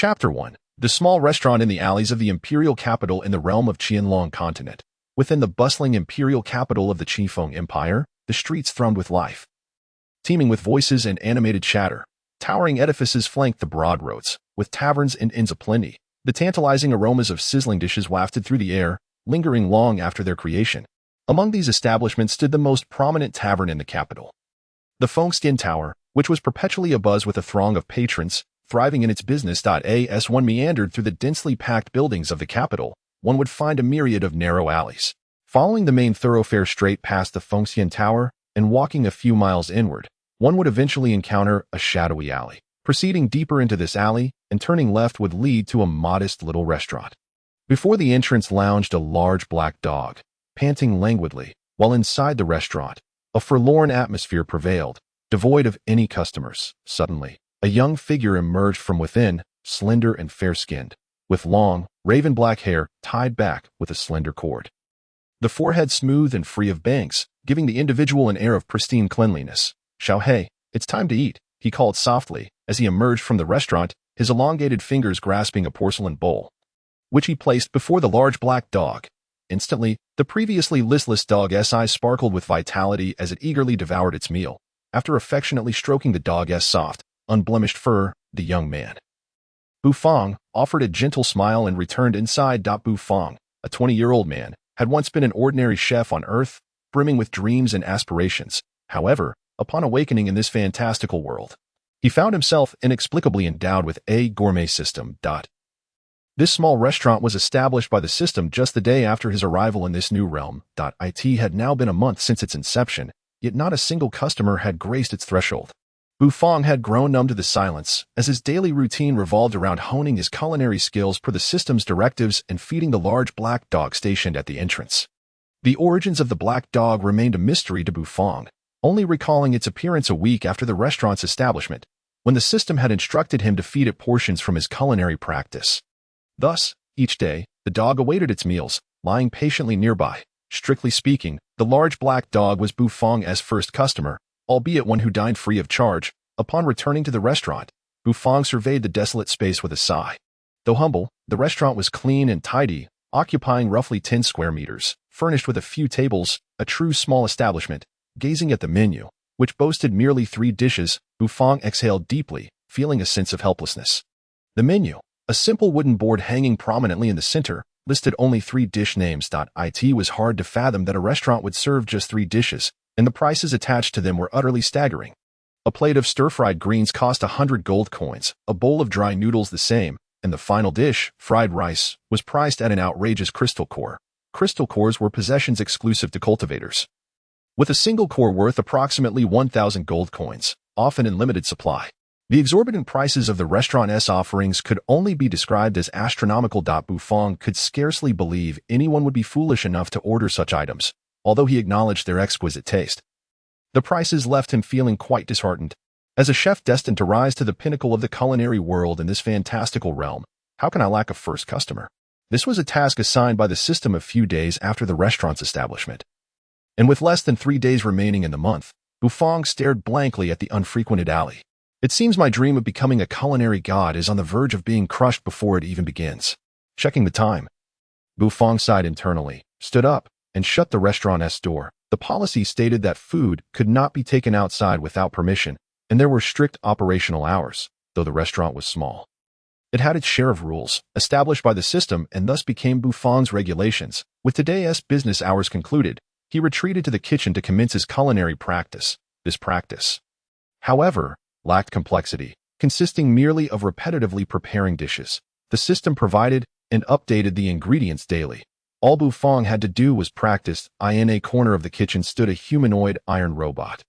Chapter 1. The small restaurant in the alleys of the imperial capital in the realm of Qianlong continent. Within the bustling imperial capital of the Qifeng Empire, the streets thrummed with life. Teeming with voices and animated chatter, towering edifices flanked the broad roads, with taverns and inns aplenty. The tantalizing aromas of sizzling dishes wafted through the air, lingering long after their creation. Among these establishments stood the most prominent tavern in the capital. The Fengskin Tower, which was perpetually abuzz with a throng of patrons, thriving in its business. As one meandered through the densely packed buildings of the capital, one would find a myriad of narrow alleys. Following the main thoroughfare straight past the Fengskin Tower and walking a few miles inward, one would eventually encounter a shadowy alley. Proceeding deeper into this alley and turning left would lead to a modest little restaurant. Before the entrance lounged a large black dog, panting languidly, while inside the restaurant, a forlorn atmosphere prevailed, devoid of any customers. Suddenly, a young figure emerged from within, slender and fair-skinned, with long, raven-black hair tied back with a slender cord. The forehead smooth and free of bangs, giving the individual an air of pristine cleanliness. "Xiaohei, it's time to eat," he called softly as he emerged from the restaurant, his elongated fingers grasping a porcelain bowl, which he placed before the large black dog. Instantly, the previously listless dog's eyes sparkled with vitality as it eagerly devoured its meal. After affectionately stroking the dog's soft, unblemished fur, the young man, Bufang, offered a gentle smile and returned inside. Bufang, a 20-year-old man, had once been an ordinary chef on Earth, brimming with dreams and aspirations. However, upon awakening in this fantastical world, he found himself inexplicably endowed with a gourmet system. This small restaurant was established by the system just the day after his arrival in this new realm. It had now been a month since its inception, yet not a single customer had graced its threshold. Bufang had grown numb to the silence, as his daily routine revolved around honing his culinary skills per the system's directives and feeding the large black dog stationed at the entrance. The origins of the black dog remained a mystery to Bufang, only recalling its appearance a week after the restaurant's establishment, when the system had instructed him to feed it portions from his culinary practice. Thus, each day, the dog awaited its meals, lying patiently nearby. Strictly speaking, the large black dog was Bufang's first customer, albeit one who dined free of charge. Upon returning to the restaurant, Bufang surveyed the desolate space with a sigh. Though humble, the restaurant was clean and tidy, occupying roughly 10 square meters, furnished with a few tables, a true small establishment. Gazing at the menu, which boasted merely 3 dishes, Bufang exhaled deeply, feeling a sense of helplessness. The menu, a simple wooden board hanging prominently in the center, listed only 3 dish names. It was hard to fathom that a restaurant would serve just 3 dishes, and the prices attached to them were utterly staggering. A plate of stir-fried greens cost 100 gold coins, a bowl of dry noodles the same, and the final dish, fried rice, was priced at an outrageous crystal core. Crystal cores were possessions exclusive to cultivators, with a single core worth approximately 1,000 gold coins, often in limited supply. The exorbitant prices of the restaurant's offerings could only be described as astronomical. Bufang could scarcely believe anyone would be foolish enough to order such items, although he acknowledged their exquisite taste. The prices left him feeling quite disheartened. As a chef destined to rise to the pinnacle of the culinary world in this fantastical realm, how can I lack a first customer? This was a task assigned by the system a few days after the restaurant's establishment. And with less than 3 days remaining in the month, Bufang stared blankly at the unfrequented alley. It seems my dream of becoming a culinary god is on the verge of being crushed before it even begins. Checking the time, Bufang sighed internally, stood up, and shut the restaurant's door. The policy stated that food could not be taken outside without permission, and there were strict operational hours, though the restaurant was small. It had its share of rules, established by the system, and thus became Bufang's regulations. With today's business hours concluded, he retreated to the kitchen to commence his culinary practice. This practice, however, lacked complexity, consisting merely of repetitively preparing dishes. The system provided and updated the ingredients daily. All Bufang had to do was practice. In a corner of the kitchen stood a humanoid iron robot,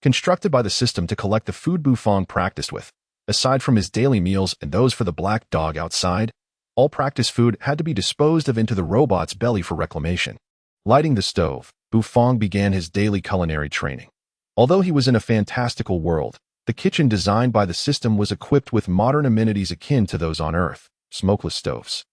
constructed by the system to collect the food Bufang practiced with. Aside from his daily meals and those for the black dog outside, all practice food had to be disposed of into the robot's belly for reclamation. Lighting the stove, Bufang began his daily culinary training. Although he was in a fantastical world, the kitchen designed by the system was equipped with modern amenities akin to those on Earth: smokeless stoves,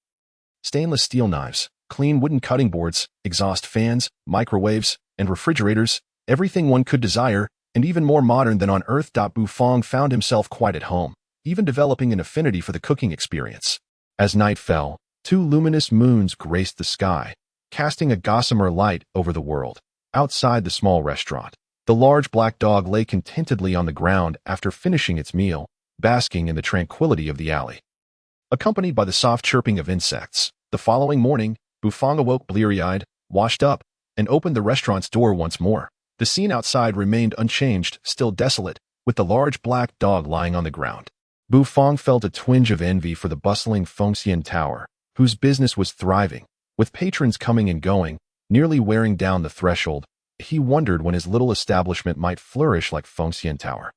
stainless steel knives, clean wooden cutting boards, exhaust fans, microwaves, and refrigerators, everything one could desire, and even more modern than on Earth. Bufang found himself quite at home. even developing an affinity for the cooking experience. As night fell, two luminous moons graced the sky, casting a gossamer light over the world. Outside the small restaurant, the large black dog lay contentedly on the ground after finishing its meal, basking in the tranquility of the alley. Accompanied by the soft chirping of insects, the following morning, Bufang awoke bleary-eyed, washed up, and opened the restaurant's door once more. The scene outside remained unchanged, still desolate, with the large black dog lying on the ground. Bufang felt a twinge of envy for the bustling Fengxian Tower, whose business was thriving, with patrons coming and going, nearly wearing down the threshold. He wondered when his little establishment might flourish like Fengxian Tower,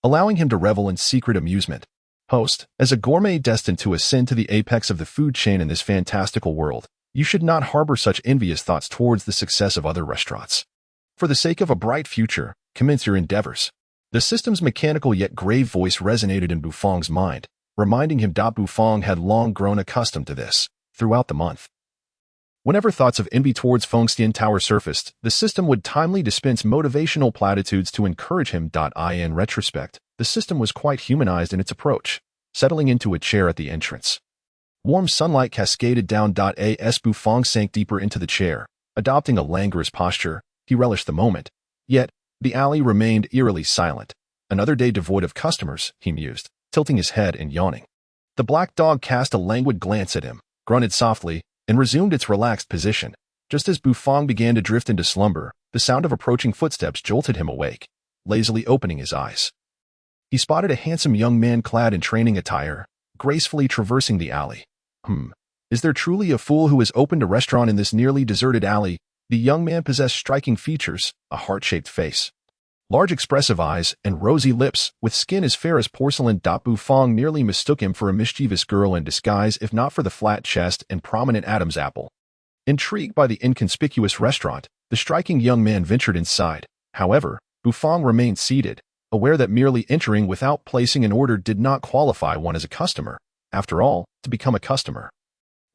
allowing him to revel in secret amusement. Host, as a gourmet destined to ascend to the apex of the food chain in this fantastical world, you should not harbor such envious thoughts towards the success of other restaurants. For the sake of a bright future, commence your endeavors. The system's mechanical yet grave voice resonated in Bufang's mind, reminding him that Bufang had long grown accustomed to this. Throughout the month, whenever thoughts of envy towards Fengxian Tower surfaced, the system would timely dispense motivational platitudes to encourage him. In retrospect, the system was quite humanized in its approach, settling into a chair at the entrance. Warm sunlight cascaded down. As Bufang sank deeper into the chair, adopting a languorous posture, he relished the moment. Yet, the alley remained eerily silent. Another day devoid of customers, he mused, tilting his head and yawning. The black dog cast a languid glance at him, grunted softly, and resumed its relaxed position. Just as Bufang began to drift into slumber, the sound of approaching footsteps jolted him awake, lazily opening his eyes. He spotted a handsome young man clad in training attire, gracefully traversing the alley. Is there truly a fool who has opened a restaurant in this nearly deserted alley? The young man possessed striking features, a heart-shaped face, large expressive eyes, and rosy lips, with skin as fair as porcelain. Bufang nearly mistook him for a mischievous girl in disguise if not for the flat chest and prominent Adam's apple. Intrigued by the inconspicuous restaurant, the striking young man ventured inside. However, Bufang remained seated, aware that merely entering without placing an order did not qualify one as a customer. After all, to become a customer,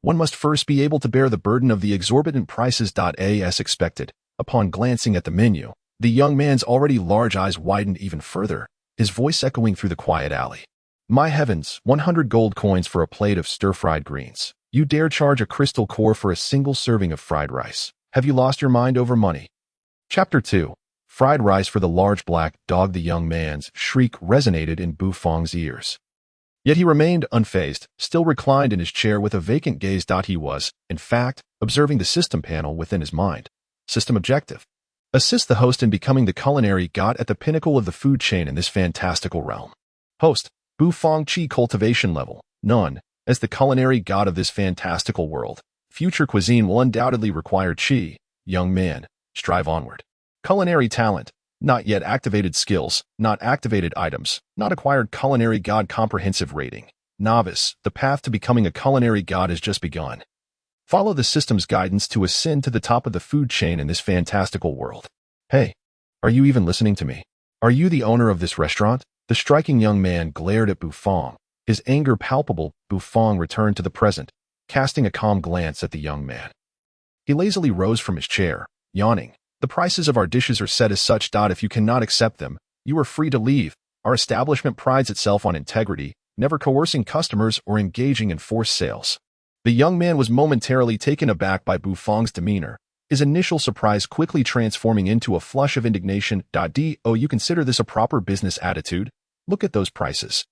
one must first be able to bear the burden of the exorbitant prices. As expected, upon glancing at the menu, the young man's already large eyes widened even further, his voice echoing through the quiet alley. My heavens, 100 gold coins for a plate of stir-fried greens. You dare charge a crystal core for a single serving of fried rice. Have you lost your mind over money? Chapter 2. Fried rice for the large black dog. The young man's shriek resonated in Bufang's ears. Yet he remained unfazed, still reclined in his chair with a vacant gaze. He was, in fact, observing the system panel within his mind. System objective: assist the host in becoming the culinary god at the pinnacle of the food chain in this fantastical realm. Host: Bufang Qi cultivation level, none. As the culinary god of this fantastical world, future cuisine will undoubtedly require Qi. Young man, strive onward. Culinary talent: not yet activated skills, not activated items, not acquired culinary god. Comprehensive rating: novice, the path to becoming a culinary god has just begun. Follow the system's guidance to ascend to the top of the food chain in this fantastical world. Hey, are you even listening to me? Are you the owner of this restaurant? The striking young man glared at Bufang, his anger palpable. Bufang returned to the present, casting a calm glance at the young man. He lazily rose from his chair, yawning. The prices of our dishes are set as such. If you cannot accept them, you are free to leave. Our establishment prides itself on integrity, never coercing customers or engaging in forced sales. The young man was momentarily taken aback by Bufang's demeanor, his initial surprise quickly transforming into a flush of indignation. Oh, you consider this a proper business attitude? Look at those prices.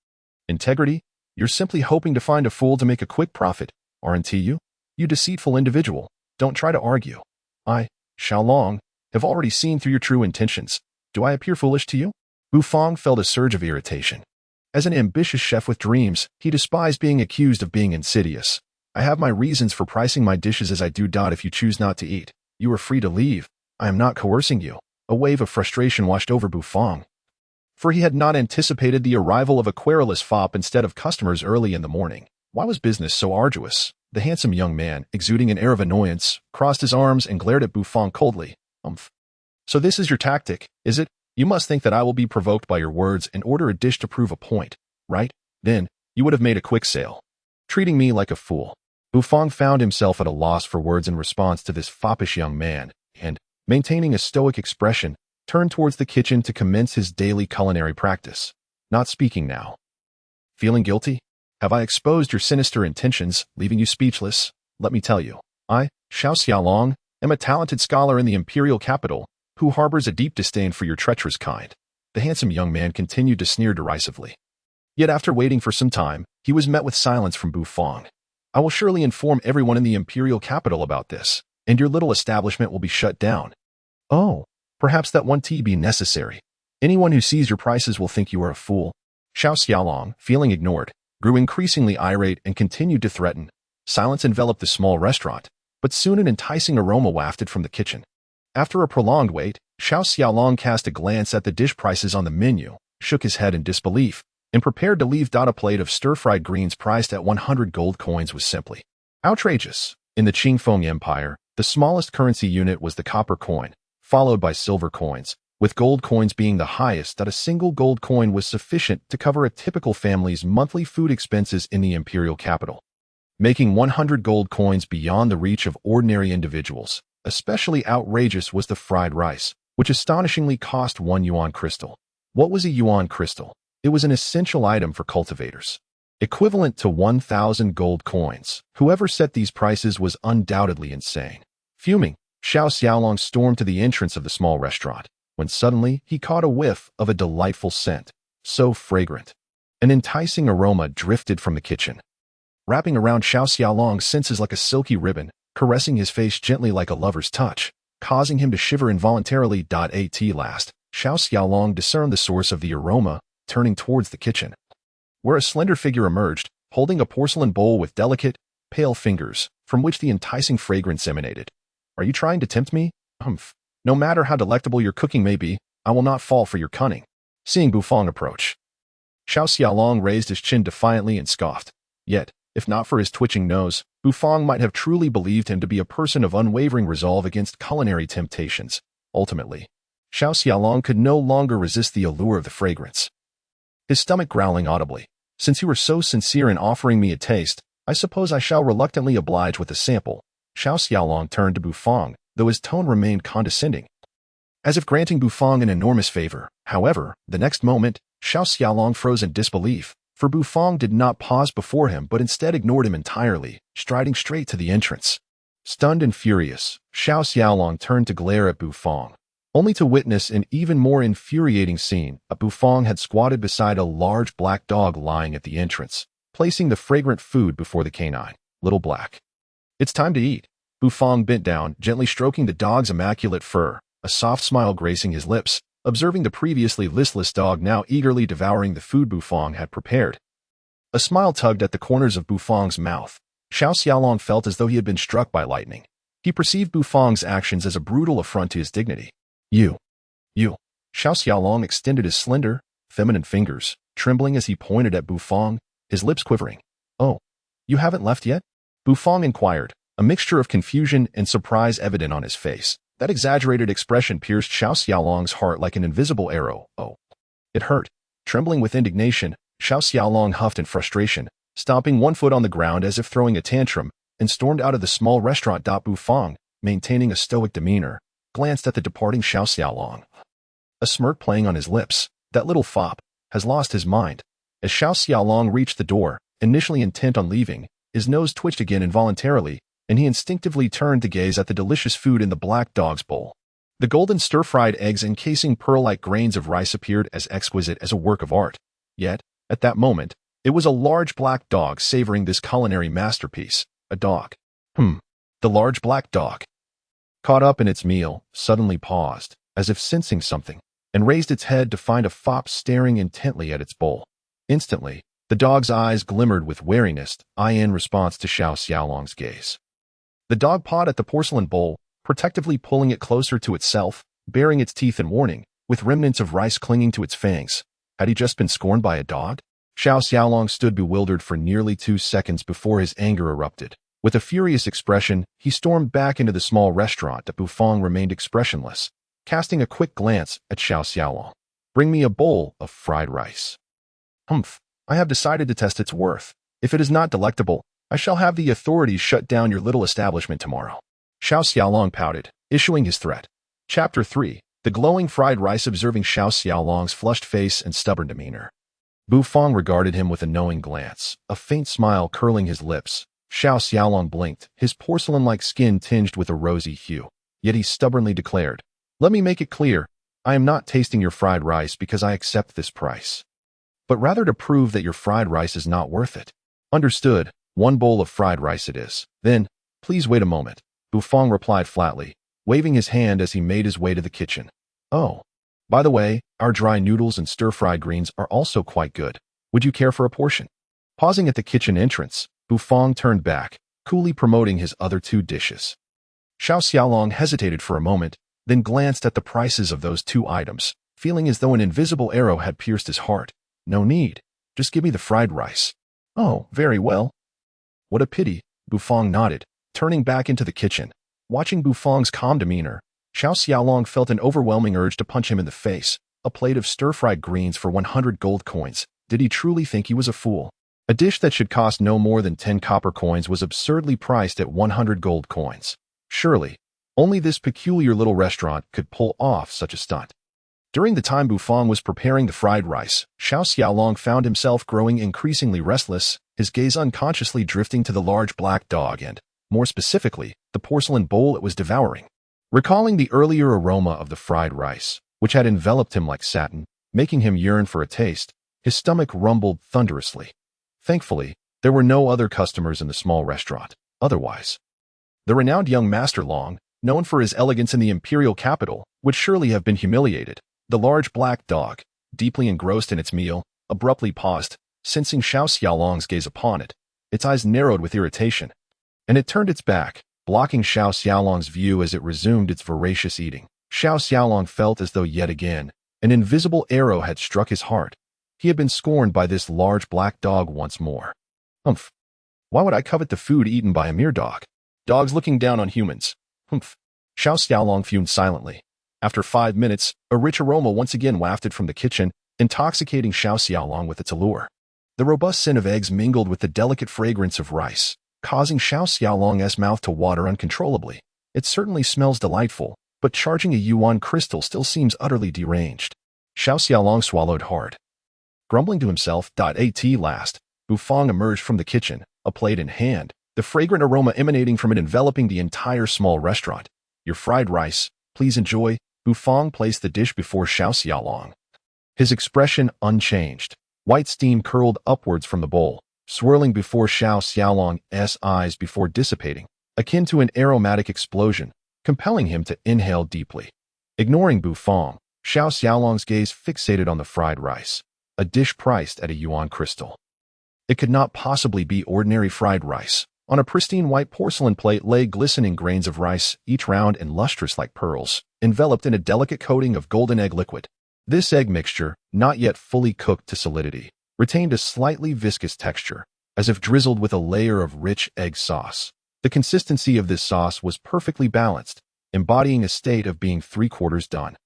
Integrity? You're simply hoping to find a fool to make a quick profit, aren't you? You deceitful individual. Don't try to argue. I, Xiaolong, have already seen through your true intentions. Do I appear foolish to you? Bufang felt a surge of irritation. As an ambitious chef with dreams, he despised being accused of being insidious. I have my reasons for pricing my dishes as I do. If you choose not to eat, you are free to leave. I am not coercing you. A wave of frustration washed over Bufang, for he had not anticipated the arrival of a querulous fop instead of customers early in the morning. Why was business so arduous? The handsome young man, exuding an air of annoyance, crossed his arms and glared at Bufang coldly. So this is your tactic, is it? You must think that I will be provoked by your words and order a dish to prove a point, right? Then, you would have made a quick sale. Treating me like a fool. Bufang found himself at a loss for words in response to this foppish young man, and, maintaining a stoic expression, turned towards the kitchen to commence his daily culinary practice. Not speaking now. Feeling guilty? Have I exposed your sinister intentions, leaving you speechless? Let me tell you. I, Xiao Xiaolong, am a talented scholar in the imperial capital, who harbors a deep disdain for your treacherous kind. The handsome young man continued to sneer derisively. Yet after waiting for some time, he was met with silence from Bufang. I will surely inform everyone in the imperial capital about this, and your little establishment will be shut down. Oh, perhaps that one tea be necessary. Anyone who sees your prices will think you are a fool. Xiao Xiaolong, feeling ignored, grew increasingly irate and continued to threaten. Silence enveloped the small restaurant, but soon an enticing aroma wafted from the kitchen. After a prolonged wait, Xiao Xiaolong cast a glance at the dish prices on the menu, shook his head in disbelief, and prepared to leave. A plate of stir-fried greens priced at 100 gold coins was simply outrageous. In the Qingfeng Empire, the smallest currency unit was the copper coin, followed by silver coins, with gold coins being the highest. A single gold coin was sufficient to cover a typical family's monthly food expenses in the imperial capital, making 100 gold coins beyond the reach of ordinary individuals. Especially outrageous was the fried rice, which astonishingly cost 1 yuan crystal. What was a yuan crystal? It was an essential item for cultivators, equivalent to 1,000 gold coins. Whoever set these prices was undoubtedly insane. Fuming, Xiao Xiaolong stormed to the entrance of the small restaurant, when suddenly he caught a whiff of a delightful scent, so fragrant. An enticing aroma drifted from the kitchen, wrapping around Xiao Xiaolong's senses like a silky ribbon, caressing his face gently like a lover's touch, causing him to shiver involuntarily. At last, Xiao Xiaolong discerned the source of the aroma, turning towards the kitchen, where a slender figure emerged, holding a porcelain bowl with delicate, pale fingers, from which the enticing fragrance emanated. Are you trying to tempt me? Humph. No matter how delectable your cooking may be, I will not fall for your cunning. Seeing Bufang approach, Xiao Xiaolong raised his chin defiantly and scoffed. Yet, if not for his twitching nose, Bufang might have truly believed him to be a person of unwavering resolve against culinary temptations. Ultimately, Xiao Xiaolong could no longer resist the allure of the fragrance, his stomach growling audibly. Since you were so sincere in offering me a taste, I suppose I shall reluctantly oblige with a sample. Xiao Xiaolong turned to Bufang, though his tone remained condescending, as if granting Bufang an enormous favor. However, the next moment, Xiao Xiaolong froze in disbelief, for Bufang did not pause before him but instead ignored him entirely, striding straight to the entrance. Stunned and furious, Xiao Xiaolong turned to glare at Bufang, only to witness an even more infuriating scene. A Bufang had squatted beside a large black dog lying at the entrance, placing the fragrant food before the canine. Little Black. It's time to eat. Bufang bent down, gently stroking the dog's immaculate fur, a soft smile gracing his lips, observing the previously listless dog now eagerly devouring the food Bufang had prepared. A smile tugged at the corners of Bufang's mouth. Xiao Xiaolong felt as though he had been struck by lightning. He perceived Bufang's actions as a brutal affront to his dignity. You. Xiao Xiaolong extended his slender, feminine fingers, trembling as he pointed at Bufang, his lips quivering. Oh, you haven't left yet? Bufang inquired, a mixture of confusion and surprise evident on his face. That exaggerated expression pierced Xiao Xiaolong's heart like an invisible arrow. Oh. It hurt. Trembling with indignation, Xiao Xiaolong huffed in frustration, stomping one foot on the ground as if throwing a tantrum, and stormed out of the small restaurant. Bufang, maintaining a stoic demeanor, glanced at the departing Xiao Xiaolong, a smirk playing on his lips. That little fop has lost his mind. As Xiao Xiaolong reached the door, initially intent on leaving, his nose twitched again involuntarily, and he instinctively turned to gaze at the delicious food in the black dog's bowl. The golden stir-fried eggs encasing pearl-like grains of rice appeared as exquisite as a work of art. Yet, at that moment, it was a large black dog savoring this culinary masterpiece. A dog. The large black dog, caught up in its meal, suddenly paused, as if sensing something, and raised its head to find a fop staring intently at its bowl. Instantly, the dog's eyes glimmered with wariness, in response to Xiao Xiaolong's gaze. The dog pawed at the porcelain bowl, protectively pulling it closer to itself, baring its teeth in warning, with remnants of rice clinging to its fangs. Had he just been scorned by a dog? Xiao Xiaolong stood bewildered for nearly 2 seconds before his anger erupted. With a furious expression, he stormed back into the small restaurant. Bufang remained expressionless, casting a quick glance at Xiao Xiaolong. Bring me a bowl of fried rice. Humph, I have decided to test its worth. If it is not delectable, I shall have the authorities shut down your little establishment tomorrow. Xiao Xiaolong pouted, issuing his threat. Chapter 3. The glowing fried rice. Observing Xiao Xiaolong's flushed face and stubborn demeanor, Bu Fong regarded him with a knowing glance, a faint smile curling his lips. Xiao Xiaolong blinked, his porcelain-like skin tinged with a rosy hue. Yet he stubbornly declared, "Let me make it clear, I am not tasting your fried rice because I accept this price, but rather to prove that your fried rice is not worth it." "Understood, 1 bowl of fried rice it is. Then, please wait a moment," Bu Fong replied flatly, waving his hand as he made his way to the kitchen. "Oh, by the way, our dry noodles and stir-fried greens are also quite good. Would you care for a portion?" Pausing at the kitchen entrance, Bu Fong turned back, coolly promoting his other 2 dishes. Xiao Xiaolong hesitated for a moment, then glanced at the prices of those 2 items, feeling as though an invisible arrow had pierced his heart. "No need. Just give me the fried rice." "Oh, very well." "What a pity," Bu Fong nodded, turning back into the kitchen. Watching Bu Fong's calm demeanor, Xiao Xiaolong felt an overwhelming urge to punch him in the face. A plate of stir-fried greens for 100 gold coins. Did he truly think he was a fool? A dish that should cost no more than 10 copper coins was absurdly priced at 100 gold coins. Surely, only this peculiar little restaurant could pull off such a stunt. During the time Bu Fong was preparing the fried rice, Xiao Xiaolong found himself growing increasingly restless, his gaze unconsciously drifting to the large black dog and, more specifically, the porcelain bowl it was devouring. Recalling the earlier aroma of the fried rice, which had enveloped him like satin, making him yearn for a taste, his stomach rumbled thunderously. Thankfully, there were no other customers in the small restaurant. Otherwise, the renowned young Master Long, known for his elegance in the imperial capital, would surely have been humiliated. The large black dog, deeply engrossed in its meal, abruptly paused, sensing Xiao Xiaolong's gaze upon it. Its eyes narrowed with irritation, and it turned its back, blocking Xiao Xiaolong's view as it resumed its voracious eating. Xiao Xiaolong felt as though yet again, an invisible arrow had struck his heart. He had been scorned by this large black dog once more. Humph. Why would I covet the food eaten by a mere dog? Dogs looking down on humans. Humph. Xiao Xiaolong fumed silently. After 5 minutes, a rich aroma once again wafted from the kitchen, intoxicating Xiao Xiaolong with its allure. The robust scent of eggs mingled with the delicate fragrance of rice, causing Xiao Xiaolong's mouth to water uncontrollably. It certainly smells delightful, but charging a yuan crystal still seems utterly deranged. Xiao Xiaolong swallowed hard. Grumbling to himself, at last, Bu Fong emerged from the kitchen, a plate in hand, the fragrant aroma emanating from it enveloping the entire small restaurant. "Your fried rice, please enjoy." Bu Fong placed the dish before Xiao Xiaolong. His expression unchanged. White steam curled upwards from the bowl, swirling before Xiao Xiaolong's eyes before dissipating, akin to an aromatic explosion, compelling him to inhale deeply. Ignoring Bu Fong, Xiao Xiaolong's gaze fixated on the fried rice, a dish priced at a yuan crystal. It could not possibly be ordinary fried rice. On a pristine white porcelain plate lay glistening grains of rice, each round and lustrous like pearls, enveloped in a delicate coating of golden egg liquid. This egg mixture, not yet fully cooked to solidity, retained a slightly viscous texture, as if drizzled with a layer of rich egg sauce. The consistency of this sauce was perfectly balanced, embodying a state of being 3/4 done,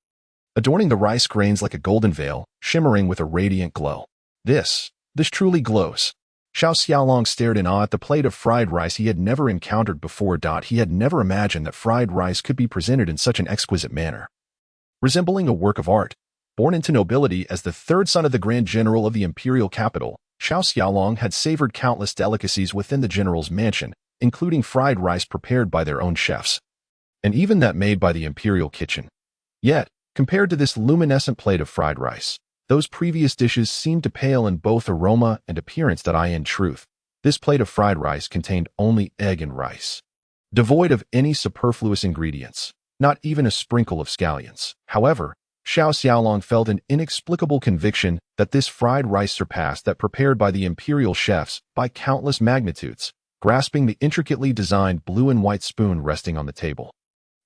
adorning the rice grains like a golden veil, shimmering with a radiant glow. This truly glows. Xiao Xiaolong stared in awe at the plate of fried rice he had never encountered before. He had never imagined that fried rice could be presented in such an exquisite manner. Resembling a work of art, born into nobility as the 3rd son of the Grand General of the imperial capital, Xiao Xiaolong had savored countless delicacies within the general's mansion, including fried rice prepared by their own chefs, and even that made by the imperial kitchen. Yet, compared to this luminescent plate of fried rice, those previous dishes seemed to pale in both aroma and appearance. In truth, this plate of fried rice contained only egg and rice, devoid of any superfluous ingredients, not even a sprinkle of scallions. However, Xiao Xiaolong felt an inexplicable conviction that this fried rice surpassed that prepared by the imperial chefs by countless magnitudes, grasping the intricately designed blue and white spoon resting on the table.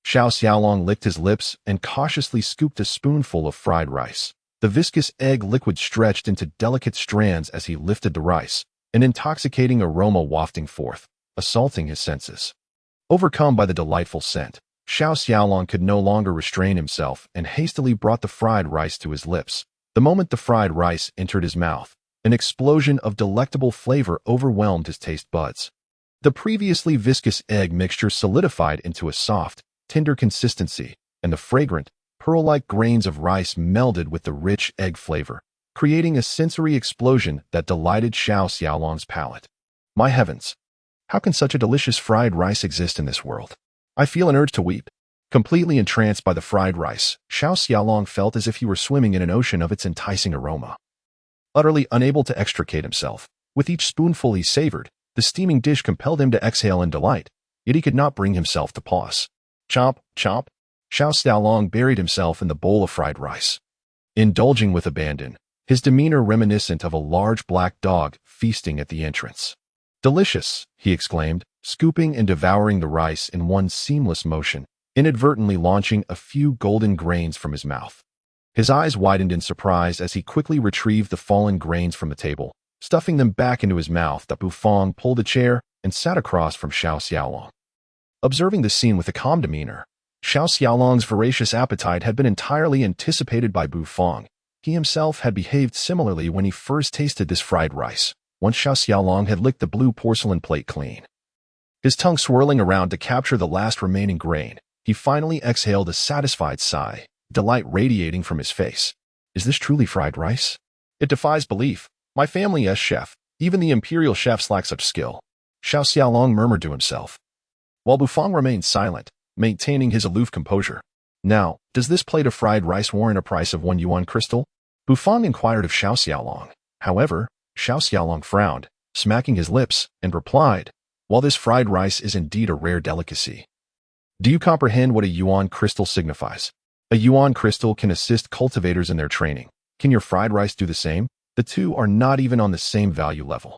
Xiao Xiaolong licked his lips and cautiously scooped a spoonful of fried rice. The viscous egg liquid stretched into delicate strands as he lifted the rice, an intoxicating aroma wafting forth, assaulting his senses. Overcome by the delightful scent, Xiao Xiaolong could no longer restrain himself and hastily brought the fried rice to his lips. The moment the fried rice entered his mouth, an explosion of delectable flavor overwhelmed his taste buds. The previously viscous egg mixture solidified into a soft, tender consistency, and the fragrant, pearl-like grains of rice melded with the rich egg flavor, creating a sensory explosion that delighted Xiao Xiaolong's palate. My heavens! How can such a delicious fried rice exist in this world? I feel an urge to weep. Completely entranced by the fried rice, Xiao Xiaolong felt as if he were swimming in an ocean of its enticing aroma. Utterly unable to extricate himself, with each spoonful he savored, the steaming dish compelled him to exhale in delight, yet he could not bring himself to pause. Chomp, chomp. Xiao Xiaolong buried himself in the bowl of fried rice, indulging with abandon, his demeanor reminiscent of a large black dog feasting at the entrance. Delicious, he exclaimed, scooping and devouring the rice in one seamless motion, inadvertently launching a few golden grains from his mouth. His eyes widened in surprise as he quickly retrieved the fallen grains from the table, stuffing them back into his mouth. The Bufang pulled a chair and sat across from Xiao Xiaolong. Observing the scene with a calm demeanor, Xiao Xiaolong's voracious appetite had been entirely anticipated by Bufang. He himself had behaved similarly when he first tasted this fried rice, once Xiao Xiaolong had licked the blue porcelain plate clean. His tongue swirling around to capture the last remaining grain, he finally exhaled a satisfied sigh, delight radiating from his face. Is this truly fried rice? It defies belief. My family's chef, even the imperial chefs lack such skill. Xiao Xiaolong murmured to himself, while Bufang remained silent, maintaining his aloof composure. Now, does this plate of fried rice warrant a price of 1 yuan crystal? Bufang inquired of Xiao Xiaolong. However, Xiao Xiaolong frowned, smacking his lips, and replied, while this fried rice is indeed a rare delicacy. Do you comprehend what a yuan crystal signifies? A yuan crystal can assist cultivators in their training. Can your fried rice do the same? The two are not even on the same value level.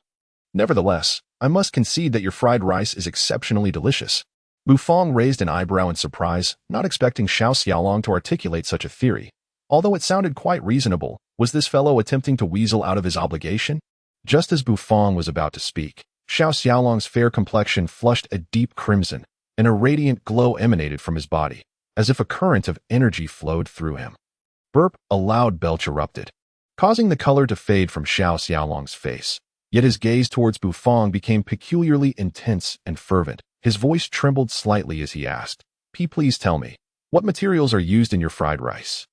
Nevertheless, I must concede that your fried rice is exceptionally delicious. Bufang raised an eyebrow in surprise, not expecting Xiao Xiaolong to articulate such a theory. Although it sounded quite reasonable, was this fellow attempting to weasel out of his obligation? Just as Bufang was about to speak, Xiao Xiaolong's fair complexion flushed a deep crimson, and a radiant glow emanated from his body, as if a current of energy flowed through him. Burp, a loud belch erupted, causing the color to fade from Xiao Xiaolong's face. Yet his gaze towards Bufang became peculiarly intense and fervent. His voice trembled slightly as he asked, Please tell me, what materials are used in your fried rice?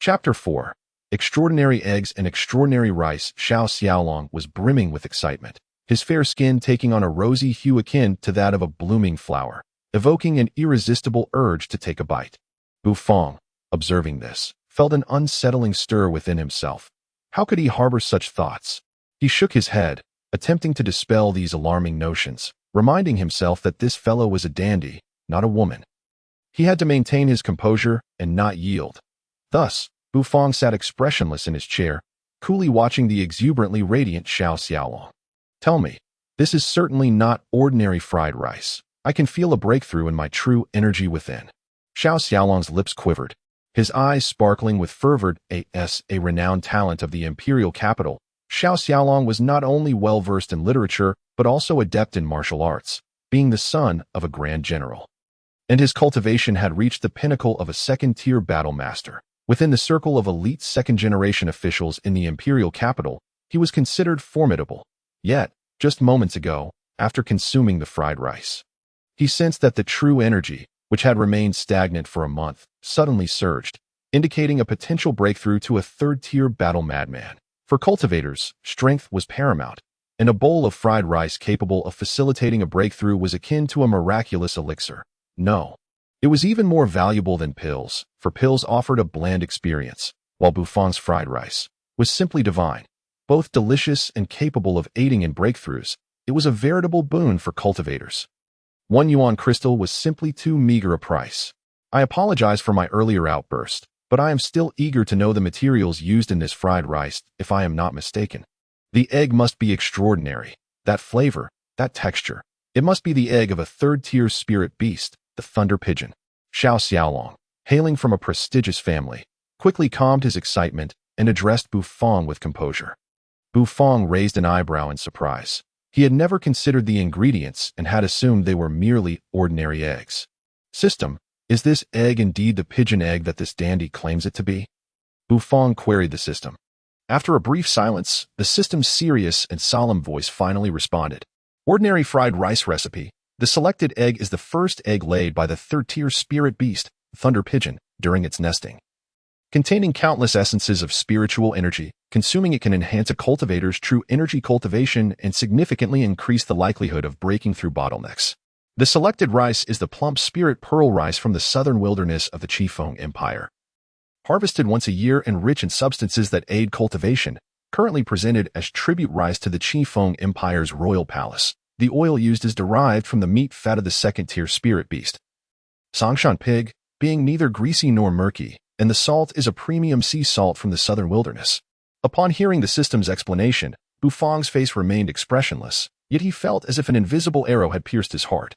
Chapter 4. Extraordinary Eggs and Extraordinary Rice. Xiao Xiaolong was brimming with excitement, his fair skin taking on a rosy hue akin to that of a blooming flower, evoking an irresistible urge to take a bite. Bufang, observing this, felt an unsettling stir within himself. How could he harbor such thoughts? He shook his head, attempting to dispel these alarming notions, reminding himself that this fellow was a dandy, not a woman. He had to maintain his composure and not yield. Thus, Bufang sat expressionless in his chair, coolly watching the exuberantly radiant Xiao Xiaolong. Tell me, this is certainly not ordinary fried rice. I can feel a breakthrough in my true energy within. Xiao Xiaolong's lips quivered, his eyes sparkling with fervor. As a renowned talent of the imperial capital, Xiao Xiaolong was not only well-versed in literature, but also adept in martial arts, being the son of a grand general. And his cultivation had reached the pinnacle of a second-tier battle master. Within the circle of elite second-generation officials in the imperial capital, he was considered formidable. Yet, just moments ago, after consuming the fried rice, he sensed that the true energy, which had remained stagnant for a month, suddenly surged, indicating a potential breakthrough to a third-tier battle madman. For cultivators, strength was paramount, and a bowl of fried rice capable of facilitating a breakthrough was akin to a miraculous elixir. No, it was even more valuable than pills, for pills offered a bland experience, while Bufang's fried rice was simply divine. Both delicious and capable of aiding in breakthroughs, it was a veritable boon for cultivators. 1 yuan crystal was simply too meager a price. I apologize for my earlier outburst, but I am still eager to know the materials used in this fried rice, if I am not mistaken. The egg must be extraordinary. That flavor, that texture. It must be the egg of a third-tier spirit beast, the thunder pigeon. Xiao Xiaolong, hailing from a prestigious family, quickly calmed his excitement and addressed Bufang with composure. Bufang raised an eyebrow in surprise. He had never considered the ingredients and had assumed they were merely ordinary eggs. System, is this egg indeed the pigeon egg that this dandy claims it to be? Bufang queried the system. After a brief silence, the system's serious and solemn voice finally responded. Ordinary fried rice recipe. The selected egg is the first egg laid by the third-tier spirit beast, thunder pigeon, during its nesting. containing countless essences of spiritual energy. Consuming it can enhance a cultivator's true energy cultivation and significantly increase the likelihood of breaking through bottlenecks. The selected rice is the plump spirit pearl rice from the southern wilderness of the Qifeng Empire. Harvested once a year and rich in substances that aid cultivation, currently presented as tribute rice to the Qifeng Empire's royal palace. The oil used is derived from the meat fat of the second-tier spirit beast, Songshan pig, being neither greasy nor murky, and the salt is a premium sea salt from the southern wilderness. Upon hearing the system's explanation, Bufang's face remained expressionless, yet he felt as if an invisible arrow had pierced his heart,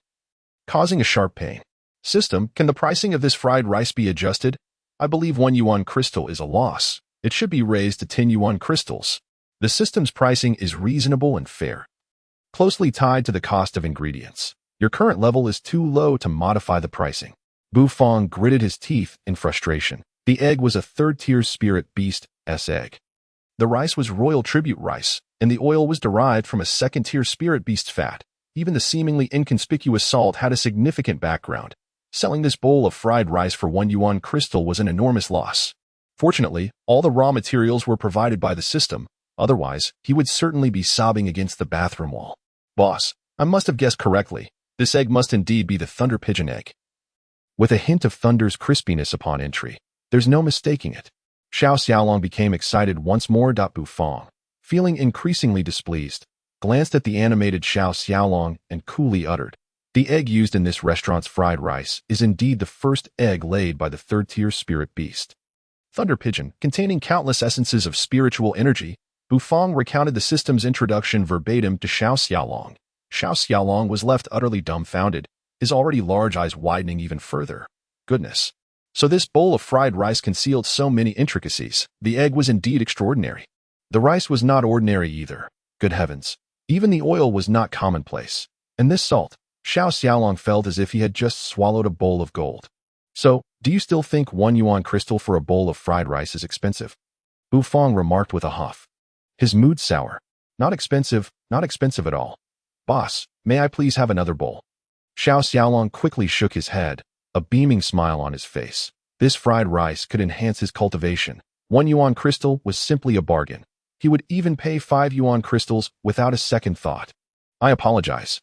causing a sharp pain. System, can the pricing of this fried rice be adjusted? I believe 1 yuan crystal is a loss. It should be raised to 10 yuan crystals. The system's pricing is reasonable and fair, closely tied to the cost of ingredients. Your current level is too low to modify the pricing. Bufang gritted his teeth in frustration. The egg was a third-tier spirit beast's egg. The rice was royal tribute rice, and the oil was derived from a second-tier spirit beast's fat. Even the seemingly inconspicuous salt had a significant background. Selling this bowl of fried rice for 1 yuan crystal was an enormous loss. Fortunately, all the raw materials were provided by the system. Otherwise, he would certainly be sobbing against the bathroom wall. Boss, I must have guessed correctly. This egg must indeed be the thunder pigeon egg, with a hint of thunder's crispiness upon entry. There's no mistaking it. Xiao Xiaolong became excited once more. Bufang, feeling increasingly displeased, glanced at the animated Xiao Xiaolong and coolly uttered, "The egg used in this restaurant's fried rice is indeed the first egg laid by the third-tier spirit beast. Thunder pigeon, containing countless essences of spiritual energy." Bufang recounted the system's introduction verbatim to Xiao Xiaolong. Xiao Xiaolong was left utterly dumbfounded, his already large eyes widening even further. Goodness. So this bowl of fried rice concealed so many intricacies. The egg was indeed extraordinary. The rice was not ordinary either. Good heavens. Even the oil was not commonplace. And this salt, Xiao Xiaolong felt as if he had just swallowed a bowl of gold. So, do you still think 1 yuan crystal for a bowl of fried rice is expensive? Bufang remarked with a huff, his mood sour. Not expensive at all. Boss, may I please have another bowl? Xiao Xiaolong quickly shook his head, a beaming smile on his face. This fried rice could enhance his cultivation. 1 yuan crystal was simply a bargain. He would even pay 5 yuan crystals without a second thought. I apologize,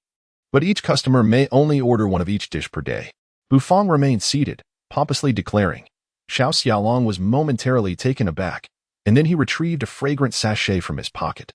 but each customer may only order one of each dish per day. Bufang remained seated, pompously declaring. Xiao Xiaolong was momentarily taken aback, and then he retrieved a fragrant sachet from his pocket,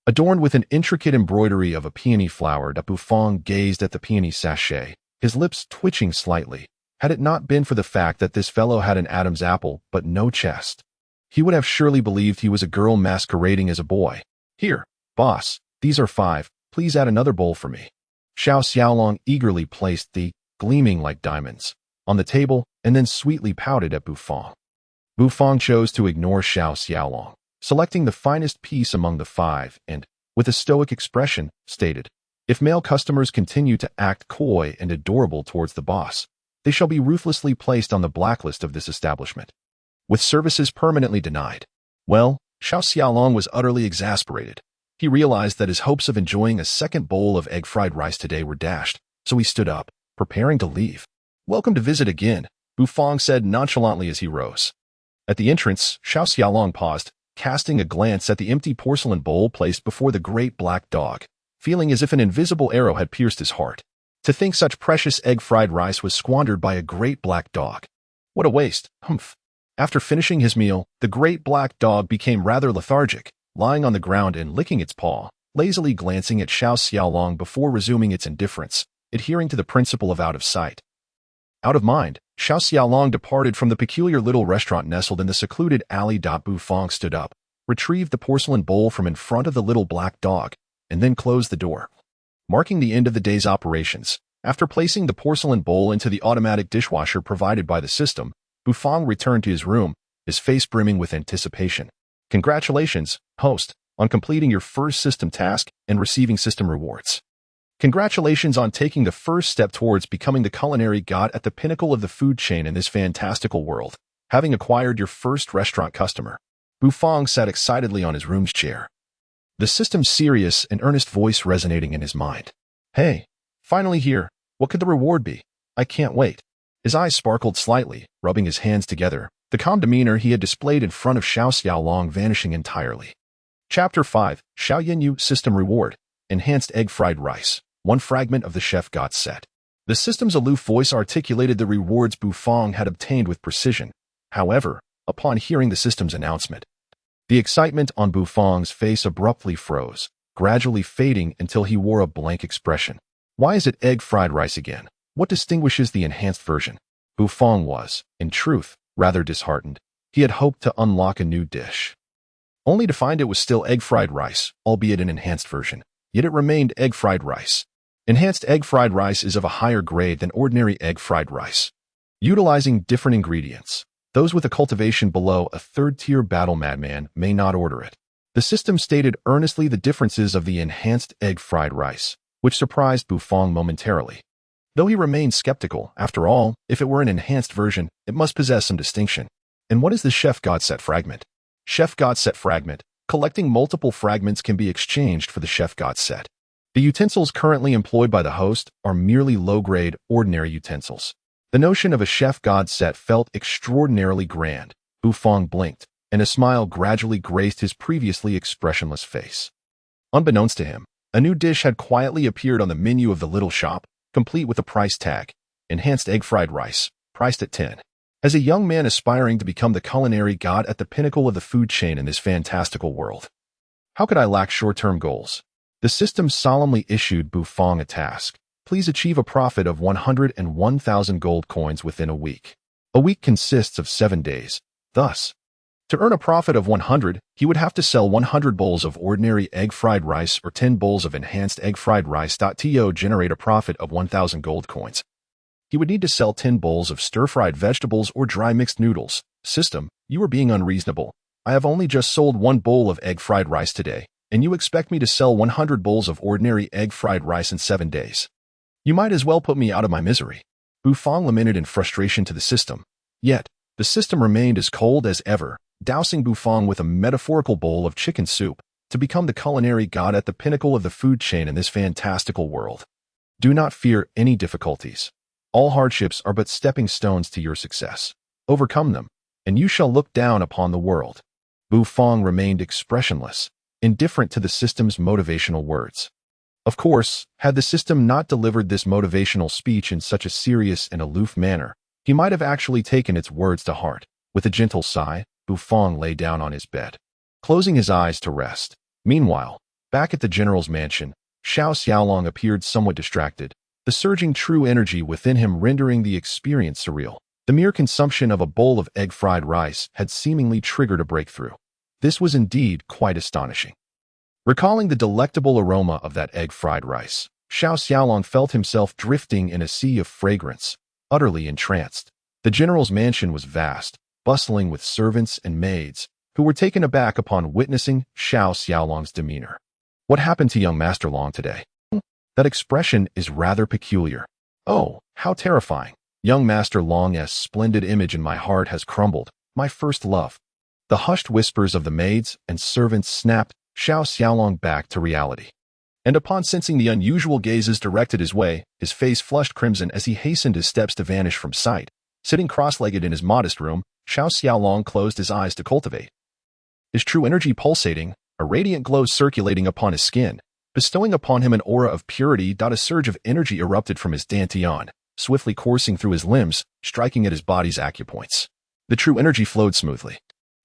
adorned with an intricate embroidery of a peony flower. Bufang gazed at the peony sachet, his lips twitching slightly. Had it not been for the fact that this fellow had an Adam's apple but no chest, he would have surely believed he was a girl masquerading as a boy. Here, boss, these are 5. Please add another bowl for me. Xiao Xiaolong eagerly placed the, gleaming like diamonds, on the table and then sweetly pouted at Bufang. Bufang chose to ignore Xiao Xiaolong, selecting the finest piece among the 5 and, with a stoic expression, stated, "If male customers continue to act coy and adorable towards the boss, they shall be ruthlessly placed on the blacklist of this establishment, with services permanently denied." Well, Xiao Xiaolong was utterly exasperated. He realized that his hopes of enjoying a second bowl of egg fried rice today were dashed, so he stood up, preparing to leave. "Welcome to visit again," Bufang said nonchalantly as he rose. At the entrance, Xiao Xiaolong paused, casting a glance at the empty porcelain bowl placed before the great black dog, feeling as if an invisible arrow had pierced his heart. To think such precious egg fried rice was squandered by a great black dog. What a waste, humph. After finishing his meal, the great black dog became rather lethargic, lying on the ground and licking its paw, lazily glancing at Xiao Xiaolong before resuming its indifference, adhering to the principle of out of sight, out of mind. Xiao Xiaolong departed from the peculiar little restaurant nestled in the secluded alley. Bufang stood up, retrieved the porcelain bowl from in front of the little black dog, and then closed the door, marking the end of the day's operations. After placing the porcelain bowl into the automatic dishwasher provided by the system, Bufang returned to his room, his face brimming with anticipation. Congratulations, host, on completing your first system task and receiving system rewards. Congratulations on taking the first step towards becoming the culinary god at the pinnacle of the food chain in this fantastical world, having acquired your first restaurant customer. Bufang sat excitedly on his room's chair, the system's serious and earnest voice resonating in his mind. Hey, finally here. What could the reward be? I can't wait. His eyes sparkled slightly, rubbing his hands together. the calm demeanor he had displayed in front of Xiao Xiaolong vanishing entirely. Chapter 5, Xiao Yinyu System Reward, Enhanced Egg Fried Rice, one fragment of the chef got set. The system's aloof voice articulated the rewards Bufang had obtained with precision. However, upon hearing the system's announcement, the excitement on Bufang's face abruptly froze, gradually fading until he wore a blank expression. Why is it egg fried rice again? What distinguishes the enhanced version? Bufang was, in truth, rather disheartened. He had hoped to unlock a new dish, only to find it was still egg fried rice, albeit an enhanced version. Yet it remained egg fried rice. Enhanced egg fried rice is of a higher grade than ordinary egg fried rice. Utilizing different ingredients, those with a cultivation below a third-tier battle madman may not order it. The system stated earnestly the differences of the enhanced egg fried rice, which surprised Bufang momentarily. Though he remained skeptical, after all, if it were an enhanced version, it must possess some distinction. And what is the Chef God Set Fragment? Chef God Set Fragment. Collecting multiple fragments can be exchanged for the Chef God Set. The utensils currently employed by the host are merely low-grade, ordinary utensils. The notion of a Chef God Set felt extraordinarily grand. Bufang blinked, and a smile gradually graced his previously expressionless face. Unbeknownst to him, a new dish had quietly appeared on the menu of the little shop, complete with a price tag, enhanced egg fried rice, priced at 10. As a young man aspiring to become the culinary god at the pinnacle of the food chain in this fantastical world, how could I lack short-term goals? The system solemnly issued Bufang a task. Please achieve a profit of 101,000 gold coins within a week. A week consists of 7 days. Thus, to earn a profit of 100, he would have to sell 100 bowls of ordinary egg fried rice or 10 bowls of enhanced egg fried rice. To generate a profit of 1,000 gold coins, he would need to sell 10 bowls of stir-fried vegetables or dry mixed noodles. System, you are being unreasonable. I have only just sold 1 bowl of egg fried rice today, and you expect me to sell 100 bowls of ordinary egg fried rice in 7 days. You might as well put me out of my misery. Bufang lamented in frustration to the system. Yet, the system remained as cold as ever, dousing Bufang with a metaphorical bowl of chicken soup to become the culinary god at the pinnacle of the food chain in this fantastical world. Do not fear any difficulties. All hardships are but stepping stones to your success. Overcome them, and you shall look down upon the world. Bufang remained expressionless, indifferent to the system's motivational words. Of course, had the system not delivered this motivational speech in such a serious and aloof manner, he might have actually taken its words to heart. With a gentle sigh, Bufang lay down on his bed, closing his eyes to rest. Meanwhile, back at the general's mansion, Xiao Xiaolong appeared somewhat distracted, the surging true energy within him rendering the experience surreal. The mere consumption of a bowl of egg fried rice had seemingly triggered a breakthrough. This was indeed quite astonishing. Recalling the delectable aroma of that egg fried rice, Xiao Xiaolong felt himself drifting in a sea of fragrance, utterly entranced. The general's mansion was vast, bustling with servants and maids, who were taken aback upon witnessing Xiao Xiaolong's demeanor. What happened to young Master Long today? That expression is rather peculiar. Oh, how terrifying. Young Master Long's splendid image in my heart has crumbled, my first love. The hushed whispers of the maids and servants snapped Xiao Xiaolong back to reality. And upon sensing the unusual gazes directed his way, his face flushed crimson as he hastened his steps to vanish from sight. Sitting cross-legged in his modest room, Xiao Xiaolong closed his eyes to cultivate his true energy pulsating, a radiant glow circulating upon his skin, bestowing upon him an aura of purity. A surge of energy erupted from his dantian, swiftly coursing through his limbs, striking at his body's acupoints. The true energy flowed smoothly,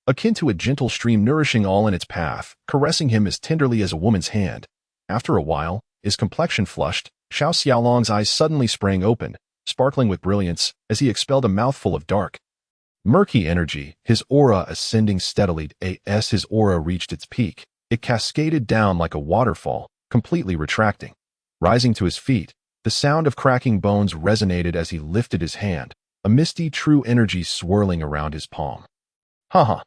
akin to a gentle stream nourishing all in its path, caressing him as tenderly as a woman's hand. After a while, his complexion flushed, Xiao Xiaolong's eyes suddenly sprang open, sparkling with brilliance, as he expelled a mouthful of dark, murky energy, his aura ascending steadily. As his aura reached its peak, it cascaded down like a waterfall, completely retracting. Rising to his feet, the sound of cracking bones resonated as he lifted his hand, a misty true energy swirling around his palm. Haha.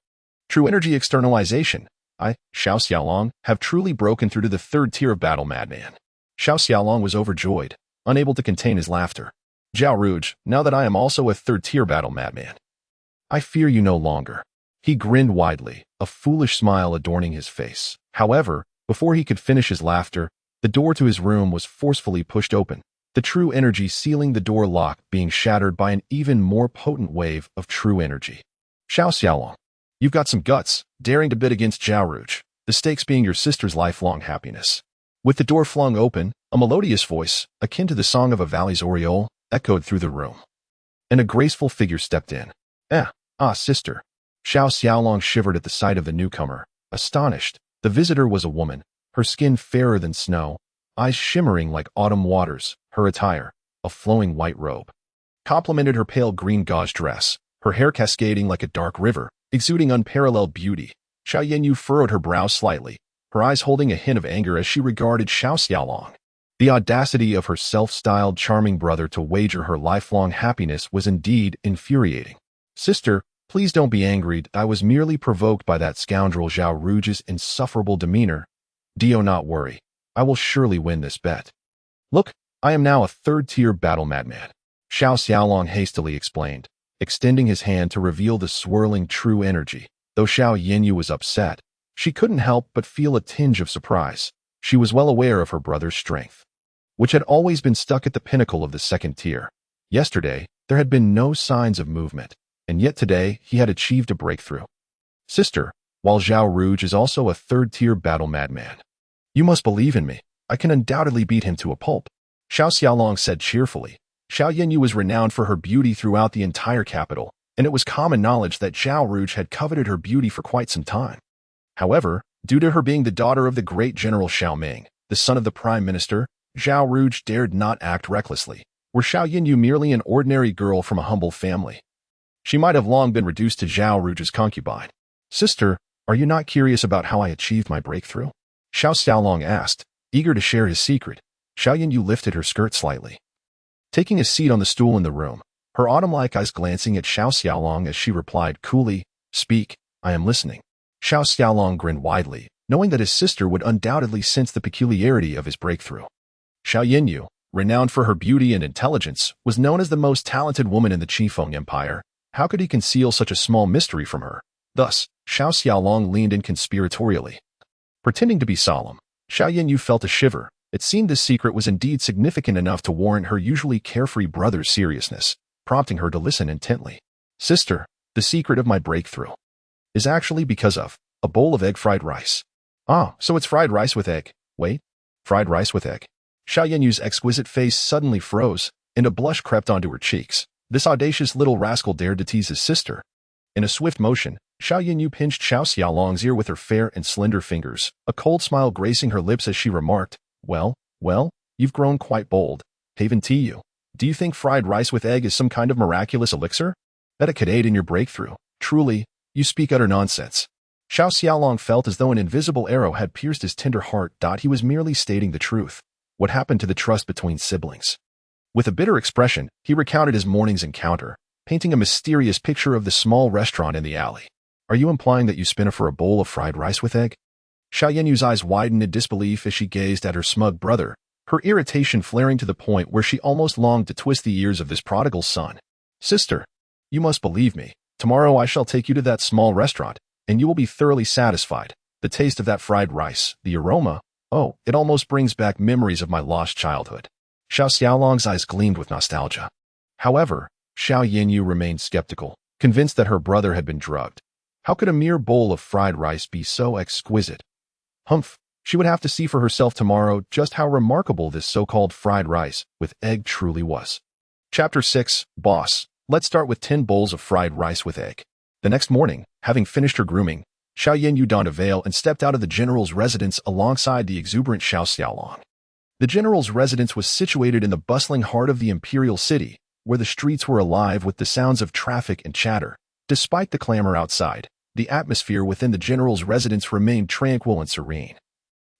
True energy externalization. I, Xiao Xiaolong, have truly broken through to the third tier of battle madman. Xiao Xiaolong was overjoyed, unable to contain his laughter. Zhao Rouge, now that I am also a third-tier battle madman, I fear you no longer. He grinned widely, a foolish smile adorning his face. However, before he could finish his laughter, the door to his room was forcefully pushed open, the true energy sealing the door lock being shattered by an even more potent wave of true energy. Xiao Xiaolong. You've got some guts, daring to bid against Zhao Rouge, the stakes being your sister's lifelong happiness. With the door flung open, a melodious voice, akin to the song of a valley's oriole, echoed through the room. And a graceful figure stepped in. Sister. Xiao Xiaolong shivered at the sight of the newcomer, astonished. The visitor was a woman, her skin fairer than snow, eyes shimmering like autumn waters, her attire, a flowing white robe, complemented her pale green gauze dress, her hair cascading like a dark river, exuding unparalleled beauty. Xiao Yanyu furrowed her brows slightly, her eyes holding a hint of anger as she regarded Xiao Xiaolong. The audacity of her self-styled charming brother to wager her lifelong happiness was indeed infuriating. Sister, please don't be angry. I was merely provoked by that scoundrel Zhao Rouge's insufferable demeanor. Do not worry. I will surely win this bet. Look, I am now a third-tier battle madman. Xiao Xiaolong hastily explained, extending his hand to reveal the swirling true energy. Though Xiao Yanyu was upset, she couldn't help but feel a tinge of surprise. She was well aware of her brother's strength, which had always been stuck at the pinnacle of the second tier. Yesterday, there had been no signs of movement, and yet today he had achieved a breakthrough. Sister, while Zhao Rouge is also a third-tier battle madman, you must believe in me. I can undoubtedly beat him to a pulp. Xiao Xiaolong said cheerfully. Xiao Yanyu was renowned for her beauty throughout the entire capital, and it was common knowledge that Zhao Rouge had coveted her beauty for quite some time. However, due to her being the daughter of the great General Xiao Ming, the son of the Prime Minister, Zhao Rouge dared not act recklessly. Were Xiao Yanyu merely an ordinary girl from a humble family, she might have long been reduced to Zhao Rouge's concubine. Sister, are you not curious about how I achieved my breakthrough? Xiao Xiaolong asked, eager to share his secret. Xiao Yanyu lifted her skirt slightly, taking a seat on the stool in the room, her autumn-like eyes glancing at Xiao Xiaolong as she replied coolly, Speak, I am listening. Xiao Xiaolong grinned widely, knowing that his sister would undoubtedly sense the peculiarity of his breakthrough. Xiao Yanyu, renowned for her beauty and intelligence, was known as the most talented woman in the Qifeng Empire. How could he conceal such a small mystery from her? Thus, Xiao Xiaolong leaned in conspiratorially. Pretending to be solemn, Xiao Yanyu felt a shiver. It seemed this secret was indeed significant enough to warrant her usually carefree brother's seriousness, prompting her to listen intently. Sister, the secret of my breakthrough is actually because of a bowl of egg fried rice. So it's fried rice with egg. Wait, fried rice with egg. Xiao Yanyu's exquisite face suddenly froze, and a blush crept onto her cheeks. This audacious little rascal dared to tease his sister. In a swift motion, Xiao Yanyu pinched Xiao Xiaolong's ear with her fair and slender fingers, a cold smile gracing her lips as she remarked, Well, you've grown quite bold. Haven to you. Do you think fried rice with egg is some kind of miraculous elixir? That it could aid in your breakthrough. Truly, you speak utter nonsense. Xiao Xiaolong felt as though an invisible arrow had pierced his tender heart. He was merely stating the truth. What happened to the trust between siblings? With a bitter expression, he recounted his morning's encounter, painting a mysterious picture of the small restaurant in the alley. Are you implying that you spin her for a bowl of fried rice with egg? Xiao Yanyu's eyes widened in disbelief as she gazed at her smug brother, her irritation flaring to the point where she almost longed to twist the ears of this prodigal son. Sister, you must believe me. Tomorrow I shall take you to that small restaurant, and you will be thoroughly satisfied. The taste of that fried rice, the aroma, it almost brings back memories of my lost childhood. Xiao Xiaolong's eyes gleamed with nostalgia. However, Xiao Yanyu remained skeptical, convinced that her brother had been drugged. How could a mere bowl of fried rice be so exquisite? Humph, she would have to see for herself tomorrow just how remarkable this so-called fried rice with egg truly was. Chapter 6, Boss. Let's start with 10 bowls of fried rice with egg. The next morning, having finished her grooming, Xiao Yanyu donned a veil and stepped out of the general's residence alongside the exuberant Xiao Xiaolong. The general's residence was situated in the bustling heart of the imperial city, where the streets were alive with the sounds of traffic and chatter. Despite the clamor outside, the atmosphere within the general's residence remained tranquil and serene.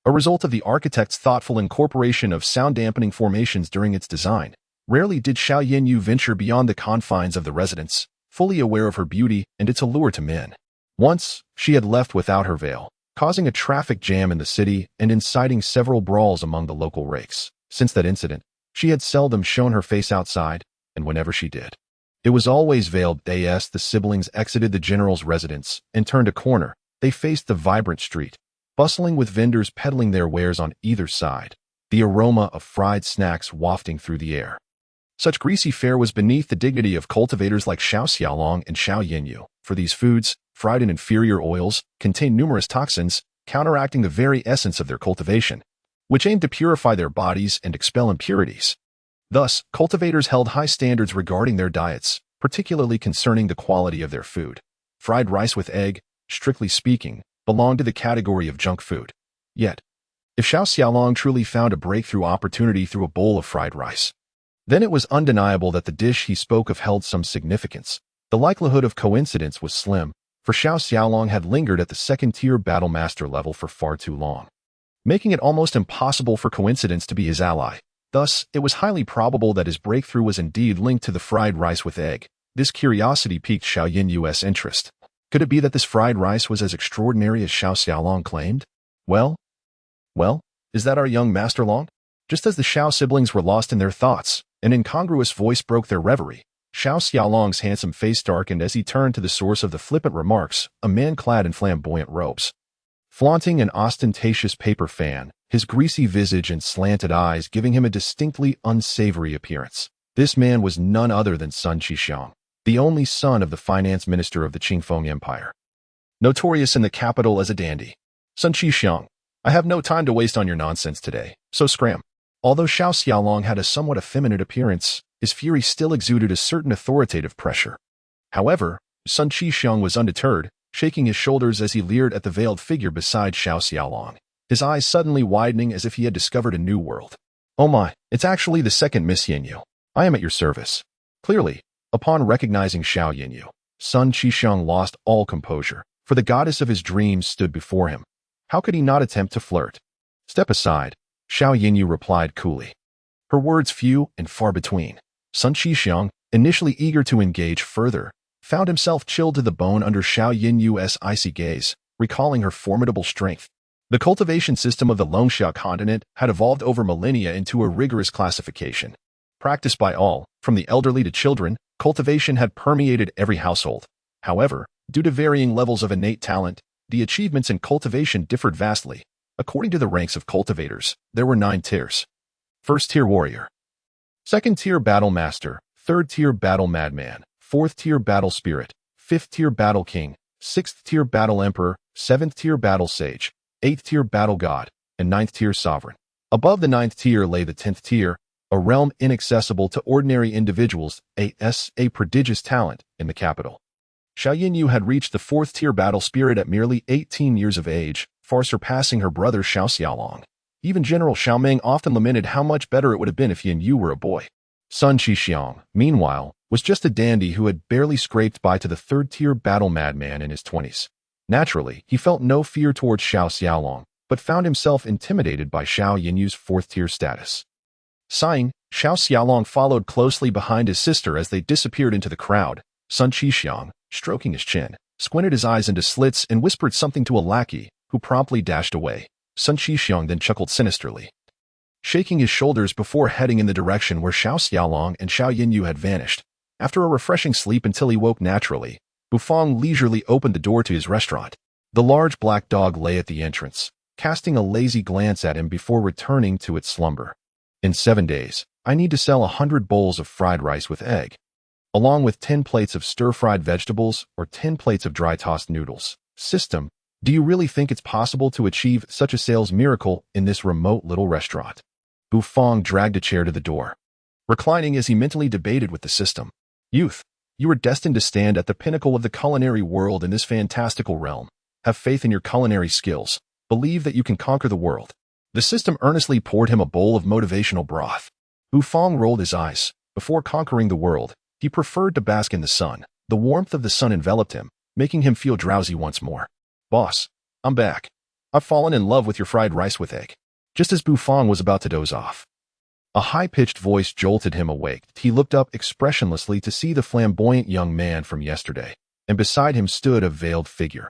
A result of the architect's thoughtful incorporation of sound-dampening formations during its design, rarely did Xiao Yanyu venture beyond the confines of the residence, fully aware of her beauty and its allure to men. Once, she had left without her veil, causing a traffic jam in the city and inciting several brawls among the local rakes. Since that incident, she had seldom shown her face outside, and whenever she did, it was always veiled. As the siblings exited the general's residence and turned a corner, they faced the vibrant street, bustling with vendors peddling their wares on either side, the aroma of fried snacks wafting through the air. Such greasy fare was beneath the dignity of cultivators like Xiao Xiaolong and Xiao Yinyu, for these foods, fried in inferior oils, contain numerous toxins, counteracting the very essence of their cultivation, which aimed to purify their bodies and expel impurities. Thus, cultivators held high standards regarding their diets, particularly concerning the quality of their food. Fried rice with egg, strictly speaking, belonged to the category of junk food. Yet, if Xiao Xiaolong truly found a breakthrough opportunity through a bowl of fried rice, then it was undeniable that the dish he spoke of held some significance. The likelihood of coincidence was slim, for Xiao Xiaolong had lingered at the second-tier battle master level for far too long, making it almost impossible for coincidence to be his ally. Thus, it was highly probable that his breakthrough was indeed linked to the fried rice with egg. This curiosity piqued Xiao Yinyu's interest. Could it be that this fried rice was as extraordinary as Xiao Xiaolong claimed? Well, is that our young master Long? Just as the Xiao siblings were lost in their thoughts, an incongruous voice broke their reverie. Xiao Xiaolong's handsome face darkened as he turned to the source of the flippant remarks, a man clad in flamboyant robes. Flaunting an ostentatious paper fan, his greasy visage and slanted eyes giving him a distinctly unsavory appearance. This man was none other than Sun Qixiang, the only son of the finance minister of the Qingfeng Empire. Notorious in the capital as a dandy. Sun Qixiang, I have no time to waste on your nonsense today, so scram. Although Xiao Xiaolong had a somewhat effeminate appearance, his fury still exuded a certain authoritative pressure. However, Sun Qixiang was undeterred, shaking his shoulders as he leered at the veiled figure beside Xiao Xiaolong, his eyes suddenly widening as if he had discovered a new world. Oh my, it's actually the second Miss Yinyu. I am at your service. Clearly, upon recognizing Xiao Yinyu, Sun Qixiang lost all composure, for the goddess of his dreams stood before him. How could he not attempt to flirt? Step aside, Xiao Yinyu replied coolly. Her words few and far between. Sun Qixiang, initially eager to engage further, found himself chilled to the bone under Xiao Yinyu's icy gaze, recalling her formidable strength. The cultivation system of the Longxia continent had evolved over millennia into a rigorous classification. Practiced by all, from the elderly to children, cultivation had permeated every household. However, due to varying levels of innate talent, the achievements in cultivation differed vastly. According to the ranks of cultivators, there were 9 tiers. First-tier warrior, second-tier battle master, third-tier battle madman, fourth-tier battle spirit, fifth-tier battle king, sixth-tier battle emperor, seventh-tier battle sage, eighth-tier battle god, and ninth-tier sovereign. Above the 9th tier lay the 10th tier, a realm inaccessible to ordinary individuals, a prodigious talent in the capital. Xiao Yinyu had reached the 4th-tier battle spirit at merely 18 years of age, far surpassing her brother Xiao Xiaolong. Even General Xiao Meng often lamented how much better it would have been if Yinyu were a boy. Sun Qixiang, meanwhile, was just a dandy who had barely scraped by to the 3rd-tier battle madman in his 20s. Naturally, he felt no fear towards Xiao Xiaolong, but found himself intimidated by Xiao Yinyu's 4th-tier status. Sighing, Xiao Xiaolong followed closely behind his sister as they disappeared into the crowd. Sun Qixiang, stroking his chin, squinted his eyes into slits and whispered something to a lackey, who promptly dashed away. Sun Qixiang then chuckled sinisterly, shaking his shoulders before heading in the direction where Xiao Xiaolong and Xiao Yinyu had vanished. After a refreshing sleep until he woke naturally, Bufang leisurely opened the door to his restaurant. The large black dog lay at the entrance, casting a lazy glance at him before returning to its slumber. In 7 days, I need to sell 100 bowls of fried rice with egg, along with 10 plates of stir-fried vegetables or 10 plates of dry-tossed noodles. System, do you really think it's possible to achieve such a sales miracle in this remote little restaurant? Bufang dragged a chair to the door, reclining as he mentally debated with the system. Youth, you are destined to stand at the pinnacle of the culinary world in this fantastical realm. Have faith in your culinary skills. Believe that you can conquer the world. The system earnestly poured him a bowl of motivational broth. Bufang rolled his eyes. Before conquering the world, he preferred to bask in the sun. The warmth of the sun enveloped him, making him feel drowsy once more. Boss, I'm back. I've fallen in love with your fried rice with egg. Just as Bufang was about to doze off, a high-pitched voice jolted him awake. He looked up expressionlessly to see the flamboyant young man from yesterday, and beside him stood a veiled figure.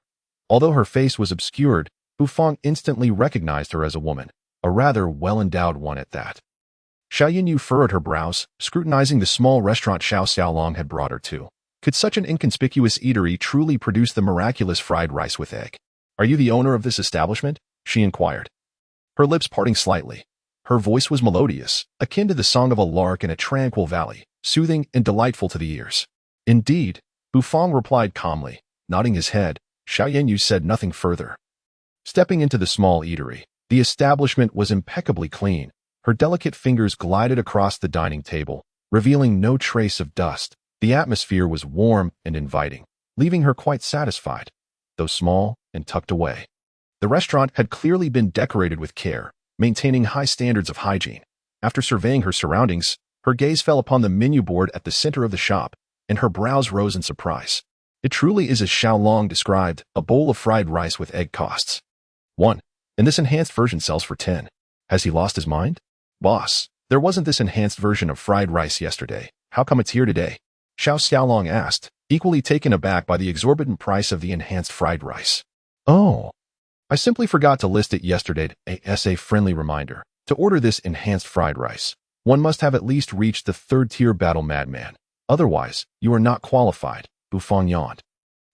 Although her face was obscured, Bufang instantly recognized her as a woman, a rather well-endowed one at that. Xiao Yinyu furrowed her brows, scrutinizing the small restaurant Xiao Xiaolong had brought her to. Could such an inconspicuous eatery truly produce the miraculous fried rice with egg? Are you the owner of this establishment? She inquired, her lips parting slightly. Her voice was melodious, akin to the song of a lark in a tranquil valley, soothing and delightful to the ears. Indeed, Bufang replied calmly, nodding his head. Xiao Yanyu said nothing further. Stepping into the small eatery, the establishment was impeccably clean. Her delicate fingers glided across the dining table, revealing no trace of dust. The atmosphere was warm and inviting, leaving her quite satisfied, though small and tucked away. The restaurant had clearly been decorated with care, maintaining high standards of hygiene. After surveying her surroundings, her gaze fell upon the menu board at the center of the shop, and her brows rose in surprise. It truly is as Xiaolong described, a bowl of fried rice with egg costs 1, and this enhanced version sells for 10. Has he lost his mind? Boss, there wasn't this enhanced version of fried rice yesterday. How come it's here today? Xiaolong asked, equally taken aback by the exorbitant price of the enhanced fried rice. Oh, I simply forgot to list it yesterday. As a friendly reminder, to order this enhanced fried rice, one must have at least reached the third-tier battle madman. Otherwise, you are not qualified, Bufang yawned.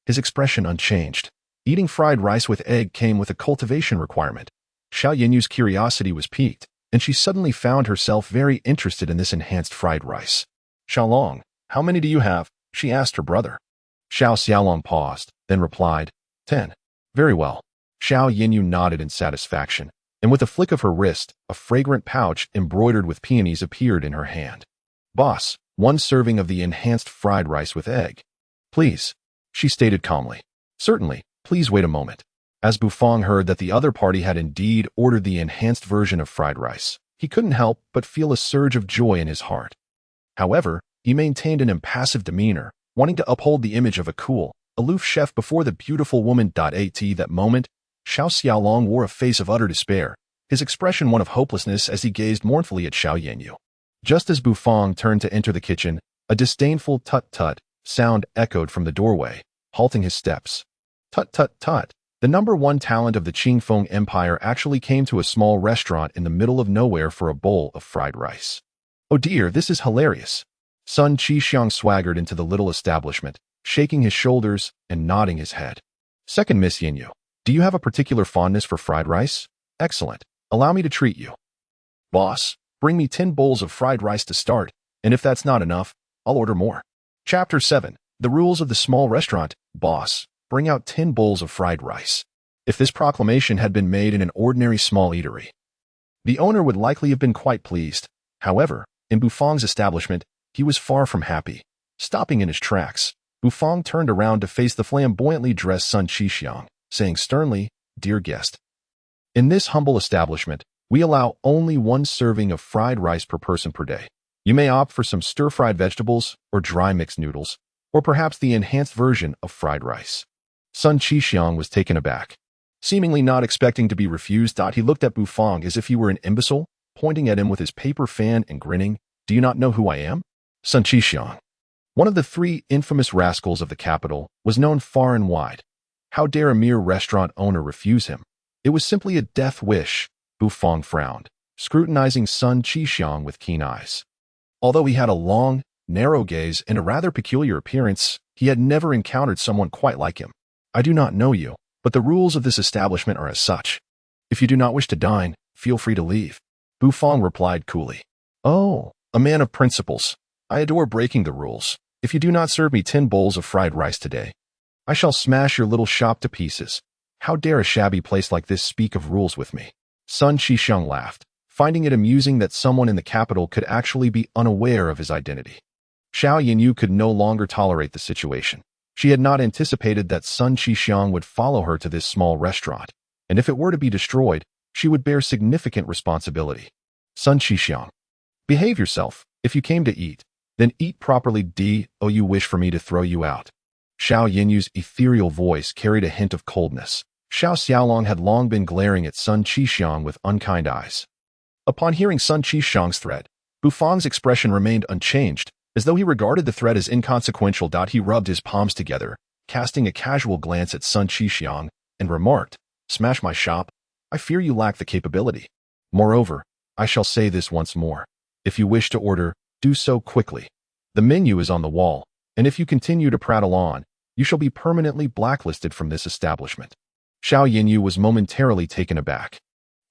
His expression unchanged. Eating fried rice with egg came with a cultivation requirement. Xiao Yinyu's curiosity was piqued, and she suddenly found herself very interested in this enhanced fried rice. Xiaolong, how many do you have? She asked her brother. Xiaolong paused, then replied, 10. Very well. Xiao Yinyu nodded in satisfaction, and with a flick of her wrist, a fragrant pouch embroidered with peonies appeared in her hand. Boss, 1 serving of the enhanced fried rice with egg. Please, she stated calmly. Certainly, please wait a moment. As Bufang heard that the other party had indeed ordered the enhanced version of fried rice, he couldn't help but feel a surge of joy in his heart. However, he maintained an impassive demeanor, wanting to uphold the image of a cool, aloof chef before the beautiful woman. At that moment, Xiaolong wore a face of utter despair, his expression one of hopelessness as he gazed mournfully at Xiao Yanyu. Just as Bufang turned to enter the kitchen, a disdainful tut-tut sound echoed from the doorway, halting his steps. Tut-tut-tut. The #1 talent of the Qingfeng Empire actually came to a small restaurant in the middle of nowhere for a bowl of fried rice. Oh dear, this is hilarious. Sun Qixiang swaggered into the little establishment, shaking his shoulders and nodding his head. Second, Miss Yinyu, do you have a particular fondness for fried rice? Excellent. Allow me to treat you. Boss, bring me 10 bowls of fried rice to start, and if that's not enough, I'll order more. Chapter 7. The Rules of the Small Restaurant. Boss, bring out 10 bowls of fried rice. If this proclamation had been made in an ordinary small eatery, the owner would likely have been quite pleased. However, in Bufang's establishment, he was far from happy. Stopping in his tracks, Bufang turned around to face the flamboyantly dressed Sun Qixiang, saying sternly, Dear guest, in this humble establishment, we allow only 1 serving of fried rice per person per day. You may opt for some stir-fried vegetables or dry mixed noodles, or perhaps the enhanced version of fried rice. Sun Qixiang was taken aback. Seemingly not expecting to be refused, he looked at Bufang as if he were an imbecile, pointing at him with his paper fan and grinning. Do you not know who I am? Sun Qixiang, one of the 3 infamous rascals of the capital, was known far and wide. How dare a mere restaurant owner refuse him? It was simply a death wish. Bufang frowned, scrutinizing Sun Qixiang with keen eyes. Although he had a long, narrow gaze and a rather peculiar appearance, he had never encountered someone quite like him. I do not know you, but the rules of this establishment are as such. If you do not wish to dine, feel free to leave. Bufang replied coolly. Oh, a man of principles. I adore breaking the rules. If you do not serve me 10 bowls of fried rice today, I shall smash your little shop to pieces. How dare a shabby place like this speak of rules with me? Sun Qixiang laughed, finding it amusing that someone in the capital could actually be unaware of his identity. Xiao Yinyu could no longer tolerate the situation. She had not anticipated that Sun Qixiang would follow her to this small restaurant, and if it were to be destroyed, she would bear significant responsibility. Sun Qixiang, behave yourself. If you came to eat, then eat properly. Do you wish for me to throw you out? Xiao Yinyu's ethereal voice carried a hint of coldness. Xiaolong had long been glaring at Sun Qixiang with unkind eyes. Upon hearing Sun Qixiang's threat, Bufang's expression remained unchanged, as though he regarded the threat as inconsequential. He rubbed his palms together, casting a casual glance at Sun Qixiang, and remarked, Smash my shop? I fear you lack the capability. Moreover, I shall say this once more. If you wish to order, do so quickly. The menu is on the wall, and if you continue to prattle on, you shall be permanently blacklisted from this establishment. Xiao Yinyu was momentarily taken aback.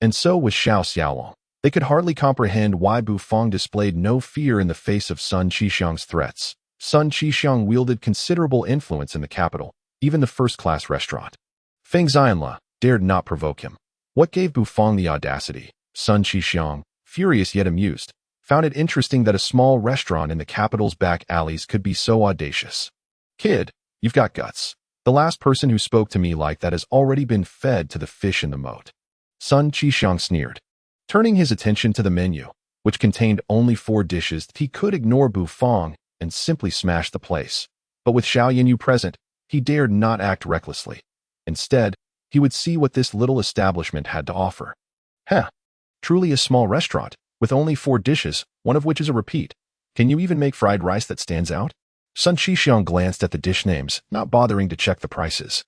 And so was Xiaolong. They could hardly comprehend why Bufang displayed no fear in the face of Sun Qixiang's threats. Sun Qixiang wielded considerable influence in the capital, even the first-class restaurant. Feng Xianla dared not provoke him. What gave Bufang the audacity? Sun Qixiang, furious yet amused, found it interesting that a small restaurant in the capital's back alleys could be so audacious. Kid, you've got guts. The last person who spoke to me like that has already been fed to the fish in the moat. Sun Qixiang sneered. Turning his attention to the menu, which contained only 4 dishes, he could ignore Bufang and simply smash the place. But with Xiao Yanyu present, he dared not act recklessly. Instead, he would see what this little establishment had to offer. Truly a small restaurant, with only 4 dishes, one of which is a repeat. Can you even make fried rice that stands out? Sun Qixiang glanced at the dish names, not bothering to check the prices.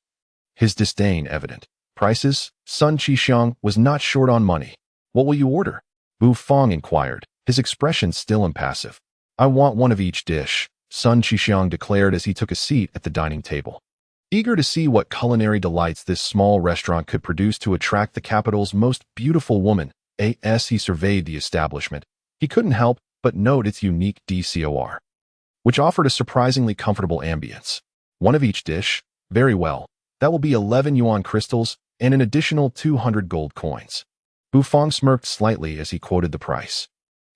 His disdain evident. Prices? Sun Qixiang was not short on money. What will you order? Bufang inquired, his expression still impassive. I want one of each dish, Sun Qixiang declared as he took a seat at the dining table. Eager to see what culinary delights this small restaurant could produce to attract the capital's most beautiful woman, as he surveyed the establishment, he couldn't help but note its unique decor, which offered a surprisingly comfortable ambience. One of each dish? Very well. That will be 11 yuan crystals and an additional 200 gold coins. Bufang smirked slightly as he quoted the price.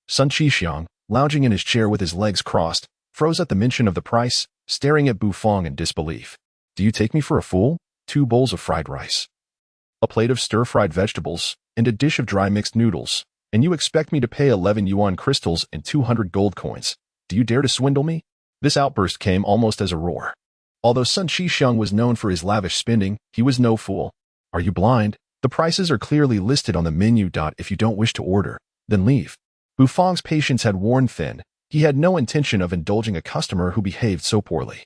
Sun Qixiang, lounging in his chair with his legs crossed, froze at the mention of the price, staring at Bufang in disbelief. Do you take me for a fool? 2 bowls of fried rice, a plate of stir-fried vegetables, and a dish of dry mixed noodles, and you expect me to pay 11 yuan crystals and 200 gold coins. Do you dare to swindle me? This outburst came almost as a roar. Although Sun Qixiang was known for his lavish spending, he was no fool. Are you blind? The prices are clearly listed on the menu. If you don't wish to order, then leave. Bufang's patience had worn thin. He had no intention of indulging a customer who behaved so poorly.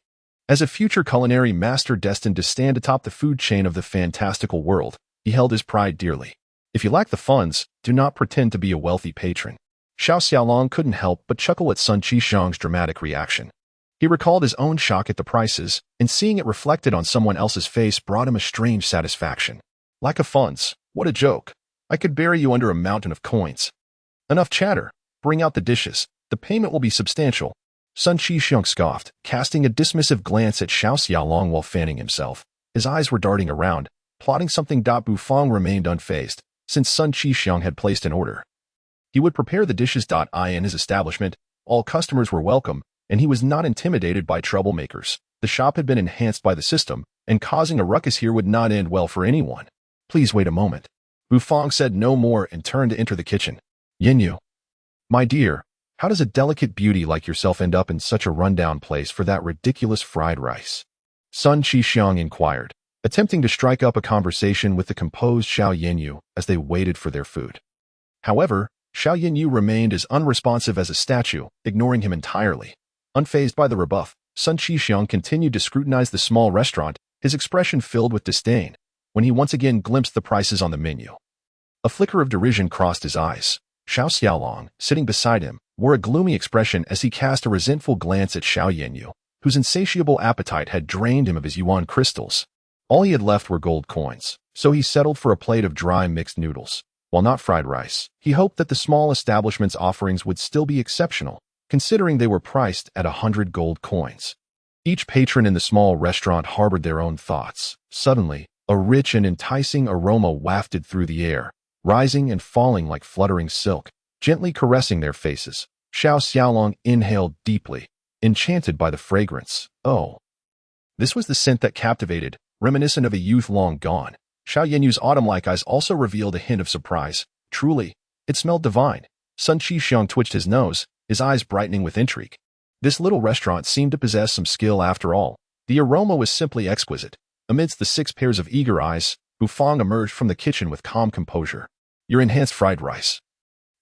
As a future culinary master destined to stand atop the food chain of the fantastical world, he held his pride dearly. If you lack the funds, do not pretend to be a wealthy patron. Xiao Xiaolong couldn't help but chuckle at Sun Qixiang's dramatic reaction. He recalled his own shock at the prices, and seeing it reflected on someone else's face brought him a strange satisfaction. Lack of funds? What a joke. I could bury you under a mountain of coins. Enough chatter. Bring out the dishes. The payment will be substantial. Sun Qixiang scoffed, casting a dismissive glance at Xiao Xiaolong while fanning himself. His eyes were darting around, plotting something. Bufang remained unfazed, since Sun Qixiang had placed an order. He would prepare the dishes. In his establishment, all customers were welcome, and he was not intimidated by troublemakers. The shop had been enhanced by the system, and causing a ruckus here would not end well for anyone. Please wait a moment. Bufang said no more and turned to enter the kitchen. Yanyu. My dear, how does a delicate beauty like yourself end up in such a rundown place for that ridiculous fried rice? Sun Qixiang inquired, attempting to strike up a conversation with the composed Xiao Yanyu as they waited for their food. However, Xiao Yanyu remained as unresponsive as a statue, ignoring him entirely. Unfazed by the rebuff, Sun Qixiang continued to scrutinize the small restaurant, his expression filled with disdain, when he once again glimpsed the prices on the menu. A flicker of derision crossed his eyes. Xiao Xiaolong, sitting beside him, wore a gloomy expression as he cast a resentful glance at Xiao Yanyu, whose insatiable appetite had drained him of his yuan crystals. All he had left were gold coins, so he settled for a plate of dry mixed noodles. While not fried rice, he hoped that the small establishment's offerings would still be exceptional, considering they were priced at 100 gold coins. Each patron in the small restaurant harbored their own thoughts. Suddenly, a rich and enticing aroma wafted through the air, rising and falling like fluttering silk, gently caressing their faces. Xiao Xiaolong inhaled deeply, enchanted by the fragrance. Oh! This was the scent that captivated, reminiscent of a youth long gone. Xiao Yanyu's autumn-like eyes also revealed a hint of surprise. Truly, it smelled divine. Sun Qixiang twitched his nose, his eyes brightening with intrigue. This little restaurant seemed to possess some skill after all. The aroma was simply exquisite. Amidst the 6 pairs of eager eyes, Bufang emerged from the kitchen with calm composure. Your enhanced fried rice.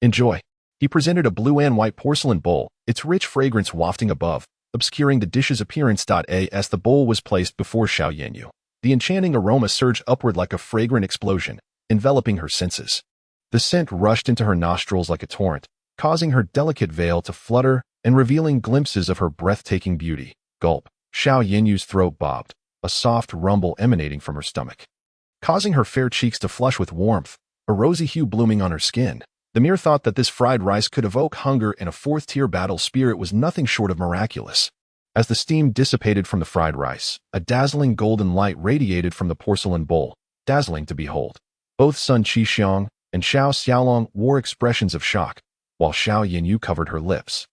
Enjoy. He presented a blue and white porcelain bowl, its rich fragrance wafting above, obscuring the dish's appearance. As the bowl was placed before Xiao Yanyu, the enchanting aroma surged upward like a fragrant explosion, enveloping her senses. The scent rushed into her nostrils like a torrent, causing her delicate veil to flutter and revealing glimpses of her breathtaking beauty. Gulp. Xiao Yanyu's throat bobbed, a soft rumble emanating from her stomach, causing her fair cheeks to flush with warmth, a rosy hue blooming on her skin. The The mere thought that this fried rice could evoke hunger and a fourth-tier battle spirit was nothing short of miraculous. As the steam dissipated from the fried rice, a dazzling golden light radiated from the porcelain bowl, dazzling to behold. Both Sun Qi and Xiao Xiaolong wore expressions of shock, while Xiao Yinyu covered her lips,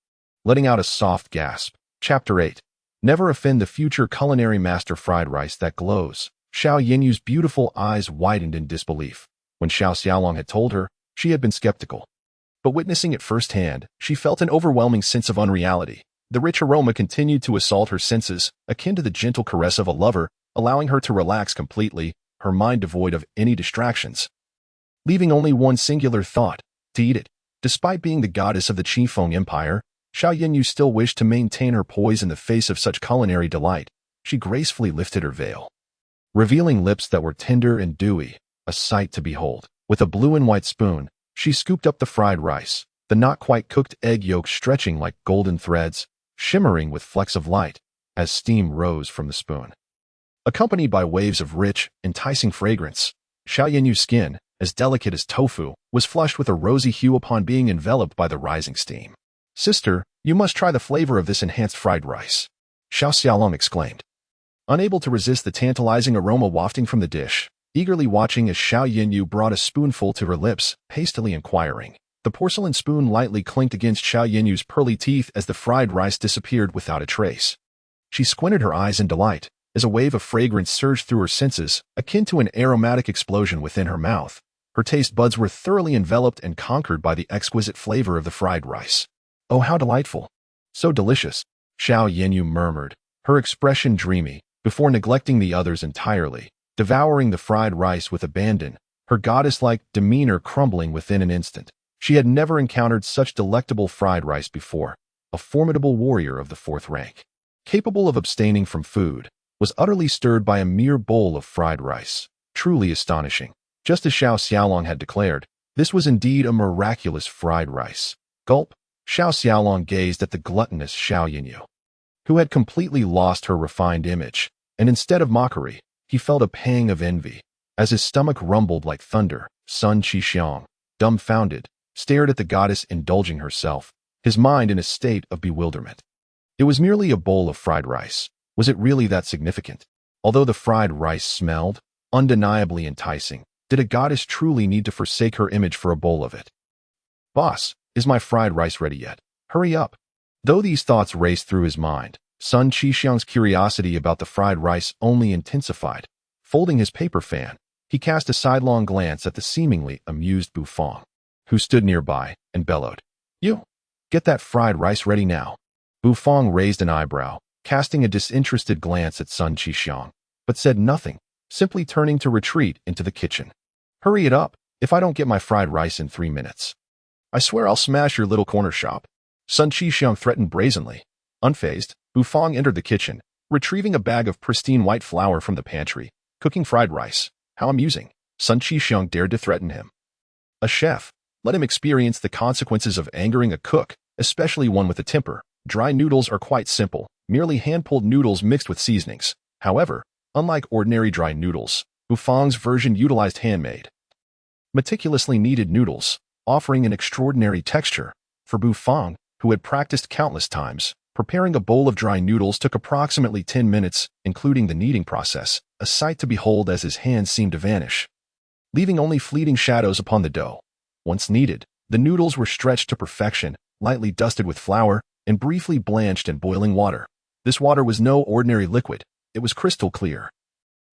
letting out a soft gasp. Chapter 8. Never offend the future culinary master. Fried rice that glows. Xiao Yinyu's beautiful eyes widened in disbelief. When Xiao Xiaolong had told her, she had been skeptical. But witnessing it firsthand, she felt an overwhelming sense of unreality. The rich aroma continued to assault her senses, akin to the gentle caress of a lover, allowing her to relax completely, her mind devoid of any distractions, leaving only one singular thought: to eat it. Despite being the goddess of the Qifeng Empire, Xiao Yinyu still wished to maintain her poise in the face of such culinary delight. She gracefully lifted her veil, revealing lips that were tender and dewy, a sight to behold. With a blue and white spoon, she scooped up the fried rice, the not-quite-cooked egg yolks stretching like golden threads, shimmering with flecks of light, as steam rose from the spoon. Accompanied by waves of rich, enticing fragrance, Xiao Yinyu's skin, as delicate as tofu, was flushed with a rosy hue upon being enveloped by the rising steam. "Sister, you must try the flavor of this enhanced fried rice," Xiao Xiaolong exclaimed, unable to resist the tantalizing aroma wafting from the dish, eagerly watching as Xiao Yinyu brought a spoonful to her lips, hastily inquiring. The porcelain spoon lightly clinked against Xiao Yinyu's pearly teeth as the fried rice disappeared without a trace. She squinted her eyes in delight, as a wave of fragrance surged through her senses, akin to an aromatic explosion within her mouth. Her taste buds were thoroughly enveloped and conquered by the exquisite flavor of the fried rice. "Oh, how delightful! So delicious," Xiao Yinyu murmured, her expression dreamy, before neglecting the others entirely, devouring the fried rice with abandon, her goddess-like demeanor crumbling within an instant. She had never encountered such delectable fried rice before. A formidable warrior of the fourth rank, capable of abstaining from food, was utterly stirred by a mere bowl of fried rice. Truly astonishing. Just as Xiao Xiaolong had declared, this was indeed a miraculous fried rice. Gulp. Xiao Xiaolong gazed at the gluttonous Xiao Yinyu, who had completely lost her refined image, and instead of mockery, he felt a pang of envy. As his stomach rumbled like thunder, Sun Qi, dumbfounded, stared at the goddess indulging herself, his mind in a state of bewilderment. It was merely a bowl of fried rice. Was it really that significant? Although the fried rice smelled undeniably enticing, did a goddess truly need to forsake her image for a bowl of it? "Boss, is my fried rice ready yet? Hurry up." Though these thoughts raced through his mind, Sun Qixiang's curiosity about the fried rice only intensified. Folding his paper fan, he cast a sidelong glance at the seemingly amused Bufang, who stood nearby, and bellowed, "You, get that fried rice ready now." Bufang raised an eyebrow, casting a disinterested glance at Sun Qixiang, but said nothing, simply turning to retreat into the kitchen. "Hurry it up, if I don't get my fried rice in 3 minutes. I swear I'll smash your little corner shop," Sun Qixiang threatened brazenly. Unfazed, Bufang entered the kitchen, retrieving a bag of pristine white flour from the pantry. "Cooking fried rice. How amusing," Sun Qixiang dared to threaten him. A chef, let him experience the consequences of angering a cook, especially one with a temper. Dry noodles are quite simple, merely hand-pulled noodles mixed with seasonings. However, unlike ordinary dry noodles, Bufang's version utilized handmade, meticulously kneaded noodles, offering an extraordinary texture. For Bufang, who had practiced countless times, preparing a bowl of dry noodles took approximately 10 minutes, including the kneading process, a sight to behold as his hands seemed to vanish, leaving only fleeting shadows upon the dough. Once kneaded, the noodles were stretched to perfection, lightly dusted with flour, and briefly blanched in boiling water. This water was no ordinary liquid. It was crystal clear,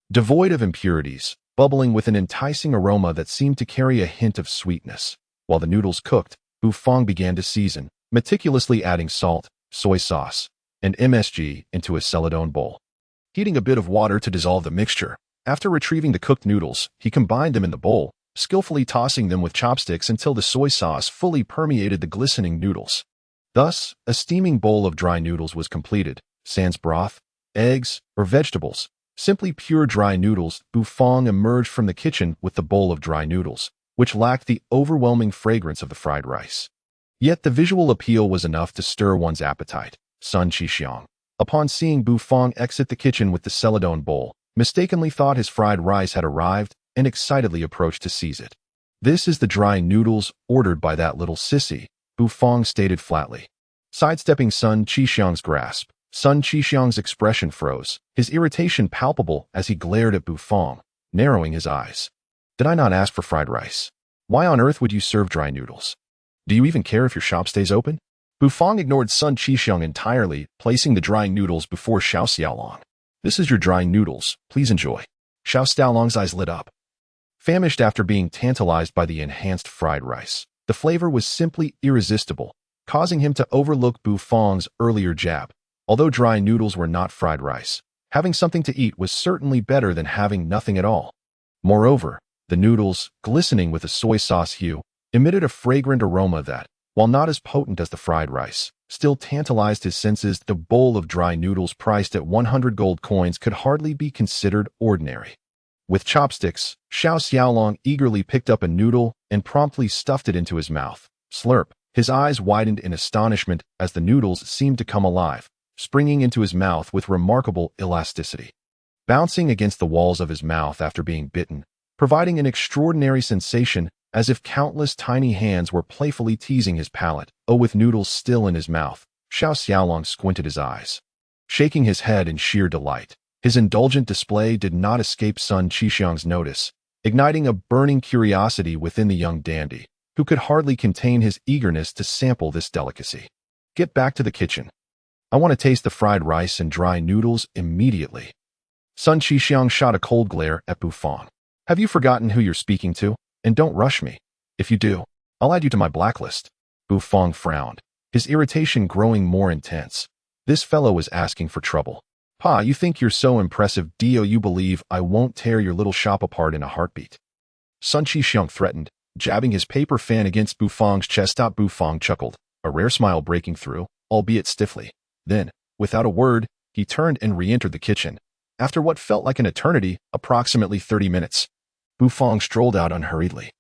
devoid of impurities, bubbling with an enticing aroma that seemed to carry a hint of sweetness. While the noodles cooked, Bufang began to season, meticulously adding salt, soy sauce, and MSG into a celadone bowl. Heating a bit of water to dissolve the mixture, after retrieving the cooked noodles, he combined them in the bowl, skillfully tossing them with chopsticks until the soy sauce fully permeated the glistening noodles. Thus, a steaming bowl of dry noodles was completed, sans broth, eggs, or vegetables. Simply pure dry noodles. Bufang emerged from the kitchen with the bowl of dry noodles, which lacked the overwhelming fragrance of the fried rice. Yet the visual appeal was enough to stir one's appetite. Sun Qixiang, upon seeing Bufang exit the kitchen with the celadone bowl, mistakenly thought his fried rice had arrived and excitedly approached to seize it. "This is the dry noodles ordered by that little sissy," Bu Fong stated flatly. Sidestepping Sun Qixiang's grasp, Sun Qixiang's expression froze, his irritation palpable as he glared at Bu Fong, narrowing his eyes. "Did I not ask for fried rice? Why on earth would you serve dry noodles? Do you even care if your shop stays open?" Bu Fong ignored Sun Qixiang entirely, placing the dry noodles before Xiao Xiaolong. "This is your dry noodles. Please enjoy." Xiao Xiaolong's eyes lit up. Famished after being tantalized by the enhanced fried rice, the flavor was simply irresistible, causing him to overlook Bu Fong's earlier jab. Although dry noodles were not fried rice, having something to eat was certainly better than having nothing at all. Moreover, the noodles, glistening with a soy sauce hue, emitted a fragrant aroma that, while not as potent as the fried rice, still tantalized his senses. The bowl of dry noodles priced at 100 gold coins could hardly be considered ordinary. With chopsticks, Xiao Xiaolong eagerly picked up a noodle and promptly stuffed it into his mouth. Slurp. His eyes widened in astonishment as the noodles seemed to come alive, springing into his mouth with remarkable elasticity. Bouncing against the walls of his mouth after being bitten, providing an extraordinary sensation as if countless tiny hands were playfully teasing his palate. With noodles still in his mouth, Xiao Xiaolong squinted his eyes, shaking his head in sheer delight. His indulgent display did not escape Sun Qixiang's notice, igniting a burning curiosity within the young dandy, who could hardly contain his eagerness to sample this delicacy. "Get back to the kitchen. I want to taste the fried rice and dry noodles immediately." Sun Qixiang shot a cold glare at Bu Fong. "Have you forgotten who you're speaking to? And don't rush me. If you do, I'll add you to my blacklist." Bu Fong frowned, his irritation growing more intense. This fellow was asking for trouble. "Pa, you think you're so impressive, do you believe I won't tear your little shop apart in a heartbeat?" Sun Qixiang threatened, jabbing his paper fan against Bu Fong's chest. Bu Fong chuckled, a rare smile breaking through, albeit stiffly. Then, without a word, he turned and re-entered the kitchen. After what felt like an eternity, approximately 30 minutes, Bu Fong strolled out unhurriedly.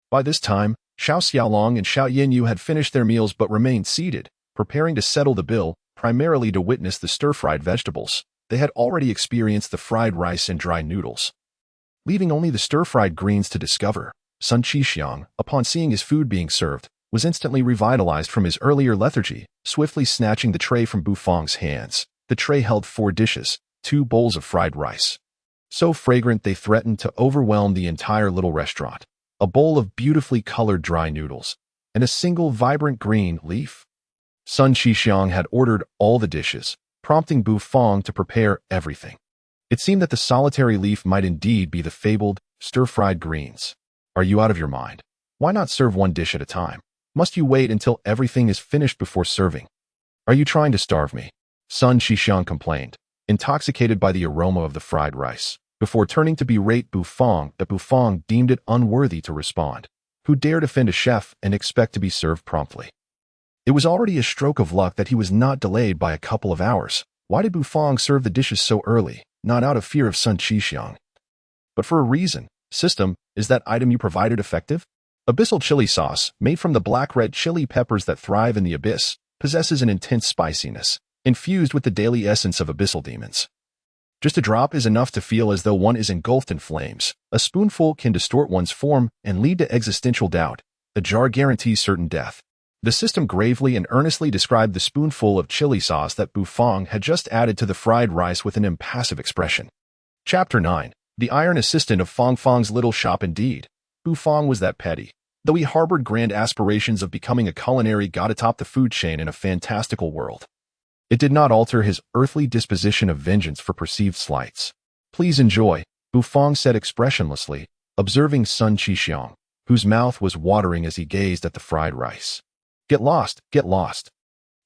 By this time, Xiao Xiaolong and Xiao Yanyu had finished their meals but remained seated, preparing to settle the bill, primarily to witness the stir-fried vegetables. They had already experienced the fried rice and dry noodles, leaving only the stir-fried greens to discover. Sun Qixiang, upon seeing his food being served, was instantly revitalized from his earlier lethargy, swiftly snatching the tray from Bu Fong's hands. The tray held 4 dishes, 2 bowls of fried rice, so fragrant they threatened to overwhelm the entire little restaurant, a bowl of beautifully colored dry noodles, and a single vibrant green leaf. Sun Qixiang had ordered all the dishes, prompting Bu Fong to prepare everything. It seemed that the solitary leaf might indeed be the fabled stir-fried greens. "Are you out of your mind? Why not serve 1 dish at a time? Must you wait until everything is finished before serving? Are you trying to starve me?" Sun Qixiang complained, intoxicated by the aroma of the fried rice, before turning to berate Bu Fong that Bu Fong deemed it unworthy to respond. Who dared offend a chef and expect to be served promptly? It was already a stroke of luck that he was not delayed by a couple of hours. Why did Bu Fong serve the dishes so early? Not out of fear of Sun Qixiang, but for a reason. "System, is that item you provided effective?" Abyssal chili sauce, made from the black-red chili peppers that thrive in the abyss, possesses an intense spiciness, infused with the daily essence of abyssal demons. Just a drop is enough to feel as though one is engulfed in flames. A spoonful can distort one's form and lead to existential doubt. A jar guarantees certain death. The system gravely and earnestly described the spoonful of chili sauce that Bu Fong had just added to the fried rice with an impassive expression. Chapter 9. The iron assistant of Fong Fong's little shop. Indeed, Bu Fong was that petty. Though he harbored grand aspirations of becoming a culinary god atop the food chain in a fantastical world, it did not alter his earthly disposition of vengeance for perceived slights. "Please enjoy," Bu Fong said expressionlessly, observing Sun Qixiang, whose mouth was watering as he gazed at the fried rice. Get lost.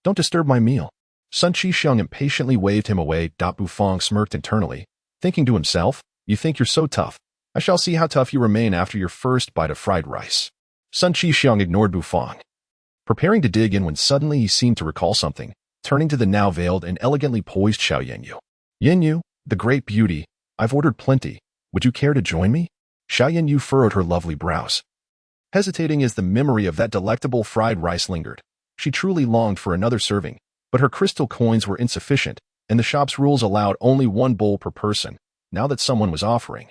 Don't disturb my meal." Sun Qixiang impatiently waved him away. Bu Fong smirked internally, thinking to himself, "You think you're so tough. I shall see how tough you remain after your first bite of fried rice." Sun Qixiang ignored Bu Fong, preparing to dig in when suddenly he seemed to recall something, turning to the now veiled and elegantly poised Xiao Yanyu. "Yanyu, the great beauty, I've ordered plenty. Would you care to join me?" Xiao Yanyu furrowed her lovely brows, hesitating as the memory of that delectable fried rice lingered. She truly longed for another serving, but her crystal coins were insufficient, and the shop's rules allowed only 1 bowl per person. Now that someone was offering,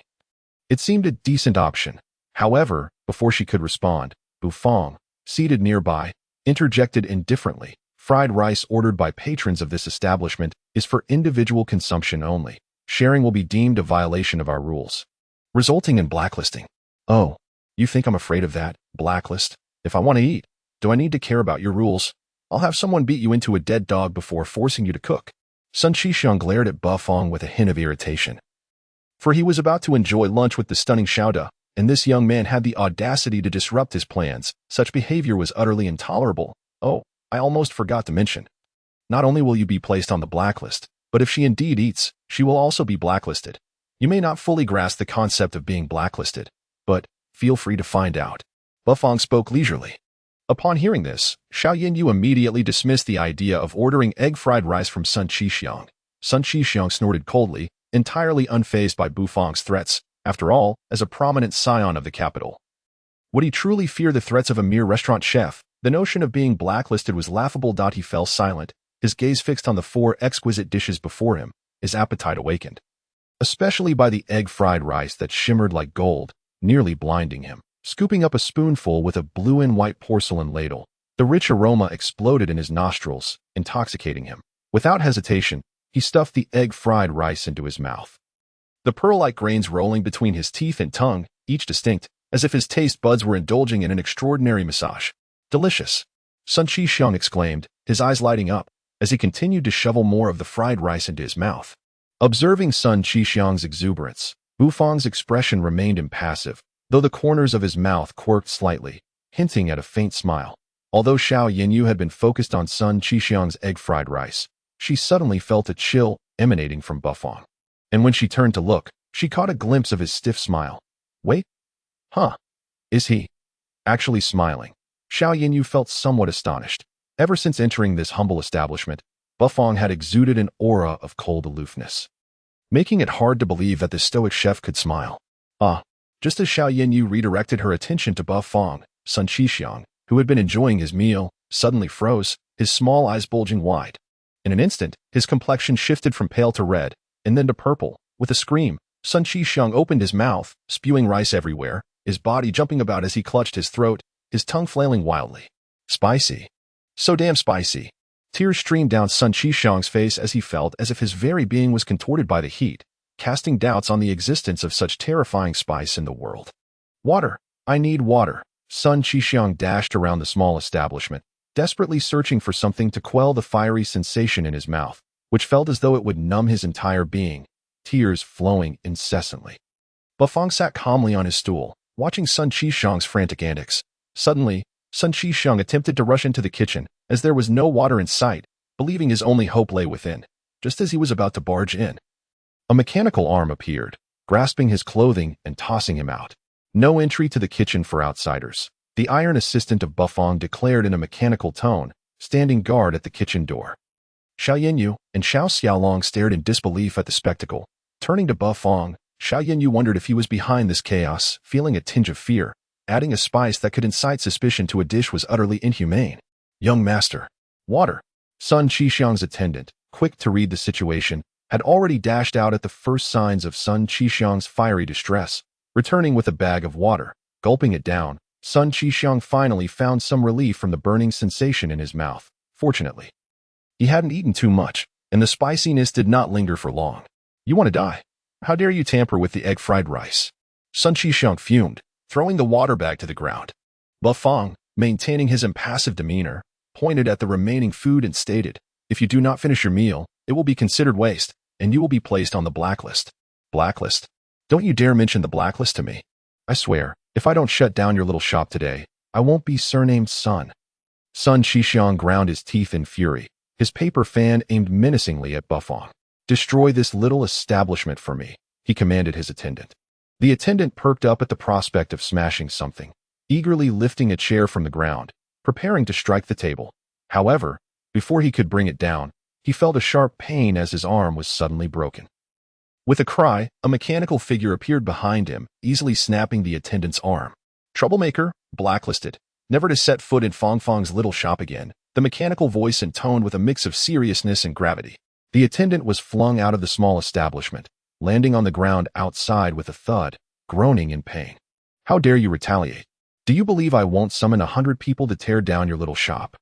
it seemed a decent option. However, Before she could respond, Bufang, seated nearby, interjected indifferently. Fried rice ordered by patrons of this establishment is for individual consumption only. Sharing will be deemed a violation of our rules, resulting in blacklisting. Oh, you think I'm afraid of that? Blacklist? If I want to eat, do I need to care about your rules? I'll have someone beat you into a dead dog before forcing you to cook. Sun Qixiang glared at Bufang with a hint of irritation. For he was about to enjoy lunch with the stunning Xiaoda, and this young man had the audacity to disrupt his plans. Such behavior was utterly intolerable. Oh, I almost forgot to mention. Not only will you be placed on the blacklist, but if she indeed eats, she will also be blacklisted. You may not fully grasp the concept of being blacklisted, but feel free to find out. Bufang spoke leisurely. Upon hearing this, Xiao Yinyu immediately dismissed the idea of ordering egg fried rice from Sun Qixiang. Sun Qixiang snorted coldly, entirely unfazed by Bufang's threats. After all, as a prominent scion of the capital, would he truly fear the threats of a mere restaurant chef? The notion of being blacklisted was laughable. He fell silent, his gaze fixed on the 4 exquisite dishes before him, his appetite awakened, especially by the egg fried rice that shimmered like gold, nearly blinding him. Scooping up a spoonful with a blue and white porcelain ladle, the rich aroma exploded in his nostrils, intoxicating him. Without hesitation, he stuffed the egg fried rice into his mouth, the pearl-like grains rolling between his teeth and tongue, each distinct, as if his taste buds were indulging in an extraordinary massage. Delicious! Sun Qixiang exclaimed, his eyes lighting up, as he continued to shovel more of the fried rice into his mouth. Observing Sun Qixiang's exuberance, Bufang's expression remained impassive, though the corners of his mouth quirked slightly, hinting at a faint smile. Although Xiao Yinyu had been focused on Sun Qixiang's egg fried rice, she suddenly felt a chill emanating from Bufang. And when she turned to look, she caught a glimpse of his stiff smile. Wait? Huh? Is he actually smiling? Xiao Yinyu felt somewhat astonished. Ever since entering this humble establishment, Bufang had exuded an aura of cold aloofness, making it hard to believe that this stoic chef could smile. Just as Xiao Yinyu redirected her attention to Bufang, Sun Qixiang, who had been enjoying his meal, suddenly froze, his small eyes bulging wide. In an instant, his complexion shifted from pale to red, and then to purple. With a scream, Sun Qixiang opened his mouth, spewing rice everywhere, his body jumping about as he clutched his throat, his tongue flailing wildly. Spicy. So damn spicy. Tears streamed down Sun Qixiang's face as he felt as if his very being was contorted by the heat, casting doubts on the existence of such terrifying spice in the world. Water. I need water. Sun Qixiang dashed around the small establishment, desperately searching for something to quell the fiery sensation in his mouth, which felt as though it would numb his entire being, tears flowing incessantly. Bufang sat calmly on his stool, watching Sun Qixiang's frantic antics. Suddenly, Sun Qixiang attempted to rush into the kitchen, as there was no water in sight, believing his only hope lay within. Just as he was about to barge in, a mechanical arm appeared, grasping his clothing and tossing him out. No entry to the kitchen for outsiders, the iron assistant of Bufang declared in a mechanical tone, standing guard at the kitchen door. Xiao Yinyu and Xiao Xiaolong stared in disbelief at the spectacle. Turning to Bufang, Xiao Yinyu wondered if he was behind this chaos, feeling a tinge of fear. Adding a spice that could incite suspicion to a dish was utterly inhumane. Young master. Water. Sun Qixiang's attendant, quick to read the situation, had already dashed out at the first signs of Sun Qixiang's fiery distress, returning with a bag of water. Gulping it down, Sun Qixiang finally found some relief from the burning sensation in his mouth. Fortunately, he hadn't eaten too much, and the spiciness did not linger for long. You want to die? How dare you tamper with the egg fried rice? Sun Qixiang fumed, throwing the water bag to the ground. Bufang, maintaining his impassive demeanor, pointed at the remaining food and stated, if you do not finish your meal, it will be considered waste, and you will be placed on the blacklist. Blacklist? Don't you dare mention the blacklist to me. I swear, if I don't shut down your little shop today, I won't be surnamed Sun. Sun Qixiang ground his teeth in fury, his paper fan aimed menacingly at Bufang. Destroy this little establishment for me, he commanded his attendant. The attendant perked up at the prospect of smashing something, eagerly lifting a chair from the ground, preparing to strike the table. However, before he could bring it down, he felt a sharp pain as his arm was suddenly broken. With a cry, a mechanical figure appeared behind him, easily snapping the attendant's arm. Troublemaker, blacklisted, never to set foot in Fang's little shop again, the mechanical voice intoned with a mix of seriousness and gravity. The attendant was flung out of the small establishment, landing on the ground outside with a thud, groaning in pain. How dare you retaliate? Do you believe I won't summon 100 people to tear down your little shop?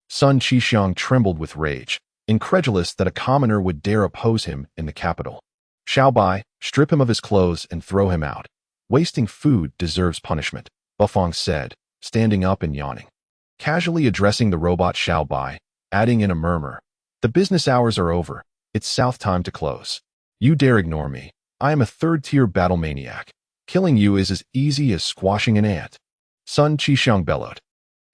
Sun Qixiang trembled with rage, incredulous that a commoner would dare oppose him in the capital. Xiao Bai, strip him of his clothes and throw him out. Wasting food deserves punishment, Bufang said, standing up and yawning. Casually addressing the robot Xiao Bai, adding in a murmur, the business hours are over, it's south time to close. You dare ignore me. I am a third-tier battle maniac. Killing you is as easy as squashing an ant. Sun Qixiang bellowed,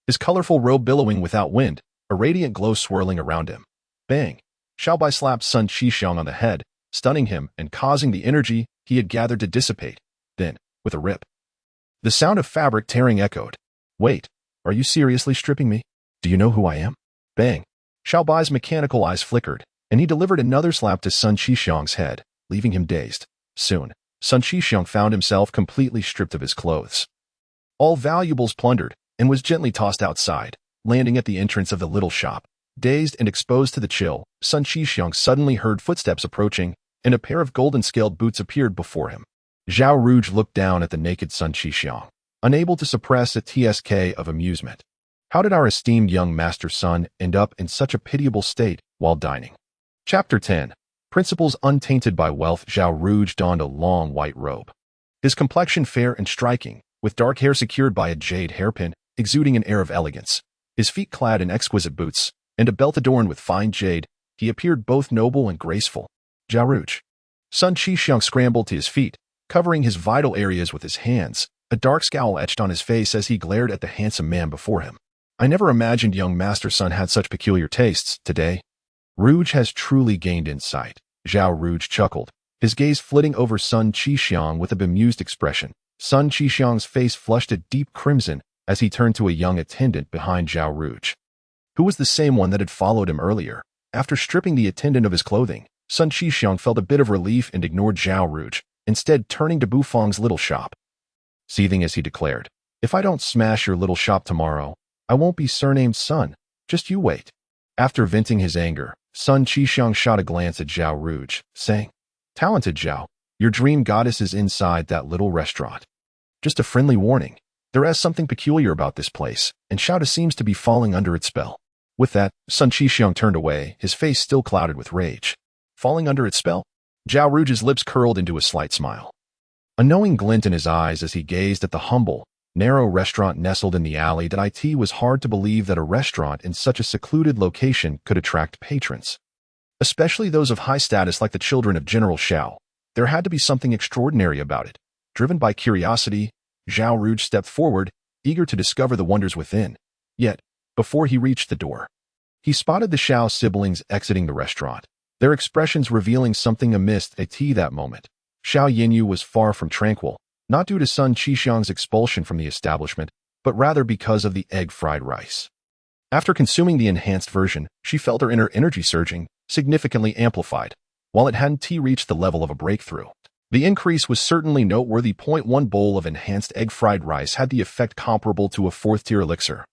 his colorful robe billowing without wind, a radiant glow swirling around him. Bang! Xiao Bai slapped Sun Qixiang on the head, stunning him and causing the energy he had gathered to dissipate. Then, with a rip, the sound of fabric tearing echoed. Wait, are you seriously stripping me? Do you know who I am? Bang! Xiao Bai's mechanical eyes flickered, and he delivered another slap to Sun Qixiang's head, leaving him dazed. Soon, Sun Qixiang found himself completely stripped of his clothes. All valuables plundered, and was gently tossed outside, landing at the entrance of the little shop. Dazed and exposed to the chill, Sun Qixiang suddenly heard footsteps approaching, and a pair of golden-scaled boots appeared before him. Zhao Rouge looked down at the naked Sun Qixiang, unable to suppress a TSK of amusement. How did our esteemed young master son end up in such a pitiable state while dining? Chapter 10. Principles untainted by wealth. Zhao Rouge donned a long white robe. His complexion fair and striking, with dark hair secured by a jade hairpin, exuding an air of elegance. His feet clad in exquisite boots, and a belt adorned with fine jade, he appeared both noble and graceful. Zhao Rouge. Sun Qixiang scrambled to his feet, covering his vital areas with his hands, a dark scowl etched on his face as he glared at the handsome man before him. I never imagined young master son had such peculiar tastes. Today, Rouge has truly gained insight. Zhao Rouge chuckled, his gaze flitting over Sun Qixiang with a bemused expression. Sun Qixiang's face flushed a deep crimson as he turned to a young attendant behind Zhao Rouge, who was the same one that had followed him earlier. After stripping the attendant of his clothing, Sun Qixiang felt a bit of relief and ignored Zhao Rouge, instead turning to Bufang's little shop. Seething as he declared, if I don't smash your little shop tomorrow, I won't be surnamed Sun. Just you wait. After venting his anger, Sun Qixiang shot a glance at Zhao Rouge, saying, Talented Zhao, your dream goddess is inside that little restaurant. Just a friendly warning. There is something peculiar about this place, and Xiao seems to be falling under its spell. With that, Sun Qixiang turned away, his face still clouded with rage. Falling under its spell? Zhao Rouge's lips curled into a slight smile, a knowing glint in his eyes as he gazed at the humble, narrow restaurant nestled in the alley. That it was hard to believe that a restaurant in such a secluded location could attract patrons, especially those of high status like the children of General Xiao. There had to be something extraordinary about it. Driven by curiosity, Zhao Rouge stepped forward, eager to discover the wonders within. Yet, before he reached the door, he spotted the Xiao siblings exiting the restaurant, their expressions revealing something amiss. That moment, Xiao Yinyu was far from tranquil, not due to Sun Qixiang's expulsion from the establishment, but rather because of the egg fried rice. After consuming the enhanced version, she felt her inner energy surging, significantly amplified, while it hadn't reached the level of a breakthrough. The increase was certainly noteworthy. 1 bowl of enhanced egg fried rice had the effect comparable to a 4th-tier elixir,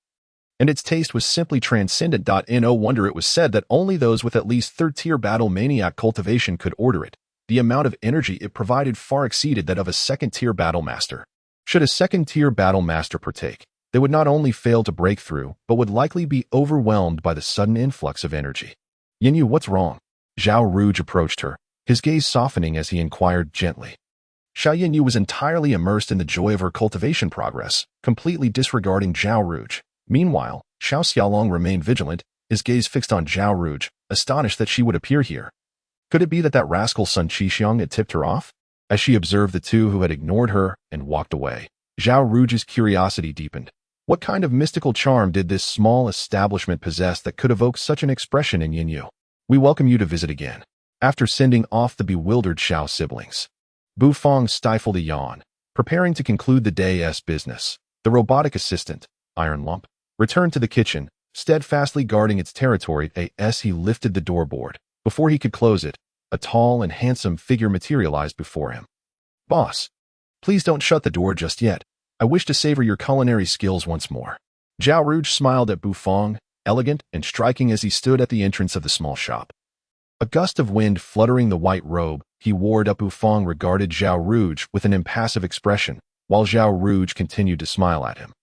and its taste was simply transcendent. No wonder it was said that only those with at least 3rd-tier battle maniac cultivation could order it. The amount of energy it provided far exceeded that of a 2nd-tier battle master. Should a 2nd-tier battle master partake, they would not only fail to break through, but would likely be overwhelmed by the sudden influx of energy. Yinyu, what's wrong? Zhao Rouge approached her, his gaze softening as he inquired gently. Xiao Yinyu was entirely immersed in the joy of her cultivation progress, completely disregarding Zhao Rouge. Meanwhile, Xiao Xiaolong remained vigilant, his gaze fixed on Zhao Rouge, astonished that she would appear here. Could it be that rascal Sun Qixiang had tipped her off? As she observed the two who had ignored her and walked away, Zhao Rouge's curiosity deepened. What kind of mystical charm did this small establishment possess that could evoke such an expression in Yinyu? We welcome you to visit again. After sending off the bewildered Xiao siblings, Bufang stifled a yawn, preparing to conclude the day's business. The robotic assistant, Iron Lump, returned to the kitchen, steadfastly guarding its territory as he lifted the doorboard. Before he could close it, a tall and handsome figure materialized before him. Boss, please don't shut the door just yet. I wish to savor your culinary skills once more. Zhao Rouge smiled at Bufang, elegant and striking as he stood at the entrance of the small shop. A gust of wind fluttering the white robe he wore. Bufang regarded Zhao Rouge with an impassive expression, while Zhao Rouge continued to smile at him.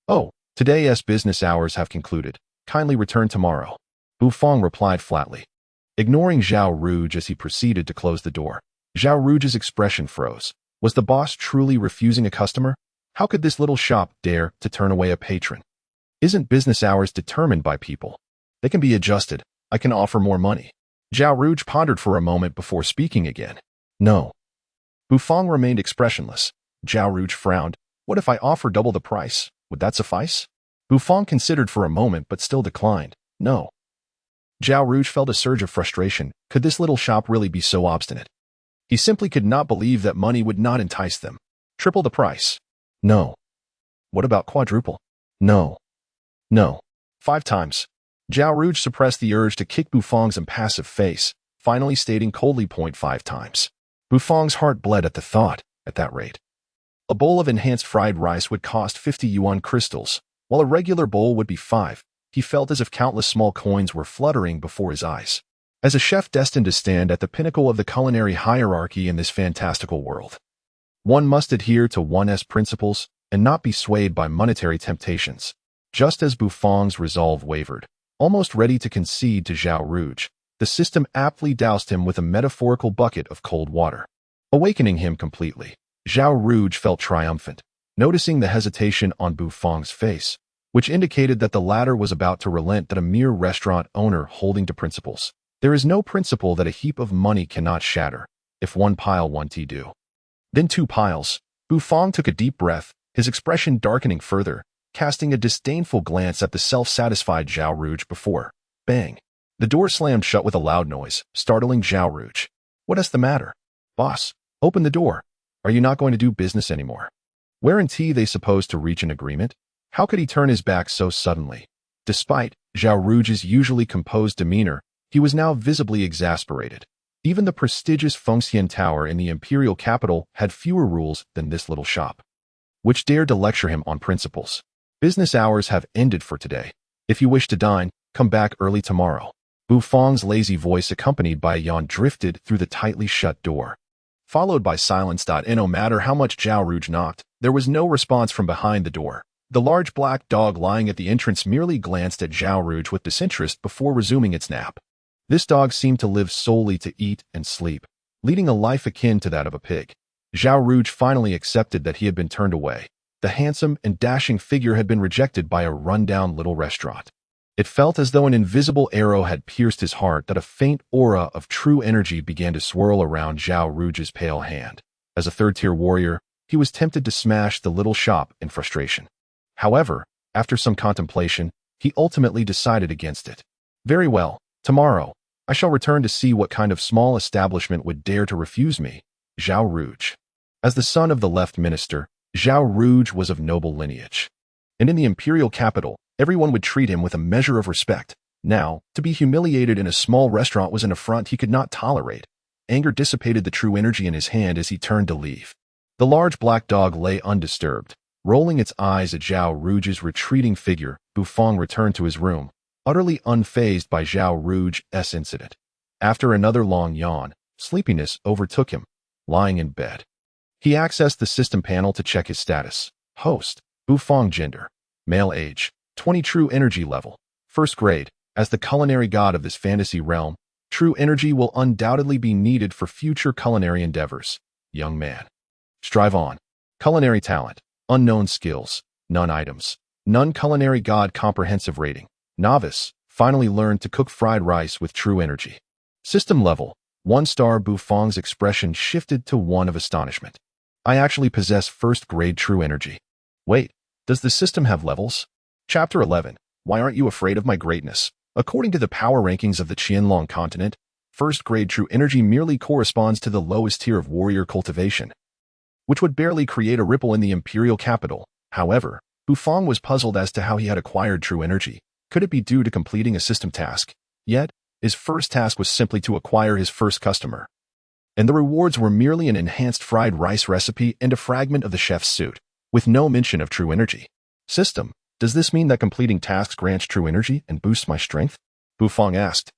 "Oh, today's business hours have concluded. Kindly return tomorrow," Bu Fong replied flatly, ignoring Zhao Rouge as he proceeded to close the door. Zhao Rouge's expression froze. Was the boss truly refusing a customer? How could this little shop dare to turn away a patron? Isn't business hours determined by people? They can be adjusted. I can offer more money. Zhao Rouge pondered for a moment before speaking again. No. Bu Fong remained expressionless. Zhao Rouge frowned. What if I offer double the price? Would that suffice? Bu Fong considered for a moment but still declined. No. Zhao Rouge felt a surge of frustration. Could this little shop really be so obstinate? He simply could not believe that money would not entice them. Triple the price. No. What about quadruple? No. No. 5 times. Zhao Rouge suppressed the urge to kick Bu Fong's impassive face, finally stating coldly 0.5 times. Bu Fong's heart bled at the thought. At that rate, a bowl of enhanced fried rice would cost 50 yuan crystals, while a regular bowl would be 5. He felt as if countless small coins were fluttering before his eyes. As a chef destined to stand at the pinnacle of the culinary hierarchy in this fantastical world, one must adhere to one's principles and not be swayed by monetary temptations. Just as Bu Fong's resolve wavered, almost ready to concede to Zhao Rouge, the system aptly doused him with a metaphorical bucket of cold water, awakening him completely. Zhao Rouge felt triumphant, noticing the hesitation on Bu Fong's face, which indicated that the latter was about to relent at a mere restaurant owner holding to principles. There is no principle that a heap of money cannot shatter. If one pile won't do, then 2 piles. Bu Fong took a deep breath, his expression darkening further, casting a disdainful glance at the self-satisfied Zhao Rouge before. Bang! The door slammed shut with a loud noise, startling Zhao Rouge. What is the matter? Boss, open the door. Are you not going to do business anymore? Weren't they supposed to reach an agreement? How could he turn his back so suddenly? Despite Zhao Rouge's usually composed demeanor, he was now visibly exasperated. Even the prestigious Fengxian Tower in the imperial capital had fewer rules than this little shop, which dared to lecture him on principles. Business hours have ended for today. If you wish to dine, come back early tomorrow. Bu Fong's lazy voice, accompanied by a yawn, drifted through the tightly shut door, followed by silence. No matter how much Zhao Rouge knocked, there was no response from behind the door. The large black dog lying at the entrance merely glanced at Zhao Rouge with disinterest before resuming its nap. This dog seemed to live solely to eat and sleep, leading a life akin to that of a pig. Zhao Rouge finally accepted that he had been turned away. The handsome and dashing figure had been rejected by a rundown little restaurant. It felt as though an invisible arrow had pierced his heart, that a faint aura of true energy began to swirl around Zhao Rouge's pale hand. As a third-tier warrior, he was tempted to smash the little shop in frustration. However, after some contemplation, he ultimately decided against it. Very well, tomorrow, I shall return to see what kind of small establishment would dare to refuse me. Zhao Rouge. As the son of the left minister, Zhao Rouge was of noble lineage, and in the imperial capital, everyone would treat him with a measure of respect. Now, to be humiliated in a small restaurant was an affront he could not tolerate. Anger dissipated the true energy in his hand as he turned to leave. The large black dog lay undisturbed, rolling its eyes at Zhao Rouge's retreating figure. Bu Fong returned to his room, utterly unfazed by Zhao Rouge's incident. After another long yawn, sleepiness overtook him. Lying in bed, he accessed the system panel to check his status. Host, Bu Fong. Gender, male. Age, 20. True energy level, 1st grade. As the culinary god of this fantasy realm, true energy will undoubtedly be needed for future culinary endeavors. Young man. Strive on. Culinary talent, unknown skills, none items. None. Culinary god comprehensive rating, novice. Finally learned to cook fried rice with true energy. System level, 1 star. Bu Fong's expression shifted to one of astonishment. I actually possess 1st grade true energy. Wait, does the system have levels? Chapter 11. Why aren't you afraid of my greatness? According to the power rankings of the Qianlong continent, 1st grade true energy merely corresponds to the lowest tier of warrior cultivation, which would barely create a ripple in the imperial capital. However, Bu Fong was puzzled as to how he had acquired true energy. Could it be due to completing a system task? Yet, his first task was simply to acquire his first customer, and the rewards were merely an enhanced fried rice recipe and a fragment of the chef's suit, with no mention of true energy. System, does this mean that completing tasks grants true energy and boosts my strength? Bu Fong asked.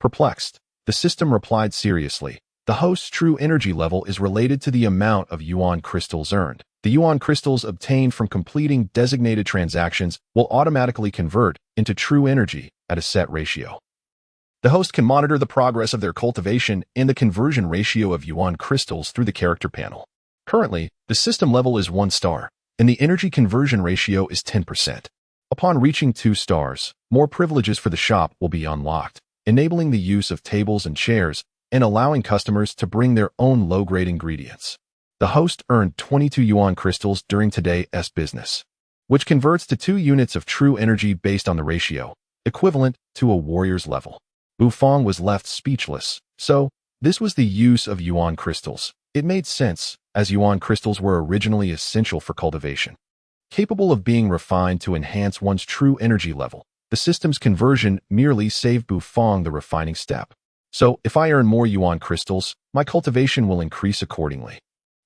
Perplexed, the system replied seriously. The host's true energy level is related to the amount of yuan crystals earned. The yuan crystals obtained from completing designated transactions will automatically convert into true energy at a set ratio. The host can monitor the progress of their cultivation and the conversion ratio of yuan crystals through the character panel. Currently, the system level is 1 star, and the energy conversion ratio is 10%. Upon reaching 2 stars, more privileges for the shop will be unlocked, enabling the use of tables and chairs and allowing customers to bring their own low-grade ingredients. The host earned 22 yuan crystals during today's business, which converts to 2 units of true energy based on the ratio, equivalent to a warrior's level. Bufang was left speechless. So, this was the use of yuan crystals. It made sense, as yuan crystals were originally essential for cultivation. Capable of being refined to enhance one's true energy level, the system's conversion merely saved Bufang the refining step. So, if I earn more yuan crystals, my cultivation will increase accordingly.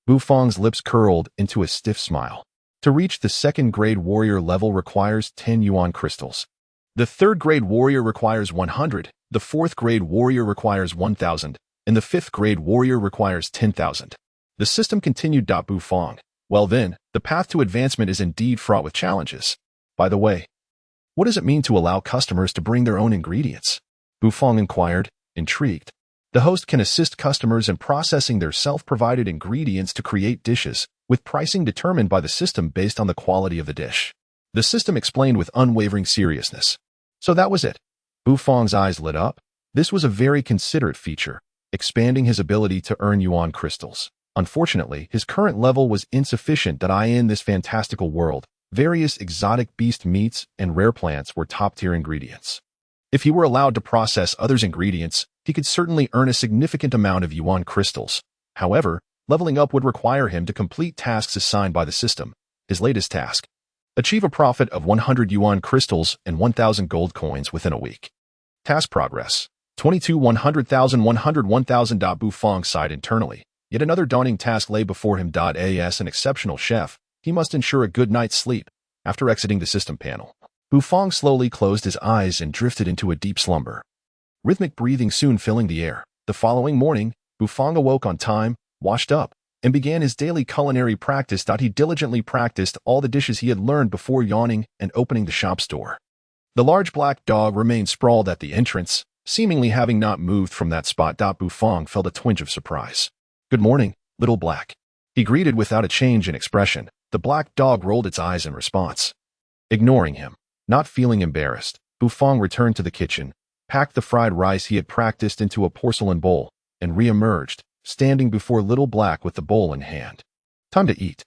Bufang's lips curled into a stiff smile. To reach the 2nd grade warrior level requires 10 yuan crystals. The 3rd grade warrior requires 100, the 4th grade warrior requires 1,000, and the 5th grade warrior requires 10,000. The system continued. Bufang. Well then, the path to advancement is indeed fraught with challenges. By the way, what does it mean to allow customers to bring their own ingredients? Bufang inquired, intrigued. The host can assist customers in processing their self-provided ingredients to create dishes, with pricing determined by the system based on the quality of the dish. The system explained with unwavering seriousness. So that was it. Bufang's eyes lit up. This was a very considerate feature, expanding his ability to earn yuan crystals. Unfortunately, his current level was insufficient. In this fantastical world, various exotic beast meats and rare plants were top-tier ingredients. If he were allowed to process others' ingredients, he could certainly earn a significant amount of yuan crystals. However, leveling up would require him to complete tasks assigned by the system. His latest task: achieve a profit of 100 yuan crystals and 1,000 gold coins within a week. Task progress: 22 100,000 100 1,000. Bufang sighed internally. Yet another daunting task lay before him. As an exceptional chef, he must ensure a good night's sleep. After exiting the system panel, Bufang slowly closed his eyes and drifted into a deep slumber. Rhythmic breathing soon filling the air. The following morning, Bufang awoke on time, washed up, and began his daily culinary practice. He diligently practiced all the dishes he had learned before yawning and opening the shop's door. The large black dog remained sprawled at the entrance, seemingly having not moved from that spot. Bufang felt a twinge of surprise. "Good morning, little black," he greeted without a change in expression. The black dog rolled its eyes in response. Ignoring him, not feeling embarrassed, Bufang returned to the kitchen, packed the fried rice he had practiced into a porcelain bowl, and re-emerged, standing before Little Black with the bowl in hand. "Time to eat,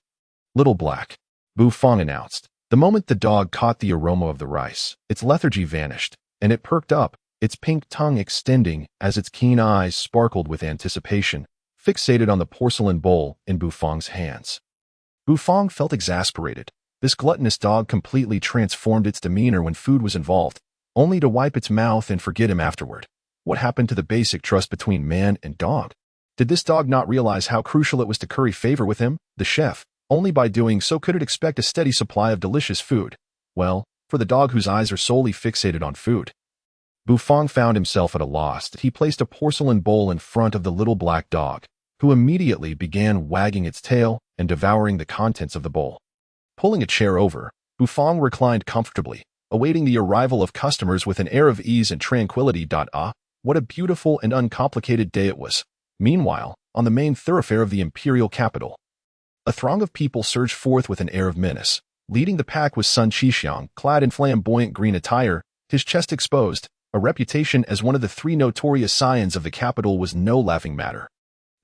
Little Black," Bufang announced. The moment the dog caught the aroma of the rice, its lethargy vanished, and it perked up, its pink tongue extending as its keen eyes sparkled with anticipation, fixated on the porcelain bowl in Bufang's hands. Bufang felt exasperated. This gluttonous dog completely transformed its demeanor when food was involved, only to wipe its mouth and forget him afterward. What happened to the basic trust between man and dog? Did this dog not realize how crucial it was to curry favor with him, the chef? Only by doing so could it expect a steady supply of delicious food. Well, for the dog whose eyes are solely fixated on food. Bufang found himself at a loss. He placed a porcelain bowl in front of the little black dog, who immediately began wagging its tail and devouring the contents of the bowl. Pulling a chair over, Bufang reclined comfortably, awaiting the arrival of customers with an air of ease and tranquility. What a beautiful and uncomplicated day it was. Meanwhile, on the main thoroughfare of the imperial capital, a throng of people surged forth with an air of menace. Leading the pack was Sun Qixiang, clad in flamboyant green attire, his chest exposed. A reputation as one of the 3 notorious scions of the capital was no laughing matter.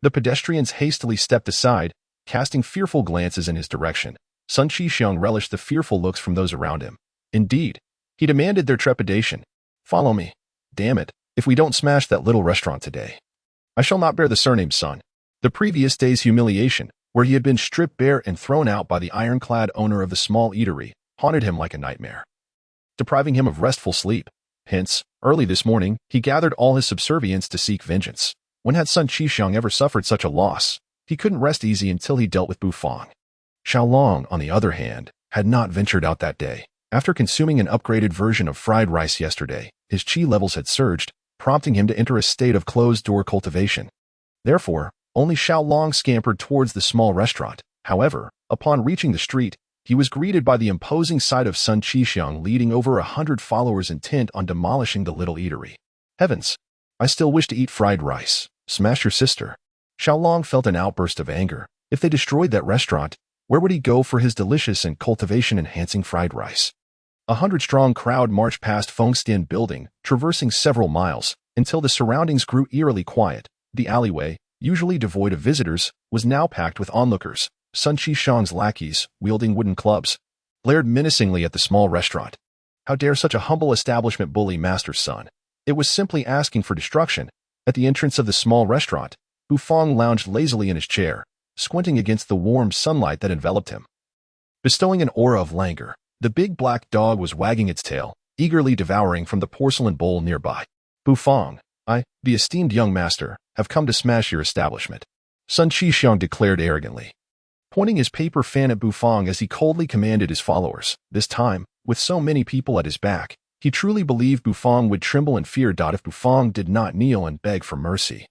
The pedestrians hastily stepped aside, casting fearful glances in his direction. Sun Qixiang relished the fearful looks from those around him. Indeed, he demanded their trepidation. "Follow me. Damn it, if we don't smash that little restaurant today, I shall not bear the surname Sun." The previous day's humiliation, where he had been stripped bare and thrown out by the ironclad owner of the small eatery, haunted him like a nightmare, depriving him of restful sleep. Hence, early this morning, he gathered all his subservients to seek vengeance. When had Sun Qixiang ever suffered such a loss? He couldn't rest easy until he dealt with Bufang. Xiaolong, on the other hand, had not ventured out that day. After consuming an upgraded version of fried rice yesterday, his qi levels had surged, prompting him to enter a state of closed-door cultivation. Therefore, only Xiaolong scampered towards the small restaurant, However, upon reaching the street, he was greeted by the imposing sight of Sun Qixing leading over 100 followers intent on demolishing the little eatery. Heavens! I still wish to eat fried rice. Smash your sister. Xiaolong felt an outburst of anger. If they destroyed that restaurant, where would he go for his delicious and cultivation-enhancing fried rice? 100-strong crowd marched past Fengstian building, traversing several miles, until the surroundings grew eerily quiet. The alleyway, usually devoid of visitors, was now packed with onlookers. Sun Qixing's lackeys, wielding wooden clubs, glared menacingly at the small restaurant. How dare such a humble establishment bully Master's son? It was simply asking for destruction. At the entrance of the small restaurant, Bufang lounged lazily in his chair, squinting against the warm sunlight that enveloped him. Bestowing an aura of languor, the big black dog was wagging its tail, eagerly devouring from the porcelain bowl nearby. Bufang, I, the esteemed young master, have come to smash your establishment, Sun Qixing declared arrogantly, pointing his paper fan at Bufang as he coldly commanded his followers. This time, with so many people at his back, he truly believed Bufang would tremble in fear. If Bufang did not kneel and beg for mercy,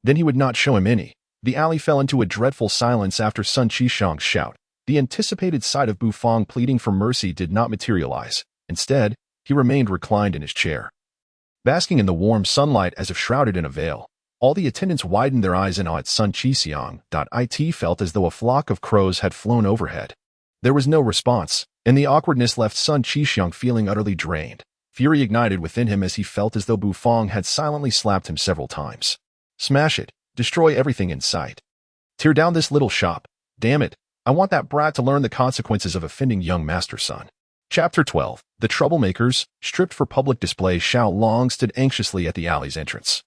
then he would not show him any. The alley fell into a dreadful silence after Sun Qixing's shout. The anticipated sight of Bufang pleading for mercy did not materialize. Instead, he remained reclined in his chair, basking in the warm sunlight as if shrouded in a veil. All the attendants widened their eyes in awe at Sun Qixing. It felt as though a flock of crows had flown overhead. There was no response, and the awkwardness left Sun Qixing feeling utterly drained. Fury ignited within him as he felt as though Bufang had silently slapped him several times. Smash it. Destroy everything in sight. Tear down this little shop. Damn it. I want that brat to learn the consequences of offending young master's son. Chapter 12. The Troublemakers, stripped for public display. Xiaolong stood anxiously at the alley's entrance,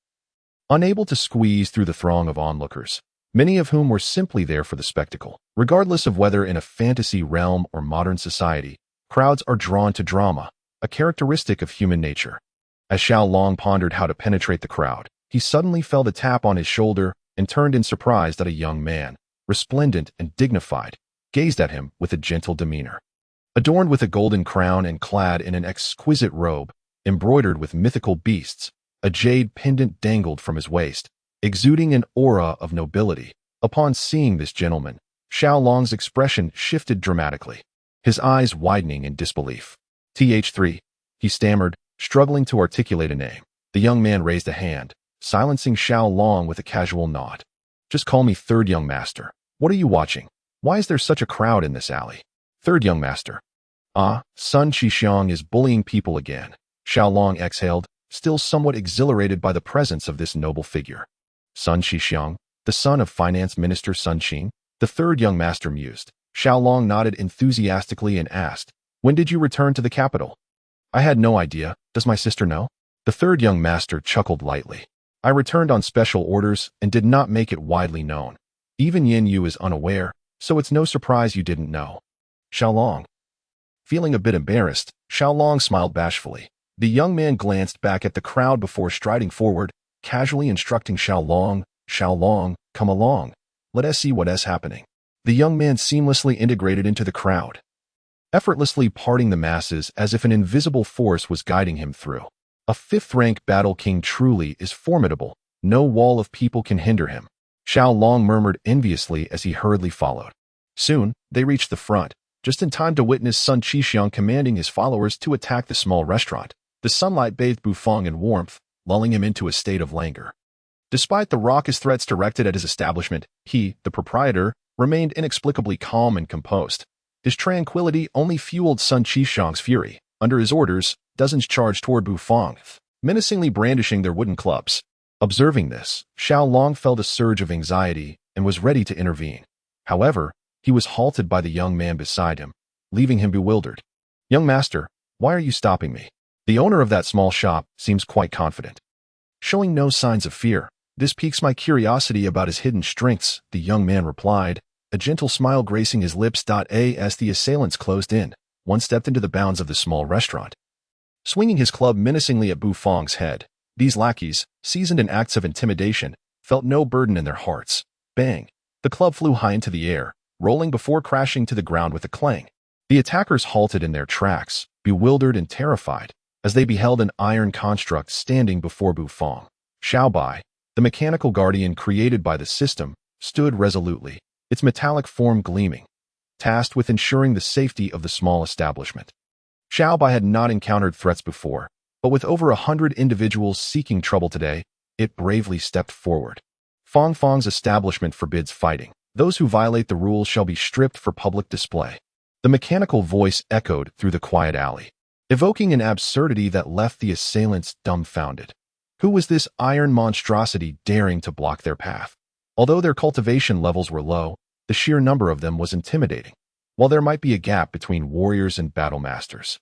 unable to squeeze through the throng of onlookers, many of whom were simply there for the spectacle. Regardless of whether in a fantasy realm or modern society, crowds are drawn to drama, a characteristic of human nature. As Xiaolong pondered how to penetrate the crowd, he suddenly felt a tap on his shoulder and turned in surprise that a young man, resplendent and dignified, gazed at him with a gentle demeanor. Adorned with a golden crown and clad in an exquisite robe, embroidered with mythical beasts, a jade pendant dangled from his waist, exuding an aura of nobility. Upon seeing this gentleman, Xiaolong's expression shifted dramatically, his eyes widening in disbelief. "Th3," he stammered, struggling to articulate a name. The young man raised a hand, silencing Xiaolong with a casual nod. "Just call me Third Young Master. What are you watching? Why is there such a crowd in this alley?" "Third Young Master." "Ah, Sun Qixing is bullying people again." Xiaolong exhaled, still somewhat exhilarated by the presence of this noble figure. "Sun Qixing, the son of Finance Minister Sun Qing?" The third young master mused. Xiaolong nodded enthusiastically and asked, "When did you return to the capital?" "I had no idea. Does my sister know?" The third young master chuckled lightly. "I returned on special orders and did not make it widely known. Even Yin Yu is unaware, so it's no surprise you didn't know." Xiaolong. Feeling a bit embarrassed, Xiaolong smiled bashfully. The young man glanced back at the crowd before striding forward, casually instructing Xiaolong, "Xiaolong, come along. Let us see what is happening." The young man seamlessly integrated into the crowd, effortlessly parting the masses as if an invisible force was guiding him through. A fifth-rank battle king truly is formidable. No wall of people can hinder him. Xiaolong murmured enviously as he hurriedly followed. Soon, they reached the front, just in time to witness Sun Qixing commanding his followers to attack the small restaurant. The sunlight bathed Bufang in warmth, lulling him into a state of languor. Despite the raucous threats directed at his establishment, he, the proprietor, remained inexplicably calm and composed. His tranquility only fueled Sun Qixing's fury. Under his orders, dozens charged toward Bufang, menacingly brandishing their wooden clubs. Observing this, Xiaolong felt a surge of anxiety and was ready to intervene. However, he was halted by the young man beside him, leaving him bewildered. "Young master, why are you stopping me?" The owner of that small shop seems quite confident, showing no signs of fear. "This piques my curiosity about his hidden strengths," the young man replied, a gentle smile gracing his lips. As the assailants closed in, one stepped into the bounds of the small restaurant, swinging his club menacingly at Bufang's head. These lackeys, seasoned in acts of intimidation, felt no burden in their hearts. Bang! The club flew high into the air, rolling before crashing to the ground with a clang. The attackers halted in their tracks, bewildered and terrified, as they beheld an iron construct standing before Bufang. Xiaobai, the mechanical guardian created by the system, stood resolutely, its metallic form gleaming, tasked with ensuring the safety of the small establishment. Xiaobai had not encountered threats before, but with over 100 individuals seeking trouble today, it bravely stepped forward. Fong Fong's establishment forbids fighting. Those who violate the rules shall be stripped for public display. The mechanical voice echoed through the quiet alley, evoking an absurdity that left the assailants dumbfounded. Who was this iron monstrosity daring to block their path? Although their cultivation levels were low, the sheer number of them was intimidating. While there might be a gap between warriors and battle masters,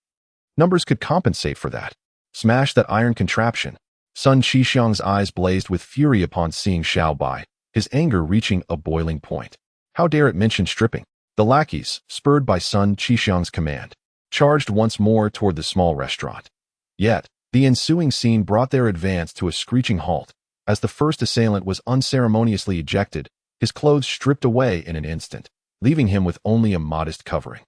numbers could compensate for that. Smash that iron contraption. Sun Qixiang's eyes blazed with fury upon seeing Xiaobai, his anger reaching a boiling point. How dare it mention stripping? The lackeys, spurred by Sun Qixiang's command, charged once more toward the small restaurant. Yet, the ensuing scene brought their advance to a screeching halt, as the first assailant was unceremoniously ejected, his clothes stripped away in an instant, leaving him with only a modest covering.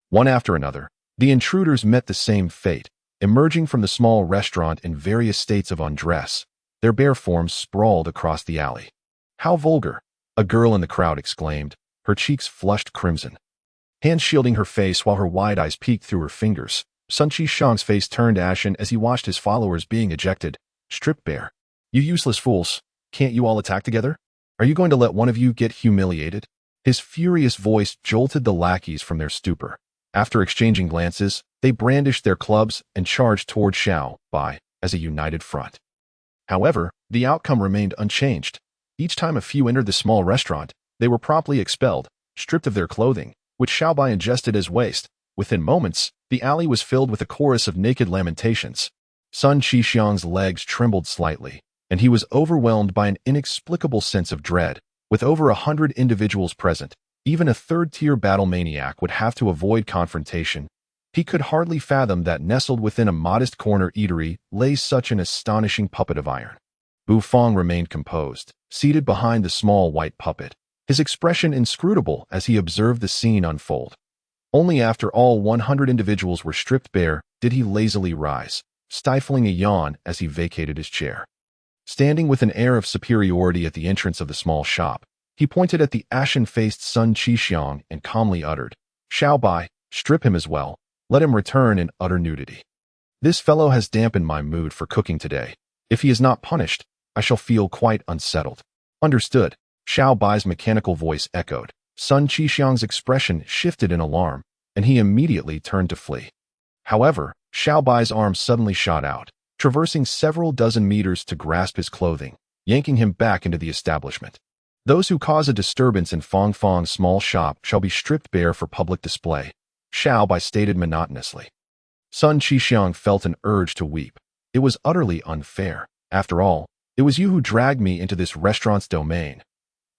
One after another, the intruders met the same fate, emerging from the small restaurant in various states of undress, their bare forms sprawled across the alley. How vulgar! A girl in the crowd exclaimed, her cheeks flushed crimson. Hands shielding her face while her wide eyes peeked through her fingers, Sun Qixiang's face turned ashen as he watched his followers being ejected, stripped bare. You useless fools, can't you all attack together? Are you going to let one of you get humiliated? His furious voice jolted the lackeys from their stupor. After exchanging glances, they brandished their clubs and charged toward Xiaobai as a united front. However, the outcome remained unchanged. Each time a few entered the small restaurant, they were promptly expelled, stripped of their clothing, which Xiaobai ingested as waste. Within moments, the alley was filled with a chorus of naked lamentations. Sun Qixiang's legs trembled slightly, and he was overwhelmed by an inexplicable sense of dread. With over 100 individuals present, even a third-tier battle maniac would have to avoid confrontation. He could hardly fathom that nestled within a modest corner eatery lay such an astonishing puppet of iron. Bu Fong remained composed, seated behind the small white puppet, his expression inscrutable as he observed the scene unfold. Only after all 100 individuals were stripped bare did he lazily rise, stifling a yawn as he vacated his chair. Standing with an air of superiority at the entrance of the small shop, he pointed at the ashen-faced Sun Qixiang and calmly uttered, "Xiaobai, strip him as well. Let him return in utter nudity. This fellow has dampened my mood for cooking today. If he is not punished, I shall feel quite unsettled." Understood, Xiaobai's mechanical voice echoed. Sun Qixiang's expression shifted in alarm, and he immediately turned to flee. However, Xiaobai's arm suddenly shot out, traversing several dozen meters to grasp his clothing, yanking him back into the establishment. Those who cause a disturbance in Fong Fong's small shop shall be stripped bare for public display, Xiaobai stated monotonously. Sun Qixiang felt an urge to weep. It was utterly unfair. After all, it was you who dragged me into this restaurant's domain.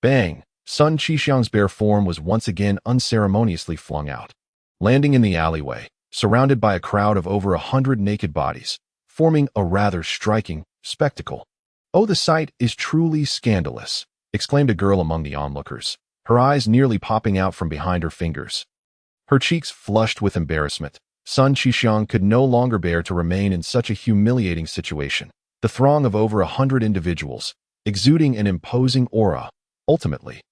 Bang! Sun Qixiang's bare form was once again unceremoniously flung out, landing in the alleyway, surrounded by a crowd of over 100 naked bodies, forming a rather striking spectacle. "Oh, the sight is truly scandalous," exclaimed a girl among the onlookers, her eyes nearly popping out from behind her fingers. Her cheeks flushed with embarrassment. Sun Qixiang could no longer bear to remain in such a humiliating situation. The throng of over 100 individuals, exuding an imposing aura. Ultimately,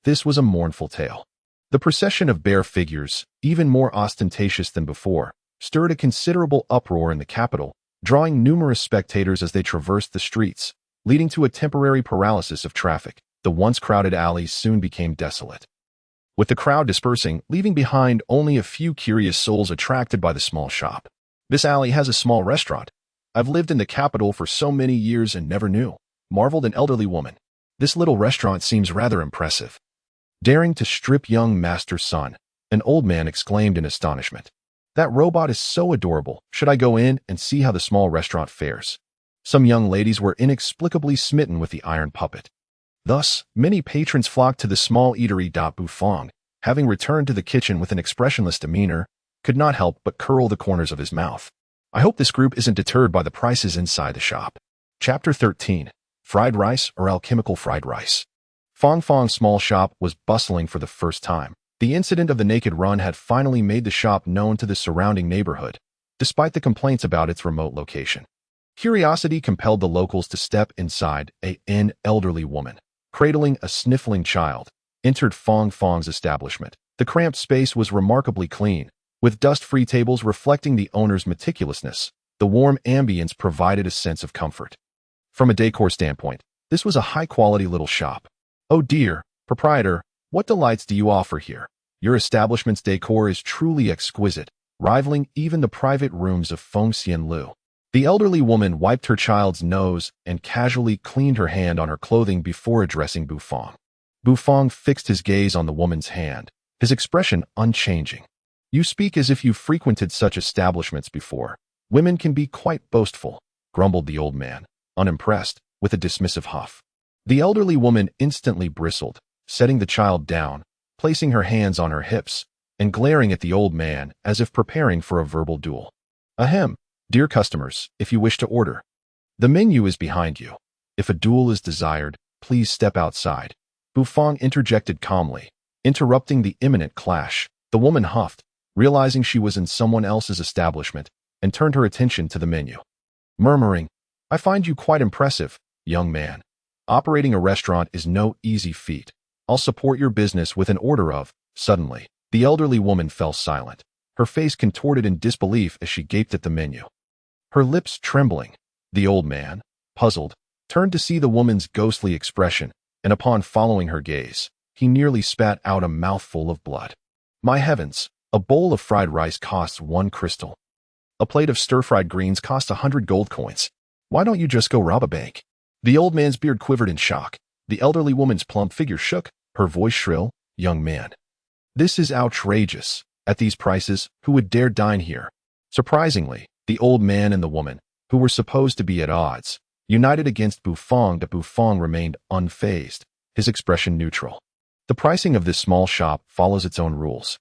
this was a mournful tale. The procession of bare figures, even more ostentatious than before, stirred a considerable uproar in the capital, drawing numerous spectators as they traversed the streets, leading to a temporary paralysis of traffic. The once crowded alleys soon became desolate, with the crowd dispersing, leaving behind only a few curious souls attracted by the small shop. "This alley has a small restaurant. I've lived in the capital for so many years and never knew," marveled an elderly woman. "This little restaurant seems rather impressive." Daring to strip young Master Sun, an old man exclaimed in astonishment. "That robot is so adorable. Should I go in and see how the small restaurant fares?" Some young ladies were inexplicably smitten with the iron puppet. Thus, many patrons flocked to the small eatery. Bu Fong, having returned to the kitchen with an expressionless demeanor, could not help but curl the corners of his mouth. I hope this group isn't deterred by the prices inside the shop. Chapter 13. Fried rice or alchemical fried rice. Fong Fong's small shop was bustling for the first time. The incident of the naked run had finally made the shop known to the surrounding neighborhood, despite the complaints about its remote location. Curiosity compelled the locals to step inside an elderly woman, cradling a sniffling child, entered Fong Fong's establishment. The cramped space was remarkably clean, with dust-free tables reflecting the owner's meticulousness. The warm ambience provided a sense of comfort. From a decor standpoint, this was a high-quality little shop. Oh dear, proprietor, what delights do you offer here? Your establishment's decor is truly exquisite, rivaling even the private rooms of Feng Xianlu. The elderly woman wiped her child's nose and casually cleaned her hand on her clothing before addressing Bufong. Bufong fixed his gaze on the woman's hand, his expression unchanging. You speak as if you've frequented such establishments before. Women can be quite boastful, grumbled the old man, unimpressed, with a dismissive huff. The elderly woman instantly bristled, setting the child down, placing her hands on her hips, and glaring at the old man as if preparing for a verbal duel. Ahem, dear customers, if you wish to order. The menu is behind you. If a duel is desired, please step outside. Bufong interjected calmly, interrupting the imminent clash. The woman huffed, realizing she was in someone else's establishment, and turned her attention to the menu. Murmuring, I find you quite impressive, young man. Operating a restaurant is no easy feat. I'll support your business with an order of. Suddenly, the elderly woman fell silent, her face contorted in disbelief as she gaped at the menu. Her lips trembling, the old man, puzzled, turned to see the woman's ghostly expression, and upon following her gaze, he nearly spat out a mouthful of blood. My heavens, a bowl of fried rice costs 1 crystal. A plate of stir-fried greens costs 100 gold coins. Why don't you just go rob a bank? The old man's beard quivered in shock. The elderly woman's plump figure shook, her voice shrill. Young man, this is outrageous. At these prices, who would dare dine here? Surprisingly, the old man and the woman, who were supposed to be at odds, united against Bufong, but Bufong remained unfazed, his expression neutral. The pricing of this small shop follows its own rules.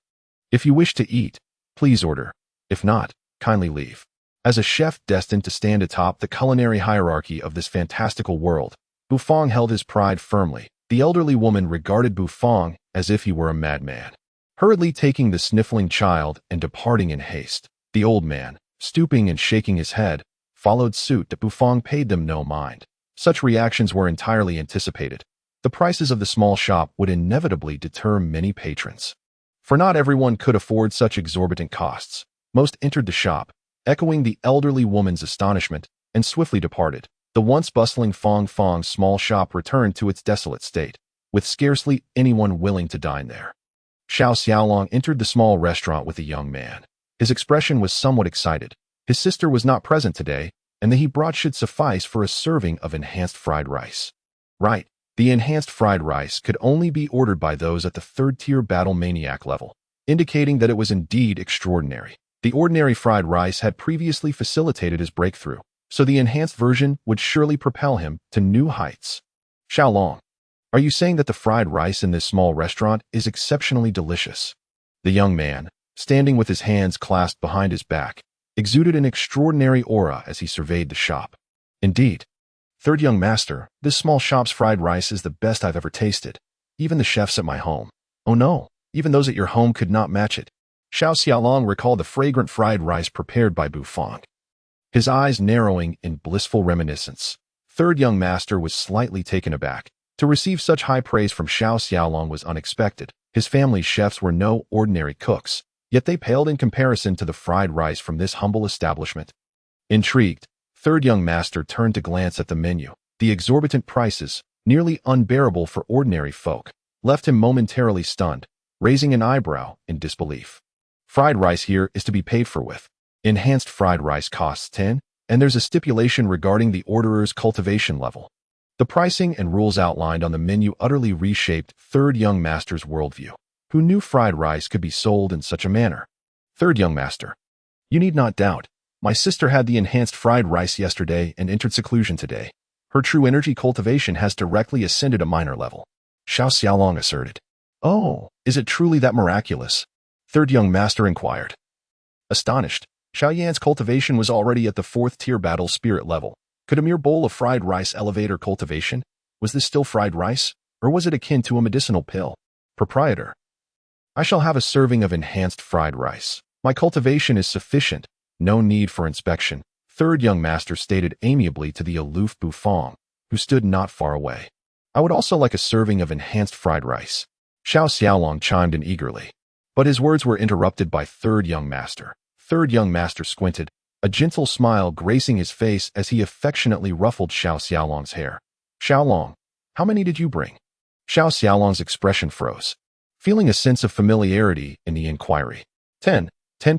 If you wish to eat, please order. If not, kindly leave. As a chef destined to stand atop the culinary hierarchy of this fantastical world, Bufong held his pride firmly. The elderly woman regarded Bufong as if he were a madman, hurriedly taking the sniffling child and departing in haste. The old man, stooping and shaking his head, followed suit, but Bufong paid them no mind. Such reactions were entirely anticipated. The prices of the small shop would inevitably deter many patrons. For not everyone could afford such exorbitant costs. Most entered the shop, echoing the elderly woman's astonishment, and swiftly departed. The once bustling Fong Fong small shop returned to its desolate state, with scarcely anyone willing to dine there. Xiao Xiaolong entered the small restaurant with a young man. His expression was somewhat excited. His sister was not present today, and the he brought should suffice for a serving of enhanced fried rice. Right, the enhanced fried rice could only be ordered by those at the third-tier battle maniac level, indicating that it was indeed extraordinary. The ordinary fried rice had previously facilitated his breakthrough, so the enhanced version would surely propel him to new heights. Xiaolong, are you saying that the fried rice in this small restaurant is exceptionally delicious? The young man, standing with his hands clasped behind his back, exuded an extraordinary aura as he surveyed the shop. Indeed. Third young master, this small shop's fried rice is the best I've ever tasted. Even the chefs at my home. Oh no, even those at your home could not match it. Xiao Xiaolong recalled the fragrant fried rice prepared by Bufong, his eyes narrowing in blissful reminiscence. Third young master was slightly taken aback. To receive such high praise from Xiao Xiaolong was unexpected. His family's chefs were no ordinary cooks, yet they paled in comparison to the fried rice from this humble establishment. Intrigued, third young master turned to glance at the menu. The exorbitant prices, nearly unbearable for ordinary folk, left him momentarily stunned, raising an eyebrow in disbelief. Fried rice here is to be paid for with. Enhanced fried rice costs 10, and there's a stipulation regarding the orderer's cultivation level. The pricing and rules outlined on the menu utterly reshaped third young master's worldview. Who knew fried rice could be sold in such a manner? Third young master, you need not doubt. My sister had the enhanced fried rice yesterday and entered seclusion today. Her true energy cultivation has directly ascended a minor level. Xiao Xiaolong asserted. Oh, is it truly that miraculous? Third young master inquired. Astonished, Xiao Yan's cultivation was already at the fourth-tier battle spirit level. Could a mere bowl of fried rice elevate her cultivation? Was this still fried rice, or was it akin to a medicinal pill? Proprietor, I shall have a serving of enhanced fried rice. My cultivation is sufficient. No need for inspection. Third young master stated amiably to the aloof Bufong, who stood not far away. I would also like a serving of enhanced fried rice. Xiao Xiaolong chimed in eagerly. But his words were interrupted by third young master. Third young master squinted, a gentle smile gracing his face as he affectionately ruffled Xiao Xiaolong's hair. Xiaolong, how many did you bring? Xiao Xiaolong's expression froze, feeling a sense of familiarity in the inquiry. 10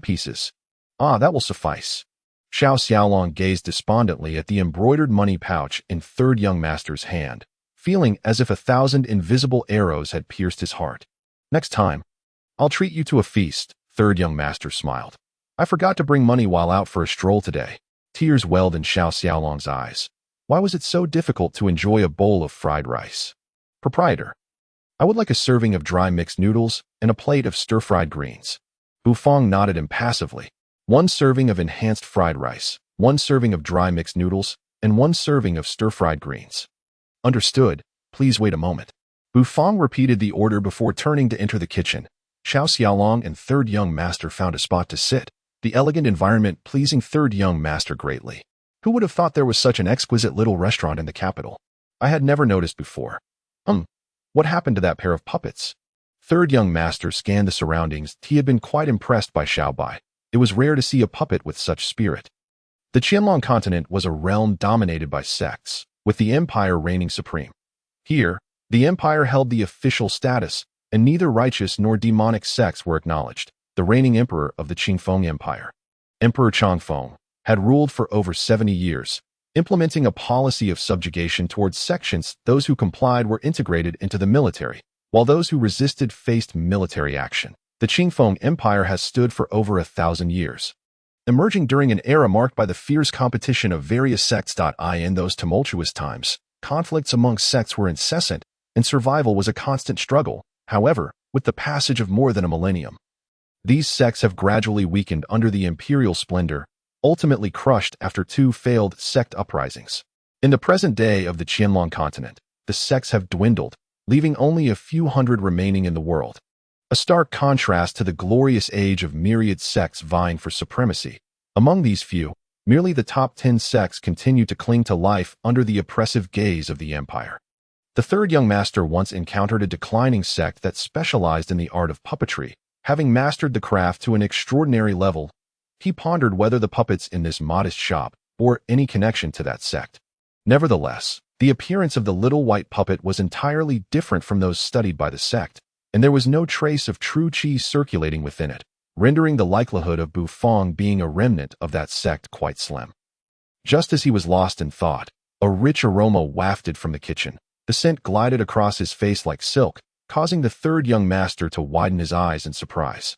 pieces. Ah, that will suffice. Xiao Xiaolong gazed despondently at the embroidered money pouch in third young master's hand, feeling as if 1,000 invisible arrows had pierced his heart. Next time, I'll treat you to a feast, third young master smiled. I forgot to bring money while out for a stroll today. Tears welled in Xiao Xiaolong's eyes. Why was it so difficult to enjoy a bowl of fried rice? Proprietor, I would like a serving of dry mixed noodles and a plate of stir-fried greens. Bufong nodded impassively. 1 serving of enhanced fried rice, 1 serving of dry mixed noodles, and 1 serving of stir-fried greens. Understood. Please wait a moment. Bufong repeated the order before turning to enter the kitchen. Xiao Xiaolong and third young master found a spot to sit, the elegant environment pleasing third young master greatly. Who would have thought there was such an exquisite little restaurant in the capital? I had never noticed before. What happened to that pair of puppets? Third young master scanned the surroundings. He had been quite impressed by Xiaobai. It was rare to see a puppet with such spirit. The Qianlong continent was a realm dominated by sects, with the empire reigning supreme. Here, the empire held the official status, and neither righteous nor demonic sects were acknowledged. The reigning emperor of the Qingfeng Empire, Emperor Changfeng, had ruled for over 70 years, implementing a policy of subjugation towards sections. Those who complied were integrated into the military, while those who resisted faced military action. The Qingfeng Empire has stood for over 1,000 years, emerging during an era marked by the fierce competition of various sects. In those tumultuous times, conflicts among sects were incessant, and survival was a constant struggle. However, with the passage of more than a millennium, these sects have gradually weakened under the imperial splendor, ultimately crushed after 2 failed sect uprisings. In the present day of the Qianlong continent, the sects have dwindled, leaving only a few hundred remaining in the world. A stark contrast to the glorious age of myriad sects vying for supremacy. Among these few, merely the top 10 sects continue to cling to life under the oppressive gaze of the empire. The third young master once encountered a declining sect that specialized in the art of puppetry. Having mastered the craft to an extraordinary level, he pondered whether the puppets in this modest shop bore any connection to that sect. Nevertheless, the appearance of the little white puppet was entirely different from those studied by the sect, and there was no trace of true qi circulating within it, rendering the likelihood of Bufong being a remnant of that sect quite slim. Just as he was lost in thought, a rich aroma wafted from the kitchen. The scent glided across his face like silk, causing the third young master to widen his eyes in surprise.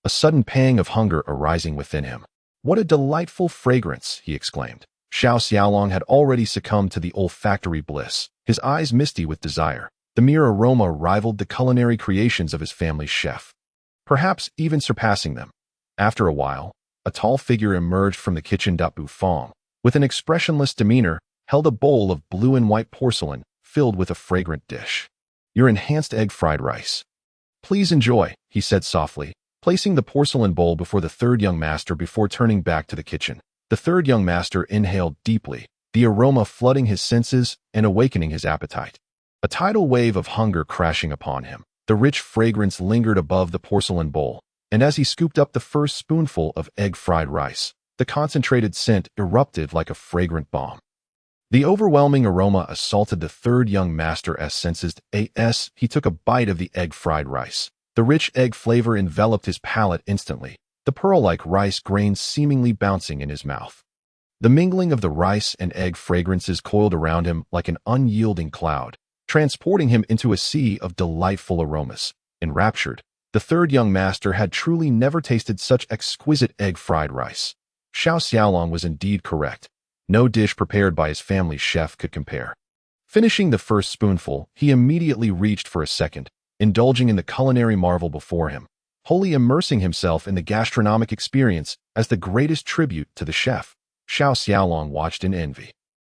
A sudden pang of hunger arising within him. What a delightful fragrance, he exclaimed. Xiao Xiaolong had already succumbed to the olfactory bliss, his eyes misty with desire. The mere aroma rivaled the culinary creations of his family's chef, perhaps even surpassing them. After a while, a tall figure emerged from the kitchen. Bufong, with an expressionless demeanor, held a bowl of blue and white porcelain filled with a fragrant dish. Your enhanced egg fried rice. Please enjoy, he said softly, placing the porcelain bowl before the third young master before turning back to the kitchen. The third young master inhaled deeply, the aroma flooding his senses and awakening his appetite. A tidal wave of hunger crashing upon him. The rich fragrance lingered above the porcelain bowl, and as he scooped up the first spoonful of egg fried rice, the concentrated scent erupted like a fragrant bomb. The overwhelming aroma assaulted the third young master's senses. He took a bite of the egg fried rice. The rich egg flavor enveloped his palate instantly, the pearl-like rice grains seemingly bouncing in his mouth. The mingling of the rice and egg fragrances coiled around him like an unyielding cloud, transporting him into a sea of delightful aromas. Enraptured, the third young master had truly never tasted such exquisite egg fried rice. Xiao Xiaolong was indeed correct. No dish prepared by his family's chef could compare. Finishing the first spoonful, he immediately reached for a second, indulging in the culinary marvel before him, wholly immersing himself in the gastronomic experience as the greatest tribute to the chef. Xiao Xiaolong watched in envy.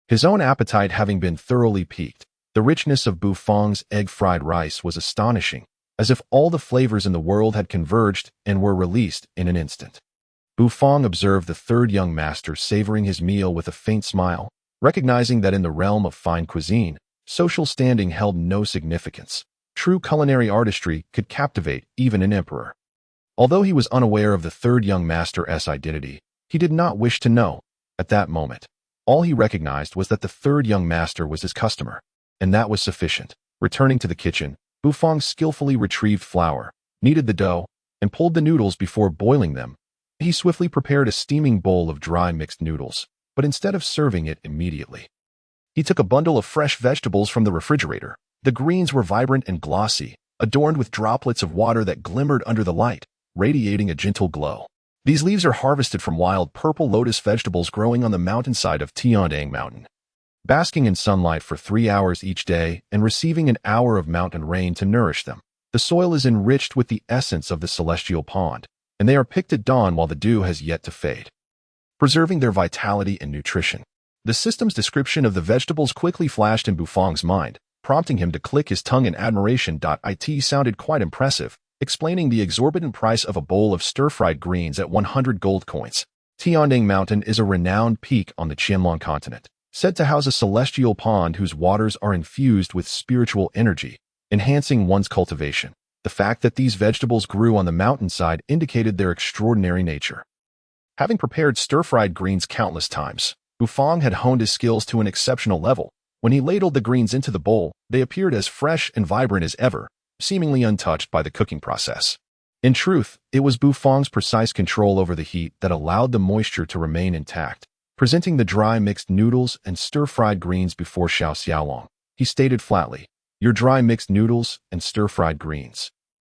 His own appetite having been thoroughly piqued, the richness of Bufong's egg fried rice was astonishing, as if all the flavors in the world had converged and were released in an instant. Bufong observed the third young master savoring his meal with a faint smile, recognizing that in the realm of fine cuisine, social standing held no significance. True culinary artistry could captivate even an emperor. Although he was unaware of the third young master's identity, he did not wish to know. At that moment, all he recognized was that the third young master was his customer, and that was sufficient. Returning to the kitchen, Bufang skillfully retrieved flour, kneaded the dough, and pulled the noodles before boiling them. He swiftly prepared a steaming bowl of dry mixed noodles, but instead of serving it immediately, he took a bundle of fresh vegetables from the refrigerator. The greens were vibrant and glossy, adorned with droplets of water that glimmered under the light, radiating a gentle glow. These leaves are harvested from wild purple lotus vegetables growing on the mountainside of Tiandang Mountain. Basking in sunlight for 3 hours each day and receiving an hour of mountain rain to nourish them, the soil is enriched with the essence of the celestial pond, and they are picked at dawn while the dew has yet to fade, preserving their vitality and nutrition. The system's description of the vegetables quickly flashed in Bufang's mind, prompting him to click his tongue in admiration. It sounded quite impressive, explaining the exorbitant price of a bowl of stir-fried greens at 100 gold coins. Tiandang Mountain is a renowned peak on the Qianlong continent, said to house a celestial pond whose waters are infused with spiritual energy, enhancing one's cultivation. The fact that these vegetables grew on the mountainside indicated their extraordinary nature. Having prepared stir-fried greens countless times, Bufang had honed his skills to an exceptional level. When he ladled the greens into the bowl, they appeared as fresh and vibrant as ever, seemingly untouched by the cooking process. In truth, it was Bufang's precise control over the heat that allowed the moisture to remain intact. Presenting the dry mixed noodles and stir-fried greens before Xiao Xiaolong, he stated flatly, "Your dry mixed noodles and stir-fried greens.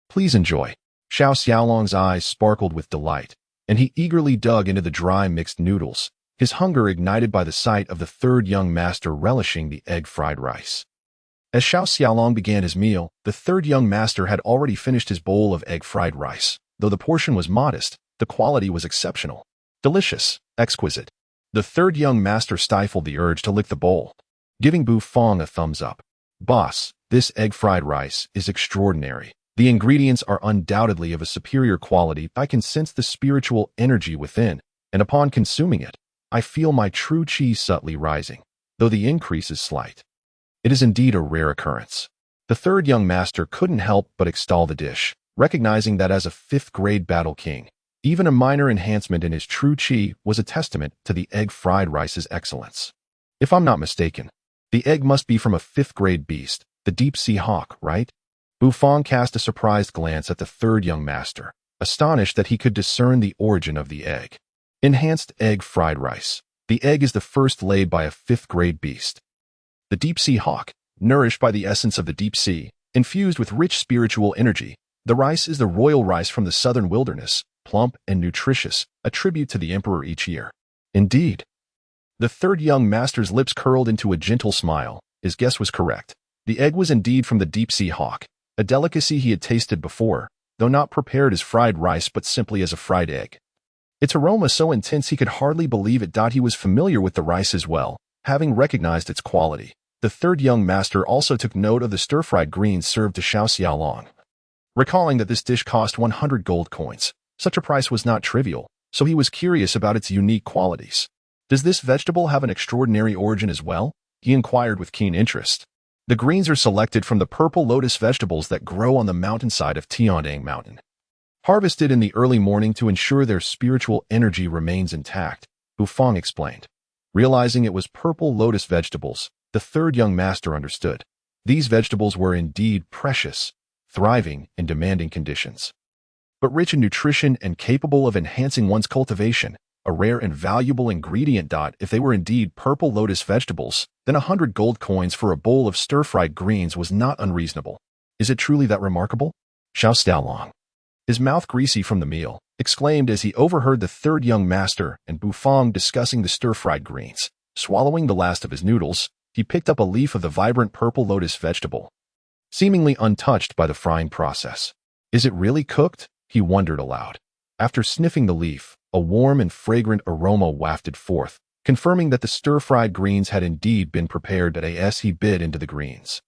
Please enjoy." Xiao Xiaolong's eyes sparkled with delight, and he eagerly dug into the dry mixed noodles, his hunger ignited by the sight of the third young master relishing the egg-fried rice. As Xiao Xiaolong began his meal, the third young master had already finished his bowl of egg-fried rice. Though the portion was modest, the quality was exceptional. Delicious, exquisite. The third young master stifled the urge to lick the bowl, giving Bufang a thumbs up. "Boss, this egg-fried rice is extraordinary. The ingredients are undoubtedly of a superior quality. I can sense the spiritual energy within, and upon consuming it, I feel my true qi subtly rising, though the increase is slight. It is indeed a rare occurrence." The third young master couldn't help but extol the dish, recognizing that as a fifth-grade battle king, even a minor enhancement in his true qi was a testament to the egg-fried rice's excellence. "If I'm not mistaken, the egg must be from a fifth-grade beast, the deep-sea hawk, right?" Bufang cast a surprised glance at the third young master, astonished that he could discern the origin of the egg. Enhanced egg-fried rice. The egg is the first laid by a fifth-grade beast. The deep-sea hawk, nourished by the essence of the deep sea, infused with rich spiritual energy. The rice is the royal rice from the southern wilderness, plump and nutritious, a tribute to the emperor each year. Indeed. The third young master's lips curled into a gentle smile. His guess was correct. The egg was indeed from the deep-sea hawk, a delicacy he had tasted before, though not prepared as fried rice but simply as a fried egg. Its aroma so intense he could hardly believe it. He was familiar with the rice as well, having recognized its quality. The third young master also took note of the stir-fried greens served to Xiao Xiaolong, recalling that this dish cost 100 gold coins. Such a price was not trivial, so he was curious about its unique qualities. "Does this vegetable have an extraordinary origin as well?" he inquired with keen interest. "The greens are selected from the purple lotus vegetables that grow on the mountainside of Tiandang Mountain, harvested in the early morning to ensure their spiritual energy remains intact," Bufang explained. Realizing it was purple lotus vegetables, the third young master understood. These vegetables were indeed precious, thriving in demanding conditions, but rich in nutrition and capable of enhancing one's cultivation, a rare and valuable ingredient. If they were indeed purple lotus vegetables, then 100 gold coins for a bowl of stir-fried greens was not unreasonable. "Is it truly that remarkable?" Xiao Xiaolong, his mouth greasy from the meal, exclaimed as he overheard the third young master and Bufang discussing the stir-fried greens. Swallowing the last of his noodles, he picked up a leaf of the vibrant purple lotus vegetable, seemingly untouched by the frying process. "Is it really cooked?" he wondered aloud. After sniffing the leaf, a warm and fragrant aroma wafted forth, confirming that the stir-fried greens had indeed been prepared. As he bit into the greens,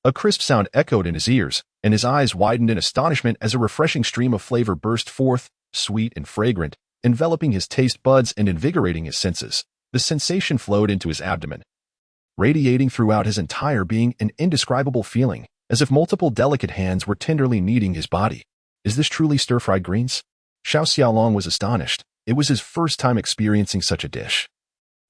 a crisp sound echoed in his ears, and his eyes widened in astonishment as a refreshing stream of flavor burst forth, sweet and fragrant, enveloping his taste buds and invigorating his senses. The sensation flowed into his abdomen, radiating throughout his entire being, an indescribable feeling, as if multiple delicate hands were tenderly kneading his body. Is this truly stir-fried greens? Xiao Xiaolong was astonished. It was his first time experiencing such a dish,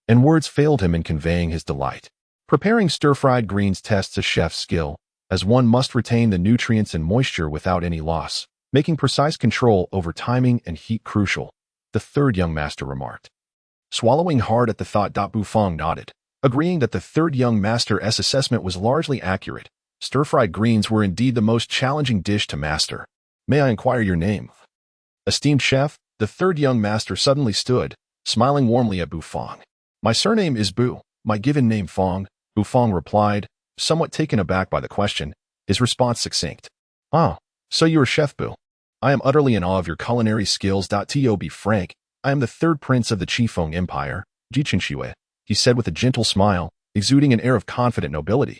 and words failed him in conveying his delight. Preparing stir-fried greens tests a chef's skill, as one must retain the nutrients and moisture without any loss, making precise control over timing and heat crucial, the third young master remarked. Swallowing hard at the thought, Bufang nodded, agreeing that the third young master's assessment was largely accurate. Stir-fried greens were indeed the most challenging dish to master. May I inquire your name? Esteemed chef, the third young master suddenly stood, smiling warmly at Bufang. My surname is Bu, my given name Fong, Bufang replied, somewhat taken aback by the question, his response succinct. Ah, so you are Chef Bu. I am utterly in awe of your culinary skills. To be frank, I am the third prince of the Qifeng Empire, Jiqingxue, he said with a gentle smile, exuding an air of confident nobility.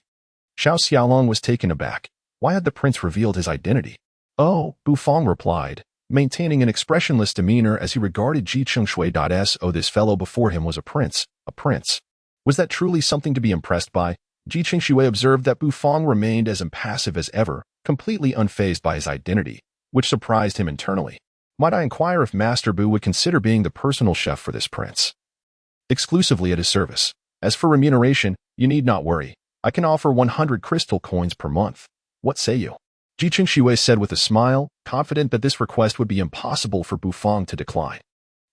Xiao Xiaolong was taken aback. Why had the prince revealed his identity? Oh, Bufang replied, maintaining an expressionless demeanor as he regarded Jiqingxue. Oh, this fellow before him was a prince, a prince. Was that truly something to be impressed by? Jiqingxue observed that Bufang remained as impassive as ever, completely unfazed by his identity, which surprised him internally. Might I inquire if Master Bu would consider being the personal chef for this prince? Exclusively at his service. As for remuneration, you need not worry. I can offer 100 crystal coins per month. What say you? Jiqingxue said with a smile, confident that this request would be impossible for Bufang to decline.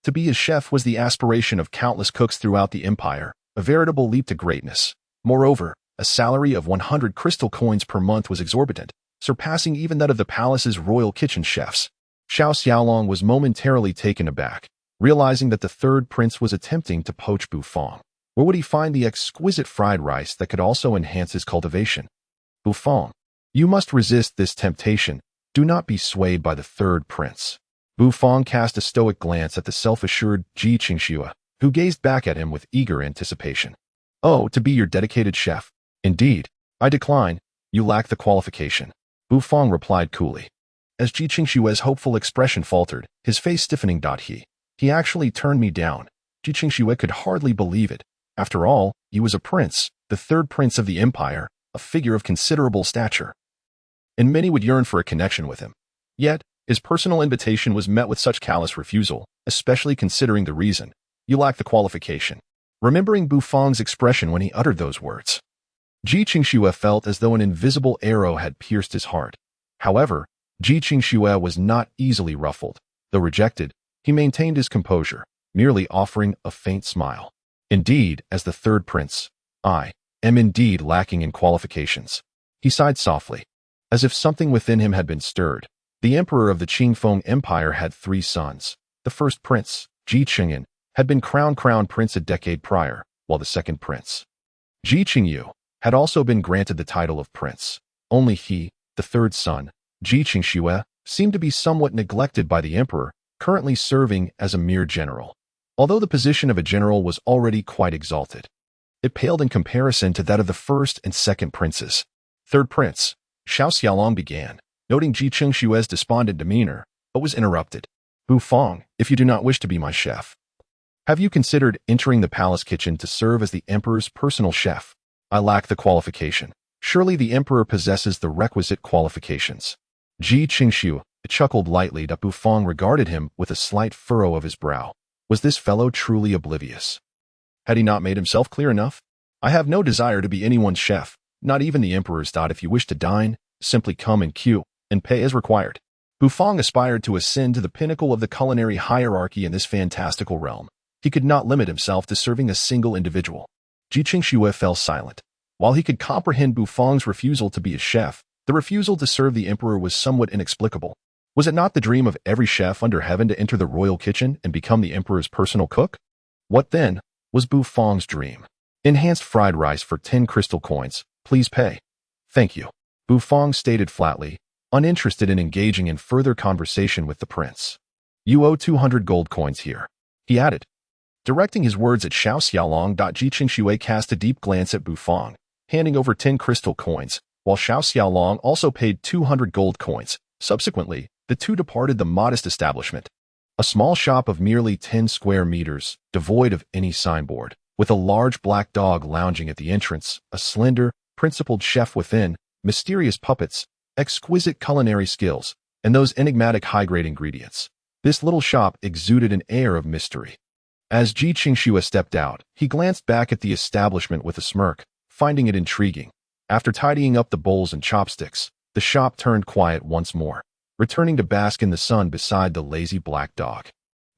To be his chef was the aspiration of countless cooks throughout the empire, a veritable leap to greatness. Moreover, a salary of 100 crystal coins per month was exorbitant, surpassing even that of the palace's royal kitchen chefs. Xiao Xiaolong was momentarily taken aback, realizing that the third prince was attempting to poach Bufang. Where would he find the exquisite fried rice that could also enhance his cultivation? Bufang, you must resist this temptation. Do not be swayed by the third prince. Bufang cast a stoic glance at the self-assured Jiqingxue, who gazed back at him with eager anticipation. Oh, to be your dedicated chef. Indeed, I decline. You lack the qualification. Bufang replied coolly. As Jiqingxue's hopeful expression faltered, his face stiffening. He actually turned me down. Jiqingxue could hardly believe it. After all, he was a prince, the third prince of the empire, a figure of considerable stature, and many would yearn for a connection with him. Yet, his personal invitation was met with such callous refusal, especially considering the reason. You lack the qualification. Remembering Bufang's expression when he uttered those words, Jiqingxue felt as though an invisible arrow had pierced his heart. However, Jiqingxue was not easily ruffled. Though rejected, he maintained his composure, merely offering a faint smile. Indeed, as the third prince, I am indeed lacking in qualifications. He sighed softly, as if something within him had been stirred. The emperor of the Qifeng Empire had 3 sons. The first prince, Jiqingyan, had been crowned prince a decade prior, while the second prince, Jiqingyu, had also been granted the title of prince. Only he, the third son, Jiqingxue, seemed to be somewhat neglected by the emperor, currently serving as a mere general. Although the position of a general was already quite exalted, it paled in comparison to that of the first and second princes. Third prince, Xiao Xiaolong began, noting Jiqingxue's despondent demeanor, but was interrupted. Bufang, if you do not wish to be my chef, have you considered entering the palace kitchen to serve as the emperor's personal chef? I lack the qualification. Surely the emperor possesses the requisite qualifications. Jiqingxue chuckled lightly. Bufang regarded him with a slight furrow of his brow. Was this fellow truly oblivious? Had he not made himself clear enough? I have no desire to be anyone's chef, not even the emperor's. If you wish to dine, simply come in queue and pay as required. Bufang aspired to ascend to the pinnacle of the culinary hierarchy in this fantastical realm. He could not limit himself to serving a single individual. Jiqingxue fell silent. While he could comprehend Bufang's refusal to be a chef, the refusal to serve the emperor was somewhat inexplicable. Was it not the dream of every chef under heaven to enter the royal kitchen and become the emperor's personal cook? What then was Bufang's dream? Enhanced fried rice for 10 crystal coins. Please pay. Thank you. Bufang stated flatly, uninterested in engaging in further conversation with the prince. You owe 200 gold coins here, he added. Directing his words at Xiao Xiaolong, Jiqingxue cast a deep glance at Bufang, handing over 10 crystal coins, while Xiao Xiaolong also paid 200 gold coins. Subsequently, the two departed the modest establishment, a small shop of merely 10 square meters, devoid of any signboard, with a large black dog lounging at the entrance, a slender, principled chef within, mysterious puppets, exquisite culinary skills, and those enigmatic high-grade ingredients. This little shop exuded an air of mystery. As Ji Qingxue stepped out, he glanced back at the establishment with a smirk, finding it intriguing. After tidying up the bowls and chopsticks, the shop turned quiet once more, returning to bask in the sun beside the lazy black dog.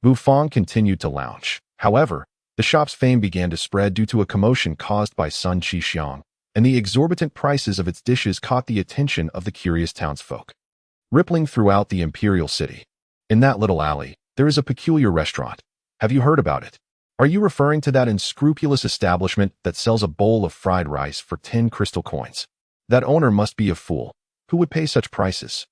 Bufang continued to lounge. However, the shop's fame began to spread due to a commotion caused by Sun Qixiang, and the exorbitant prices of its dishes caught the attention of the curious townsfolk. Rippling throughout the imperial city. In that little alley, there is a peculiar restaurant. Have you heard about it? Are you referring to that unscrupulous establishment that sells a bowl of fried rice for 10 crystal coins? That owner must be a fool. Who would pay such prices?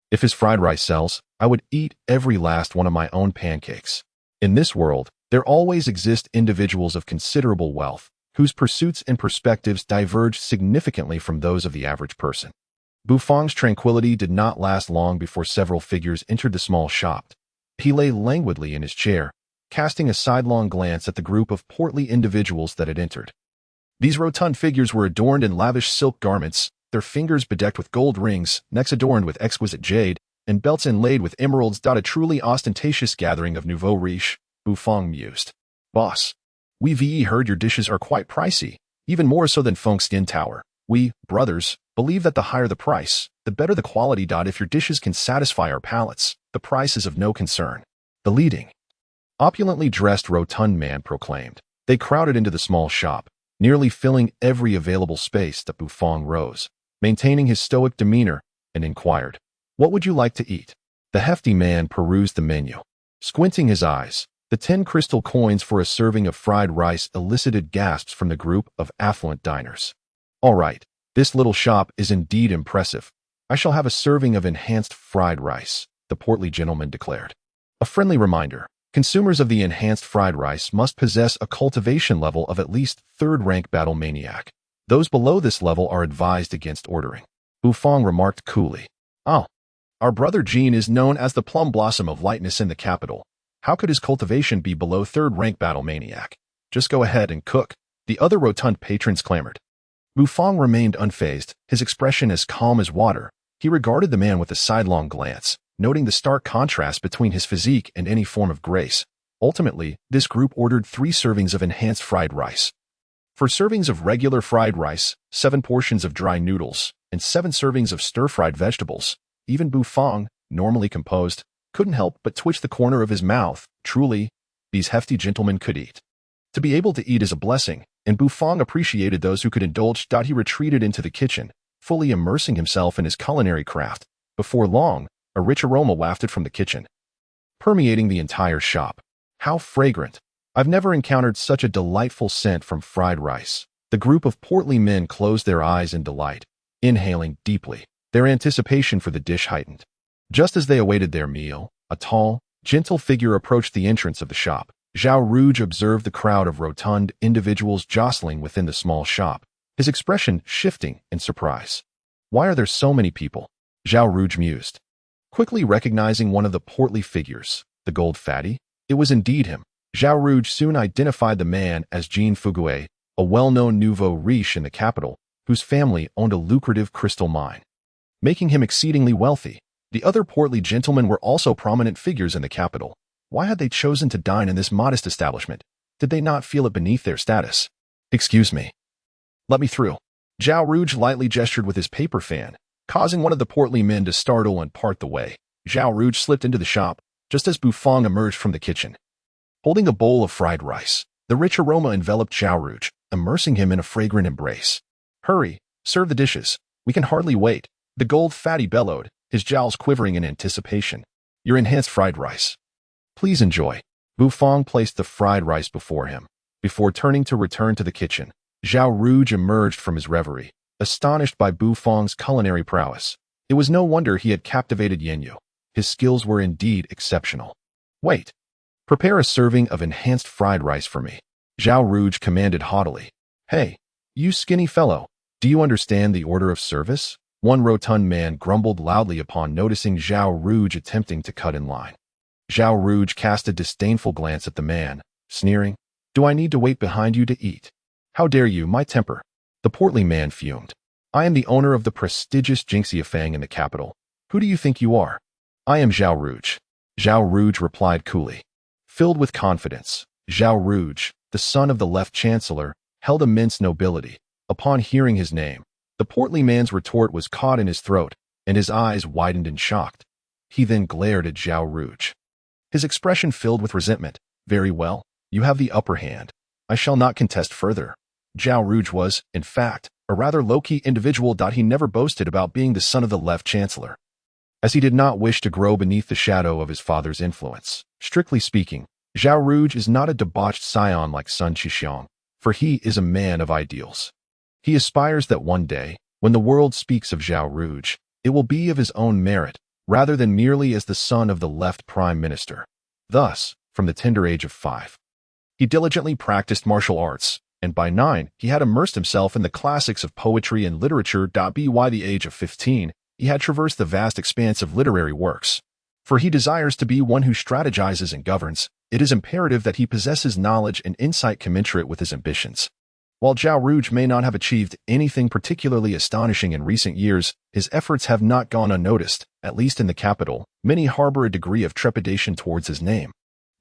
If his fried rice sells, I would eat every last one of my own pancakes. In this world, there always exist individuals of considerable wealth, whose pursuits and perspectives diverge significantly from those of the average person. Bufang's tranquility did not last long before several figures entered the small shop. He lay languidly in his chair, casting a sidelong glance at the group of portly individuals that had entered. These rotund figures were adorned in lavish silk garments, their fingers bedecked with gold rings, necks adorned with exquisite jade, and belts inlaid with emeralds. A truly ostentatious gathering of nouveau riche, Bufang mused. Boss, we've heard your dishes are quite pricey, even more so than Feng Skin Tower. We, brothers, believe that the higher the price, the better the quality. If your dishes can satisfy our palates, the price is of no concern. The leading, opulently dressed rotund man proclaimed. They crowded into the small shop, nearly filling every available space. Bufang rose, maintaining his stoic demeanor, and inquired, "What would you like to eat?" The hefty man perused the menu. Squinting his eyes, the 10 crystal coins for a serving of fried rice elicited gasps from the group of affluent diners. All right, this little shop is indeed impressive. I shall have a serving of enhanced fried rice, the portly gentleman declared. A friendly reminder. Consumers of the enhanced fried rice must possess a cultivation level of at least 3rd rank battle maniac. Those below this level are advised against ordering. Bufang remarked coolly. Oh, our brother Jean is known as the plum blossom of lightness in the capital. How could his cultivation be below 3rd rank battle maniac? Just go ahead and cook, the other rotund patrons clamored. Bufang remained unfazed, his expression as calm as water. He regarded the man with a sidelong glance, noting the stark contrast between his physique and any form of grace. Ultimately, this group ordered 3 servings of enhanced fried rice. 4 servings of regular fried rice, 7 portions of dry noodles, and 7 servings of stir-fried vegetables. Even Bufang, normally composed, couldn't help but twitch the corner of his mouth. Truly, these hefty gentlemen could eat. To be able to eat is a blessing, and Bufang appreciated those who could indulge. He retreated into the kitchen, fully immersing himself in his culinary craft. Before long, a rich aroma wafted from the kitchen, permeating the entire shop. How fragrant! I've never encountered such a delightful scent from fried rice. The group of portly men closed their eyes in delight, inhaling deeply. Their anticipation for the dish heightened. Just as they awaited their meal, a tall, gentle figure approached the entrance of the shop. Zhao Rouge observed the crowd of rotund individuals jostling within the small shop, his expression shifting in surprise. Why are there so many people? Zhao Rouge mused. Quickly recognizing one of the portly figures, the gold fatty, it was indeed him. Zhao Rouge soon identified the man as Jean Fugue, a well-known nouveau riche in the capital, whose family owned a lucrative crystal mine, making him exceedingly wealthy. The other portly gentlemen were also prominent figures in the capital. Why had they chosen to dine in this modest establishment? Did they not feel it beneath their status? Excuse me. Let me through. Zhao Rouge lightly gestured with his paper fan, causing one of the portly men to startle and part the way. Zhao Rouge slipped into the shop, just as Bufang emerged from the kitchen. Holding a bowl of fried rice, the rich aroma enveloped Zhao Rouge, immersing him in a fragrant embrace. Hurry, serve the dishes. We can hardly wait. The gold fatty bellowed, his jowls quivering in anticipation. Your enhanced fried rice. Please enjoy. Bufang placed the fried rice before him. Before turning to return to the kitchen, Zhao Rouge emerged from his reverie, astonished by Bufang's culinary prowess. It was no wonder he had captivated Yanyu. His skills were indeed exceptional. Wait. Prepare a serving of enhanced fried rice for me. Zhao Rouge commanded haughtily. Hey, you skinny fellow, do you understand the order of service? One rotund man grumbled loudly upon noticing Zhao Rouge attempting to cut in line. Zhao Rouge cast a disdainful glance at the man, sneering, Do I need to wait behind you to eat? How dare you, my temper? The portly man fumed. I am the owner of the prestigious Jinxiafang in the capital. Who do you think you are? I am Zhao Rouge. Zhao Rouge replied coolly. Filled with confidence, Zhao Rouge, the son of the left chancellor, held immense nobility. Upon hearing his name, the portly man's retort was caught in his throat, and his eyes widened in shock. He then glared at Zhao Rouge. His expression filled with resentment. Very well, you have the upper hand. I shall not contest further. Zhao Rouge was, in fact, a rather low-key individual. He never boasted about being the son of the left chancellor, as he did not wish to grow beneath the shadow of his father's influence. Strictly speaking, Zhao Rouge is not a debauched scion like Sun Qixiang, for he is a man of ideals. He aspires that one day, when the world speaks of Zhao Rouge, it will be of his own merit, rather than merely as the son of the left prime minister. Thus, from the tender age of 5, he diligently practiced martial arts, and by 9, he had immersed himself in the classics of poetry and literature. By the age of 15, he had traversed the vast expanse of literary works. For he desires to be one who strategizes and governs, it is imperative that he possesses knowledge and insight commensurate with his ambitions. While Zhao Rouge may not have achieved anything particularly astonishing in recent years, his efforts have not gone unnoticed. At least in the capital, many harbor a degree of trepidation towards his name.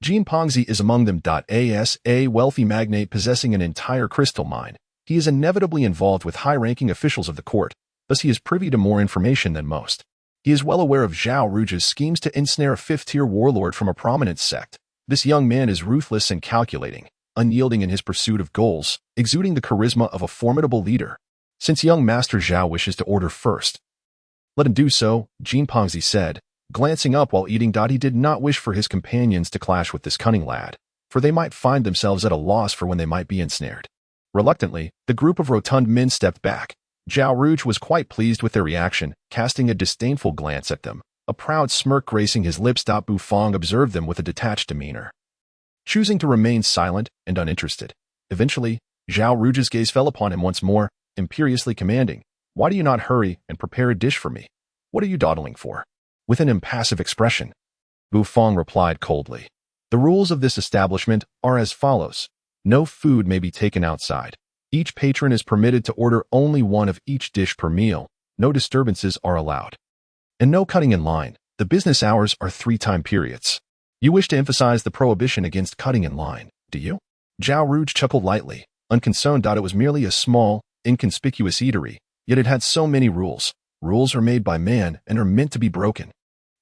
Jin Pongzi is among them. As a wealthy magnate possessing an entire crystal mine, he is inevitably involved with high-ranking officials of the court, thus he is privy to more information than most. He is well aware of Zhao Rouge's schemes to ensnare a fifth-tier warlord from a prominent sect. This young man is ruthless and calculating, unyielding in his pursuit of goals, exuding the charisma of a formidable leader. Since young Master Zhao wishes to order first, let him do so, Jin Pongzi said, glancing up while eating. He did not wish for his companions to clash with this cunning lad, for they might find themselves at a loss for when they might be ensnared. Reluctantly, the group of rotund men stepped back. Zhao Rouge was quite pleased with their reaction, casting a disdainful glance at them, a proud smirk gracing his lips. Bufang observed them with a detached demeanor, choosing to remain silent and uninterested. Eventually, Zhao Rouge's gaze fell upon him once more, imperiously commanding, "Why do you not hurry and prepare a dish for me? What are you dawdling for?" With an impassive expression, Bufang replied coldly, "The rules of this establishment are as follows. No food may be taken outside. Each patron is permitted to order only one of each dish per meal. No disturbances are allowed. And no cutting in line. The business hours are 3 time periods." You wish to emphasize the prohibition against cutting in line, do you? Zhao Rouge chuckled lightly, unconcerned. It was merely a small, inconspicuous eatery, yet it had so many rules. Rules are made by man and are meant to be broken.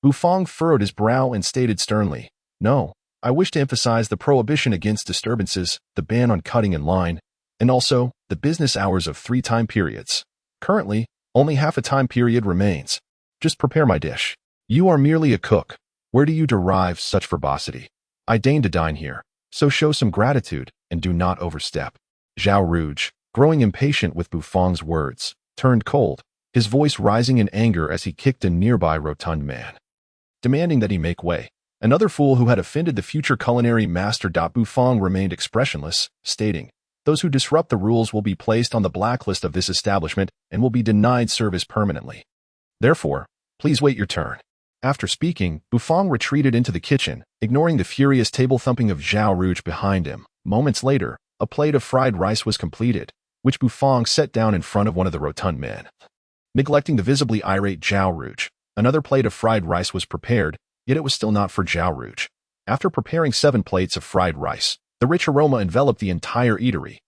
Bufang furrowed his brow and stated sternly, "No, I wish to emphasize the prohibition against disturbances, the ban on cutting in line, and also the business hours of 3 time periods. Currently, only half a time period remains. Just prepare my dish. You are merely a cook. Where do you derive such verbosity? I deign to dine here, so show some gratitude and do not overstep." Zhao Rouge, growing impatient with Bufang's words, turned cold, his voice rising in anger as he kicked a nearby rotund man, demanding that he make way. Another fool who had offended the future culinary master. Bufang remained expressionless, stating, "Those who disrupt the rules will be placed on the blacklist of this establishment and will be denied service permanently. Therefore, please wait your turn." After speaking, Bufang retreated into the kitchen, ignoring the furious table thumping of Zhao Rouge behind him. Moments later, a plate of fried rice was completed, which Bufang set down in front of one of the rotund men. Neglecting the visibly irate Zhao Rouge, another plate of fried rice was prepared, yet it was still not for Zhao Rouge. After preparing 7 plates of fried rice, the rich aroma enveloped the entire eatery,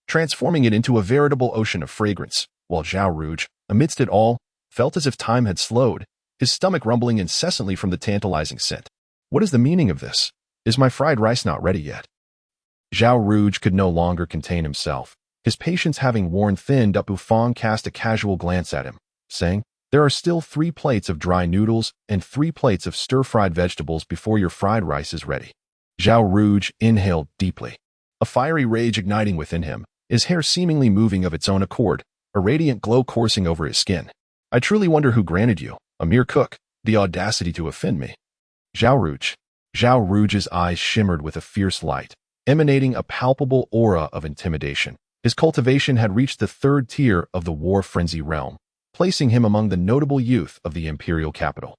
transforming it into a veritable ocean of fragrance, while Zhao Rouge, amidst it all, felt as if time had slowed, his stomach rumbling incessantly from the tantalizing scent. What is the meaning of this? Is my fried rice not ready yet? Zhao Rouge could no longer contain himself. His patience having worn thin, Bufang cast a casual glance at him, saying, "There are still 3 plates of dry noodles and 3 plates of stir-fried vegetables before your fried rice is ready." Zhao Rouge inhaled deeply, a fiery rage igniting within him, his hair seemingly moving of its own accord, a radiant glow coursing over his skin. "I truly wonder who granted you, a mere cook, the audacity to offend me." Zhao Rouge. Zhao Rouge's eyes shimmered with a fierce light, emanating a palpable aura of intimidation. His cultivation had reached the 3rd tier of the war frenzy realm, placing him among the notable youth of the imperial capital.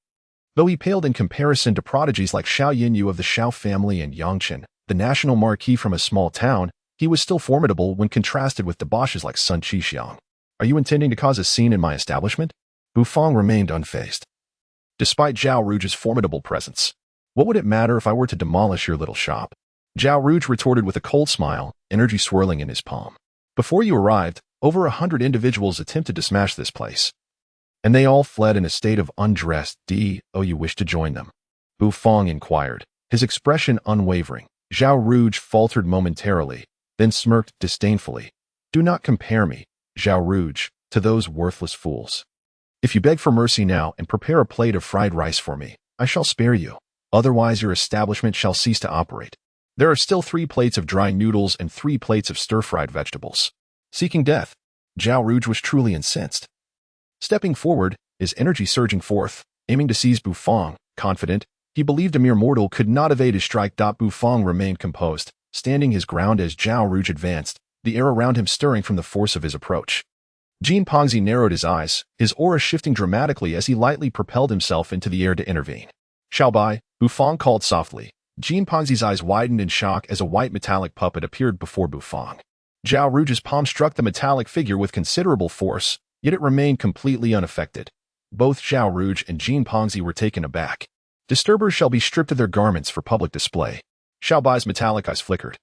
Though he paled in comparison to prodigies like Xiao Yinyu of the Xiao family and Yangchen, the national marquis from a small town, he was still formidable when contrasted with debauches like Sun Qixiang. Are you intending to cause a scene in my establishment? Bufang remained unfazed. Despite Zhao Ruge's formidable presence, what would it matter if I were to demolish your little shop? Zhao Ruge retorted with a cold smile, energy swirling in his palm. Before you arrived, over 100 individuals attempted to smash this place. And they all fled in a state of undress. Do you wish to join them? Bufang inquired, his expression unwavering. Zhao Ruge faltered momentarily, then smirked disdainfully. Do not compare me, Zhao Ruge, to those worthless fools. If you beg for mercy now and prepare a plate of fried rice for me, I shall spare you. Otherwise your establishment shall cease to operate. There are still 3 plates of dry noodles and 3 plates of stir-fried vegetables. Seeking death, Zhao Ruge was truly incensed. Stepping forward, his energy surging forth, aiming to seize Bufang, confident, he believed a mere mortal could not evade his strike. Bufang remained composed, standing his ground as Zhao Ruge advanced, the air around him stirring from the force of his approach. Jin Pongzi narrowed his eyes, his aura shifting dramatically as he lightly propelled himself into the air to intervene. Xiaobai, Bufang called softly. Jin Pongzi's eyes widened in shock as a white metallic puppet appeared before Bufang. Zhao Ruge's palm struck the metallic figure with considerable force, yet it remained completely unaffected. Both Zhao Ruge and Jin Pongzi were taken aback. Disturbers shall be stripped of their garments for public display. Xiaobai's metallic eyes flickered.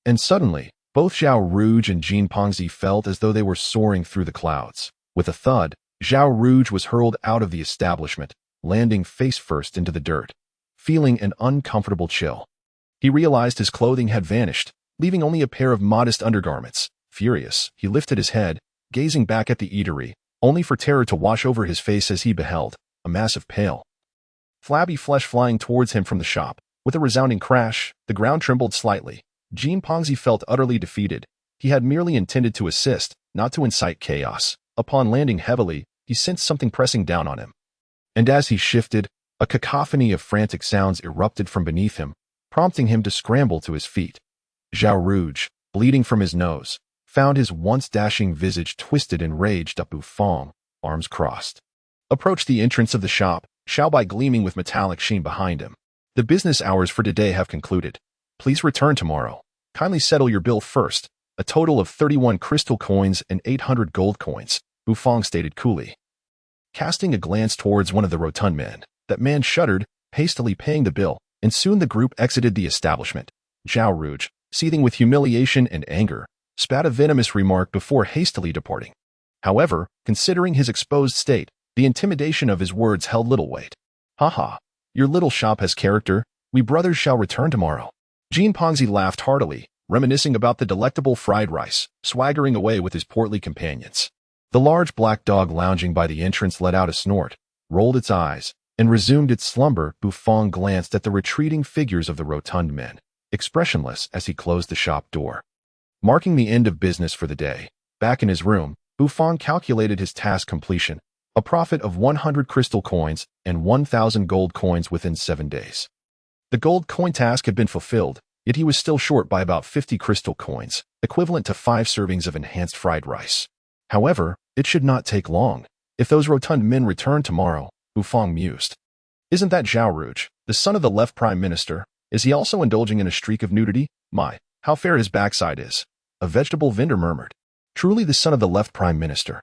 And suddenly, both Zhao Ruge and Jin Pongzi felt as though they were soaring through the clouds. With a thud, Zhao Ruge was hurled out of the establishment, landing face first into the dirt, feeling an uncomfortable chill. He realized his clothing had vanished, leaving only a pair of modest undergarments. Furious, he lifted his head, gazing back at the eatery, only for terror to wash over his face as he beheld a massive pale, flabby flesh flying towards him from the shop. With a resounding crash, the ground trembled slightly. Jin Pongzi felt utterly defeated. He had merely intended to assist, not to incite chaos. Upon landing heavily, he sensed something pressing down on him. And as he shifted, a cacophony of frantic sounds erupted from beneath him, prompting him to scramble to his feet. Zhao Ruge, bleeding from his nose, found his once dashing visage twisted in rage. Bufang, arms crossed, approached the entrance of the shop, Xiaobai gleaming with metallic sheen behind him. The business hours for today have concluded. Please return tomorrow. Kindly settle your bill first. A total of 31 crystal coins and 800 gold coins, Bufang stated coolly. Casting a glance towards one of the rotund men, that man shuddered, hastily paying the bill, and soon the group exited the establishment. Zhao Ruge, seething with humiliation and anger, spat a venomous remark before hastily departing. However, considering his exposed state, the intimidation of his words held little weight. Haha, your little shop has character. We brothers shall return tomorrow. Jin Pongzi laughed heartily, reminiscing about the delectable fried rice, swaggering away with his portly companions. The large black dog lounging by the entrance let out a snort, rolled its eyes, and resumed its slumber. Bufang glanced at the retreating figures of the rotund men, expressionless as he closed the shop door. Marking the end of business for the day, back in his room, Bufang calculated his task completion, a profit of 100 crystal coins and 1,000 gold coins within 7 days. The gold coin task had been fulfilled, yet he was still short by about 50 crystal coins, equivalent to 5 servings of enhanced fried rice. However, it should not take long. If those rotund men return tomorrow, Bufang mused. Isn't that Zhao Ruge, the son of the left prime minister? Is he also indulging in a streak of nudity? My, how fair his backside is. A vegetable vendor murmured. Truly the son of the left prime minister.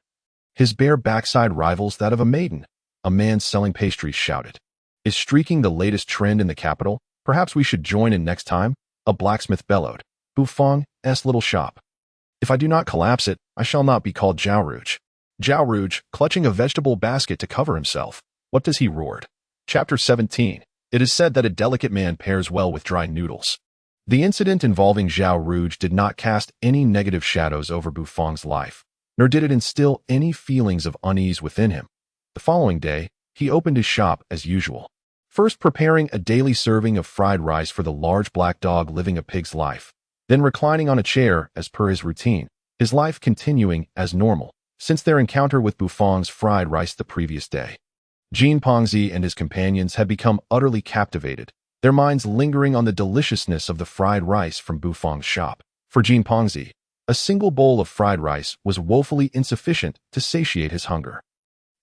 His bare backside rivals that of a maiden, a man selling pastries shouted. Is streaking the latest trend in the capital? Perhaps we should join in next time, a blacksmith bellowed. Bufang's little shop. If I do not collapse it, I shall not be called Zhao Ruge. Zhao Ruge, clutching a vegetable basket to cover himself. What does he roared? Chapter 17. It is said that a delicate man pairs well with dry noodles. The incident involving Zhao Ruge did not cast any negative shadows over Bufang's life, nor did it instill any feelings of unease within him. The following day, he opened his shop as usual, first preparing a daily serving of fried rice for the large black dog living a pig's life, then reclining on a chair as per his routine, his life continuing as normal since their encounter with Bufang's fried rice the previous day. Jin Pongzi and his companions had become utterly captivated, their minds lingering on the deliciousness of the fried rice from Bufang's shop. For Jin Pongzi, a single bowl of fried rice was woefully insufficient to satiate his hunger.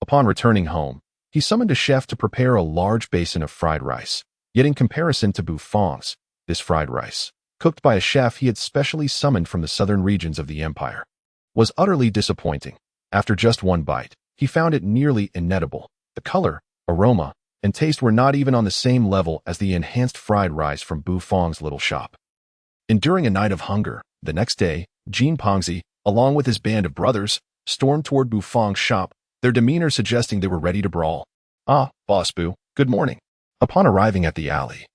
Upon returning home, he summoned a chef to prepare a large basin of fried rice. Yet in comparison to Bufang's, this fried rice, cooked by a chef he had specially summoned from the southern regions of the empire, was utterly disappointing. After just one bite, he found it nearly inedible. The color, aroma, and taste were not even on the same level as the enhanced fried rice from Bu Fong's little shop. Enduring a night of hunger, the next day, Jin Pongzi, along with his band of brothers, stormed toward Bu Fong's shop, their demeanor suggesting they were ready to brawl. "Ah, Boss Bu, good morning." Upon arriving at the alley,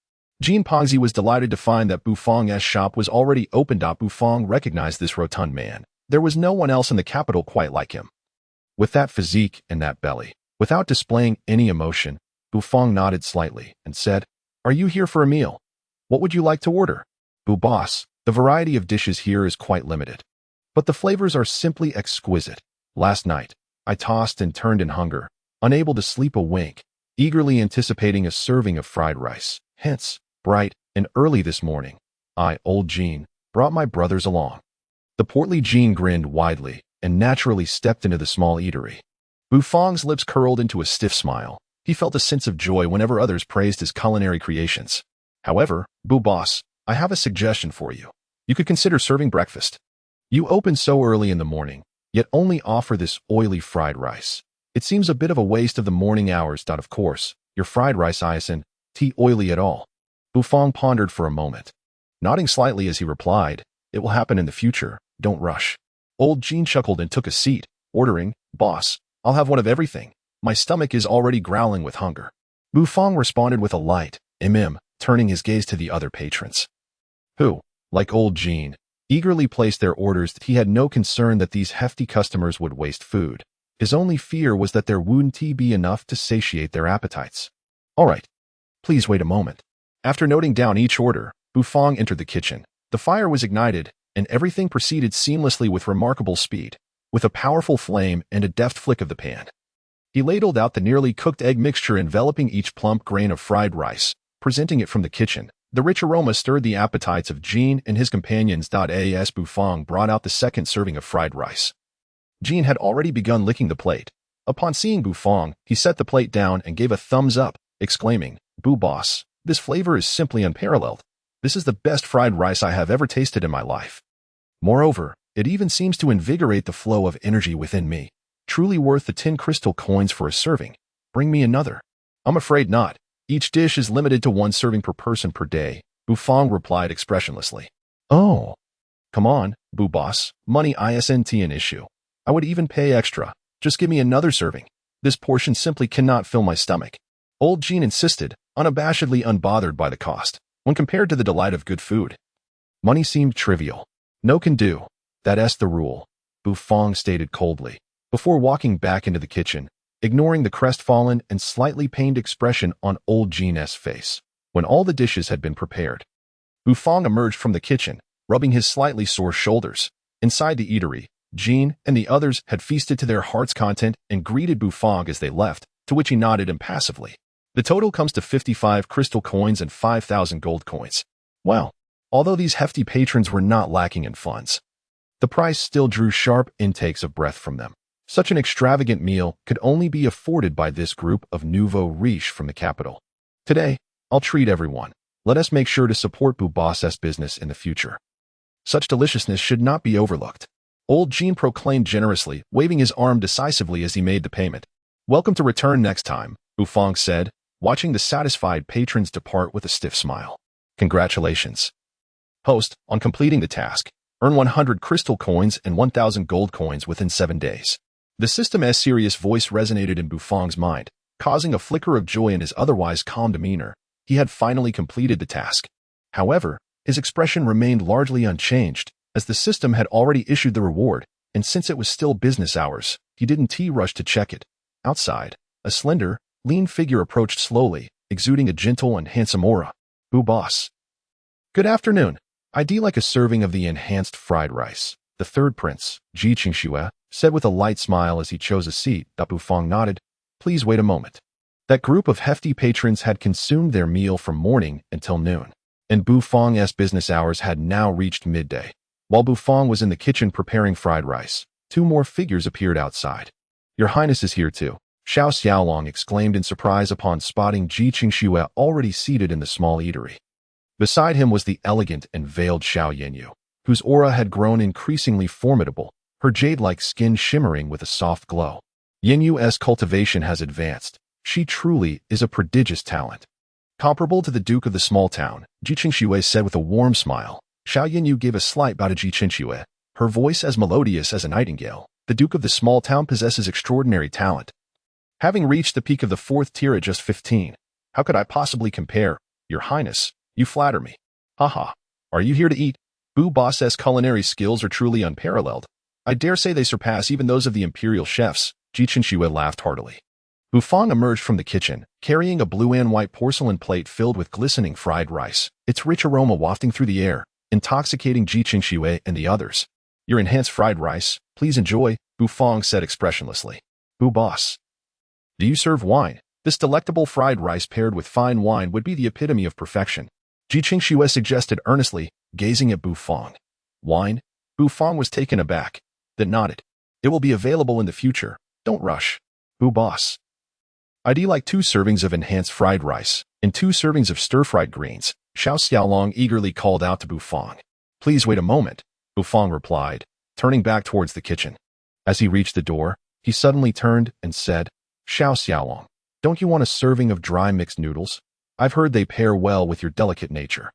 Jin Pongzi was delighted to find that Bu Fong's shop was already open. Bu Fong recognized this rotund man. There was no one else in the capital quite like him. With that physique and that belly, without displaying any emotion, Bu Fong nodded slightly and said, "Are you here for a meal? What would you like to order?" "Bu Boss, the variety of dishes here is quite limited, but the flavors are simply exquisite. Last night, I tossed and turned in hunger, unable to sleep a wink, eagerly anticipating a serving of fried rice. Hence, bright and early this morning, I, old Jean, brought my brothers along." The portly Jean grinned widely and naturally stepped into the small eatery. Bu Fong's lips curled into a stiff smile. He felt a sense of joy whenever others praised his culinary creations. "However, Bu Boss, I have a suggestion for you. You could consider serving breakfast. You open so early in the morning, yet only offer this oily fried rice. It seems a bit of a waste of the morning hours. Of course, your fried rice isn't oily at all." Bu Fong pondered for a moment, nodding slightly as he replied, "It will happen in the future. Don't rush." Old Jean chuckled and took a seat, ordering, "Boss, I'll have one of everything. My stomach is already growling with hunger." Bu Fong responded with a light, turning his gaze to the other patrons, who, like old Jean, eagerly placed their orders. He had no concern that these hefty customers would waste food. His only fear was that there wouldn't be enough to satiate their appetites. "All right, please wait a moment." After noting down each order, Bu Fong entered the kitchen. The fire was ignited, and everything proceeded seamlessly with remarkable speed. With a powerful flame and a deft flick of the pan, he ladled out the nearly cooked egg mixture enveloping each plump grain of fried rice, presenting it from the kitchen. The rich aroma stirred the appetites of Jean and his companions. As Bu Fong brought out the second serving of fried rice, Jean had already begun licking the plate. Upon seeing Bu Fong, he set the plate down and gave a thumbs up, exclaiming, "Bu Boss, this flavor is simply unparalleled. This is the best fried rice I have ever tasted in my life. Moreover, it even seems to invigorate the flow of energy within me. Truly worth the 10 crystal coins for a serving. Bring me another." "I'm afraid not. Each dish is limited to 1 serving per person per day," Bu Fong replied expressionlessly. "Oh, come on, Bu Boss, money isn't an issue. I would even pay extra. Just give me another serving. This portion simply cannot fill my stomach." Old Jean insisted, unabashedly unbothered by the cost. When compared to the delight of good food, money seemed trivial. "No can do. That's the rule," Bu Fong stated coldly, before walking back into the kitchen, ignoring the crestfallen and slightly pained expression on old Jean's face. When all the dishes had been prepared, Bu Fong emerged from the kitchen, rubbing his slightly sore shoulders. Inside the eatery, Jean and the others had feasted to their heart's content and greeted Bu Fong as they left, to which he nodded impassively. "The total comes to 55 crystal coins and 5,000 gold coins." Well, although these hefty patrons were not lacking in funds, the price still drew sharp intakes of breath from them. Such an extravagant meal could only be afforded by this group of nouveau riche from the capital. "Today, I'll treat everyone. Let us make sure to support Bu Boss's business in the future. Such deliciousness should not be overlooked." Old Jean proclaimed generously, waving his arm decisively as he made the payment. "Welcome to return next time," Bu Fong said, watching the satisfied patrons depart with a stiff smile. "Congratulations, host, on completing the task. Earn 100 crystal coins and 1,000 gold coins within 7 days." The system's serious voice resonated in Bu Fong's mind, causing a flicker of joy in his otherwise calm demeanor. He had finally completed the task. However, his expression remained largely unchanged, as the system had already issued the reward, and since it was still business hours, he didn't rush to check it. Outside, a slender, lean figure approached slowly, exuding a gentle and handsome aura. "Bu Boss." "Good afternoon. I'd like a serving of the enhanced fried rice," the third prince, Ji Qingxue, said with a light smile as he chose a seat. Bu Fong nodded. "Please wait a moment." That group of hefty patrons had consumed their meal from morning until noon, and Bu Fong's business hours had now reached midday. While Bu Fong was in the kitchen preparing fried rice, 2 more figures appeared outside. "Your Highness is here too," Xiao Xiaolong exclaimed in surprise upon spotting Ji Qingxue already seated in the small eatery. Beside him was the elegant and veiled Xiao Yanyu, whose aura had grown increasingly formidable, her jade-like skin shimmering with a soft glow. Yin Yu's cultivation has advanced. She truly is a prodigious talent. Comparable to the Duke of the small town, Ji Qingxue said with a warm smile. Xiao Yinyu gave a slight bow to Ji Qingxue, her voice as melodious as a nightingale. The Duke of the small town possesses extraordinary talent. Having reached the peak of the 4th tier at just 15, how could I possibly compare? Your Highness, you flatter me. Haha. Are you here to eat? Bu Boss's culinary skills are truly unparalleled. I dare say they surpass even those of the imperial chefs. Ji Qingxue laughed heartily. Bu Fang emerged from the kitchen, carrying a blue and white porcelain plate filled with glistening fried rice, its rich aroma wafting through the air, intoxicating Ji Qingxue and the others. Your enhanced fried rice, please enjoy, Bu Fang said expressionlessly. Bu Boss. Do you serve wine? This delectable fried rice paired with fine wine would be the epitome of perfection. Ji Qingxue suggested earnestly, gazing at Bu Fang. Wine? Bu Fang was taken aback, then nodded. It will be available in the future. Don't rush. Bu Boss. I'd like 2 servings of enhanced fried rice and 2 servings of stir-fried greens. Xiao Xiaolong eagerly called out to Bu Fang. Please wait a moment, Bu Fang replied, turning back towards the kitchen. As he reached the door, he suddenly turned and said, Xiao Xiaolong, don't you want a serving of dry mixed noodles? I've heard they pair well with your delicate nature.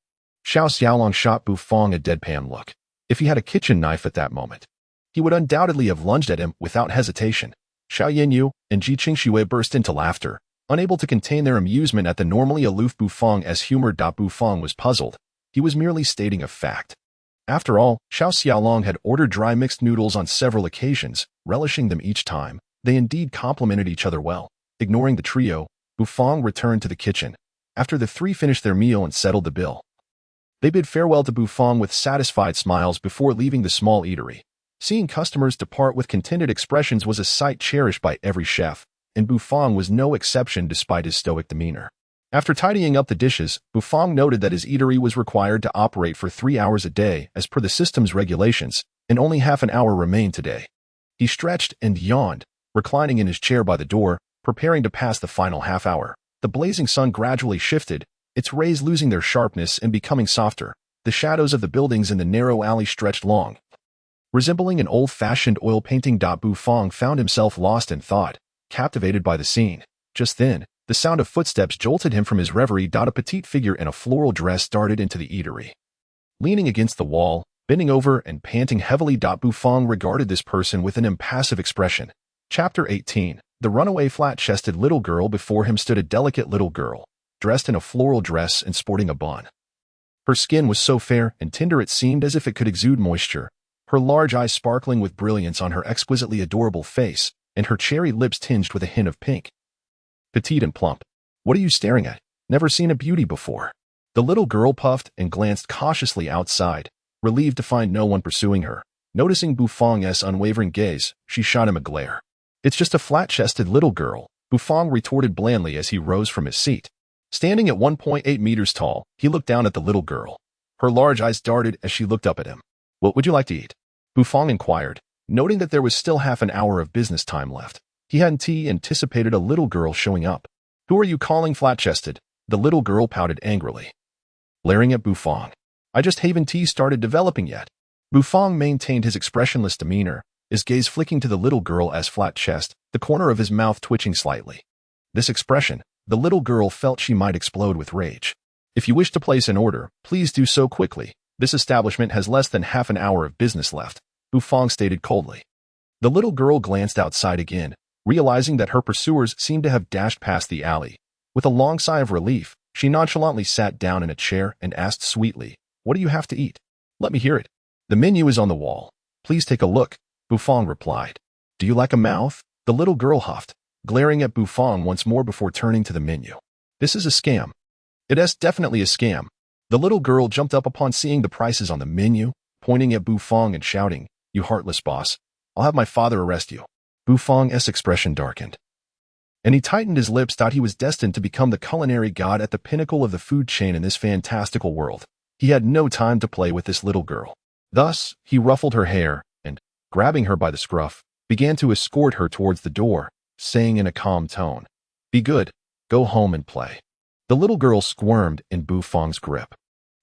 Xiao Xiaolong shot Bu Fang a deadpan look. If he had a kitchen knife at that moment, he would undoubtedly have lunged at him without hesitation. Xiao Yinyu and Ji Qingxue burst into laughter, unable to contain their amusement at the normally aloof Bu Fang as humor. Bu Fang was puzzled. He was merely stating a fact. After all, Xiao Xiaolong had ordered dry mixed noodles on several occasions, relishing them each time. They indeed complemented each other well. Ignoring the trio, Bu Fang returned to the kitchen. After the 3 finished their meal and settled the bill, they bid farewell to Bu Fang with satisfied smiles before leaving the small eatery. Seeing customers depart with contented expressions was a sight cherished by every chef, and Bu Fang was no exception despite his stoic demeanor. After tidying up the dishes, Bu Fang noted that his eatery was required to operate for 3 hours a day as per the system's regulations, and only half an hour remained today. He stretched and yawned, reclining in his chair by the door, preparing to pass the final half hour. The blazing sun gradually shifted, its rays losing their sharpness and becoming softer. The shadows of the buildings in the narrow alley stretched long, resembling an old-fashioned oil painting. Bu Fang found himself lost in thought, captivated by the scene. Just then, the sound of footsteps jolted him from his reverie. A petite figure in a floral dress darted into the eatery. Leaning against the wall, bending over and panting heavily. Bu Fang regarded this person with an impassive expression. Chapter 18. The runaway flat-chested little girl. Before him stood a delicate little girl, dressed in a floral dress and sporting a bun. Her skin was so fair and tender it seemed as if it could exude moisture, her large eyes sparkling with brilliance on her exquisitely adorable face, and her cherry lips tinged with a hint of pink. Petite and plump. What are you staring at? Never seen a beauty before. The little girl puffed and glanced cautiously outside, relieved to find no one pursuing her. Noticing Bu Fang's unwavering gaze, she shot him a glare. It's just a flat-chested little girl, Bu Fang retorted blandly as he rose from his seat. Standing at 1.8 meters tall, he looked down at the little girl. Her large eyes darted as she looked up at him. What would you like to eat? Bu Fang inquired, noting that there was still half an hour of business time left. He hadn't anticipated a little girl showing up. Who are you calling flat-chested? The little girl pouted angrily, glaring at Bu Fang. I just haven't started developing yet. Bu Fang maintained his expressionless demeanor, his gaze flicking to the little girl as flat chest, the corner of his mouth twitching slightly. This expression, the little girl felt she might explode with rage. If you wish to place an order, please do so quickly. This establishment has less than half an hour of business left, Bu Fang stated coldly. The little girl glanced outside again, realizing that her pursuers seemed to have dashed past the alley. With a long sigh of relief, she nonchalantly sat down in a chair and asked sweetly, What do you have to eat? Let me hear it. The menu is on the wall. Please take a look, Bu Fang replied. Do you like a mouth? The little girl huffed, glaring at Bu Fang once more before turning to the menu. This is a scam. It is definitely a scam. The little girl jumped up upon seeing the prices on the menu, pointing at Bu Fang and shouting, You heartless boss. I'll have my father arrest you. Bu Fang's expression darkened, and he tightened his lips. He was destined to become the culinary god at the pinnacle of the food chain in this fantastical world. He had no time to play with this little girl. Thus, he ruffled her hair and, grabbing her by the scruff, began to escort her towards the door, saying in a calm tone, Be good, go home and play. The little girl squirmed in Bu Fang's grip,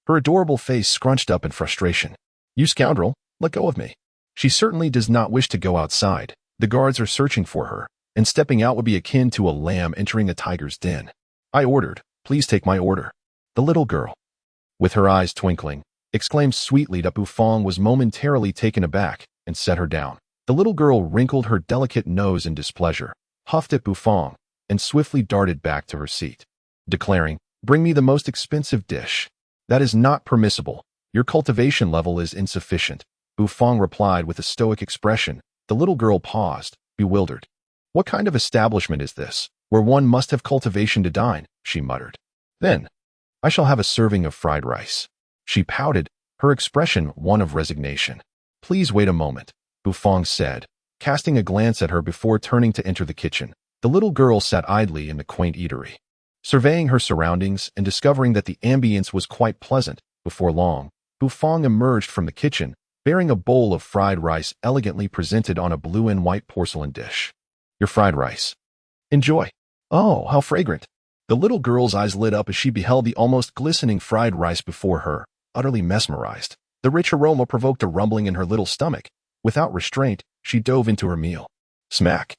her adorable face scrunched up in frustration. You scoundrel, let go of me. She certainly does not wish to go outside. The guards are searching for her, and stepping out would be akin to a lamb entering a tiger's den. I ordered. Please take my order. The little girl, with her eyes twinkling, exclaimed sweetly that Bufang was momentarily taken aback and set her down. The little girl wrinkled her delicate nose in displeasure, huffed at Bufang, and swiftly darted back to her seat, declaring, "Bring me the most expensive dish." "That is not permissible. Your cultivation level is insufficient," Bufang replied with a stoic expression. The little girl paused, bewildered. "What kind of establishment is this, where one must have cultivation to dine?" she muttered. "Then, I shall have a serving of fried rice." She pouted, her expression one of resignation. "Please wait a moment," Bufang said, casting a glance at her before turning to enter the kitchen. The little girl sat idly in the quaint eatery, surveying her surroundings and discovering that the ambience was quite pleasant. Before long, Bufang emerged from the kitchen, bearing a bowl of fried rice elegantly presented on a blue and white porcelain dish. "Your fried rice. Enjoy." "Oh, how fragrant." The little girl's eyes lit up as she beheld the almost glistening fried rice before her, utterly mesmerized. The rich aroma provoked a rumbling in her little stomach. Without restraint, she dove into her meal. Smack!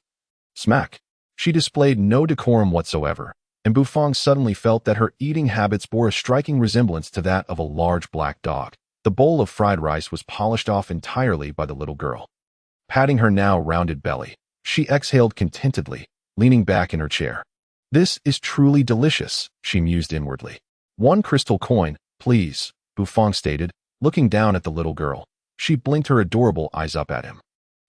Smack! She displayed no decorum whatsoever, and Bufang suddenly felt that her eating habits bore a striking resemblance to that of a large black dog. The bowl of fried rice was polished off entirely by the little girl. Patting her now rounded belly, she exhaled contentedly, leaning back in her chair. "This is truly delicious," she mused inwardly. "1 crystal coin, please," Bufang stated, looking down at the little girl. She blinked her adorable eyes up at him,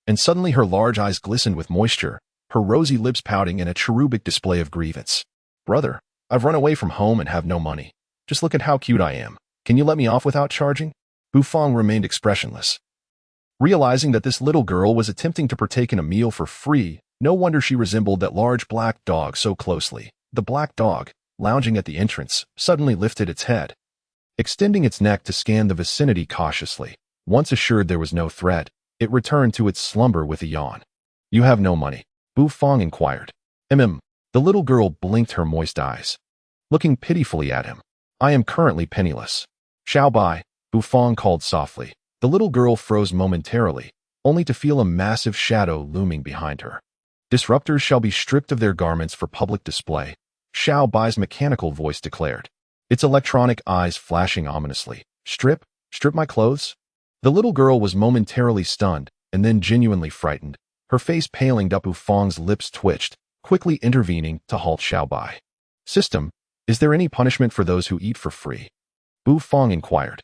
and suddenly her large eyes glistened with moisture, her rosy lips pouting in a cherubic display of grievance. "Brother, I've run away from home and have no money. Just look at how cute I am. Can you let me off without charging?" Bufang remained expressionless. Realizing that this little girl was attempting to partake in a meal for free, no wonder she resembled that large black dog so closely. The black dog, lounging at the entrance, suddenly lifted its head, extending its neck to scan the vicinity cautiously. Once assured there was no threat, it returned to its slumber with a yawn. "You have no money?" Bufang inquired. The little girl blinked her moist eyes, looking pitifully at him. "I am currently penniless." "Shall buy," Bufang called softly. The little girl froze momentarily, only to feel a massive shadow looming behind her. "Disruptors shall be stripped of their garments for public display," Xiao Bai's mechanical voice declared, its electronic eyes flashing ominously. "Strip? Strip my clothes?" The little girl was momentarily stunned, and then genuinely frightened. Her face paling up, Bufang's lips twitched, quickly intervening to halt Xiao Bai. "System, is there any punishment for those who eat for free?" Bufang inquired,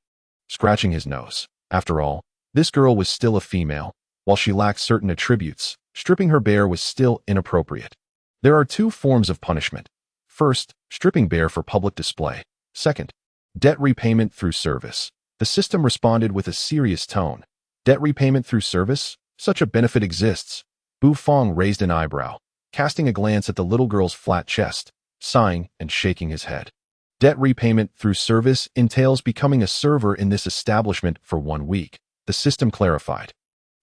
scratching his nose. After all, this girl was still a female. While she lacked certain attributes, stripping her bare was still inappropriate. There are 2 forms of punishment. First, stripping bare for public display. Second, debt repayment through service. The system responded with a serious tone. "Debt repayment through service? Such a benefit exists." Bufang raised an eyebrow, casting a glance at the little girl's flat chest, sighing and shaking his head. "Debt repayment through service entails becoming a server in this establishment for 1 week, the system clarified.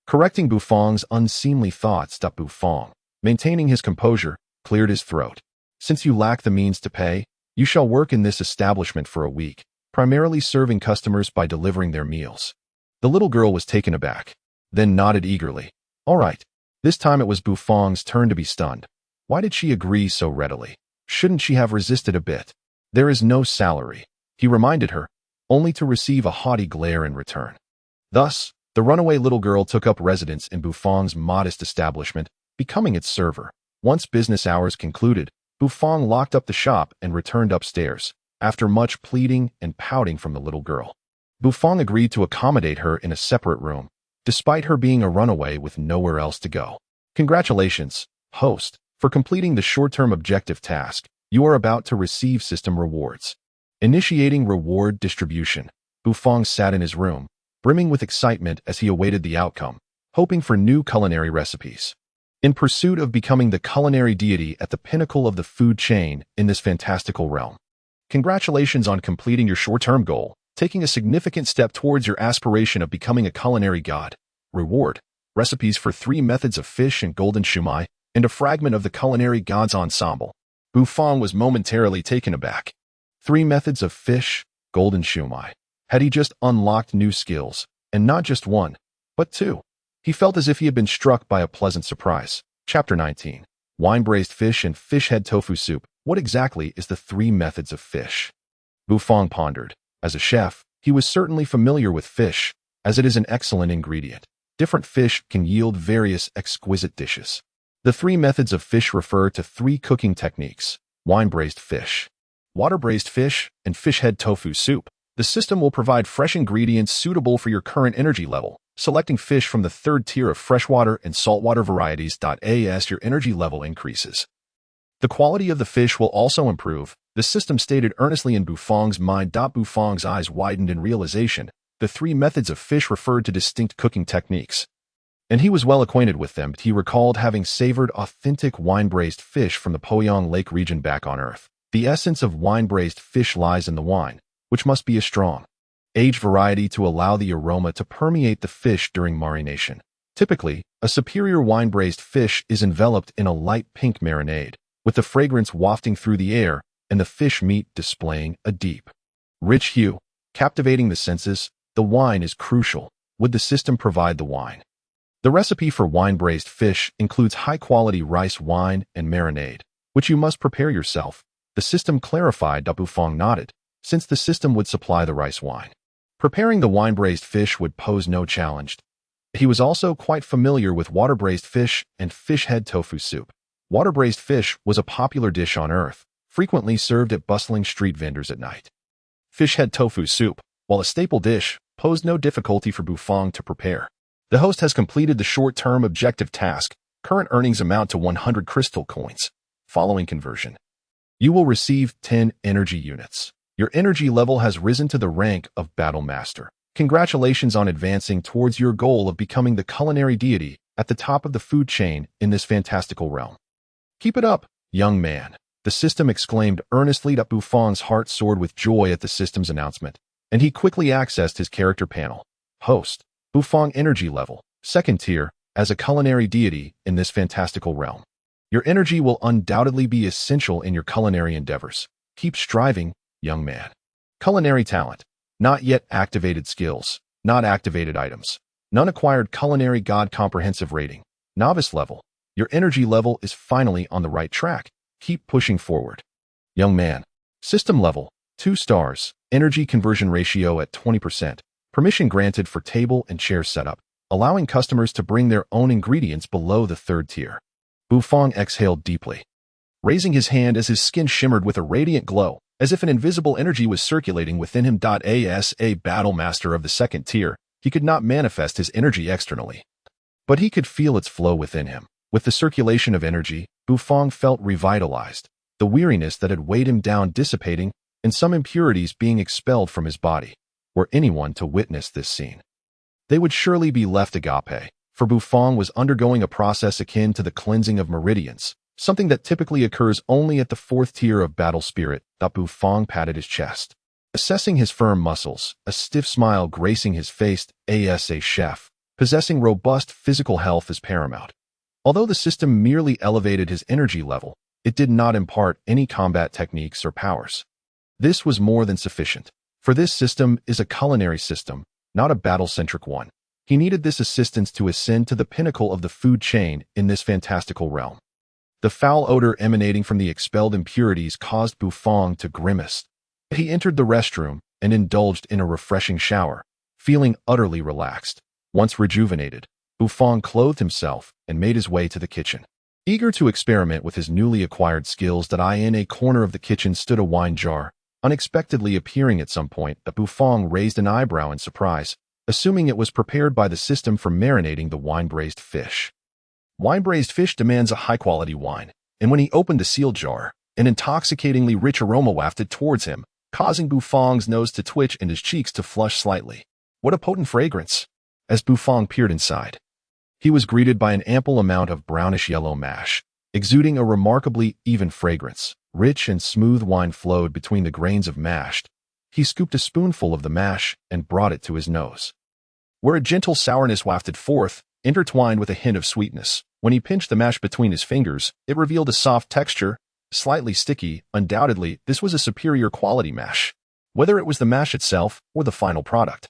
Correcting Bufang's unseemly thoughts, Bufang, maintaining his composure, cleared his throat. "Since you lack the means to pay, you shall work in this establishment for a week, primarily serving customers by delivering their meals." The little girl was taken aback, then nodded eagerly. "All right." This time it was Bufang's turn to be stunned. Why did she agree so readily? Shouldn't she have resisted a bit? "There is no salary," he reminded her, only to receive a haughty glare in return. Thus, the runaway little girl took up residence in Bufang's modest establishment, becoming its server. Once business hours concluded, Bufang locked up the shop and returned upstairs, after much pleading and pouting from the little girl. Bufang agreed to accommodate her in a separate room, despite her being a runaway with nowhere else to go. "Congratulations, host, for completing the short-term objective task. You are about to receive system rewards." Initiating reward distribution, Bufang sat in his room, brimming with excitement as he awaited the outcome, hoping for new culinary recipes. In pursuit of becoming the culinary deity at the pinnacle of the food chain in this fantastical realm. Congratulations on completing your short-term goal, taking a significant step towards your aspiration of becoming a culinary god. Reward: recipes for 3 methods of fish and golden shumai, and a fragment of the culinary gods ensemble. Bufang was momentarily taken aback. 3 methods of fish, golden shumai. Had he just unlocked new skills, and not just 1, but 2? He felt as if he had been struck by a pleasant surprise. Chapter 19. Wine-braised fish and fish head tofu soup. What exactly is the three methods of fish? Bufang pondered. As a chef, he was certainly familiar with fish, as it is an excellent ingredient. Different fish can yield various exquisite dishes. The three methods of fish refer to three cooking techniques: wine-braised fish, water-braised fish, and fish head tofu soup. The system will provide fresh ingredients suitable for your current energy level. Selecting fish from the third tier of freshwater and saltwater varieties. As your energy level increases, the quality of the fish will also improve, the system stated earnestly in Bufang's mind. Bufang's eyes widened in realization. The three methods of fish referred to distinct cooking techniques, and he was well acquainted with them. He recalled having savored authentic wine-braised fish from the Poyang Lake region back on Earth. The essence of wine-braised fish lies in the wine, which must be a strong, aged variety to allow the aroma to permeate the fish during marination. Typically, a superior wine-braised fish is enveloped in a light pink marinade, with the fragrance wafting through the air and the fish meat displaying a deep, rich hue, captivating the senses. The wine is crucial. Would the system provide the wine? The recipe for wine-braised fish includes high-quality rice wine and marinade, which you must prepare yourself. The system clarified. Bufang nodded, since the system would supply the rice wine. Preparing the wine-braised fish would pose no challenge. He was also quite familiar with water-braised fish and fish head tofu soup. Water-braised fish was a popular dish on Earth, frequently served at bustling street vendors at night. Fish head tofu soup, while a staple dish, posed no difficulty for Bufang to prepare. The host has completed the short-term objective task. Current earnings amount to 100 crystal coins. Following conversion, you will receive 10 energy units. Your energy level has risen to the rank of Battle Master. Congratulations on advancing towards your goal of becoming the culinary deity at the top of the food chain in this fantastical realm. Keep it up, young man, the system exclaimed earnestly. Bufang's heart soared with joy at the system's announcement, and he quickly accessed his character panel. Host, Bufang energy level, second tier, as a culinary deity in this fantastical realm. Your energy will undoubtedly be essential in your culinary endeavors. Keep striving, young man. Culinary talent, not yet activated skills, not activated items, none acquired culinary god comprehensive rating. Novice level, your energy level is finally on the right track. Keep pushing forward. Young man. System level, 2 stars, energy conversion ratio at 20%. Permission granted for table and chair setup, allowing customers to bring their own ingredients below the third tier. Bufang exhaled deeply, raising his hand as his skin shimmered with a radiant glow, as if an invisible energy was circulating within him. As a battle master of the second tier, he could not manifest his energy externally, but he could feel its flow within him. With the circulation of energy, Bufang felt revitalized, the weariness that had weighed him down dissipating, and some impurities being expelled from his body. Were anyone to witness this scene, they would surely be left agape, for Bufang was undergoing a process akin to the cleansing of meridians, something that typically occurs only at the fourth tier of battle spirit. Bufang patted his chest, assessing his firm muscles, a stiff smile gracing his face. As a chef, possessing robust physical health is paramount. Although the system merely elevated his energy level, it did not impart any combat techniques or powers. This was more than sufficient, for this system is a culinary system, not a battle-centric one. He needed this assistance to ascend to the pinnacle of the food chain in this fantastical realm. The foul odor emanating from the expelled impurities caused Bufang to grimace. He entered the restroom and indulged in a refreshing shower, feeling utterly relaxed. Once rejuvenated, Bufang clothed himself and made his way to the kitchen. Eager to experiment with his newly acquired skills, in a corner of the kitchen stood a wine jar, unexpectedly appearing at some point. Bufang raised an eyebrow in surprise, assuming it was prepared by the system for marinating the wine-braised fish. Wine-braised fish demands a high-quality wine, and when he opened the sealed jar, an intoxicatingly rich aroma wafted towards him, causing Bufang's nose to twitch and his cheeks to flush slightly. What a potent fragrance! As Bufang peered inside, he was greeted by an ample amount of brownish-yellow mash, exuding a remarkably even fragrance. Rich and smooth wine flowed between the grains of mash. He scooped a spoonful of the mash and brought it to his nose, where a gentle sourness wafted forth, intertwined with a hint of sweetness. When he pinched the mash between his fingers, it revealed a soft texture, slightly sticky. Undoubtedly, this was a superior quality mash, whether it was the mash itself or the final product.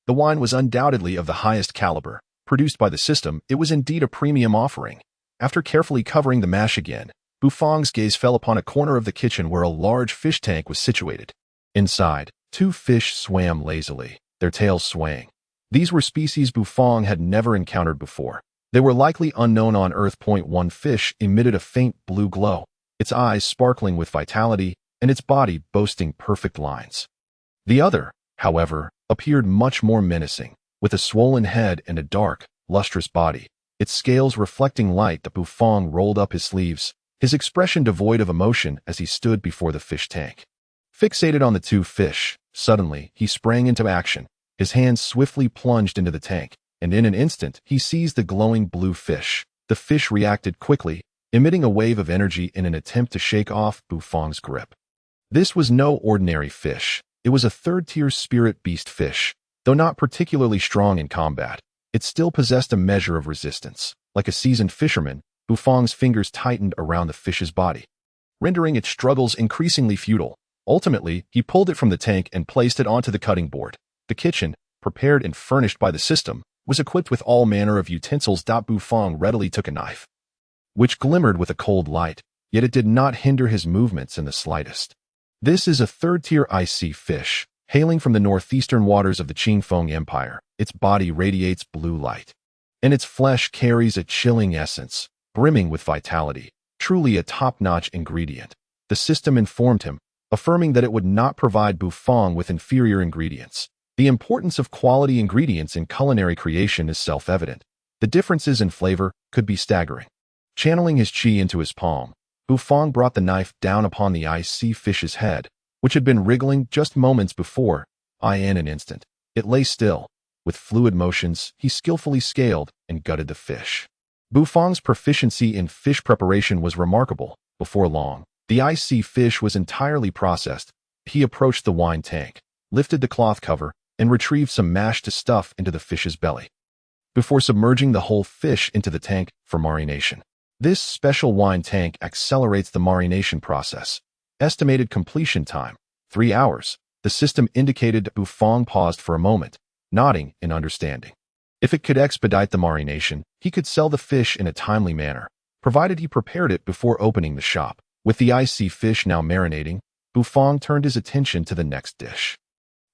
The wine was undoubtedly of the highest caliber, Produced by the system, it was indeed a premium offering. After carefully covering the mash again, Bufong's gaze fell upon a corner of the kitchen where a large fish tank was situated. Inside, 2 fish swam lazily, their tails swaying. These were species Bufong had never encountered before. They were likely unknown on Earth. One fish emitted a faint blue glow, its eyes sparkling with vitality and its body boasting perfect lines. The other, however, appeared much more menacing, with a swollen head and a dark, lustrous body, its scales reflecting light. That Bufong rolled up his sleeves, his expression devoid of emotion as he stood before the fish tank. Fixated on the 2 fish, suddenly he sprang into action. His hands swiftly plunged into the tank, and in an instant he seized the glowing blue fish. The fish reacted quickly, emitting a wave of energy in an attempt to shake off Bufong's grip. This was no ordinary fish. It was a third-tier spirit beast fish. Though not particularly strong in combat, it still possessed a measure of resistance. Like a seasoned fisherman, Bufong's fingers tightened around the fish's body, rendering its struggles increasingly futile. Ultimately, he pulled it from the tank and placed it onto the cutting board. The kitchen, prepared and furnished by the system, was equipped with all manner of utensils. Bufong readily took a knife, which glimmered with a cold light, yet it did not hinder his movements in the slightest. This is a third-tier icy fish, hailing from the northeastern waters of the Qingfeng Empire. Its body radiates blue light, and its flesh carries a chilling essence, brimming with vitality, truly a top-notch ingredient. The system informed him, affirming that it would not provide Bufong with inferior ingredients. The importance of quality ingredients in culinary creation is self-evident. The differences in flavor could be staggering. Channeling his qi into his palm, Bufong brought the knife down upon the icy fish's head, which had been wriggling just moments before. In an instant, it lay still. With fluid motions, he skillfully scaled and gutted the fish. Bufong's proficiency in fish preparation was remarkable. Before long, the icy fish was entirely processed. He approached the wine tank, lifted the cloth cover, and retrieved some mash to stuff into the fish's belly, before submerging the whole fish into the tank for marination. This special wine tank accelerates the marination process. Estimated completion time, 3 hours. The system indicated. Bufong paused for a moment, nodding in understanding. If it could expedite the marination, he could sell the fish in a timely manner, provided he prepared it before opening the shop. With the icy fish now marinating, Bufong turned his attention to the next dish.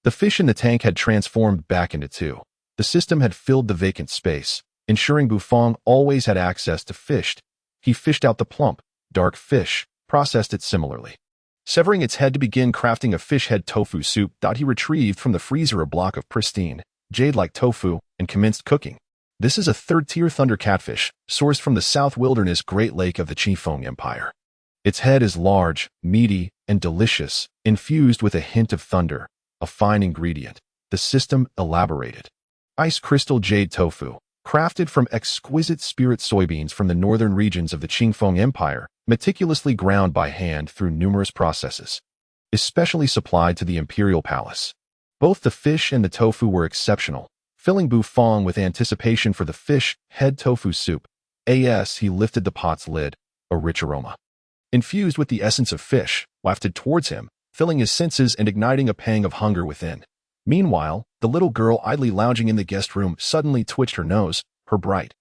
The fish in the tank had transformed back into 2. The system had filled the vacant space, ensuring Bufong always had access to fish. He fished out the plump, dark fish, processed it similarly, severing its head to begin crafting a fish head tofu soup. He retrieved from the freezer a block of pristine, jade-like tofu and commenced cooking. This is a third-tier thunder catfish, sourced from the South Wilderness Great Lake of the Qingfeng Empire. Its head is large, meaty, and delicious, infused with a hint of thunder, a fine ingredient. The system elaborated. Ice crystal jade tofu, crafted from exquisite spirit soybeans from the northern regions of the Qingfeng Empire, meticulously ground by hand through numerous processes, especially supplied to the imperial palace. Both the fish and the tofu were exceptional, filling Bufong with anticipation for the fish head tofu soup. He lifted the pot's lid, a rich aroma, infused with the essence of fish, wafted towards him, filling his senses and igniting a pang of hunger within. Meanwhile, the little girl idly lounging in the guest room suddenly twitched her nose, her bright,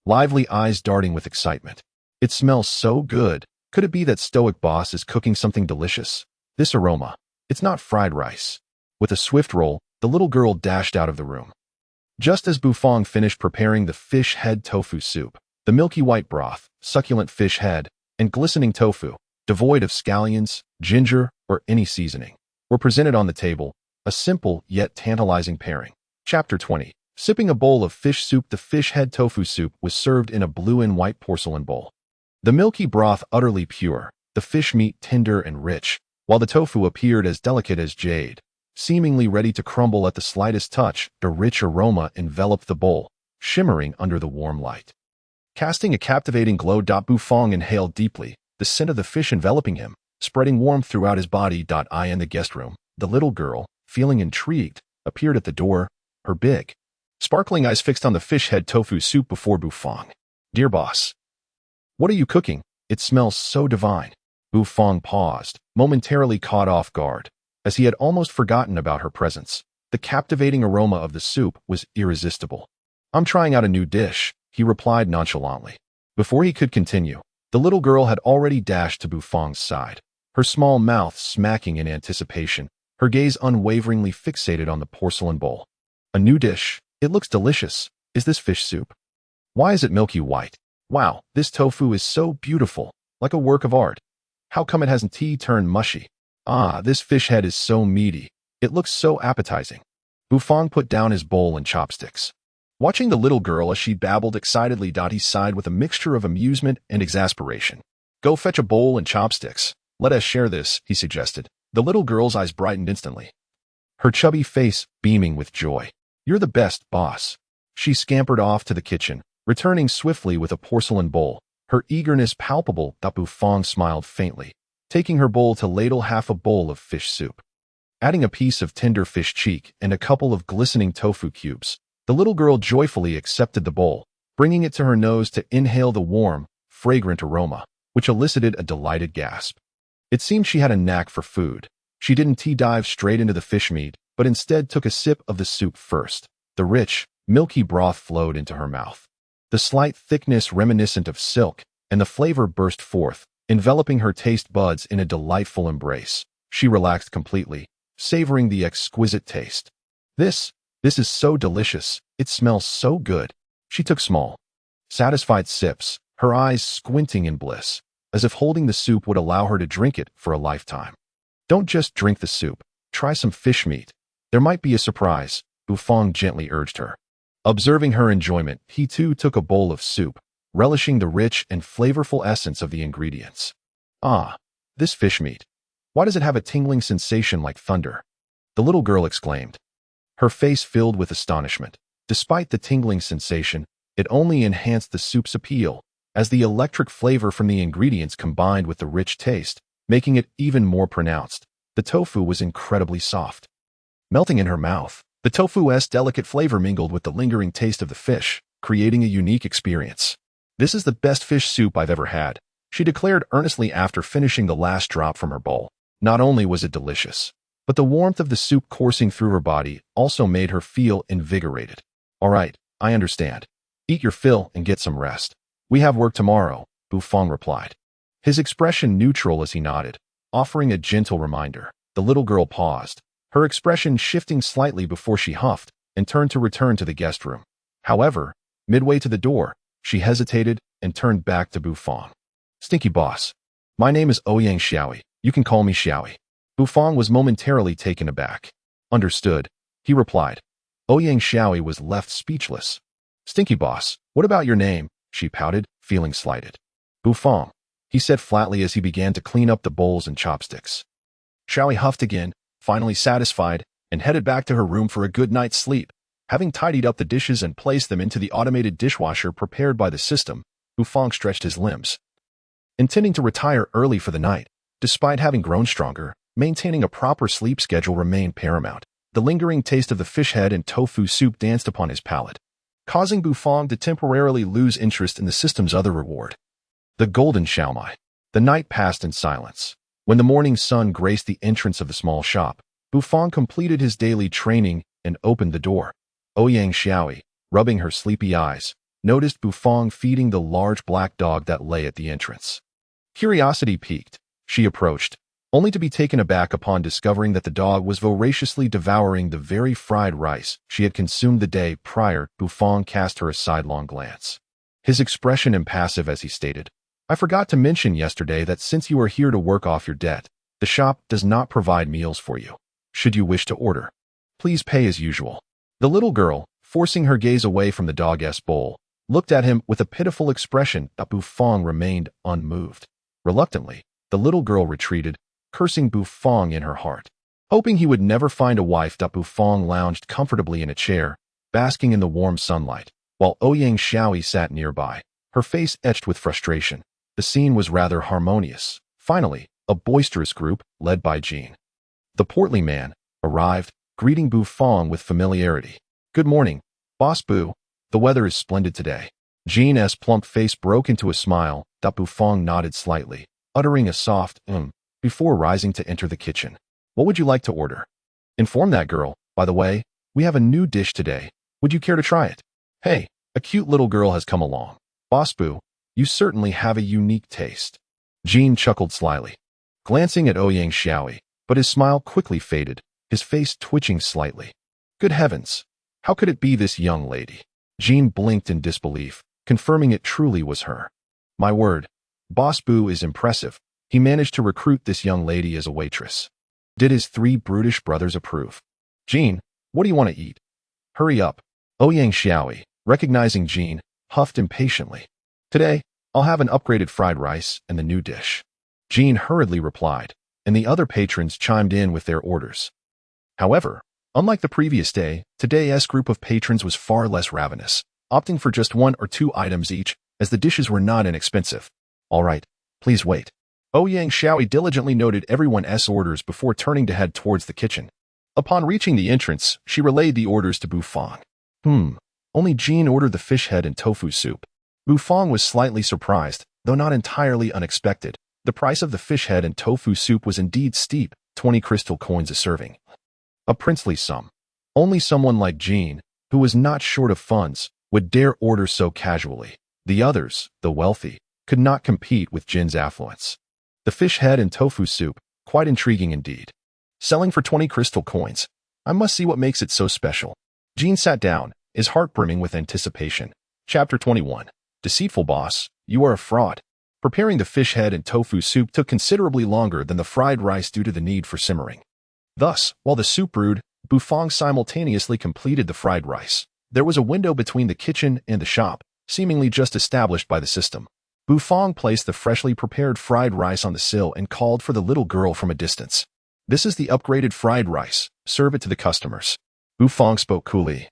lively eyes darting with excitement. It smells so good. Could it be that stoic boss is cooking something delicious? This aroma. It's not fried rice. With a swift roll, the little girl dashed out of the room. Just as Bufong finished preparing the fish head tofu soup, the milky white broth, succulent fish head, and glistening tofu, devoid of scallions, ginger, or any seasoning, were presented on the table, a simple yet tantalizing pairing. Chapter 20. Sipping a bowl of fish soup. The fish head tofu soup was served in a blue and white porcelain bowl. The milky broth utterly pure, the fish meat tender and rich, while the tofu appeared as delicate as jade, seemingly ready to crumble at the slightest touch. A rich aroma enveloped the bowl, shimmering under the warm light, casting a captivating glow. Bufong inhaled deeply, the scent of the fish enveloping him, spreading warmth throughout his body. In the guest room, the little girl, feeling intrigued, appeared at the door, her big, sparkling eyes fixed on the fish head tofu soup before Bufong. "Dear boss, what are you cooking? It smells so divine." Bufong paused, momentarily caught off guard, as he had almost forgotten about her presence. The captivating aroma of the soup was irresistible. I'm trying out a new dish, he replied nonchalantly. Before he could continue, the little girl had already dashed to Bufang's side, her small mouth smacking in anticipation, her gaze unwaveringly fixated on the porcelain bowl. A new dish. It looks delicious. Is this fish soup? Why is it milky white? Wow, this tofu is so beautiful, like a work of art. How come it hasn't turned mushy? Ah, this fish head is so meaty. It looks so appetizing. Bufang put down his bowl and chopsticks. Watching the little girl as she babbled excitedly, he sighed with a mixture of amusement and exasperation. Go fetch a bowl and chopsticks. Let us share this, he suggested. The little girl's eyes brightened instantly, her chubby face beaming with joy. You're the best, boss. She scampered off to the kitchen, returning swiftly with a porcelain bowl, her eagerness palpable. Bufang smiled faintly, taking her bowl to ladle half a bowl of fish soup. Adding a piece of tender fish cheek and a couple of glistening tofu cubes, the little girl joyfully accepted the bowl, bringing it to her nose to inhale the warm, fragrant aroma, which elicited a delighted gasp. It seemed she had a knack for food. She didn't dive straight into the fish meat, but instead took a sip of the soup first. The rich, milky broth flowed into her mouth, the slight thickness reminiscent of silk, and the flavor burst forth, enveloping her taste buds in a delightful embrace. She relaxed completely, savoring the exquisite taste. This is so delicious. It smells so good. She took small, satisfied sips, her eyes squinting in bliss, as if holding the soup would allow her to drink it for a lifetime. Don't just drink the soup. Try some fish meat. There might be a surprise, Bufang gently urged her. Observing her enjoyment, he too took a bowl of soup, relishing the rich and flavorful essence of the ingredients. Ah, this fish meat. Why does it have a tingling sensation like thunder? The little girl exclaimed, her face filled with astonishment. Despite the tingling sensation, it only enhanced the soup's appeal, as the electric flavor from the ingredients combined with the rich taste, making it even more pronounced. The tofu was incredibly soft. Melting in her mouth, the tofu's delicate flavor mingled with the lingering taste of the fish, creating a unique experience. This is the best fish soup I've ever had, she declared earnestly after finishing the last drop from her bowl. Not only was it delicious, but the warmth of the soup coursing through her body also made her feel invigorated. All right, I understand. Eat your fill and get some rest. We have work tomorrow, Bufang replied, his expression neutral as he nodded, offering a gentle reminder. The little girl paused, her expression shifting slightly before she huffed and turned to return to the guest room. However, midway to the door, she hesitated and turned back to Bufang. Stinky boss. My name is Ouyang Xiaoyi. You can call me Xiaoyi. Bufang was momentarily taken aback. Understood, he replied. Ouyang Xiaoyi was left speechless. Stinky boss, what about your name? She pouted, feeling slighted. Bufang, he said flatly as he began to clean up the bowls and chopsticks. Xiaoyi huffed again, finally satisfied, and headed back to her room for a good night's sleep. Having tidied up the dishes and placed them into the automated dishwasher prepared by the system, Bufang stretched his limbs, intending to retire early for the night. Despite having grown stronger, maintaining a proper sleep schedule remained paramount. The lingering taste of the fish head and tofu soup danced upon his palate, causing Bufang to temporarily lose interest in the system's other reward, the golden xiaomai. The night passed in silence. When the morning sun graced the entrance of the small shop, Bufang completed his daily training and opened the door. Ouyang Xiaoyi, rubbing her sleepy eyes, noticed Bufang feeding the large black dog that lay at the entrance. Curiosity piqued, she approached, only to be taken aback upon discovering that the dog was voraciously devouring the very fried rice she had consumed the day prior. Bufang cast her a sidelong glance, his expression impassive as he stated, I forgot to mention yesterday that since you are here to work off your debt, the shop does not provide meals for you. Should you wish to order, please pay as usual. The little girl, forcing her gaze away from the dog's bowl, looked at him with a pitiful expression. Bufang remained unmoved. Reluctantly, the little girl retreated, cursing Bufang in her heart. Hoping he would never find a wife, Bufang lounged comfortably in a chair, basking in the warm sunlight, while Ouyang Xiaoyi sat nearby, her face etched with frustration. The scene was rather harmonious. Finally, a boisterous group, led by Jean, the portly man, arrived, greeting Bufang with familiarity. Good morning, Boss Bu. The weather is splendid today. Jean's plump face broke into a smile. Bufang nodded slightly, uttering a soft before rising to enter the kitchen. What would you like to order? Inform that girl, by the way, we have a new dish today. Would you care to try it? Hey, a cute little girl has come along. Boss Boo, you certainly have a unique taste. Jean chuckled slyly, glancing at Ouyang Xiaoyi, but his smile quickly faded, his face twitching slightly. Good heavens, how could it be this young lady? Jean blinked in disbelief, confirming it truly was her. My word, Boss Boo is impressive. He managed to recruit this young lady as a waitress. Did his three brutish brothers approve? Jean, what do you want to eat? Hurry up. Ouyang Xiaoyi, recognizing Jean, huffed impatiently. Today, I'll have an upgraded fried rice and the new dish. Jean hurriedly replied, and the other patrons chimed in with their orders. However, unlike the previous day, today's group of patrons was far less ravenous, opting for just 1 or 2 items each, as the dishes were not inexpensive. All right, please wait. Ouyang Xiaoyi diligently noted everyone's orders before turning to head towards the kitchen. Upon reaching the entrance, she relayed the orders to Bufang. Only Jean ordered the fish head and tofu soup. Bufang was slightly surprised, though not entirely unexpected. The price of the fish head and tofu soup was indeed steep, 20 crystal coins a serving. A princely sum. Only someone like Jean, who was not short of funds, would dare order so casually. The others, the wealthy, could not compete with Jin's affluence. The fish head and tofu soup, quite intriguing indeed. Selling for 20 crystal coins. I must see what makes it so special. Jean sat down, his heart brimming with anticipation. Chapter 21. Deceitful boss, you are a fraud. Preparing the fish head and tofu soup took considerably longer than the fried rice due to the need for simmering. Thus, while the soup brewed, Bufang simultaneously completed the fried rice. There was a window between the kitchen and the shop, seemingly just established by the system. Bufang placed the freshly prepared fried rice on the sill and called for the little girl from a distance. This is the upgraded fried rice. Serve it to the customers. Bufang spoke coolly,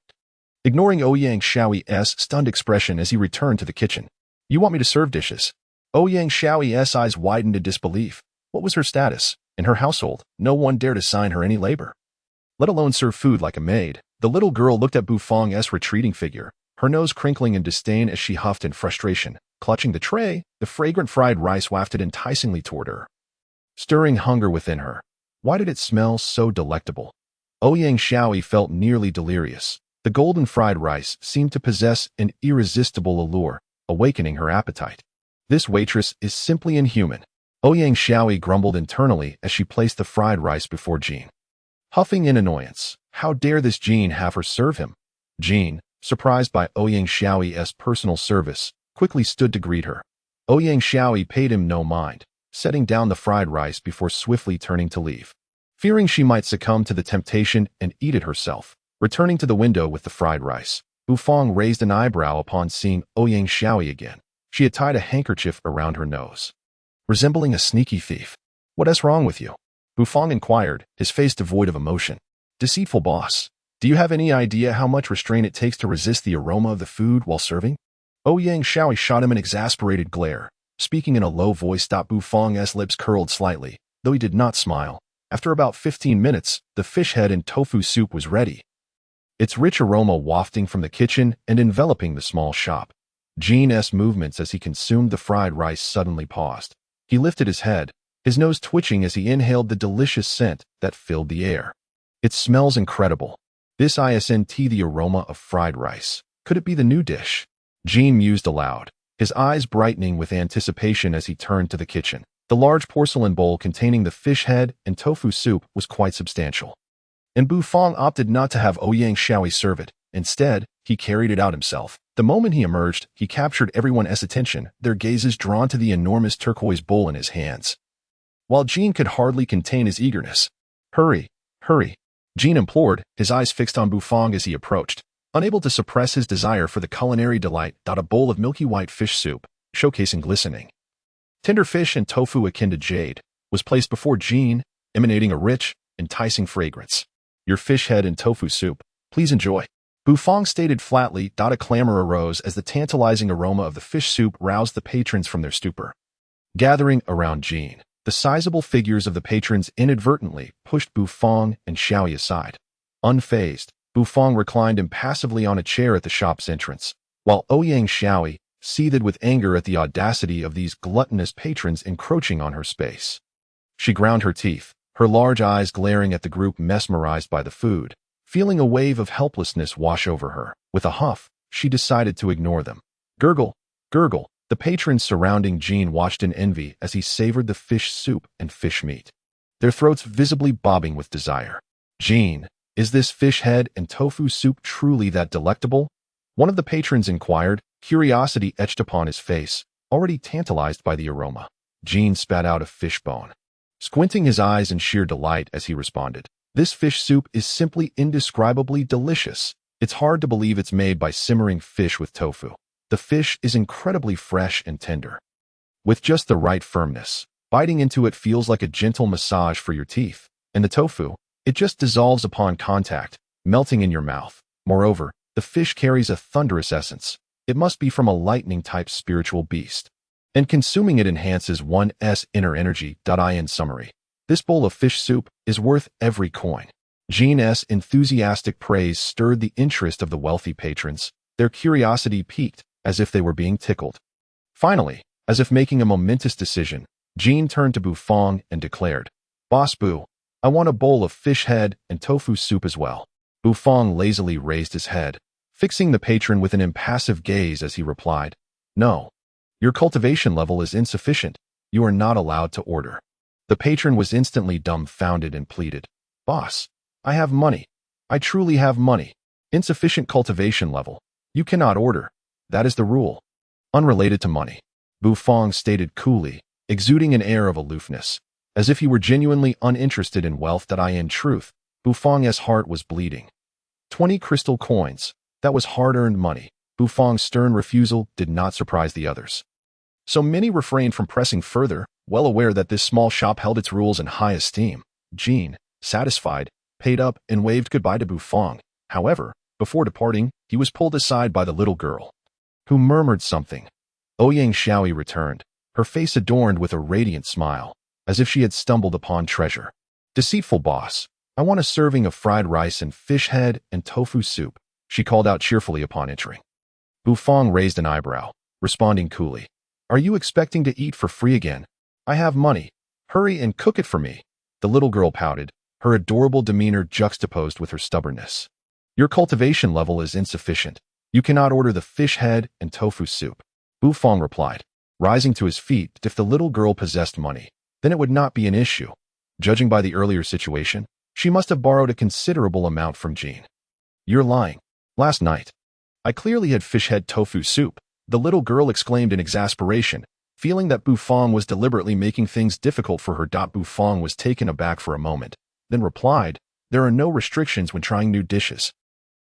ignoring Ouyang Xiaoyi's stunned expression as he returned to the kitchen. You want me to serve dishes? Ouyang Xiaoyi's eyes widened in disbelief. What was her status? In her household, no one dared assign her any labor, let alone serve food like a maid. The little girl looked at Bufang's retreating figure, her nose crinkling in disdain as she huffed in frustration. Clutching the tray, the fragrant fried rice wafted enticingly toward her, stirring hunger within her. Why did it smell so delectable? Ouyang Xiaoyi felt nearly delirious. The golden fried rice seemed to possess an irresistible allure, awakening her appetite. This waitress is simply inhuman. Ouyang Xiaoyi grumbled internally as she placed the fried rice before Jean. Huffing in annoyance, how dare this Jean have her serve him? Jean, surprised by Ouyang Xiaoyi's personal service, quickly stood to greet her. Ouyang Xiaoyi paid him no mind, setting down the fried rice before swiftly turning to leave. Fearing she might succumb to the temptation and eat it herself, returning to the window with the fried rice, Bufang raised an eyebrow upon seeing Ouyang Xiaoyi again. She had tied a handkerchief around her nose, resembling a sneaky thief. What's wrong with you? Bufang inquired, his face devoid of emotion. Deceitful boss, do you have any idea how much restraint it takes to resist the aroma of the food while serving? Ouyang Xiaoyi shot him an exasperated glare. Speaking in a low voice, Bufang's lips curled slightly, though he did not smile. After about 15 minutes, the fish head and tofu soup was ready, its rich aroma wafting from the kitchen and enveloping the small shop. Jean's movements as he consumed the fried rice suddenly paused. He lifted his head, his nose twitching as he inhaled the delicious scent that filled the air. It smells incredible. This isn't the aroma of fried rice. Could it be the new dish? Jean mused aloud, his eyes brightening with anticipation as he turned to the kitchen. The large porcelain bowl containing the fish head and tofu soup was quite substantial, and Bufang opted not to have Ouyang Xiaoyi serve it. Instead, he carried it out himself. The moment he emerged, he captured everyone's attention, their gazes drawn to the enormous turquoise bowl in his hands. While Jean could hardly contain his eagerness. Hurry, hurry, Jean implored, his eyes fixed on Bufang as he approached, unable to suppress his desire for the culinary delight. A bowl of milky white fish soup, showcasing glistening tender fish and tofu akin to jade, was placed before Jean, emanating a rich, enticing fragrance. Your fish head and tofu soup, please enjoy. Bufang stated flatly. A clamor arose as the tantalizing aroma of the fish soup roused the patrons from their stupor. Gathering around Jean, the sizable figures of the patrons inadvertently pushed Bufang and Xiaoyi aside. Unfazed, Bufang reclined impassively on a chair at the shop's entrance, while Ouyang Xiaoyi seethed with anger at the audacity of these gluttonous patrons encroaching on her space. She ground her teeth, her large eyes glaring at the group mesmerized by the food. Feeling a wave of helplessness wash over her, with a huff, she decided to ignore them. Gurgle, gurgle. The patrons surrounding Jean watched in envy as he savored the fish soup and fish meat, their throats visibly bobbing with desire. Jean, is this fish head and tofu soup truly that delectable? One of the patrons inquired, curiosity etched upon his face, already tantalized by the aroma. Jean spat out a fish bone, squinting his eyes in sheer delight as he responded. This fish soup is simply indescribably delicious. It's hard to believe it's made by simmering fish with tofu. The fish is incredibly fresh and tender, with just the right firmness. Biting into it feels like a gentle massage for your teeth, and the tofu, it just dissolves upon contact, melting in your mouth. Moreover, the fish carries a thunderous essence. It must be from a lightning-type spiritual beast, and consuming it enhances one's inner energy. In summary, this bowl of fish soup is worth every coin. Jean's enthusiastic praise stirred the interest of the wealthy patrons. Their curiosity piqued, as if they were being tickled. Finally, as if making a momentous decision, Jean turned to Bufong and declared, "Boss Bu, I want a bowl of fish head and tofu soup as well." Bufong lazily raised his head, fixing the patron with an impassive gaze as he replied, "No. Your cultivation level is insufficient. You are not allowed to order." The patron was instantly dumbfounded and pleaded, "Boss, I have money. I truly have money. Insufficient cultivation level. You cannot order. That is the rule." Unrelated to money, Bufong stated coolly, exuding an air of aloofness, as if he were genuinely uninterested in wealth. In truth, Bufong's heart was bleeding. 20 crystal coins. That was hard-earned money. Bufong's stern refusal did not surprise the others, so many refrained from pressing further, well aware that this small shop held its rules in high esteem. Jean, satisfied, paid up and waved goodbye to Bufong. However, before departing, he was pulled aside by the little girl, who murmured something. Ouyang Xiaoyi returned, her face adorned with a radiant smile, as if she had stumbled upon treasure. "Deceitful boss, I want a serving of fried rice and fish head and tofu soup," she called out cheerfully upon entering. Bufong raised an eyebrow, responding coolly, "Are you expecting to eat for free again? I have money. Hurry and cook it for me." The little girl pouted, her adorable demeanor juxtaposed with her stubbornness. "Your cultivation level is insufficient. You cannot order the fish head and tofu soup," Bufong replied, rising to his feet. If the little girl possessed money, then it would not be an issue. Judging by the earlier situation, she must have borrowed a considerable amount from Jean. "You're lying. Last night, I clearly had fish head tofu soup," the little girl exclaimed in exasperation, feeling that Bufong was deliberately making things difficult for her. Bufong was taken aback for a moment, then replied, "There are no restrictions when trying new dishes.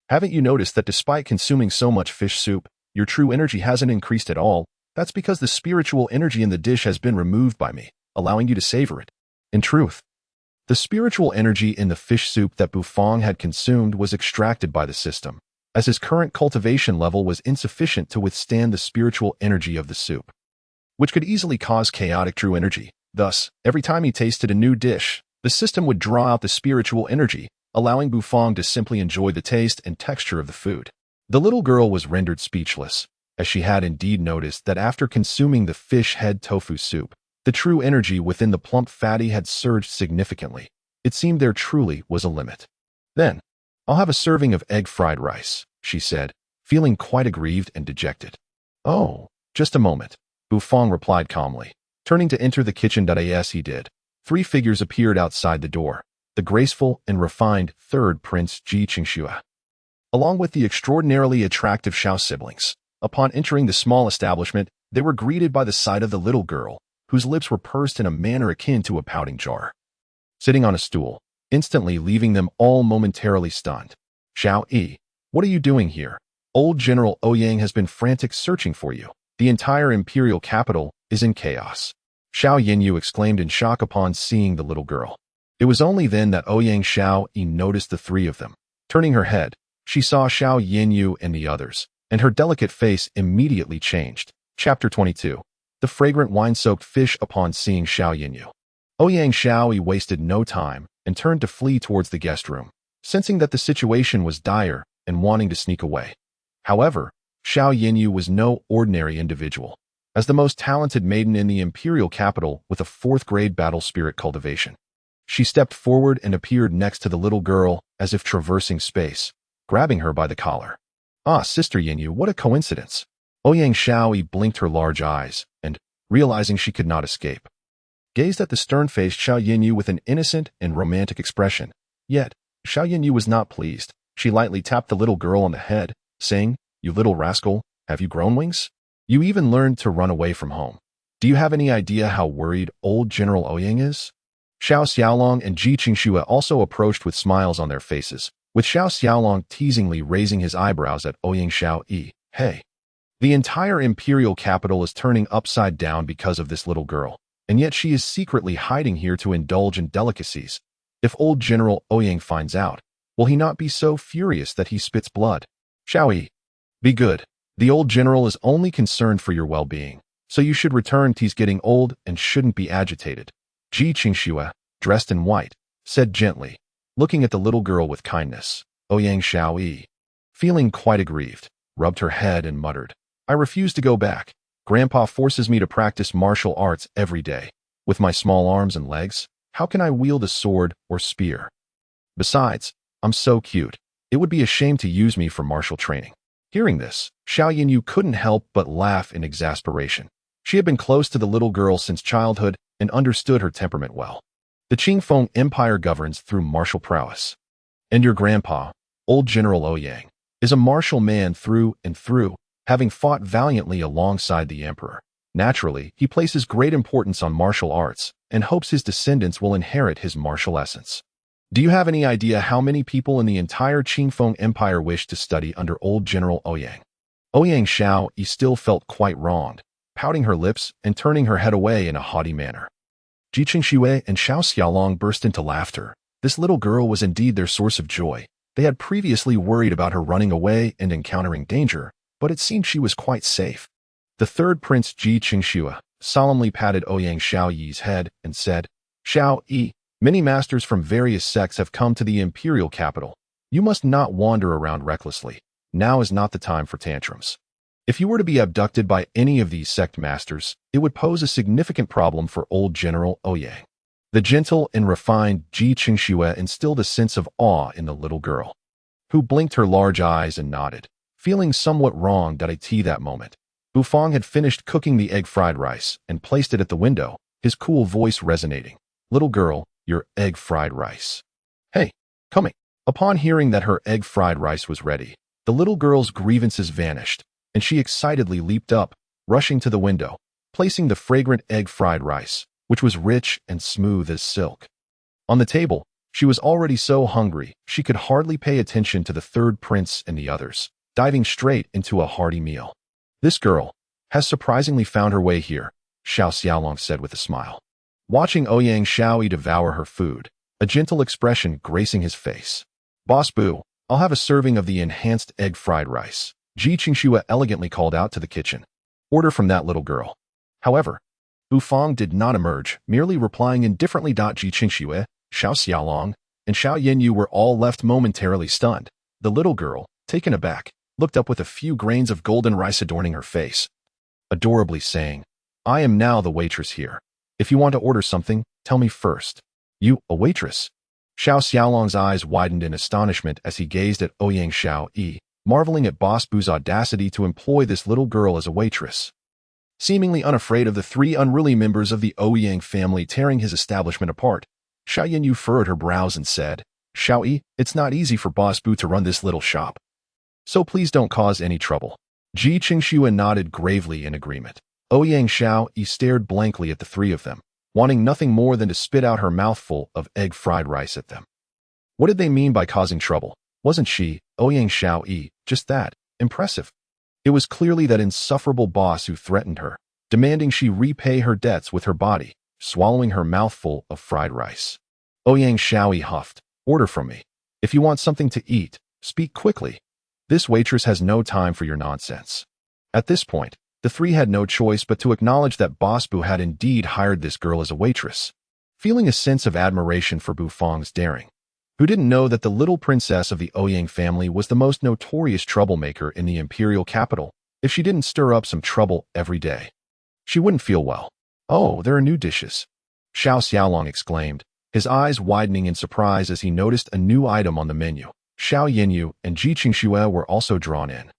Haven't you noticed that despite consuming so much fish soup, your true energy hasn't increased at all? That's because the spiritual energy in the dish has been removed by me, allowing you to savor it." In truth, the spiritual energy in the fish soup that Bufong had consumed was extracted by the system, as his current cultivation level was insufficient to withstand the spiritual energy of the soup, which could easily cause chaotic true energy. Thus, every time he tasted a new dish, the system would draw out the spiritual energy, allowing Bufong to simply enjoy the taste and texture of the food. The little girl was rendered speechless, as she had indeed noticed that after consuming the fish head tofu soup, the true energy within the plump fatty had surged significantly. It seemed there truly was a limit. "Then, I'll have a serving of egg fried rice," she said, feeling quite aggrieved and dejected. "Oh, just a moment," Bufong replied calmly, turning to enter the kitchen. As he did, 3 figures appeared outside the door. The graceful and refined third Prince Ji Qingxue, along with the extraordinarily attractive Xiao siblings. Upon entering the small establishment, they were greeted by the sight of the little girl, whose lips were pursed in a manner akin to a pouting jar, sitting on a stool, instantly leaving them all momentarily stunned. "Xiao Yi, what are you doing here? Old General Ouyang has been frantic searching for you. The entire imperial capital is in chaos." Xiao Yinyu exclaimed in shock upon seeing the little girl. It was only then that Ouyang Xiao Yi noticed the 3 of them. Turning her head, she saw Xiao Yinyu and the others, and her delicate face immediately changed. Chapter 22. The fragrant wine-soaked fish. Upon seeing Xiao Yinyu, Ouyang Xiao Yi wasted no time and turned to flee towards the guest room, sensing that the situation was dire and wanting to sneak away. However, Xiao Yinyu was no ordinary individual. As the most talented maiden in the imperial capital with a 4th-grade battle spirit cultivation, she stepped forward and appeared next to the little girl as if traversing space, grabbing her by the collar. Ah, Sister Yinyu, what a coincidence. Ouyang Xiaoyi blinked her large eyes, and, realizing she could not escape, gazed at the stern-faced Xiao Yinyu with an innocent and romantic expression. Yet, Xiao Yinyu was not pleased. She lightly tapped the little girl on the head, saying, "You little rascal, have you grown wings? You even learned to run away from home. Do you have any idea how worried old General Ouyang is?" Xiao Xiaolong and Ji Qingxue also approached with smiles on their faces, with Xiao Xiaolong teasingly raising his eyebrows at Ouyang Xiaoyi. Hey, the entire imperial capital is turning upside down because of this little girl, and yet she is secretly hiding here to indulge in delicacies. If old General Ouyang finds out, will he not be so furious that he spits blood? Xiaoyi, be good. The old general is only concerned for your well-being, so you should return. He's getting old and shouldn't be agitated. Ji Qingxue, dressed in white, said gently, looking at the little girl with kindness. Ouyang Xiaoyi, feeling quite aggrieved, rubbed her head and muttered, "I refuse to go back. Grandpa forces me to practice martial arts every day. With my small arms and legs, how can I wield a sword or spear? Besides, I'm so cute. It would be a shame to use me for martial training." Hearing this, Xiao Yinyu couldn't help but laugh in exasperation. She had been close to the little girl since childhood and understood her temperament well. The Qingfeng Empire governs through martial prowess. And your grandpa, old General Ouyang, is a martial man through and through, having fought valiantly alongside the emperor. Naturally, he places great importance on martial arts and hopes his descendants will inherit his martial essence. Do you have any idea how many people in the entire Qingfeng Empire wish to study under old General Ouyang? Ouyang Xiaoyi still felt quite wronged, pouting her lips and turning her head away in a haughty manner. Ji Qingxue and Xiao Xiaolong burst into laughter. This little girl was indeed their source of joy. They had previously worried about her running away and encountering danger, but it seemed she was quite safe. The third prince, Ji Qingxue, solemnly patted Ouyang Xiaoyi's head and said, "Xiaoyi, many masters from various sects have come to the imperial capital. You must not wander around recklessly. Now is not the time for tantrums. If you were to be abducted by any of these sect masters, it would pose a significant problem for old General Ouyang." The gentle and refined Ji Qingxue instilled a sense of awe in the little girl, who blinked her large eyes and nodded, feeling somewhat wronged at that moment. Bufang had finished cooking the egg fried rice and placed it at the window, his cool voice resonating. "Little girl, your egg fried rice. Hey, coming." Upon hearing that her egg fried rice was ready, the little girl's grievances vanished, and she excitedly leaped up, rushing to the window, placing the fragrant egg fried rice, which was rich and smooth as silk, on the table. She was already so hungry, she could hardly pay attention to the third prince and the others, diving straight into a hearty meal. "This girl has surprisingly found her way here," Xiao Xiaolong said with a smile, watching Ouyang Xiaoyi devour her food, a gentle expression gracing his face. "Boss Bu, I'll have a serving of the enhanced egg fried rice," Ji Qingxue elegantly called out to the kitchen. "Order from that little girl." However, Bufang did not emerge, merely replying indifferently. Ji Qingxue, Xiao Xiaolong, and Xiao Yinyu were all left momentarily stunned. The little girl, taken aback, looked up with a few grains of golden rice adorning her face, adorably saying, "I am now the waitress here. If you want to order something, tell me first." "You, a waitress?" Xiao Xiaolong's eyes widened in astonishment as he gazed at Ouyang Xiaoyi, marveling at Boss Bu's audacity to employ this little girl as a waitress. Seemingly unafraid of the three unruly members of the Ouyang family tearing his establishment apart, Xiao Yinyu furrowed her brows and said, "Xiaoyi, it's not easy for Boss Bu to run this little shop, so please don't cause any trouble." Ji Qingxue nodded gravely in agreement. Ouyang Xiaoyi stared blankly at the three of them, wanting nothing more than to spit out her mouthful of egg fried rice at them. What did they mean by causing trouble? Wasn't she, Ouyang Xiaoyi, just that impressive? It was clearly that insufferable boss who threatened her, demanding she repay her debts with her body, swallowing her mouthful of fried rice. Ouyang Xiaoyi huffed, "Order from me. If you want something to eat, speak quickly. This waitress has no time for your nonsense." At this point, the three had no choice but to acknowledge that Boss Bu had indeed hired this girl as a waitress. Feeling a sense of admiration for Bufang's daring, who didn't know that the little princess of the Ouyang family was the most notorious troublemaker in the imperial capital, if she didn't stir up some trouble every day, she wouldn't feel well. "Oh, there are new dishes," Xiao Xiaolong exclaimed, his eyes widening in surprise as he noticed a new item on the menu. Xiao Yinyu and Ji Qingxue were also drawn in.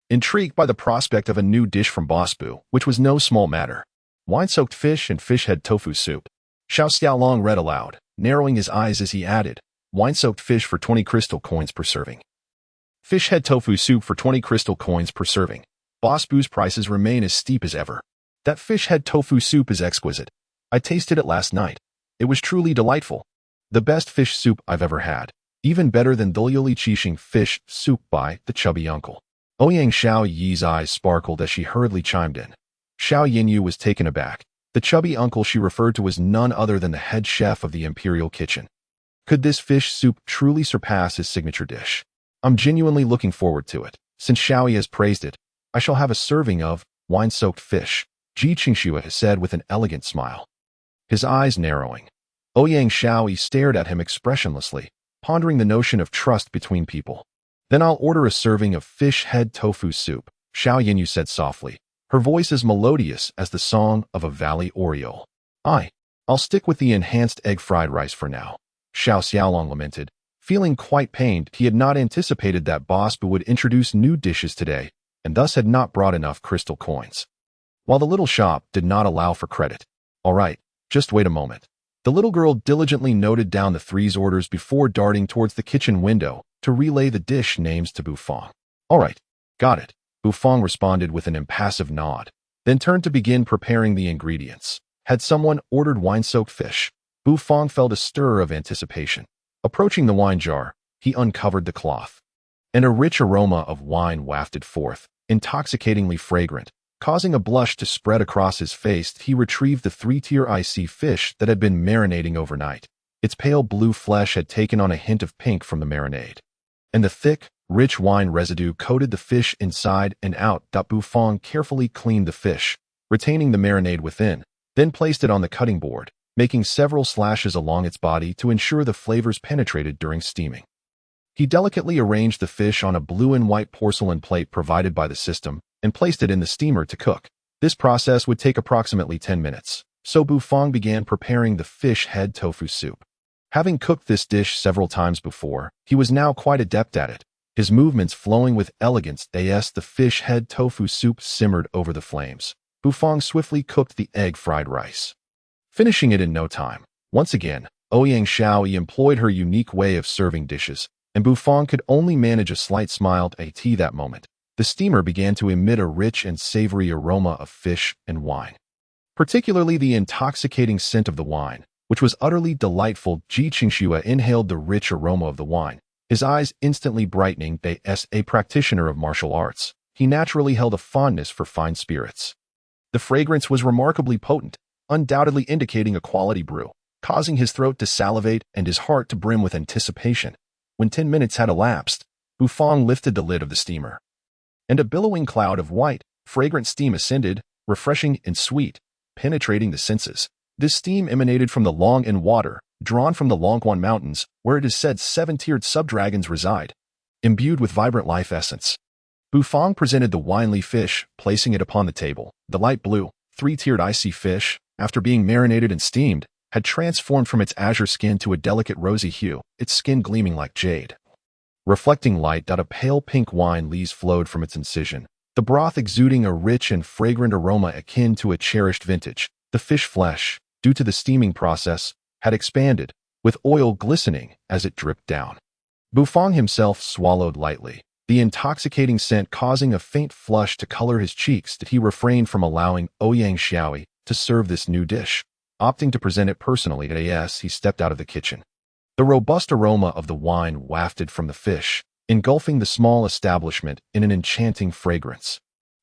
Intrigued by the prospect of a new dish from Boss Bu, which was no small matter, wine-soaked fish and fish head tofu soup, Xiao Xiaolong read aloud, narrowing his eyes as he added, wine-soaked fish for 20 crystal coins per serving. Fish head tofu soup for 20 crystal coins per serving. Boss Bu's prices remain as steep as ever. That fish head tofu soup is exquisite. I tasted it last night. It was truly delightful. The best fish soup I've ever had. Even better than Duliuli Qixing fish soup by the chubby uncle. Ouyang Xiao Yi's eyes sparkled as she hurriedly chimed in. Xiao Yinyu was taken aback. The chubby uncle she referred to was none other than the head chef of the imperial kitchen. Could this fish soup truly surpass his signature dish? I'm genuinely looking forward to it. Since Xiaoyi has praised it, I shall have a serving of wine-soaked fish, Ji Qingxue has said with an elegant smile. His eyes narrowing. Ouyang Xiaoyi stared at him expressionlessly, pondering the notion of trust between people. Then I'll order a serving of fish head tofu soup, Xiao Yinyu said softly, her voice as melodious as the song of a valley oriole. I'll stick with the enhanced egg fried rice for now, Xiao Xiaolong lamented. Feeling quite pained, he had not anticipated that Boss Bu would introduce new dishes today, and thus had not brought enough crystal coins. While the little shop did not allow for credit. All right, just wait a moment. The little girl diligently noted down the three's orders before darting towards the kitchen window to relay the dish names to Bu Fong. All right, got it, Bu Fong responded with an impassive nod, then turned to begin preparing the ingredients. Had someone ordered wine-soaked fish? Bu Fong felt a stir of anticipation. Approaching the wine jar, he uncovered the cloth. And a rich aroma of wine wafted forth, intoxicatingly fragrant. Causing a blush to spread across his face, he retrieved the three-tier icy fish that had been marinating overnight. Its pale blue flesh had taken on a hint of pink from the marinade. And the thick, rich wine residue coated the fish inside and out. Bu Fong carefully cleaned the fish, retaining the marinade within, then placed it on the cutting board, making several slashes along its body to ensure the flavors penetrated during steaming. He delicately arranged the fish on a blue and white porcelain plate provided by the system and placed it in the steamer to cook. This process would take approximately 10 minutes, so Bu Fong began preparing the fish head tofu soup. Having cooked this dish several times before, he was now quite adept at it, his movements flowing with elegance as the fish head tofu soup simmered over the flames. Bu Fong swiftly cooked the egg-fried rice, finishing it in no time. Once again, Ouyang Xiaoyi employed her unique way of serving dishes, and Bu Fong could only manage a slight smile at that moment. The steamer began to emit a rich and savory aroma of fish and wine. Particularly the intoxicating scent of the wine, which was utterly delightful. Ji Qingxue inhaled the rich aroma of the wine, his eyes instantly brightening. As a practitioner of martial arts, he naturally held a fondness for fine spirits. The fragrance was remarkably potent, undoubtedly indicating a quality brew, causing his throat to salivate and his heart to brim with anticipation. When 10 minutes had elapsed, Bu Fong lifted the lid of the steamer, and a billowing cloud of white, fragrant steam ascended, refreshing and sweet, penetrating the senses. This steam emanated from the Long and water, drawn from the Longquan Mountains, where it is said 7-tiered subdragons reside, imbued with vibrant life essence. Bu Fong presented the winely fish, placing it upon the table. The light blue, 3-tiered icy fish, after being marinated and steamed, had transformed from its azure skin to a delicate rosy hue, its skin gleaming like jade. Reflecting light, a pale pink wine lees flowed from its incision, the broth exuding a rich and fragrant aroma akin to a cherished vintage. The fish flesh, due to the steaming process, had expanded, with oil glistening as it dripped down. Bu Fong himself swallowed lightly, the intoxicating scent causing a faint flush to color his cheeks. That he refrained from allowing Ouyang Xiaoyi to serve this new dish, opting to present it personally as he stepped out of the kitchen. The robust aroma of the wine wafted from the fish, engulfing the small establishment in an enchanting fragrance.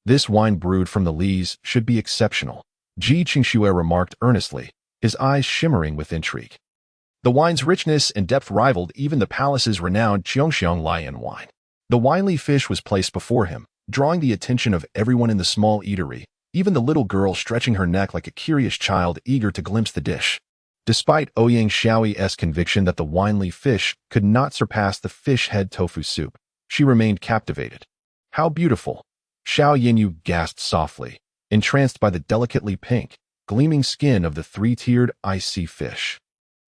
This wine brewed from the lees should be exceptional, Ji Qingxue remarked earnestly, his eyes shimmering with intrigue. The wine's richness and depth rivaled even the palace's renowned Qiongxiong Lion wine. The winely fish was placed before him, drawing the attention of everyone in the small eatery, even the little girl stretching her neck like a curious child eager to glimpse the dish. Despite Ouyang Xiaoyi's conviction that the winely fish could not surpass the fish head tofu soup, she remained captivated. How beautiful! Xiao Yinyu gasped softly, entranced by the delicately pink, gleaming skin of the 3-tiered icy fish.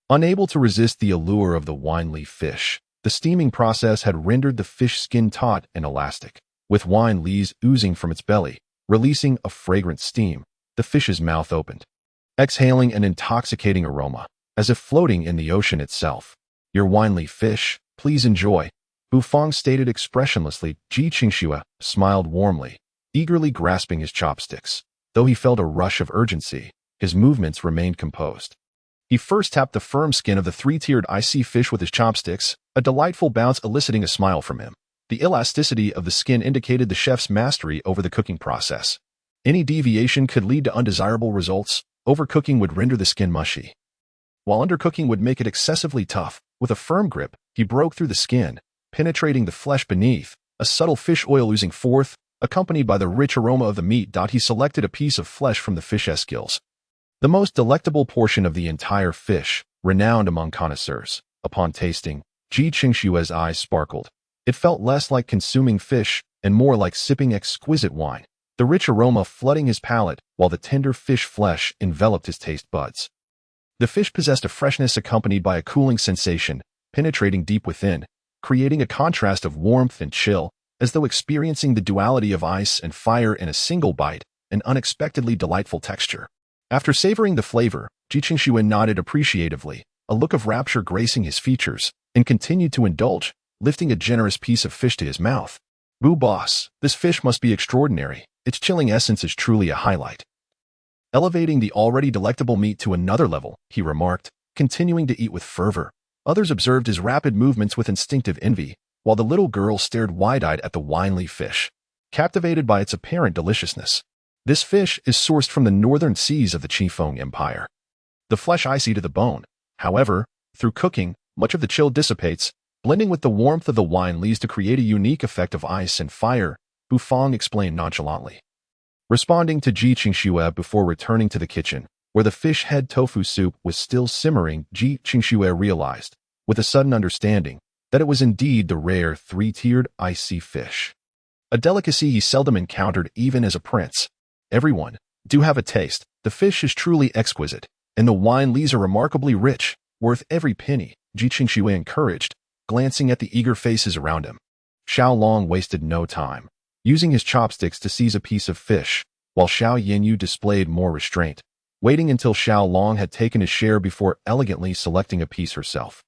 Unable to resist the allure of the winely fish, The steaming process had rendered the fish skin taut and elastic, with wine lees oozing from its belly, releasing a fragrant steam. The fish's mouth opened, exhaling an intoxicating aroma, as if floating in the ocean itself. "Your winely fish, please enjoy," Bu Fong stated expressionlessly. Ji Qingxue smiled warmly, eagerly grasping his chopsticks. Though he felt a rush of urgency, his movements remained composed. He first tapped the firm skin of the three-tiered icy fish with his chopsticks, a delightful bounce eliciting a smile from him. The elasticity of the skin indicated the chef's mastery over the cooking process. Any deviation could lead to undesirable results. Overcooking would render the skin mushy, while undercooking would make it excessively tough. With a firm grip, he broke through the skin, penetrating the flesh beneath, a subtle fish oil oozing forth, accompanied by the rich aroma of the meat. He selected a piece of flesh from the fish's gills, the most delectable portion of the entire fish, renowned among connoisseurs. Upon tasting, Ji Qingxue's eyes sparkled. It felt less like consuming fish and more like sipping exquisite wine, the rich aroma flooding his palate while the tender fish flesh enveloped his taste buds. The fish possessed a freshness accompanied by a cooling sensation, penetrating deep within, creating a contrast of warmth and chill, as though experiencing the duality of ice and fire in a single bite, an unexpectedly delightful texture. After savoring the flavor, Ji Qingxue nodded appreciatively, a look of rapture gracing his features, and continued to indulge, lifting a generous piece of fish to his mouth. "Bu boss, this fish must be extraordinary. Its chilling essence is truly a highlight." Elevating the already delectable meat to another level, he remarked, continuing to eat with fervor. Others observed his rapid movements with instinctive envy, while the little girl stared wide-eyed at the winely fish, captivated by its apparent deliciousness. This fish is sourced from the northern seas of the Qifeng Empire. The flesh icy to the bone. However, through cooking, much of the chill dissipates, blending with the warmth of the wine leads to create a unique effect of ice and fire, Bu Fong explained nonchalantly. Responding to Ji Qingxue before returning to the kitchen, where the fish head tofu soup was still simmering, Ji Qingxue realized, with a sudden understanding, that it was indeed the rare three-tiered icy fish. A delicacy he seldom encountered even as a prince. "Everyone, do have a taste. The fish is truly exquisite, and the wine lees are remarkably rich, worth every penny," Ji Qingxue encouraged, glancing at the eager faces around him. Xiao Long wasted no time, using his chopsticks to seize a piece of fish, while Xiao Yanyu displayed more restraint, waiting until Xiao Long had taken his share before elegantly selecting a piece herself.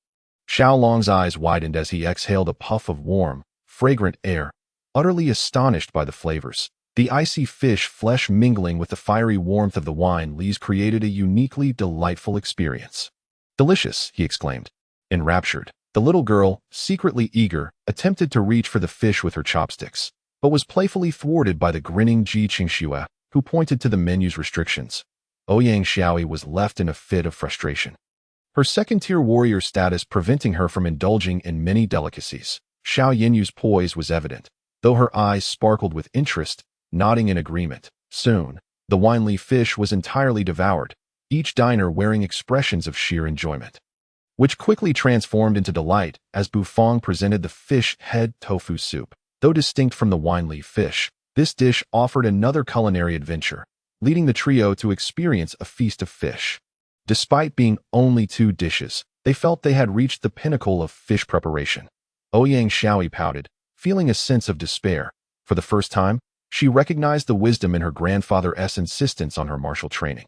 Xiao Long's eyes widened as he exhaled a puff of warm, fragrant air, utterly astonished by the flavors. The icy fish flesh mingling with the fiery warmth of the wine lees created a uniquely delightful experience. "Delicious," he exclaimed, enraptured. The little girl, secretly eager, attempted to reach for the fish with her chopsticks, but was playfully thwarted by the grinning Ji Qingxue, who pointed to the menu's restrictions. Ouyang Xiaoyi was left in a fit of frustration, her second-tier warrior status preventing her from indulging in many delicacies. Xiao Yinyu's poise was evident, though her eyes sparkled with interest, nodding in agreement. Soon, the winely fish was entirely devoured, each diner wearing expressions of sheer enjoyment, which quickly transformed into delight as Bu Fong presented the fish head tofu soup. Though distinct from the winely fish, this dish offered another culinary adventure, leading the trio to experience a feast of fish. Despite being only 2 dishes, they felt they had reached the pinnacle of fish preparation. Ouyang Xiaoyi pouted, feeling a sense of despair. For the first time, she recognized the wisdom in her grandfather's insistence on her martial training.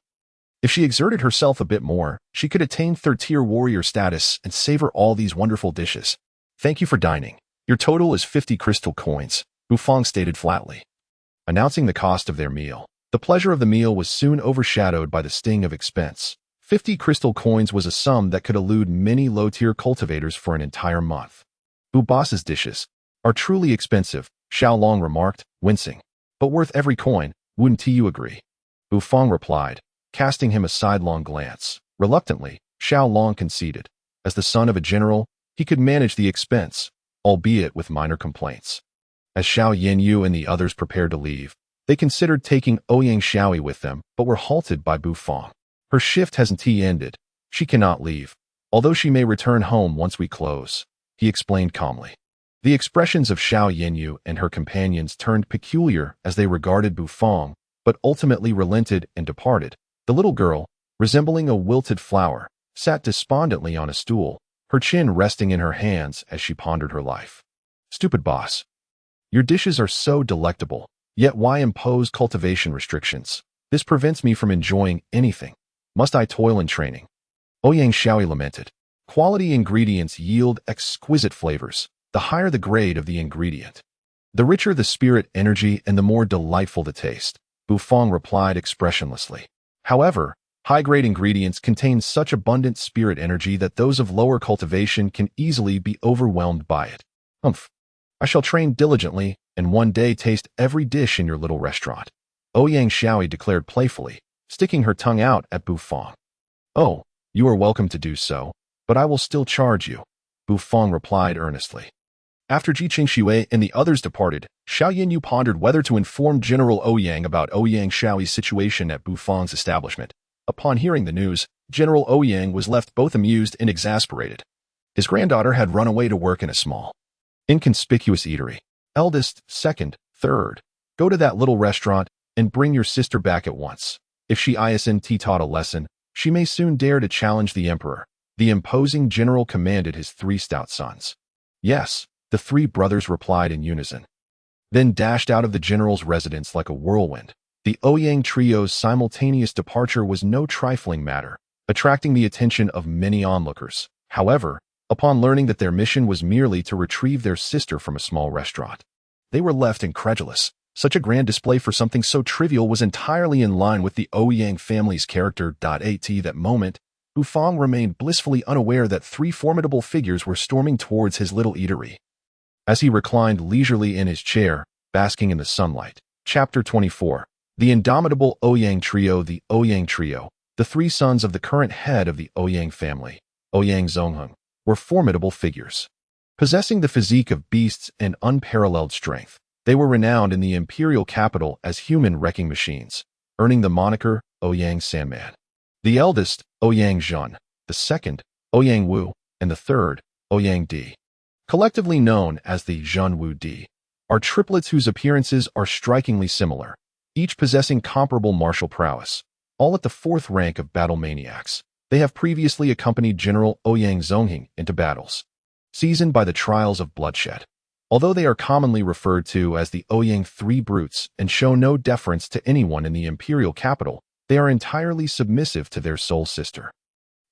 If she exerted herself a bit more, she could attain third-tier warrior status and savor all these wonderful dishes. "Thank you for dining. Your total is 50 crystal coins," Bu Fong stated flatly, announcing the cost of their meal. The pleasure of the meal was soon overshadowed by the sting of expense. 50 crystal coins was a sum that could elude many low-tier cultivators for an entire month. "Bu boss's dishes are truly expensive," Xiao Long remarked, wincing. "But worth every coin, wouldn't you agree?" Bu Fong replied, casting him a sidelong glance. Reluctantly, Xiao Long conceded. As the son of a general, he could manage the expense, albeit with minor complaints. As Xiao Yanyu and the others prepared to leave, they considered taking Ouyang Xiaoyi with them, but were halted by Bu Fong. "Her shift hasn't ended. She cannot leave, although she may return home once we close," he explained calmly. The expressions of Xiao Yanyu and her companions turned peculiar as they regarded Bu Fong, but ultimately relented and departed. The little girl, resembling a wilted flower, sat despondently on a stool, her chin resting in her hands as she pondered her life. Stupid boss. Your dishes are so delectable, yet why impose cultivation restrictions? This prevents me from enjoying anything. Must I toil in training? Ouyang Xiaoyi lamented. Quality ingredients yield exquisite flavors. The higher the grade of the ingredient, the richer the spirit energy and the more delightful the taste, Bufang replied expressionlessly. However, high-grade ingredients contain such abundant spirit energy that those of lower cultivation can easily be overwhelmed by it. Humph. I shall train diligently and one day taste every dish in your little restaurant, Ouyang Xiaoyi declared playfully, sticking her tongue out at Bufang. Oh, you are welcome to do so, but I will still charge you, Bufang replied earnestly. After Ji Qingshui and the others departed, Xiao Yinyu pondered whether to inform General Ouyang about Ouyang Xiaoyi's situation at Bufang's establishment. Upon hearing the news, General Ouyang was left both amused and exasperated. His granddaughter had run away to work in a small, inconspicuous eatery. Eldest, second, third, go to that little restaurant and bring your sister back at once. If she isn't taught a lesson, she may soon dare to challenge the emperor. The imposing general commanded his 3 stout sons. Yes, the 3 brothers replied in unison. Then dashed out of the general's residence like a whirlwind. The Ouyang trio's simultaneous departure was no trifling matter, attracting the attention of many onlookers. However, upon learning that their mission was merely to retrieve their sister from a small restaurant, they were left incredulous. Such a grand display for something so trivial was entirely in line with the Ouyang family's character. At that moment, Bufang remained blissfully unaware that 3 formidable figures were storming towards his little eatery. As he reclined leisurely in his chair, basking in the sunlight. Chapter 24. The indomitable Ouyang Trio. The Ouyang Trio, the 3 sons of the current head of the Ouyang family, Ouyang Zongheng, were formidable figures. Possessing the physique of beasts and unparalleled strength, they were renowned in the imperial capital as human wrecking machines, earning the moniker Ouyang Sandman. The eldest, Ouyang Zhun, the second, Ouyang Wu, and the third, Ouyang Di, collectively known as the Zhun Wu Di, are triplets whose appearances are strikingly similar, each possessing comparable martial prowess. All at the 4th rank of battle maniacs, they have previously accompanied General Ouyang Zongheng into battles, seasoned by the trials of bloodshed. Although they are commonly referred to as the Ouyang 3 Brutes and show no deference to anyone in the imperial capital, they are entirely submissive to their soul sister,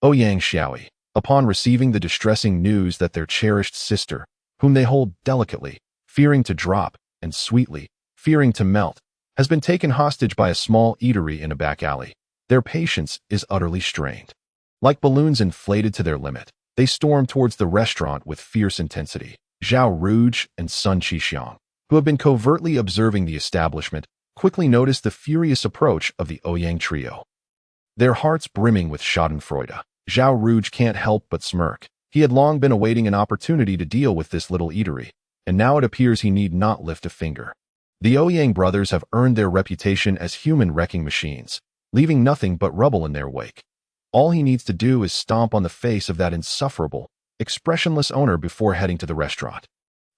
Ouyang Xiaoyi. Upon receiving the distressing news that their cherished sister, whom they hold delicately, fearing to drop, and sweetly, fearing to melt, has been taken hostage by a small eatery in a back alley, their patience is utterly strained. Like balloons inflated to their limit, they storm towards the restaurant with fierce intensity. Zhao Rouge and Sun Qixiang, who have been covertly observing the establishment, quickly noticed the furious approach of the Ouyang trio. Their hearts brimming with schadenfreude, Zhao Rouge can't help but smirk. He had long been awaiting an opportunity to deal with this little eatery, and now it appears he need not lift a finger. The Ouyang brothers have earned their reputation as human wrecking machines, leaving nothing but rubble in their wake. All he needs to do is stomp on the face of that insufferable, expressionless owner before heading to the restaurant.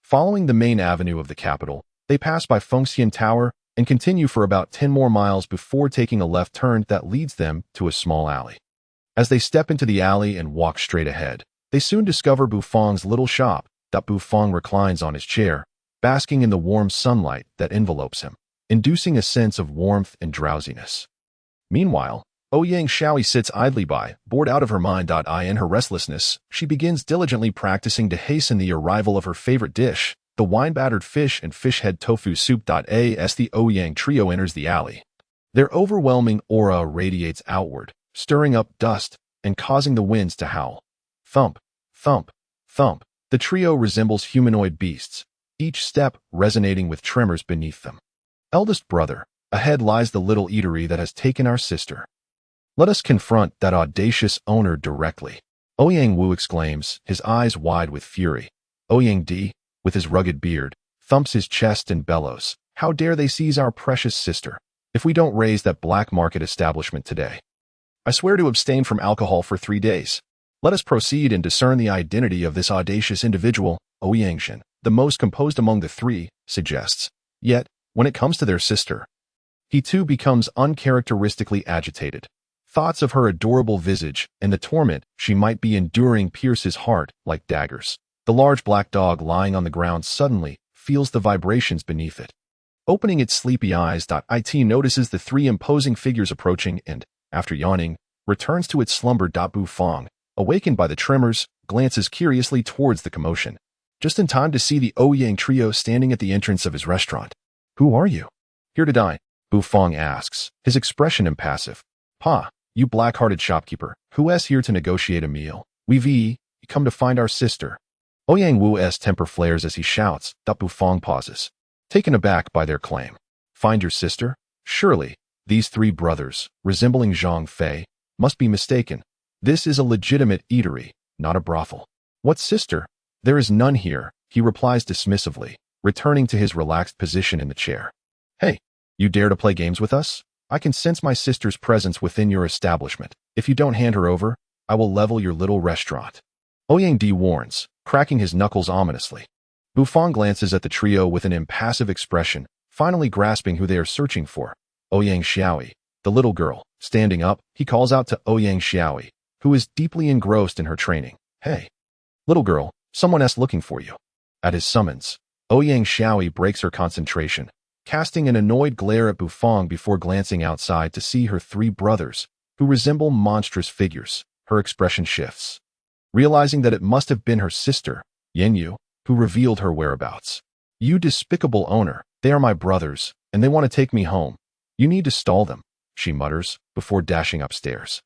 Following the main avenue of the capital, they pass by Fengxian Tower and continue for about 10 more miles before taking a left turn that leads them to a small alley. As they step into the alley and walk straight ahead, they soon discover Bufang's little shop. Bufang reclines on his chair, basking in the warm sunlight that envelopes him, inducing a sense of warmth and drowsiness. Meanwhile, Ouyang Xiaoyi sits idly by, bored out of her mind. In her restlessness, she begins diligently practicing to hasten the arrival of her favorite dish, the wine-battered fish and fish head tofu soup. As the Ouyang trio enters the alley, their overwhelming aura radiates outward, stirring up dust and causing the winds to howl. Thump, thump, thump. The trio resembles humanoid beasts, each step resonating with tremors beneath them. Eldest brother, ahead lies the little eatery that has taken our sister. Let us confront that audacious owner directly, Ouyang Wu exclaims, his eyes wide with fury. Ouyang Di, with his rugged beard, thumps his chest and bellows. How dare they seize our precious sister? If we don't raise that black market establishment today, I swear to abstain from alcohol for 3 days. Let us proceed and discern the identity of this audacious individual. Ouyang Shen, the most composed among the 3, suggests. Yet, when it comes to their sister, he too becomes uncharacteristically agitated. thoughts of her adorable visage and the torment she might be enduring pierce his heart like daggers. The large black dog lying on the ground suddenly feels the vibrations beneath it. Opening its sleepy eyes, it notices the three imposing figures approaching and, after yawning, returns to its slumber. Bufong, awakened by the tremors, glances curiously towards the commotion, just in time to see the Ouyang trio standing at the entrance of his restaurant. "Who are you?" "Here to dine," Bufong asks, his expression impassive. "Pa, you black-hearted shopkeeper, who's here to negotiate a meal? We come to find our sister." Ouyang Wu's temper flares as he shouts. Bufong pauses, taken aback by their claim. "Find your sister? Surely, these three brothers, resembling Zhang Fei, must be mistaken. This is a legitimate eatery, not a brothel." "What sister? There is none here," he replies dismissively, returning to his relaxed position in the chair. "Hey, you dare to play games with us? I can sense my sister's presence within your establishment. If you don't hand her over, I will level your little restaurant." Ouyang warns, cracking his knuckles ominously. Bufong glances at the trio with an impassive expression, finally grasping who they are searching for. Ouyang Xiaoyi, the little girl. Standing up, he calls out to Ouyang Xiaoyi, who is deeply engrossed in her training. "Hey, little girl, someone's looking for you." At his summons, Ouyang Xiaoyi breaks her concentration, casting an annoyed glare at Bufong before glancing outside to see her three brothers, who resemble monstrous figures. Her expression shifts, realizing that it must have been her sister, Yanyu, who revealed her whereabouts. "You despicable owner, they are my brothers, and they want to take me home. You need to stall them," she mutters, before dashing upstairs.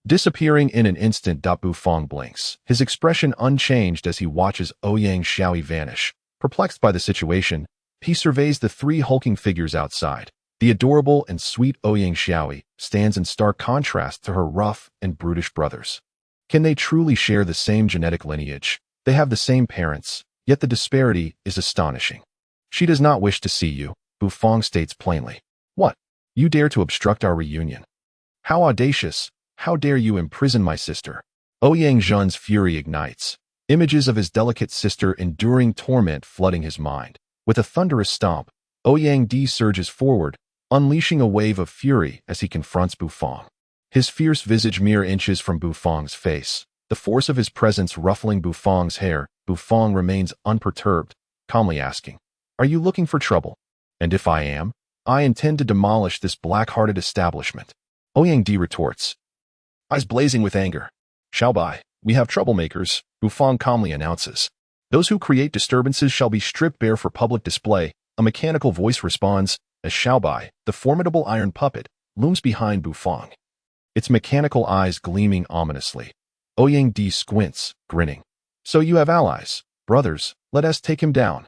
Disappearing in an instant. Bufong blinks, his expression unchanged as he watches Ouyang Xiaoyi vanish. Perplexed by the situation, he surveys the three hulking figures outside. The adorable and sweet Ouyang Xiaoyi stands in stark contrast to her rough and brutish brothers. Can they truly share the same genetic lineage? They have the same parents, yet the disparity is astonishing. "She does not wish to see you," Bufong states plainly. "What? You dare to obstruct our reunion? How audacious! How dare you imprison my sister?" Ouyang Zhun's fury ignites, images of his delicate sister enduring torment flooding his mind. With a thunderous stomp, Ouyang surges forward, unleashing a wave of fury as he confronts Bufong. His fierce visage mere inches from Bufong's face, the force of his presence ruffling Bufong's hair. Bufong remains unperturbed, calmly asking, "Are you looking for trouble? And if I am, I intend to demolish this black-hearted establishment." Ouyang retorts, eyes blazing with anger. "Xiaobai, we have troublemakers," Bufong calmly announces. "Those who create disturbances shall be stripped bare for public display." A mechanical voice responds, as Xiaobai, the formidable iron puppet, looms behind Bufong, its mechanical eyes gleaming ominously. Ouyang squints, grinning. "So you have allies, brothers, let us take him down."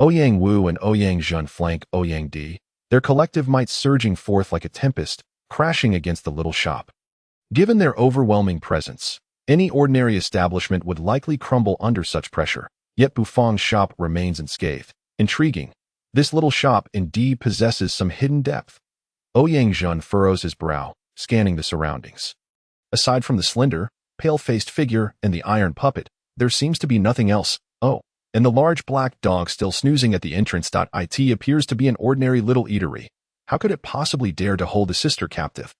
Ouyang Wu and Ouyang Zhun flank Ouyang, their collective might surging forth like a tempest, crashing against the little shop. Given their overwhelming presence, any ordinary establishment would likely crumble under such pressure, yet Bufong's shop remains unscathed. Intriguing. This little shop indeed possesses some hidden depth. Ouyang Zhun furrows his brow, scanning the surroundings. Aside from the slender, pale-faced figure and the iron puppet, there seems to be nothing else. Oh, and the large black dog still snoozing at the entrance. It appears to be an ordinary little eatery. How could it possibly dare to hold a sister captive?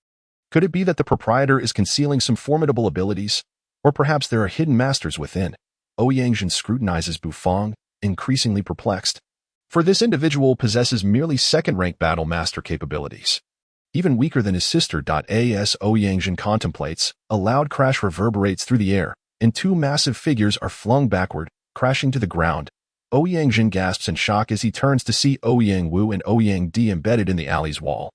Could it be that the proprietor is concealing some formidable abilities? Or perhaps there are hidden masters within? Ouyang Zhun scrutinizes Bufong, increasingly perplexed. For this individual possesses merely second-rank battle master capabilities. Even weaker than his sister. As Ouyang Zhun contemplates, a loud crash reverberates through the air, and two massive figures are flung backward, crashing to the ground. Ouyang Zhun gasps in shock as he turns to see Ouyang Wu and Ouyang embedded in the alley's wall,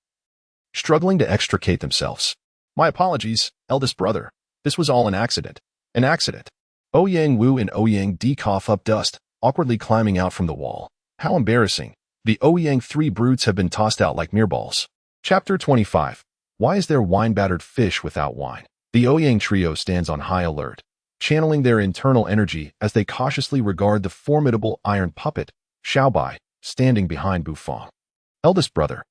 struggling to extricate themselves. "My apologies, eldest brother. This was all an accident. An accident." Ouyang Wu and Ouyang cough up dust, awkwardly climbing out from the wall. How embarrassing. The Ouyang three brutes have been tossed out like meatballs. Chapter 25. Why is there wine-battered fish without wine? The Ouyang trio stands on high alert, channeling their internal energy as they cautiously regard the formidable iron puppet, Xiaobai, standing behind Bufong. "Eldest brother,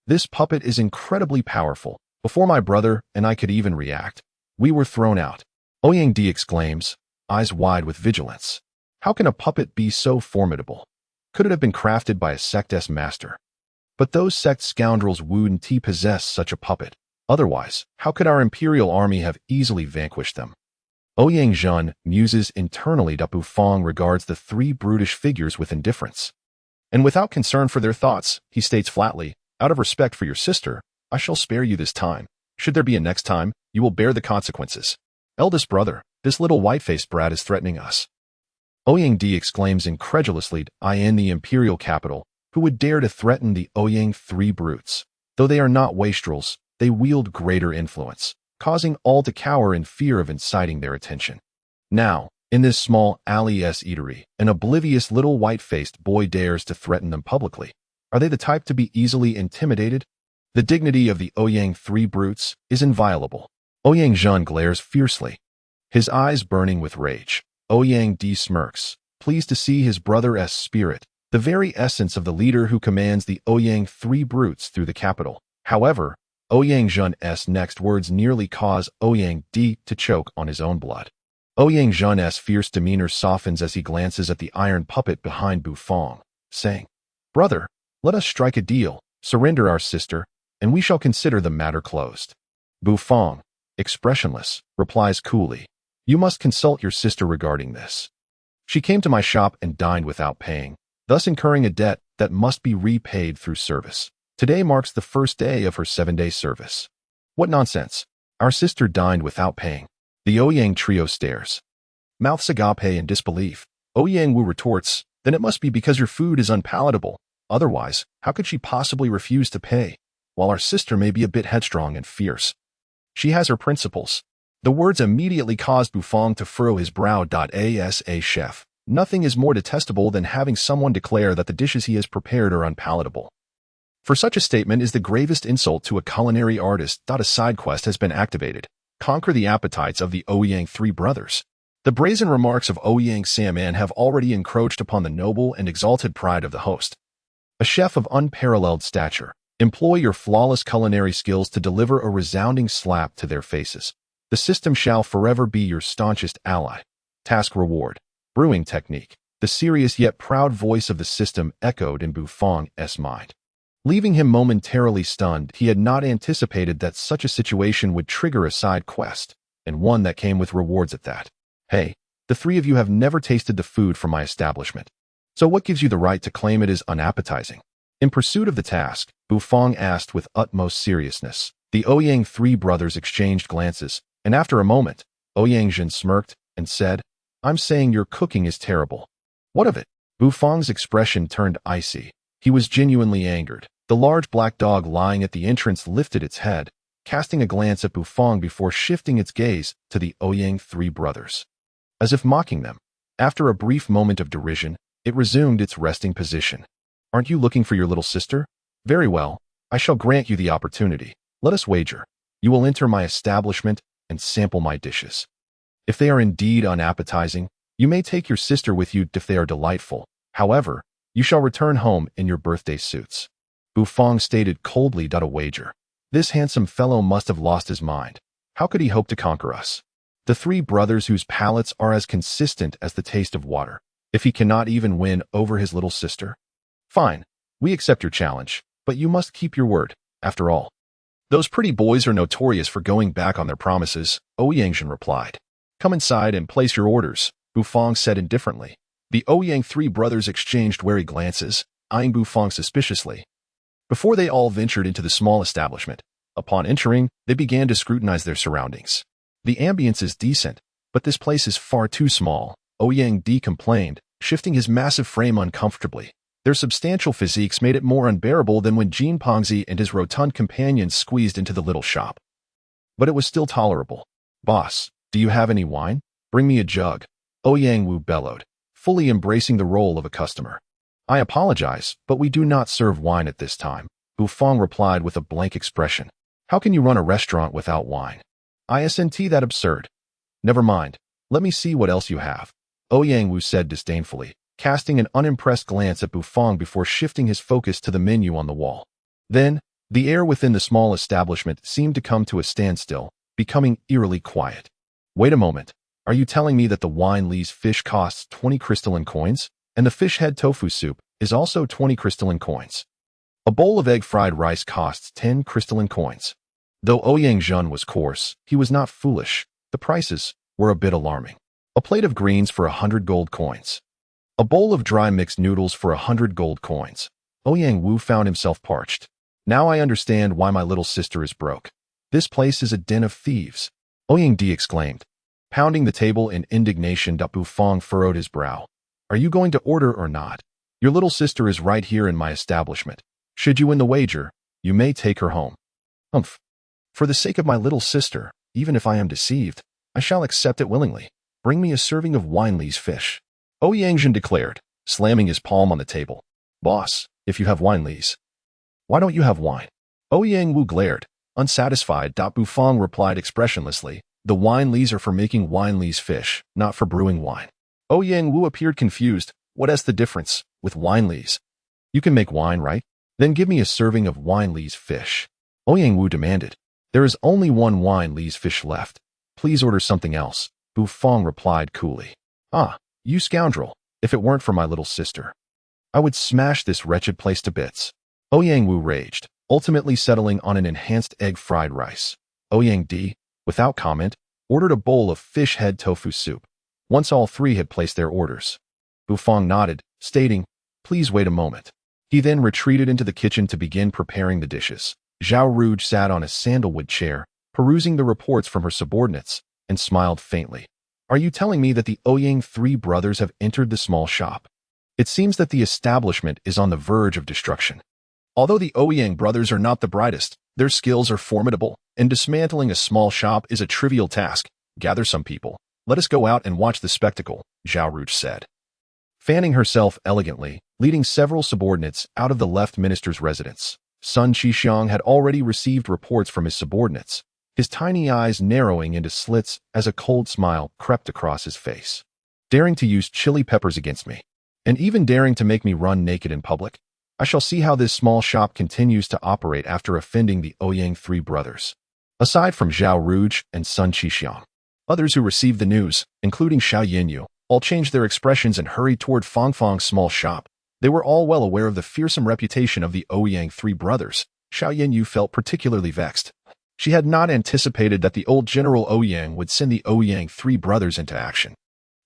this puppet is incredibly powerful. Before my brother and I could even react, we were thrown out." Ouyang exclaims, eyes wide with vigilance. How can a puppet be so formidable? Could it have been crafted by a sect's master? But those sect scoundrels wouldn't possess such a puppet. Otherwise, how could our imperial army have easily vanquished them? Ouyang Zhen muses internally that Bufang regards the three brutish figures with indifference. And without concern for their thoughts, he states flatly, out of respect for your sister, I shall spare you this time. Should there be a next time, you will bear the consequences. Eldest brother, this little white-faced brat is threatening us. Ouyang Di exclaims incredulously, I in the imperial capital, who would dare to threaten the Ouyang three brutes? Though they are not wastrels, they wield greater influence, causing all to cower in fear of inciting their attention. Now, in this small alley-s eatery, an oblivious little white-faced boy dares to threaten them publicly. Are they the type to be easily intimidated? The dignity of the Ouyang three brutes is inviolable. Ouyang Zhen glares fiercely, his eyes burning with rage. Ouyang Di smirks, pleased to see his brother's spirit, the very essence of the leader who commands the Ouyang three brutes through the capital. However, Ouyang Zhen's next words nearly cause Ouyang Di to choke on his own blood. Ouyang Zhen's fierce demeanor softens as he glances at the iron puppet behind Bufang, saying, Brother, let us strike a deal, surrender our sister, and we shall consider the matter closed. Bufang, expressionless, replies coolly, You must consult your sister regarding this. She came to my shop and dined without paying, thus incurring a debt that must be repaid through service. Today marks the first day of her 7-day service. What nonsense. Our sister dined without paying. The Ouyang trio stares. Mouths agape in disbelief. Ouyang Wu retorts, Then it must be because your food is unpalatable. Otherwise, how could she possibly refuse to pay? While our sister may be a bit headstrong and fierce, she has her principles. The words immediately caused Bufang to furrow his brow. As a chef, nothing is more detestable than having someone declare that the dishes he has prepared are unpalatable. For such a statement is the gravest insult to a culinary artist. A side quest has been activated. Conquer the appetites of the Ouyang three brothers. The brazen remarks of Ouyang Salmon have already encroached upon the noble and exalted pride of the host. A chef of unparalleled stature, employ your flawless culinary skills to deliver a resounding slap to their faces. The system shall forever be your staunchest ally. Task reward. Brewing technique. The serious yet proud voice of the system echoed in Bufang's mind. Leaving him momentarily stunned, he had not anticipated that such a situation would trigger a side quest, and one that came with rewards at that. Hey, the three of you have never tasted the food from my establishment. So what gives you the right to claim it is unappetizing? In pursuit of the task, Bufang asked with utmost seriousness. The Ouyang three brothers exchanged glances, and after a moment, Ouyang Zhen smirked and said, I'm saying your cooking is terrible. What of it? Bufang's expression turned icy. He was genuinely angered. The large black dog lying at the entrance lifted its head, casting a glance at Bufang before shifting its gaze to the Ouyang three brothers. As if mocking them, after a brief moment of derision, it resumed its resting position. Aren't you looking for your little sister? Very well, I shall grant you the opportunity. Let us wager. You will enter my establishment and sample my dishes. If they are indeed unappetizing, you may take your sister with you if they are delightful. However, you shall return home in your birthday suits. Bufang stated coldly. A wager. This handsome fellow must have lost his mind. How could he hope to conquer us? The three brothers whose palates are as consistent as the taste of water. If he cannot even win over his little sister? Fine, we accept your challenge, but you must keep your word, after all. Those pretty boys are notorious for going back on their promises, Ouyang Zhen replied. Come inside and place your orders, Bufang said indifferently. The Ouyang three brothers exchanged wary glances, eyeing Bufang suspiciously. Before they all ventured into the small establishment, upon entering, they began to scrutinize their surroundings. The ambience is decent, but this place is far too small, Ouyang Di complained, shifting his massive frame uncomfortably. Their substantial physiques made it more unbearable than when Jean Pongzi and his rotund companions squeezed into the little shop. But it was still tolerable. Boss, do you have any wine? Bring me a jug, Ouyang Wu bellowed, fully embracing the role of a customer. I apologize, but we do not serve wine at this time, Bufang replied with a blank expression. How can you run a restaurant without wine? Isn't that absurd? Never mind, let me see what else you have, Ouyang Wu said disdainfully, casting an unimpressed glance at Bufang before shifting his focus to the menu on the wall. Then, the air within the small establishment seemed to come to a standstill, becoming eerily quiet. Wait a moment, are you telling me that the wine Li's fish costs 20 crystalline coins? And the fish head tofu soup is also 20 crystalline coins. A bowl of egg fried rice costs 10 crystalline coins. Though Ouyang Zhun was coarse, he was not foolish. The prices were a bit alarming. A plate of greens for 100 gold coins. A bowl of dry mixed noodles for 100 gold coins. Ouyang Wu found himself parched. Now I understand why my little sister is broke. This place is a den of thieves. Ouyang Di exclaimed. Pounding the table in indignation, Bu Fong furrowed his brow. Are you going to order or not? Your little sister is right here in my establishment. Should you win the wager, you may take her home. Humph. For the sake of my little sister, even if I am deceived, I shall accept it willingly. Bring me a serving of Winely's fish. Ouyang Zhun declared, slamming his palm on the table. Boss, if you have Winely's. Why don't you have wine? Ouyang Wu glared. Unsatisfied, Bu Fong replied expressionlessly, the Winely's are for making Winely's fish, not for brewing wine. Ouyang Wu appeared confused. What is the difference with Winely's? You can make wine, right? Then give me a serving of Winely's fish. Ouyang Wu demanded. There is only one Winely's fish left. Please order something else, Bu Fong replied coolly. Ah, you scoundrel, if it weren't for my little sister, I would smash this wretched place to bits. Ouyang Wu raged, ultimately settling on an enhanced egg fried rice. Ouyang Di, without comment, ordered a bowl of fish head tofu soup. Once all three had placed their orders, Bu Fong nodded, stating, please wait a moment. He then retreated into the kitchen to begin preparing the dishes. Zhao Rouge sat on a sandalwood chair, perusing the reports from her subordinates, and smiled faintly. Are you telling me that the Ouyang three brothers have entered the small shop? It seems that the establishment is on the verge of destruction. Although the Ouyang brothers are not the brightest, their skills are formidable, and dismantling a small shop is a trivial task. Gather some people. Let us go out and watch the spectacle, Zhao Rouge said. Fanning herself elegantly, leading several subordinates out of the left minister's residence. Sun Qixiang had already received reports from his subordinates, his tiny eyes narrowing into slits as a cold smile crept across his face. Daring to use chili peppers against me, and even daring to make me run naked in public, I shall see how this small shop continues to operate after offending the Ouyang three brothers. Aside from Zhao Rouge and Sun Qixiang, others who received the news, including Xiao Yinyu, all changed their expressions and hurried toward Fang Fang's small shop. They were all well aware of the fearsome reputation of the Ouyang three brothers. Xiao Yinyu felt particularly vexed. She had not anticipated that the old General Ouyang would send the Ouyang three brothers into action.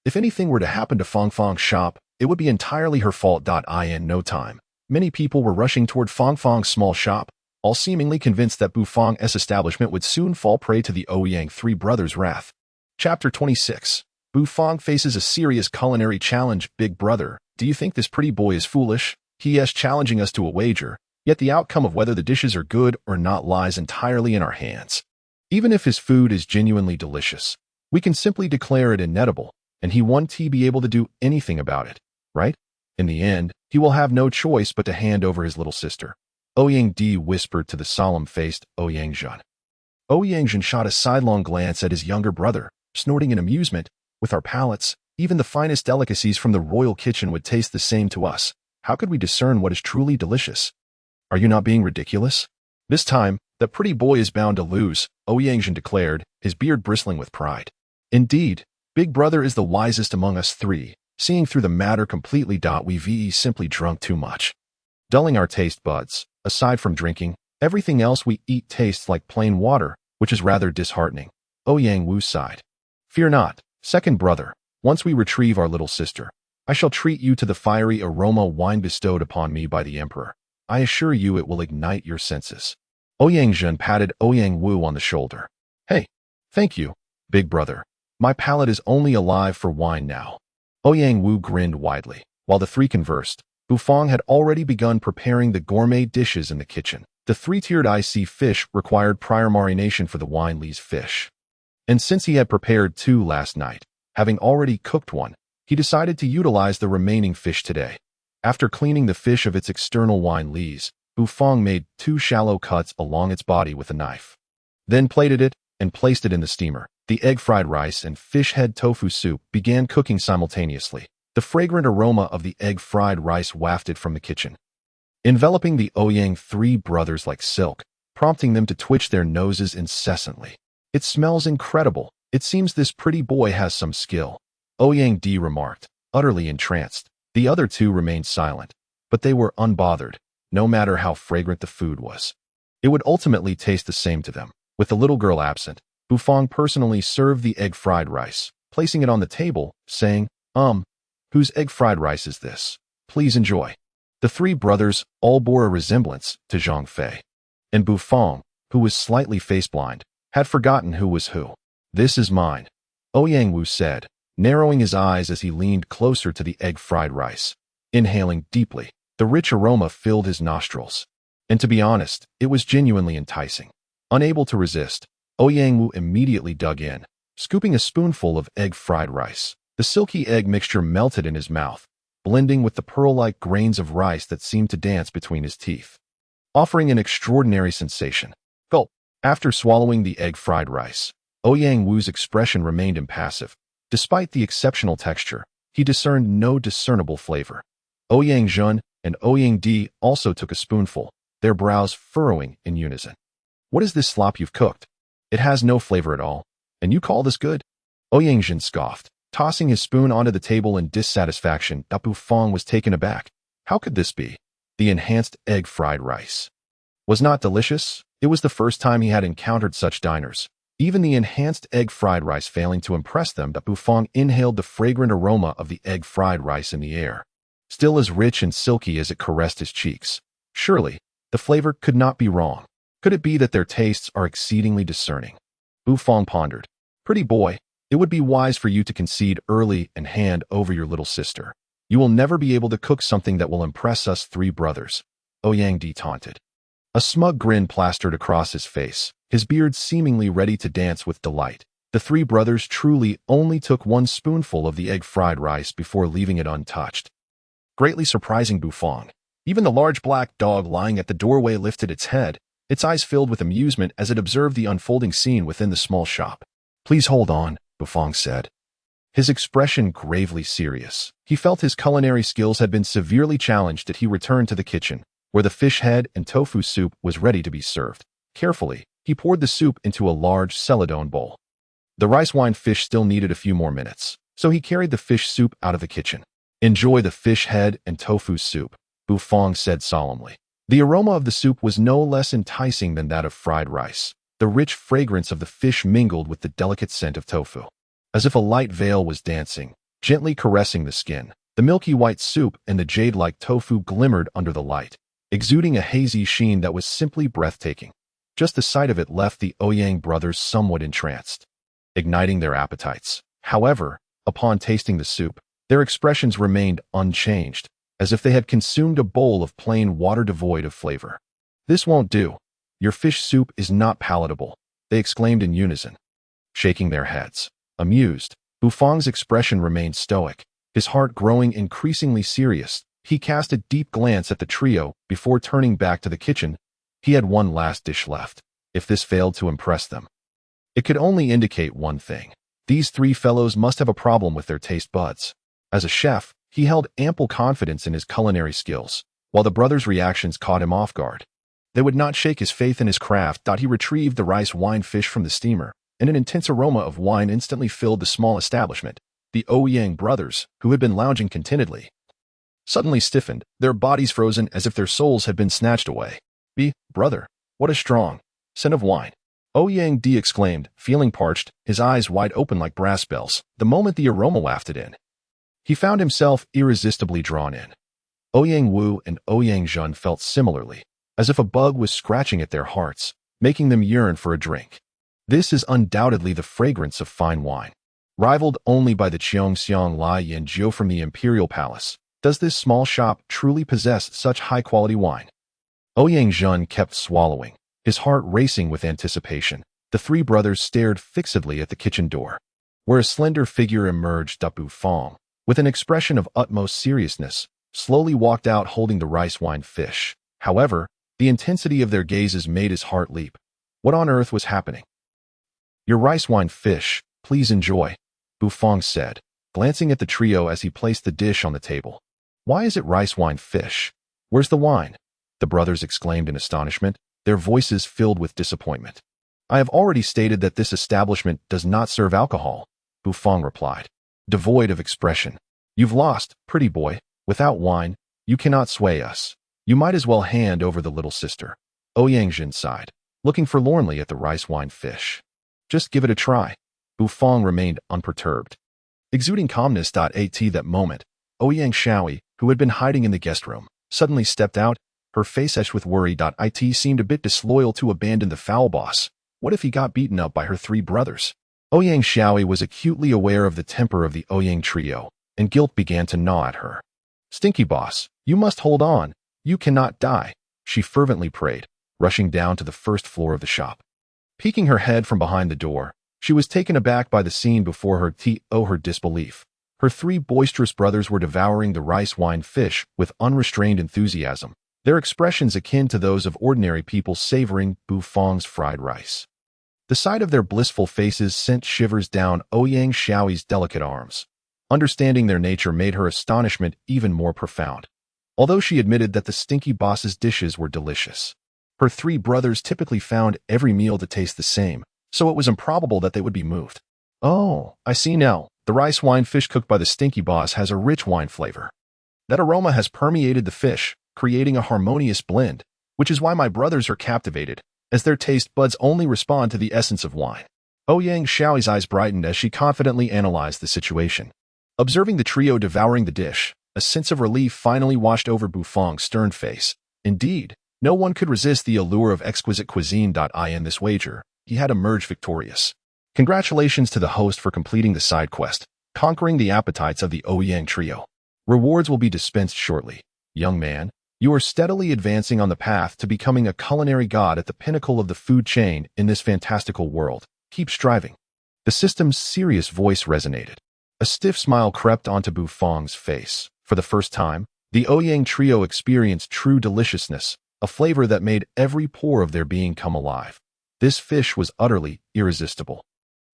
If anything were to happen to Fang Fang's shop, it would be entirely her fault. In no time, many people were rushing toward Fang Fang's small shop, all seemingly convinced that Bu Fang's establishment would soon fall prey to the Ouyang three brothers' wrath. Chapter 26. Bu Fang faces a serious culinary challenge. Big brother, do you think this pretty boy is foolish? He is challenging us to a wager, yet the outcome of whether the dishes are good or not lies entirely in our hands. Even if his food is genuinely delicious, we can simply declare it inedible, and he won't be able to do anything about it, right? In the end, he will have no choice but to hand over his little sister. Ouyang Di whispered to the solemn-faced Ouyang Zhun. Ouyang Zhun shot a sidelong glance at his younger brother, snorting in amusement. With our palates, even the finest delicacies from the royal kitchen would taste the same to us. How could we discern what is truly delicious? Are you not being ridiculous? This time, the pretty boy is bound to lose, Ouyang Zhun declared, his beard bristling with pride. Indeed, big brother is the wisest among us three, seeing through the matter completely. We've simply drunk too much, dulling our taste buds. Aside from drinking, everything else we eat tastes like plain water, which is rather disheartening. Ouyang Wu sighed. Fear not, second brother. Once we retrieve our little sister, I shall treat you to the fiery aroma wine bestowed upon me by the emperor. I assure you it will ignite your senses. Ouyang Zhun patted Ouyang Wu on the shoulder. Hey, thank you, big brother. My palate is only alive for wine now. Ouyang Wu grinned widely. While the three conversed, Bu Fang had already begun preparing the gourmet dishes in the kitchen. The three-tiered IC fish required prior marination for the Winely's fish. And since he had prepared two last night, having already cooked one, he decided to utilize the remaining fish today. After cleaning the fish of its external Winely's, Bu Fang made two shallow cuts along its body with a knife. Then plated it and placed it in the steamer. The egg fried rice and fish head tofu soup began cooking simultaneously. The fragrant aroma of the egg fried rice wafted from the kitchen, enveloping the Ouyang three brothers like silk, prompting them to twitch their noses incessantly. It smells incredible. It seems this pretty boy has some skill, Ouyang Di remarked, utterly entranced. The other two remained silent, but they were unbothered. No matter how fragrant the food was, it would ultimately taste the same to them. With the little girl absent, Bufang personally served the egg fried rice, placing it on the table, saying, whose egg fried rice is this? Please enjoy. The three brothers all bore a resemblance to Zhang Fei, and Bufang, who was slightly face-blind, had forgotten who was who. This is mine, Ouyang Wu said, narrowing his eyes as he leaned closer to the egg fried rice. Inhaling deeply, the rich aroma filled his nostrils. And to be honest, it was genuinely enticing. Unable to resist, Ouyang Wu immediately dug in, scooping a spoonful of egg fried rice. The silky egg mixture melted in his mouth, blending with the pearl-like grains of rice that seemed to dance between his teeth, offering an extraordinary sensation. Gulp. After swallowing the egg fried rice, Ouyang Wu's expression remained impassive. Despite the exceptional texture, he discerned no discernible flavor. Ouyang Zhun and Ouyang Di also took a spoonful, their brows furrowing in unison. What is this slop you've cooked? It has no flavor at all, and you call this good? Ouyang Zhun scoffed, tossing his spoon onto the table in dissatisfaction. Bufang was taken aback. How could this be? The enhanced egg fried rice was not delicious. It was the first time he had encountered such diners. Even the enhanced egg fried rice failing to impress them, Bufang inhaled the fragrant aroma of the egg fried rice in the air, still as rich and silky as it caressed his cheeks. Surely, the flavor could not be wrong. Could it be that their tastes are exceedingly discerning? Bufang pondered. Pretty boy, it would be wise for you to concede early and hand over your little sister. You will never be able to cook something that will impress us three brothers, Ouyang Di taunted. A smug grin plastered across his face, his beard seemingly ready to dance with delight. The three brothers truly only took one spoonful of the egg fried rice before leaving it untouched. Greatly surprising Bufang. Even the large black dog lying at the doorway lifted its head, its eyes filled with amusement as it observed the unfolding scene within the small shop. Please hold on, Bufang said, his expression gravely serious. He felt his culinary skills had been severely challenged as he returned to the kitchen, where the fish head and tofu soup was ready to be served. Carefully, he poured the soup into a large celadone bowl. The rice wine fish still needed a few more minutes, so he carried the fish soup out of the kitchen. Enjoy the fish head and tofu soup, Bufang said solemnly. The aroma of the soup was no less enticing than that of fried rice. The rich fragrance of the fish mingled with the delicate scent of tofu, as if a light veil was dancing, gently caressing the skin. The milky white soup and the jade-like tofu glimmered under the light, exuding a hazy sheen that was simply breathtaking. Just the sight of it left the Ouyang brothers somewhat entranced, igniting their appetites. However, upon tasting the soup, their expressions remained unchanged, as if they had consumed a bowl of plain water devoid of flavor. This won't do. Your fish soup is not palatable, they exclaimed in unison, shaking their heads. Amused, Bufang's expression remained stoic, his heart growing increasingly serious. He cast a deep glance at the trio before turning back to the kitchen. He had one last dish left. If this failed to impress them, it could only indicate one thing. These three fellows must have a problem with their taste buds. As a chef, he held ample confidence in his culinary skills, while the brothers' reactions caught him off guard. They would not shake his faith in his craft. He retrieved the rice wine fish from the steamer, and an intense aroma of wine instantly filled the small establishment. The Ouyang brothers, who had been lounging contentedly, suddenly stiffened, their bodies frozen as if their souls had been snatched away. Brother, what a strong scent of wine! Ouyang Di exclaimed, feeling parched, his eyes wide open like brass bells, the moment the aroma wafted in. He found himself irresistibly drawn in. Ouyang Wu and Ouyang Zhun felt similarly, as if a bug was scratching at their hearts, making them yearn for a drink. This is undoubtedly the fragrance of fine wine, rivaled only by the Qiongxiang Lai Yin Jiu from the Imperial Palace. Does this small shop truly possess such high-quality wine? Ouyang Zhun kept swallowing, his heart racing with anticipation. The three brothers stared fixedly at the kitchen door, where a slender figure emerged. Bufang, with an expression of utmost seriousness, slowly walked out holding the rice wine fish. However, the intensity of their gazes made his heart leap. What on earth was happening? Your rice wine fish, please enjoy, Bufang said, glancing at the trio as he placed the dish on the table. Why is it rice wine fish? Where's the wine? The brothers exclaimed in astonishment, their voices filled with disappointment. I have already stated that this establishment does not serve alcohol, Bufang replied, devoid of expression. You've lost, pretty boy. Without wine, you cannot sway us. You might as well hand over the little sister. Ouyang Zhun sighed. looking forlornly at the rice wine fish. Just give it a try. Bufang remained unperturbed. Exuding calmness. At that moment, Ouyang Shaoyi, who had been hiding in the guest room, suddenly stepped out, her face etched with worry. It seemed a bit disloyal to abandon the foul boss. What if he got beaten up by her three brothers? Ouyang Shaoyi was acutely aware of the temper of the Ouyang trio, and guilt began to gnaw at her. Stinky boss, you must hold on. You cannot die, she fervently prayed, rushing down to the first floor of the shop. Peeking her head from behind the door, she was taken aback by the scene before her. Her disbelief. Her three boisterous brothers were devouring the rice wine fish with unrestrained enthusiasm, their expressions akin to those of ordinary people savoring Bufang's fried rice. The sight of their blissful faces sent shivers down Ouyang Shaoyi's delicate arms. Understanding their nature made her astonishment even more profound. Although she admitted that the stinky boss's dishes were delicious, her three brothers typically found every meal to taste the same, so it was improbable that they would be moved. Oh, I see now. The rice wine fish cooked by the stinky boss has a rich wine flavor. That aroma has permeated the fish, creating a harmonious blend, which is why my brothers are captivated, as their taste buds only respond to the essence of wine. Ouyang Shaoyi's eyes brightened as she confidently analyzed the situation. Observing the trio devouring the dish, a sense of relief finally washed over Bufang's stern face. Indeed, no one could resist the allure of exquisite cuisine. In this wager, he had emerged victorious. Congratulations to the host for completing the side quest, conquering the appetites of the Ouyang trio. Rewards will be dispensed shortly. Young man, you are steadily advancing on the path to becoming a culinary god at the pinnacle of the food chain in this fantastical world. Keep striving. The system's serious voice resonated. A stiff smile crept onto Bufang's face. For the first time, the Ouyang trio experienced true deliciousness, a flavor that made every pore of their being come alive. This fish was utterly irresistible.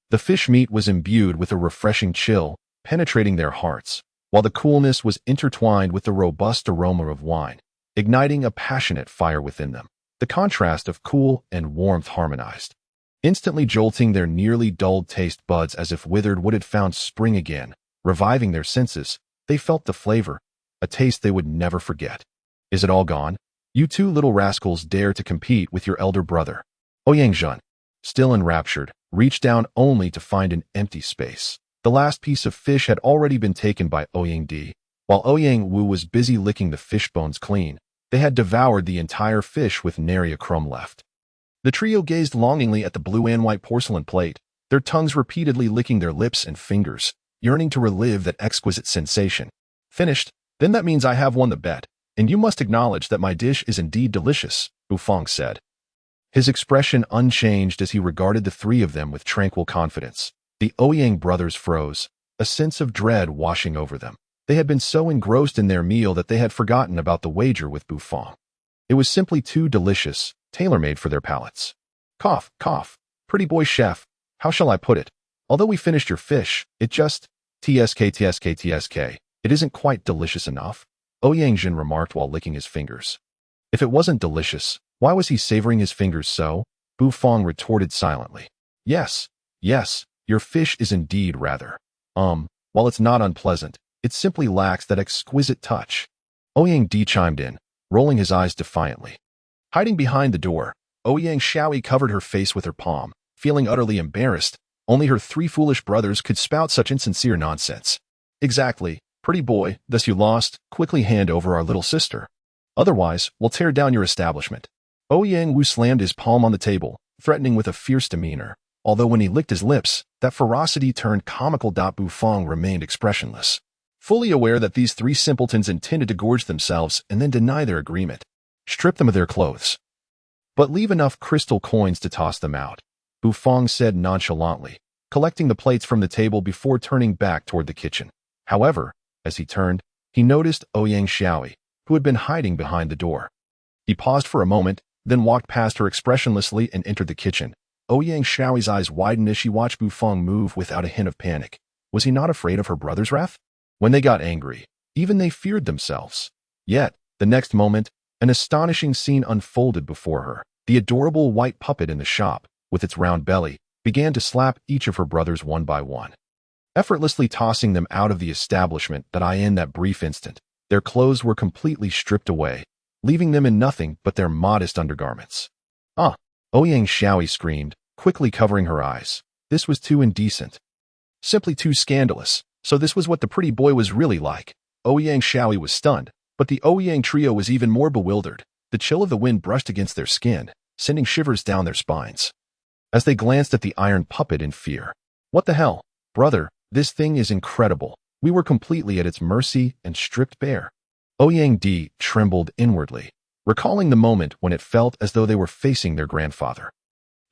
The fish meat was imbued with a refreshing chill, penetrating their hearts, while the coolness was intertwined with the robust aroma of wine, igniting a passionate fire within them. The contrast of cool and warmth harmonized, instantly jolting their nearly dulled taste buds as if withered wood had found spring again. Reviving their senses, they felt the flavor, a taste they would never forget. Is it all gone? You two little rascals dare to compete with your elder brother. Ouyang Zhun, still enraptured, reached down only to find an empty space. The last piece of fish had already been taken by Ouyang Di, while Ouyang Wu was busy licking the fish bones clean. They had devoured the entire fish with nary a crumb left. The trio gazed longingly at the blue and white porcelain plate, their tongues repeatedly licking their lips and fingers, yearning to relive that exquisite sensation. Finished? Then that means I have won the bet, and you must acknowledge that my dish is indeed delicious, Bufang said. His expression unchanged as he regarded the three of them with tranquil confidence. The Ouyang brothers froze, a sense of dread washing over them. They had been so engrossed in their meal that they had forgotten about the wager with Bufang. It was simply too delicious, tailor-made for their palates. Cough, cough. Pretty boy chef, how shall I put it? Although we finished your fish, it just… tsk. It isn't quite delicious enough, Ouyang Jin remarked while licking his fingers. If it wasn't delicious, why was he savoring his fingers so? Bufang retorted silently. Yes, your fish is indeed rather. While it's not unpleasant, it simply lacks that exquisite touch. Ouyang Di chimed in, rolling his eyes defiantly. Hiding behind the door, Ouyang Shaoyi covered her face with her palm, feeling utterly embarrassed. Only her three foolish brothers could spout such insincere nonsense. Exactly, pretty boy, thus you lost. Quickly hand over our little sister. Otherwise, we'll tear down your establishment. Ouyang Wu slammed his palm on the table, threatening with a fierce demeanor. Although when he licked his lips, that ferocity turned comical. Bufang remained expressionless, fully aware that these three simpletons intended to gorge themselves and then deny their agreement. Strip them of their clothes, but leave enough crystal coins to toss them out, Bufang said nonchalantly, collecting the plates from the table before turning back toward the kitchen. However, as he turned, he noticed Ouyang Shaoyi, who had been hiding behind the door. He paused for a moment, then walked past her expressionlessly and entered the kitchen. Ouyang Shaoyi's eyes widened as she watched Bufang move without a hint of panic. Was he not afraid of her brother's wrath? When they got angry, even they feared themselves. Yet, the next moment, an astonishing scene unfolded before her. The adorable white puppet in the shop, with its round belly, began to slap each of her brothers one by one, effortlessly tossing them out of the establishment. In that brief instant, their clothes were completely stripped away, leaving them in nothing but their modest undergarments. Ouyang Xiaoyi screamed, quickly covering her eyes. This was too indecent. Simply too scandalous. So this was what the pretty boy was really like. Ouyang Xiaoyi was stunned, but the Ouyang trio was even more bewildered. The chill of the wind brushed against their skin, sending shivers down their spines. As they glanced at the iron puppet in fear. What the hell? Brother, this thing is incredible. We were completely at its mercy and stripped bare. Ouyang Di trembled inwardly, recalling the moment when it felt as though they were facing their grandfather.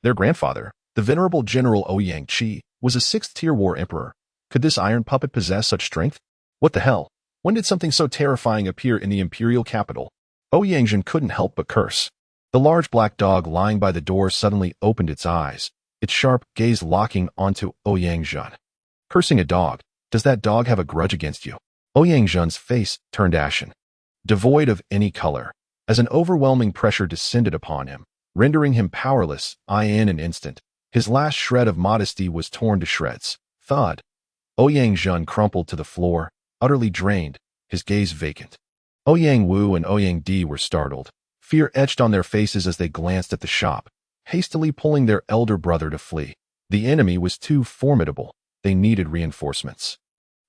Their grandfather, the venerable General Ouyang Qi, was a sixth-tier war emperor. Could this iron puppet possess such strength? What the hell? When did something so terrifying appear in the imperial capital? Ouyang Jin couldn't help but curse. The large black dog lying by the door suddenly opened its eyes, its sharp gaze locking onto Ouyang Jin. Cursing a dog, does that dog have a grudge against you? Ouyang Jin's face turned ashen, devoid of any color, as an overwhelming pressure descended upon him, rendering him powerless. In an instant, his last shred of modesty was torn to shreds. Thud. Ouyang Jin crumpled to the floor, utterly drained, his gaze vacant. Ouyang Wu and Ouyang Di were startled, fear etched on their faces as they glanced at the shop, hastily pulling their elder brother to flee. The enemy was too formidable. They needed reinforcements.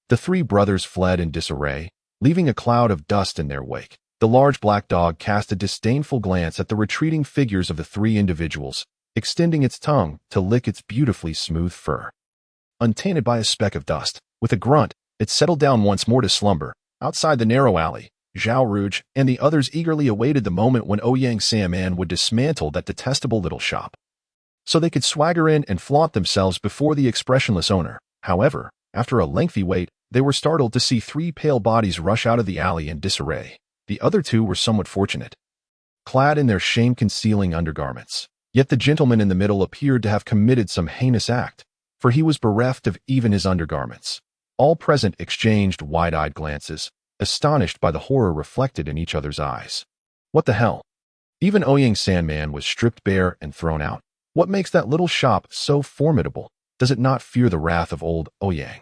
The three brothers fled in disarray, leaving a cloud of dust in their wake. The large black dog cast a disdainful glance at the retreating figures of the three individuals, extending its tongue to lick its beautifully smooth fur. Untainted by a speck of dust, with a grunt, it settled down once more to slumber. Outside the narrow alley, Zhao Rouge and the others eagerly awaited the moment when Ouyang Sanman would dismantle that detestable little shop, so they could swagger in and flaunt themselves before the expressionless owner. However, after a lengthy wait, they were startled to see three pale bodies rush out of the alley in disarray. The other two were somewhat fortunate, clad in their shame-concealing undergarments. Yet the gentleman in the middle appeared to have committed some heinous act, for he was bereft of even his undergarments. All present exchanged wide-eyed glances, astonished by the horror reflected in each other's eyes. What the hell? Even Ouyang Sanman was stripped bare and thrown out. What makes that little shop so formidable? Does it not fear the wrath of old Ouyang?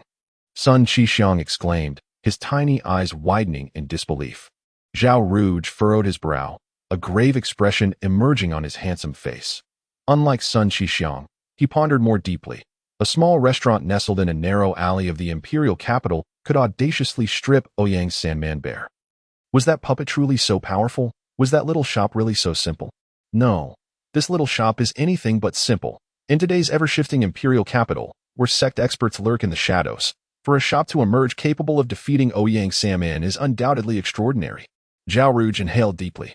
Sun Qixiang exclaimed, his tiny eyes widening in disbelief. Zhao Rouge furrowed his brow, a grave expression emerging on his handsome face. Unlike Sun Qixiang, he pondered more deeply. A small restaurant nestled in a narrow alley of the imperial capital could audaciously strip Ouyang Sanman bare. Was that puppet truly so powerful? Was that little shop really so simple? No. This little shop is anything but simple. In today's ever-shifting imperial capital, where sect experts lurk in the shadows, for a shop to emerge capable of defeating Ouyang Sanman is undoubtedly extraordinary. Zhao Rouge inhaled deeply,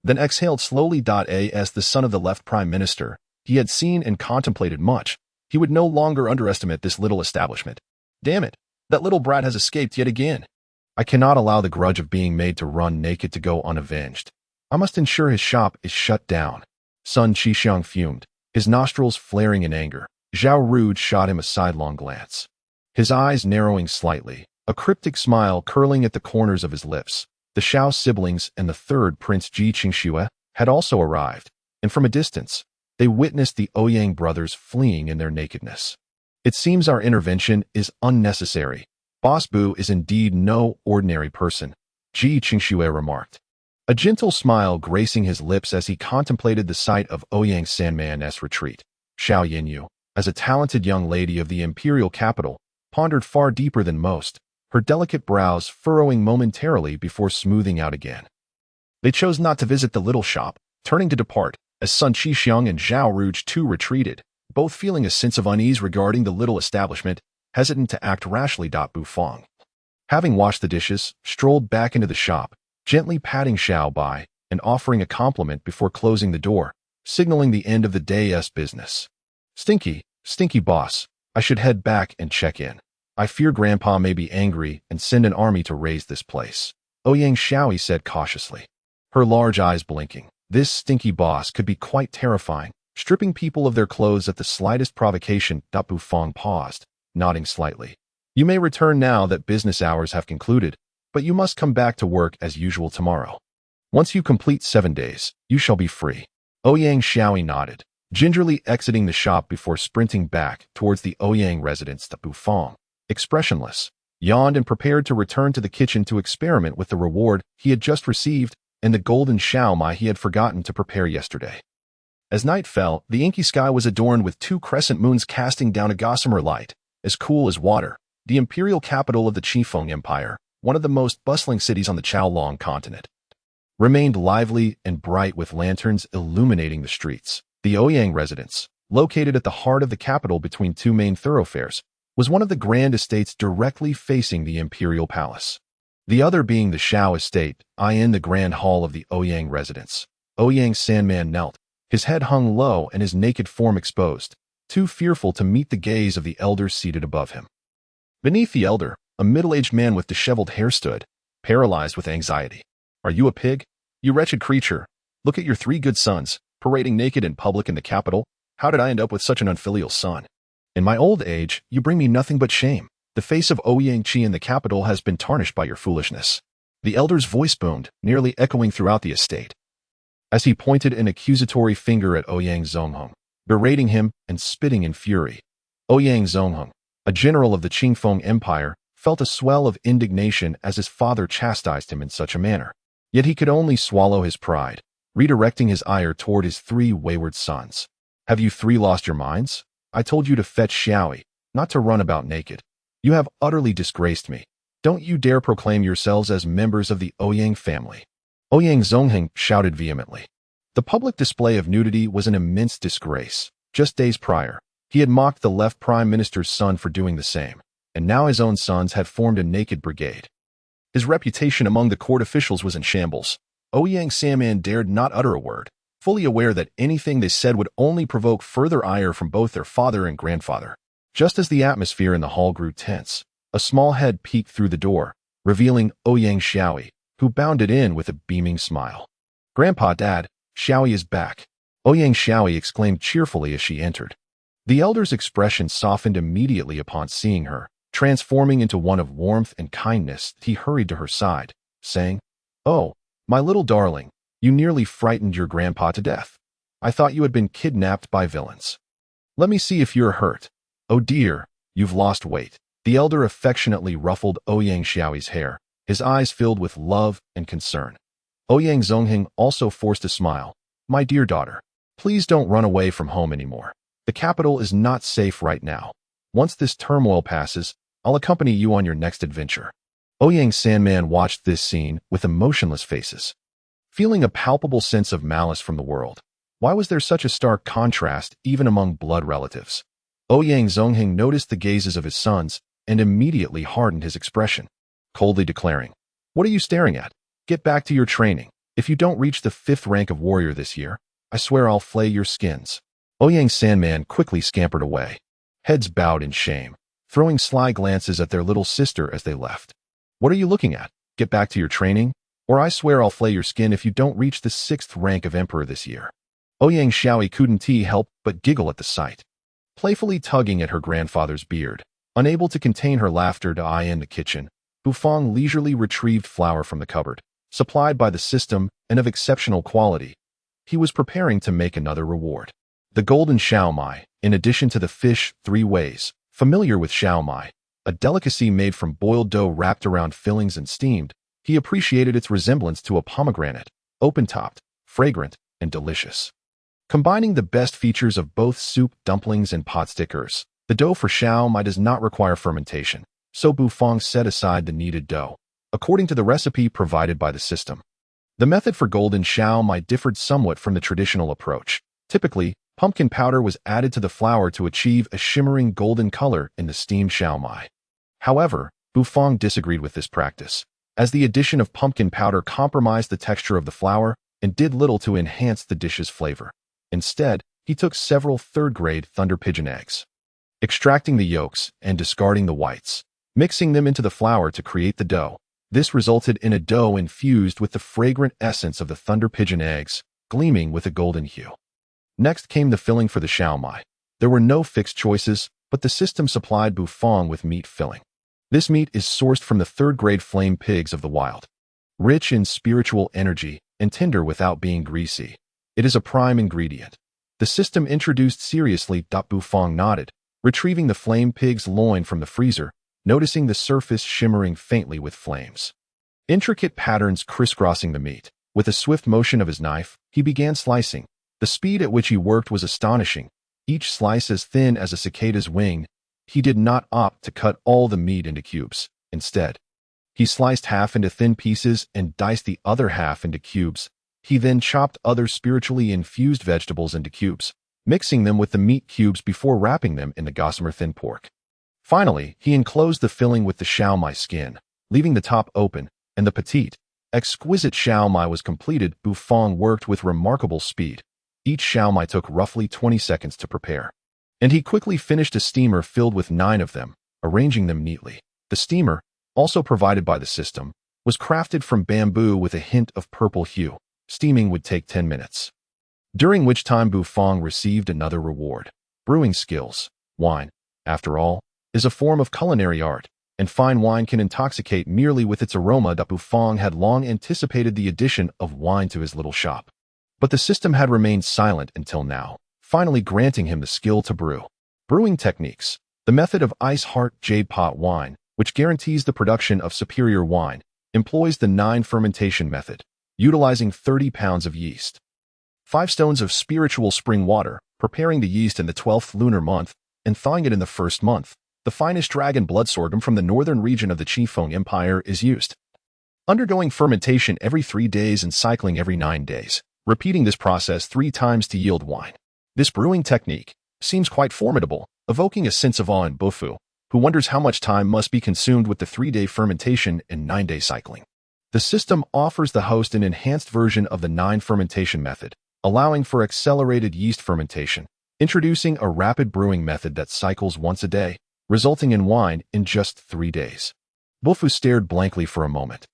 then exhaled slowly. As the son of the left prime minister, he had seen and contemplated much. He would no longer underestimate this little establishment. Damn it, that little brat has escaped yet again. I cannot allow the grudge of being made to run naked to go unavenged. I must ensure his shop is shut down. Sun Qixiang fumed, his nostrils flaring in anger. Zhao Rouge shot him a sidelong glance, his eyes narrowing slightly, a cryptic smile curling at the corners of his lips. The Shao siblings and the third Prince Ji Qingxue had also arrived, and from a distance, they witnessed the Ouyang brothers fleeing in their nakedness. It seems our intervention is unnecessary. Boss Bu is indeed no ordinary person, Ji Qingxue remarked, a gentle smile gracing his lips as he contemplated the sight of Ouyang Sanman's retreat. Xiao Yinyu, as a talented young lady of the imperial capital, pondered far deeper than most, her delicate brows furrowing momentarily before smoothing out again. They chose not to visit the little shop, turning to depart, as Sun Qixiang and Zhao Rouge too retreated, both feeling a sense of unease regarding the little establishment, hesitant to act rashly. Bu Feng, having washed the dishes, strolled back into the shop, gently patting Xiao Bai and offering a compliment before closing the door, signaling the end of the day's business. Stinky boss, I should head back and check in. I fear Grandpa may be angry and send an army to raise this place, Ouyang Xiaoyi said cautiously, her large eyes blinking. This stinky boss could be quite terrifying, stripping people of their clothes at the slightest provocation. Bu Feng paused, nodding slightly. You may return now that business hours have concluded, but you must come back to work as usual tomorrow. Once you complete 7 days, you shall be free. Ouyang Xiaoyi nodded, gingerly exiting the shop before sprinting back towards the Ouyang residence. Bu Feng, expressionless, yawned and prepared to return to the kitchen to experiment with the reward he had just received and the golden Xiao Mai he had forgotten to prepare yesterday. As night fell, the inky sky was adorned with 2 crescent moons casting down a gossamer light, as cool as water. The imperial capital of the Qifeng Empire, one of the most bustling cities on the Qiaolong continent, remained lively and bright with lanterns illuminating the streets. The Ouyang residence, located at the heart of the capital between 2 main thoroughfares, was one of the grand estates directly facing the imperial palace. The other being the Shao estate, in the grand hall of the Ouyang residence. Ouyang Sandman knelt, his head hung low and his naked form exposed, too fearful to meet the gaze of the elders seated above him. Beneath the elder, a middle-aged man with disheveled hair stood, paralyzed with anxiety. "Are you a pig? You wretched creature! Look at your 3 good sons, parading naked in public in the capital. How did I end up with such an unfilial son? In my old age, you bring me nothing but shame. The face of Ouyang Qi in the capital has been tarnished by your foolishness." The elder's voice boomed, nearly echoing throughout the estate, as he pointed an accusatory finger at Ouyang Zongheng, berating him and spitting in fury. Ouyang Zongheng, a general of the Qingfeng Empire, felt a swell of indignation as his father chastised him in such a manner. Yet he could only swallow his pride, redirecting his ire toward his 3 wayward sons. "Have you 3 lost your minds? I told you to fetch Xiaoyi, not to run about naked. You have utterly disgraced me. Don't you dare proclaim yourselves as members of the Ouyang family." Ouyang Zongheng shouted vehemently. The public display of nudity was an immense disgrace. Just days prior, he had mocked the left prime minister's son for doing the same, and now his own sons had formed a naked brigade. His reputation among the court officials was in shambles. Ouyang Sandman dared not utter a word, fully aware that anything they said would only provoke further ire from both their father and grandfather. Just as the atmosphere in the hall grew tense, a small head peeked through the door, revealing Ouyang Xiaoyi, who bounded in with a beaming smile. "Grandpa, Dad, Xiaoyi is back," Ouyang Xiaoyi exclaimed cheerfully as she entered. The elder's expression softened immediately upon seeing her, transforming into one of warmth and kindness. He hurried to her side, saying, "Oh, my little darling, you nearly frightened your grandpa to death. I thought you had been kidnapped by villains. Let me see if you're hurt. Oh dear, you've lost weight." The elder affectionately ruffled Ouyang Xiaoyi's hair, his eyes filled with love and concern. Ouyang Zongheng also forced a smile. "My dear daughter, please don't run away from home anymore. The capital is not safe right now. Once this turmoil passes, I'll accompany you on your next adventure." Ouyang Sandman watched this scene with emotionless faces, feeling a palpable sense of malice from the world. Why was there such a stark contrast even among blood relatives? Ouyang Zongheng noticed the gazes of his sons and immediately hardened his expression, coldly declaring, "What are you staring at? Get back to your training. If you don't reach the 5th rank of warrior this year, I swear I'll flay your skins." Ouyang Sandman quickly scampered away, heads bowed in shame, throwing sly glances at their little sister as they left. "What are you looking at? Get back to your training, or I swear I'll flay your skin if you don't reach the 6th rank of emperor this year." Ouyang Xiaoyi couldn't help but giggle at the sight, playfully tugging at her grandfather's beard. Unable to contain her laughter, in the kitchen, Bufang leisurely retrieved flour from the cupboard, supplied by the system and of exceptional quality. He was preparing to make another reward. The golden xiaomai, in addition to the fish 3 ways, familiar with xiaomai, a delicacy made from boiled dough wrapped around fillings and steamed, he appreciated its resemblance to a pomegranate, open-topped, fragrant, and delicious. Combining the best features of both soup, dumplings, and pot stickers, the dough for xiaomai does not require fermentation, so Bufang set aside the kneaded dough, according to the recipe provided by the system. The method for golden xiaomai differed somewhat from the traditional approach. Typically, pumpkin powder was added to the flour to achieve a shimmering golden color in the steamed xiaomai. However, Bufang disagreed with this practice, as the addition of pumpkin powder compromised the texture of the flour and did little to enhance the dish's flavor. Instead, he took several 3rd-grade thunder pigeon eggs, extracting the yolks and discarding the whites, mixing them into the flour to create the dough. This resulted in a dough infused with the fragrant essence of the thunder pigeon eggs, gleaming with a golden hue. Next came the filling for the xiaomai. There were no fixed choices, but the system supplied Bufang with meat filling. This meat is sourced from the 3rd-grade flame pigs of the wild. Rich in spiritual energy and tender without being greasy, it is a prime ingredient. The system introduced seriously. Bufang nodded, retrieving the flame pig's loin from the freezer, noticing the surface shimmering faintly with flames. Intricate patterns crisscrossing the meat. With a swift motion of his knife, he began slicing, The speed at which he worked was astonishing, each slice as thin as a cicada's wing. He did not opt to cut all the meat into cubes. Instead, he sliced half into thin pieces and diced the other half into cubes. He then chopped other spiritually infused vegetables into cubes, mixing them with the meat cubes before wrapping them in the gossamer thin pork. Finally, he enclosed the filling with the shao mai skin, leaving the top open, and the petite, exquisite shao mai was completed. Bu Fong worked with remarkable speed. Each shao mai took roughly 20 seconds to prepare, and he quickly finished a steamer filled with 9 of them, arranging them neatly. The steamer, also provided by the system, was crafted from bamboo with a hint of purple hue. Steaming would take 10 minutes, during which time Bu Fong received another reward: brewing skills. Wine, after all, is a form of culinary art, and fine wine can intoxicate merely with its aroma. Bu Fong had long anticipated the addition of wine to his little shop, but the system had remained silent until now, finally granting him the skill to brew. Brewing techniques. The method of ice heart jade pot wine, which guarantees the production of superior wine, employs the 9 fermentation method, utilizing 30 pounds of yeast, 5 stones of spiritual spring water, preparing the yeast in the 12th lunar month, and thawing it in the 1st month. The finest dragon blood sorghum from the northern region of the Qifeng Empire is used, undergoing fermentation every 3 days and cycling every 9 days, repeating this process 3 times to yield wine. This brewing technique seems quite formidable, evoking a sense of awe in Bufu, who wonders how much time must be consumed with the 3-day fermentation and 9-day cycling. The system offers the host an enhanced version of the 9 fermentation method, allowing for accelerated yeast fermentation, introducing a rapid brewing method that cycles once a day, resulting in wine in just 3 days. Bufu stared blankly for a moment,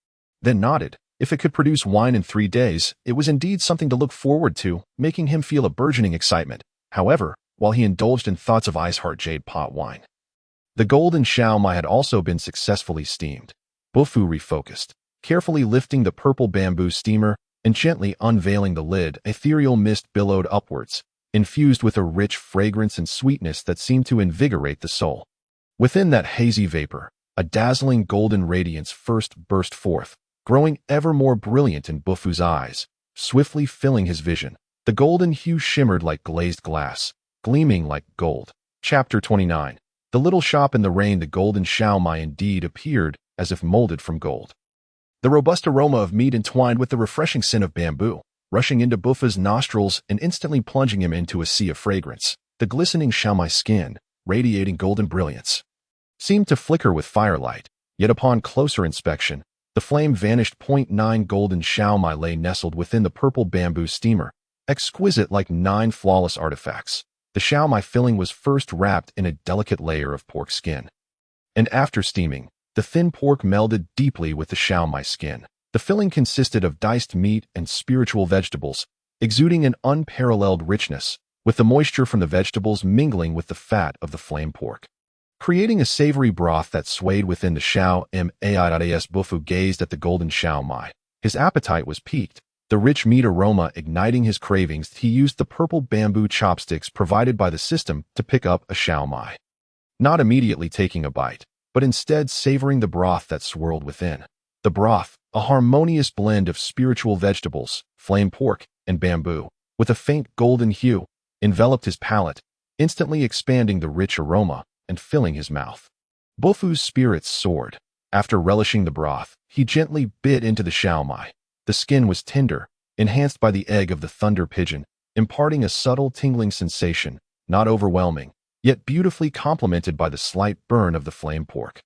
then nodded. If it could produce wine in 3 days, it was indeed something to look forward to, making him feel a burgeoning excitement. However, while he indulged in thoughts of ice heart jade pot wine, the golden shao mai had also been successfully steamed. Bufu refocused, carefully lifting the purple bamboo steamer and gently unveiling the lid. Ethereal mist billowed upwards, infused with a rich fragrance and sweetness that seemed to invigorate the soul. Within that hazy vapor, a dazzling golden radiance first burst forth, growing ever more brilliant in Bufu's eyes, swiftly filling his vision. The golden hue shimmered like glazed glass, gleaming like gold. Chapter 29. The little shop in the rain. The golden shao mai indeed appeared as if molded from gold. The robust aroma of meat entwined with the refreshing scent of bamboo, rushing into Bufu's nostrils and instantly plunging him into a sea of fragrance. The glistening shao mai skin, radiating golden brilliance, seemed to flicker with firelight, yet upon closer inspection, the flame vanished. 9 golden shao mai lay nestled within the purple bamboo steamer, exquisite like 9 flawless artifacts. The shao mai filling was first wrapped in a delicate layer of pork skin, and after steaming, the thin pork melded deeply with the shao mai skin. The filling consisted of diced meat and spiritual vegetables, exuding an unparalleled richness, with the moisture from the vegetables mingling with the fat of the flame pork, creating a savory broth that swayed within the shao mai. Bufu gazed at the golden shao mai. His appetite was piqued, the rich meat aroma igniting his cravings. He used the purple bamboo chopsticks provided by the system to pick up a shao mai, not immediately taking a bite, but instead savoring the broth that swirled within. The broth, a harmonious blend of spiritual vegetables, flame pork, and bamboo, with a faint golden hue, enveloped his palate, instantly expanding the rich aroma and filling his mouth. Bufu's spirits soared. After relishing the broth, he gently bit into the shao mai. The skin was tender, enhanced by the egg of the thunder pigeon, imparting a subtle tingling sensation, not overwhelming, yet beautifully complemented by the slight burn of the flame pork,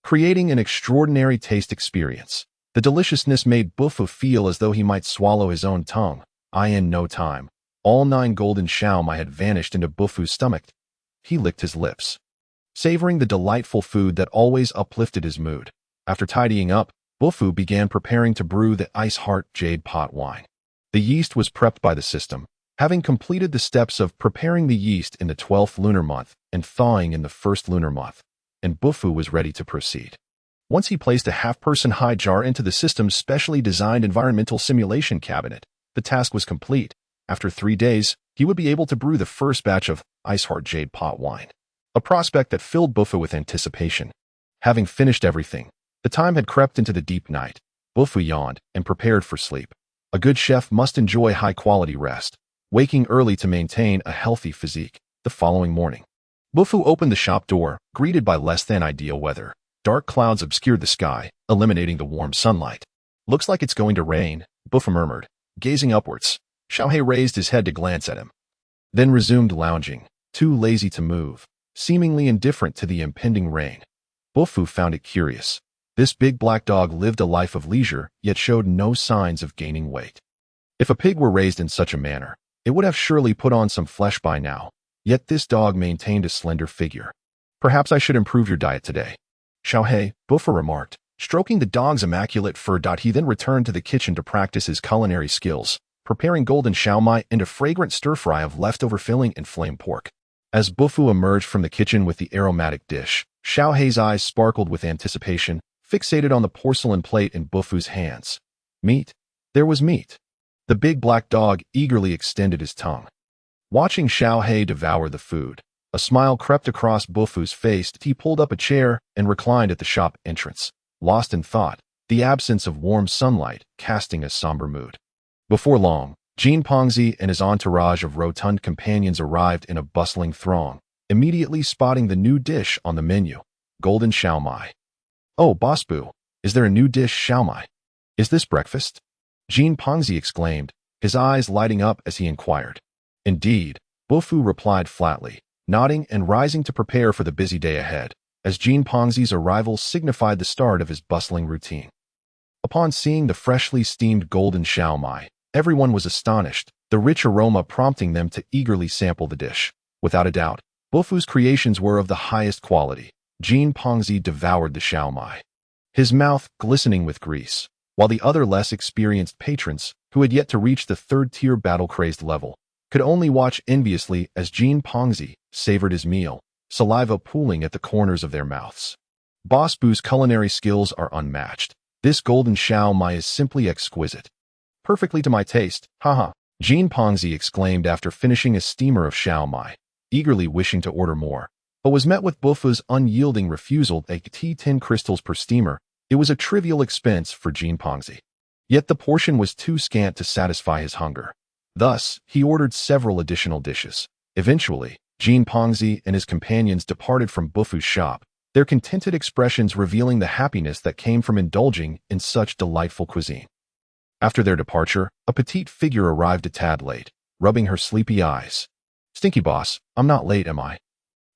creating an extraordinary taste experience. The deliciousness made Bufu feel as though he might swallow his own tongue. In no time, all 9 golden shao mai had vanished into Bufu's stomach. He licked his lips, savoring the delightful food that always uplifted his mood. After tidying up, Bufu began preparing to brew the ice heart jade pot wine. The yeast was prepped by the system, having completed the steps of preparing the yeast in the 12th lunar month and thawing in the 1st lunar month, and Bufu was ready to proceed. Once he placed a half-person high jar into the system's specially designed environmental simulation cabinet, the task was complete. After 3 days, he would be able to brew the first batch of ice heart jade pot wine, a prospect that filled Bufu with anticipation. Having finished everything, the time had crept into the deep night. Bufu yawned and prepared for sleep. A good chef must enjoy high-quality rest. waking early to maintain a healthy physique. The following morning, Bufu opened the shop door, greeted by less than ideal weather. Dark clouds obscured the sky, eliminating the warm sunlight. "Looks like it's going to rain," Bufu murmured, gazing upwards. Xiaohei raised his head to glance at him, then resumed lounging, too lazy to move, seemingly indifferent to the impending rain. Bufu found it curious. This big black dog lived a life of leisure, yet showed no signs of gaining weight. If a pig were raised in such a manner, it would have surely put on some flesh by now, yet this dog maintained a slender figure. "Perhaps I should improve your diet today," Xiaohei, Bufu remarked, stroking the dog's immaculate fur. He then returned to the kitchen to practice his culinary skills, preparing golden xiaomai and a fragrant stir-fry of leftover filling and flame pork. As Bufu emerged from the kitchen with the aromatic dish, Xiaohei's eyes sparkled with anticipation, fixated on the porcelain plate in Bufu's hands. Meat? There was meat. The big black dog eagerly extended his tongue. Watching Xiaohei devour the food, a smile crept across Bufu's face. He pulled up a chair and reclined at the shop entrance, lost in thought, the absence of warm sunlight casting a somber mood. Before long, Jin Pongzi and his entourage of rotund companions arrived in a bustling throng, immediately spotting the new dish on the menu, golden xiaomai. "Oh, Boss Bu, is there a new dish xiaomai? Is this breakfast?" Jin Pongzi exclaimed, his eyes lighting up as he inquired. "Indeed," Bufu replied flatly, nodding and rising to prepare for the busy day ahead, as Jin Pongzi's arrival signified the start of his bustling routine. Upon seeing the freshly steamed golden xiaomai, everyone was astonished, the rich aroma prompting them to eagerly sample the dish. Without a doubt, Bufu's creations were of the highest quality. Jin Pongzi devoured the xiaomai, his mouth glistening with grease, while the other less experienced patrons, who had yet to reach the third-tier battle-crazed level, could only watch enviously as Jin Pongzi savored his meal, saliva pooling at the corners of their mouths. Boss Bu's culinary skills are unmatched. This golden xiaomai is simply exquisite. "Perfectly to my taste, haha," Jin Pongzi exclaimed after finishing a steamer of xiaomai, eagerly wishing to order more, but was met with Bufu's unyielding refusal. 10 crystals per steamer. It was a trivial expense for Jin Pongzi. Yet the portion was too scant to satisfy his hunger. Thus, he ordered several additional dishes. Eventually, Jin Pongzi and his companions departed from Bufu's shop, their contented expressions revealing the happiness that came from indulging in such delightful cuisine. After their departure, a petite figure arrived a tad late, rubbing her sleepy eyes. "Stinky boss, I'm not late, am I?"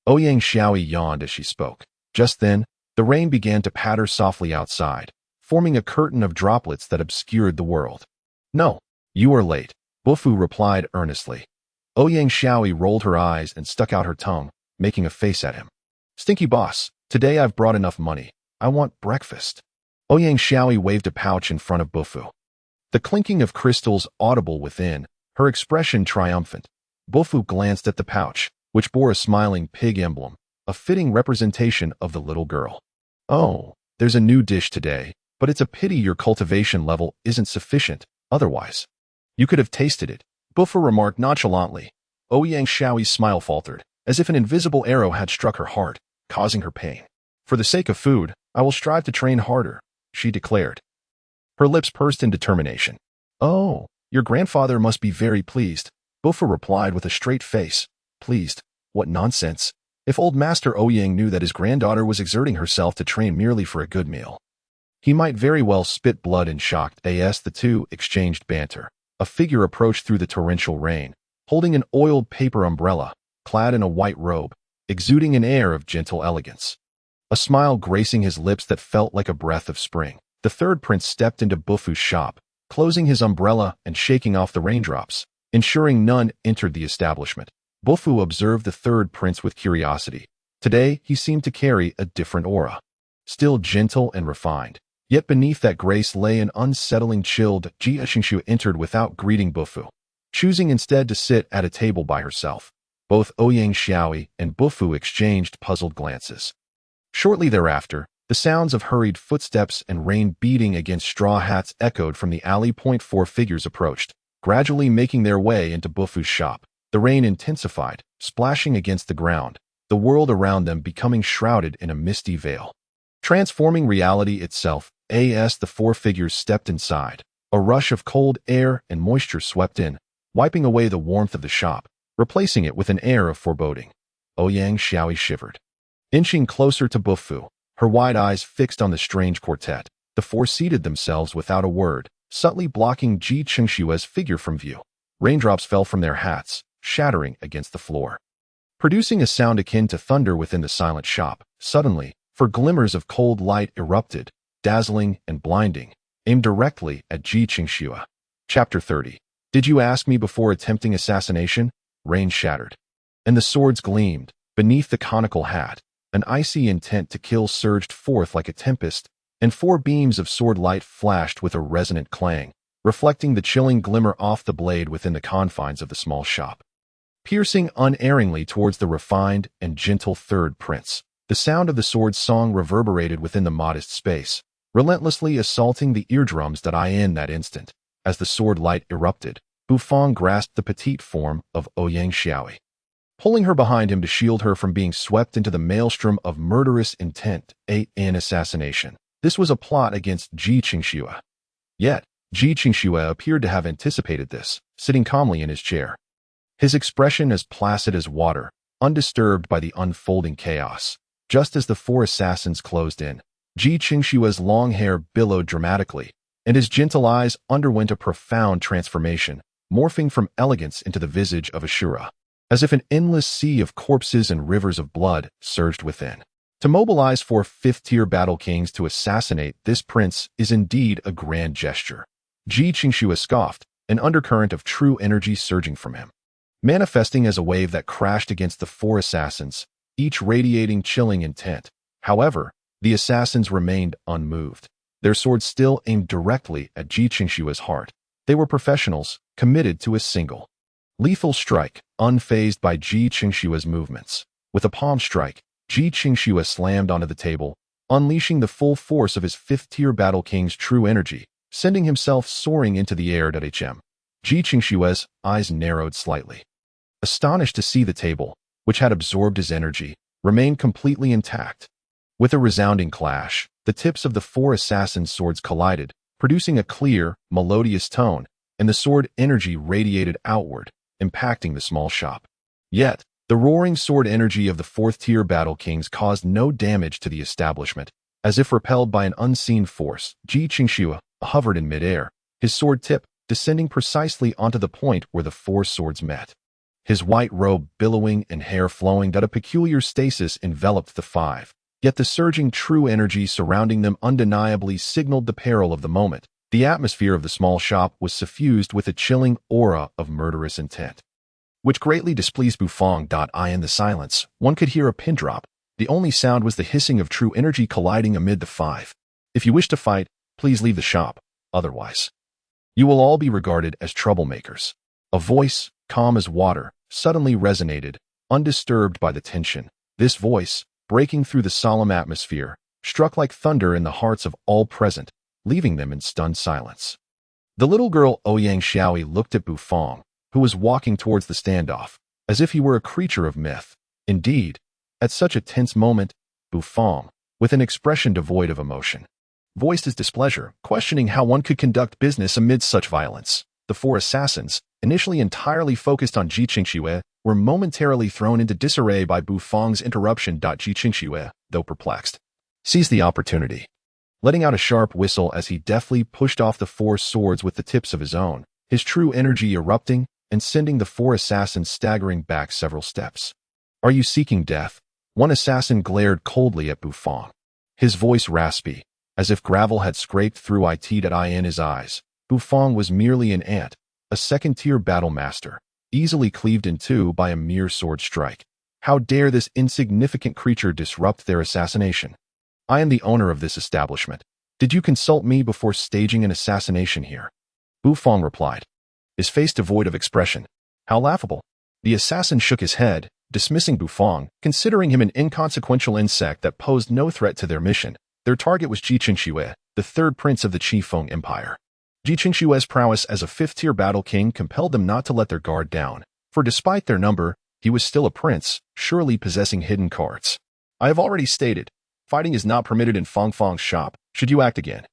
Ouyang Xiaoyi yawned as she spoke. Just then, the rain began to patter softly outside, forming a curtain of droplets that obscured the world. "No, you are late," Bufu replied earnestly. Ouyang Xiaoyi rolled her eyes and stuck out her tongue, making a face at him. "Stinky boss, today I've brought enough money. I want breakfast." Ouyang Xiaoyi waved a pouch in front of Bufu, the clinking of crystals audible within, her expression triumphant. Bufu glanced at the pouch, which bore a smiling pig emblem, a fitting representation of the little girl. "Oh, there's a new dish today, but it's a pity your cultivation level isn't sufficient, otherwise you could have tasted it," Bufu remarked nonchalantly. Ouyang Xiaoyi's smile faltered, as if an invisible arrow had struck her heart, causing her pain. "For the sake of food, I will strive to train harder," she declared. Her lips pursed in determination. "Oh, your grandfather must be very pleased," Bufu replied with a straight face. "Pleased? What nonsense. If old Master Ouyang knew that his granddaughter was exerting herself to train merely for a good meal, he might very well spit blood in shock." As the two exchanged banter, a figure approached through the torrential rain, holding an oiled paper umbrella, clad in a white robe, exuding an air of gentle elegance. A smile gracing his lips that felt like a breath of spring. The third prince stepped into Bufu's shop, closing his umbrella and shaking off the raindrops, ensuring none entered the establishment. Bufu observed the third prince with curiosity. Today, he seemed to carry a different aura. Still gentle and refined, yet beneath that grace lay an unsettling chill. Jia Xingshu entered without greeting Bufu, choosing instead to sit at a table by herself. Both Ouyang Xiaoyi and Bufu exchanged puzzled glances. Shortly thereafter, the sounds of hurried footsteps and rain beating against straw hats echoed from the alley. 4 figures approached, gradually making their way into Bufu's shop. The rain intensified, splashing against the ground, the world around them becoming shrouded in a misty veil, transforming reality itself. As the 4 figures stepped inside, a rush of cold air and moisture swept in, wiping away the warmth of the shop, replacing it with an air of foreboding. Ouyang Xiaoyi shivered. Inching closer to Bufu, her wide eyes fixed on the strange quartet, the four seated themselves without a word, subtly blocking Ji Qingshue's figure from view. Raindrops fell from their hats, shattering against the floor, producing a sound akin to thunder within the silent shop. Suddenly, for glimmers of cold light erupted, dazzling and blinding, aimed directly at Ji Qingxue. Chapter 30. Did you ask me before attempting assassination? Rain shattered, and the swords gleamed. Beneath the conical hat, an icy intent to kill surged forth like a tempest, and 4 beams of sword light flashed with a resonant clang, reflecting the chilling glimmer off the blade within the confines of the small shop. Piercing unerringly towards the refined and gentle third prince, the sound of the sword's song reverberated within the modest space, relentlessly assaulting the eardrums in that instant. As the sword light erupted, Bufang grasped the petite form of Ouyang Xiaoyi, pulling her behind him to shield her from being swept into the maelstrom of murderous intent. An assassination. This was a plot against Ji Qingxue. Yet, Ji Qingxue appeared to have anticipated this, sitting calmly in his chair, his expression as placid as water, undisturbed by the unfolding chaos. Just as the 4 assassins closed in, Ji Qingxue's long hair billowed dramatically, and his gentle eyes underwent a profound transformation, morphing from elegance into the visage of Ashura, as if an endless sea of corpses and rivers of blood surged within. To mobilize 4 fifth-tier battle kings to assassinate this prince is indeed a grand gesture. Ji Qingxue scoffed, an undercurrent of true energy surging from him, manifesting as a wave that crashed against the 4 assassins, each radiating chilling intent. However, the assassins remained unmoved, their swords still aimed directly at Ji Qingxue's heart. They were professionals, committed to a single lethal strike, unfazed by Ji Qingxue's movements. With a palm strike, Ji Qingxue slammed onto the table, unleashing the full force of his 5th-tier battle king's true energy, sending himself soaring into the air. Ji Qingxue's eyes narrowed slightly, astonished to see the table, which had absorbed his energy, remained completely intact. With a resounding clash, the tips of the 4 assassins' swords collided, producing a clear, melodious tone, and the sword energy radiated outward, impacting the small shop. Yet, the roaring sword energy of the 4th-tier battle kings caused no damage to the establishment. As if repelled by an unseen force, Ji Qingxue hovered in midair, his sword tip descending precisely onto the point where the 4 swords met. His white robe billowing and hair flowing, a peculiar stasis enveloped the 5. Yet the surging true energy surrounding them undeniably signaled the peril of the moment. The atmosphere of the small shop was suffused with a chilling aura of murderous intent, which greatly displeased Bufang. In the silence, one could hear a pin drop. The only sound was the hissing of true energy colliding amid the 5. If you wish to fight, please leave the shop. Otherwise, you will all be regarded as troublemakers. A voice, calm as water, suddenly resonated, undisturbed by the tension. This voice, breaking through the solemn atmosphere, struck like thunder in the hearts of all present, leaving them in stunned silence. The little girl Ouyang Xiaoyi looked at Bufang, who was walking towards the standoff, as if he were a creature of myth. Indeed, at such a tense moment, Bufang, with an expression devoid of emotion, voiced his displeasure, questioning how one could conduct business amid such violence. The 4 assassins, initially entirely focused on Ji Qingxue, were momentarily thrown into disarray by Bufang's interruption. Ji Qingxue, though perplexed, seized the opportunity, letting out a sharp whistle as he deftly pushed off the 4 swords with the tips of his own, his true energy erupting and sending the 4 assassins staggering back several steps. Are you seeking death? One assassin glared coldly at Bufang, his voice raspy, as if gravel had scraped through in his eyes. Bufang was merely an ant, a 2nd-tier battle master, easily cleaved in 2 by a mere sword strike. How dare this insignificant creature disrupt their assassination? I am the owner of this establishment. Did you consult me before staging an assassination here? Bufang replied, his face devoid of expression. How laughable. The assassin shook his head, dismissing Bufang, considering him an inconsequential insect that posed no threat to their mission. Their target was Ji Qingxue, the 3rd prince of the Qifeng Empire. Ji Qingxue's prowess as a 5th-tier battle king compelled them not to let their guard down, for despite their number, he was still a prince, surely possessing hidden cards. I have already stated, fighting is not permitted in Fangfang's shop. Should you act again,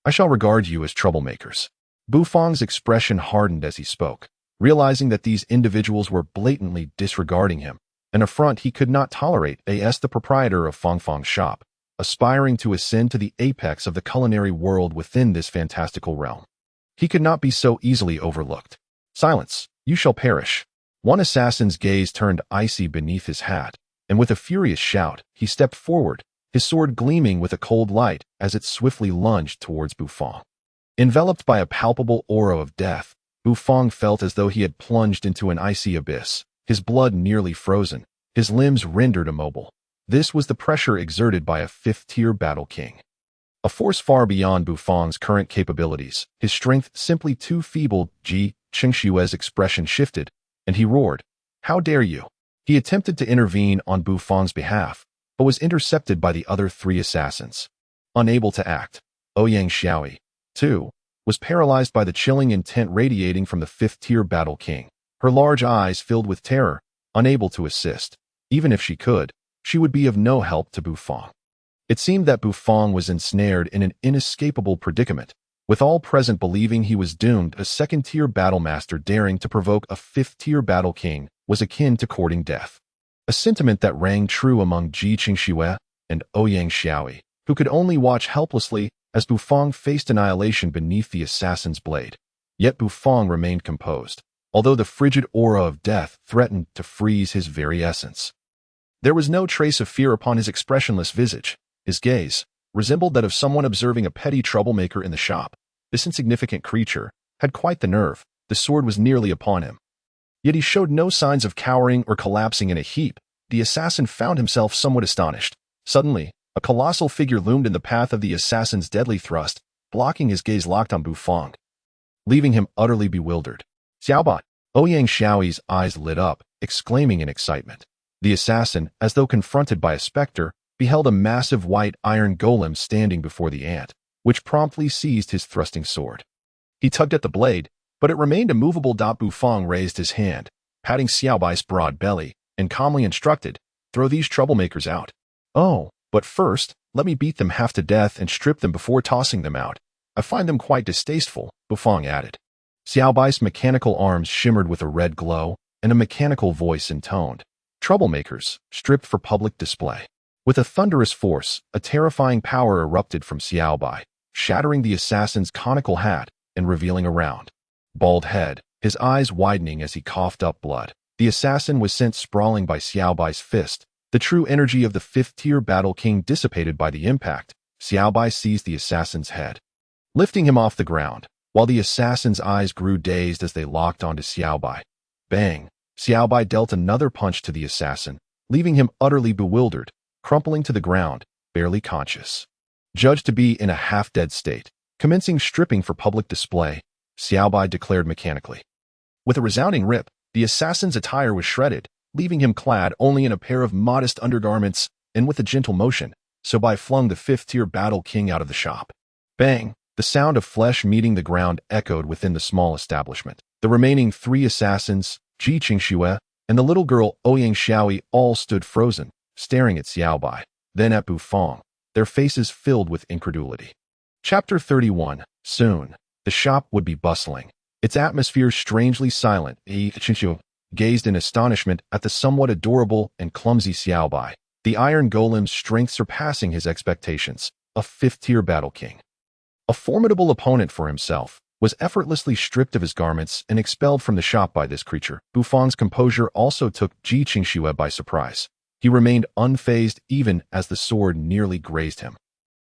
I shall regard you as troublemakers. Bufang's expression hardened as he spoke, Realizing that these individuals were blatantly disregarding him, an affront he could not tolerate, they asked the proprietor of Fangfang's shop, aspiring to ascend to the apex of the culinary world within this fantastical realm. He could not be so easily overlooked. Silence, you shall perish. One assassin's gaze turned icy beneath his hat, and with a furious shout, he stepped forward, his sword gleaming with a cold light as it swiftly lunged towards Bufang. Enveloped by a palpable aura of death, Bufang felt as though he had plunged into an icy abyss, his blood nearly frozen, his limbs rendered immobile. This was the pressure exerted by a fifth-tier battle king. A force far beyond Bufang's current capabilities, his strength simply too feeble. Ji Qingshue's expression shifted, and he roared, "How dare you!" He attempted to intervene on Bufang's behalf, but was intercepted by the other three assassins. Unable to act, Ouyang Xiaoyi, too, was paralyzed by the chilling intent radiating from the fifth-tier battle king. Her large eyes filled with terror, unable to assist. Even if she could, she would be of no help to Bufang. It seemed that Bufang was ensnared in an inescapable predicament, with all present believing he was doomed. A second-tier battle master daring to provoke a fifth-tier battle king was akin to courting death. A sentiment that rang true among Ji Qingxue and Ouyang Xiaoyi, who could only watch helplessly as Bufang faced annihilation beneath the assassin's blade. Yet Bufang remained composed, although the frigid aura of death threatened to freeze his very essence. There was no trace of fear upon his expressionless visage. His gaze resembled that of someone observing a petty troublemaker in the shop. This insignificant creature had quite the nerve. The sword was nearly upon him. Yet he showed no signs of cowering or collapsing in a heap. The assassin found himself somewhat astonished. Suddenly, a colossal figure loomed in the path of the assassin's deadly thrust, blocking his gaze locked on Bufang, leaving him utterly bewildered. "Xiaobai!" Ouyang Xiaoyi's eyes lit up, exclaiming in excitement. The assassin, as though confronted by a specter, beheld a massive white iron golem standing before the ant, which promptly seized his thrusting sword. He tugged at the blade, but it remained immovable. Bufang raised his hand, patting Xiaobai's broad belly, and calmly instructed, "Throw these troublemakers out. Oh, but first, let me beat them half to death and strip them before tossing them out. I find them quite distasteful," Bufang added. Xiaobai's mechanical arms shimmered with a red glow, and a mechanical voice intoned, "Troublemakers, stripped for public display." With a thunderous force, a terrifying power erupted from Xiaobai, shattering the assassin's conical hat and revealing a round, bald head, his eyes widening as he coughed up blood. The assassin was sent sprawling by Xiaobai's fist. The true energy of the fifth-tier battle king dissipated by the impact. Xiaobai seized the assassin's head, lifting him off the ground, while the assassin's eyes grew dazed as they locked onto Xiaobai. Bang! Xiaobai dealt another punch to the assassin, leaving him utterly bewildered, crumpling to the ground, barely conscious. Judged to be in a half-dead state, commencing stripping for public display, Xiaobai declared mechanically. With a resounding rip, the assassin's attire was shredded, leaving him clad only in a pair of modest undergarments, and with a gentle motion, Xiaobai flung the fifth-tier battle king out of the shop. Bang! The sound of flesh meeting the ground echoed within the small establishment. The remaining three assassins, Ji Qingxue and the little girl Ouyang Xiaoyi, all stood frozen, staring at Xiaobai, then at Bufang, their faces filled with incredulity. Chapter 31. Soon, the shop would be bustling, its atmosphere strangely silent. Qingxue gazed in astonishment at the somewhat adorable and clumsy Xiaobai, the iron golem's strength surpassing his expectations. A fifth-tier battle king, a formidable opponent for himself, was effortlessly stripped of his garments and expelled from the shop by this creature. Bufang's composure also took Ji Qingxue by surprise. He remained unfazed even as the sword nearly grazed him.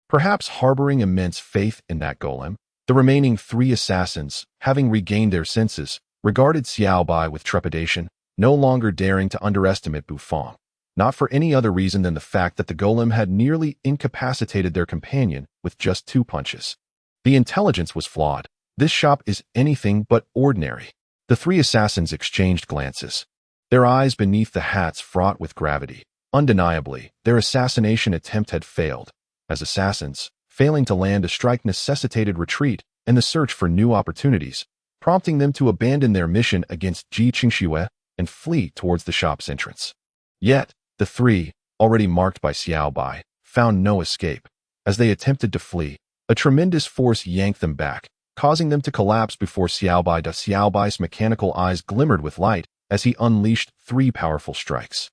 Perhaps harboring immense faith in that golem, the remaining three assassins, having regained their senses, regarded Xiaobai with trepidation, no longer daring to underestimate Bufang, not for any other reason than the fact that the golem had nearly incapacitated their companion with just 2 punches. The intelligence was flawed. This shop is anything but ordinary. The three assassins exchanged glances, their eyes beneath the hats fraught with gravity. Undeniably, their assassination attempt had failed. As assassins, failing to land a strike necessitated retreat and the search for new opportunities, prompting them to abandon their mission against Ji Qingxue and flee towards the shop's entrance. Yet, the three, already marked by Xiaobai, found no escape. As they attempted to flee, a tremendous force yanked them back, causing them to collapse before Xiaobai. Xiaobai's mechanical eyes glimmered with light as he unleashed 3 powerful strikes,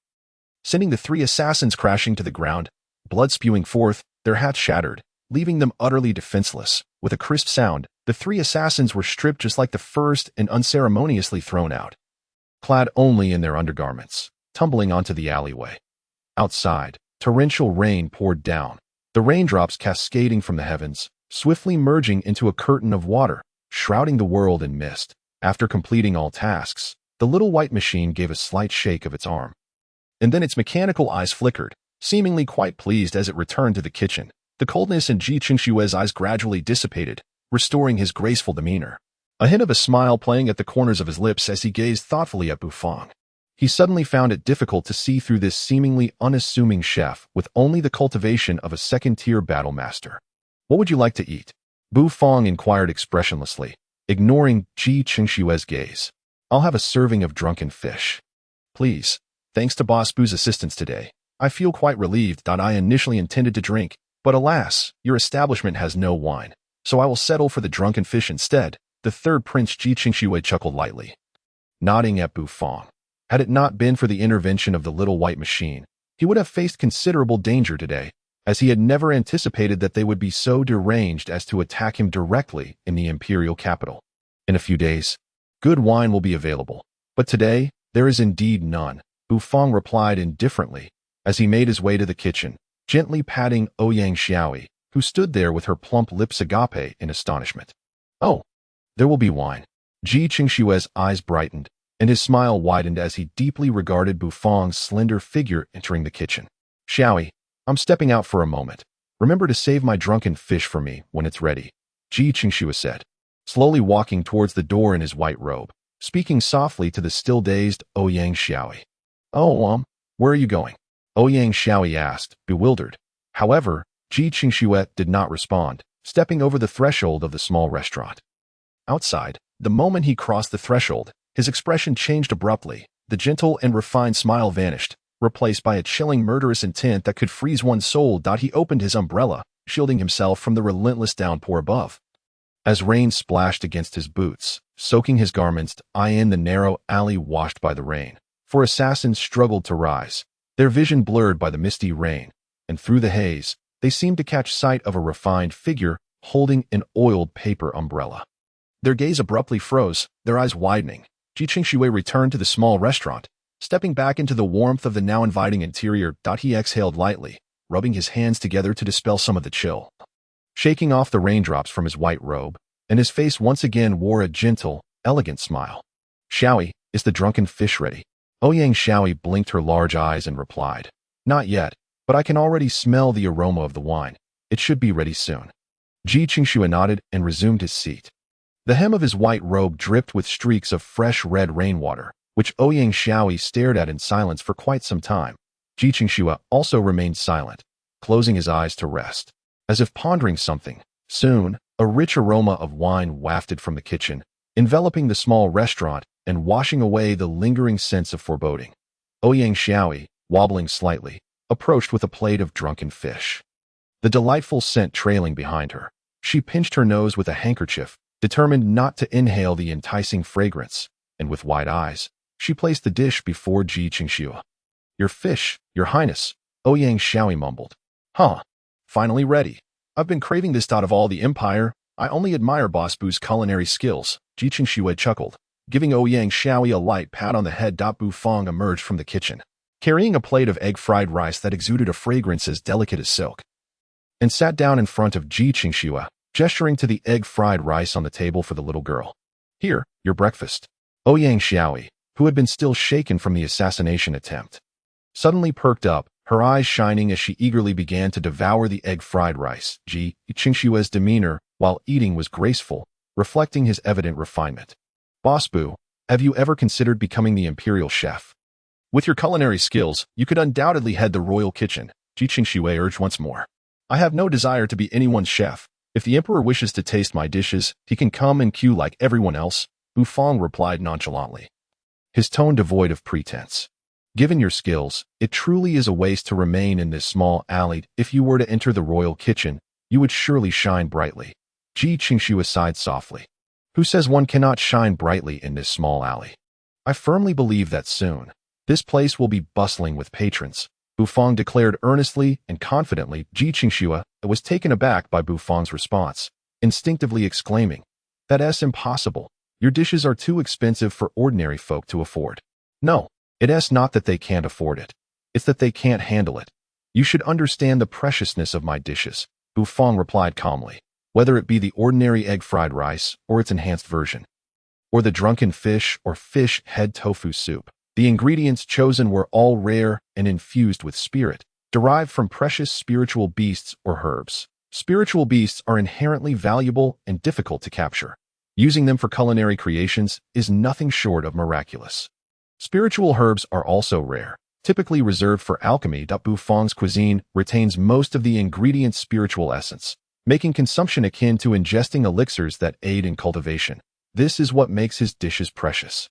sending the 3 assassins crashing to the ground, blood spewing forth, their hats shattered, leaving them utterly defenseless. With a crisp sound, the 3 assassins were stripped just like the first and unceremoniously thrown out, clad only in their undergarments, tumbling onto the alleyway. Outside, torrential rain poured down, the raindrops cascading from the heavens, swiftly merging into a curtain of water, shrouding the world in mist. After completing all tasks, the little white machine gave a slight shake of its arm, and then its mechanical eyes flickered, seemingly quite pleased as it returned to the kitchen. The coldness in Ji Qingshue's eyes gradually dissipated, restoring his graceful demeanor, a hint of a smile playing at the corners of his lips as he gazed thoughtfully at Bufang. He suddenly found it difficult to see through this seemingly unassuming chef with only the cultivation of a second-tier battle master. "What would you like to eat?" Bufang inquired expressionlessly, ignoring Ji Qingshue's gaze. "I'll have a serving of drunken fish, please. Thanks to Boss Bu's assistance today, I feel quite relieved. I initially intended to drink, but alas, your establishment has no wine, so I will settle for the drunken fish instead." The third prince, Ji Qingxue, chuckled lightly, nodding at Bufang. Had it not been for the intervention of the little white machine, he would have faced considerable danger today, as he had never anticipated that they would be so deranged as to attack him directly in the imperial capital. "In a few days, good wine will be available, but today there is indeed none," Bufang replied indifferently as he made his way to the kitchen, gently patting Ouyang Xiaoyi, who stood there with her plump lips agape in astonishment. "Oh, there will be wine." Ji Qingshue's eyes brightened, and his smile widened as he deeply regarded Bufang's slender figure entering the kitchen. "Xiaoyi, I'm stepping out for a moment. Remember to save my drunken fish for me when it's ready," Ji Qingxue said, slowly walking towards the door in his white robe, speaking softly to the still-dazed Ouyang Xiaoyi. "Oh, where are you going?" Ouyang Xiaoyi asked, bewildered. However, Ji Qingxue did not respond, stepping over the threshold of the small restaurant. Outside, the moment he crossed the threshold, his expression changed abruptly. The gentle and refined smile vanished, replaced by a chilling murderous intent that could freeze one's soul. He opened his umbrella, shielding himself from the relentless downpour above. As rain splashed against his boots, soaking his garments, in the narrow alley washed by the rain, 4 assassins struggled to rise, their vision blurred by the misty rain, and through the haze, they seemed to catch sight of a refined figure holding an oiled paper umbrella. Their gaze abruptly froze, their eyes widening. Ji Qingxue returned to the small restaurant, stepping back into the warmth of the now inviting interior. He exhaled lightly, rubbing his hands together to dispel some of the chill, shaking off the raindrops from his white robe, and his face once again wore a gentle, elegant smile. "Xiaoyi, is the drunken fish ready?" Ouyang Xiaoyi blinked her large eyes and replied, "Not yet, but I can already smell the aroma of the wine. It should be ready soon." Ji Qingxue nodded and resumed his seat. The hem of his white robe dripped with streaks of fresh red rainwater, which Ouyang Xiaoyi stared at in silence for quite some time. Ji Qingxue also remained silent, closing his eyes to rest, as if pondering something. Soon, a rich aroma of wine wafted from the kitchen, enveloping the small restaurant and washing away the lingering sense of foreboding. Ouyang Xiaoyi, wobbling slightly, approached with a plate of drunken fish, the delightful scent trailing behind her. She pinched her nose with a handkerchief, determined not to inhale the enticing fragrance, and with wide eyes, she placed the dish before Ji Qingxue. "Your fish, Your Highness," Ouyang Xiaoyi mumbled. "Huh. Finally ready. I've been craving this out of all the empire. I only admire Boss Bu's culinary skills," Ji Qingxue chuckled, giving Ouyang Xiaoyi a light pat on the head. Bufang emerged from the kitchen, carrying a plate of egg-fried rice that exuded a fragrance as delicate as silk, and sat down in front of Ji Qingxue, gesturing to the egg-fried rice on the table for the little girl. "Here, your breakfast." Ouyang Xiaoyi, who had been still shaken from the assassination attempt, suddenly perked up, her eyes shining as she eagerly began to devour the egg-fried rice. Ji Qingxue's demeanor while eating was graceful, reflecting his evident refinement. "Boss Bu, have you ever considered becoming the imperial chef? With your culinary skills, you could undoubtedly head the royal kitchen," Ji Qingxue urged once more. "I have no desire to be anyone's chef. If the emperor wishes to taste my dishes, he can come and queue like everyone else," Bufang replied nonchalantly, his tone devoid of pretense. "Given your skills, it truly is a waste to remain in this small alley. If you were to enter the royal kitchen, you would surely shine brightly." Ji Qingxue sighed softly. Who says one cannot shine brightly in this small alley? I firmly believe that soon this place will be bustling with patrons, Bufang declared earnestly and confidently. Ji Qingxue was taken aback by Bufang's response, instinctively exclaiming, "That's impossible. Your dishes are too expensive for ordinary folk to afford." "No, it's not that they can't afford it. It's that they can't handle it. You should understand the preciousness of my dishes," Bufang replied calmly, "whether it be the ordinary egg fried rice or its enhanced version, or the drunken fish or fish head tofu soup. The ingredients chosen were all rare and infused with spirit, derived from precious spiritual beasts or herbs. Spiritual beasts are inherently valuable and difficult to capture. Using them for culinary creations is nothing short of miraculous. Spiritual herbs are also rare, typically reserved for alchemy. Bufang's cuisine retains most of the ingredients' spiritual essence, making consumption akin to ingesting elixirs that aid in cultivation. This is what makes his dishes precious.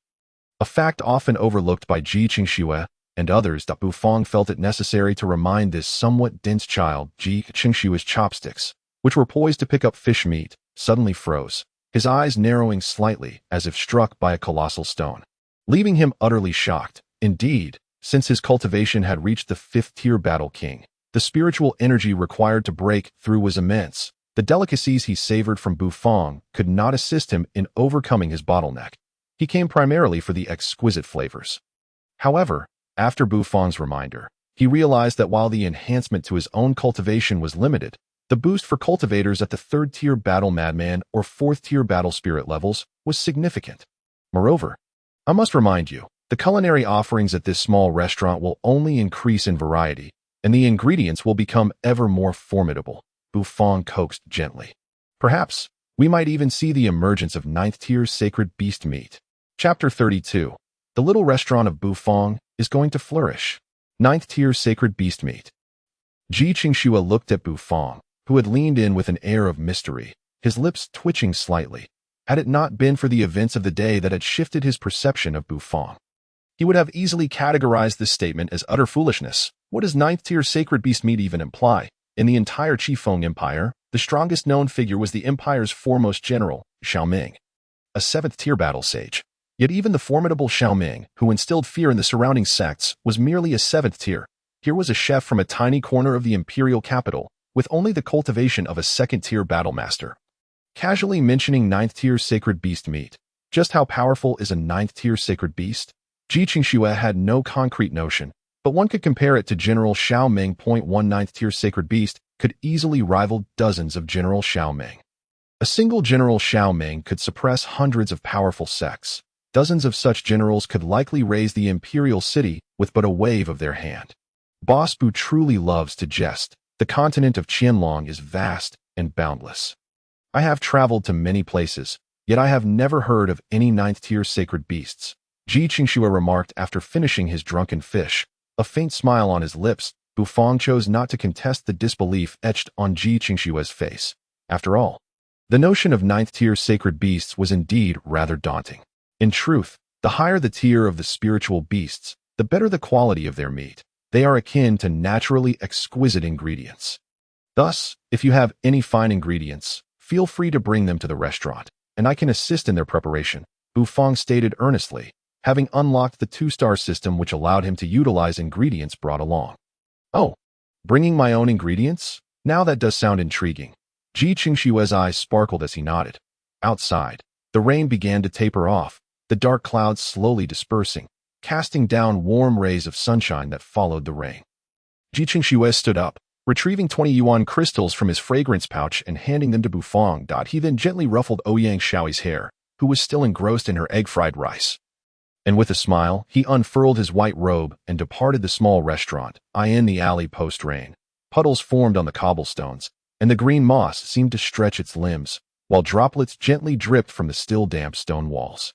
A fact often overlooked by Ji Qingxue and others. Bufang felt it necessary to remind this somewhat dense child. Ji Qingxue's chopsticks, which were poised to pick up fish meat, suddenly froze, his eyes narrowing slightly as if struck by a colossal stone, leaving him utterly shocked. Indeed, since his cultivation had reached the 5th-tier battle king, the spiritual energy required to break through was immense. The delicacies he savored from Bufang could not assist him in overcoming his bottleneck. He came primarily for the exquisite flavors. However, after Bufang's reminder, he realized that while the enhancement to his own cultivation was limited, the boost for cultivators at the 3rd-tier battle madman or 4th-tier battle spirit levels was significant. Moreover, I must remind you, the culinary offerings at this small restaurant will only increase in variety, and the ingredients will become ever more formidable, Bufang coaxed gently. Perhaps we might even see the emergence of 9th-tier sacred beast meat. Chapter 32. The little restaurant of Bufang is going to flourish. 9th-tier sacred beast meat. Ji Qingxue looked at Bufang, who had leaned in with an air of mystery, his lips twitching slightly. Had it not been for the events of the day that had shifted his perception of Bufang, he would have easily categorized this statement as utter foolishness. What does 9th-tier sacred beast meat even imply? In the entire Qifeng Empire, the strongest known figure was the empire's foremost general, Xiaoming, a 7th-tier battle sage. Yet even the formidable Xiaoming, who instilled fear in the surrounding sects, was merely a 7th tier. Here was a chef from a tiny corner of the imperial capital, with only the cultivation of a 2nd-tier battle master, casually mentioning 9th-tier sacred beast meat. Just how powerful is a 9th-tier sacred beast? Ji Qingxue had no concrete notion, but one could compare it to General Xiaoming. 1 9th-tier sacred beast could easily rival dozens of General Xiaoming. A single General Xiaoming could suppress hundreds of powerful sects. Dozens of such generals could likely raise the imperial city with but a wave of their hand. Boss Bu truly loves to jest. The continent of Qianlong is vast and boundless. I have traveled to many places, yet I have never heard of any 9th-tier sacred beasts, Ji Qingxue remarked after finishing his drunken fish. A faint smile on his lips, Bufang chose not to contest the disbelief etched on Ji Qingxue's face. After all, the notion of 9th-tier sacred beasts was indeed rather daunting. In truth, the higher the tier of the spiritual beasts, the better the quality of their meat. They are akin to naturally exquisite ingredients. Thus, if you have any fine ingredients, feel free to bring them to the restaurant, and I can assist in their preparation, Bufang stated earnestly, having unlocked the 2-star system which allowed him to utilize ingredients brought along. Oh, bringing my own ingredients? Now that does sound intriguing. Ji Qingxue's eyes sparkled as he nodded. Outside, the rain began to taper off, the dark clouds slowly dispersing, casting down warm rays of sunshine that followed the rain. Ji Qingxue stood up, retrieving 20 yuan crystals from his fragrance pouch and handing them to Bufang. He then gently ruffled Ouyang Shaoi's hair, who was still engrossed in her egg-fried rice. And with a smile, he unfurled his white robe and departed the small restaurant. In the alley post-rain, puddles formed on the cobblestones, and the green moss seemed to stretch its limbs, while droplets gently dripped from the still damp stone walls.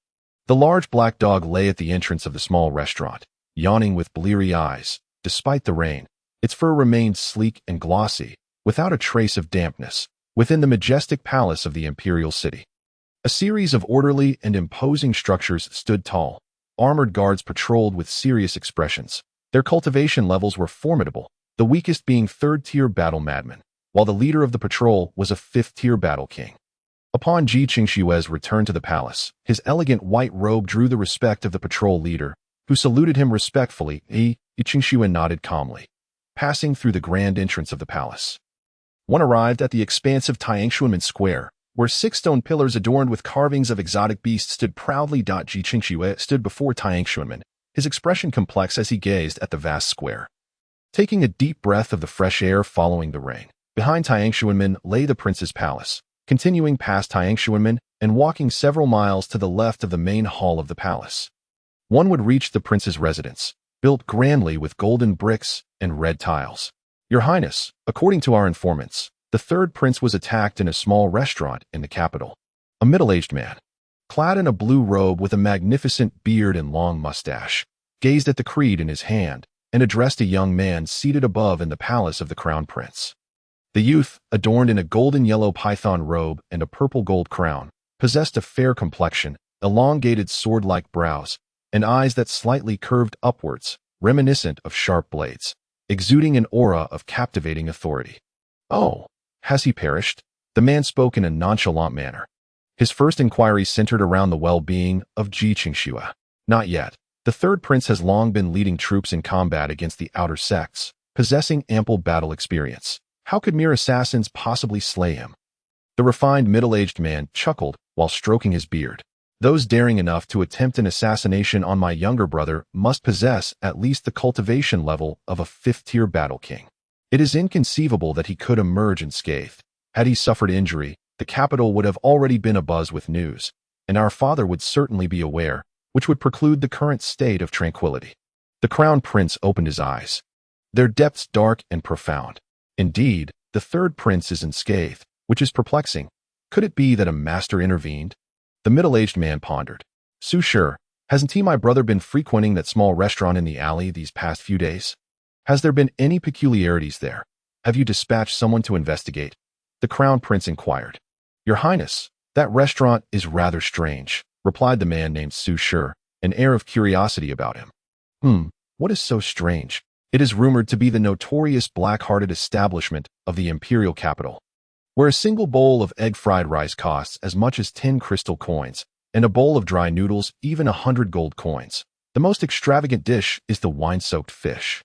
The large black dog lay at the entrance of the small restaurant, yawning with bleary eyes. Despite the rain, its fur remained sleek and glossy, without a trace of dampness, within the majestic palace of the imperial city. A series of orderly and imposing structures stood tall. Armored guards patrolled with serious expressions. Their cultivation levels were formidable, the weakest being 3rd-tier battle madmen, while the leader of the patrol was a 5th-tier battle king. Upon Ji Qingshue's return to the palace, his elegant white robe drew the respect of the patrol leader, who saluted him respectfully. Qingxue nodded calmly, passing through the grand entrance of the palace. One arrived at the expansive Tiangshuanmen Square, where 6 stone pillars adorned with carvings of exotic beasts stood proudly. Ji Qingxue stood before Tiangshuanmen, his expression complex as he gazed at the vast square. Taking a deep breath of the fresh air following the rain, behind Tiangshuanmen lay the prince's palace, continuing past Tiangshuanmen and walking several miles to the left of the main hall of the palace. One would reach the prince's residence, built grandly with golden bricks and red tiles. Your Highness, according to our informants, the third prince was attacked in a small restaurant in the capital. A middle-aged man, clad in a blue robe with a magnificent beard and long mustache, gazed at the creed in his hand and addressed a young man seated above in the palace of the crown prince. The youth, adorned in a golden yellow python robe and a purple gold crown, possessed a fair complexion, elongated sword-like brows, and eyes that slightly curved upwards, reminiscent of sharp blades, exuding an aura of captivating authority. "Oh, has he perished?" The man spoke in a nonchalant manner. His first inquiry centered around the well-being of Ji Qingxue. "Not yet. The third prince has long been leading troops in combat against the outer sects, possessing ample battle experience. How could mere assassins possibly slay him?" The refined middle-aged man chuckled while stroking his beard. "Those daring enough to attempt an assassination on my younger brother must possess at least the cultivation level of a 5th-tier battle king. It is inconceivable that he could emerge unscathed. Had he suffered injury, the capital would have already been abuzz with news, and our father would certainly be aware, which would preclude the current state of tranquility." The crown prince opened his eyes, their depths dark and profound. Indeed, the third prince is unscathed, which is perplexing. Could it be that a master intervened? The middle-aged man pondered. "Su Shi, hasn't my brother been frequenting that small restaurant in the alley these past few days? Has there been any peculiarities there? Have you dispatched someone to investigate?" The crown prince inquired. "Your Highness, that restaurant is rather strange," replied the man named Su Shi, an air of curiosity about him. What is so strange?" "It is rumored to be the notorious black-hearted establishment of the imperial capital, where a single bowl of egg-fried rice costs as much as 10 crystal coins, and a bowl of dry noodles even 100 gold coins. The most extravagant dish is the wine-soaked fish,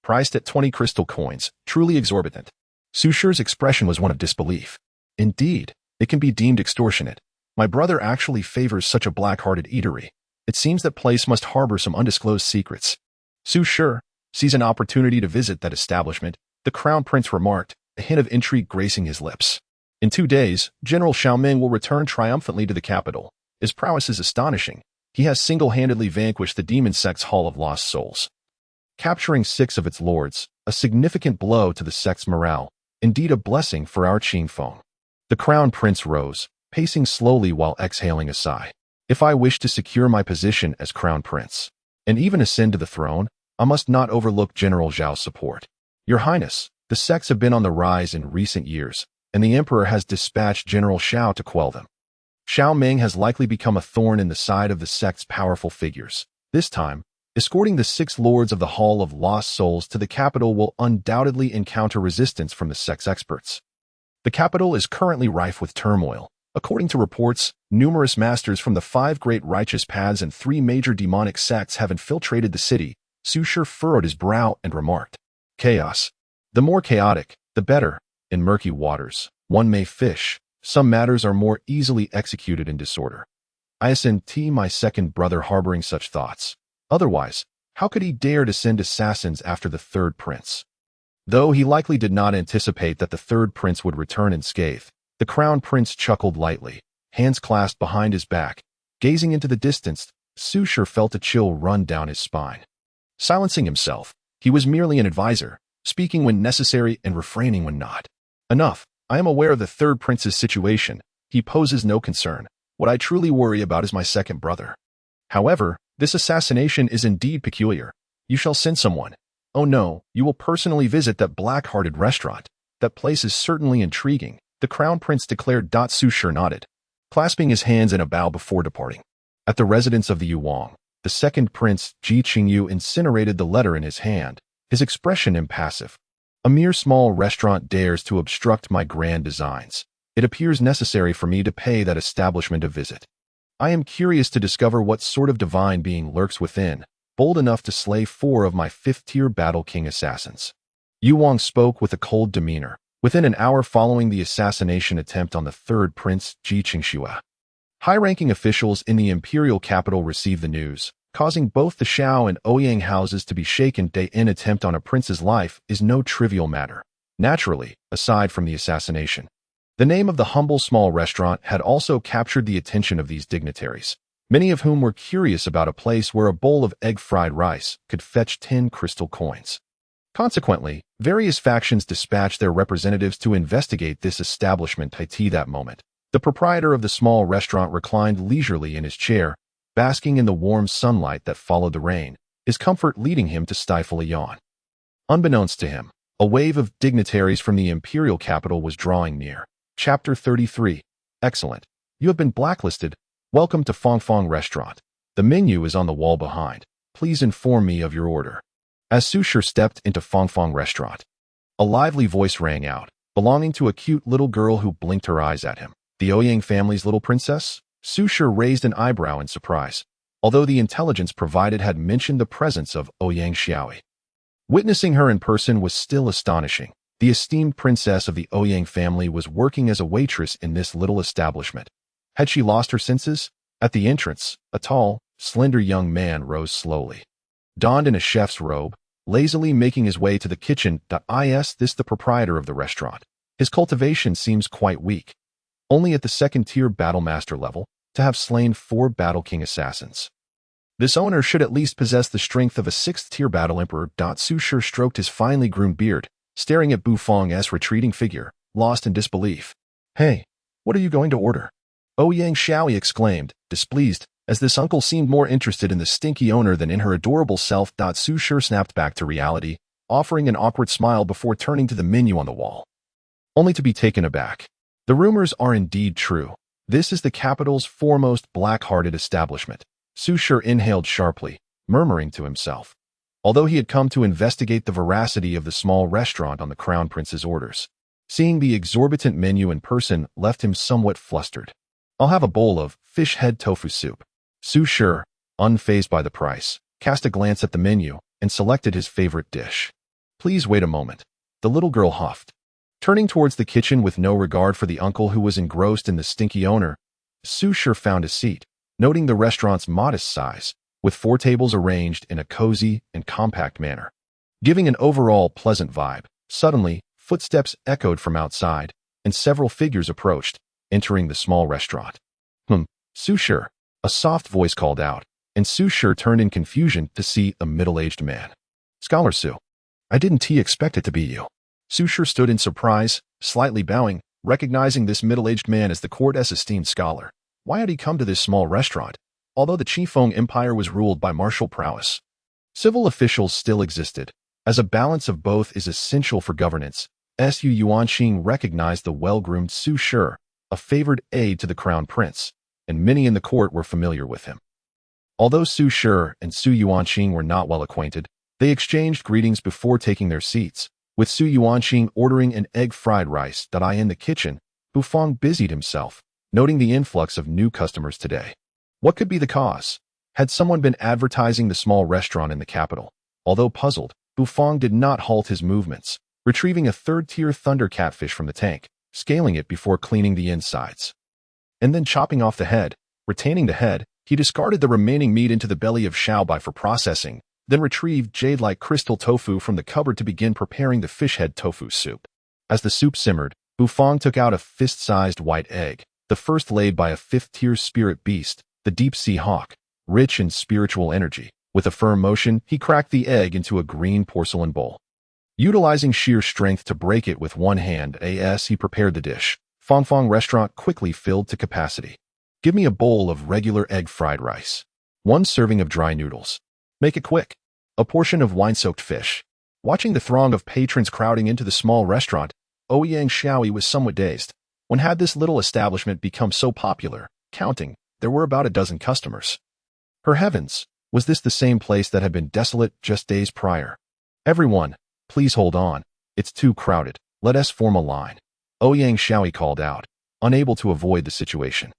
priced at 20 crystal coins, truly exorbitant." Su Shi's expression was one of disbelief. "Indeed, it can be deemed extortionate. My brother actually favors such a black-hearted eatery. It seems that place must harbor some undisclosed secrets." Su Shi sees an opportunity to visit that establishment, the crown prince remarked, a hint of intrigue gracing his lips. "In 2 days, General Xiaoming will return triumphantly to the capital. His prowess is astonishing. He has single-handedly vanquished the demon sect's Hall of Lost Souls, capturing 6 of its lords, a significant blow to the sect's morale, indeed a blessing for our Qingfeng." The crown prince rose, pacing slowly while exhaling a sigh. "If I wish to secure my position as crown prince, and even ascend to the throne, I must not overlook General Zhao's support. Your Highness, the sects have been on the rise in recent years, and the emperor has dispatched General Xiao to quell them. Xiaoming has likely become a thorn in the side of the sect's powerful figures. This time, escorting the 6 lords of the Hall of Lost Souls to the capital will undoubtedly encounter resistance from the sect's experts. The capital is currently rife with turmoil. According to reports, numerous masters from the 5 great righteous paths and 3 major demonic sects have infiltrated the city." Su Shi furrowed his brow and remarked, "Chaos. The more chaotic, the better. In murky waters, one may fish. Some matters are more easily executed in disorder. I ascend my second brother harboring such thoughts. Otherwise, how could he dare to send assassins after the third prince?" Though he likely did not anticipate that the third prince would return unscathed, the crown prince chuckled lightly, hands clasped behind his back. Gazing into the distance, Su Shi felt a chill run down his spine. Silencing himself, he was merely an advisor, speaking when necessary and refraining when not. "Enough. I am aware of the third prince's situation. He poses no concern. What I truly worry about is my second brother. However, this assassination is indeed peculiar. You shall send someone. Oh no, you will personally visit that black-hearted restaurant. That place is certainly intriguing," the crown prince declared. Su Shi nodded, clasping his hands in a bow before departing. At the residence of the Yuang, the second prince, Ji Qingyu, incinerated the letter in his hand, his expression impassive. "A mere small restaurant dares to obstruct my grand designs. It appears necessary for me to pay that establishment a visit. I am curious to discover what sort of divine being lurks within, bold enough to slay 4 of my 5th-tier Battle King assassins. Yu Wang spoke with a cold demeanor, within an hour following the assassination attempt on the 3rd Prince Ji Qingxue. High-ranking officials in the imperial capital received the news, causing both the Xiao and Ouyang houses to be shaken. Day in attempt on a prince's life is no trivial matter. Naturally, aside from the assassination, the name of the humble small restaurant had also captured the attention of these dignitaries, many of whom were curious about a place where a bowl of egg-fried rice could fetch 10 crystal coins. Consequently, various factions dispatched their representatives to investigate this establishment. At that moment, the proprietor of the small restaurant reclined leisurely in his chair, basking in the warm sunlight that followed the rain, his comfort leading him to stifle a yawn. Unbeknownst to him, a wave of dignitaries from the imperial capital was drawing near. Chapter 33. Excellent. You have been blacklisted. Welcome to Fong Fong Restaurant. The menu is on the wall behind. Please inform me of your order. As Su Shi stepped into Fong Fong Restaurant, a lively voice rang out, belonging to a cute little girl who blinked her eyes at him. The Ouyang family's little princess? Su Shi raised an eyebrow in surprise, although the intelligence provided had mentioned the presence of Ouyang Xiaoi. Witnessing her in person was still astonishing. The esteemed princess of the Ouyang family was working as a waitress in this little establishment. Had she lost her senses? At the entrance, a tall, slender young man rose slowly. Donned in a chef's robe, lazily making his way to the kitchen. Is this the proprietor of the restaurant? His cultivation seems quite weak. Only at the 2nd-tier Battlemaster level, to have slain 4 Battle King assassins. This owner should at least possess the strength of a 6th-tier Battle Emperor. Su Shi stroked his finely groomed beard, staring at Bu Fong's retreating figure, lost in disbelief. Hey, what are you going to order? Ouyang Xiaoi exclaimed, displeased, as this uncle seemed more interested in the stinky owner than in her adorable self. Su Shi snapped back to reality, offering an awkward smile before turning to the menu on the wall, only to be taken aback. The rumors are indeed true. This is the capital's foremost black-hearted establishment. Su Shi inhaled sharply, murmuring to himself, although he had come to investigate the veracity of the small restaurant on the Crown Prince's orders. Seeing the exorbitant menu in person left him somewhat flustered. I'll have a bowl of fish head tofu soup. Su Shi, unfazed by the price, cast a glance at the menu and selected his favorite dish. Please wait a moment, the little girl huffed. Turning towards the kitchen with no regard for the uncle who was engrossed in the stinky owner, Su Shi found a seat, noting the restaurant's modest size, with 4 tables arranged in a cozy and compact manner, giving an overall pleasant vibe. Suddenly, footsteps echoed from outside, and several figures approached, entering the small restaurant. Su Shi, a soft voice called out, and Su Shi turned in confusion to see a middle-aged man. Scholar Su, I didn't expect it to be you. Su Shi stood in surprise, slightly bowing, recognizing this middle-aged man as the court's esteemed scholar. Why had he come to this small restaurant? Although the Qifeng Empire was ruled by martial prowess, civil officials still existed, as a balance of both is essential for governance. Su Yuanqing recognized the well-groomed Su Shi, a favored aide to the crown prince, and many in the court were familiar with him. Although Su Shi and Su Yuanqing were not well acquainted, they exchanged greetings before taking their seats, with Su Yuanqing ordering an egg-fried rice. In the kitchen, Bu Fong busied himself, noting the influx of new customers today. What could be the cause? Had someone been advertising the small restaurant in the capital? Although puzzled, Bu Fong did not halt his movements, retrieving a 3rd-tier thunder catfish from the tank, scaling it before cleaning the insides, and then chopping off the head. Retaining the head, he discarded the remaining meat into the belly of Xiaobai for processing, then retrieved jade-like crystal tofu from the cupboard to begin preparing the fish head tofu soup. As the soup simmered, Bu Fong took out a fist-sized white egg, the first laid by a 5th-tier spirit beast, the deep-sea hawk, rich in spiritual energy. With a firm motion, he cracked the egg into a green porcelain bowl. Utilizing sheer strength to break it with one hand, as he prepared the dish, Fong Fong Restaurant quickly filled to capacity. Give me a bowl of regular egg-fried rice. 1 serving of dry noodles. Make it quick. A portion of wine-soaked fish. Watching the throng of patrons crowding into the small restaurant, Ouyang Xiaoi was somewhat dazed. When had this little establishment become so popular? Counting, there were about a dozen customers. Her heavens, was this the same place that had been desolate just days prior? Everyone, please hold on. It's too crowded. Let us form a line. Ouyang Xiaoi called out, unable to avoid the situation,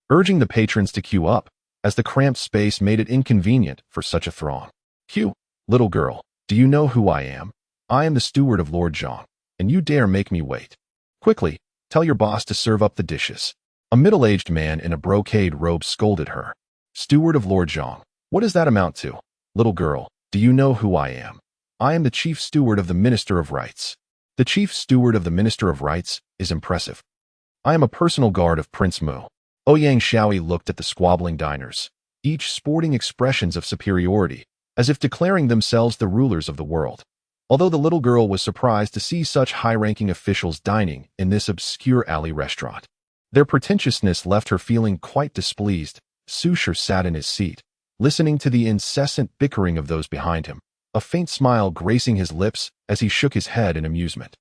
urging the patrons to queue up, as the cramped space made it inconvenient for such a throng. "Queue, little girl, do you know who I am? I am the steward of Lord Zhang, and you dare make me wait. Quickly, tell your boss to serve up the dishes." A middle-aged man in a brocade robe scolded her. "Steward of Lord Zhang, what does that amount to? Little girl, do you know who I am? I am the chief steward of the Minister of Rights." The chief steward of the Minister of Rights is impressive. "I am a personal guard of Prince Mu." Ouyang Xiaoyi looked at the squabbling diners, each sporting expressions of superiority, as if declaring themselves the rulers of the world. Although the little girl was surprised to see such high-ranking officials dining in this obscure alley restaurant. Their pretentiousness left her feeling quite displeased. Su Shi sat in his seat, listening to the incessant bickering of those behind him, a faint smile gracing his lips as he shook his head in amusement.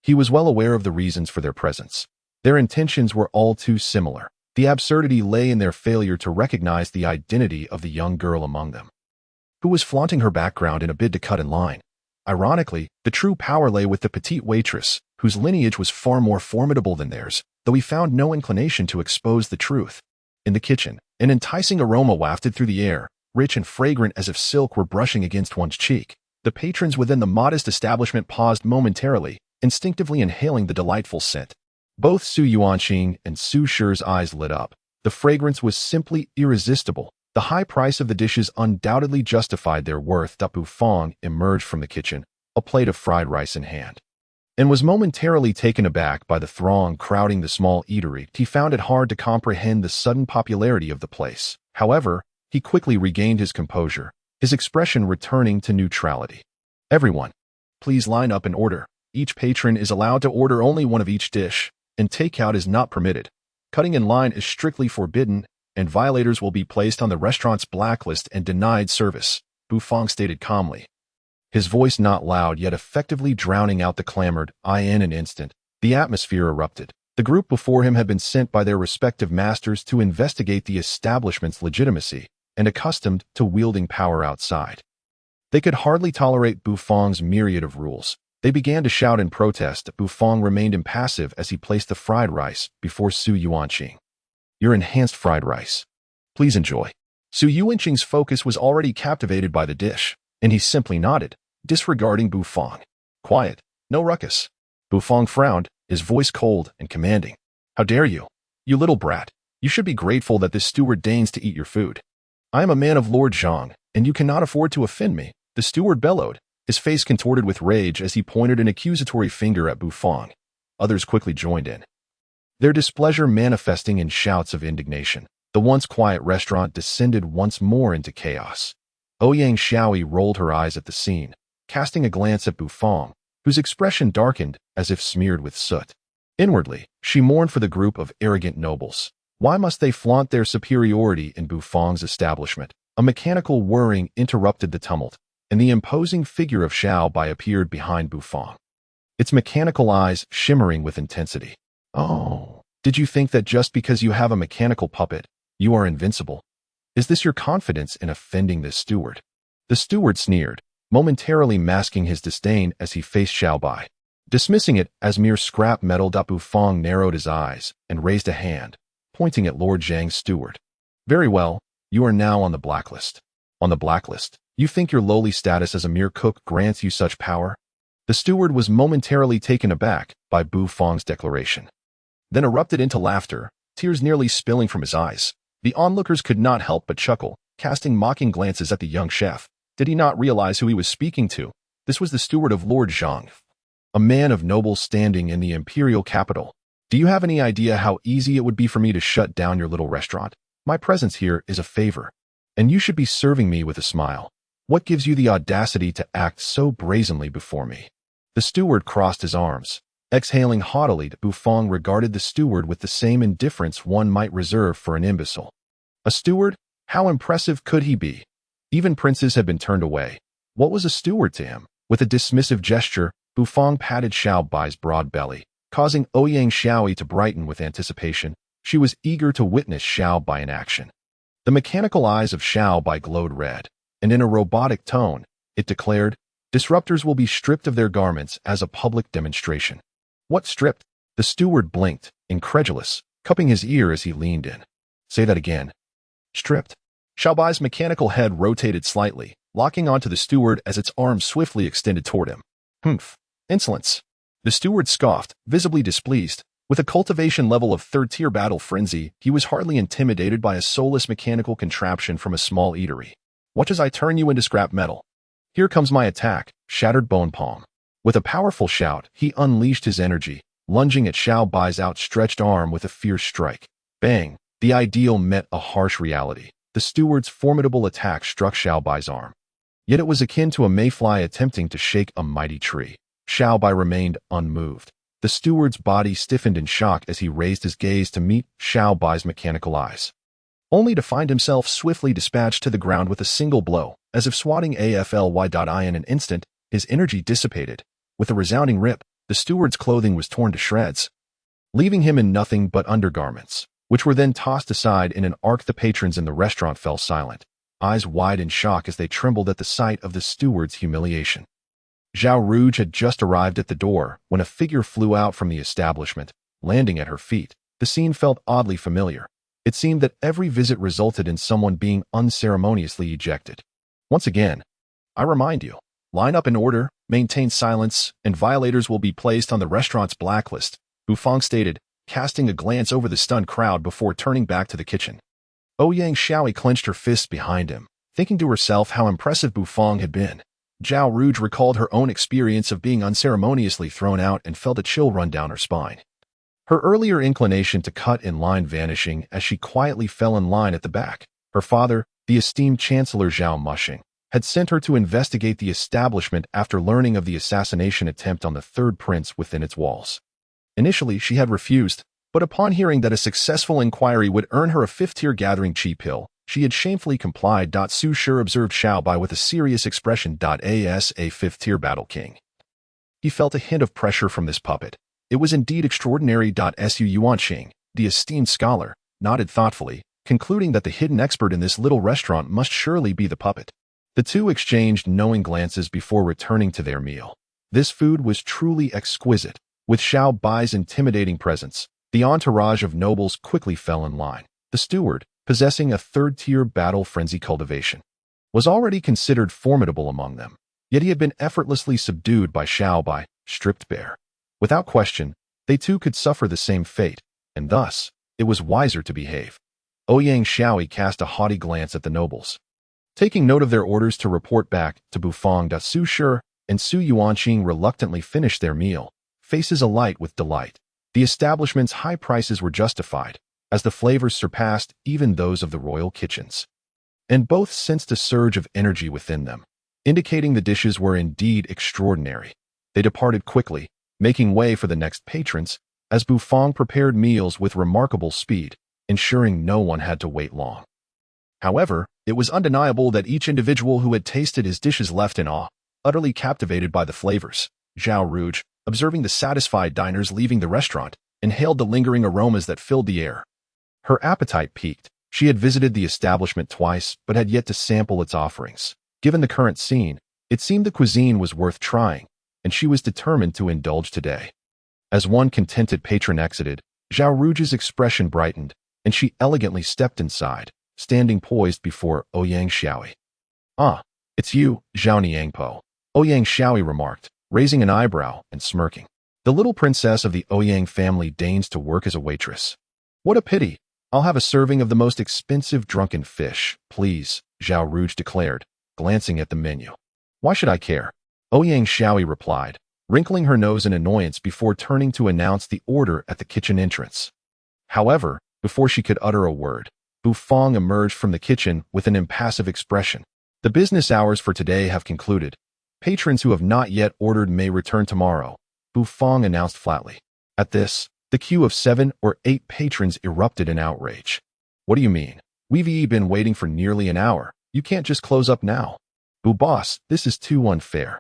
He was well aware of the reasons for their presence. Their intentions were all too similar. The absurdity lay in their failure to recognize the identity of the young girl among them, who was flaunting her background in a bid to cut in line. Ironically, the true power lay with the petite waitress, whose lineage was far more formidable than theirs, though he found no inclination to expose the truth. In the kitchen, an enticing aroma wafted through the air, rich and fragrant as if silk were brushing against one's cheek. The patrons within the modest establishment paused momentarily, instinctively inhaling the delightful scent. Both Su Yuanqing and Su Shi's eyes lit up. The fragrance was simply irresistible. The high price of the dishes undoubtedly justified their worth. Bu Fong emerged from the kitchen, a plate of fried rice in hand, and was momentarily taken aback by the throng crowding the small eatery. He found it hard to comprehend the sudden popularity of the place. However, he quickly regained his composure, his expression returning to neutrality. "Everyone, please line up in order. Each patron is allowed to order only one of each dish, and takeout is not permitted. Cutting in line is strictly forbidden, and violators will be placed on the restaurant's blacklist and denied service," Bu Fong stated calmly, his voice not loud yet effectively drowning out the clamor. In an instant, the atmosphere erupted. The group before him had been sent by their respective masters to investigate the establishment's legitimacy, and accustomed to wielding power outside, they could hardly tolerate Bu Fong's myriad of rules. They began to shout in protest. Bu Fong remained impassive as he placed the fried rice before Su Yuanqing. "Your enhanced fried rice. Please enjoy." Su Yuanqing's focus was already captivated by the dish, and he simply nodded, disregarding Bu Fong. "Quiet, no ruckus." Bu Fong frowned, his voice cold and commanding. "How dare you? You little brat. You should be grateful that this steward deigns to eat your food. I am a man of Lord Zhang, and you cannot afford to offend me." The steward bellowed, his face contorted with rage as he pointed an accusatory finger at Bu Fong. Others quickly joined in, their displeasure manifesting in shouts of indignation. The once quiet restaurant descended once more into chaos. Ouyang Xiaoyi rolled her eyes at the scene, casting a glance at Bu Fong, whose expression darkened as if smeared with soot. Inwardly, she mourned for the group of arrogant nobles. Why must they flaunt their superiority in Bu Fong's establishment? A mechanical whirring interrupted the tumult, and the imposing figure of Xiao Bai appeared behind Bu Fong, its mechanical eyes shimmering with intensity. "Oh, did you think that just because you have a mechanical puppet, you are invincible? Is this your confidence in offending this steward?" The steward sneered, momentarily masking his disdain as he faced Xiao Bai. Dismissing it as mere scrap metal, Bu Fong narrowed his eyes and raised a hand, pointing at Lord Zhang's steward. "Very well, you are now on the blacklist." "On the blacklist? You think your lowly status as a mere cook grants you such power?" The steward was momentarily taken aback by Bu Fong's declaration, then erupted into laughter, tears nearly spilling from his eyes. The onlookers could not help but chuckle, casting mocking glances at the young chef. Did he not realize who he was speaking to? This was the steward of Lord Zhang, a man of noble standing in the imperial capital. "Do you have any idea how easy it would be for me to shut down your little restaurant? My presence here is a favor, and you should be serving me with a smile. What gives you the audacity to act so brazenly before me?" The steward crossed his arms. Exhaling haughtily, Bu Fong regarded the steward with the same indifference one might reserve for an imbecile. A steward? How impressive could he be? Even princes had been turned away. What was a steward to him? With a dismissive gesture, Bu Fong patted Xiao Bai's broad belly, causing Ouyang Xiaoyi to brighten with anticipation. She was eager to witness Xiao Bai in action. The mechanical eyes of Xiao Bai glowed red, and in a robotic tone, it declared, "Disruptors will be stripped of their garments as a public demonstration." "What stripped?" The steward blinked, incredulous, cupping his ear as he leaned in. Say that again. Stripped? Xiaobai's mechanical head rotated slightly, locking onto the steward as its arm swiftly extended toward him. Humph. Insolence. The steward scoffed, visibly displeased. With a cultivation level of third-tier battle frenzy, he was hardly intimidated by a soulless mechanical contraption from a small eatery. Watch as I turn you into scrap metal. Here comes my attack, shattered bone palm. With a powerful shout, he unleashed his energy, lunging at Xiaobai's outstretched arm with a fierce strike. Bang! The ideal met a harsh reality. The steward's formidable attack struck Xiaobai's arm. Yet it was akin to a mayfly attempting to shake a mighty tree. Xiaobai remained unmoved. The steward's body stiffened in shock as he raised his gaze to meet Xiaobai's mechanical eyes, only to find himself swiftly dispatched to the ground with a single blow. As if swatting AFLY. In an instant, his energy dissipated. With a resounding rip, the steward's clothing was torn to shreds, leaving him in nothing but undergarments, which were then tossed aside in an arc. The patrons in the restaurant fell silent, eyes wide in shock as they trembled at the sight of the steward's humiliation. Zhao Rouge had just arrived at the door when a figure flew out from the establishment, landing at her feet. The scene felt oddly familiar. It seemed that every visit resulted in someone being unceremoniously ejected. Once again, I remind you, line up in order, maintain silence, and violators will be placed on the restaurant's blacklist, Bufang stated, casting a glance over the stunned crowd before turning back to the kitchen. Ouyang Xiaoyi clenched her fists behind him, thinking to herself how impressive Bufang had been. Zhao Rouge recalled her own experience of being unceremoniously thrown out and felt a chill run down her spine. Her earlier inclination to cut in line vanishing as she quietly fell in line at the back. Her father, the esteemed Chancellor Zhao Mushing, had sent her to investigate the establishment after learning of the assassination attempt on the third prince within its walls. Initially, she had refused, but upon hearing that a successful inquiry would earn her a fifth-tier gathering chi pill, she had shamefully complied. Su Sure observed Xiaobai with a serious expression. As a fifth-tier battle king, he felt a hint of pressure from this puppet. It was indeed extraordinary. Su Yuanqing, the esteemed scholar, nodded thoughtfully, concluding that the hidden expert in this little restaurant must surely be the puppet. The two exchanged knowing glances before returning to their meal. This food was truly exquisite. With Xiaobai's intimidating presence, the entourage of nobles quickly fell in line. The steward, possessing a third-tier battle frenzy cultivation, was already considered formidable among them, yet he had been effortlessly subdued by Xiaobai, stripped bare. Without question, they too could suffer the same fate, and thus, it was wiser to behave. Ouyang Xiaoyi cast a haughty glance at the nobles, taking note of their orders to report back to Bufang. Su Sure and Su Yuanqing reluctantly finished their meal, faces alight with delight. The establishment's high prices were justified, as the flavors surpassed even those of the royal kitchens. And both sensed a surge of energy within them, indicating the dishes were indeed extraordinary. They departed quickly, making way for the next patrons, as Bufang prepared meals with remarkable speed, ensuring no one had to wait long. However, it was undeniable that each individual who had tasted his dishes left in awe, utterly captivated by the flavors. Zhao Rouge, observing the satisfied diners leaving the restaurant, inhaled the lingering aromas that filled the air. Her appetite piqued. She had visited the establishment twice, but had yet to sample its offerings. Given the current scene, it seemed the cuisine was worth trying, and she was determined to indulge today. As one contented patron exited, Zhao Rouge's expression brightened, and she elegantly stepped inside, standing poised before Ouyang Xiaoyi. Ah, it's you, Zhao Niangpo, Ouyang Xiaoyi remarked, raising an eyebrow and smirking. The little princess of the Ouyang family deigns to work as a waitress. What a pity. I'll have a serving of the most expensive drunken fish, please, Zhao Rouge declared, glancing at the menu. Why should I care? Ouyang Xiaoyi replied, wrinkling her nose in annoyance before turning to announce the order at the kitchen entrance. However, before she could utter a word, Bufang emerged from the kitchen with an impassive expression. The business hours for today have concluded. Patrons who have not yet ordered may return tomorrow, Bufang announced flatly. At this, the queue of 7 or 8 patrons erupted in outrage. What do you mean? We've been waiting for nearly an hour. You can't just close up now. Boo boss, this is too unfair.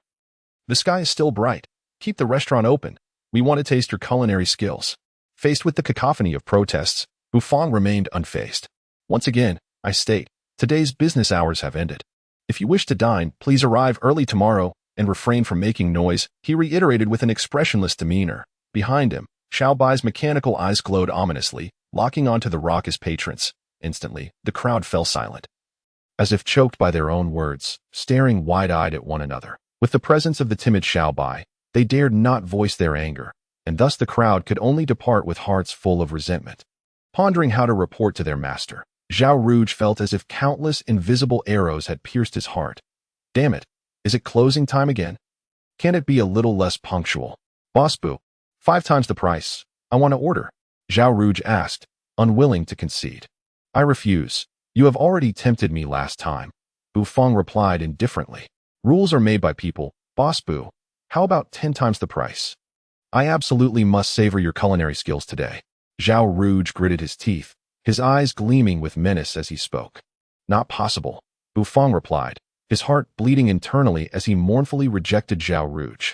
The sky is still bright. Keep the restaurant open. We want to taste your culinary skills. Faced with the cacophony of protests, Bufang remained unfazed. Once again, I state, today's business hours have ended. If you wish to dine, please arrive early tomorrow and refrain from making noise, he reiterated with an expressionless demeanor. Behind him, Xiaobai's mechanical eyes glowed ominously, locking onto the raucous patrons. Instantly, the crowd fell silent, as if choked by their own words, staring wide-eyed at one another. With the presence of the timid Xiaobai, they dared not voice their anger, and thus the crowd could only depart with hearts full of resentment. Pondering how to report to their master, Zhao Rouge felt as if countless invisible arrows had pierced his heart. Damn it, is it closing time again? Can't it be a little less punctual? Boss Boo, 5 times the price. I want to order, Zhao Rouge asked, unwilling to concede. I refuse. You have already tempted me last time, Bu Feng replied indifferently. Rules are made by people, Boss Boo. How about 10 times the price? I absolutely must savor your culinary skills today. Zhao Rouge gritted his teeth, his eyes gleaming with menace as he spoke. Not possible, Bu Feng replied, his heart bleeding internally as he mournfully rejected Zhao Rouge.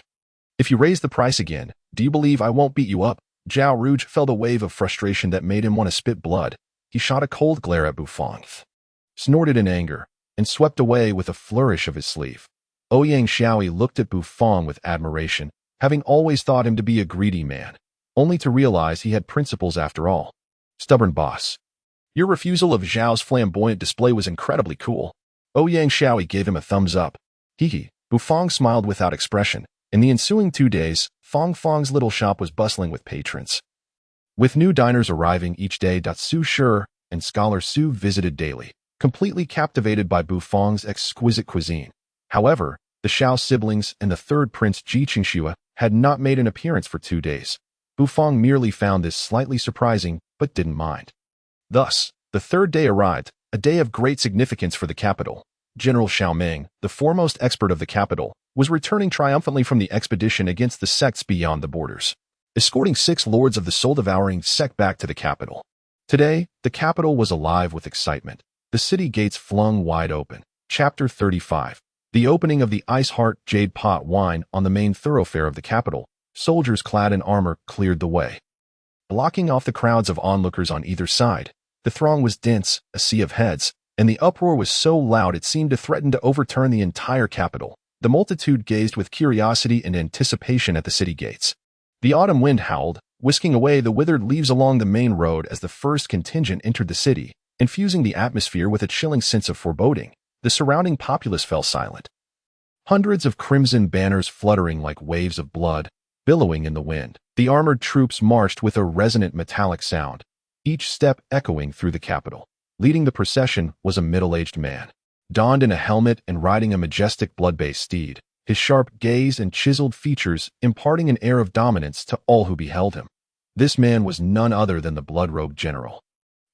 If you raise the price again, do you believe I won't beat you up? Zhao Rouge felt a wave of frustration that made him want to spit blood. He shot a cold glare at Bu Feng, snorted in anger, and swept away with a flourish of his sleeve. Ouyang Xiaoyi looked at Bu Feng with admiration, having always thought him to be a greedy man, only to realize he had principles after all. Stubborn boss. Your refusal of Zhao's flamboyant display was incredibly cool. Ouyang Xiaoyi gave him a thumbs up. Hee. Bu Feng smiled without expression. In the ensuing 2 days, Fong Fong's little shop was bustling with patrons. With new diners arriving each day, Su Shi and Scholar Su visited daily, completely captivated by Bu Feng's exquisite cuisine. However, the Xiao siblings and the third prince Ji Qingxue had not made an appearance for 2 days. Bu Feng merely found this slightly surprising, but didn't mind. Thus, the 3rd day arrived, a day of great significance for the capital. General Xiaoming, the foremost expert of the capital, was returning triumphantly from the expedition against the sects beyond the borders, escorting 6 lords of the soul-devouring sect back to the capital. Today, the capital was alive with excitement, the city gates flung wide open. Chapter 35. The opening of the Ice Heart Jade Pot wine on the main thoroughfare of the capital. Soldiers clad in armor cleared the way, blocking off the crowds of onlookers on either side. The throng was dense, a sea of heads, and the uproar was so loud it seemed to threaten to overturn the entire capital. The multitude gazed with curiosity and anticipation at the city gates. The autumn wind howled, whisking away the withered leaves along the main road as the first contingent entered the city, infusing the atmosphere with a chilling sense of foreboding. The surrounding populace fell silent. Hundreds of crimson banners fluttering like waves of blood, billowing in the wind. The armored troops marched with a resonant metallic sound, each step echoing through the capital. Leading the procession was a middle-aged man, donned in a helmet and riding a majestic blood-based steed, his sharp gaze and chiseled features imparting an air of dominance to all who beheld him. This man was none other than the blood-robed general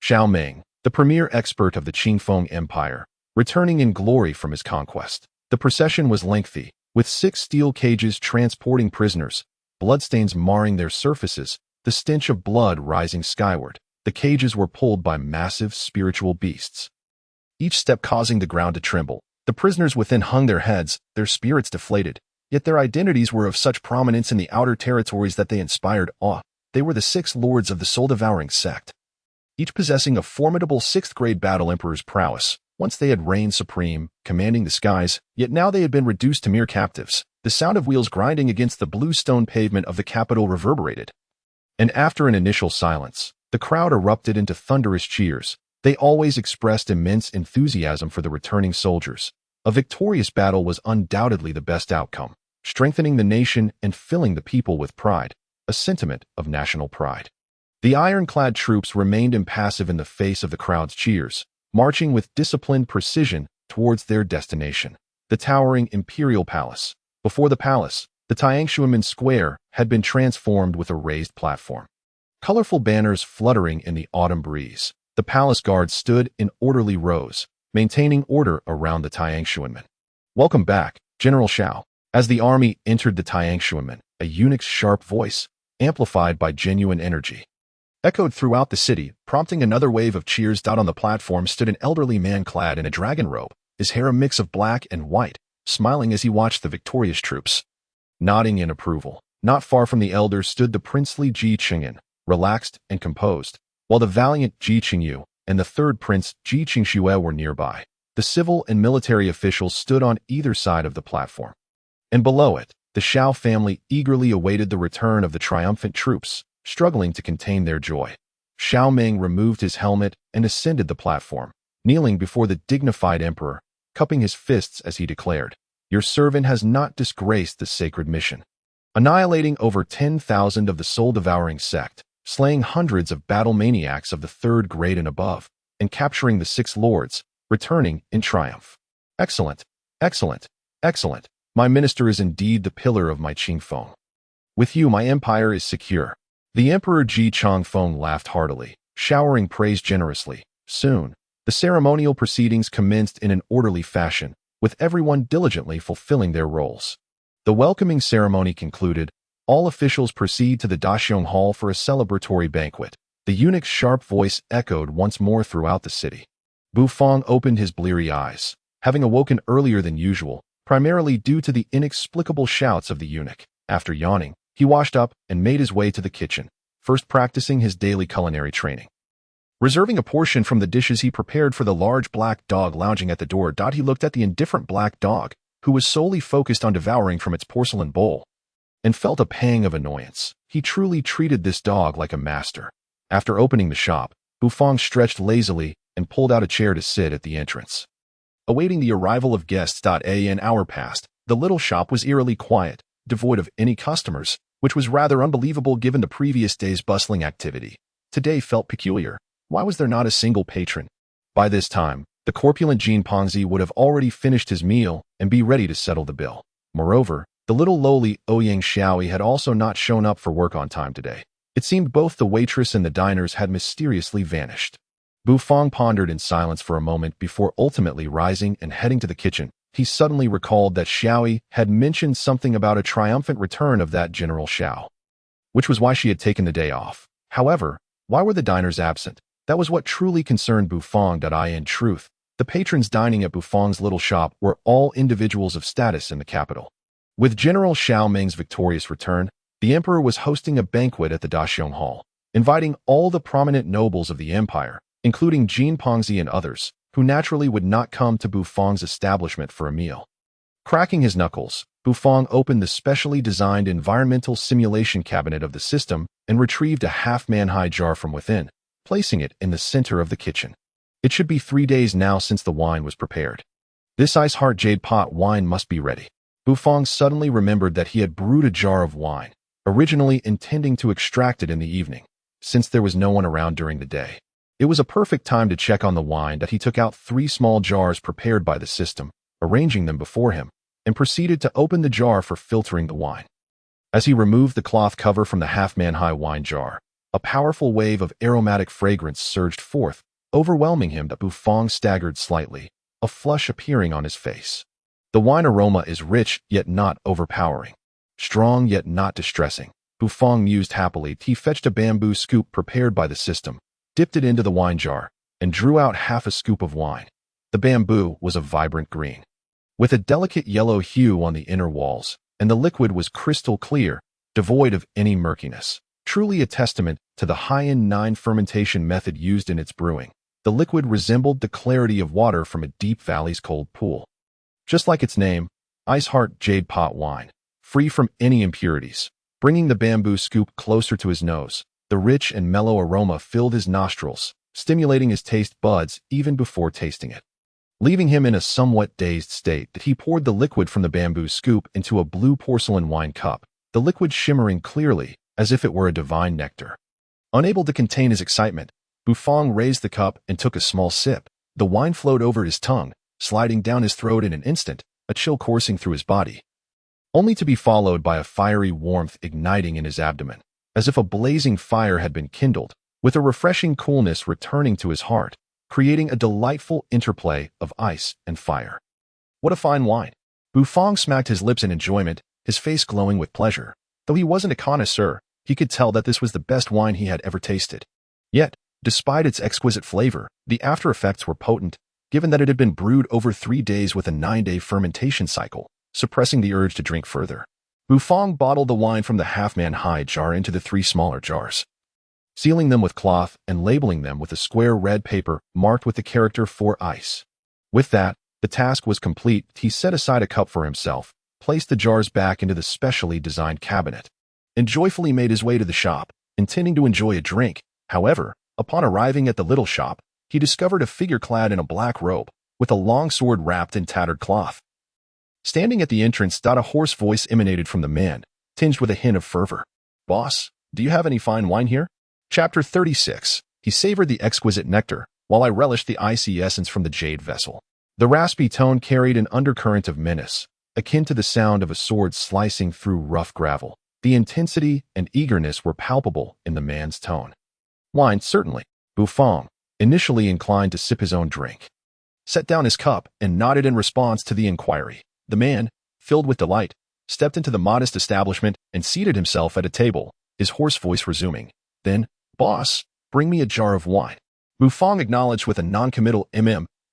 Xiaoming, the premier expert of the Qingfeng Empire, returning in glory from his conquest. The procession was lengthy, with 6 steel cages transporting prisoners, bloodstains marring their surfaces, the stench of blood rising skyward. The cages were pulled by massive spiritual beasts, each step causing the ground to tremble. The prisoners within hung their heads, their spirits deflated, yet their identities were of such prominence in the outer territories that they inspired awe. They were the 6 lords of the soul-devouring sect, each possessing a formidable 6th-grade battle emperor's prowess. Once they had reigned supreme, commanding the skies, yet now they had been reduced to mere captives. The sound of wheels grinding against the blue stone pavement of the capital reverberated. And after an initial silence, the crowd erupted into thunderous cheers. They always expressed immense enthusiasm for the returning soldiers. A victorious battle was undoubtedly the best outcome, strengthening the nation and filling the people with pride, a sentiment of national pride. The ironclad troops remained impassive in the face of the crowd's cheers, marching with disciplined precision towards their destination, the towering imperial palace. Before the palace, the Tiangshuimen Square had been transformed with a raised platform. Colorful banners fluttering in the autumn breeze. The palace guards stood in orderly rows, maintaining order around the Tiangshuimen. Welcome back, General Xiao. As the army entered the Tiangshuimen, a eunuch's sharp voice, amplified by genuine energy, echoed throughout the city, prompting another wave of cheers. On the platform stood an elderly man clad in a dragon robe, his hair a mix of black and white, smiling as he watched the victorious troops. Nodding in approval, not far from the elder stood the princely Ji Qingyan, relaxed and composed, while the valiant Ji Qingyu and the third prince Ji Qingxue were nearby. The civil and military officials stood on either side of the platform. And below it, the Xiao family eagerly awaited the return of the triumphant troops. struggling to contain their joy. Xiao Ming removed his helmet and ascended the platform, kneeling before the dignified emperor, cupping his fists as he declared, "Your servant has not disgraced the sacred mission." Annihilating over 10,000 of the soul-devouring sect, slaying hundreds of battle maniacs of the 3rd grade and above, and capturing the 6 lords, returning in triumph. Excellent, excellent, excellent. My minister is indeed the pillar of my Qingfeng. With you my empire is secure. The Emperor Ji Changfeng laughed heartily, showering praise generously. Soon, the ceremonial proceedings commenced in an orderly fashion, with everyone diligently fulfilling their roles. The welcoming ceremony concluded, all officials proceed to the Daxiong Hall for a celebratory banquet. The eunuch's sharp voice echoed once more throughout the city. Bu Fong opened his bleary eyes, having awoken earlier than usual, primarily due to the inexplicable shouts of the eunuch. After yawning, he washed up and made his way to the kitchen, first practicing his daily culinary training. Reserving a portion from the dishes he prepared for the large black dog lounging at the door, he looked at the indifferent black dog, who was solely focused on devouring from its porcelain bowl, and felt a pang of annoyance. He truly treated this dog like a master. After opening the shop, Bu Fong stretched lazily and pulled out a chair to sit at the entrance. Awaiting the arrival of guests. An hour passed. The little shop was eerily quiet, devoid of any customers, which was rather unbelievable given the previous day's bustling activity. Today felt peculiar. Why was there not a single patron? By this time, the corpulent Jin Pongzi would have already finished his meal and be ready to settle the bill. Moreover, the little lowly Ouyang Xiaoyi had also not shown up for work on time today. It seemed both the waitress and the diners had mysteriously vanished. Bu Fong pondered in silence for a moment before ultimately rising and heading to the kitchen. He suddenly recalled that Xiaoyi had mentioned something about a triumphant return of that General Xiao, which was why she had taken the day off. However, why were the diners absent? That was what truly concerned Bu Fong. In truth, the patrons dining at Bu Fong's little shop were all individuals of status in the capital. With General Xiao Ming's victorious return, the emperor was hosting a banquet at the Daxiong Hall, inviting all the prominent nobles of the empire, including Jin Pongzi and others, who naturally would not come to Bu Fong's establishment for a meal. Cracking his knuckles, Bu Fong opened the specially designed environmental simulation cabinet of the system and retrieved a half-man-high jar from within, placing it in the center of the kitchen. It should be 3 days now since the wine was prepared. This Ice Heart Jade Pot wine must be ready. Bu Fong suddenly remembered that he had brewed a jar of wine, originally intending to extract it in the evening, since there was no one around during the day. It was a perfect time to check on the wine. He took out 3 small jars prepared by the system, arranging them before him, and proceeded to open the jar for filtering the wine. As he removed the cloth cover from the half-man-high wine jar, a powerful wave of aromatic fragrance surged forth, overwhelming him. Bu Fong staggered slightly, a flush appearing on his face. The wine aroma is rich yet not overpowering, strong yet not distressing. Bu Fong mused happily. He fetched a bamboo scoop prepared by the system, dipped it into the wine jar, and drew out half a scoop of wine. The bamboo was a vibrant green, with a delicate yellow hue on the inner walls, and the liquid was crystal clear, devoid of any murkiness. Truly a testament to the high-end 9 fermentation method used in its brewing. The liquid resembled the clarity of water from a deep valley's cold pool. Just like its name, Ice Heart Jade Pot wine, free from any impurities. Bringing the bamboo scoop closer to his nose, the rich and mellow aroma filled his nostrils, stimulating his taste buds even before tasting it. Leaving him in a somewhat dazed state, he poured the liquid from the bamboo scoop into a blue porcelain wine cup, the liquid shimmering clearly, as if it were a divine nectar. Unable to contain his excitement, Bu Fong raised the cup and took a small sip. The wine flowed over his tongue, sliding down his throat in an instant, a chill coursing through his body, only to be followed by a fiery warmth igniting in his abdomen, as if a blazing fire had been kindled, with a refreshing coolness returning to his heart, creating a delightful interplay of ice and fire. What a fine wine! Bu Fong smacked his lips in enjoyment, his face glowing with pleasure. Though he wasn't a connoisseur, he could tell that this was the best wine he had ever tasted. Yet, despite its exquisite flavor, the after effects were potent, given that it had been brewed over 3 days with a 9-day fermentation cycle, suppressing the urge to drink further. Bu Fong bottled the wine from the half-man-high jar into the 3 smaller jars, sealing them with cloth and labeling them with a square red paper marked with the character for ice. With that, the task was complete. He set aside a cup for himself, placed the jars back into the specially designed cabinet, and joyfully made his way to the shop, intending to enjoy a drink. However, upon arriving at the little shop, he discovered a figure clad in a black robe, with a long sword wrapped in tattered cloth. Standing at the entrance, a hoarse voice emanated from the man, tinged with a hint of fervor. "Boss, do you have any fine wine here?" Chapter 36. He savored the exquisite nectar, while I relished the icy essence from the jade vessel. The raspy tone carried an undercurrent of menace, akin to the sound of a sword slicing through rough gravel. The intensity and eagerness were palpable in the man's tone. "Wine, certainly." Bufang, initially inclined to sip his own drink, set down his cup and nodded in response to the inquiry. The man, filled with delight, stepped into the modest establishment and seated himself at a table, his hoarse voice resuming. Then, "Boss, bring me a jar of wine." Bufang acknowledged with a non-committal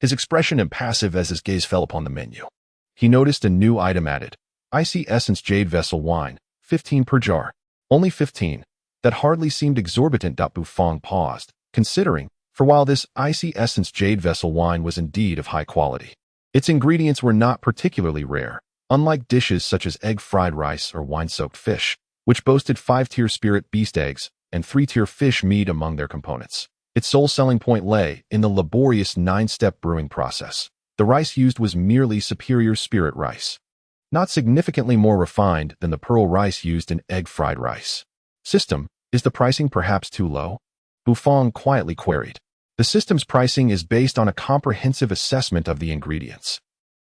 his expression impassive as his gaze fell upon the menu. He noticed a new item added. Icy essence jade vessel wine, 15 per jar. Only 15. That hardly seemed exorbitant. Bufang paused, considering, for while this icy essence jade vessel wine was indeed of high quality, its ingredients were not particularly rare, unlike dishes such as egg-fried rice or wine-soaked fish, which boasted 5-tier spirit beast eggs and 3-tier fish meat among their components. Its sole selling point lay in the laborious 9-step brewing process. The rice used was merely superior spirit rice, not significantly more refined than the pearl rice used in egg-fried rice. "System, is the pricing perhaps too low?" Bufang quietly queried. "The system's pricing is based on a comprehensive assessment of the ingredients,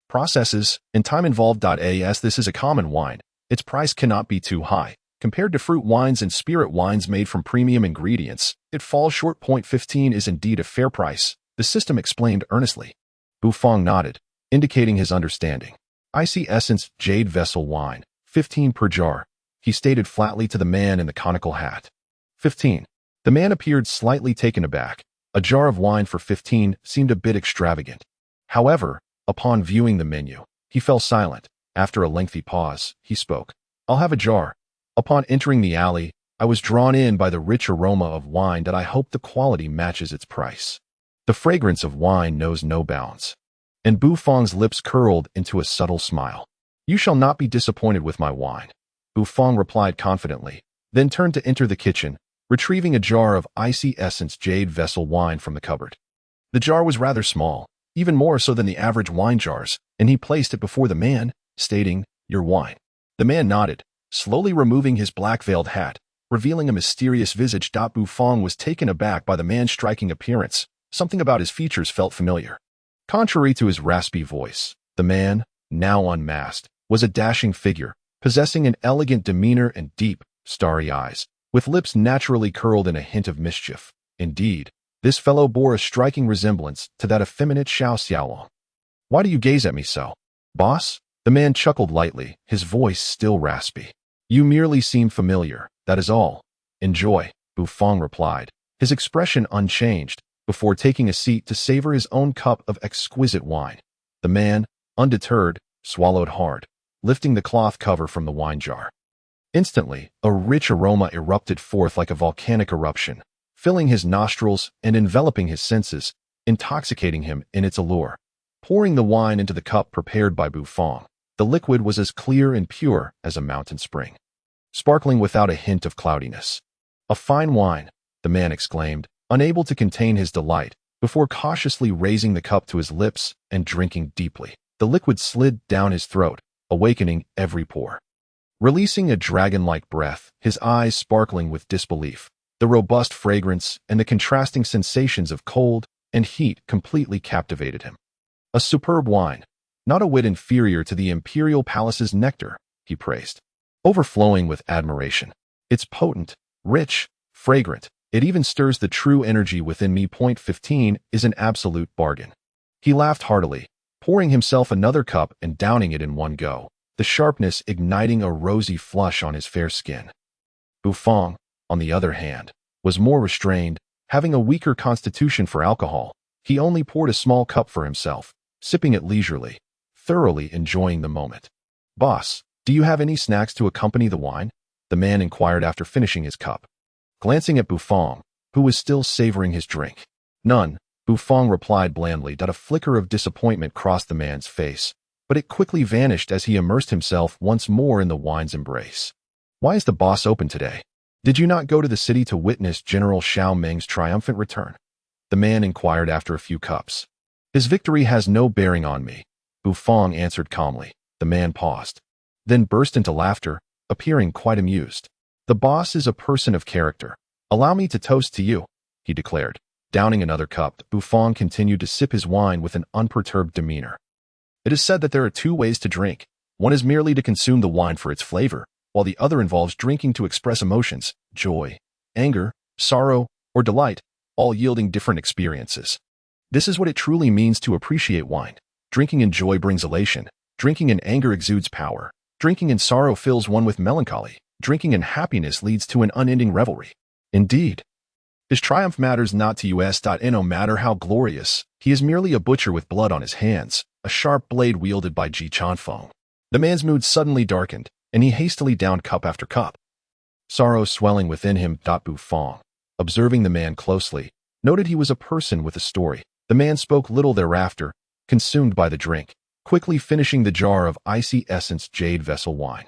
processes, and time involved. As this is a common wine, its price cannot be too high. Compared to fruit wines and spirit wines made from premium ingredients, it falls short. 15 is indeed a fair price," the system explained earnestly. Bufang nodded, indicating his understanding. "Icy essence jade vessel wine, 15 per jar," he stated flatly to the man in the conical hat. 15. The man appeared slightly taken aback. A jar of wine for 15 seemed a bit extravagant. However, upon viewing the menu, he fell silent. After a lengthy pause, he spoke. "I'll have a jar." Upon entering the alley, I was drawn in by the rich aroma of wine that I hope the quality matches its price. The fragrance of wine knows no bounds. And Bufang's lips curled into a subtle smile. "You shall not be disappointed with my wine," Bufang replied confidently, then turned to enter the kitchen, retrieving a jar of icy essence jade vessel wine from the cupboard. The jar was rather small, even more so than the average wine jars, and he placed it before the man, stating, "Your wine." The man nodded, slowly removing his black-veiled hat, revealing a mysterious visage. Bufang was taken aback by the man's striking appearance. Something about his features felt familiar. Contrary to his raspy voice, the man, now unmasked, was a dashing figure, possessing an elegant demeanor and deep, starry eyes, with lips naturally curled in a hint of mischief. Indeed, this fellow bore a striking resemblance to that effeminate Xiao Xiaolong. "Why do you gaze at me so, boss?" The man chuckled lightly, his voice still raspy. "You merely seem familiar, that is all." "Enjoy," Bufang replied, his expression unchanged, before taking a seat to savor his own cup of exquisite wine. The man, undeterred, swallowed hard, lifting the cloth cover from the wine jar. Instantly, a rich aroma erupted forth like a volcanic eruption, filling his nostrils and enveloping his senses, intoxicating him in its allure. Pouring the wine into the cup prepared by Bufang, the liquid was as clear and pure as a mountain spring, sparkling without a hint of cloudiness. "A fine wine," the man exclaimed, unable to contain his delight, before cautiously raising the cup to his lips and drinking deeply. The liquid slid down his throat, awakening every pore. Releasing a dragon-like breath, his eyes sparkling with disbelief, the robust fragrance and the contrasting sensations of cold and heat completely captivated him. "A superb wine, not a whit inferior to the imperial palace's nectar," he praised, overflowing with admiration. "It's potent, rich, fragrant. It even stirs the true energy within me. 15 is an absolute bargain." He laughed heartily, pouring himself another cup and downing it in one go, the sharpness igniting a rosy flush on his fair skin. Bufang, on the other hand, was more restrained, having a weaker constitution for alcohol. He only poured a small cup for himself, sipping it leisurely, thoroughly enjoying the moment. "Boss, do you have any snacks to accompany the wine?" the man inquired after finishing his cup, glancing at Bufang, who was still savoring his drink. "None," Bufang replied blandly. A flicker of disappointment crossed the man's face, but it quickly vanished as he immersed himself once more in the wine's embrace. "Why is the boss open today?" Did you not go to the city to witness General Xiao Meng's triumphant return? The man inquired after a few cups. His victory has no bearing on me, Bu Fong answered calmly. The man paused, then burst into laughter, appearing quite amused. The boss is a person of character. Allow me to toast to you, he declared. Downing another cup, Bu Fong continued to sip his wine with an unperturbed demeanor. It is said that there are two ways to drink. One is merely to consume the wine for its flavor, while the other involves drinking to express emotions, joy, anger, sorrow, or delight, all yielding different experiences. This is what it truly means to appreciate wine. Drinking in joy brings elation. Drinking in anger exudes power. Drinking in sorrow fills one with melancholy. Drinking in happiness leads to an unending revelry. Indeed, his triumph matters not to us. No matter how glorious, he is merely a butcher with blood on his hands, a sharp blade wielded by Ji Chanfeng. The man's mood suddenly darkened, and he hastily downed cup after cup. Sorrow swelling within him. Bu Fong, observing the man closely, noted he was a person with a story. The man spoke little thereafter, consumed by the drink, quickly finishing the jar of icy essence jade vessel wine.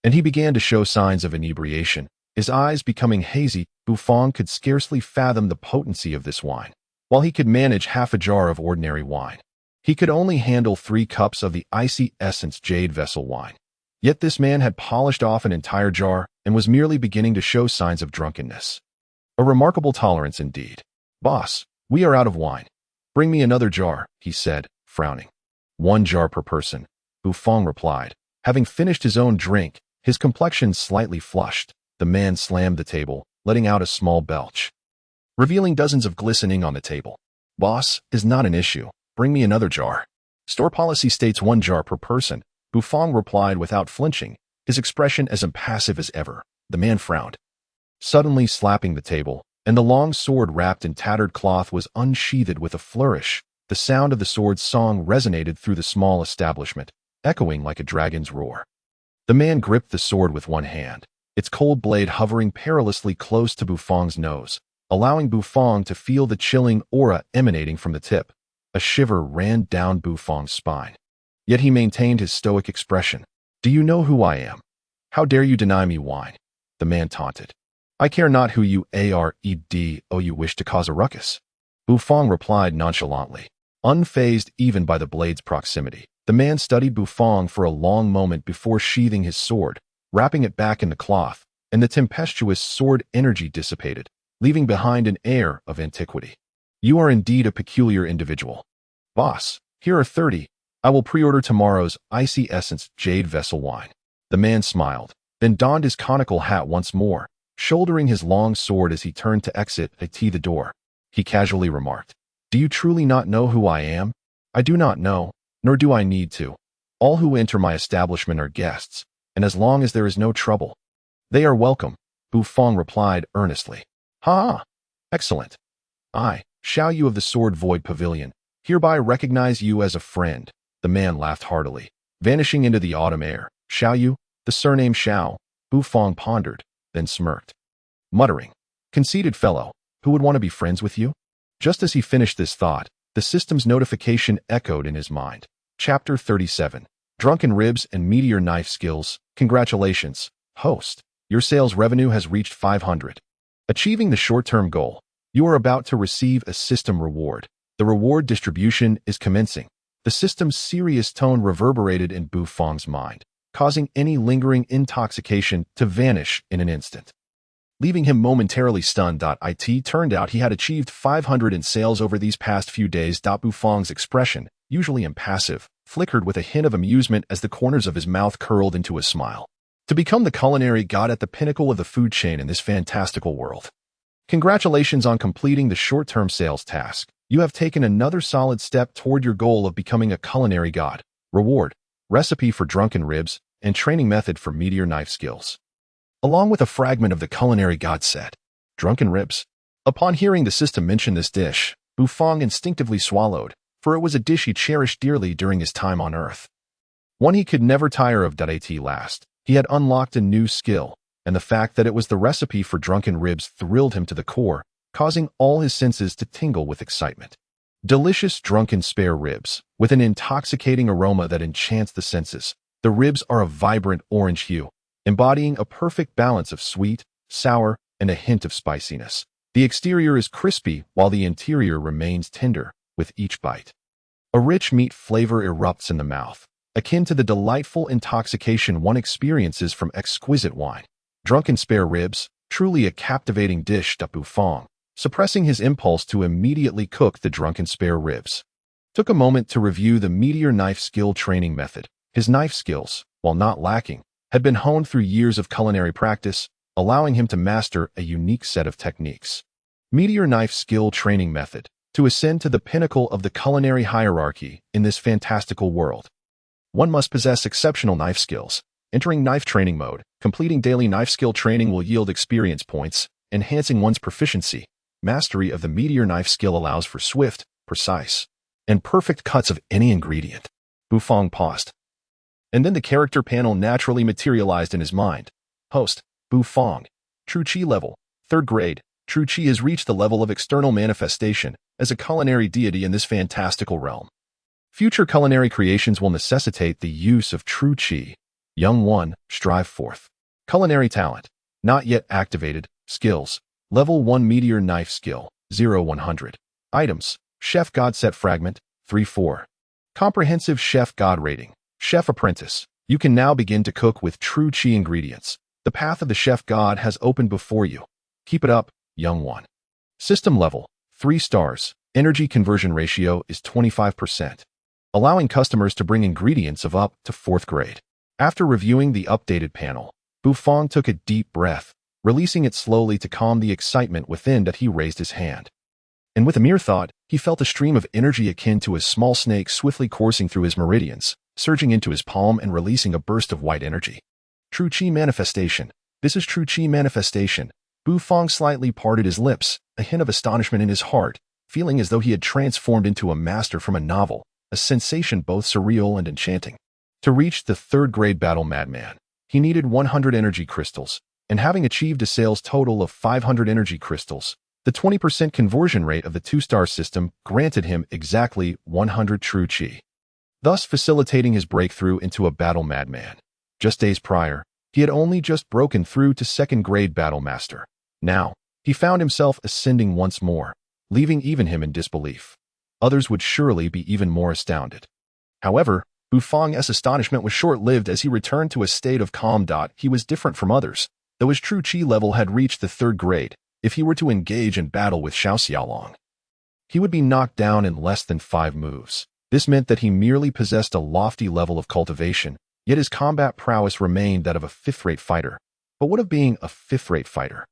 And he began to show signs of inebriation. His eyes becoming hazy, Bu Fong could scarcely fathom the potency of this wine. While he could manage half a jar of ordinary wine, he could only handle 3 cups of the icy essence jade vessel wine. Yet this man had polished off an entire jar and was merely beginning to show signs of drunkenness. A remarkable tolerance indeed. Boss, we are out of wine. Bring me another jar, he said, frowning. 1 jar per person, Bu Fong replied. Having finished his own drink, his complexion slightly flushed, the man slammed the table, letting out a small belch, revealing dozens of glistening on the table. Boss, is not an issue. Bring me another jar. Store policy states 1 jar per person, Bu Fong replied without flinching, his expression as impassive as ever. The man frowned, suddenly slapping the table, and the long sword wrapped in tattered cloth was unsheathed with a flourish. The sound of the sword's song resonated through the small establishment, echoing like a dragon's roar. The man gripped the sword with one hand, its cold blade hovering perilously close to Bu Fong's nose, allowing Bu Fong to feel the chilling aura emanating from the tip. A shiver ran down Bu Fong's spine. Yet he maintained his stoic expression. Do you know who I am? How dare you deny me wine? The man taunted. I care not who you are. You wish to cause a ruckus? Bu Fong replied nonchalantly, unfazed even by the blade's proximity. The man studied Bu Fong for a long moment before sheathing his sword, wrapping it back in the cloth, and the tempestuous sword energy dissipated, leaving behind an air of antiquity. You are indeed a peculiar individual. Boss, here are 30. I will pre-order tomorrow's icy essence jade vessel wine. The man smiled, then donned his conical hat once more, shouldering his long sword as he turned to exit the door. He casually remarked, Do you truly not know who I am? I do not know, nor do I need to. All who enter my establishment are guests, and as long as there is no trouble, they are welcome, Bu Fong replied earnestly. Ha! Excellent. I, Xiao Yu of the Sword Void Pavilion, hereby recognize you as a friend. The man laughed heartily, vanishing into the autumn air. Xiao Yu, the surname Xiao, Bu Fong pondered, then smirked, muttering, Conceited fellow, who would want to be friends with you? Just as he finished this thought, the system's notification echoed in his mind. Chapter 37. Drunken Ribs and Meteor Knife Skills. Congratulations, host. Your sales revenue has reached 500. Achieving the short-term goal. You are about to receive a system reward. The reward distribution is commencing. The system's serious tone reverberated in Bu Fong's mind, causing any lingering intoxication to vanish in an instant, leaving him momentarily stunned. It turned out he had achieved 500 in sales over these past few days. Bu Fong's expression, usually impassive, flickered with a hint of amusement as the corners of his mouth curled into a smile. To become the culinary god at the pinnacle of the food chain in this fantastical world. Congratulations on completing the short-term sales task. You have taken another solid step toward your goal of becoming a culinary god. Reward, recipe for drunken ribs, and training method for meteor knife skills. Along with a fragment of the culinary god set, drunken ribs. Upon hearing the system mention this dish, Bu Fong instinctively swallowed, for it was a dish he cherished dearly during his time on Earth. One he could never tire of. At last, he had unlocked a new skill, and the fact that it was the recipe for drunken ribs thrilled him to the core, causing all his senses to tingle with excitement. Delicious drunken spare ribs, with an intoxicating aroma that enchants the senses. The ribs are a vibrant orange hue, embodying a perfect balance of sweet, sour, and a hint of spiciness. The exterior is crispy while the interior remains tender with each bite. A rich meat flavor erupts in the mouth, akin to the delightful intoxication one experiences from exquisite wine. Drunken spare ribs, truly a captivating dish, Bufang, suppressing his impulse to immediately cook the drunken spare ribs. Took a moment to review the meteor knife skill training method. His knife skills, while not lacking, had been honed through years of culinary practice, allowing him to master a unique set of techniques. Meteor knife skill training method, to ascend to the pinnacle of the culinary hierarchy in this fantastical world. One must possess exceptional knife skills. Entering knife training mode, completing daily knife skill training will yield experience points, enhancing one's proficiency. Mastery of the meteor knife skill allows for swift, precise, and perfect cuts of any ingredient. Bufang paused. And then the character panel naturally materialized in his mind. Host, Bufang. True Qi level, 3rd grade. True Qi has reached the level of external manifestation as a culinary deity in this fantastical realm. Future culinary creations will necessitate the use of true Qi. Young one, strive forth. Culinary talent, not yet activated. Skills, level 1 meteor knife skill, 0-100. Items, Chef God set fragment, 3-4. Comprehensive Chef God rating, Chef Apprentice. You can now begin to cook with true Qi ingredients. The path of the Chef God has opened before you. Keep it up, young one. System level, 3 stars. Energy conversion ratio is 25%, allowing customers to bring ingredients of up to 4th grade. After reviewing the updated panel, Bufang took a deep breath, releasing it slowly to calm the excitement within that he raised his hand. And with a mere thought, he felt a stream of energy akin to a small snake swiftly coursing through his meridians, surging into his palm and releasing a burst of white energy. True Qi manifestation. This is true Qi manifestation. Bufang slightly parted his lips, a hint of astonishment in his heart, feeling as though he had transformed into a master from a novel, a sensation both surreal and enchanting. To reach the 3rd grade battle madman, he needed 100 energy crystals, and having achieved a sales total of 500 energy crystals, the 20% conversion rate of the 2-star system granted him exactly 100 true Qi, thus facilitating his breakthrough into a battle madman. Just days prior, he had only just broken through to 2nd grade battle master. Now, he found himself ascending once more, leaving even him in disbelief. Others would surely be even more astounded. However, Bufang's astonishment was short-lived as he returned to a state of calm. He was different from others, though his true Qi level had reached the 3rd grade. If he were to engage in battle with Xiao Xiaolong, he would be knocked down in less than 5 moves. This meant that he merely possessed a lofty level of cultivation, yet his combat prowess remained that of a 5th-rate fighter. But what of being a 5th-rate fighter?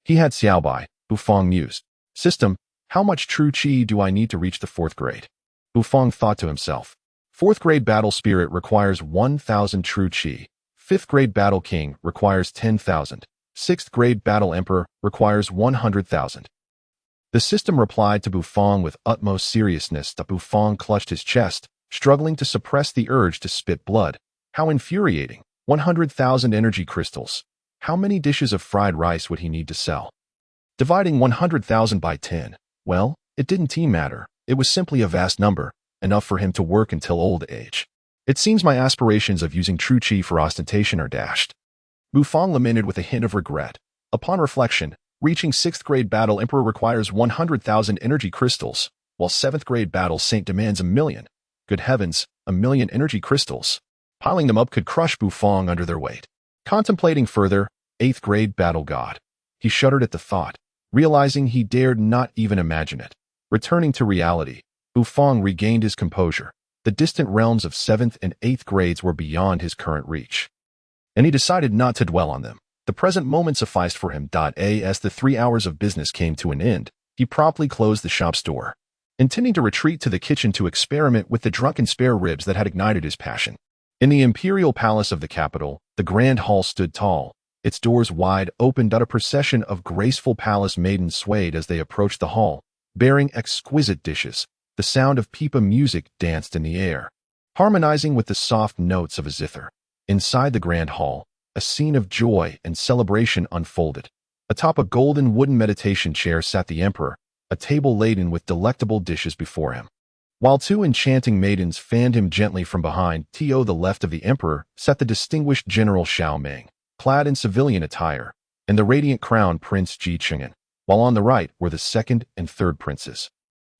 He had Xiaobai, Bufang mused. System, how much true Qi do I need to reach the 4th grade? Bufang thought to himself. 4th grade battle spirit requires 1,000 true Qi. 5th grade battle king requires 10,000. 6th grade battle emperor requires 100,000. The system replied to Bufang with utmost seriousness. Bufang clutched his chest, struggling to suppress the urge to spit blood. How infuriating. 100,000 energy crystals. How many dishes of fried rice would he need to sell? Dividing 100,000 by 10. Well, it didn't matter. It was simply a vast number, enough for him to work until old age. It seems my aspirations of using true Qi for ostentation are dashed. Bufang lamented with a hint of regret. Upon reflection, reaching 6th grade battle emperor requires 100,000 energy crystals, while 7th grade battle saint demands 1,000,000. Good heavens, 1,000,000 energy crystals. Piling them up could crush Bufang under their weight. Contemplating further, 8th grade battle god. He shuddered at the thought, realizing he dared not even imagine it. Returning to reality, Bufang regained his composure. The distant realms of 7th and 8th grades were beyond his current reach, and he decided not to dwell on them. The present moment sufficed for him. As the 3 hours of business came to an end, he promptly closed the shop's door, intending to retreat to the kitchen to experiment with the drunken spare ribs that had ignited his passion. In the imperial palace of the capital, the grand hall stood tall, its doors wide open. A procession of graceful palace maidens swayed as they approached the hall, bearing exquisite dishes. The sound of pipa music danced in the air, harmonizing with the soft notes of a zither. Inside the grand hall, a scene of joy and celebration unfolded. Atop a golden wooden meditation chair sat the emperor, a table laden with delectable dishes before him, while 2 enchanting maidens fanned him gently from behind. To the left of the emperor sat the distinguished General Xiao Meng, clad in civilian attire, and the radiant crown Prince Ji Qing'an, while on the right were the second and third princes,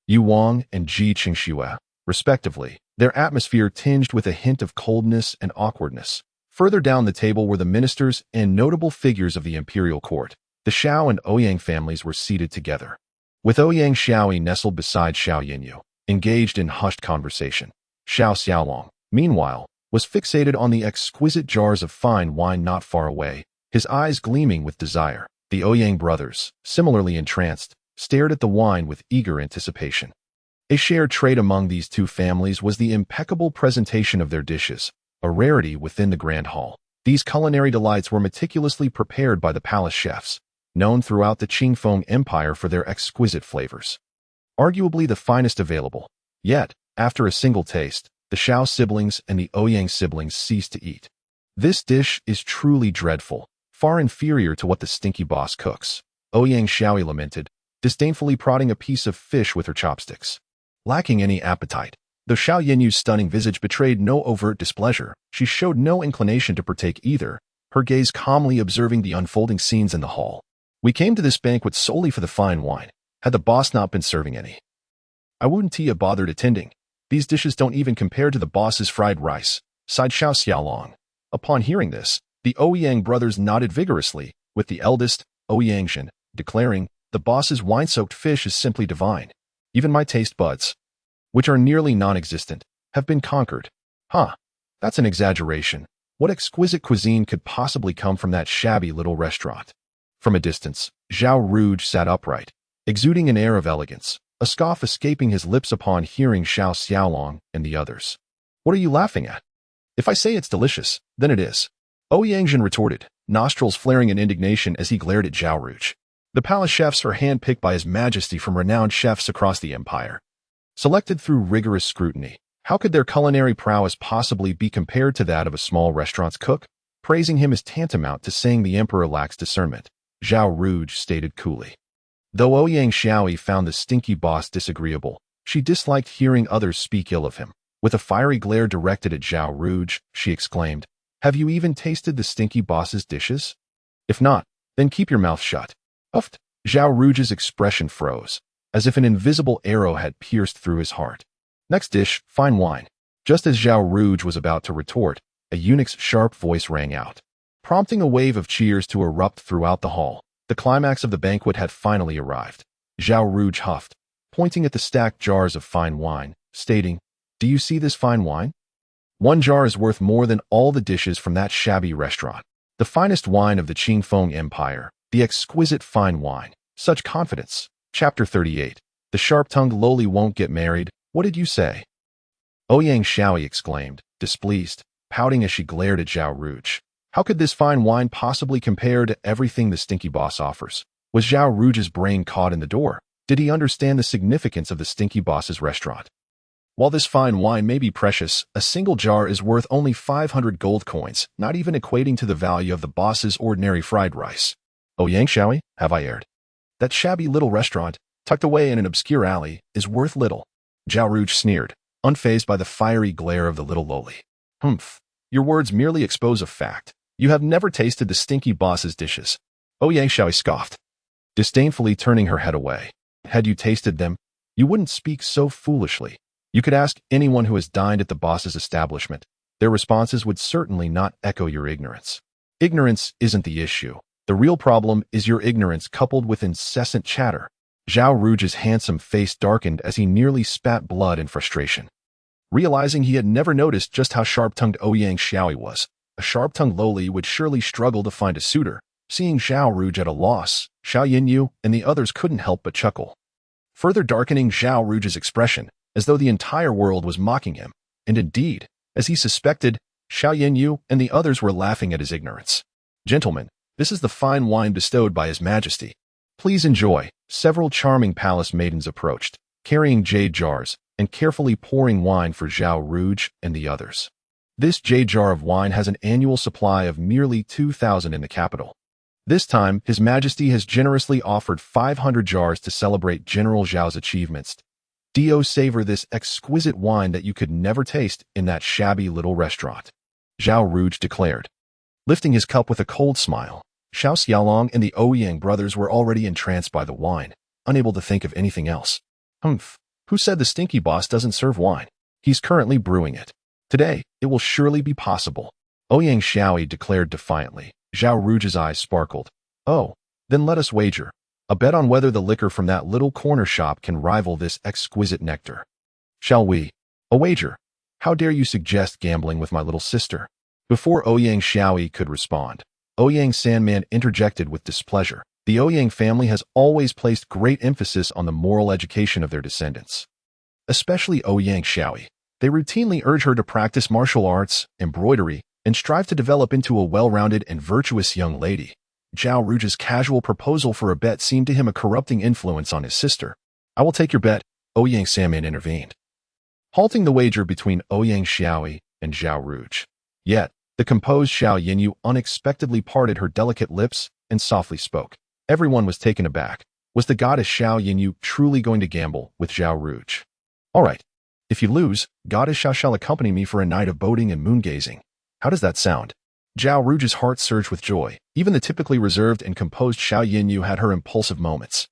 Yu Wang and Ji Qingxue, respectively, their atmosphere tinged with a hint of coldness and awkwardness. Further down the table were the ministers and notable figures of the imperial court. The Xiao and Ouyang families were seated together, with Ouyang Xiaoyi nestled beside Xiao Yinyu, engaged in hushed conversation. Xiao Xiaolong, meanwhile, was fixated on the exquisite jars of fine wine not far away, his eyes gleaming with desire. The Ouyang brothers, similarly entranced, stared at the wine with eager anticipation. A shared trait among these two families was the impeccable presentation of their dishes, a rarity within the grand hall. These culinary delights were meticulously prepared by the palace chefs, known throughout the Qingfeng Empire for their exquisite flavors. Arguably the finest available. Yet, after a single taste, the Xiao siblings and the Ouyang siblings ceased to eat. This dish is truly dreadful, far inferior to what the stinky boss cooks, Ouyang Xiaoyi lamented, disdainfully prodding a piece of fish with her chopsticks. Lacking any appetite, though Xiao Yinyu's stunning visage betrayed no overt displeasure, she showed no inclination to partake either, her gaze calmly observing the unfolding scenes in the hall. We came to this banquet solely for the fine wine, had the boss not been serving any. I wouldn't have bothered attending. These dishes don't even compare to the boss's fried rice, sighed Xiao Xiaolong. Upon hearing this, the Ouyang brothers nodded vigorously, with the eldest, Ouyangshan, declaring, the boss's wine-soaked fish is simply divine. Even my taste buds, which are nearly non-existent, have been conquered. Huh, that's an exaggeration. What exquisite cuisine could possibly come from that shabby little restaurant? From a distance, Zhao Rouge sat upright, exuding an air of elegance, a scoff escaping his lips upon hearing Xiao Xiaolong and the others. What are you laughing at? If I say it's delicious, then it is. Ouyangshan retorted, nostrils flaring in indignation as he glared at Zhao Rouge. The palace chefs are handpicked by His Majesty from renowned chefs across the empire. Selected through rigorous scrutiny, how could their culinary prowess possibly be compared to that of a small restaurant's cook? Praising him is tantamount to saying the emperor lacks discernment, Zhao Rouge stated coolly. Though Ouyang Xiaoyi found the stinky boss disagreeable, she disliked hearing others speak ill of him. With a fiery glare directed at Zhao Rouge, she exclaimed, have you even tasted the stinky boss's dishes? If not, then keep your mouth shut. Uffed. Zhao Rouge's expression froze, as if an invisible arrow had pierced through his heart. Next dish, fine wine. Just as Zhao Rouge was about to retort, a eunuch's sharp voice rang out, prompting a wave of cheers to erupt throughout the hall. The climax of the banquet had finally arrived. Zhao Rouge huffed, pointing at the stacked jars of fine wine, stating, do you see this fine wine? One jar is worth more than all the dishes from that shabby restaurant. The finest wine of the Qingfeng Empire, the exquisite fine wine. Such confidence. Chapter 38. The sharp-tongued lowly won't get married. What did you say? Ouyang Xiaoyi exclaimed, displeased, pouting as she glared at Zhao Rouge. How could this fine wine possibly compare to everything the stinky boss offers? Was Zhao Rouge's brain caught in the door? Did he understand the significance of the stinky boss's restaurant? While this fine wine may be precious, a single jar is worth only 500 gold coins, not even equating to the value of the boss's ordinary fried rice. Ouyang Xiaoyi, have I erred? That shabby little restaurant, tucked away in an obscure alley, is worth little. Zhao Rouge sneered, unfazed by the fiery glare of the little lowly. Humph, your words merely expose a fact. You have never tasted the stinky boss's dishes. Ouyang Xiaoyi scoffed, disdainfully turning her head away. Had you tasted them, you wouldn't speak so foolishly. You could ask anyone who has dined at the boss's establishment. Their responses would certainly not echo your ignorance. Ignorance isn't the issue. The real problem is your ignorance coupled with incessant chatter. Zhao Rouge's handsome face darkened as he nearly spat blood in frustration. Realizing he had never noticed just how sharp-tongued Ouyang Xiaoyi was, a sharp-tongued lowly would surely struggle to find a suitor. Seeing Zhao Rouge at a loss, Xiao Yinyu and the others couldn't help but chuckle, further darkening Zhao Rouge's expression, as though the entire world was mocking him. And indeed, as he suspected, Xiao Yinyu and the others were laughing at his ignorance. Gentlemen, this is the fine wine bestowed by His Majesty. Please enjoy. Several charming palace maidens approached, carrying jade jars, and carefully pouring wine for Zhao Rouge and the others. This jade jar of wine has an annual supply of merely 2,000 in the capital. This time, His Majesty has generously offered 500 jars to celebrate General Zhao's achievements. Do savor this exquisite wine that you could never taste in that shabby little restaurant, Zhao Rouge declared, lifting his cup with a cold smile. Xiao Xiaolong and the Ouyang brothers were already entranced by the wine, unable to think of anything else. Humph! Who said the stinky boss doesn't serve wine? He's currently brewing it. Today, it will surely be possible. Ouyang Xiaoyi declared defiantly. Zhao Ruge's eyes sparkled. Oh, then let us wager. A bet on whether the liquor from that little corner shop can rival this exquisite nectar. Shall we? A wager. How dare you suggest gambling with my little sister? Before Ouyang Xiaoyi could respond, Ouyang Sandman interjected with displeasure. The Ouyang family has always placed great emphasis on the moral education of their descendants. Especially Ouyang Xiaoyi. They routinely urge her to practice martial arts, embroidery, and strive to develop into a well-rounded and virtuous young lady. Zhao Ruge's casual proposal for a bet seemed to him a corrupting influence on his sister. I will take your bet, Ouyang Sandman intervened, halting the wager between Ouyang Xiaoyi and Zhao Ruge. Yet, the composed Xiao Yinyu unexpectedly parted her delicate lips and softly spoke. Everyone was taken aback. Was the goddess Xiao Yinyu truly going to gamble with Zhao Ruge? All right. If you lose, goddess Xiao shall accompany me for a night of boating and moon-gazing. How does that sound? Zhao Ruge's heart surged with joy. Even the typically reserved and composed Xiao Yinyu had her impulsive moments.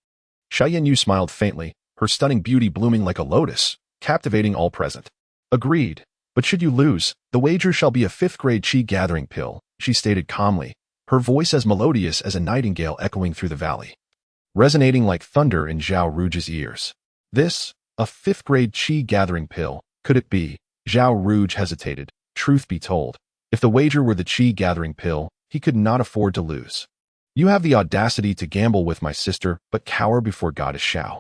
Xiao Yinyu smiled faintly, her stunning beauty blooming like a lotus, captivating all present. Agreed. But should you lose, the wager shall be a 5th-grade qi gathering pill, she stated calmly, her voice as melodious as a nightingale echoing through the valley, resonating like thunder in Zhao Ruge's ears. This, a 5th-grade qi gathering pill, could it be? Zhao Ruge hesitated. Truth be told, if the wager were the qi gathering pill, he could not afford to lose. You have the audacity to gamble with my sister, but cower before goddess Xiao.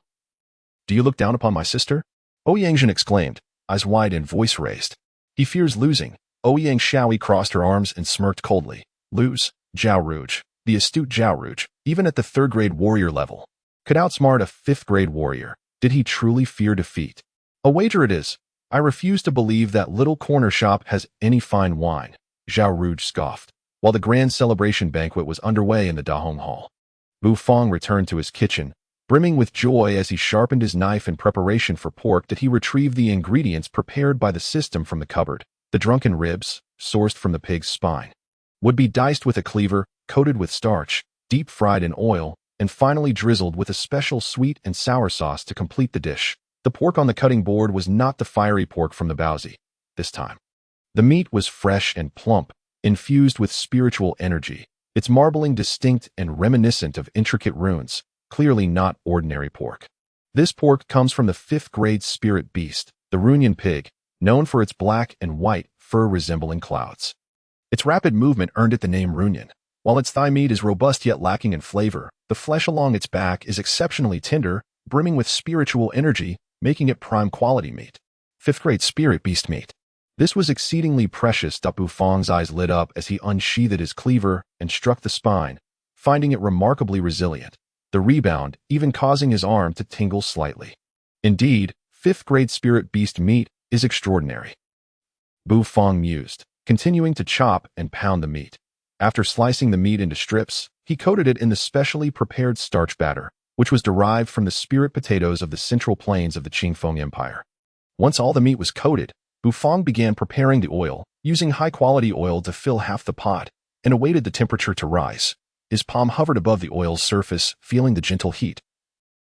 Do you look down upon my sister? Ouyang Zhen exclaimed, eyes wide and voice raised. He fears losing. Ouyang Xiaoyi crossed her arms and smirked coldly. Lose? Zhao Ruge, the astute Zhao Ruge, even at the 3rd-grade warrior level, could outsmart a 5th-grade warrior. Did he truly fear defeat? A wager it is. I refuse to believe that little corner shop has any fine wine, Zhao Ruge scoffed, while the grand celebration banquet was underway in the Dahong Hall. Bu Fong returned to his kitchen, brimming with joy as he sharpened his knife in preparation for pork that he retrieved the ingredients prepared by the system from the cupboard. The drunken ribs, sourced from the pig's spine, would be diced with a cleaver, coated with starch, deep-fried in oil, and finally drizzled with a special sweet and sour sauce to complete the dish. The pork on the cutting board was not the fiery pork from the Baozi, this time. The meat was fresh and plump, infused with spiritual energy, its marbling distinct and reminiscent of intricate runes, clearly not ordinary pork. This pork comes from the 5th-grade spirit beast, the Runyan pig, known for its black and white fur resembling clouds. Its rapid movement earned it the name Runyan. While its thigh meat is robust yet lacking in flavor, the flesh along its back is exceptionally tender, brimming with spiritual energy, making it prime quality meat. 5th-grade spirit beast meat. This was exceedingly precious. Bu Fong's eyes lit up as he unsheathed his cleaver and struck the spine, finding it remarkably resilient, the rebound even causing his arm to tingle slightly. Indeed, 5th-grade spirit beast meat is extraordinary. Bu Fong mused, continuing to chop and pound the meat. After slicing the meat into strips, he coated it in the specially prepared starch batter, which was derived from the spirit potatoes of the central plains of the Qingfeng Empire. Once all the meat was coated, Bu Fong began preparing the oil, using high-quality oil to fill half the pot, and awaited the temperature to rise. His palm hovered above the oil's surface, feeling the gentle heat.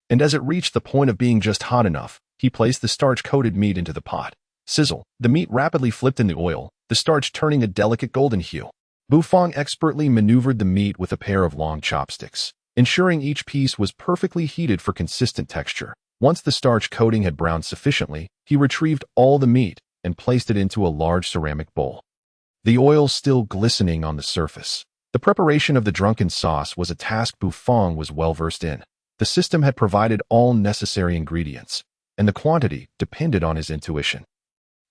And as it reached the point of being just hot enough, he placed the starch-coated meat into the pot. Sizzle. The meat rapidly flipped in the oil, the starch turning a delicate golden hue. Bu Fong expertly maneuvered the meat with a pair of long chopsticks, ensuring each piece was perfectly heated for consistent texture. Once the starch coating had browned sufficiently, he retrieved all the meat and placed it into a large ceramic bowl, the oil still glistening on the surface. The preparation of the drunken sauce was a task Bu Fong was well versed in. The system had provided all necessary ingredients, and the quantity depended on his intuition.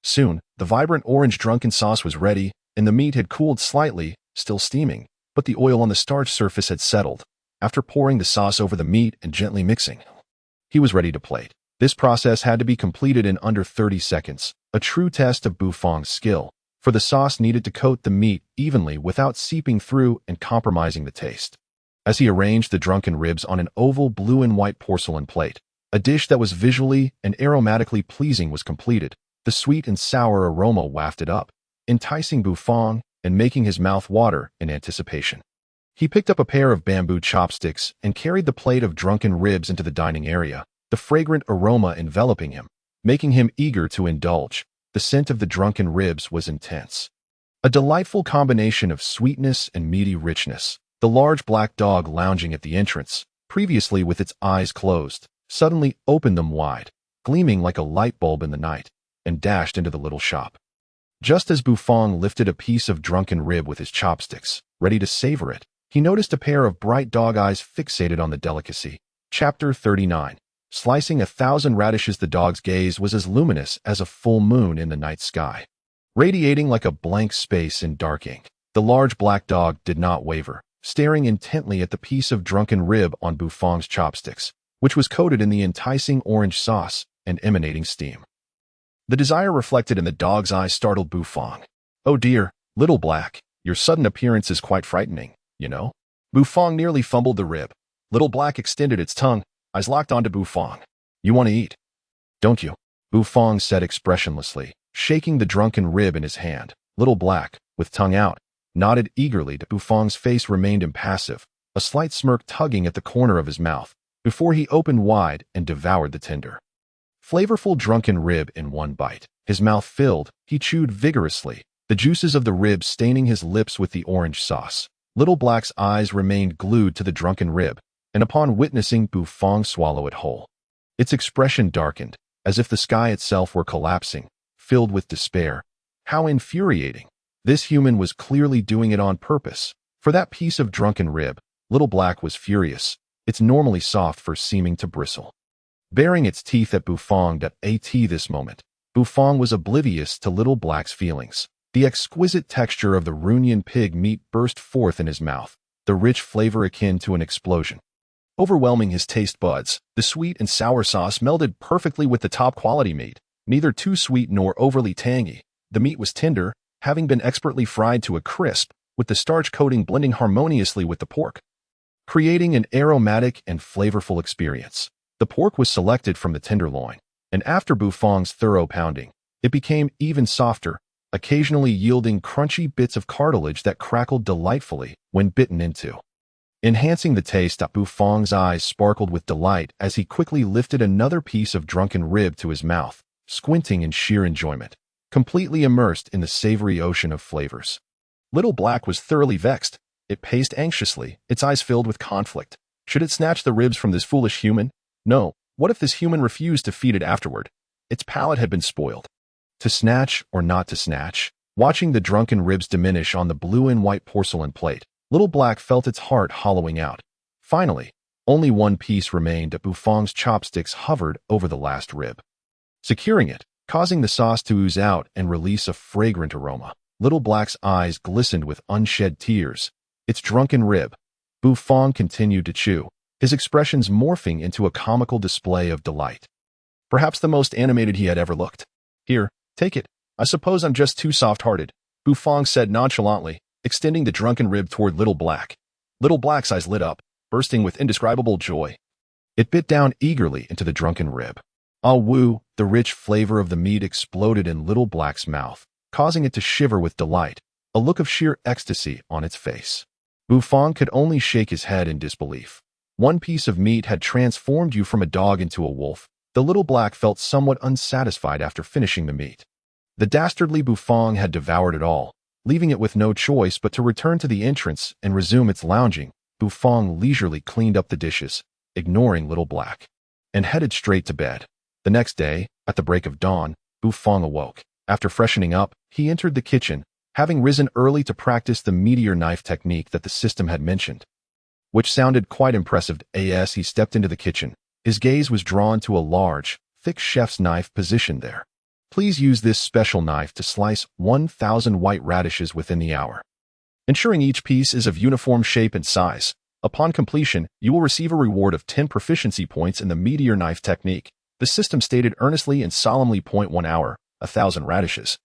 Soon, the vibrant orange drunken sauce was ready, and the meat had cooled slightly, still steaming, but the oil on the starch surface had settled. After pouring the sauce over the meat and gently mixing, he was ready to plate. This process had to be completed in under 30 seconds, a true test of Bu Fong's skill, for the sauce needed to coat the meat evenly without seeping through and compromising the taste. As he arranged the drunken ribs on an oval blue and white porcelain plate, a dish that was visually and aromatically pleasing was completed. The sweet and sour aroma wafted up, enticing Bu Fong and making his mouth water in anticipation. He picked up a pair of bamboo chopsticks and carried the plate of drunken ribs into the dining area, the fragrant aroma enveloping him, making him eager to indulge. The scent of the drunken ribs was intense. A delightful combination of sweetness and meaty richness. The large black dog lounging at the entrance, previously with its eyes closed, suddenly opened them wide, gleaming like a light bulb in the night, and dashed into the little shop. Just as Bufong lifted a piece of drunken rib with his chopsticks, ready to savor it, he noticed a pair of bright dog eyes fixated on the delicacy. Chapter 39. Slicing 1,000 radishes. The dog's gaze was as luminous as a full moon in the night sky, radiating like a blank space in dark ink. The large black dog did not waver, staring intently at the piece of drunken rib on Bufong's chopsticks, which was coated in the enticing orange sauce and emanating steam. The desire reflected in the dog's eyes startled Bufong. "Oh dear, little black, your sudden appearance is quite frightening, you know." Bufong nearly fumbled the rib. Little black extended its tongue, eyes locked onto Bufong. "You want to eat, don't you?" Bufong said expressionlessly, shaking the drunken rib in his hand. Little black, with tongue out, nodded eagerly. Bufong's face remained impassive, a slight smirk tugging at the corner of his mouth, before he opened wide and devoured the tender, flavorful drunken rib in one bite. His mouth filled, he chewed vigorously, the juices of the rib staining his lips with the orange sauce. Little Black's eyes remained glued to the drunken rib, and upon witnessing Bufong swallow it whole, its expression darkened, as if the sky itself were collapsing, filled with despair. How infuriating! This human was clearly doing it on purpose. For that piece of drunken rib, Little Black was furious, its normally soft fur seeming to bristle, baring its teeth at Bufong. This moment, Bufong was oblivious to Little Black's feelings. The exquisite texture of the Runyan pig meat burst forth in his mouth, the rich flavor akin to an explosion, overwhelming his taste buds. The sweet and sour sauce melded perfectly with the top-quality meat, neither too sweet nor overly tangy. The meat was tender, having been expertly fried to a crisp, with the starch coating blending harmoniously with the pork, creating an aromatic and flavorful experience. The pork was selected from the tenderloin, and after Bufong's thorough pounding, it became even softer, occasionally yielding crunchy bits of cartilage that crackled delightfully when bitten into, enhancing the taste. Bufong's eyes sparkled with delight as he quickly lifted another piece of drunken rib to his mouth, squinting in sheer enjoyment, completely immersed in the savory ocean of flavors. Little Black was thoroughly vexed. It paced anxiously, its eyes filled with conflict. Should it snatch the ribs from this foolish human? No. What if this human refused to feed it afterward? Its palate had been spoiled. To snatch or not to snatch? Watching the drunken ribs diminish on the blue and white porcelain plate, Little Black felt its heart hollowing out. Finally, only one piece remained. Bufong's chopsticks hovered over the last rib, securing it, causing the sauce to ooze out and release a fragrant aroma. Little Black's eyes glistened with unshed tears. Its drunken rib. Bufong continued to chew, his expressions morphing into a comical display of delight, perhaps the most animated he had ever looked. "Here, take it. I suppose I'm just too soft-hearted," Bufong said nonchalantly, extending the drunken rib toward Little Black. Little Black's eyes lit up, bursting with indescribable joy. It bit down eagerly into the drunken rib. Ah woo, the rich flavor of the meat exploded in Little Black's mouth, causing it to shiver with delight, a look of sheer ecstasy on its face. Bufong could only shake his head in disbelief. One piece of meat had transformed you from a dog into a wolf. The Little Black felt somewhat unsatisfied after finishing the meat. The dastardly Bufong had devoured it all, leaving it with no choice but to return to the entrance and resume its lounging. Bufong leisurely cleaned up the dishes, ignoring Little Black, and headed straight to bed. The next day, at the break of dawn, Bufong awoke. After freshening up, he entered the kitchen, having risen early to practice the meteor knife technique that the system had mentioned, which sounded quite impressive. As he stepped into the kitchen, his gaze was drawn to a large, thick chef's knife positioned there. Please use this special knife to slice 1,000 white radishes within the hour, ensuring each piece is of uniform shape and size. Upon completion, you will receive a reward of 10 proficiency points in the meteor knife technique. The system stated earnestly and solemnly. 1 hour, 1,000 radishes,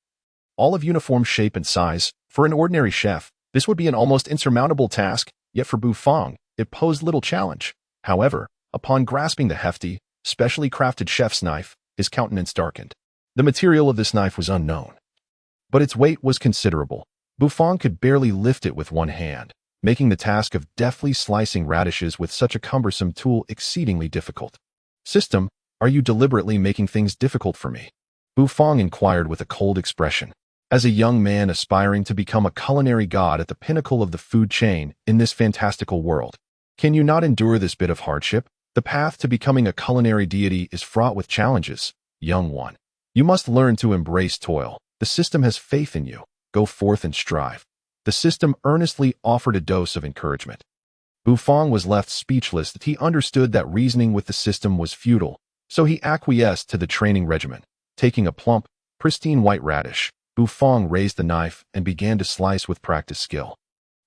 all of uniform shape and size. For an ordinary chef, this would be an almost insurmountable task, yet for Bufong, it posed little challenge. However, upon grasping the hefty, specially crafted chef's knife, his countenance darkened. The material of this knife was unknown, but its weight was considerable. Bufong could barely lift it with one hand, making the task of deftly slicing radishes with such a cumbersome tool exceedingly difficult. System, are you deliberately making things difficult for me? Bufang inquired with a cold expression. As a young man aspiring to become a culinary god at the pinnacle of the food chain in this fantastical world, can you not endure this bit of hardship? The path to becoming a culinary deity is fraught with challenges, young one. You must learn to embrace toil. The system has faith in you. Go forth and strive. The system earnestly offered a dose of encouragement. Bufang was left speechless. He understood that reasoning with the system was futile, so he acquiesced to the training regimen. Taking a plump, pristine white radish, Bufang raised the knife and began to slice with practiced skill.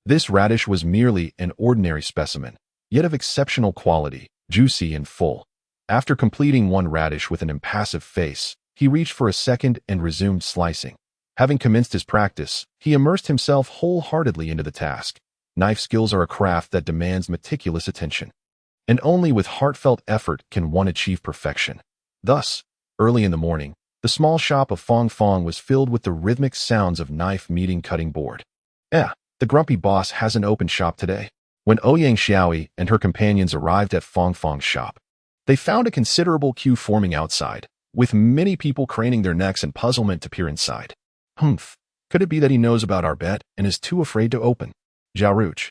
This radish was merely an ordinary specimen, yet of exceptional quality, juicy and full. After completing one radish with an impassive face, he reached for a second and resumed slicing. Having commenced his practice, he immersed himself wholeheartedly into the task. Knife skills are a craft that demands meticulous attention, and only with heartfelt effort can one achieve perfection. Thus, early in the morning, the small shop of Fong Fong was filled with the rhythmic sounds of knife meeting cutting board. The grumpy boss hasn't opened shop today. When Ouyang Xiaoi and her companions arrived at Fong Fong's shop, they found a considerable queue forming outside, with many people craning their necks in puzzlement to peer inside. Could it be that he knows about our bet and is too afraid to open? Zhao Rouge,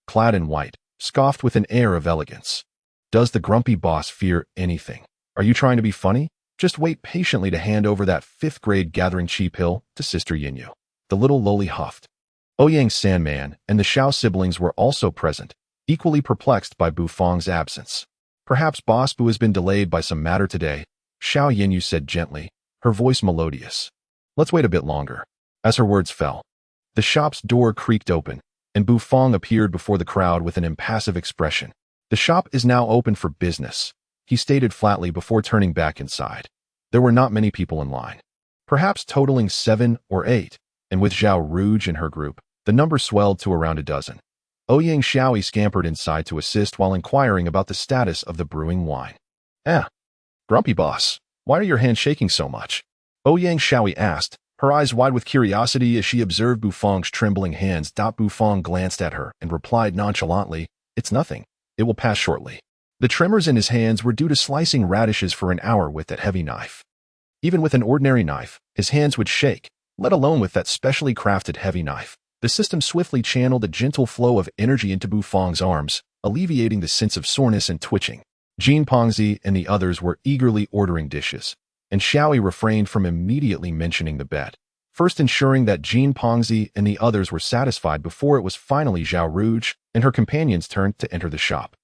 clad in white, scoffed with an air of elegance. Does the grumpy boss fear anything? Are you trying to be funny? Just wait patiently to hand over that 5th grade gathering chi pill to Sister Yinyu. The little lowly huffed. Ouyang Sandman and the Xiao siblings were also present, equally perplexed by Bufang's absence. Perhaps Boss Bu has been delayed by some matter today, Xiao Yinyu said gently, her voice melodious. Let's wait a bit longer. As her words fell, the shop's door creaked open, and Bufang appeared before the crowd with an impassive expression. The shop is now open for business, he stated flatly before turning back inside. There were not many people in line, perhaps totaling 7 or 8, and with Zhao Rouge and her group, the number swelled to around a dozen. Ouyang Xiaoi scampered inside to assist while inquiring about the status of the brewing wine. Grumpy boss, why are your hands shaking so much? Ouyang Xiaoi asked, her eyes wide with curiosity as she observed Bufang's trembling hands. Bufang glanced at her and replied nonchalantly, It's nothing. It will pass shortly. The tremors in his hands were due to slicing radishes for an hour with that heavy knife. Even with an ordinary knife, his hands would shake, let alone with that specially crafted heavy knife. The system swiftly channeled a gentle flow of energy into Bufang's arms, alleviating the sense of soreness and twitching. Jean Pongzi and the others were eagerly ordering dishes, and Xiaoi refrained from immediately mentioning the bet, first ensuring that Jean Pongzi and the others were satisfied before it was finally Zhao Rouge and her companions' turn to enter the shop.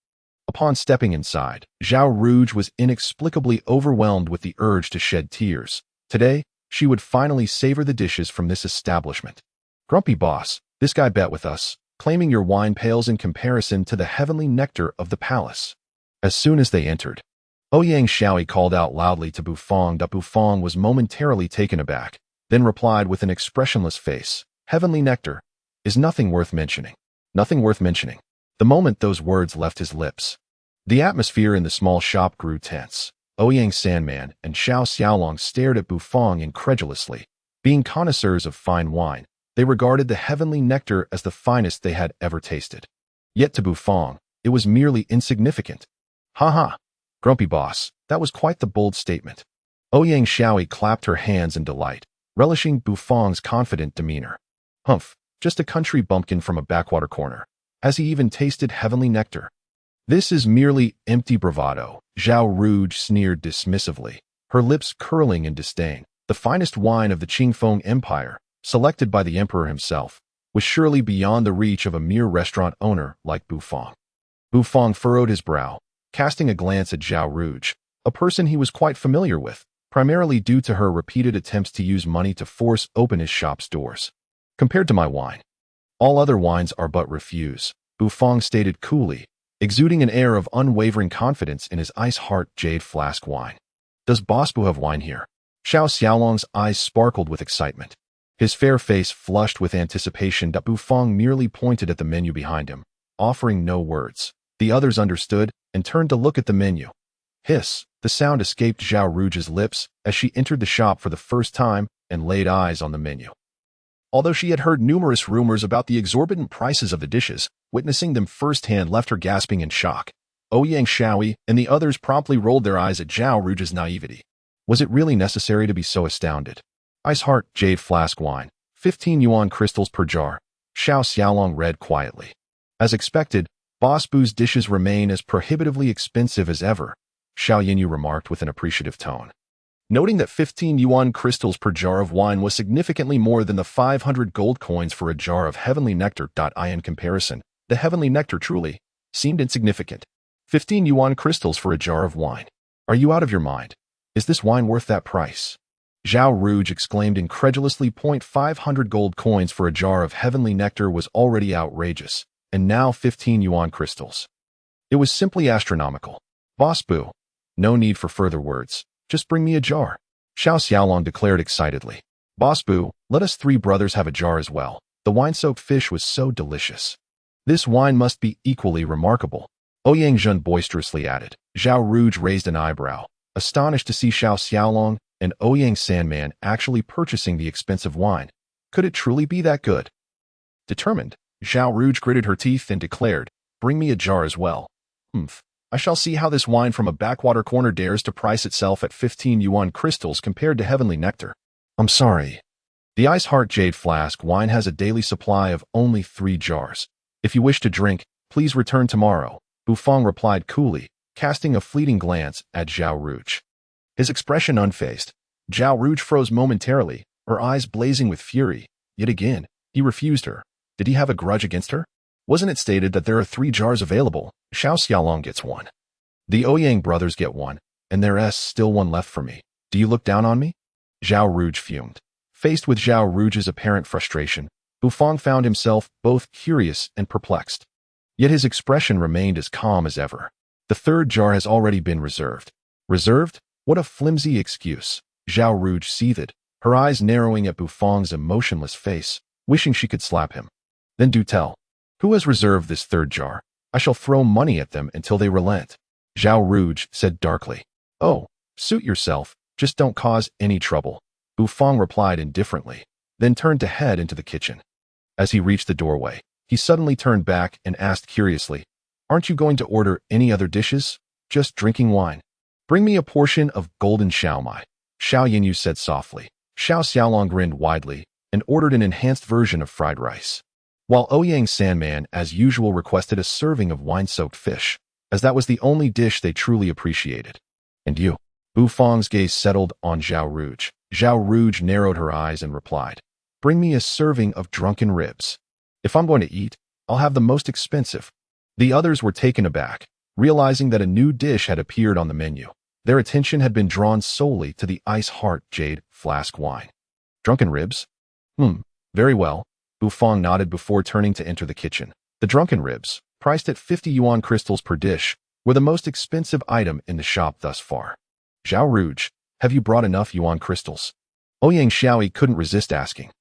Upon stepping inside, Zhao Rouge was inexplicably overwhelmed with the urge to shed tears. Today, she would finally savor the dishes from this establishment. Grumpy boss, this guy bet with us, claiming your wine pales in comparison to the heavenly nectar of the palace. As soon as they entered, Ouyang Xiaoi called out loudly to Bufang. Bufang was momentarily taken aback, then replied with an expressionless face, Heavenly nectar is nothing worth mentioning. Nothing worth mentioning. The moment those words left his lips, the atmosphere in the small shop grew tense. Ouyang Sandman and Xiao Xiaolong stared at Bufang incredulously. Being connoisseurs of fine wine, they regarded the heavenly nectar as the finest they had ever tasted. Yet to Bufang, it was merely insignificant. Grumpy boss, that was quite the bold statement. Ouyang Xiaoi clapped her hands in delight, relishing Bufang's confident demeanor. Just a country bumpkin from a backwater corner. Has he even tasted heavenly nectar? This is merely empty bravado, Zhao Rouge sneered dismissively, her lips curling in disdain. The finest wine of the Qingfeng Empire, selected by the emperor himself, was surely beyond the reach of a mere restaurant owner like Bufang. Bufang furrowed his brow, casting a glance at Zhao Rouge, a person he was quite familiar with, primarily due to her repeated attempts to use money to force open his shop's doors. Compared to my wine, all other wines are but refuse, Bufang stated coolly, exuding an air of unwavering confidence in his ice-heart jade flask wine. Does Boss Bu have wine here? Xiao Xiaolong's eyes sparkled with excitement. His fair face flushed with anticipation. Bufang merely pointed at the menu behind him, offering no words. The others understood and turned to look at the menu. Hiss, the sound escaped Zhao Rouge's lips as she entered the shop for the first time and laid eyes on the menu. Although she had heard numerous rumors about the exorbitant prices of the dishes, witnessing them firsthand left her gasping in shock. Ouyang Shaoyi and the others promptly rolled their eyes at Zhao Ruge's naivety. Was it really necessary to be so astounded? Ice Heart Jade Flask Wine, 15 yuan crystals per jar, Xiao Xiaolong read quietly. As expected, Boss Bu's dishes remain as prohibitively expensive as ever, Xiao Yinyu remarked with an appreciative tone. Noting that 15 yuan crystals per jar of wine was significantly more than the 500 gold coins for a jar of heavenly nectar. In comparison, the heavenly nectar truly seemed insignificant. 15 yuan crystals for a jar of wine. Are you out of your mind? Is this wine worth that price? Zhao Ruge exclaimed incredulously. 500 gold coins for a jar of heavenly nectar was already outrageous, and now 15 yuan crystals. It was simply astronomical. Boss Bu, no need for further words. Just bring me a jar, Xiao Xiaolong declared excitedly. Boss Bu, let us three brothers have a jar as well. The wine-soaked fish was so delicious. This wine must be equally remarkable, Ouyang Zhun boisterously added. Zhao Ruge raised an eyebrow, astonished to see Xiao Xiaolong and Ouyang Sandman actually purchasing the expensive wine. Could it truly be that good? Determined, Zhao Ruge gritted her teeth and declared, bring me a jar as well. I shall see how this wine from a backwater corner dares to price itself at 15 yuan crystals compared to heavenly nectar. I'm sorry. The Ice Heart Jade Flask Wine has a daily supply of only 3 jars. If you wish to drink, please return tomorrow, Bufang replied coolly, casting a fleeting glance at Zhao Ruge. His expression unfazed. Zhao Ruge froze momentarily, her eyes blazing with fury. Yet again, he refused her. Did he have a grudge against her? Wasn't it stated that there are 3 jars available? Xiao Xiaolong gets 1. The Ouyang brothers get 1, and there's still 1 left for me. Do you look down on me? Zhao Ruge fumed. Faced with Zhao Ruge's apparent frustration, Bufang found himself both curious and perplexed. Yet his expression remained as calm as ever. The 3rd jar has already been reserved. Reserved? What a flimsy excuse. Zhao Ruge seethed, her eyes narrowing at Bufang's emotionless face, wishing she could slap him. Then do tell. Who has reserved this 3rd jar? I shall throw money at them until they relent. Zhao Ruge said darkly. Oh, suit yourself, just don't cause any trouble, Bufang replied indifferently, then turned to head into the kitchen. As he reached the doorway, he suddenly turned back and asked curiously, aren't you going to order any other dishes? Just drinking wine? Bring me a portion of golden xiaomai, Xiao Yinyu said softly. Xiao Xiaolong grinned widely and ordered an enhanced version of fried rice, while Ouyang Sandman as usual requested a serving of wine-soaked fish, as that was the only dish they truly appreciated. And you? Bufang's gaze settled on Zhao Ruge. Zhao Ruge narrowed her eyes and replied, bring me a serving of drunken ribs. If I'm going to eat, I'll have the most expensive. The others were taken aback, realizing that a new dish had appeared on the menu. Their attention had been drawn solely to the Ice Heart Jade Flask Wine. Drunken ribs? Very well. Bufang nodded before turning to enter the kitchen. The drunken ribs, priced at 50 yuan crystals per dish, were the most expensive item in the shop thus far. Zhao Ruge, have you brought enough yuan crystals? Ouyang Shaoyi couldn't resist asking.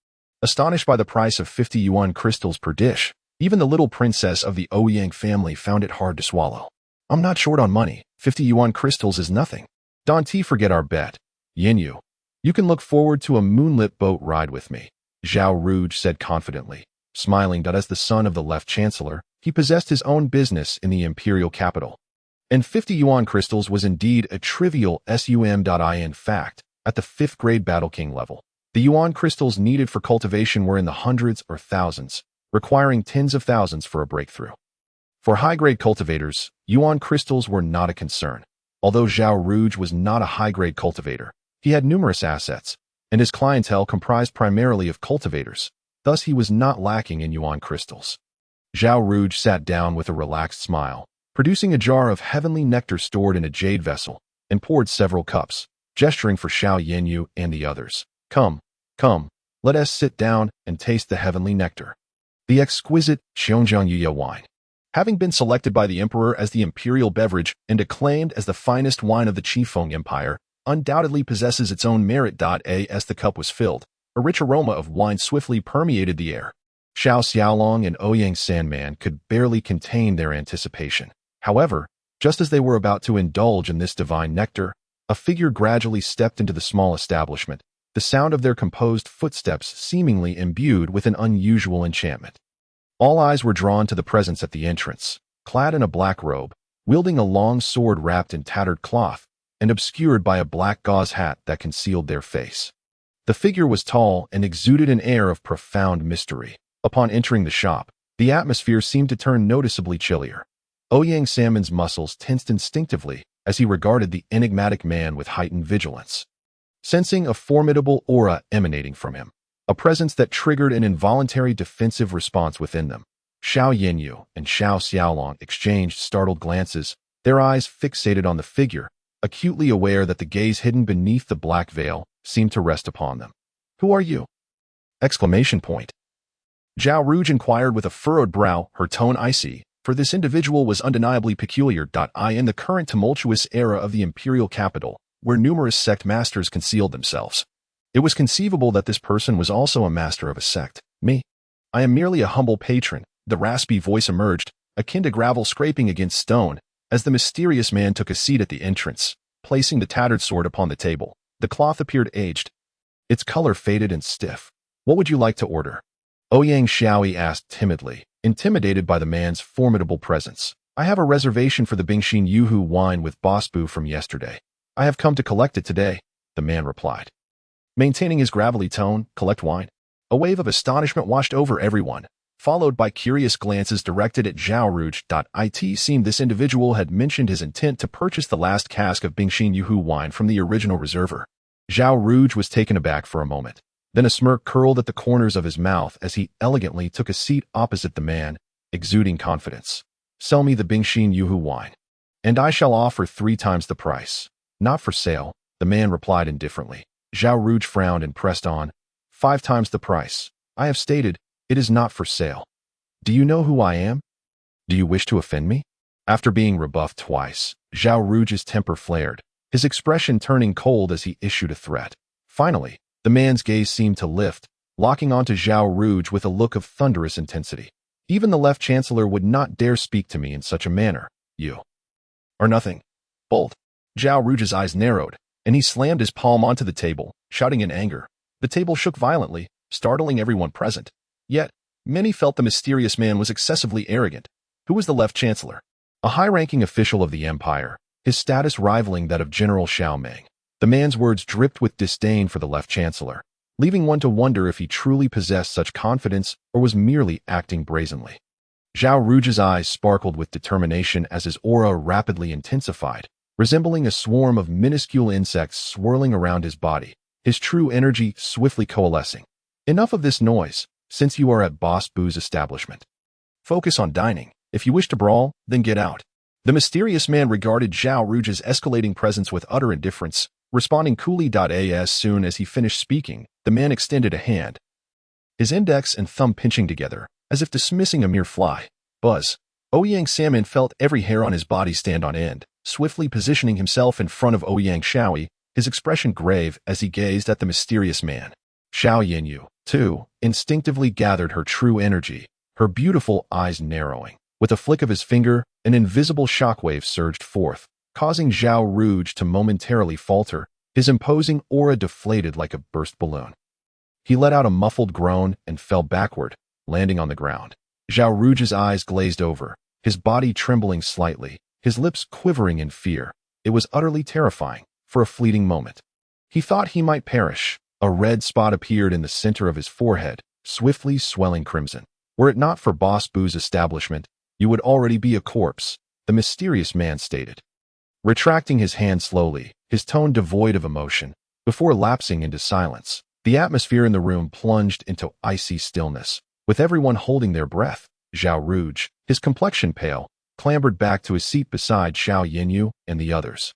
Astonished by the price of 50 yuan crystals per dish, even the little princess of the Ouyang family found it hard to swallow. I'm not short on money. 50 yuan crystals is nothing. Don't forget our bet. Yinyu, you can look forward to a moonlit boat ride with me, Zhao Ruge said confidently, smiling that as the son of the left chancellor, he possessed his own business in the imperial capital. And 50 yuan crystals was indeed a trivial sum.in fact at the 5th grade Battle King level. The yuan crystals needed for cultivation were in the hundreds or thousands, requiring tens of thousands for a breakthrough. For high-grade cultivators, yuan crystals were not a concern. Although Zhao Ruge was not a high-grade cultivator, he had numerous assets, and his clientele comprised primarily of cultivators, thus he was not lacking in yuan crystals. Zhao Ruge sat down with a relaxed smile, producing a jar of heavenly nectar stored in a jade vessel, and poured several cups, gesturing for Xiao Yinyu and the others. Come, let us sit down and taste the heavenly nectar. The exquisite Xiongjiang wine. Having been selected by the emperor as the imperial beverage and acclaimed as the finest wine of the Qifeng Empire, undoubtedly possesses its own merit. As the cup was filled, a rich aroma of wine swiftly permeated the air. Xiao Xiaolong and Ouyang Sandman could barely contain their anticipation. However, just as they were about to indulge in this divine nectar, a figure gradually stepped into the small establishment, the sound of their composed footsteps seemingly imbued with an unusual enchantment. All eyes were drawn to the presence at the entrance, clad in a black robe, wielding a long sword wrapped in tattered cloth, and obscured by a black gauze hat that concealed their face. The figure was tall and exuded an air of profound mystery. Upon entering the shop, the atmosphere seemed to turn noticeably chillier. Ouyang Salmon's muscles tensed instinctively as he regarded the enigmatic man with heightened vigilance. Sensing a formidable aura emanating from him, a presence that triggered an involuntary defensive response within them, Xiao Yanyu and Xiao Xiaolong exchanged startled glances, their eyes fixated on the figure, acutely aware that the gaze hidden beneath the black veil seemed to rest upon them. "Who are you?" Exclamation point. Zhao Rouge inquired with a furrowed brow, her tone icy, for this individual was undeniably peculiar. In the current tumultuous era of the imperial capital, where numerous sect masters concealed themselves, it was conceivable that this person was also a master of a sect. "Me? I am merely a humble patron," the raspy voice emerged, akin to gravel scraping against stone, as the mysterious man took a seat at the entrance, placing the tattered sword upon the table. The cloth appeared aged, its color faded and stiff. "What would you like to order?" Ouyang Xiaoyi asked timidly, intimidated by the man's formidable presence. "I have a reservation for the Bingxin Yuhu wine with Boss Bu from yesterday. I have come to collect it today," the man replied. Maintaining his gravelly tone, "Collect wine?" A wave of astonishment washed over everyone, followed by curious glances directed at Zhao Rouge. It seemed this individual had mentioned his intent to purchase the last cask of Bingxin Yuhu wine from the original reserver. Zhao Rouge was taken aback for a moment. Then a smirk curled at the corners of his mouth as he elegantly took a seat opposite the man, exuding confidence. "Sell me the Bingxin Yuhu wine, and I shall offer 3 times the price." "Not for sale," the man replied indifferently. Zhao Rouge frowned and pressed on. 5 times the price. I have stated, it is not for sale. Do you know who I am? Do you wish to offend me?" After being rebuffed twice, Zhao Rouge's temper flared, his expression turning cold as he issued a threat. Finally, the man's gaze seemed to lift, locking onto Zhao Rouge with a look of thunderous intensity. "Even the left chancellor would not dare speak to me in such a manner. You are nothing. Bolt." Zhao Rouge's eyes narrowed, and he slammed his palm onto the table, shouting in anger. The table shook violently, startling everyone present. Yet, many felt the mysterious man was excessively arrogant. Who was the left chancellor? A high-ranking official of the empire, his status rivaling that of General Xiaomeng. The man's words dripped with disdain for the left chancellor, leaving one to wonder if he truly possessed such confidence or was merely acting brazenly. Zhao Rouge's eyes sparkled with determination as his aura rapidly intensified, resembling a swarm of minuscule insects swirling around his body, his true energy swiftly coalescing. "Enough of this noise, since you are at Boss Bu's establishment. Focus on dining. If you wish to brawl, then get out." The mysterious man regarded Zhao Rouge's escalating presence with utter indifference, responding coolly. As soon as he finished speaking, the man extended a hand, his index and thumb pinching together, as if dismissing a mere fly. Buzz. Ouyang Salmon felt every hair on his body stand on end, swiftly positioning himself in front of Ouyang Xiaoyi, his expression grave as he gazed at the mysterious man. Xiao Yanyu, too, instinctively gathered her true energy, her beautiful eyes narrowing. With a flick of his finger, an invisible shockwave surged forth, causing Zhao Rouge to momentarily falter, his imposing aura deflated like a burst balloon. He let out a muffled groan and fell backward, landing on the ground. Zhao Rouge's eyes glazed over, his body trembling slightly, his lips quivering in fear. It was utterly terrifying, for a fleeting moment. He thought he might perish. A red spot appeared in the center of his forehead, swiftly swelling crimson. "Were it not for Boss Bu's establishment, you would already be a corpse," the mysterious man stated. Retracting his hand slowly, his tone devoid of emotion, before lapsing into silence, the atmosphere in the room plunged into icy stillness, with everyone holding their breath. Zhao Rouge, his complexion pale, clambered back to his seat beside Xiao Yanyu and the others.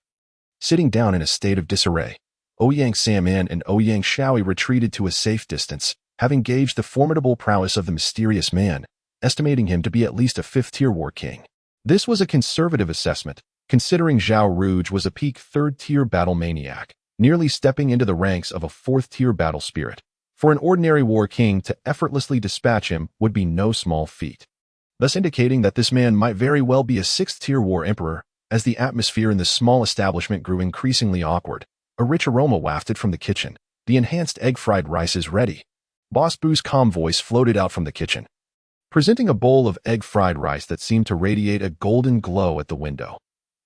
Sitting down in a state of disarray, Ouyang Salmon and Ouyang Xiaoyi retreated to a safe distance, having gauged the formidable prowess of the mysterious man, estimating him to be at least a 5th-tier war king. This was a conservative assessment, considering Zhao Rouge was a peak 3rd-tier battle maniac, nearly stepping into the ranks of a 4th-tier battle spirit. For an ordinary war king to effortlessly dispatch him would be no small feat, thus indicating that this man might very well be a 6th-tier war emperor. As the atmosphere in the small establishment grew increasingly awkward, a rich aroma wafted from the kitchen, The enhanced egg-fried rice is ready. Boss Bu's calm voice floated out from the kitchen, presenting a bowl of egg-fried rice that seemed to radiate a golden glow at the window.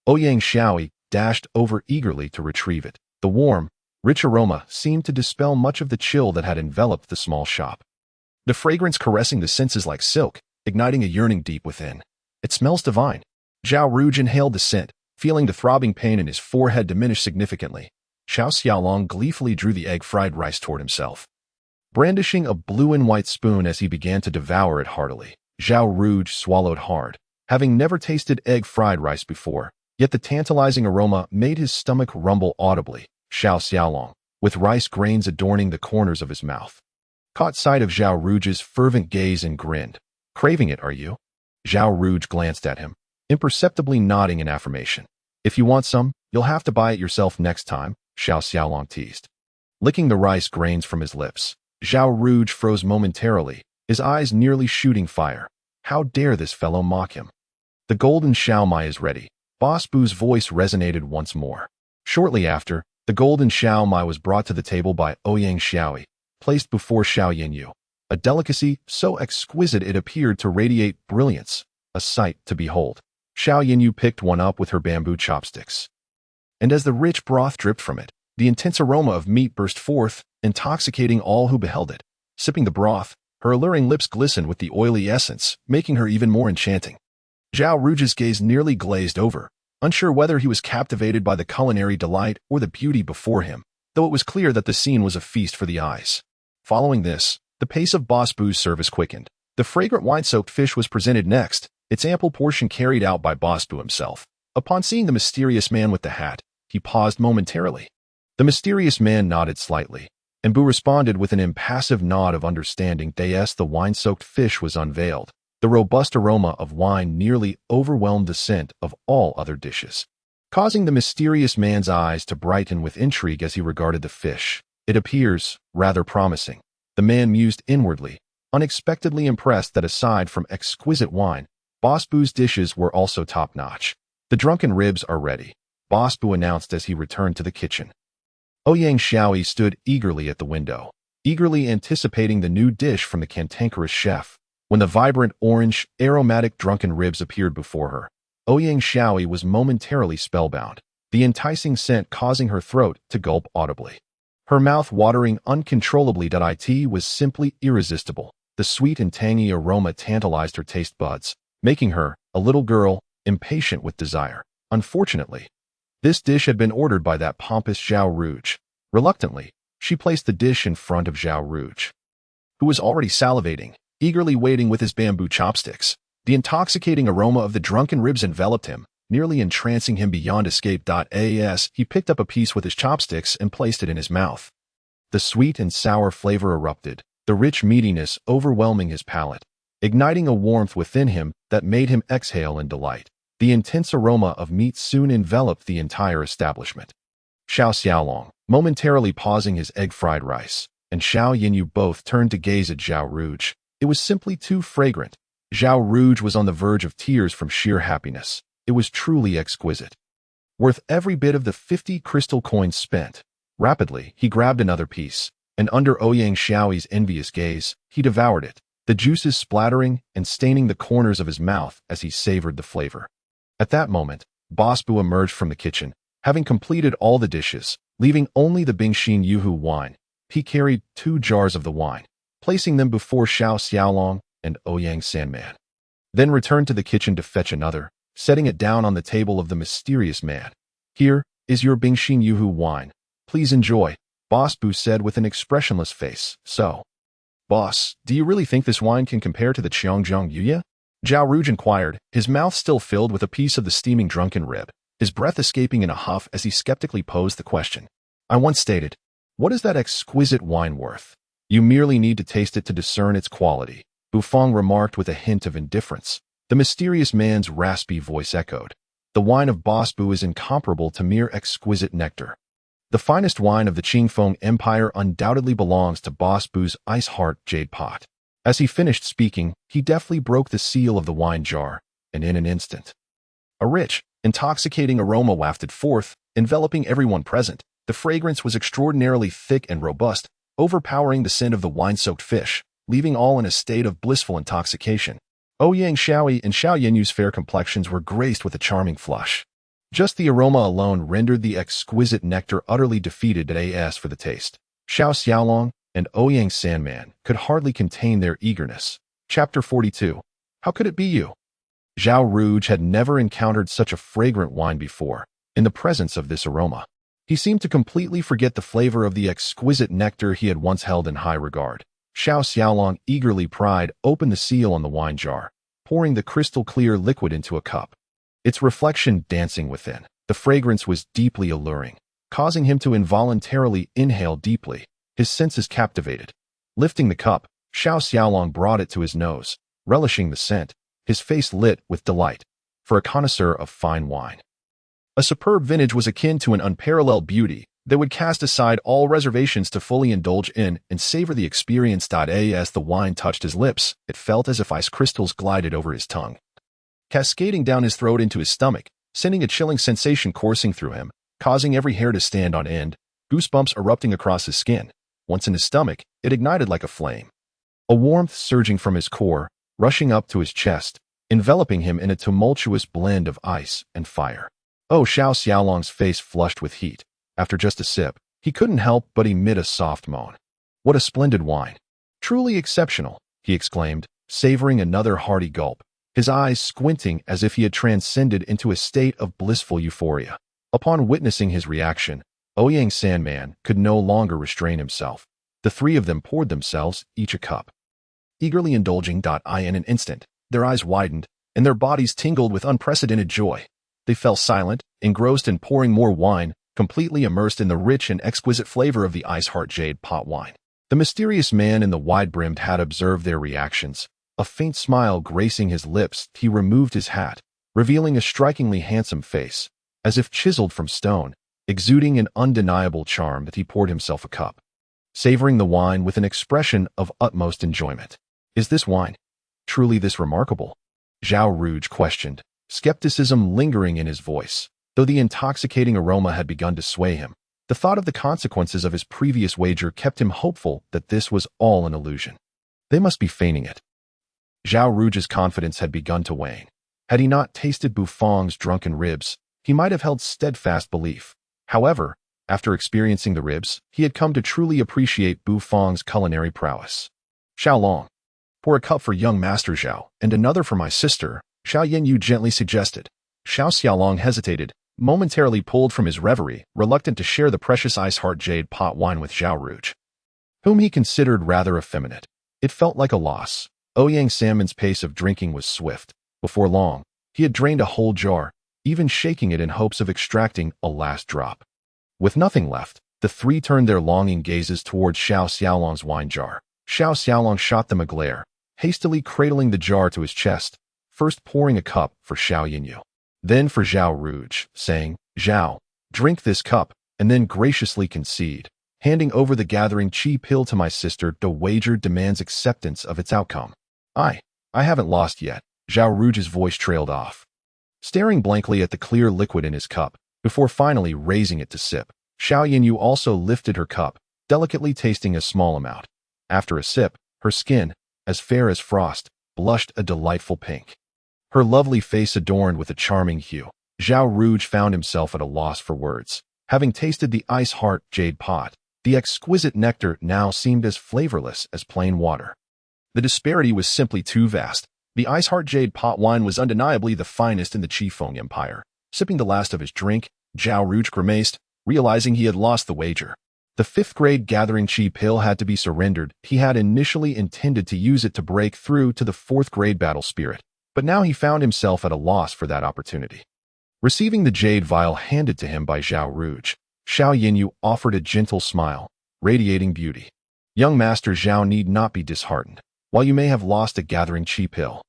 Ouyang Xiaoyi dashed over eagerly to retrieve it. The warm, rich aroma seemed to dispel much of the chill that had enveloped the small shop. The fragrance caressing the senses like silk, igniting a yearning deep within. It smells divine. Zhao Ruj inhaled the scent, feeling the throbbing pain in his forehead diminish significantly. Xiao Xiaolong gleefully drew the egg-fried rice toward himself, brandishing a blue and white spoon as he began to devour it heartily. Zhao Ruj swallowed hard, having never tasted egg-fried rice before, yet the tantalizing aroma made his stomach rumble audibly. Xiao Xiaolong, with rice grains adorning the corners of his mouth, caught sight of Zhao Ruj's fervent gaze and grinned. Craving it, are you? Zhao Ruj glanced at him, imperceptibly nodding in affirmation. If you want some, you'll have to buy it yourself next time, Xiao Xiaolong teased. Licking the rice grains from his lips, Zhao Ruj froze momentarily, his eyes nearly shooting fire. How dare this fellow mock him? The golden xiaomai is ready. Boss Bu's voice resonated once more. Shortly after, the golden xiaomai was brought to the table by Ouyang Xiaoyi, placed before Xiao Yinyu, a delicacy so exquisite it appeared to radiate brilliance, a sight to behold. Xiao Yinyu picked one up with her bamboo chopsticks, and as the rich broth dripped from it, the intense aroma of meat burst forth, intoxicating all who beheld it. Sipping the broth, her alluring lips glistened with the oily essence, making her even more enchanting. Zhao Ruj's gaze nearly glazed over, unsure whether he was captivated by the culinary delight or the beauty before him, though it was clear that the scene was a feast for the eyes. Following this, the pace of Boss Bu's service quickened. The fragrant wine-soaked fish was presented next, its ample portion carried out by Boss Bu himself. Upon seeing the mysterious man with the hat, he paused momentarily. The mysterious man nodded slightly, and Bu responded with an impassive nod of understanding. The wine-soaked fish was unveiled. The robust aroma of wine nearly overwhelmed the scent of all other dishes, causing the mysterious man's eyes to brighten with intrigue as he regarded the fish. It appears rather promising. The man mused inwardly, unexpectedly impressed that aside from exquisite wine, Boss Bu's dishes were also top-notch. The drunken ribs are ready, Boss Bu announced as he returned to the kitchen. Ouyang Xiaoyi stood eagerly at the window, eagerly anticipating the new dish from the cantankerous chef. When the vibrant orange, aromatic drunken ribs appeared before her, Ouyang Xiaoyi was momentarily spellbound, the enticing scent causing her throat to gulp audibly. Her mouth watering uncontrollably. It was simply irresistible. The sweet and tangy aroma tantalized her taste buds, making her, a little girl, impatient with desire. Unfortunately, this dish had been ordered by that pompous Zhao Ruj. Reluctantly, she placed the dish in front of Zhao Ruj, who was already salivating, eagerly waiting with his bamboo chopsticks. The intoxicating aroma of the drunken ribs enveloped him, nearly entrancing him beyond escape. As he picked up a piece with his chopsticks and placed it in his mouth, the sweet and sour flavor erupted, the rich meatiness overwhelming his palate, igniting a warmth within him that made him exhale in delight. The intense aroma of meat soon enveloped the entire establishment. Xiao Xiaolong, momentarily pausing his egg-fried rice, and Xiao Yinyu both turned to gaze at Zhao Ruj. It was simply too fragrant. Zhao Ruj was on the verge of tears from sheer happiness. It was truly exquisite, worth every bit of the 50 crystal coins spent. Rapidly, he grabbed another piece, and under Ouyang Xiaoyi's envious gaze, he devoured it, the juices splattering and staining the corners of his mouth as he savored the flavor. At that moment, Boss Bu emerged from the kitchen, having completed all the dishes, leaving only the Bingxin Yuhu wine. He carried 2 jars of the wine, placing them before Xiao Xiaolong and Ouyang Sandman, then returned to the kitchen to fetch another, setting it down on the table of the mysterious man. Here is your Bingxin Yuhu wine. Please enjoy, Boss Bu said with an expressionless face. So, boss, do you really think this wine can compare to the Qiangzhong Yuya? Zhao Ruj inquired, his mouth still filled with a piece of the steaming drunken rib, his breath escaping in a huff as he skeptically posed the question. I once stated, what is that exquisite wine worth? You merely need to taste it to discern its quality, Bu Feng remarked with a hint of indifference. The mysterious man's raspy voice echoed. The wine of Boss Bu is incomparable to mere exquisite nectar. The finest wine of the Qingfeng Empire undoubtedly belongs to Boss Bu's Ice Heart Jade Pot. As he finished speaking, he deftly broke the seal of the wine jar, and in an instant, a rich, intoxicating aroma wafted forth, enveloping everyone present. The fragrance was extraordinarily thick and robust, overpowering the scent of the wine-soaked fish, leaving all in a state of blissful intoxication. Ouyang Xiaoyi and Xiao Yinyu's fair complexions were graced with a charming flush. Just the aroma alone rendered the exquisite nectar utterly defeated as for the taste. Xiao Xiaolong and Ouyang Sandman could hardly contain their eagerness. Chapter 42. How could it be you? Zhao Rouge had never encountered such a fragrant wine before. In the presence of this aroma, he seemed to completely forget the flavor of the exquisite nectar he had once held in high regard. Xiao Xiaolong eagerly pried open the seal on the wine jar, pouring the crystal-clear liquid into a cup. Its reflection dancing within, the fragrance was deeply alluring, causing him to involuntarily inhale deeply, his senses captivated. Lifting the cup, Xiao Xiaolong brought it to his nose, relishing the scent, his face lit with delight. For a connoisseur of fine wine, a superb vintage was akin to an unparalleled beauty that would cast aside all reservations to fully indulge in and savor the experience. As the wine touched his lips, it felt as if ice crystals glided over his tongue, cascading down his throat into his stomach, sending a chilling sensation coursing through him, causing every hair to stand on end, goosebumps erupting across his skin. Once in his stomach, it ignited like a flame. A warmth surging from his core, rushing up to his chest, enveloping him in a tumultuous blend of ice and fire. Oh, Xiao Xiaolong's face flushed with heat. After just a sip, he couldn't help but emit a soft moan. What a splendid wine! Truly exceptional, he exclaimed, savoring another hearty gulp, his eyes squinting as if he had transcended into a state of blissful euphoria. Upon witnessing his reaction, Ouyang Sandman could no longer restrain himself. The three of them poured themselves each a cup, eagerly indulging. In an instant, their eyes widened, and their bodies tingled with unprecedented joy. They fell silent, engrossed in pouring more wine, completely immersed in the rich and exquisite flavor of the Ice Heart Jade pot wine. The mysterious man in the wide-brimmed hat observed their reactions. A faint smile gracing his lips, he removed his hat, revealing a strikingly handsome face, as if chiseled from stone, exuding an undeniable charm that he poured himself a cup, savoring the wine with an expression of utmost enjoyment. Is this wine truly this remarkable? Zhao Rouge questioned, skepticism lingering in his voice. Though the intoxicating aroma had begun to sway him, the thought of the consequences of his previous wager kept him hopeful that this was all an illusion. They must be feigning it. Zhao Rouge's confidence had begun to wane. Had he not tasted Bufang's drunken ribs, he might have held steadfast belief. However, after experiencing the ribs, he had come to truly appreciate Bufang's culinary prowess. Xiaolong, pour a cup for young Master Zhao, and another for my sister, Xiao Yinyu gently suggested. Xiao Xiaolong hesitated, momentarily pulled from his reverie, reluctant to share the precious Ice Heart Jade pot wine with Zhao Rouge, whom he considered rather effeminate. It felt like a loss. Ouyang Salmon's pace of drinking was swift. Before long, he had drained a whole jar, even shaking it in hopes of extracting a last drop. With nothing left, the three turned their longing gazes towards Xiao Xiaolong's wine jar. Xiao Xiaolong shot them a glare, hastily cradling the jar to his chest, first pouring a cup for Xiao Yinyu, then for Zhao Rouge, saying, Zhao, drink this cup, and then graciously concede. Handing over the gathering chi pill to my sister, the wager demands acceptance of its outcome. I haven't lost yet. Zhao Rouge's voice trailed off, staring blankly at the clear liquid in his cup, before finally raising it to sip. Xiao Yinyu also lifted her cup, delicately tasting a small amount. After a sip, her skin, as fair as frost, blushed a delightful pink, her lovely face adorned with a charming hue. Zhao Rouge found himself at a loss for words. Having tasted the Ice Heart Jade pot, the exquisite nectar now seemed as flavorless as plain water. The disparity was simply too vast. The Ice Heart Jade pot wine was undeniably the finest in the Qifeng Empire. Sipping the last of his drink, Zhao Rouge grimaced, realizing he had lost the wager. The 5th grade gathering chi pill had to be surrendered. He had initially intended to use it to break through to the 4th grade battle spirit, but now he found himself at a loss for that opportunity. Receiving the jade vial handed to him by Zhao Rouge, Xiao Yinyu offered a gentle smile, radiating beauty. Young Master Zhao need not be disheartened. While you may have lost a gathering chi pill,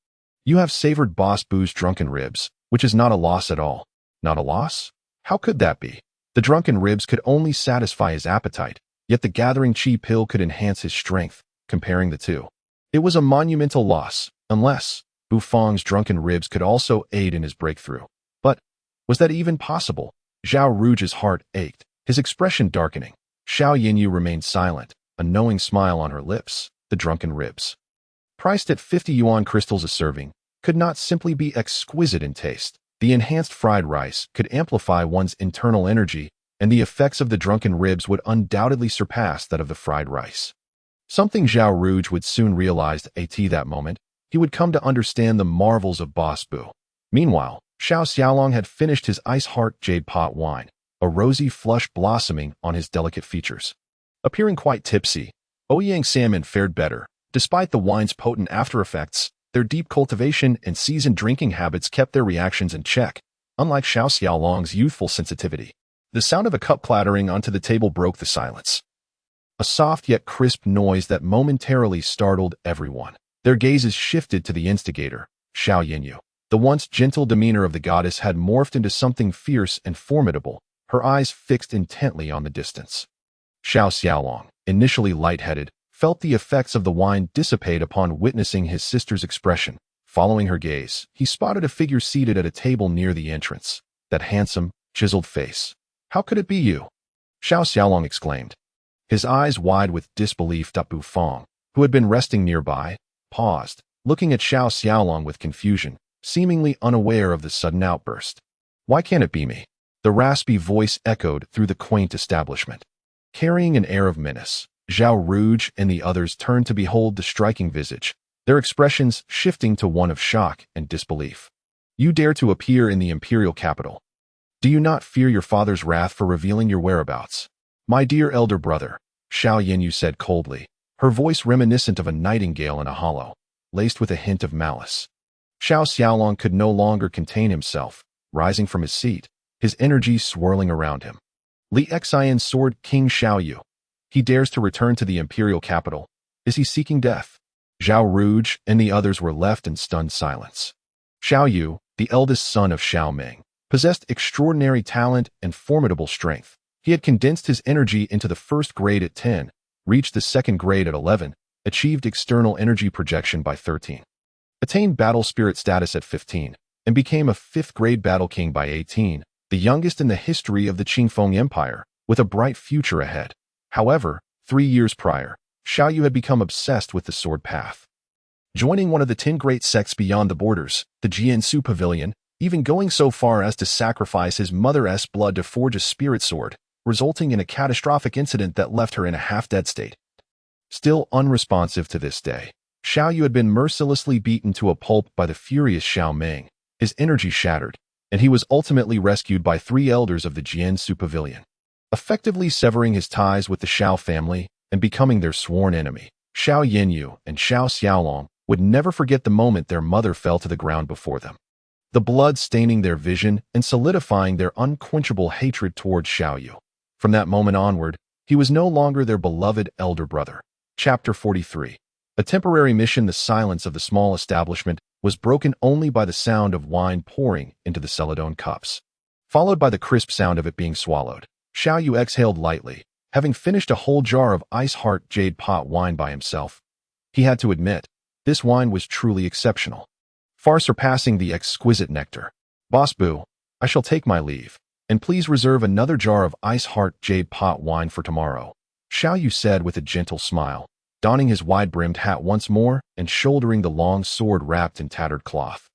you have savored Boss Boo's drunken ribs, which is not a loss at all. Not a loss? How could that be? The drunken ribs could only satisfy his appetite, yet the gathering chi pill could enhance his strength, comparing the two. It was a monumental loss, unless Bufang's drunken ribs could also aid in his breakthrough. But was that even possible? Zhao Rouge's heart ached, his expression darkening. Xiao Yinyu remained silent, a knowing smile on her lips. The drunken ribs, priced at 50 yuan crystals a serving, could not simply be exquisite in taste. The enhanced fried rice could amplify one's internal energy, and the effects of the drunken ribs would undoubtedly surpass that of the fried rice. Something Zhao Rouge would soon realize at that moment. He would come to understand the marvels of Boss Bu. Meanwhile, Xiao Xiaolong had finished his ice heart jade pot wine, a rosy flush blossoming on his delicate features. Appearing quite tipsy, Ouyang Salmon fared better. Despite the wine's potent after-effects, their deep cultivation and seasoned drinking habits kept their reactions in check, unlike Xiao Xiaolong's youthful sensitivity. The sound of a cup clattering onto the table broke the silence. A soft yet crisp noise that momentarily startled everyone. Their gazes shifted to the instigator, Xiao Yinyu. The once gentle demeanor of the goddess had morphed into something fierce and formidable, her eyes fixed intently on the distance. Xiao Xiaolong, initially lightheaded, felt the effects of the wine dissipate upon witnessing his sister's expression. Following her gaze, he spotted a figure seated at a table near the entrance. That handsome, chiseled face. "How could it be you?" Xiao Xiaolong exclaimed. His eyes wide with disbelief. Bu Fong, who had been resting nearby, paused, looking at Xiao Xiaolong with confusion, seemingly unaware of the sudden outburst. "Why can't it be me?" The raspy voice echoed through the quaint establishment. Carrying an air of menace, Zhao Rouge and the others turned to behold the striking visage, their expressions shifting to one of shock and disbelief. "You dare to appear in the imperial capital? Do you not fear your father's wrath for revealing your whereabouts?" "My dear elder brother," Xiao Yinyu said coldly, her voice reminiscent of a nightingale in a hollow, laced with a hint of malice. Xiao Xiaolong could no longer contain himself, rising from his seat, his energy swirling around him. Li Xian's sword, King Xiao Yu. He dares to return to the imperial capital. Is he seeking death? Zhao Rouge and the others were left in stunned silence. Xiao Yu, the eldest son of Xiao Ming, possessed extraordinary talent and formidable strength. He had condensed his energy into the first grade at 10, reached the second grade at 11, achieved external energy projection by 13, attained battle spirit status at 15, and became a 5th grade battle king by 18, the youngest in the history of the Qingfeng Empire, with a bright future ahead. However, 3 years prior, Xiao Yu had become obsessed with the sword path. Joining one of the 10 great sects beyond the borders, the Jiansu Pavilion, even going so far as to sacrifice his mother's blood to forge a spirit sword, resulting in a catastrophic incident that left her in a half-dead state. Still unresponsive to this day, Xiao Yu had been mercilessly beaten to a pulp by the furious Xiao Ming, his energy shattered, and he was ultimately rescued by 3 elders of the Jiansu Pavilion. Effectively severing his ties with the Xiao family and becoming their sworn enemy, Xiao Yinyu and Xiao Xiaolong would never forget the moment their mother fell to the ground before them. The blood staining their vision and solidifying their unquenchable hatred towards Xiao Yu. From that moment onward, he was no longer their beloved elder brother. Chapter 43. A temporary mission. The silence of the small establishment was broken only by the sound of wine pouring into the celadone cups, followed by the crisp sound of it being swallowed. Xiao Yu exhaled lightly, having finished a whole jar of ice heart jade pot wine by himself. He had to admit, this wine was truly exceptional, far surpassing the exquisite nectar. "Boss Bu, I shall take my leave, and please reserve another jar of ice heart jade pot wine for tomorrow," Xiao Yu said with a gentle smile, donning his wide-brimmed hat once more and shouldering the long sword wrapped in tattered cloth.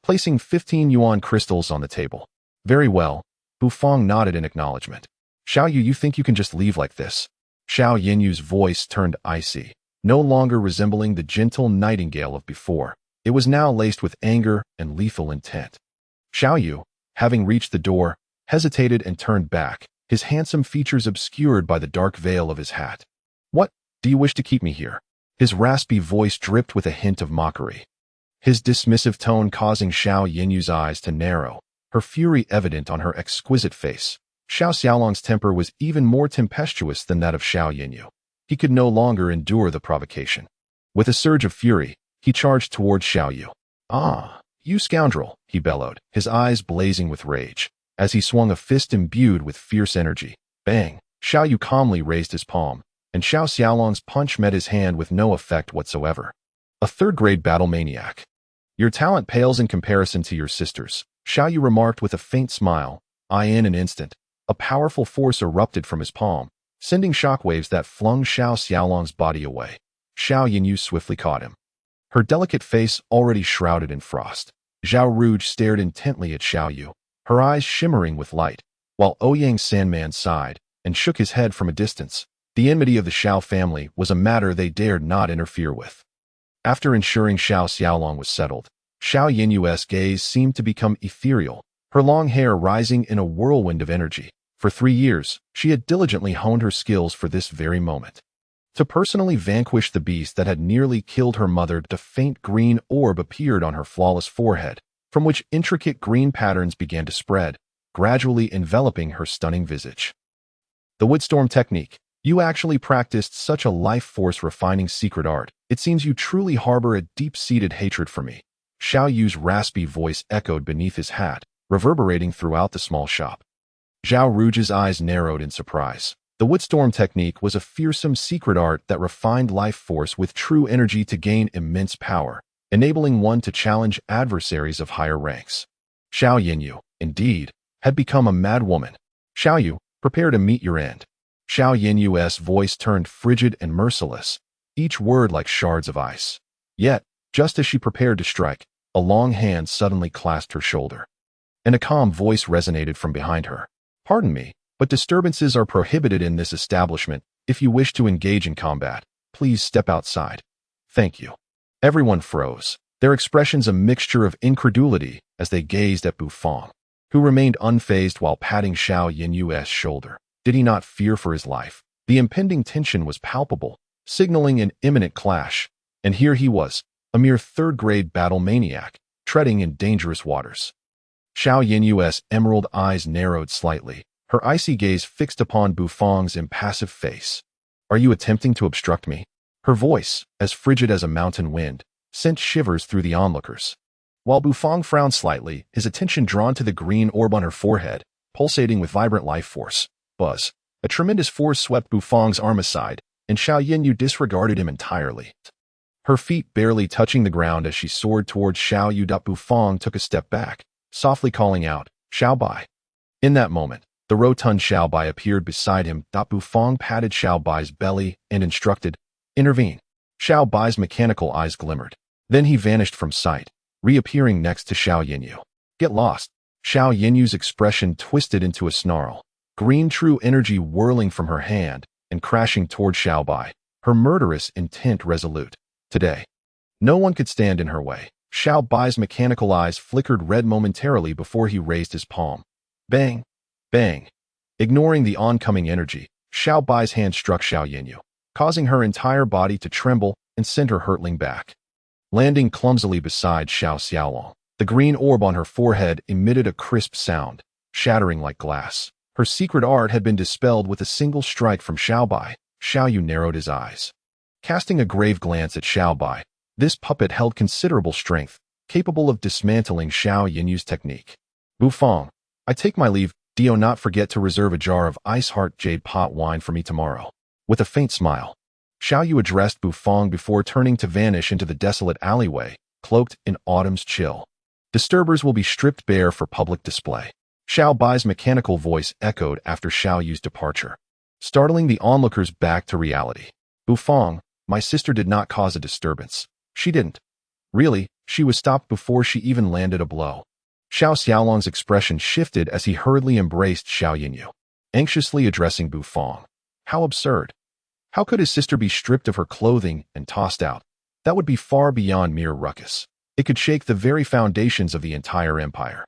Placing 15 yuan crystals on the table. "Very well," Bu Fong nodded in acknowledgement. "Xiao Yu, you think you can just leave like this?" Xiao Yinyu's voice turned icy, no longer resembling the gentle nightingale of before. It was now laced with anger and lethal intent. Xiao Yu, having reached the door, hesitated and turned back, his handsome features obscured by the dark veil of his hat. "What? Do you wish to keep me here?" His raspy voice dripped with a hint of mockery, his dismissive tone causing Xiao Yinyu's eyes to narrow, her fury evident on her exquisite face. Xiao Xiaolong's temper was even more tempestuous than that of Xiao Yinyu. He could no longer endure the provocation. With a surge of fury, he charged towards Xiao Yu. "Ah, you scoundrel," he bellowed, his eyes blazing with rage, as he swung a fist imbued with fierce energy. Bang! Xiao Yu calmly raised his palm, and Xiao Xiaolong's punch met his hand with no effect whatsoever. "A third-grade battle maniac. Your talent pales in comparison to your sister's," Xiao Yu remarked with a faint smile. In an instant, A powerful force erupted from his palm, sending shockwaves that flung Xiao Xiaolong's body away. Xiao Yinyu swiftly caught him, her delicate face already shrouded in frost. Zhao Rouge stared intently at Xiao Yu, her eyes shimmering with light, while Ouyang Sandman sighed and shook his head from a distance. The enmity of the Xiao family was a matter they dared not interfere with. After ensuring Xiao Xiaolong was settled, Xiao Yinyu's gaze seemed to become ethereal, her long hair rising in a whirlwind of energy. For 3 years, she had diligently honed her skills for this very moment. To personally vanquish the beast that had nearly killed her mother, a faint green orb appeared on her flawless forehead, from which intricate green patterns began to spread, gradually enveloping her stunning visage. The Woodstorm technique. You actually practiced such a life force refining secret art. It seems you truly harbor a deep-seated hatred for me. Xiao Yu's raspy voice echoed beneath his hat, reverberating throughout the small shop. Zhao Rouge's eyes narrowed in surprise. The Woodstorm technique was a fearsome secret art that refined life force with true energy to gain immense power, enabling one to challenge adversaries of higher ranks. Xiao Yinyu, indeed, had become a mad woman. Xiao Yu, prepare to meet your end. Xiao Yinyu's voice turned frigid and merciless, each word like shards of ice. Yet, just as she prepared to strike, a long hand suddenly clasped her shoulder, and a calm voice resonated from behind her. Pardon me, but disturbances are prohibited in this establishment. If you wish to engage in combat, please step outside. Thank you. Everyone froze, their expressions a mixture of incredulity as they gazed at Bufang, who remained unfazed while patting Xiao Yinyu's shoulder. Did he not fear for his life? The impending tension was palpable, signaling an imminent clash, and here he was, a mere third-grade battle maniac, treading in dangerous waters. Xiao Yinyu's emerald eyes narrowed slightly, her icy gaze fixed upon Bufang's impassive face. Are you attempting to obstruct me? Her voice, as frigid as a mountain wind, sent shivers through the onlookers. While Bufang frowned slightly, his attention drawn to the green orb on her forehead, pulsating with vibrant life force. Buzz. A tremendous force swept Bufang's arm aside, and Xiao Yinyu disregarded him entirely. Her feet barely touching the ground as she soared towards Xiao Yu. Bufang took a step back, softly calling out, Xiao Bai. In that moment, the rotund Xiao Bai appeared beside him. Bufang patted Xiao Bai's belly and instructed, intervene. Xiao Bai's mechanical eyes glimmered. Then he vanished from sight, reappearing next to Xiao Yinyu. Get lost. Xiao Yinyu's expression twisted into a snarl, green true energy whirling from her hand and crashing toward Xiao Bai, her murderous intent resolute. Today, no one could stand in her way. Xiao Bai's mechanical eyes flickered red momentarily before he raised his palm. Bang! Bang! Ignoring the oncoming energy, Xiao Bai's hand struck Xiao Yinyu, causing her entire body to tremble and send her hurtling back. Landing clumsily beside Xiao Xiaolong, the green orb on her forehead emitted a crisp sound, shattering like glass. Her secret art had been dispelled with a single strike from Xiao Bai. Xiao Yu narrowed his eyes, casting a grave glance at Xiao Bai. This puppet held considerable strength, capable of dismantling Xiao Yinyu's technique. Bufang, I take my leave. Do not forget to reserve a jar of Ice Heart Jade pot wine for me tomorrow. With a faint smile, Xiao Yu addressed Bufang before turning to vanish into the desolate alleyway, cloaked in autumn's chill. Disturbers will be stripped bare for public display. Xiao Bai's mechanical voice echoed after Xiao Yu's departure, startling the onlookers back to reality. Bufang, my sister did not cause a disturbance. She didn't. Really, she was stopped before she even landed a blow. Xiao Xiaolong's expression shifted as he hurriedly embraced Xiao Yinyu, anxiously addressing Bufang. How absurd. How could his sister be stripped of her clothing and tossed out? That would be far beyond mere ruckus. It could shake the very foundations of the entire empire.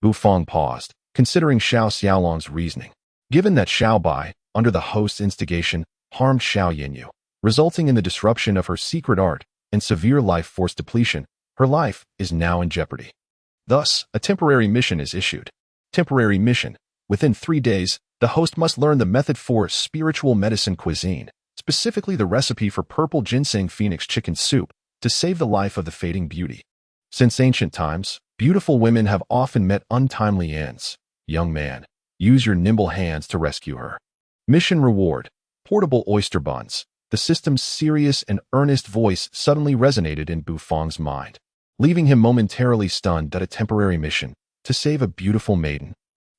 Bufang paused, considering Xiao Xiaolong's reasoning. Given that Xiao Bai, under the host's instigation, harmed Xiao Yinyu, resulting in the disruption of her secret art and severe life force depletion, her life is now in jeopardy. Thus, a temporary mission is issued. Temporary mission. Within 3 days, the host must learn the method for spiritual medicine cuisine, specifically the recipe for purple ginseng phoenix chicken soup, to save the life of the fading beauty. Since ancient times, beautiful women have often met untimely ends. Young man, use your nimble hands to rescue her. Mission reward. Portable oyster buns. The system's serious and earnest voice suddenly resonated in Bufang's mind, leaving him momentarily stunned at a temporary mission to save a beautiful maiden.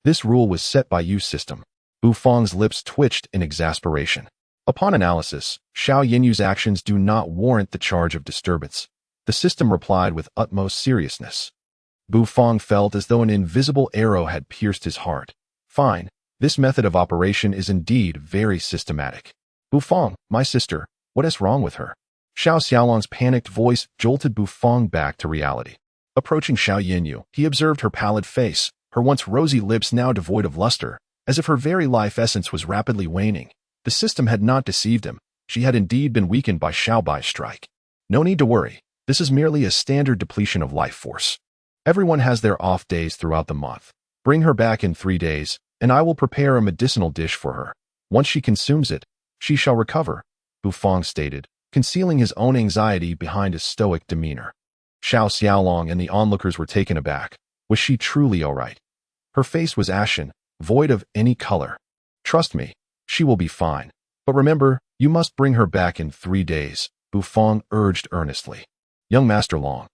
This rule was set by you, system. Bu Fang's lips twitched in exasperation. Upon analysis, Xiao Yinyu's actions do not warrant the charge of disturbance. The system replied with utmost seriousness. Bu Fang felt as though an invisible arrow had pierced his heart. Fine. This method of operation is indeed very systematic. Bu Fang, my sister, what is wrong with her? Xiao Xiaolong's panicked voice jolted Bu Fang back to reality. Approaching Xiao Yinyu, he observed her pallid face, her once rosy lips now devoid of luster, as if her very life essence was rapidly waning. The system had not deceived him. She had indeed been weakened by Xiao Bai's strike. No need to worry. This is merely a standard depletion of life force. Everyone has their off days throughout the month. Bring her back in 3 days, and I will prepare a medicinal dish for her. Once she consumes it, she shall recover, Bu Fang stated, concealing his own anxiety behind a stoic demeanor. Xiao Xiaolong and the onlookers were taken aback. Was she truly all right? Her face was ashen, void of any color. Trust me, she will be fine. But remember, you must bring her back in 3 days, Bu Fang urged earnestly. Young Master Long,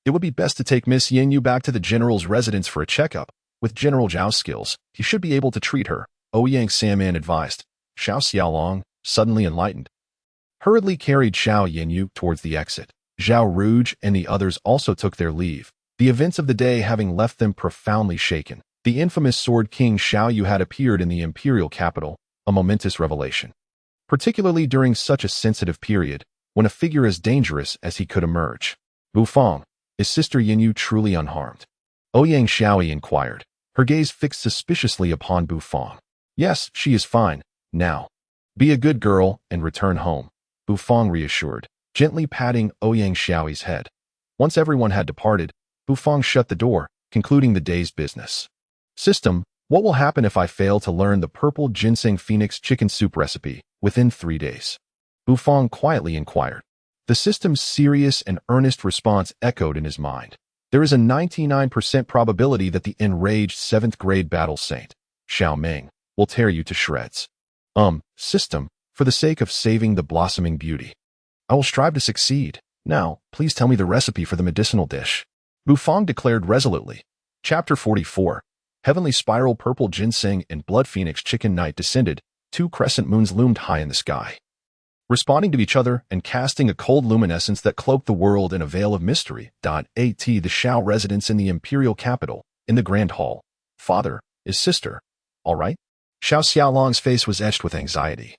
it would be best to take Miss Yinyu back to the general's residence for a checkup. With General Zhao's skills, he should be able to treat her, Ouyang Saman advised. Xiao Xiaolong, suddenly enlightened, hurriedly carried Xiao Yinyu towards the exit. Zhao Rouge and the others also took their leave, the events of the day having left them profoundly shaken. The infamous Sword King Xiao Yu had appeared in the imperial capital, a momentous revelation. Particularly during such a sensitive period, when a figure as dangerous as he could emerge. Bu Fang, is Sister Yinyu truly unharmed? Ouyang Xiaoyi inquired, her gaze fixed suspiciously upon Bu Fang. Yes, she is fine, now. Be a good girl and return home, Bu Fang reassured, gently patting Ouyang Xiaoyi's head. Once everyone had departed, Bu Fang shut the door, concluding the day's business. System, what will happen if I fail to learn the purple ginseng phoenix chicken soup recipe within 3 days? Bu Fang quietly inquired. The system's serious and earnest response echoed in his mind. There is a 99% probability that the enraged 7th grade battle saint, Xiao Ming, will tear you to shreds. System, for the sake of saving the blossoming beauty, I will strive to succeed. Now, please tell me the recipe for the medicinal dish. Bu Fang declared resolutely. Chapter 44. Heavenly spiral purple ginseng and blood phoenix chicken night descended. 2 crescent moons loomed high in the sky, responding to each other and casting a cold luminescence that cloaked the world in a veil of mystery. At the Xiao residence in the imperial capital, in the grand hall. Father, is sister all right? Xiao Xiaolong's face was etched with anxiety,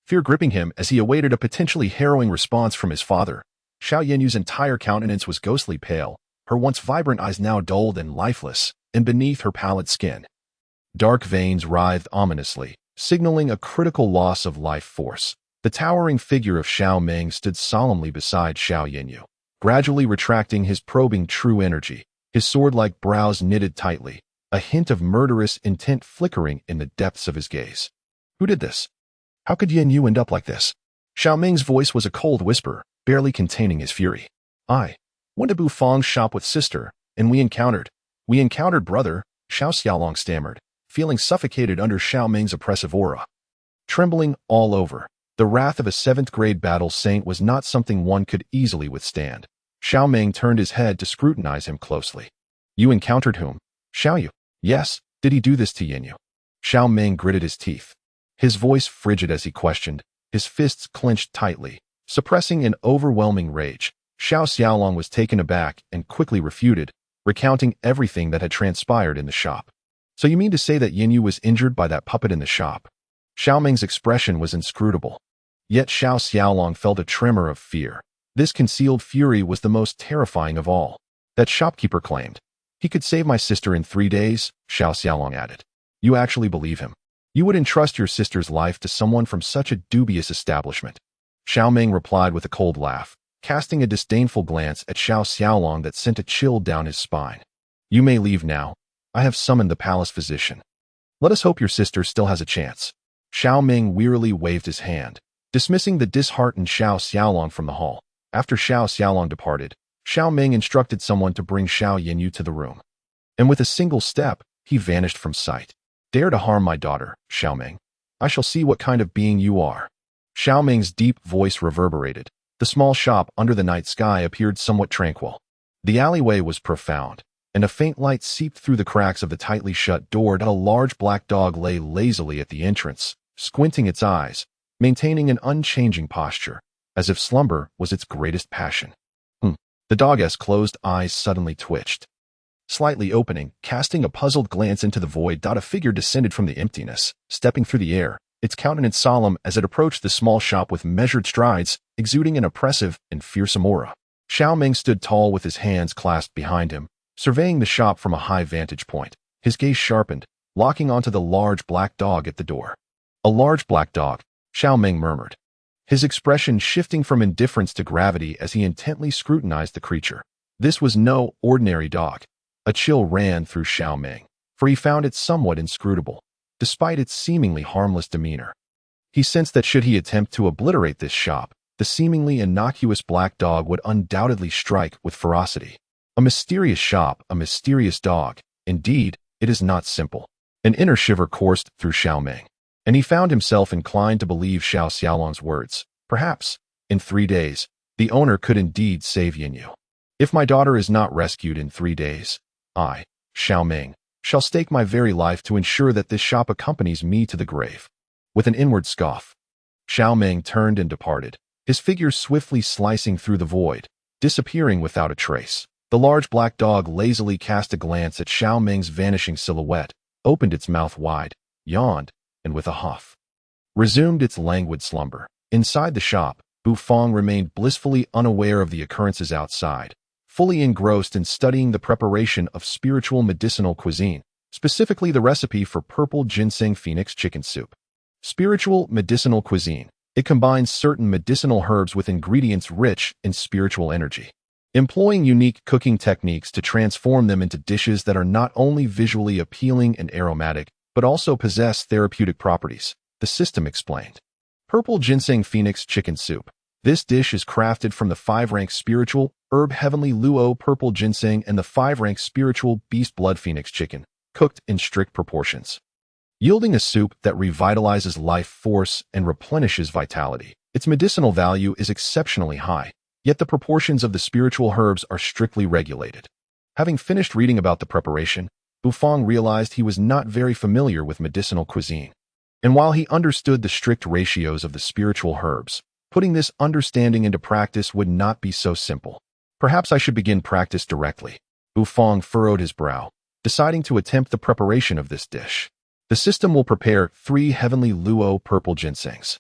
fear gripping him as he awaited a potentially harrowing response from his father. Xiao Yinyu's entire countenance was ghostly pale, her once vibrant eyes now dulled and lifeless, and beneath her pallid skin, dark veins writhed ominously, signaling a critical loss of life force. The towering figure of Xiao Ming stood solemnly beside Xiao Yinyu, gradually retracting his probing true energy, his sword-like brows knitted tightly, a hint of murderous intent flickering in the depths of his gaze. Who did this? How could Yinyu end up like this? Xiao Ming's voice was a cold whisper, barely containing his fury. When did Bu Fang shop with sister, and we encountered, brother, Xiao Xiaolong stammered, feeling suffocated under Xiao Ming's oppressive aura. Trembling all over, the wrath of a 7th grade battle saint was not something one could easily withstand. Xiao Ming turned his head to scrutinize him closely. You encountered whom? Xiao Yu. Yes, did he do this to Yinyu? Xiao Ming gritted his teeth, his voice frigid as he questioned, his fists clenched tightly, suppressing an overwhelming rage. Xiao Xiaolong was taken aback and quickly refuted, recounting everything that had transpired in the shop. So you mean to say that Yinyu was injured by that puppet in the shop? Xiao Ming's expression was inscrutable. Yet Xiao Xiaolong felt a tremor of fear. This concealed fury was the most terrifying of all. That shopkeeper claimed. He could save my sister in 3 days, Xiao Xiaolong added. You actually believe him? You would entrust your sister's life to someone from such a dubious establishment? Xiao Ming replied with a cold laugh, casting a disdainful glance at Xiao Xiaolong that sent a chill down his spine. You may leave now. I have summoned the palace physician. Let us hope your sister still has a chance. Xiao Ming wearily waved his hand, dismissing the disheartened Xiao Xiaolong from the hall. After Xiao Xiaolong departed, Xiao Ming instructed someone to bring Xiao Yinyu to the room. And with a single step, he vanished from sight. Dare to harm my daughter, Xiao Ming. I shall see what kind of being you are. Xiao Ming's deep voice reverberated. The small shop under the night sky appeared somewhat tranquil. The alleyway was profound. and a faint light seeped through the cracks of the tightly shut door. A large black dog lay lazily at the entrance, squinting its eyes, maintaining an unchanging posture, as if slumber was its greatest passion. The dog's closed eyes suddenly twitched, slightly opening, casting a puzzled glance into the void. A figure descended from the emptiness, stepping through the air, its countenance solemn as it approached the small shop with measured strides, exuding an oppressive and fearsome aura. Xiaoming stood tall with his hands clasped behind him, surveying the shop from a high vantage point, his gaze sharpened, locking onto the large black dog at the door. A large black dog, Xiaoming murmured, his expression shifting from indifference to gravity as he intently scrutinized the creature. This was no ordinary dog. A chill ran through Xiaoming, for he found it somewhat inscrutable, despite its seemingly harmless demeanor. He sensed that should he attempt to obliterate this shop, the seemingly innocuous black dog would undoubtedly strike with ferocity. A mysterious shop, a mysterious dog. Indeed, it is not simple. An inner shiver coursed through Xiaoming, and he found himself inclined to believe Xiao Xiaolong's words. Perhaps, in 3 days, the owner could indeed save Yinyu. If my daughter is not rescued in 3 days, I, Xiaoming, shall stake my very life to ensure that this shop accompanies me to the grave. With an inward scoff, Xiaoming turned and departed, his figure swiftly slicing through the void, disappearing without a trace. The large black dog lazily cast a glance at Xiaoming's vanishing silhouette, opened its mouth wide, yawned, and with a huff, resumed its languid slumber. Inside the shop, Bu Fong remained blissfully unaware of the occurrences outside, fully engrossed in studying the preparation of spiritual medicinal cuisine, specifically the recipe for purple ginseng phoenix chicken soup. Spiritual medicinal cuisine. It combines certain medicinal herbs with ingredients rich in spiritual energy, employing unique cooking techniques to transform them into dishes that are not only visually appealing and aromatic, but also possess therapeutic properties, the system explained. Purple ginseng phoenix chicken soup. This dish is crafted from the 5-rank spiritual herb heavenly luo purple ginseng and the 5-rank spiritual beast blood phoenix chicken, cooked in strict proportions, yielding a soup that revitalizes life force and replenishes vitality. Its medicinal value is exceptionally high, yet the proportions of the spiritual herbs are strictly regulated. Having finished reading about the preparation, Bu Fong realized he was not very familiar with medicinal cuisine. And while he understood the strict ratios of the spiritual herbs, putting this understanding into practice would not be so simple. Perhaps I should begin practice directly. Bu Fong furrowed his brow, deciding to attempt the preparation of this dish. The system will prepare 3 heavenly luo purple ginsengs,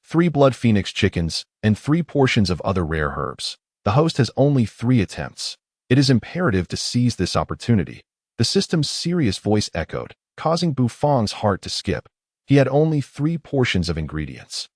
3 blood phoenix chickens, and 3 portions of other rare herbs. The host has only 3 attempts. It is imperative to seize this opportunity. The system's serious voice echoed, causing Bu Fong's heart to skip. He had only 3 portions of ingredients,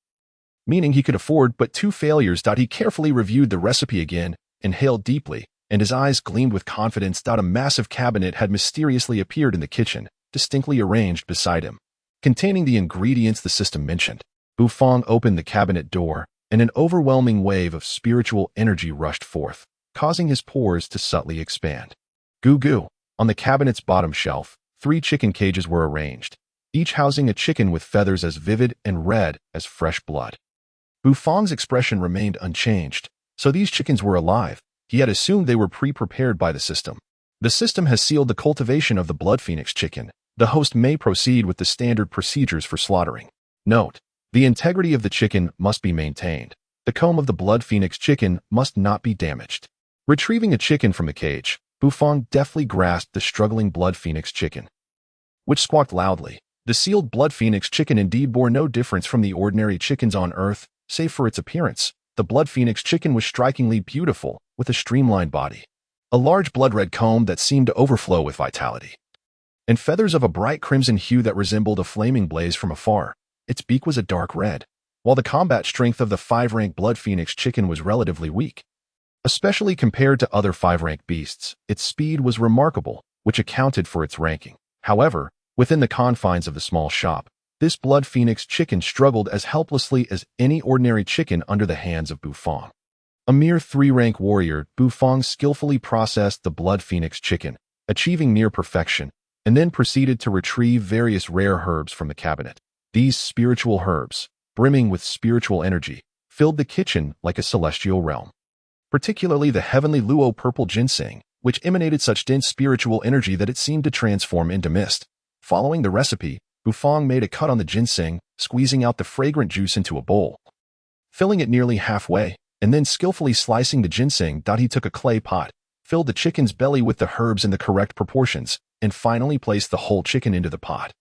meaning he could afford but 2 failures. He carefully reviewed the recipe again, inhaled deeply, and his eyes gleamed with confidence. A massive cabinet had mysteriously appeared in the kitchen, distinctly arranged beside him, containing the ingredients the system mentioned. Bu Fong opened the cabinet door, and an overwhelming wave of spiritual energy rushed forth, causing his pores to subtly expand. Goo goo. On the cabinet's bottom shelf, 3 chicken cages were arranged, each housing a chicken with feathers as vivid and red as fresh blood. Bu Fong's expression remained unchanged. So these chickens were alive. He had assumed they were pre-prepared by the system. The system has sealed the cultivation of the blood phoenix chicken. The host may proceed with the standard procedures for slaughtering. Note: the integrity of the chicken must be maintained. The comb of the blood phoenix chicken must not be damaged. Retrieving a chicken from the cage, Bu Fong deftly grasped the struggling blood phoenix chicken, which squawked loudly. The sealed blood phoenix chicken indeed bore no difference from the ordinary chickens on Earth, save for its appearance. The blood phoenix chicken was strikingly beautiful, with a streamlined body, a large blood-red comb that seemed to overflow with vitality, and feathers of a bright crimson hue that resembled a flaming blaze from afar. Its beak was a dark red, while the combat strength of the 5-rank blood phoenix chicken was relatively weak. Especially compared to other 5-rank beasts, its speed was remarkable, which accounted for its ranking. However, within the confines of the small shop, this blood phoenix chicken struggled as helplessly as any ordinary chicken under the hands of Bu Fong. A mere 3-rank warrior, Bu Fong skillfully processed the blood phoenix chicken, achieving near perfection, and then proceeded to retrieve various rare herbs from the cabinet. These spiritual herbs, brimming with spiritual energy, filled the kitchen like a celestial realm. Particularly the heavenly luo purple ginseng, which emanated such dense spiritual energy that it seemed to transform into mist. Following the recipe, Bufang made a cut on the ginseng, squeezing out the fragrant juice into a bowl. Filling it nearly halfway, and then skillfully slicing the ginseng, he took a clay pot, filled the chicken's belly with the herbs in the correct proportions, and finally placed the whole chicken into the pot.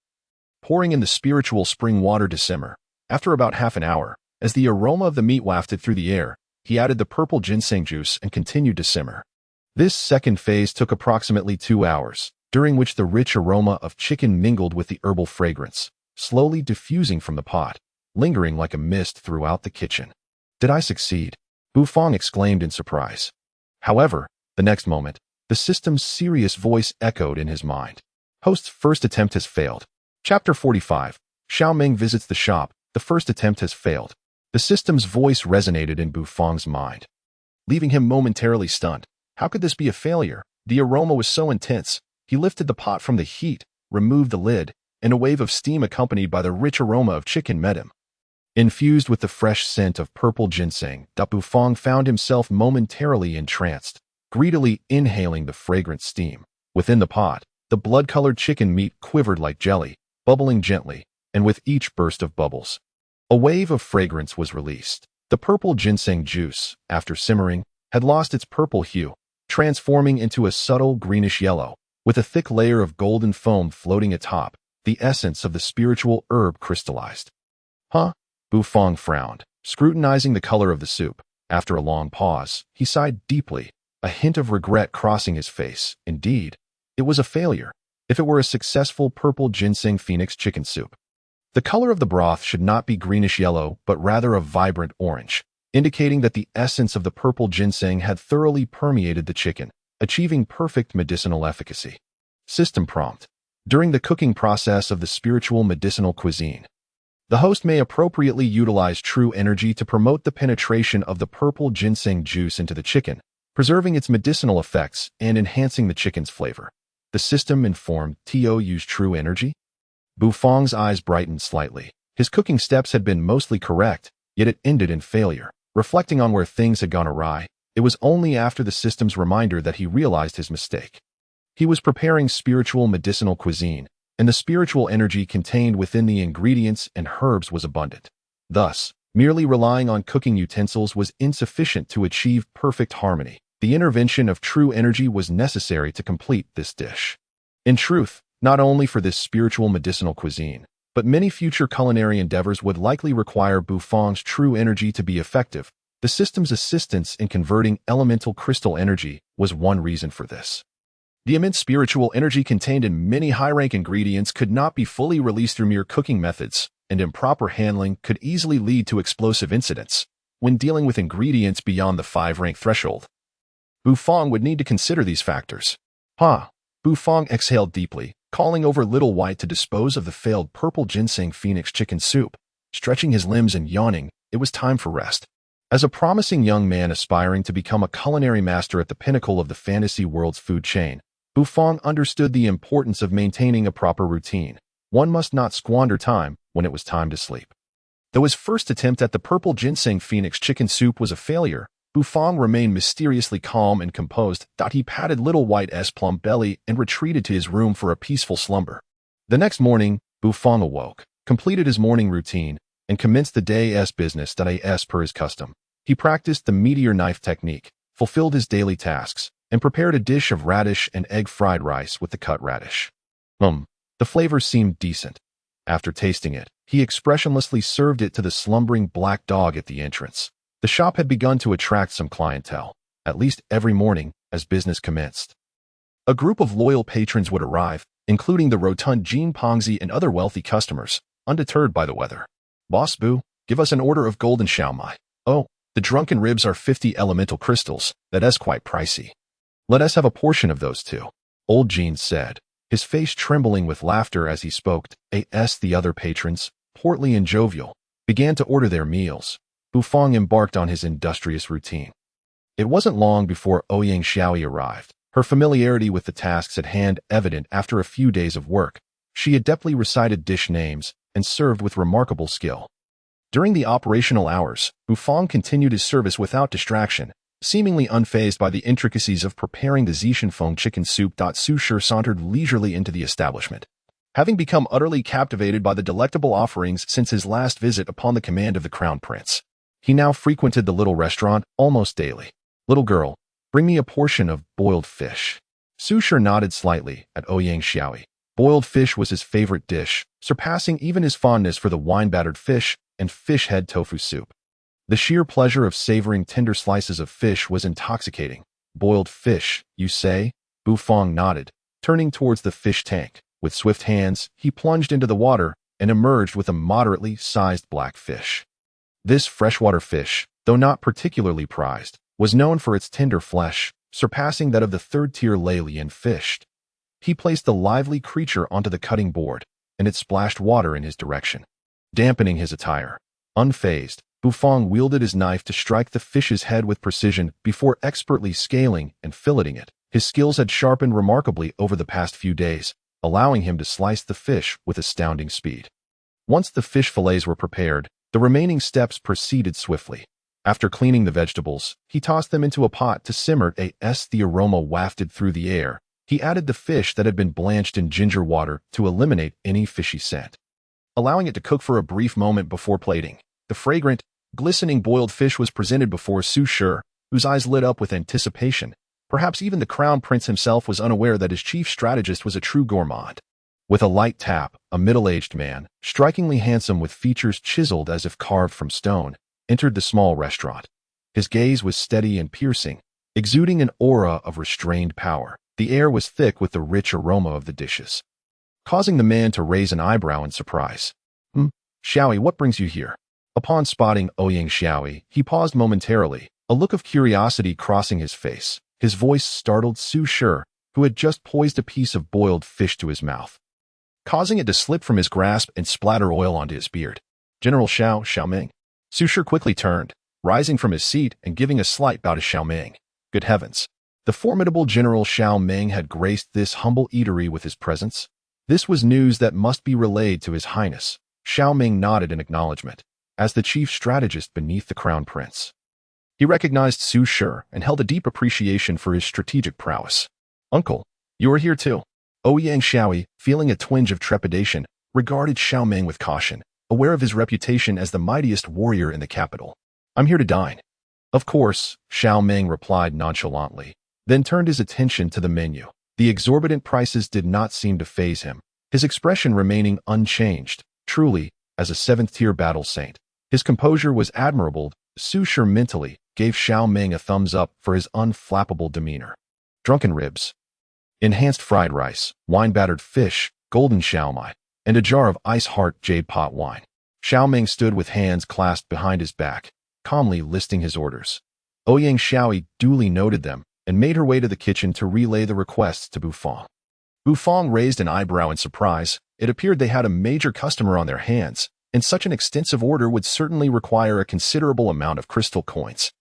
Pouring in the spiritual spring water to simmer. After about half an hour, as the aroma of the meat wafted through the air, he added the purple ginseng juice and continued to simmer. This second phase took approximately 2 hours, during which the rich aroma of chicken mingled with the herbal fragrance, slowly diffusing from the pot, lingering like a mist throughout the kitchen. Did I succeed? Bufang exclaimed in surprise. However, the next moment, the system's serious voice echoed in his mind. Host's first attempt has failed. Chapter 45. Xiao Ming visits the shop. The first attempt has failed. The system's voice resonated in Bufang's mind, leaving him momentarily stunned. How could this be a failure? The aroma was so intense. He lifted the pot from the heat, removed the lid, and a wave of steam accompanied by the rich aroma of chicken met him. Infused with the fresh scent of purple ginseng, Bufang found himself momentarily entranced, greedily inhaling the fragrant steam. Within the pot, the blood-colored chicken meat quivered like jelly, bubbling gently, and with each burst of bubbles, a wave of fragrance was released. The purple ginseng juice, after simmering, had lost its purple hue, transforming into a subtle greenish yellow, with a thick layer of golden foam floating atop. The essence of the spiritual herb crystallized. Huh? Bufang frowned, scrutinizing the color of the soup. After a long pause, he sighed deeply, a hint of regret crossing his face. Indeed, it was a failure. If it were a successful purple ginseng phoenix chicken soup, the color of the broth should not be greenish-yellow, but rather a vibrant orange, indicating that the essence of the purple ginseng had thoroughly permeated the chicken, achieving perfect medicinal efficacy. System prompt. During the cooking process of the spiritual medicinal cuisine, the host may appropriately utilize true energy to promote the penetration of the purple ginseng juice into the chicken, preserving its medicinal effects and enhancing the chicken's flavor. The system informed To use true energy? Bufang's eyes brightened slightly. His cooking steps had been mostly correct, yet it ended in failure. Reflecting on where things had gone awry, it was only after the system's reminder that he realized his mistake. He was preparing spiritual medicinal cuisine, and the spiritual energy contained within the ingredients and herbs was abundant. Thus, merely relying on cooking utensils was insufficient to achieve perfect harmony. The intervention of true energy was necessary to complete this dish. In truth, not only for this spiritual medicinal cuisine, but many future culinary endeavors would likely require Bufang's true energy to be effective. The system's assistance in converting elemental crystal energy was one reason for this. The immense spiritual energy contained in many high-rank ingredients could not be fully released through mere cooking methods, and improper handling could easily lead to explosive incidents. When dealing with ingredients beyond the 5-rank threshold, Bufang would need to consider these factors. Bufang exhaled deeply, calling over Little White to dispose of the failed purple ginseng phoenix chicken soup. Stretching his limbs and yawning, it was time for rest. As a promising young man aspiring to become a culinary master at the pinnacle of the fantasy world's food chain, Bufang understood the importance of maintaining a proper routine. One must not squander time when it was time to sleep. Though his first attempt at the purple ginseng phoenix chicken soup was a failure, Bufang remained mysteriously calm and composed. He patted Little White's plump belly and retreated to his room for a peaceful slumber. The next morning, Bufang awoke, completed his morning routine, and commenced the day's business as per his custom. He practiced the meteor knife technique, fulfilled his daily tasks, and prepared a dish of radish and egg fried rice with the cut radish. The flavor seemed decent. After tasting it, he expressionlessly served it to the slumbering black dog at the entrance. The shop had begun to attract some clientele, at least every morning, as business commenced. A group of loyal patrons would arrive, including the rotund Jean Pongzi and other wealthy customers, undeterred by the weather. "Boss Boo, give us an order of golden xiaomai. Oh, the drunken ribs are 50 elemental crystals. That's quite pricey. Let us have a portion of those too," Old Jean said, his face trembling with laughter as he spoke. The other patrons, portly and jovial, began to order their meals. Bufang embarked on his industrious routine. It wasn't long before Ouyang Xiaoyi arrived, her familiarity with the tasks at hand evident after a few days of work. She adeptly recited dish names and served with remarkable skill. During the operational hours, Bufang continued his service without distraction, Seemingly unfazed by the intricacies of preparing the Zhishifeng chicken soup, Su Shi sauntered leisurely into the establishment. Having become utterly captivated by the delectable offerings since his last visit upon the command of the Crown Prince, he now frequented the little restaurant almost daily. "Little girl, bring me a portion of boiled fish." Su Shi nodded slightly at Ouyang Xiaoyi. Boiled fish was his favorite dish, surpassing even his fondness for the wine-battered fish and fish head tofu soup. The sheer pleasure of savoring tender slices of fish was intoxicating. "Boiled fish, you say?" Bu Fong nodded, turning towards the fish tank. With swift hands, he plunged into the water and emerged with a moderately sized black fish. This freshwater fish, though not particularly prized, was known for its tender flesh, surpassing that of the third-tier Lei-Lian fish. He placed the lively creature onto the cutting board, and it splashed water in his direction, dampening his attire. Unfazed, Bu Fong wielded his knife to strike the fish's head with precision before expertly scaling and filleting it. His skills had sharpened remarkably over the past few days, allowing him to slice the fish with astounding speed. Once the fish fillets were prepared, the remaining steps proceeded swiftly. After cleaning the vegetables, he tossed them into a pot to simmer. As the aroma wafted through the air, he added the fish that had been blanched in ginger water to eliminate any fishy scent. Allowing it to cook for a brief moment before plating, the fragrant, glistening boiled fish was presented before Su Shi, whose eyes lit up with anticipation. Perhaps even the Crown Prince himself was unaware that his chief strategist was a true gourmand. With a light tap, a middle-aged man, strikingly handsome with features chiseled as if carved from stone, entered the small restaurant. His gaze was steady and piercing, exuding an aura of restrained power. The air was thick with the rich aroma of the dishes, causing the man to raise an eyebrow in surprise. Xiaoyi, what brings you here?" Upon spotting Ouyang Xiaoyi, he paused momentarily, a look of curiosity crossing his face. His voice startled Su Shi, who had just poised a piece of boiled fish to his mouth, causing it to slip from his grasp and splatter oil onto his beard. "General Xiaoming." Su Shi quickly turned, rising from his seat and giving a slight bow to Xiaoming. Good heavens! The formidable General Xiaoming had graced this humble eatery with his presence. This was news that must be relayed to His Highness. Xiaoming nodded in acknowledgement, as the chief strategist beneath the Crown Prince. He recognized Su Shi and held a deep appreciation for his strategic prowess. "Uncle, you are here too." Ouyang Xiaoyi, feeling a twinge of trepidation, regarded Xiaoming with caution, aware of his reputation as the mightiest warrior in the capital. "I'm here to dine." "Of course," Xiaoming replied nonchalantly, then turned his attention to the menu. The exorbitant prices did not seem to faze him, his expression remaining unchanged. Truly, as a seventh-tier battle saint, his composure was admirable. Su Shi mentally gave Xiaoming a thumbs up for his unflappable demeanor. Drunken ribs, enhanced fried rice, wine-battered fish, golden xiaomai, and a jar of ice-heart jade pot wine. Xiaoming stood with hands clasped behind his back, calmly listing his orders. Ouyang Xiaoyi duly noted them and made her way to the kitchen to relay the requests to Bu Fong. Bu Fong raised an eyebrow in surprise. It appeared they had a major customer on their hands, and such an extensive order would certainly require a considerable amount of crystal coins.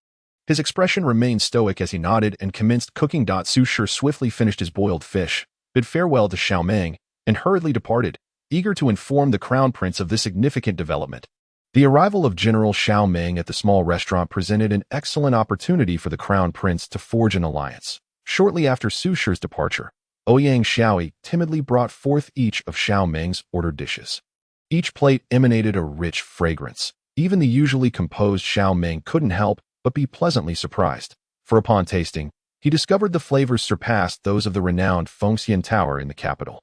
His expression remained stoic as he nodded and commenced cooking. Su Shi swiftly finished his boiled fish, bid farewell to Xiaoming, and hurriedly departed, eager to inform the Crown Prince of this significant development. The arrival of General Xiaoming at the small restaurant presented an excellent opportunity for the Crown Prince to forge an alliance. Shortly after Su Shi's departure, Ouyang Xiaoyi timidly brought forth each of Xiaoming's ordered dishes. Each plate emanated a rich fragrance. Even the usually composed Xiaoming couldn't help but be pleasantly surprised, for upon tasting, he discovered the flavors surpassed those of the renowned Fengxian Tower in the capital.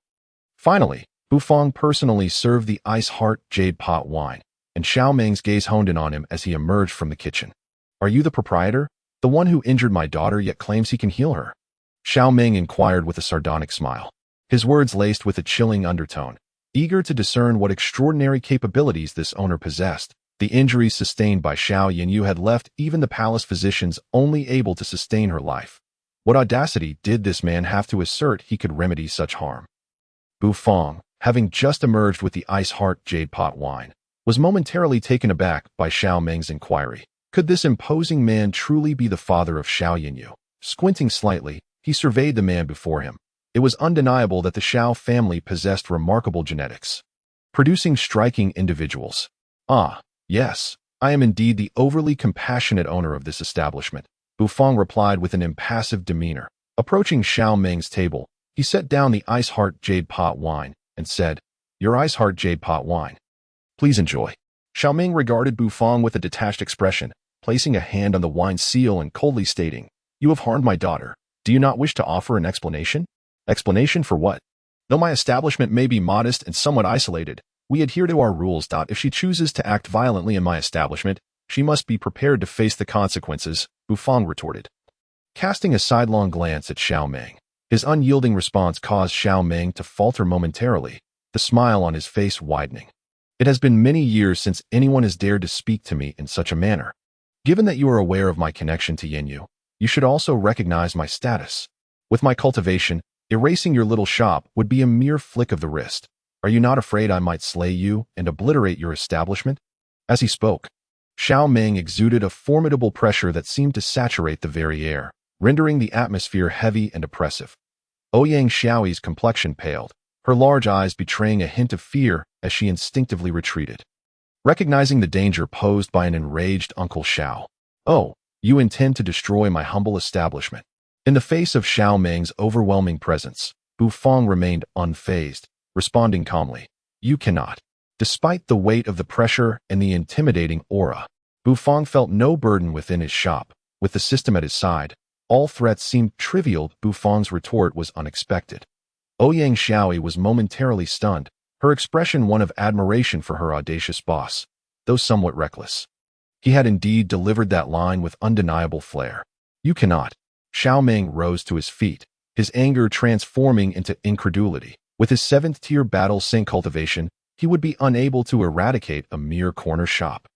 Finally, Bu Fong personally served the ice-heart jade pot wine, and Xiaoming's gaze honed in on him as he emerged from the kitchen. "Are you the proprietor? The one who injured my daughter yet claims he can heal her?" Xiaoming inquired with a sardonic smile, his words laced with a chilling undertone. Eager to discern what extraordinary capabilities this owner possessed, the injuries sustained by Xiao Yanyu had left even the palace physicians only able to sustain her life. What audacity did this man have to assert he could remedy such harm? Bu Fong, having just emerged with the ice-heart jade pot wine, was momentarily taken aback by Xiaoming's inquiry. Could this imposing man truly be the father of Xiao Yanyu? Squinting slightly, he surveyed the man before him. It was undeniable that the Xiao family possessed remarkable genetics, producing striking individuals. "Ah, yes, I am indeed the overly compassionate owner of this establishment," Bufang replied with an impassive demeanor. Approaching Xiao Ming's table, he set down the Ice Heart Jade Pot wine and said, "Your Ice Heart Jade Pot wine. Please enjoy." Xiao Ming regarded Bufang with a detached expression, placing a hand on the wine seal and coldly stating, "You have harmed my daughter. Do you not wish to offer an explanation?" "Explanation for what?" "Though my establishment may be modest and somewhat isolated, we adhere to our rules. If she chooses to act violently in my establishment, she must be prepared to face the consequences," Bufang retorted. Casting a sidelong glance at Xiao Ming, his unyielding response caused Xiao Ming to falter momentarily, the smile on his face widening. "It has been many years since anyone has dared to speak to me in such a manner. Given that you are aware of my connection to Yinyu, you should also recognize my status. With my cultivation, erasing your little shop would be a mere flick of the wrist. Are you not afraid I might slay you and obliterate your establishment?" As he spoke, Xiao Ming exuded a formidable pressure that seemed to saturate the very air, rendering the atmosphere heavy and oppressive. Ouyang Xiaoyi's complexion paled, her large eyes betraying a hint of fear as she instinctively retreated. Recognizing the danger posed by an enraged Uncle Xiao, "Oh, you intend to destroy my humble establishment." In the face of Xiao Ming's overwhelming presence, Bufang remained unfazed, responding calmly, "You cannot." Despite the weight of the pressure and the intimidating aura, Bufang felt no burden within his shop. With the system at his side, all threats seemed trivial. Bufang's retort was unexpected. Ouyang Xiaoyi was momentarily stunned, her expression one of admiration for her audacious boss, though somewhat reckless. He had indeed delivered that line with undeniable flair. "You cannot." Xiao Ming rose to his feet, his anger transforming into incredulity. With his 7th-tier battle saint cultivation, he would be unable to eradicate a mere corner shop.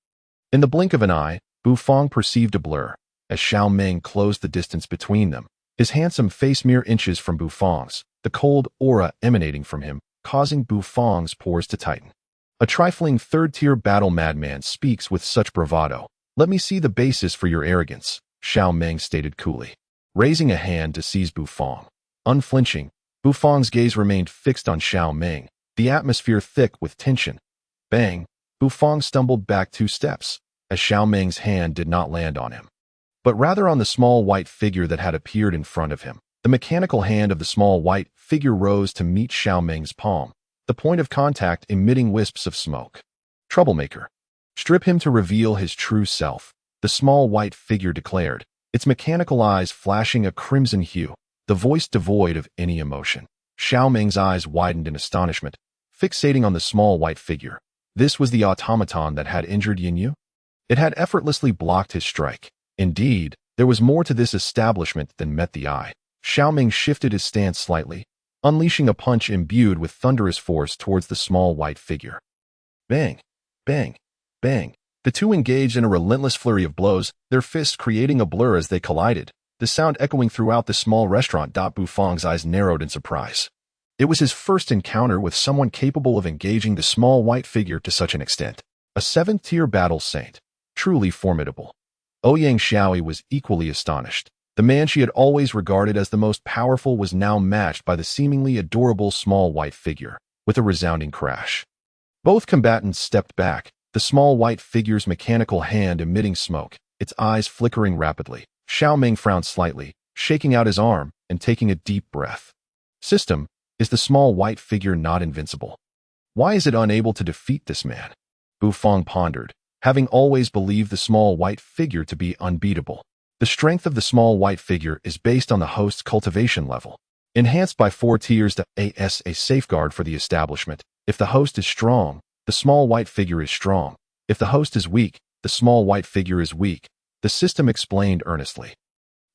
In the blink of an eye, Bufang perceived a blur, as Xiao Ming closed the distance between them, his handsome face mere inches from Bufang's, the cold aura emanating from him, causing Bufang's pores to tighten. A trifling 3rd-tier battle madman speaks with such bravado. "Let me see the basis for your arrogance," Xiao Ming stated coolly, raising a hand to seize Bufang. Unflinching, Bufang's gaze remained fixed on Xiao Ming, the atmosphere thick with tension. Bang! Bufang stumbled back 2 steps, as Xiao Ming's hand did not land on him, but rather on the small white figure that had appeared in front of him. The mechanical hand of the small white figure rose to meet Xiao Ming's palm, the point of contact emitting wisps of smoke. "Troublemaker. Strip him to reveal his true self," the small white figure declared, its mechanical eyes flashing a crimson hue, the voice devoid of any emotion. Xiao Ming's eyes widened in astonishment, fixating on the small white figure. This was the automaton that had injured Yinyu? It had effortlessly blocked his strike. Indeed, there was more to this establishment than met the eye. Xiao Ming shifted his stance slightly, unleashing a punch imbued with thunderous force towards the small white figure. Bang! Bang! Bang! The two engaged in a relentless flurry of blows, their fists creating a blur as they collided, the sound echoing throughout the small restaurant. Bufang's eyes narrowed in surprise. It was his first encounter with someone capable of engaging the small white figure to such an extent. A 7th-tier battle saint. Truly formidable. Ouyang Xiaoyi was equally astonished. The man she had always regarded as the most powerful was now matched by the seemingly adorable small white figure, with a resounding crash. Both combatants stepped back, the small white figure's mechanical hand emitting smoke, its eyes flickering rapidly. Xiao Ming frowned slightly, shaking out his arm and taking a deep breath. System, is the small white figure not invincible? Why is it unable to defeat this man? Bufang pondered, having always believed the small white figure to be unbeatable. The strength of the small white figure is based on the host's cultivation level, enhanced by 4 tiers to a safeguard for the establishment. If the host is strong, the small white figure is strong. If the host is weak, the small white figure is weak, the system explained earnestly.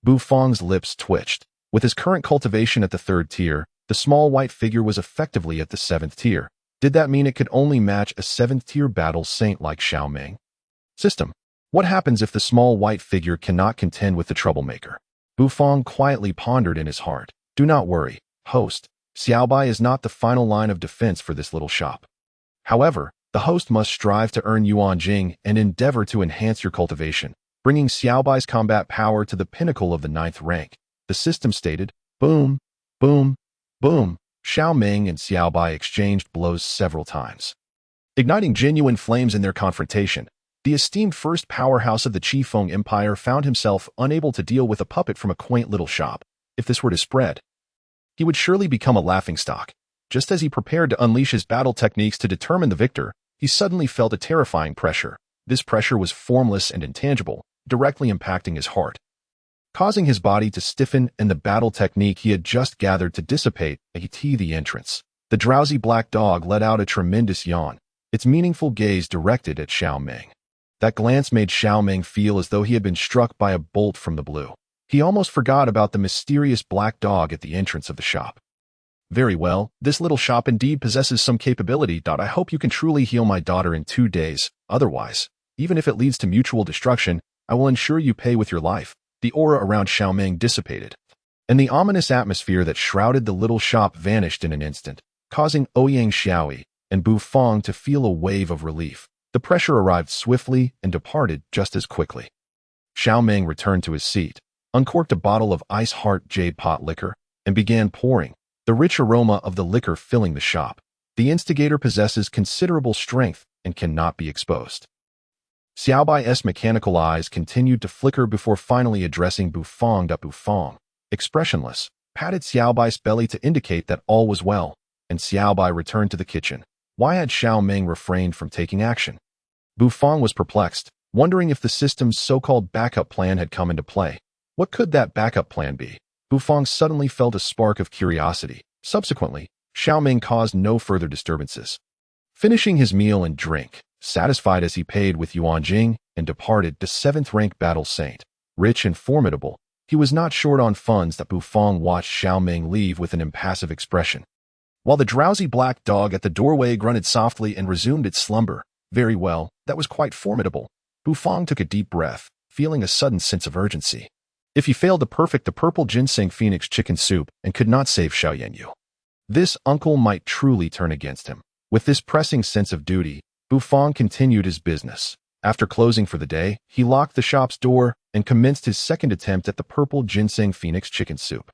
Bufang's lips twitched. With his current cultivation at the 3rd tier, the small white figure was effectively at the 7th tier. Did that mean it could only match a 7th-tier battle saint like Xiao Ming? System. What happens if the small white figure cannot contend with the troublemaker? Bufang quietly pondered in his heart. Do not worry, host. Xiaobai is not the final line of defense for this little shop. However, the host must strive to earn Yuan Jing and endeavor to enhance your cultivation, bringing Xiaobai's combat power to the pinnacle of the 9th rank. The system stated. Boom, boom, boom. Xiao Ming and Xiaobai exchanged blows several times, igniting genuine flames in their confrontation. The esteemed first powerhouse of the Qifeng Empire found himself unable to deal with a puppet from a quaint little shop. If this were to spread, he would surely become a laughingstock. Just as he prepared to unleash his battle techniques to determine the victor, he suddenly felt a terrifying pressure. This pressure was formless and intangible, directly impacting his heart, causing his body to stiffen and the battle technique he had just gathered to dissipate. The entrance. The drowsy black dog let out a tremendous yawn, its meaningful gaze directed at Xiaoming. That glance made Xiaoming feel as though he had been struck by a bolt from the blue. He almost forgot about the mysterious black dog at the entrance of the shop. Very well, this little shop indeed possesses some capability. I hope you can truly heal my daughter in 2 days. Otherwise, even if it leads to mutual destruction, I will ensure you pay with your life. The aura around Xiaoming dissipated, and the ominous atmosphere that shrouded the little shop vanished in an instant, causing Ouyang Xiaoyi and Bu Fong to feel a wave of relief. The pressure arrived swiftly and departed just as quickly. Xiaoming returned to his seat, uncorked a bottle of ice heart jade pot liquor, and began pouring, the rich aroma of the liquor filling the shop. The instigator possesses considerable strength and cannot be exposed. Xiaobai's mechanical eyes continued to flicker before finally addressing Bu Fong. Bu Fong, expressionless, patted Xiaobai's belly to indicate that all was well, and Xiaobai returned to the kitchen. Why had Xiaoming refrained from taking action? Bu Fong was perplexed, wondering if the system's so-called backup plan had come into play. What could that backup plan be? Bu Fong suddenly felt a spark of curiosity. Subsequently, Xiaoming caused no further disturbances. Finishing his meal and drink, satisfied as he paid with Yuanjing and departed, the 7th-rank battle saint. Rich and formidable, he was not short on funds. That Bu Fong watched Xiaoming leave with an impassive expression, while the drowsy black dog at the doorway grunted softly and resumed its slumber. Very well, that was quite formidable. Bu Fong took a deep breath, feeling a sudden sense of urgency. If he failed to perfect the purple ginseng phoenix chicken soup and could not save Xiaoyanyu, this uncle might truly turn against him. With this pressing sense of duty, Bu Fong continued his business. After closing for the day, he locked the shop's door and commenced his second attempt at the purple ginseng phoenix chicken soup.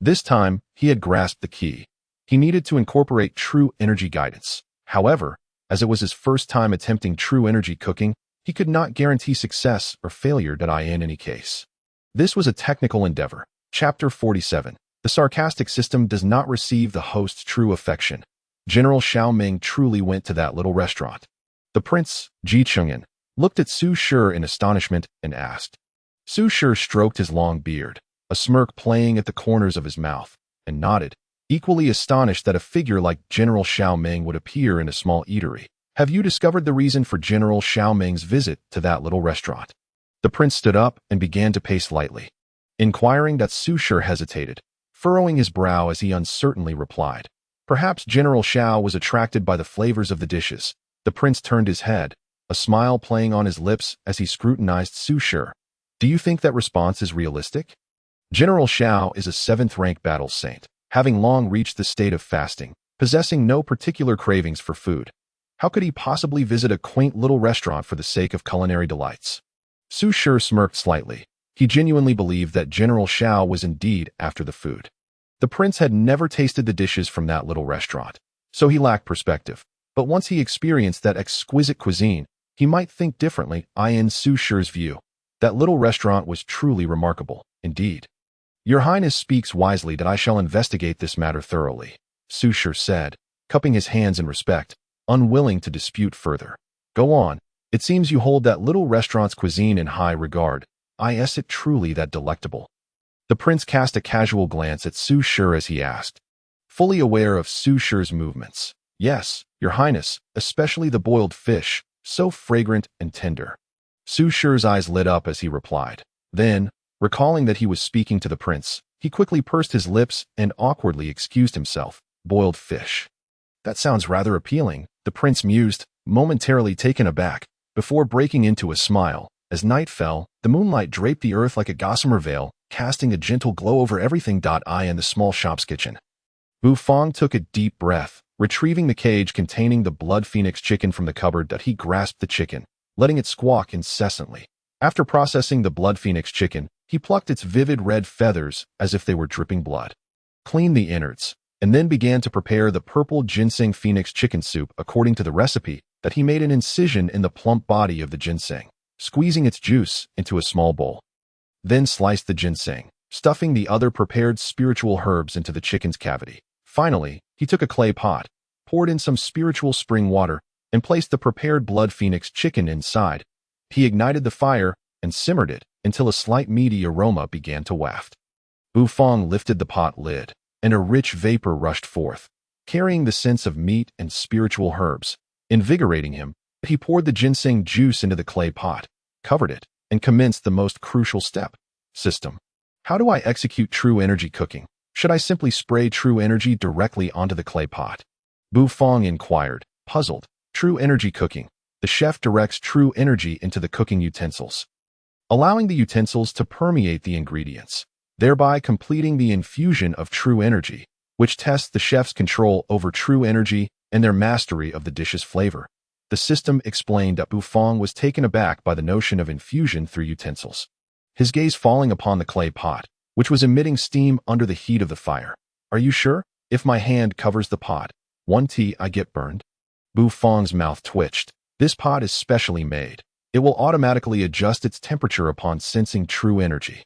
This time, he had grasped the key. He needed to incorporate true energy guidance. However, as it was his first time attempting true energy cooking, he could not guarantee success or failure in any case. This was a technical endeavor. Chapter 47. The sarcastic system does not receive the host's true affection. General Xiaoming truly went to that little restaurant. The prince, Ji Chengyan, looked at Su Shi in astonishment and asked. Su Shi stroked his long beard, a smirk playing at the corners of his mouth, and nodded, equally astonished that a figure like General Xiaoming would appear in a small eatery. Have you discovered the reason for General Xiaoming's visit to that little restaurant? The prince stood up and began to pace lightly, inquiring. That Su Shi hesitated, furrowing his brow as he uncertainly replied. Perhaps General Xiao was attracted by the flavors of the dishes. The prince turned his head, a smile playing on his lips as he scrutinized Su Shi. Do you think that response is realistic? General Xiao is a 7th-rank battle saint, having long reached the state of fasting, possessing no particular cravings for food. How could he possibly visit a quaint little restaurant for the sake of culinary delights? Su Shi smirked slightly. He genuinely believed that General Xiao was indeed after the food. The prince had never tasted the dishes from that little restaurant, so he lacked perspective. But once he experienced that exquisite cuisine, he might think differently. In Su Shi's view, that little restaurant was truly remarkable, indeed. Your Highness speaks wisely. That I shall investigate this matter thoroughly, Su Shi said, cupping his hands in respect, unwilling to dispute further. Go on. It seems you hold that little restaurant's cuisine in high regard. Is it truly that delectable? The prince cast a casual glance at Su Shi as he asked, fully aware of Su Shi's movements. Yes, Your Highness, especially the boiled fish, so fragrant and tender. Su Shi's eyes lit up as he replied. Then, recalling that he was speaking to the prince, he quickly pursed his lips and awkwardly excused himself. Boiled fish. That sounds rather appealing, the prince mused, momentarily taken aback, before breaking into a smile. As night fell, the moonlight draped the earth like a gossamer veil, casting a gentle glow over everything. In the small shop's kitchen, Bu Fong took a deep breath, retrieving the cage containing the blood phoenix chicken from the cupboard. He grasped the chicken, letting it squawk incessantly. After processing the blood phoenix chicken, he plucked its vivid red feathers as if they were dripping blood, cleaned the innards, and then began to prepare the purple ginseng phoenix chicken soup according to the recipe. that he made an incision in the plump body of the ginseng, squeezing its juice into a small bowl. Then sliced the ginseng, stuffing the other prepared spiritual herbs into the chicken's cavity. Finally, he took a clay pot, poured in some spiritual spring water, and placed the prepared blood phoenix chicken inside. He ignited the fire and simmered it until a slight meaty aroma began to waft. Bufang lifted the pot lid, and a rich vapor rushed forth, carrying the scents of meat and spiritual herbs. Invigorating him, he poured the ginseng juice into the clay pot, covered it, and commenced the most crucial step. System. How do I execute true energy cooking? Should I simply spray true energy directly onto the clay pot? Bufang inquired, puzzled. True energy cooking. The chef directs true energy into the cooking utensils, allowing the utensils to permeate the ingredients, thereby completing the infusion of true energy, which tests the chef's control over true energy and their mastery of the dish's flavor. The system explained that Bufang was taken aback by the notion of infusion through utensils, his gaze falling upon the clay pot, which was emitting steam under the heat of the fire. Are you sure? If my hand covers the pot, I get burned? Bufang's mouth twitched. This pot is specially made. It will automatically adjust its temperature upon sensing true energy.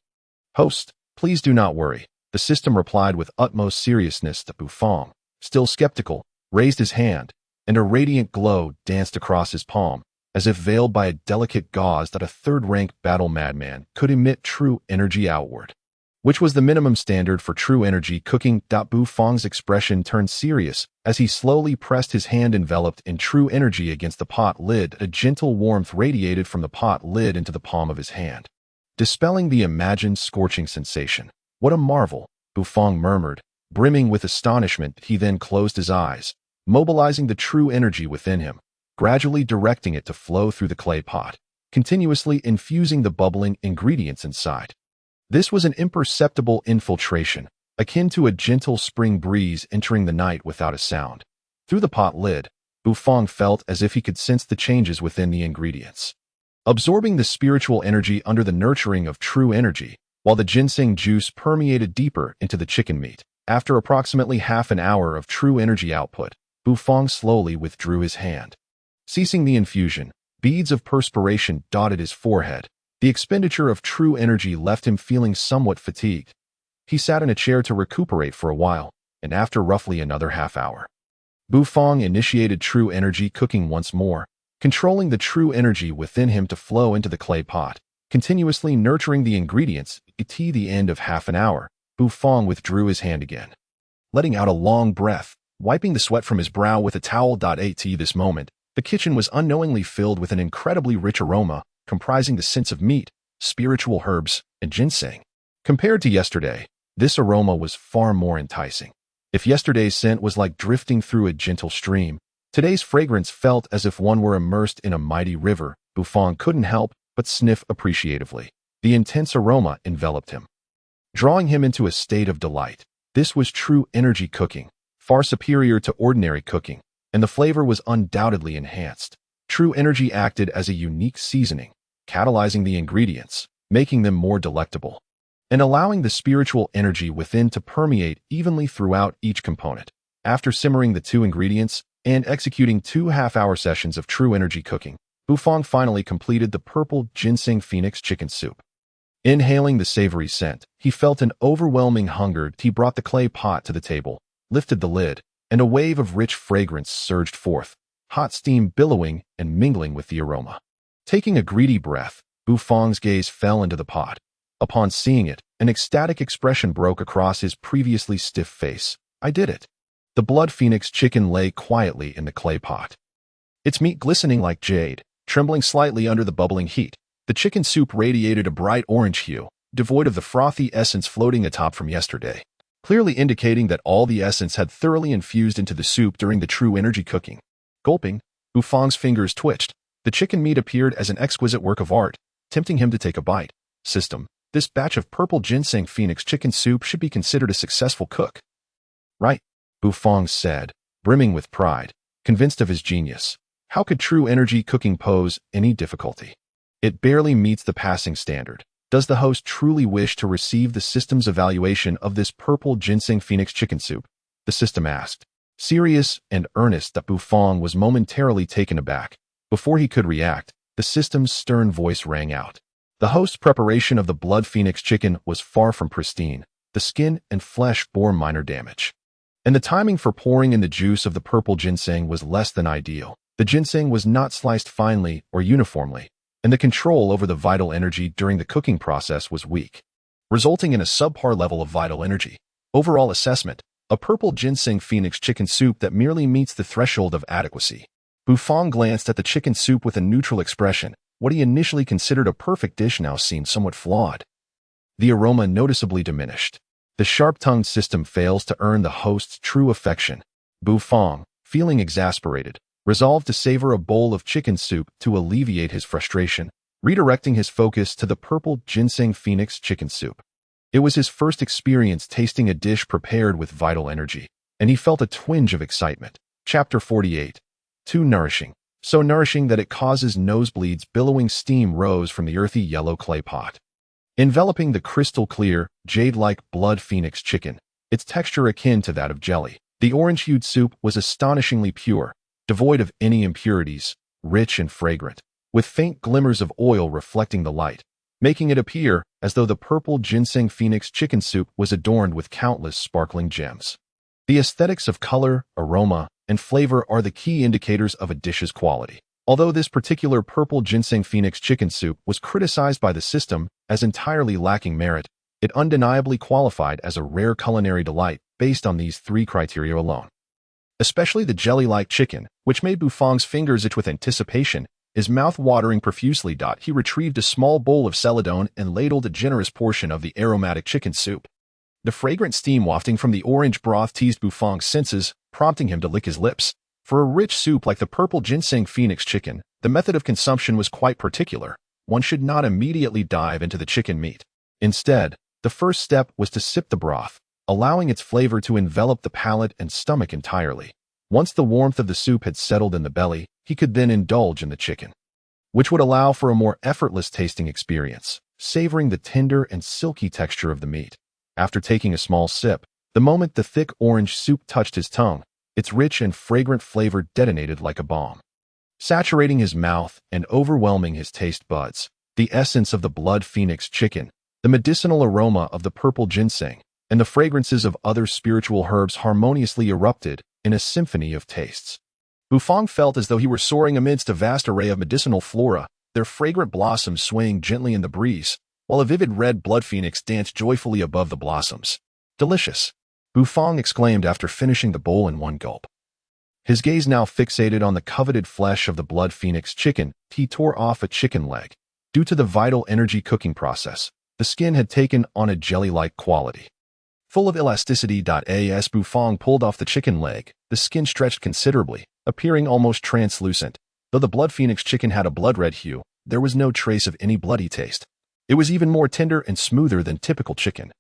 Host, please do not worry, the system replied with utmost seriousness. To Bufang, still skeptical, raised his hand, and a radiant glow danced across his palm, as if veiled by a delicate gauze that a third-rank battle madman could emit true energy outward, which was the minimum standard for true energy cooking. Bufang's expression turned serious as he slowly pressed his hand enveloped in true energy against the pot lid. A gentle warmth radiated from the pot lid into the palm of his hand, dispelling the imagined scorching sensation. What a marvel, Bufang murmured, brimming with astonishment. He then closed his eyes, mobilizing the true energy within him, gradually directing it to flow through the clay pot, continuously infusing the bubbling ingredients inside. This was an imperceptible infiltration, akin to a gentle spring breeze entering the night without a sound. Through the pot lid, Bufang felt as if he could sense the changes within the ingredients, absorbing the spiritual energy under the nurturing of true energy, while the ginseng juice permeated deeper into the chicken meat. After approximately half an hour of true energy output, Bufang slowly withdrew his hand. Ceasing the infusion, beads of perspiration dotted his forehead. The expenditure of true energy left him feeling somewhat fatigued. He sat in a chair to recuperate for a while, and after roughly another half hour, Bufang initiated true energy cooking once more, controlling the true energy within him to flow into the clay pot, continuously nurturing the ingredients. At the end of half an hour, Bufang withdrew his hand again, letting out a long breath, wiping the sweat from his brow with a towel. At this moment, the kitchen was unknowingly filled with an incredibly rich aroma, comprising the scents of meat, spiritual herbs, and ginseng. Compared to yesterday, this aroma was far more enticing. If yesterday's scent was like drifting through a gentle stream, today's fragrance felt as if one were immersed in a mighty river. Bufang couldn't help but sniff appreciatively. The intense aroma enveloped him, drawing him into a state of delight. This was true energy cooking, far superior to ordinary cooking, and the flavor was undoubtedly enhanced. True energy acted as a unique seasoning, catalyzing the ingredients, making them more delectable, and allowing the spiritual energy within to permeate evenly throughout each component. After simmering the two ingredients and executing 2 half-hour sessions of true energy cooking, Bufang finally completed the purple ginseng phoenix chicken soup. Inhaling the savory scent, he felt an overwhelming hunger. He brought the clay pot to the table, lifted the lid, and a wave of rich fragrance surged forth, hot steam billowing and mingling with the aroma. Taking a greedy breath, Bufang's gaze fell into the pot. Upon seeing it, an ecstatic expression broke across his previously stiff face. I did it. The blood phoenix chicken lay quietly in the clay pot, its meat glistening like jade, trembling slightly under the bubbling heat. The chicken soup radiated a bright orange hue, devoid of the frothy essence floating atop from yesterday, clearly indicating that all the essence had thoroughly infused into the soup during the true energy cooking. Gulping, Bufang's fingers twitched. The chicken meat appeared as an exquisite work of art, tempting him to take a bite. System. This batch of purple ginseng phoenix chicken soup should be considered a successful cook. Right, Bufang said, brimming with pride, convinced of his genius. How could true energy cooking pose any difficulty? It barely meets the passing standard. Does the host truly wish to receive the system's evaluation of this purple ginseng phoenix chicken soup? The system asked, Serious and earnest that Bufang was momentarily taken aback. Before he could react, the system's stern voice rang out. The host's preparation of the blood phoenix chicken was far from pristine. The skin and flesh bore minor damage, and the timing for pouring in the juice of the purple ginseng was less than ideal. The ginseng was not sliced finely or uniformly, and the control over the vital energy during the cooking process was weak, resulting in a subpar level of vital energy. Overall assessment: a purple ginseng phoenix chicken soup that merely meets the threshold of adequacy. Bufang glanced at the chicken soup with a neutral expression. What he initially considered a perfect dish now seemed somewhat flawed. The aroma noticeably diminished. The sharp-tongued system fails to earn the host's true affection. Bufang, feeling exasperated, resolved to savor a bowl of chicken soup to alleviate his frustration, redirecting his focus to the purple ginseng phoenix chicken soup. It was his first experience tasting a dish prepared with vital energy, and he felt a twinge of excitement. Chapter 48. Too nourishing. So nourishing that it causes nosebleeds. Billowing steam rose from the earthy yellow clay pot, enveloping the crystal-clear, jade-like blood phoenix chicken, its texture akin to that of jelly. The orange-hued soup was astonishingly pure, devoid of any impurities, rich and fragrant, with faint glimmers of oil reflecting the light, making it appear as though the purple ginseng phoenix chicken soup was adorned with countless sparkling gems. The aesthetics of color, aroma, and flavor are the key indicators of a dish's quality. Although this particular purple ginseng phoenix chicken soup was criticized by the system as entirely lacking merit, it undeniably qualified as a rare culinary delight based on these three criteria alone. Especially the jelly-like chicken, which made Bufang's fingers itch with anticipation, his mouth watering profusely. He retrieved a small bowl of celadone and ladled a generous portion of the aromatic chicken soup. The fragrant steam wafting from the orange broth teased Bufang's senses, prompting him to lick his lips. For a rich soup like the purple ginseng phoenix chicken, the method of consumption was quite particular. One should not immediately dive into the chicken meat. Instead, the first step was to sip the broth, allowing its flavor to envelop the palate and stomach entirely. Once the warmth of the soup had settled in the belly, he could then indulge in the chicken, which would allow for a more effortless tasting experience, savoring the tender and silky texture of the meat. After taking a small sip, the moment the thick orange soup touched his tongue, its rich and fragrant flavor detonated like a bomb, saturating his mouth and overwhelming his taste buds. The essence of the blood phoenix chicken, the medicinal aroma of the purple ginseng, and the fragrances of other spiritual herbs harmoniously erupted in a symphony of tastes. Bufang felt as though he were soaring amidst a vast array of medicinal flora, their fragrant blossoms swaying gently in the breeze, while a vivid red blood phoenix danced joyfully above the blossoms. Delicious, Bufang exclaimed after finishing the bowl in one gulp. His gaze now fixated on the coveted flesh of the blood phoenix chicken. He tore off a chicken leg. Due to the vital energy cooking process, the skin had taken on a jelly-like quality. Full of elasticity. As Bufang pulled off the chicken leg, the skin stretched considerably, appearing almost translucent. Though the blood phoenix chicken had a blood-red hue, there was no trace of any bloody taste. It was even more tender and smoother than typical chicken,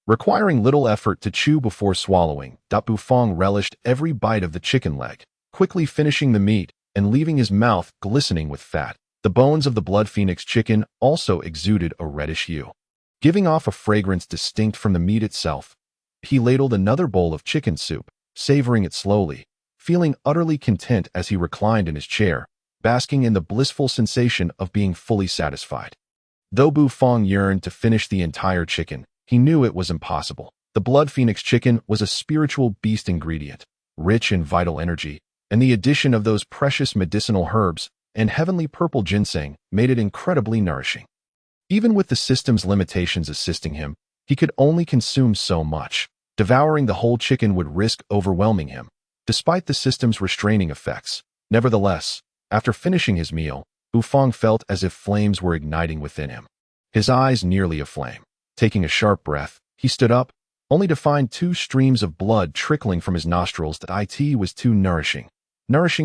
requiring little effort to chew before swallowing. Bufang relished every bite of the chicken leg, quickly finishing the meat and leaving his mouth glistening with fat. The bones of the blood phoenix chicken also exuded a reddish hue, giving off a fragrance distinct from the meat itself. He ladled another bowl of chicken soup, savoring it slowly, feeling utterly content as he reclined in his chair, basking in the blissful sensation of being fully satisfied. Though Bufang yearned to finish the entire chicken, he knew it was impossible. The blood phoenix chicken was a spiritual beast ingredient, rich in vital energy, and the addition of those precious medicinal herbs and heavenly purple ginseng made it incredibly nourishing. Even with the system's limitations assisting him, he could only consume so much. Devouring the whole chicken would risk overwhelming him, despite the system's restraining effects. Nevertheless, after finishing his meal, Bufang felt as if flames were igniting within him, his eyes nearly aflame. Taking a sharp breath, he stood up, only to find 2 streams of blood trickling from his nostrils. It was too nourishing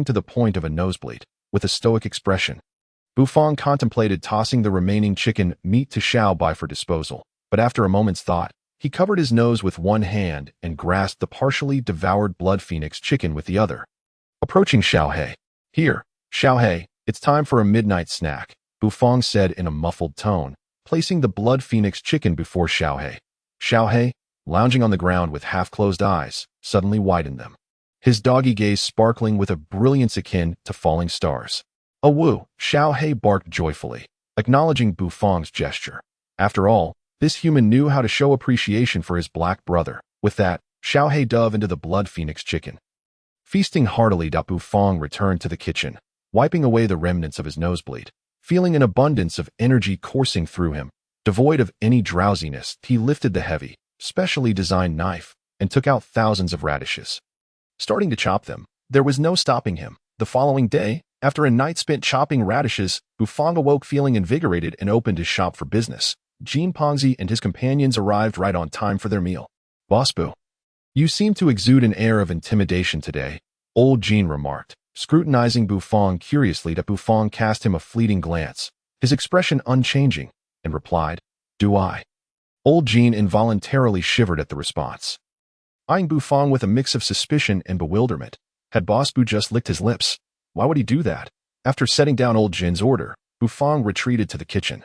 to the point of a nosebleed. With a stoic expression, Bufang contemplated tossing the remaining chicken meat to Xiaobai for disposal, but after a moment's thought, he covered his nose with one hand and grasped the partially devoured blood phoenix chicken with the other. Approaching Xiaohei. "Here, Xiaohei, it's time for a midnight snack," Bufang said in a muffled tone, placing the blood phoenix chicken before Xiaohei. Xiaohei, lounging on the ground with half-closed eyes, suddenly widened them. his doggy gaze sparkling with a brilliance akin to falling stars. "Oh woo," Xiaohei barked joyfully, acknowledging Bufang's gesture. After all, this human knew how to show appreciation for his black brother. With that, Xiaohei dove into the blood phoenix chicken. Feasting heartily, Bufang returned to the kitchen, wiping away the remnants of his nosebleed. Feeling an abundance of energy coursing through him, devoid of any drowsiness, he lifted the heavy, specially designed knife and took out thousands of radishes. Starting to chop them, there was no stopping him. The following day, after a night spent chopping radishes, Bufang awoke feeling invigorated and opened his shop for business. Jean Pongzi and his companions arrived right on time for their meal. "Boss Bu, you seem to exude an air of intimidation today," old Jean remarked, scrutinizing Bufang curiously. Bufang cast him a fleeting glance, his expression unchanging, and replied, "Do I?" Old Jean involuntarily shivered at the response, eyeing Bufang with a mix of suspicion and bewilderment. Had Boss Bu just licked his lips? Why would he do that? After setting down old Jin's order, Bufang retreated to the kitchen,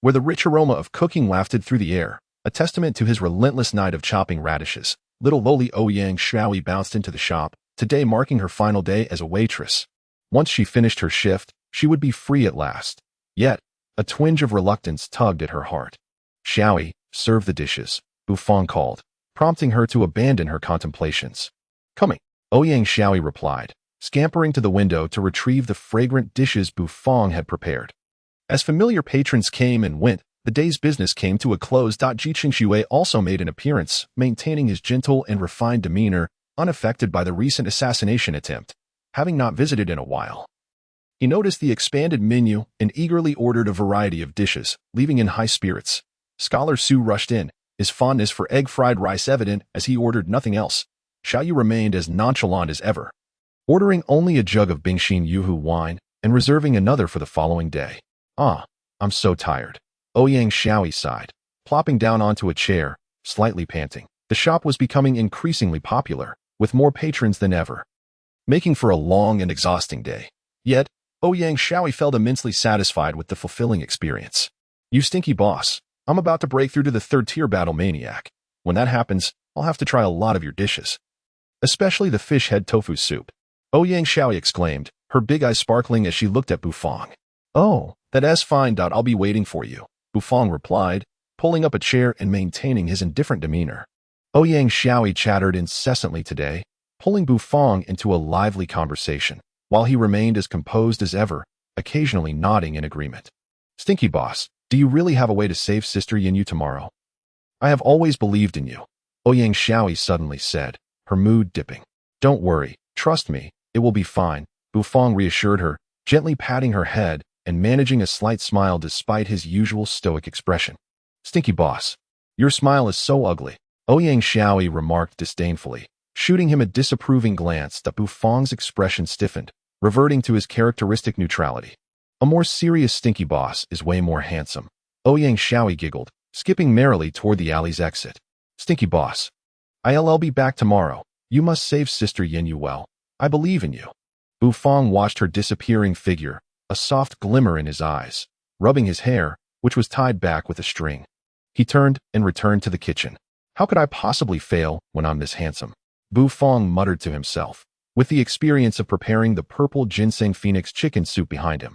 where the rich aroma of cooking wafted through the air, a testament to his relentless night of chopping radishes. Little lowly Ouyang Shaoyi bounced into the shop, today marking her final day as a waitress. Once she finished her shift, she would be free at last. Yet, a twinge of reluctance tugged at her heart. "Shaoyi, serve the dishes," Bufang called, prompting her to abandon her contemplations. "Coming," Ouyang Shaoyi replied, scampering to the window to retrieve the fragrant dishes Bufang had prepared. As familiar patrons came and went, the day's business came to a close. Jiqing Xue also made an appearance, maintaining his gentle and refined demeanor, unaffected by the recent assassination attempt, having not visited in a while. He noticed the expanded menu and eagerly ordered a variety of dishes, leaving in high spirits. Scholar Su rushed in, his fondness for egg-fried rice evident as he ordered nothing else. Xiaoyu remained as nonchalant as ever, ordering only a jug of Bingxin Yuhu wine and reserving another for the following day. "Ah, I'm so tired," Ouyang Shaoyi sighed, plopping down onto a chair, slightly panting. The shop was becoming increasingly popular, with more patrons than ever, making for a long and exhausting day. Yet, Ouyang Shaoyi felt immensely satisfied with the fulfilling experience. "You stinky boss, I'm about to break through to the third-tier battle maniac. When that happens, I'll have to try a lot of your dishes, especially the fish head tofu soup," Ouyang Shaoyi exclaimed, her big eyes sparkling as she looked at Bufang. "Oh, that's fine. I'll be waiting for you," Bufang replied, pulling up a chair and maintaining his indifferent demeanor. Ouyang Shaoyi chattered incessantly today, pulling Bufang into a lively conversation, while he remained as composed as ever, occasionally nodding in agreement. "Stinky boss, do you really have a way to save Sister Yinyu tomorrow? I have always believed in you," Ouyang Shaoyi suddenly said, her mood dipping. "Don't worry, trust me, it will be fine," Bufang reassured her, gently patting her head and managing a slight smile despite his usual stoic expression. "Stinky boss, your smile is so ugly," Ouyang Shaoyi remarked disdainfully, shooting him a disapproving glance. Bufang's expression stiffened, reverting to his characteristic neutrality. "A more serious stinky boss is way more handsome," Ouyang Shaoyi giggled, skipping merrily toward the alley's exit. "Stinky boss, I'll be back tomorrow. You must save Sister Yinyu well. I believe in you." Bufang watched her disappearing figure, a soft glimmer in his eyes, rubbing his hair, which was tied back with a string. He turned and returned to the kitchen. "How could I possibly fail when I'm this handsome?" Bufang muttered to himself, with the experience of preparing the purple ginseng phoenix chicken soup behind him.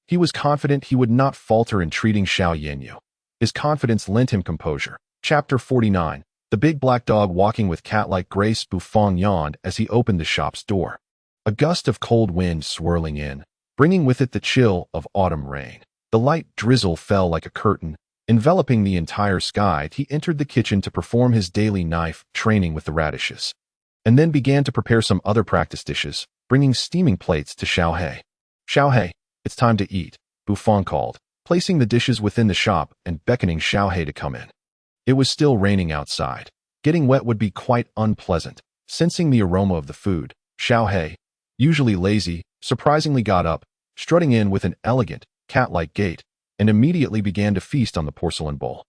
He was confident he would not falter in treating Xiao Yinyu. His confidence lent him composure. Chapter 49. The big black dog walking with cat-like grace. Bufang yawned as he opened the shop's door. A gust of cold wind swirling in, bringing with it the chill of autumn rain. The light drizzle fell like a curtain, enveloping the entire sky. He entered the kitchen to perform his daily knife training with the radishes, and then began to prepare some other practice dishes, bringing steaming plates to Xiaohei. "Xiaohei, it's time to eat," Bufang called, placing the dishes within the shop and beckoning Xiaohei to come in. It was still raining outside. Getting wet would be quite unpleasant. Sensing the aroma of the food, Xiaohei, usually lazy, surprisingly got up, strutting in with an elegant, cat-like gait, and immediately began to feast on the porcelain bowl.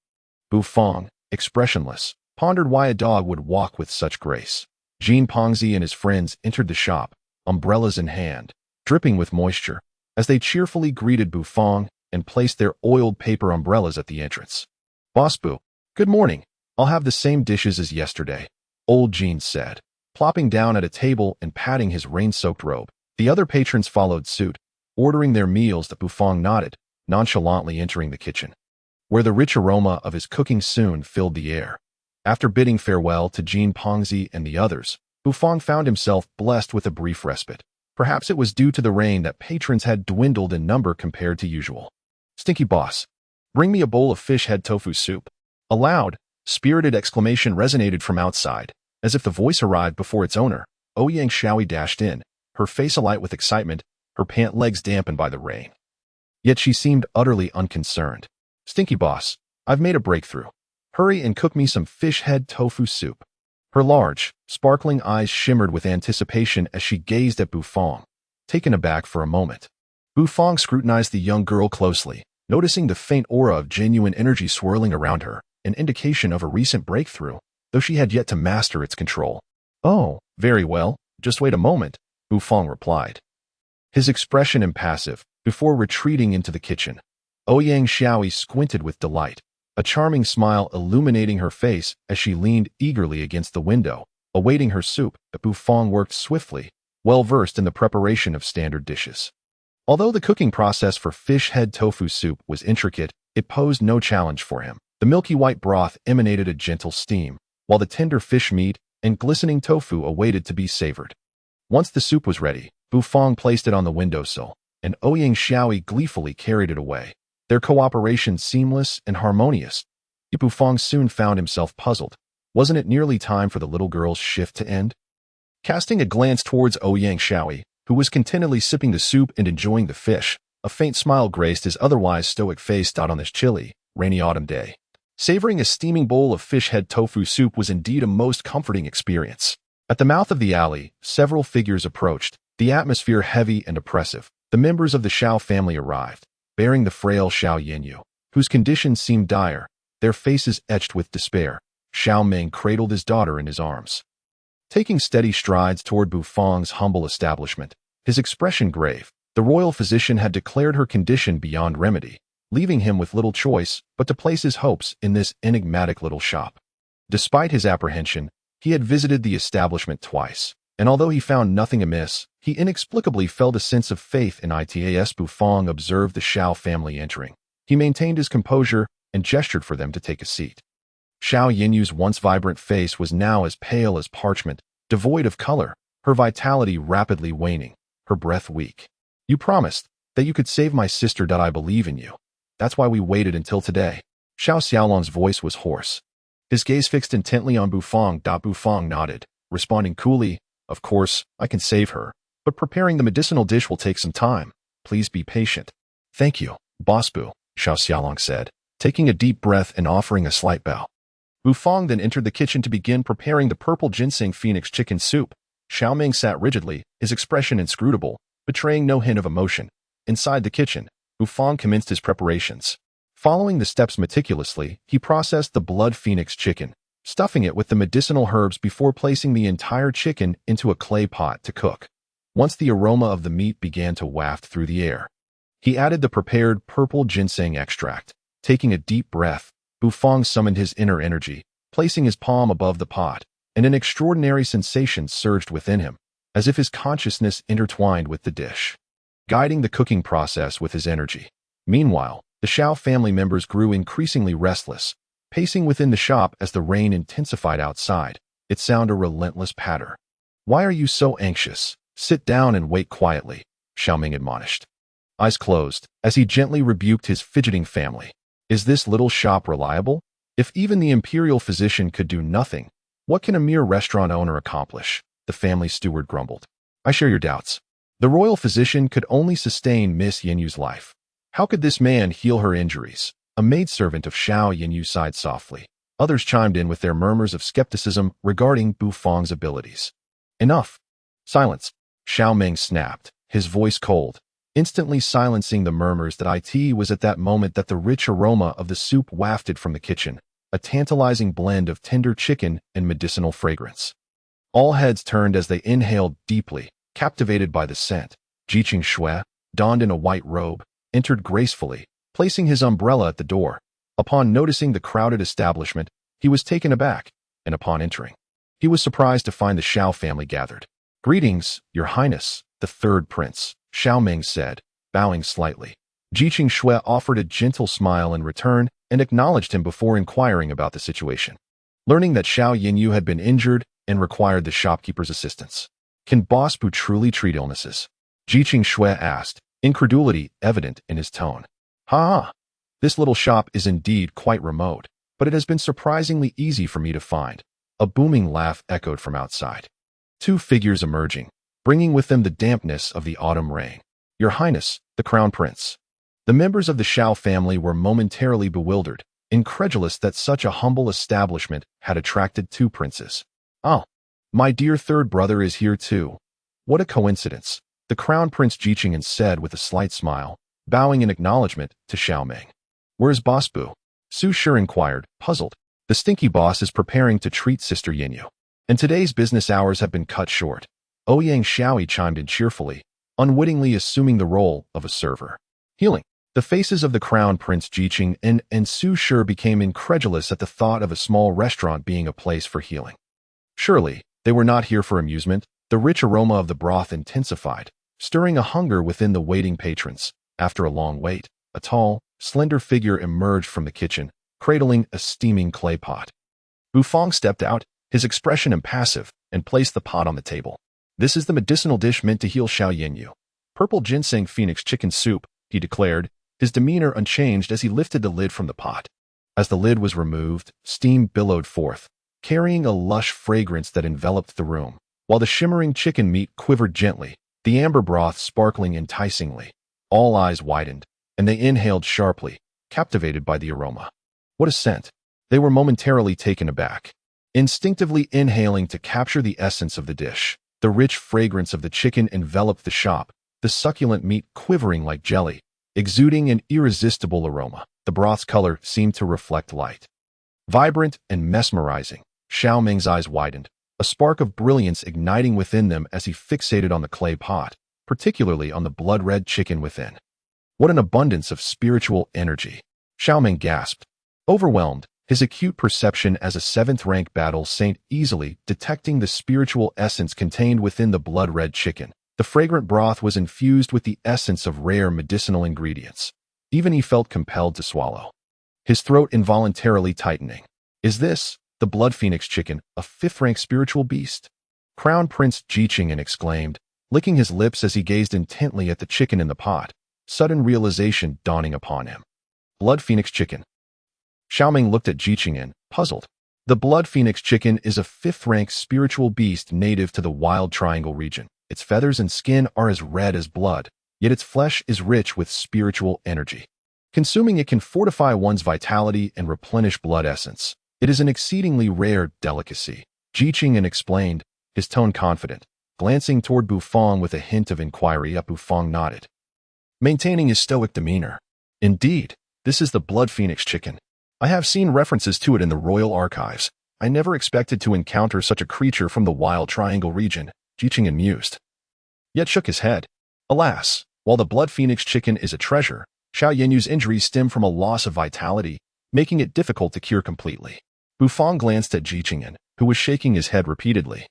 Bufang, expressionless, pondered why a dog would walk with such grace. Jean Pongzi and his friends entered the shop, umbrellas in hand, dripping with moisture, as they cheerfully greeted Bufang and placed their oiled paper umbrellas at the entrance. "Boss Bu, good morning. I'll have the same dishes as yesterday," old Jean said, plopping down at a table and patting his rain-soaked robe. The other patrons followed suit, ordering their meals. The Bufang nodded, nonchalantly entering the kitchen, where the rich aroma of his cooking soon filled the air. After bidding farewell to Jean Pongzi and the others, Bufang found himself blessed with a brief respite. Perhaps it was due to the rain that patrons had dwindled in number compared to usual. "Stinky boss, bring me a bowl of fish head tofu soup." A loud, spirited exclamation resonated from outside. As if the voice arrived before its owner, Ouyang Xiaoyi dashed in, her face alight with excitement, her pant legs dampened by the rain. Yet she seemed utterly unconcerned. "Stinky boss, I've made a breakthrough. Hurry and cook me some fish head tofu soup." Her large, sparkling eyes shimmered with anticipation as she gazed at Bufang, taken aback for a moment. Bufang scrutinized the young girl closely, noticing the faint aura of genuine energy swirling around her, an indication of a recent breakthrough, though she had yet to master its control. "Oh, very well, just wait a moment," Bufang replied, his expression impassive, before retreating into the kitchen. Ouyang Xiaoyi squinted with delight, a charming smile illuminating her face as she leaned eagerly against the window, awaiting her soup. But Bufang worked swiftly, well-versed in the preparation of standard dishes. Although the cooking process for fish head tofu soup was intricate, it posed no challenge for him. The milky white broth emanated a gentle steam, while the tender fish meat and glistening tofu awaited to be savored. Once the soup was ready, Bufang placed it on the windowsill, and Ouyang Xiaoyi gleefully carried it away, their cooperation seamless and harmonious. Bufang soon found himself puzzled. Wasn't it nearly time for the little girl's shift to end? Casting a glance towards Ouyang Xiaoyi, who was contentedly sipping the soup and enjoying the fish, a faint smile graced his otherwise stoic face out on this chilly, rainy autumn day. Savoring a steaming bowl of fish head tofu soup was indeed a most comforting experience. At the mouth of the alley, several figures approached, the atmosphere heavy and oppressive. The members of the Xiao family arrived, bearing the frail Xiao Yanyu, whose condition seemed dire, their faces etched with despair. Xiao Meng cradled his daughter in his arms, taking steady strides toward Bufang's humble establishment, his expression grave. The royal physician had declared her condition beyond remedy, leaving him with little choice but to place his hopes in this enigmatic little shop. Despite his apprehension, he had visited the establishment twice, and although he found nothing amiss, he inexplicably felt a sense of faith in it. As Bufang observed the Xiao family entering, he maintained his composure and gestured for them to take a seat. Xiao Yinyu's once vibrant face was now as pale as parchment, devoid of color, her vitality rapidly waning, her breath weak. "You promised that you could save my sister. I believe in you. That's why we waited until today." Xiao Xiaolong's voice was hoarse, his gaze fixed intently on Bufang. Bufang nodded, responding coolly, "Of course, I can save her, but preparing the medicinal dish will take some time. Please be patient." "Thank you, Boss Bu," Xiao Xiaolong said, taking a deep breath and offering a slight bow. Bufang then entered the kitchen to begin preparing the purple ginseng phoenix chicken soup. Xiao Meng sat rigidly, his expression inscrutable, betraying no hint of emotion. Inside the kitchen, Bufang commenced his preparations. Following the steps meticulously, he processed the blood phoenix chicken, stuffing it with the medicinal herbs before placing the entire chicken into a clay pot to cook. Once the aroma of the meat began to waft through the air, he added the prepared purple ginseng extract. Taking a deep breath, Bufang summoned his inner energy, placing his palm above the pot, and an extraordinary sensation surged within him, as if his consciousness intertwined with the dish, guiding the cooking process with his energy. Meanwhile, the Xiao family members grew increasingly restless, pacing within the shop as the rain intensified outside, its sound a relentless patter. "Why are you so anxious? Sit down and wait quietly," Xiao Ming admonished, eyes closed, as he gently rebuked his fidgeting family. "Is this little shop reliable? If even the imperial physician could do nothing, what can a mere restaurant owner accomplish?" The family steward grumbled. "I share your doubts. The royal physician could only sustain Miss Yinyu's life. How could this man heal her injuries?" A maidservant of Xiao Yinyu sighed softly. Others chimed in with their murmurs of skepticism regarding Bufang's abilities. "Enough. Silence," Xiao Meng snapped, his voice cold, instantly silencing the murmurs. It was at that moment that the rich aroma of the soup wafted from the kitchen, a tantalizing blend of tender chicken and medicinal fragrance. All heads turned as they inhaled deeply, captivated by the scent. Jiqing Shui, donned in a white robe, entered gracefully, placing his umbrella at the door. Upon noticing the crowded establishment, he was taken aback, and upon entering, He was surprised to find the Xiao family gathered. "Greetings, Your Highness," the third prince, Xiao Ming said, bowing slightly. Jiqing Shui offered a gentle smile in return and acknowledged him before inquiring about the situation. Learning that Xiao Yinyu had been injured and required the shopkeeper's assistance. "Can Boss Bu truly treat illnesses?" Jiqing Shui asked, incredulity evident in his tone. "Ha! This little shop is indeed quite remote, but it has been surprisingly easy for me to find." A booming laugh echoed from outside. Two figures emerging, bringing with them the dampness of the autumn rain. "Your Highness, the Crown Prince." The members of the Xiao family were momentarily bewildered, incredulous that such a humble establishment had attracted two princes. "Oh, my dear third brother is here too. What a coincidence," the Crown Prince Jiqing said with a slight smile, bowing in acknowledgement to Xiao Ming. "Where's Boss Bu?" Su Shi inquired, puzzled. "The stinky boss is preparing to treat Sister Yinyu, and today's business hours have been cut short." Ouyang Xiaoyi chimed in cheerfully, unwittingly assuming the role of a server. "Healing." The faces of the Crown Prince Jiqing and Su Shi became incredulous at the thought of a small restaurant being a place for healing. Surely, they were not here for amusement. The rich aroma of the broth intensified, stirring a hunger within the waiting patrons. After a long wait, a tall, slender figure emerged from the kitchen, cradling a steaming clay pot. Bu Fong stepped out, his expression impassive, and placed the pot on the table. "This is the medicinal dish meant to heal Xiao Yinyu. Purple ginseng phoenix chicken soup," he declared, his demeanor unchanged as he lifted the lid from the pot. As the lid was removed, steam billowed forth, carrying a lush fragrance that enveloped the room, while the shimmering chicken meat quivered gently, the amber broth sparkling enticingly. All eyes widened, and they inhaled sharply, captivated by the aroma. What a scent! They were momentarily taken aback, instinctively inhaling to capture the essence of the dish. The rich fragrance of the chicken enveloped the shop, the succulent meat quivering like jelly, exuding an irresistible aroma. The broth's color seemed to reflect light. Vibrant and mesmerizing, Xiao Ming's eyes widened, a spark of brilliance igniting within them as he fixated on the clay pot, particularly on the blood-red chicken within. What an abundance of spiritual energy! Xiao Ming gasped, overwhelmed, his acute perception as a seventh-rank battle saint easily detecting the spiritual essence contained within the blood-red chicken. The fragrant broth was infused with the essence of rare medicinal ingredients. Even he felt compelled to swallow, his throat involuntarily tightening. "Is this, the blood phoenix chicken, a fifth-rank spiritual beast?" Crown Prince Jiqing exclaimed, licking his lips as he gazed intently at the chicken in the pot, sudden realization dawning upon him. Blood phoenix chicken. Xiao Ming looked at Jiqing, puzzled. The blood phoenix chicken is a fifth-rank spiritual beast native to the Wild Triangle region. Its feathers and skin are as red as blood, yet its flesh is rich with spiritual energy. Consuming it can fortify one's vitality and replenish blood essence. It is an exceedingly rare delicacy. Jiqing explained, his tone confident, glancing toward Bu Fong with a hint of inquiry. Bu Fong nodded, maintaining his stoic demeanor. "Indeed, this is the blood phoenix chicken. I have seen references to it in the royal archives. I never expected to encounter such a creature from the Wild Triangle region," Jiqing mused, yet shook his head. Alas, while the blood phoenix chicken is a treasure, Xiao Yinyu's injuries stem from a loss of vitality, making it difficult to cure completely. Bu Fong glanced at Jiqing, who was shaking his head repeatedly,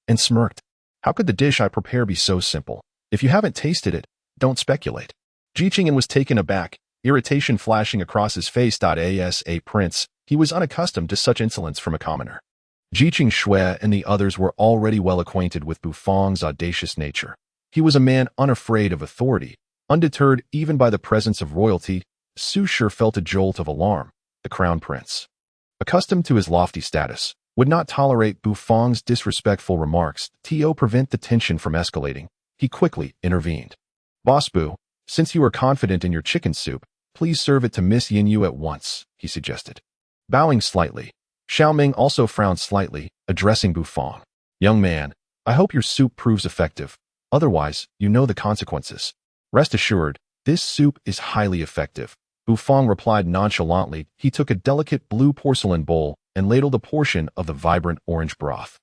and smirked. "How could the dish I prepare be so simple? If you haven't tasted it, don't speculate." Jiqing was taken aback, irritation flashing across his face. As a prince, he was unaccustomed to such insolence from a commoner. Jiqing Shui and the others were already well acquainted with Bu Fong's audacious nature. He was a man unafraid of authority, undeterred even by the presence of royalty. Su Shi felt a jolt of alarm. The Crown Prince, accustomed to his lofty status, would not tolerate Bu Fong's disrespectful remarks. To prevent the tension from escalating, he quickly intervened. "Boss Bu, since you are confident in your chicken soup, please serve it to Miss Yinyu at once," he suggested. Bowing slightly, Xiao Ming also frowned slightly, addressing Bu Fong. "Young man, I hope your soup proves effective. Otherwise, you know the consequences." "Rest assured, this soup is highly effective," Bu Fong replied nonchalantly. He took a delicate blue porcelain bowl and ladled a portion of the vibrant orange broth.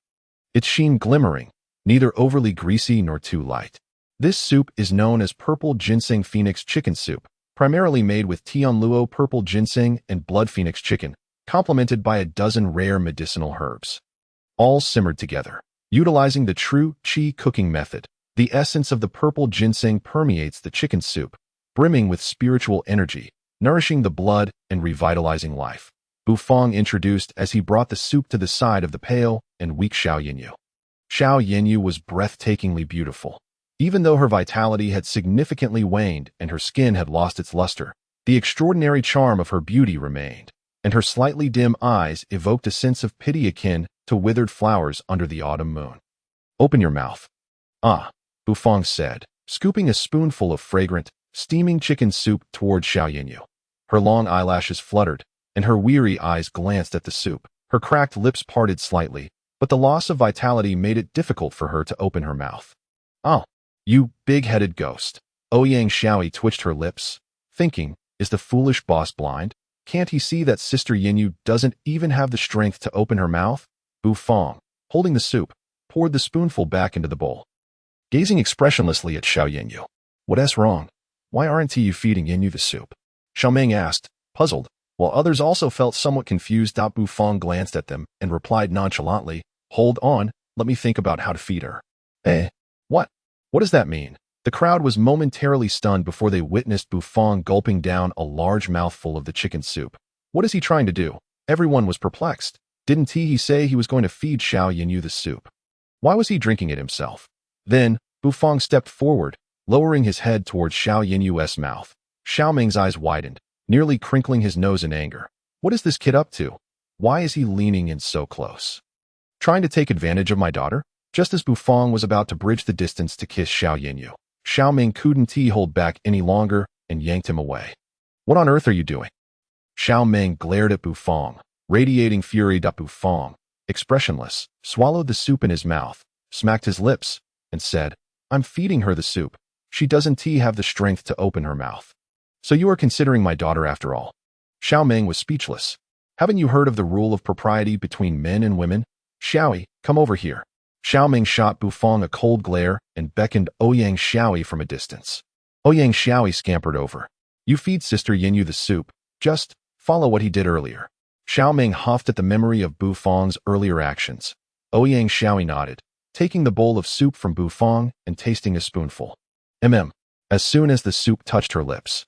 Its sheen glimmering, neither overly greasy nor too light. This soup is known as purple ginseng phoenix chicken soup, primarily made with Tianluo purple ginseng and blood phoenix chicken, complemented by a dozen rare medicinal herbs. all simmered together. Utilizing the true qi cooking method, the essence of the purple ginseng permeates the chicken soup, brimming with spiritual energy, nourishing the blood and revitalizing life. Bu Fong introduced as he brought the soup to the side of the pale and weak Xiao Yinyu. Xiao Yinyu was breathtakingly beautiful. Even though her vitality had significantly waned and her skin had lost its luster, the extraordinary charm of her beauty remained, and her slightly dim eyes evoked a sense of pity akin to withered flowers under the autumn moon. "Open your mouth." "Ah," Bu Fong said, scooping a spoonful of fragrant, steaming chicken soup toward Xiao Yinyu. Her long eyelashes fluttered, and her weary eyes glanced at the soup. Her cracked lips parted slightly, but the loss of vitality made it difficult for her to open her mouth. "Oh, you big-headed ghost." Ouyang Xiaoyi twitched her lips, thinking, is the foolish boss blind? Can't he see that Sister Yinyu doesn't even have the strength to open her mouth? Bu Fong, holding the soup, poured the spoonful back into the bowl. Gazing expressionlessly at Xiao Yinyu. "What's wrong? Why aren't you feeding Yinyu the soup?" Xiao Ming asked, puzzled, while others also felt somewhat confused. Bu Fong glanced at them and replied nonchalantly, "Hold on, let me think about how to feed her." "Eh? What? What does that mean?" The crowd was momentarily stunned before they witnessed Bu Fong gulping down a large mouthful of the chicken soup. What is he trying to do? Everyone was perplexed. Didn't he say he was going to feed Xiao Yinyu the soup? Why was he drinking it himself? Then, Bu Fong stepped forward, lowering his head towards Xiao Yinyu's mouth. Xiao Ming's eyes widened, nearly crinkling his nose in anger. What is this kid up to? Why is he leaning in so close? Trying to take advantage of my daughter? Just as Bu Fong was about to bridge the distance to kiss Xiao Yinyu, Xiao Ming couldn't hold back any longer and yanked him away. "What on earth are you doing?" Xiao Ming glared at Bu Fong, radiating fury. Bu Fong, expressionless, swallowed the soup in his mouth, smacked his lips, and said, "I'm feeding her the soup. She doesn't have the strength to open her mouth. So you are considering my daughter after all?" Xiao Ming was speechless. "Haven't you heard of the rule of propriety between men and women? Xiaoyi, come over here." Xiao Ming shot Bu Fong a cold glare and beckoned Ouyang Xiaoyi from a distance. Ouyang Xiaoyi scampered over. "You feed Sister Yinyu the soup. Just follow what he did earlier." Xiao Ming huffed at the memory of Bu Fong's earlier actions. Ouyang Xiaoyi nodded, taking the bowl of soup from Bu Fong and tasting a spoonful. As soon as the soup touched her lips,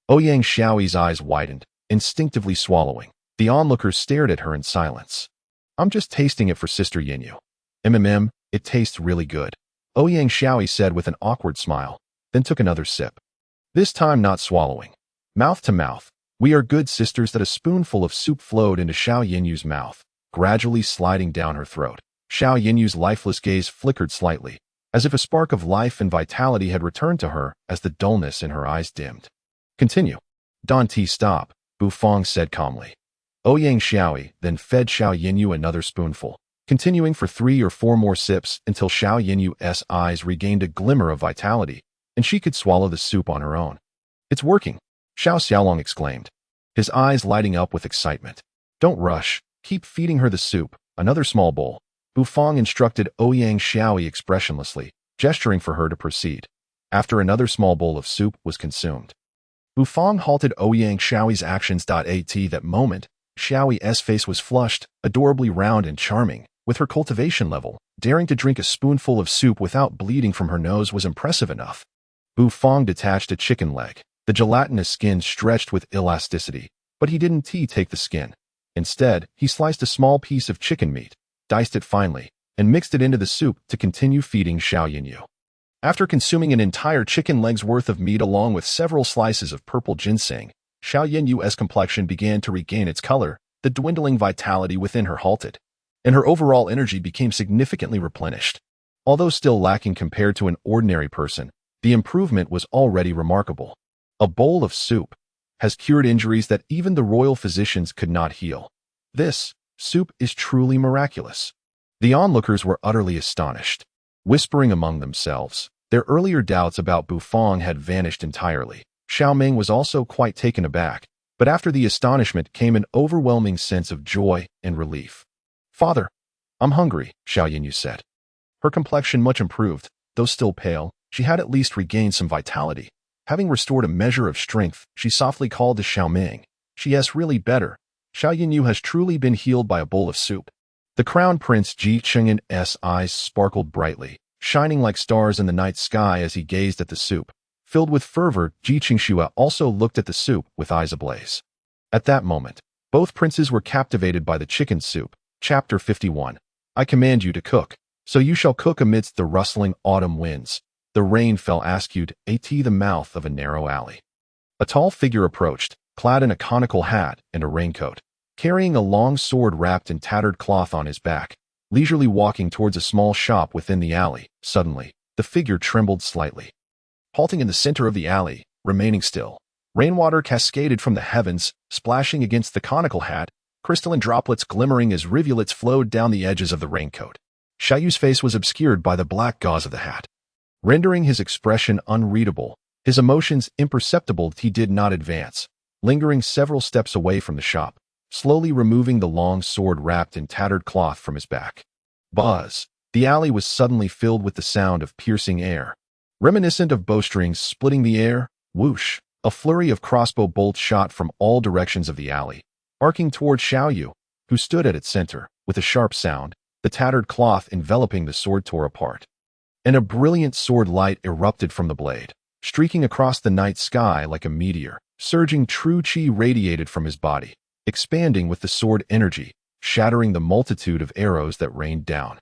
Ouyang Xiaoyi's eyes widened, instinctively swallowing. The onlookers stared at her in silence. "I'm just tasting it for Sister Yinyu." It tastes really good," Ouyang Xiaoyi said with an awkward smile, then took another sip. This time not swallowing. Mouth to mouth. "We are good sisters." That a spoonful of soup flowed into Xiao Yinyu's mouth, gradually sliding down her throat. Xiao Yinyu's lifeless gaze flickered slightly, as if a spark of life and vitality had returned to her as the dullness in her eyes dimmed. "Continue." "Don't stop," Bu Fong said calmly. Ouyang Xiaoyi then fed Xiao Yinyu another spoonful, continuing for 3 or 4 more sips until Xiao Yinyu's eyes regained a glimmer of vitality, and she could swallow the soup on her own. "It's working," Xiao Xiaolong exclaimed, his eyes lighting up with excitement. "Don't rush. Keep feeding her the soup." Another small bowl. Bu Fong instructed Ouyang Xiaoyi expressionlessly, gesturing for her to proceed. After another small bowl of soup was consumed, Bu Fong halted Ouyang Xiaoyi's actions. At that moment, Xiaoyi's face was flushed, adorably round and charming. With her cultivation level, daring to drink a spoonful of soup without bleeding from her nose was impressive enough. Bu Fong detached a chicken leg. The gelatinous skin stretched with elasticity, but he didn't take the skin. Instead, he sliced a small piece of chicken meat, diced it finely, and mixed it into the soup to continue feeding Xiao Yinyu. After consuming an entire chicken leg's worth of meat along with several slices of purple ginseng, Xiao Yinyu's complexion began to regain its color, the dwindling vitality within her halted, and her overall energy became significantly replenished. Although still lacking compared to an ordinary person, the improvement was already remarkable. A bowl of soup has cured injuries that even the royal physicians could not heal. This soup is truly miraculous. The onlookers were utterly astonished, whispering among themselves. Their earlier doubts about Bu Fong had vanished entirely. Xiao Ming was also quite taken aback, but after the astonishment came an overwhelming sense of joy and relief. "Father, I'm hungry," Xiao Yinyu said. Her complexion much improved, though still pale. She had at least regained some vitality. Having restored a measure of strength, she softly called to Xiao Ming. "She is really better. Xiao Yinyu has truly been healed by a bowl of soup." The crown prince Ji Cheng'en's eyes sparkled brightly, shining like stars in the night sky as he gazed at the soup. Filled with fervor, Ji Qingxue also looked at the soup with eyes ablaze. At that moment, both princes were captivated by the chicken soup. Chapter 51. I command you to cook, so you shall cook amidst the rustling autumn winds. The rain fell askew at the mouth of a narrow alley. A tall figure approached, clad in a conical hat and a raincoat, carrying a long sword wrapped in tattered cloth on his back, leisurely walking towards a small shop within the alley. Suddenly, the figure trembled slightly. Halting in the center of the alley, remaining still, rainwater cascaded from the heavens, splashing against the conical hat, crystalline droplets glimmering as rivulets flowed down the edges of the raincoat. Xiaoyu's face was obscured by the black gauze of the hat, rendering his expression unreadable, his emotions imperceptible. He did not advance, lingering several steps away from the shop, slowly removing the long sword wrapped in tattered cloth from his back. Buzz! The alley was suddenly filled with the sound of piercing air, reminiscent of bowstrings splitting the air. Whoosh! A flurry of crossbow bolts shot from all directions of the alley, arcing toward Xiaoyu, who stood at its center. With a sharp sound, the tattered cloth enveloping the sword tore apart, and a brilliant sword light erupted from the blade, streaking across the night sky like a meteor. Surging true chi radiated from his body, expanding with the sword energy, shattering the multitude of arrows that rained down,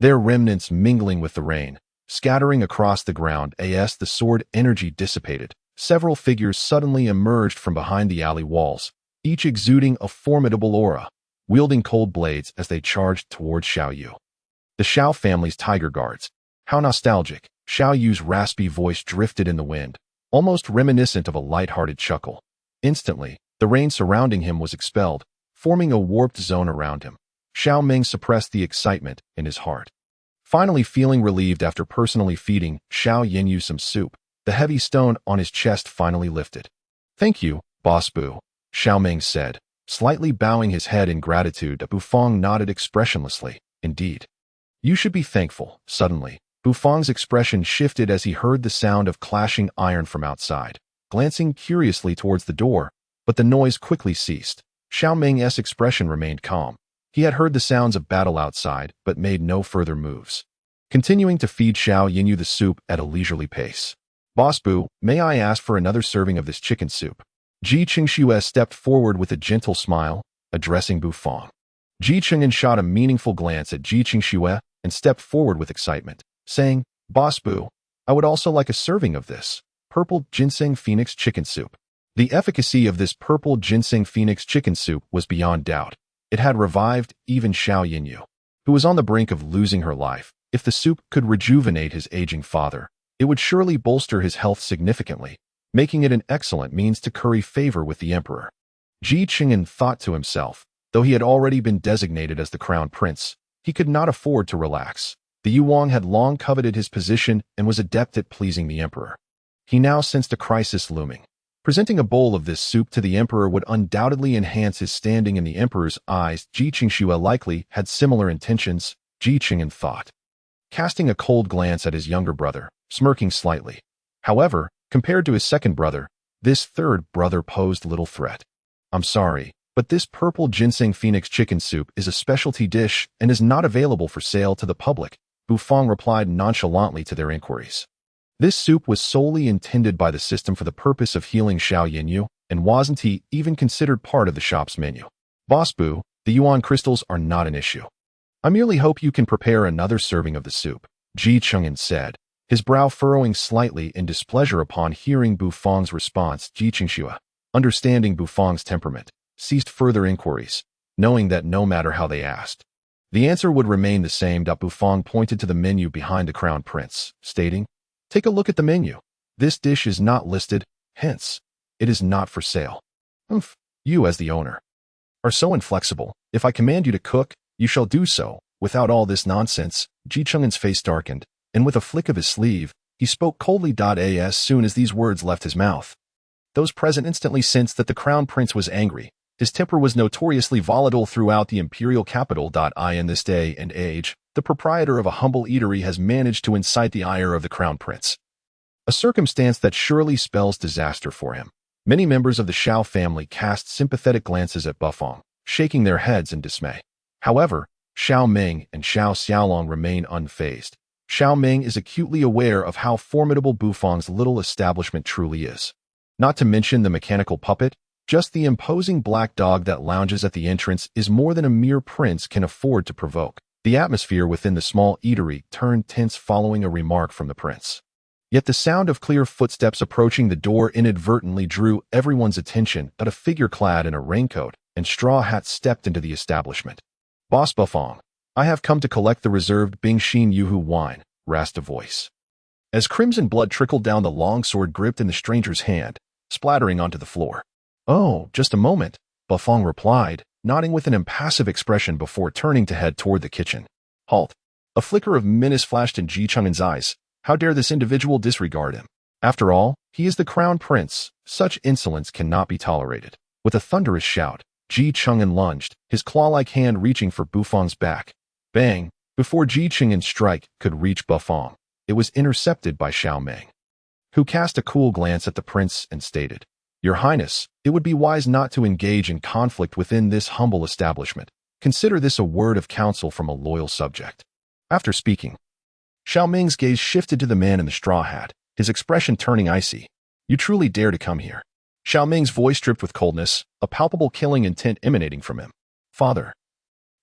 their remnants mingling with the rain, scattering across the ground. As the sword energy dissipated, several figures suddenly emerged from behind the alley walls, each exuding a formidable aura, wielding cold blades as they charged toward Xiaoyu. The Xiao family's tiger guards. How nostalgic! Xiaoyu's raspy voice drifted in the wind, almost reminiscent of a light-hearted chuckle. Instantly, the rain surrounding him was expelled, forming a warped zone around him. Xiao Meng suppressed the excitement in his heart. Finally feeling relieved after personally feeding Xiao Yinyu some soup, the heavy stone on his chest finally lifted. Thank you, Boss Bu, Xiao Meng said, slightly bowing his head in gratitude. Bufang nodded expressionlessly. Indeed. You should be thankful. Suddenly, Bufang's expression shifted as he heard the sound of clashing iron from outside, glancing curiously towards the door, but the noise quickly ceased. Xiao Meng's expression remained calm. He had heard the sounds of battle outside, but made no further moves, continuing to feed Xiao Yinyu the soup at a leisurely pace. Boss Bu, may I ask for another serving of this chicken soup? Ji Qingxue stepped forward with a gentle smile, addressing Bufang. Ji Cheng'en shot a meaningful glance at Ji Qingxue and stepped forward with excitement, saying, Boss Bu, I would also like a serving of this purple ginseng phoenix chicken soup. The efficacy of this purple ginseng phoenix chicken soup was beyond doubt. It had revived even Xiao Yinyu, who was on the brink of losing her life. If the soup could rejuvenate his aging father, it would surely bolster his health significantly, making it an excellent means to curry favor with the emperor. Ji Cheng'en thought to himself, though he had already been designated as the crown prince, he could not afford to relax. The Yuan had long coveted his position and was adept at pleasing the emperor. He now sensed a crisis looming. Presenting a bowl of this soup to the emperor would undoubtedly enhance his standing in the emperor's eyes. Ji Qingxue likely had similar intentions, Ji Cheng'en thought, casting a cold glance at his younger brother, smirking slightly. However, compared to his second brother, this third brother posed little threat. I'm sorry, but this purple ginseng phoenix chicken soup is a specialty dish and is not available for sale to the public, Bufang replied nonchalantly to their inquiries. This soup was solely intended by the system for the purpose of healing Xiao Yinyu, and wasn't even considered part of the shop's menu. Boss Bu, the Yuan crystals are not an issue. I merely hope you can prepare another serving of the soup, Ji Cheng'en said, his brow furrowing slightly in displeasure upon hearing Bufang's response. Ji Qingxue, understanding Bufang's temperament, ceased further inquiries, knowing that no matter how they asked, the answer would remain the same. Bufang pointed to the menu behind the crown prince, stating, Take a look at the menu. This dish is not listed, hence, it is not for sale. You as the owner are so inflexible. If I command you to cook, you shall do so, without all this nonsense. Ji Cheng'en's face darkened, and with a flick of his sleeve, he spoke coldly. As soon as these words left his mouth, those present instantly sensed that the crown prince was angry. His temper was notoriously volatile throughout the imperial capital. In this day and age, the proprietor of a humble eatery has managed to incite the ire of the crown prince, a circumstance that surely spells disaster for him. Many members of the Xiao family cast sympathetic glances at Bufang, shaking their heads in dismay. However, Xiao Ming and Xiao Xiaolong remain unfazed. Xiao Ming is acutely aware of how formidable Bufang's little establishment truly is. Not to mention the mechanical puppet, just the imposing black dog that lounges at the entrance is more than a mere prince can afford to provoke. The atmosphere within the small eatery turned tense following a remark from the prince. Yet the sound of clear footsteps approaching the door inadvertently drew everyone's attention as a figure clad in a raincoat and straw hat stepped into the establishment. "Boss Bufang, I have come to collect the reserved Bingxin Yuhu wine," rasped a voice. As crimson blood trickled down the long sword gripped in the stranger's hand, splattering onto the floor. "Oh, just a moment," Bufang replied, nodding with an impassive expression before turning to head toward the kitchen. "Halt." A flicker of menace flashed in Ji Cheng'en's eyes. How dare this individual disregard him? After all, he is the crown prince. Such insolence cannot be tolerated. With a thunderous shout, Ji Cheng'en lunged, his claw-like hand reaching for Bufang's back. Bang! Before Ji Cheng'en's strike could reach Bufang, it was intercepted by Xiao Ming, who cast a cool glance at the prince and stated, "Your Highness, it would be wise not to engage in conflict within this humble establishment. Consider this a word of counsel from a loyal subject." After speaking, Xiao Ming's gaze shifted to the man in the straw hat, his expression turning icy. "You truly dare to come here?" Xiao Ming's voice dripped with coldness, a palpable killing intent emanating from him. "Father,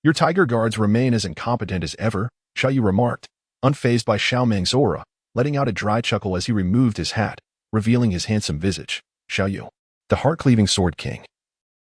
your tiger guards remain as incompetent as ever," Xiao Yu remarked, unfazed by Xiao Ming's aura, letting out a dry chuckle as he removed his hat, revealing his handsome visage. "Xiao Yu, the heart-cleaving sword king."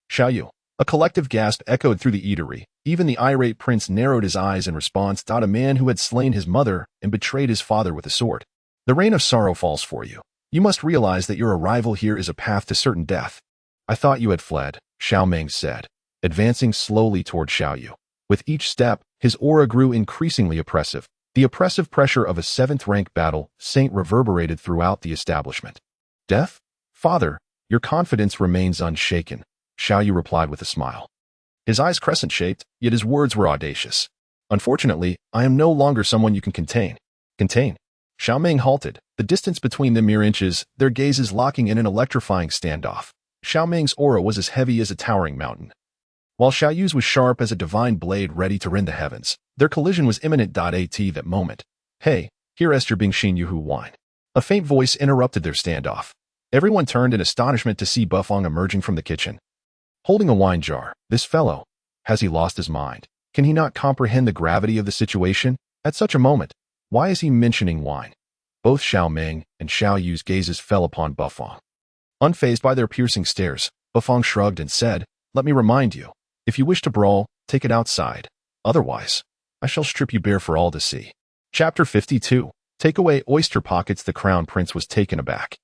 "Xiao Yu." A collective gasp echoed through the eatery. Even the irate prince narrowed his eyes in response to a man who had slain his mother and betrayed his father with a sword. "The rain of sorrow falls for you. You must realize that your arrival here is a path to certain death." "I thought you had fled," Xiao Ming said, advancing slowly toward Xiao Yu. With each step, his aura grew increasingly oppressive. The oppressive pressure of a 7th-rank battle saint reverberated throughout the establishment. "Death? Father, your confidence remains unshaken," Xiao Yu replied with a smile. His eyes crescent-shaped, yet his words were audacious. "Unfortunately, I am no longer someone you can contain." "Contain?" Xiao Ming halted, the distance between them mere inches, their gazes locking in an electrifying standoff. Xiao Ming's aura was as heavy as a towering mountain, while Xiao Yu's was sharp as a divine blade ready to rend the heavens. Their collision was imminent. At that moment. "Hey, here est your Bingxin Yuhu wine." A faint voice interrupted their standoff. Everyone turned in astonishment to see Bufang emerging from the kitchen, holding a wine jar. This fellow, has he lost his mind? Can he not comprehend the gravity of the situation? At such a moment, why is he mentioning wine? Both Xiao Ming and Xiao Yu's gazes fell upon Bufang. Unfazed by their piercing stares, Bufang shrugged and said, "Let me remind you, if you wish to brawl, take it outside. Otherwise, I shall strip you bare for all to see." Chapter 52. Take away oyster pockets. The crown prince was taken aback,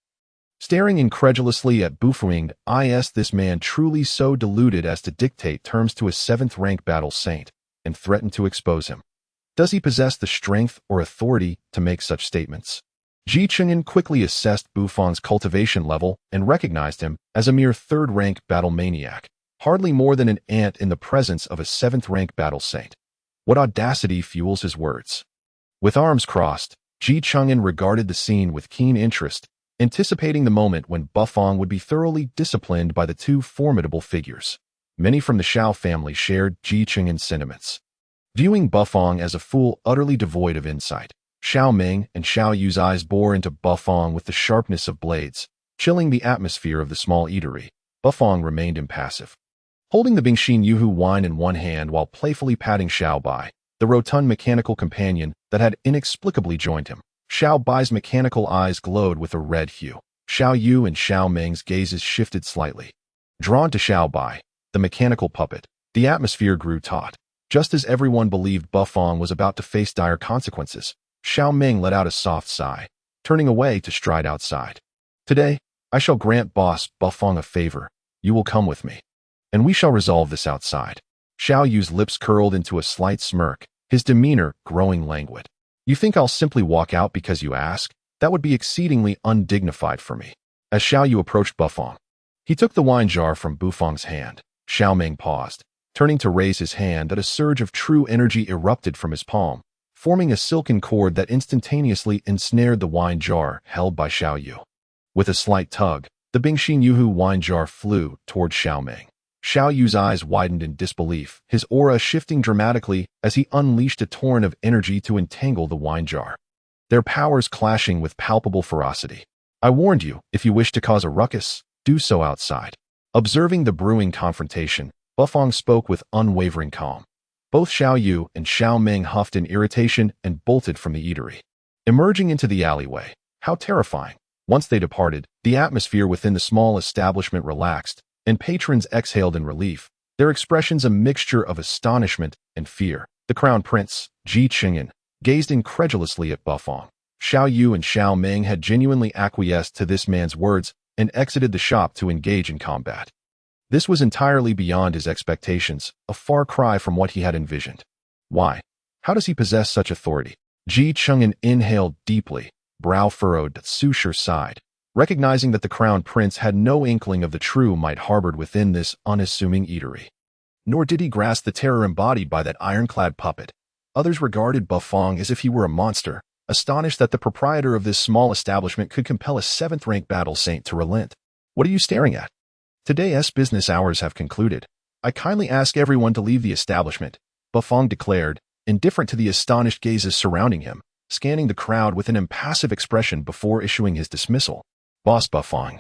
staring incredulously at Bufang. Is this man truly so deluded as to dictate terms to a 7th-rank battle saint and threaten to expose him? Does he possess the strength or authority to make such statements? Ji Cheng'en quickly assessed Bufang's cultivation level and recognized him as a mere 3rd-rank battle maniac, hardly more than an ant in the presence of a 7th-rank battle saint. What audacity fuels his words? With arms crossed, Ji Cheng'en regarded the scene with keen interest, anticipating the moment when Bufang would be thoroughly disciplined by the two formidable figures. Many from the Xiao family shared Ji Cheng'en's sentiments, viewing Bufang as a fool utterly devoid of insight. Xiao Ming and Xiao Yu's eyes bore into Bufang with the sharpness of blades, chilling the atmosphere of the small eatery. Bufang remained impassive, holding the Bingxin Yuhu wine in one hand while playfully patting Xiao Bai, the rotund mechanical companion that had inexplicably joined him. Xiao Bai's mechanical eyes glowed with a red hue. Xiao Yu and Xiao Ming's gazes shifted slightly. Drawn to Xiao Bai, the mechanical puppet, the atmosphere grew taut. Just as everyone believed Bufang was about to face dire consequences, Xiao Ming let out a soft sigh, turning away to stride outside. "Today, I shall grant Boss Bufang a favor. You will come with me, and we shall resolve this outside." Xiao Yu's lips curled into a slight smirk, his demeanor growing languid. "You think I'll simply walk out because you ask? That would be exceedingly undignified for me." As Xiao Yu approached Bufang, he took the wine jar from Bufang's hand. Xiao Ming paused, turning to raise his hand that a surge of true energy erupted from his palm, forming a silken cord that instantaneously ensnared the wine jar held by Xiao Yu. With a slight tug, the Bingxin Yuhu wine jar flew toward Xiao Ming. Xiao Yu's eyes widened in disbelief, his aura shifting dramatically as he unleashed a torrent of energy to entangle the wine jar. Their powers clashing with palpable ferocity. I warned you, if you wish to cause a ruckus, do so outside. Observing the brewing confrontation, Bufong spoke with unwavering calm. Both Xiao Yu and Xiao Ming huffed in irritation and bolted from the eatery. Emerging into the alleyway, how terrifying. Once they departed, the atmosphere within the small establishment relaxed, and patrons exhaled in relief, their expressions a mixture of astonishment and fear. The Crown Prince, Ji Qingyan, gazed incredulously at Bufong. Xiao Yu and Xiao Ming had genuinely acquiesced to this man's words and exited the shop to engage in combat. This was entirely beyond his expectations, a far cry from what he had envisioned. Why? How does he possess such authority? Ji Qingyan inhaled deeply, brow furrowed. Su Shi sighed, recognizing that the Crown Prince had no inkling of the true might harbored within this unassuming eatery. Nor did he grasp the terror embodied by that ironclad puppet. Others regarded Bufong as if he were a monster, astonished that the proprietor of this small establishment could compel a 7th-rank battle saint to relent. What are you staring at? Today's business hours have concluded. I kindly ask everyone to leave the establishment, Bufong declared, indifferent to the astonished gazes surrounding him, scanning the crowd with an impassive expression before issuing his dismissal. Boss Bufong.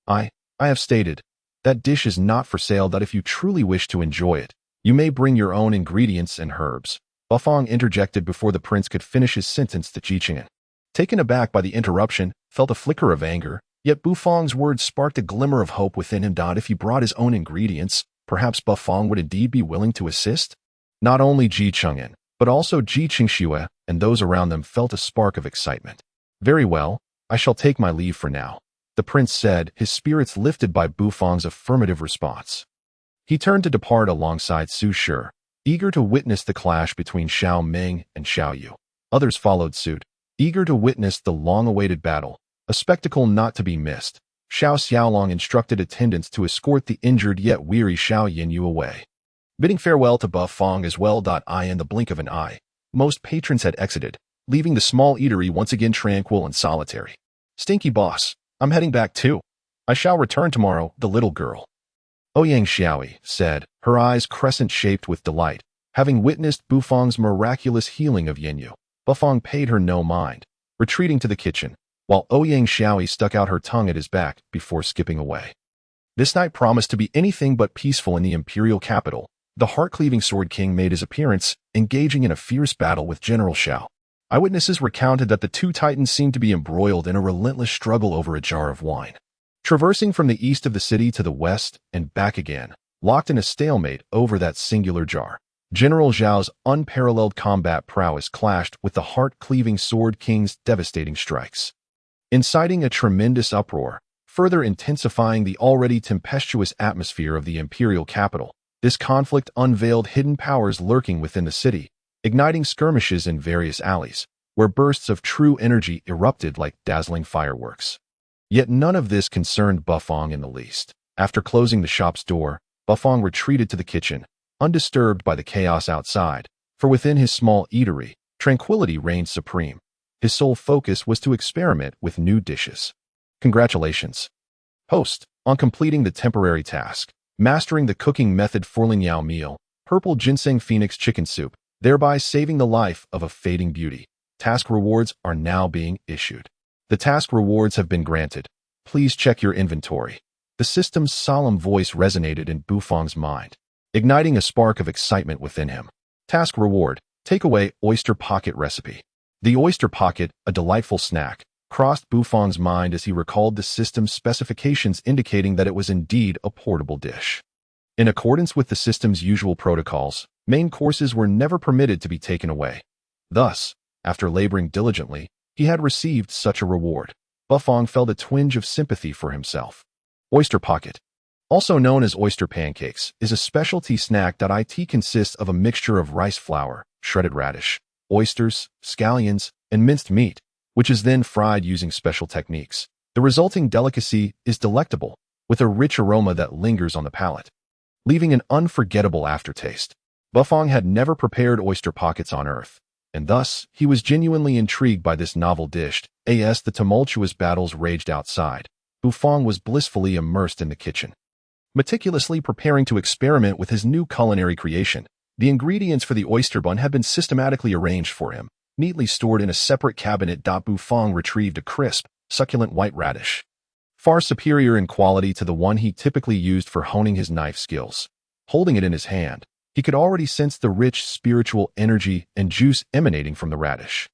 I have stated, that dish is not for sale. That if you truly wish to enjoy it, you may bring your own ingredients and herbs. Bufong interjected before the prince could finish his sentence to Ji Qingyan. Taken aback by the interruption, felt a flicker of anger, yet Bufong's words sparked a glimmer of hope within him. If he brought his own ingredients, perhaps Bufong would indeed be willing to assist? Not only Ji Qingyan, but also Ji Qingxue and those around them felt a spark of excitement. Very well, I shall take my leave for now, the prince said, his spirits lifted by Bufong's affirmative response. He turned to depart alongside Su Shi, eager to witness the clash between Xiao Ming and Xiao Yu. Others followed suit, eager to witness the long-awaited battle, a spectacle not to be missed. Xiao Xiaolong instructed attendants to escort the injured yet weary Xiao Yinyu away. Bidding farewell to Bufong as well. In the blink of an eye, most patrons had exited, leaving the small eatery once again tranquil and solitary. Stinky boss, I'm heading back too. I shall return tomorrow, the little girl. Ouyang Xiaoyi said, her eyes crescent-shaped with delight, having witnessed Bufong's miraculous healing of Yinyu. Bufong paid her no mind, retreating to the kitchen, while Ouyang Xiaoyi stuck out her tongue at his back before skipping away. This night promised to be anything but peaceful in the imperial capital. The heart-cleaving Sword King made his appearance, engaging in a fierce battle with General Xiao. Eyewitnesses recounted that the two titans seemed to be embroiled in a relentless struggle over a jar of wine. Traversing from the east of the city to the west and back again, locked in a stalemate over that singular jar, General Zhao's unparalleled combat prowess clashed with the heart-cleaving Sword King's devastating strikes, inciting a tremendous uproar, further intensifying the already tempestuous atmosphere of the imperial capital. This conflict unveiled hidden powers lurking within the city, igniting skirmishes in various alleys, where bursts of true energy erupted like dazzling fireworks. Yet none of this concerned Bufong in the least. After closing the shop's door, Bufong retreated to the kitchen, undisturbed by the chaos outside, for within his small eatery, tranquility reigned supreme. His sole focus was to experiment with new dishes. Congratulations, host, on completing the temporary task. Mastering the cooking method for Lingyao meal, purple ginseng phoenix chicken soup, thereby saving the life of a fading beauty. Task rewards are now being issued. The task rewards have been granted. Please check your inventory. The system's solemn voice resonated in Bufong's mind, igniting a spark of excitement within him. Task reward, takeaway oyster pocket recipe. The oyster pocket, a delightful snack, crossed Bufong's mind as he recalled the system's specifications indicating that it was indeed a portable dish. In accordance with the system's usual protocols, main courses were never permitted to be taken away. Thus, after laboring diligently, he had received such a reward. Bufong felt a twinge of sympathy for himself. Oyster pocket, also known as oyster pancakes, is a specialty snack that consists of a mixture of rice flour, shredded radish, oysters, scallions, and minced meat, which is then fried using special techniques. The resulting delicacy is delectable, with a rich aroma that lingers on the palate, leaving an unforgettable aftertaste. Bufong had never prepared oyster pockets on Earth, and thus he was genuinely intrigued by this novel dish. As the tumultuous battles raged outside, Bufong was blissfully immersed in the kitchen. Meticulously preparing to experiment with his new culinary creation, the ingredients for the oyster bun had been systematically arranged for him, neatly stored in a separate cabinet. Bufang retrieved a crisp, succulent white radish, far superior in quality to the one he typically used for honing his knife skills. Holding it in his hand, he could already sense the rich spiritual energy and juice emanating from the radish.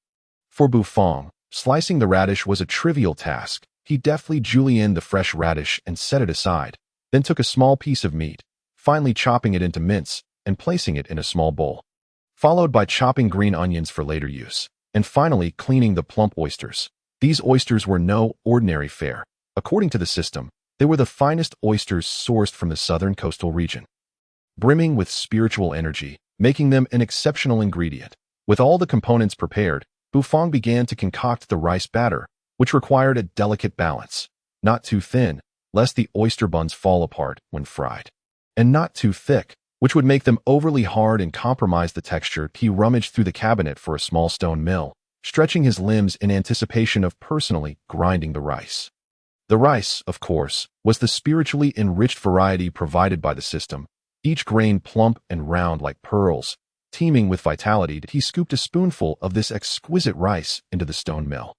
For Bufang, slicing the radish was a trivial task. He deftly julienned the fresh radish and set it aside, then took a small piece of meat, finely chopping it into mince and placing it in a small bowl, followed by chopping green onions for later use, and finally cleaning the plump oysters. These oysters were no ordinary fare. According to the system, they were the finest oysters sourced from the southern coastal region, brimming with spiritual energy, making them an exceptional ingredient. With all the components prepared, Bufang began to concoct the rice batter, which required a delicate balance. Not too thin, lest the oyster buns fall apart when fried, and not too thick, which would make them overly hard and compromise the texture. He rummaged through the cabinet for a small stone mill, stretching his limbs in anticipation of personally grinding the rice. The rice, of course, was the spiritually enriched variety provided by the system, each grain plump and round like pearls, teeming with vitality. He scooped a spoonful of this exquisite rice into the stone mill,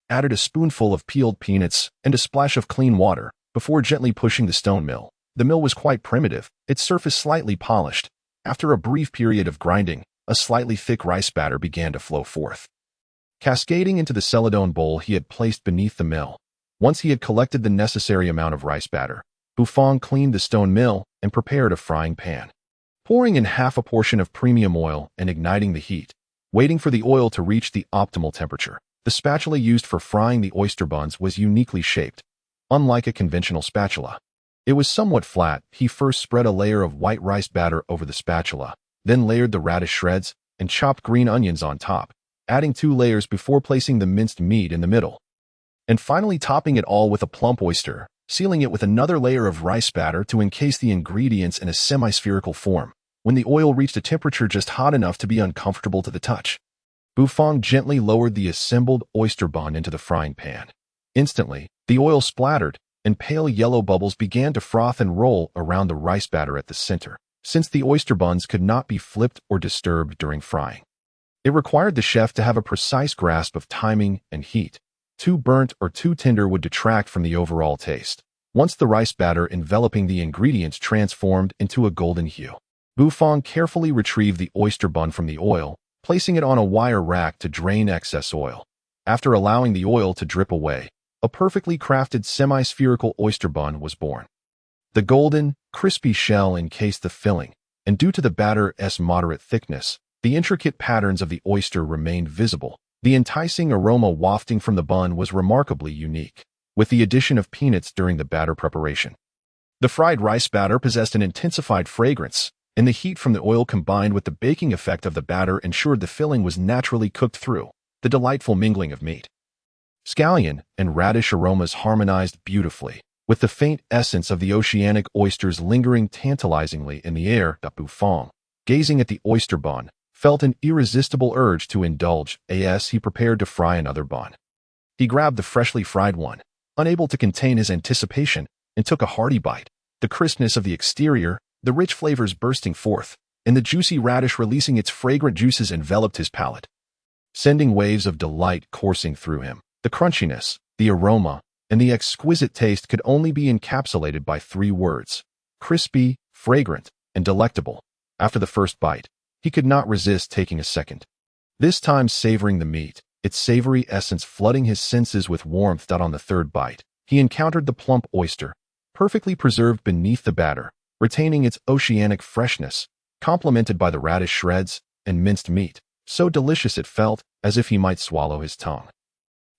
added a spoonful of peeled peanuts and a splash of clean water before gently pushing the stone mill. The mill was quite primitive, its surface slightly polished. After a brief period of grinding, a slightly thick rice batter began to flow forth, cascading into the celadone bowl he had placed beneath the mill. Once he had collected the necessary amount of rice batter, Bufang cleaned the stone mill and prepared a frying pan, pouring in half a portion of premium oil and igniting the heat, waiting for the oil to reach the optimal temperature. The spatula used for frying the oyster buns was uniquely shaped, unlike a conventional spatula. It was somewhat flat. He first spread a layer of white rice batter over the spatula, then layered the radish shreds and chopped green onions on top, adding 2 layers before placing the minced meat in the middle, and finally topping it all with a plump oyster, sealing it with another layer of rice batter to encase the ingredients in a semi-spherical form. When the oil reached a temperature just hot enough to be uncomfortable to the touch, Bufang gently lowered the assembled oyster bun into the frying pan. Instantly, the oil splattered, and pale yellow bubbles began to froth and roll around the rice batter at the center. Since the oyster buns could not be flipped or disturbed during frying, it required the chef to have a precise grasp of timing and heat. Too burnt or too tender would detract from the overall taste. Once the rice batter enveloping the ingredients transformed into a golden hue, Bufang carefully retrieved the oyster bun from the oil, placing it on a wire rack to drain excess oil. After allowing the oil to drip away, a perfectly crafted semi-spherical oyster bun was born. The golden, crispy shell encased the filling, and due to the batter's moderate thickness, the intricate patterns of the oyster remained visible. The enticing aroma wafting from the bun was remarkably unique, with the addition of peanuts during the batter preparation. The fried rice batter possessed an intensified fragrance, and the heat from the oil combined with the baking effect of the batter ensured the filling was naturally cooked through. The delightful mingling of meat, scallion, and radish aromas harmonized beautifully, with the faint essence of the oceanic oysters lingering tantalizingly in the air. Bufang, gazing at the oyster bun, felt an irresistible urge to indulge as he prepared to fry another bun. He grabbed the freshly fried one, unable to contain his anticipation, and took a hearty bite. The crispness of the exterior, the rich flavors bursting forth, and the juicy radish releasing its fragrant juices enveloped his palate, sending waves of delight coursing through him. The crunchiness, the aroma, and the exquisite taste could only be encapsulated by 3 words: crispy, fragrant, and delectable. After the first bite, he could not resist taking a second, this time savoring the meat, its savory essence flooding his senses with warmth. On the third bite, he encountered the plump oyster, perfectly preserved beneath the batter, retaining its oceanic freshness, complemented by the radish shreds and minced meat. So delicious it felt as if he might swallow his tongue.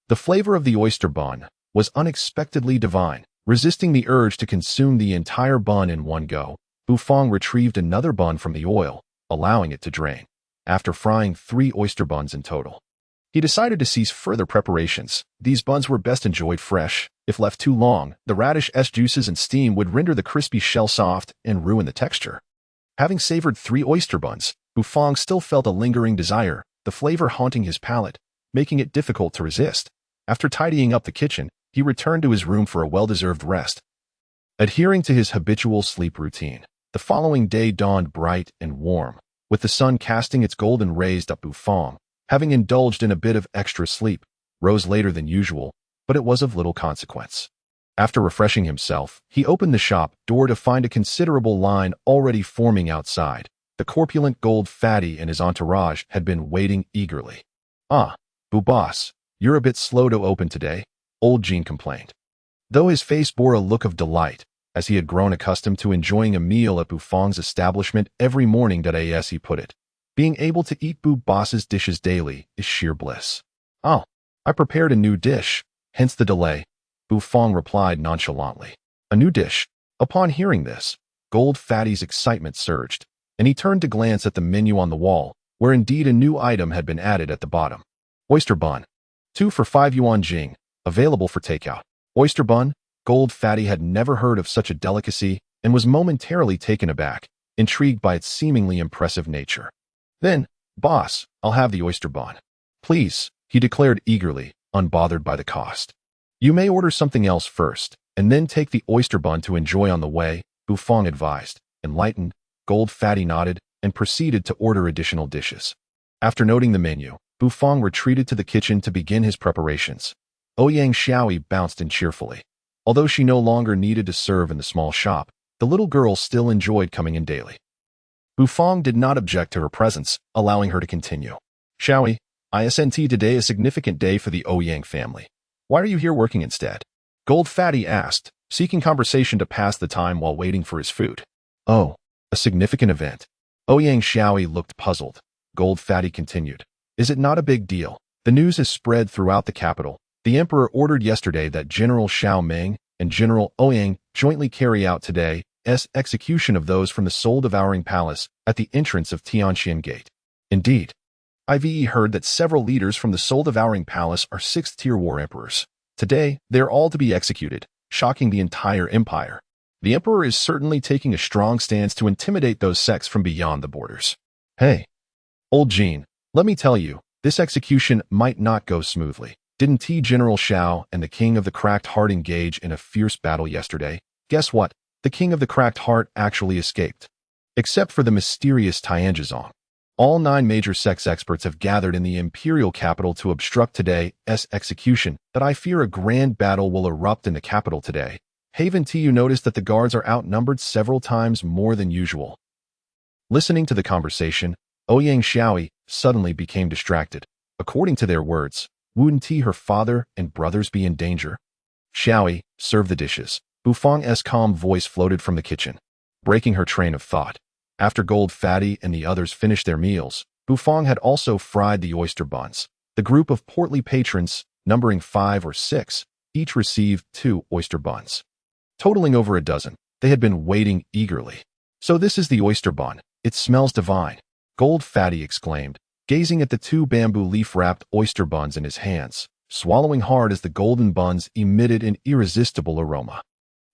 The flavor of the oyster bun was unexpectedly divine. Resisting the urge to consume the entire bun in one go, Bufang retrieved another bun from the oil, allowing it to drain. After frying 3 oyster buns in total, he decided to cease further preparations. These buns were best enjoyed fresh. If left too long, the radish's juices and steam would render the crispy shell soft and ruin the texture. Having savored 3 oyster buns, Bufang still felt a lingering desire, the flavor haunting his palate, making it difficult to resist. After tidying up the kitchen, he returned to his room for a well-deserved rest. Adhering to his habitual sleep routine, the following day dawned bright and warm, with the sun casting its golden rays up. Bufang, having indulged in a bit of extra sleep, rose later than usual, but it was of little consequence. After refreshing himself, he opened the shop door to find a considerable line already forming outside. The corpulent gold fatty and his entourage had been waiting eagerly. "Ah, Bu boss, you're a bit slow to open today," old Jean complained. Though his face bore a look of delight, as he had grown accustomed to enjoying a meal at Bufang's establishment every morning. As he put it, being able to eat Bu boss's dishes daily is sheer bliss. "Oh, I prepared a new dish, hence the delay," Bufang replied nonchalantly. A new dish? Upon hearing this, Gold Fatty's excitement surged, and he turned to glance at the menu on the wall, where indeed a new item had been added at the bottom. Oyster bun. 2 for 5 yuan jing, available for takeout. Oyster bun? Gold Fatty had never heard of such a delicacy and was momentarily taken aback, intrigued by its seemingly impressive nature. "Then, boss, I'll have the oyster bun." "Please," he declared eagerly, unbothered by the cost. "You may order something else first, and then take the oyster bun to enjoy on the way," Bufang advised. Enlightened, Gold Fatty nodded and proceeded to order additional dishes. After noting the menu, Bufang retreated to the kitchen to begin his preparations. Ouyang Xiaoyi bounced in cheerfully. Although she no longer needed to serve in the small shop, the little girl still enjoyed coming in daily. Bufang did not object to her presence, allowing her to continue. "Xiaoyi, isn't today a significant day for the Ouyang family? Why are you here working instead?" Gold Fatty asked, seeking conversation to pass the time while waiting for his food. "Oh, a significant event." Ouyang Xiaoyi looked puzzled. Gold Fatty continued. "Is it not a big deal? The news has spread throughout the capital. The emperor ordered yesterday that General Xiao Meng and General Ouyang jointly carry out today's execution of those from the soul-devouring palace at the entrance of Tianxian Gate." "Indeed. I've heard that several leaders from the soul-devouring palace are 6th-tier war emperors. Today, they're all to be executed, shocking the entire empire. The emperor is certainly taking a strong stance to intimidate those sects from beyond the borders." "Hey, old Jean, let me tell you, this execution might not go smoothly. Didn't General Xiao and the King of the Cracked Heart engage in a fierce battle yesterday? Guess what? The King of the Cracked Heart actually escaped. Except for the mysterious Tianjizong. All 9 major sects experts have gathered in the imperial capital to obstruct today's execution. That I fear a grand battle will erupt in the capital today. Haven't you noticed that the guards are outnumbered several times more than usual?" Listening to the conversation, Ouyang Xiaoyi suddenly became distracted. According to their words, wouldn't her father and brothers be in danger? "Xiaoyi, serve the dishes." Bufang's calm voice floated from the kitchen, breaking her train of thought. After Gold Fatty and the others finished their meals, Bufang had also fried the oyster buns. The group of portly patrons, numbering 5 or 6, each received 2 oyster buns. Totaling over a dozen, they had been waiting eagerly. "So this is the oyster bun. It smells divine," Gold Fatty exclaimed, gazing at the 2 bamboo leaf-wrapped oyster buns in his hands, swallowing hard as the golden buns emitted an irresistible aroma.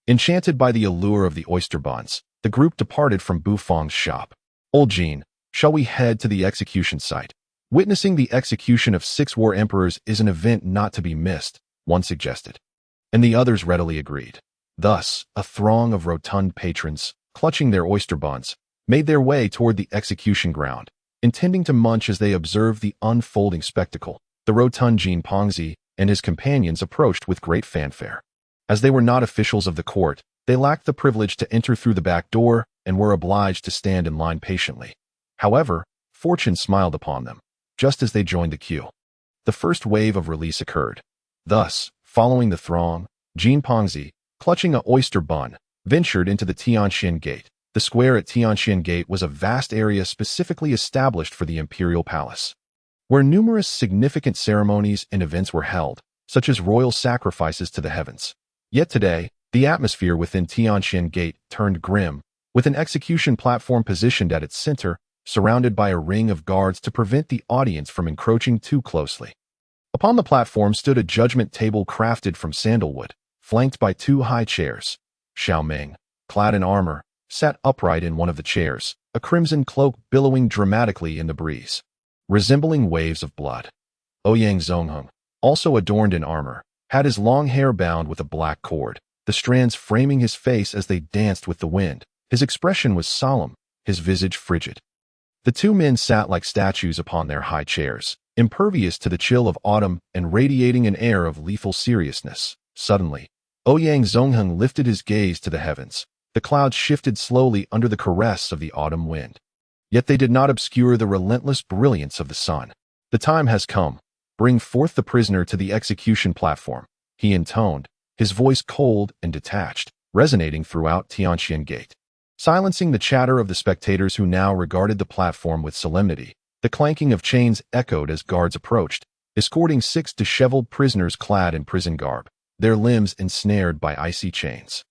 Enchanted by the allure of the oyster buns, the group departed from Bufang's shop. "Old Jean, shall we head to the execution site? Witnessing the execution of 6 war emperors is an event not to be missed," one suggested. And the others readily agreed. Thus, a throng of rotund patrons, clutching their oyster buns, made their way toward the execution ground, intending to munch as they observed the unfolding spectacle. The rotund Jean Pongzi and his companions approached with great fanfare. As they were not officials of the court, they lacked the privilege to enter through the back door and were obliged to stand in line patiently. However, fortune smiled upon them, just as they joined the queue. The first wave of release occurred. Thus, following the throng, Jean Pongzi, clutching a oyster bun, ventured into the Tianxian Gate. The square at Tianxian Gate was a vast area specifically established for the imperial palace, where numerous significant ceremonies and events were held, such as royal sacrifices to the heavens. Yet today, the atmosphere within Tianxian Gate turned grim, with an execution platform positioned at its center, surrounded by a ring of guards to prevent the audience from encroaching too closely. Upon the platform stood a judgment table crafted from sandalwood, flanked by 2 high chairs. Xiao Meng, clad in armor, sat upright in one of the chairs, a crimson cloak billowing dramatically in the breeze, resembling waves of blood. Ouyang Zongheng, also adorned in armor, had his long hair bound with a black cord, the strands framing his face as they danced with the wind. His expression was solemn, his visage frigid. The two men sat like statues upon their high chairs, impervious to the chill of autumn and radiating an air of lethal seriousness. Suddenly, Ouyang Zongheng lifted his gaze to the heavens. The clouds shifted slowly under the caress of the autumn wind. Yet they did not obscure the relentless brilliance of the sun. "The time has come. Bring forth the prisoner to the execution platform," he intoned, his voice cold and detached, resonating throughout Tianqian Gate. Silencing the chatter of the spectators who now regarded the platform with solemnity, the clanking of chains echoed as guards approached, escorting 6 disheveled prisoners clad in prison garb, their limbs ensnared by icy chains.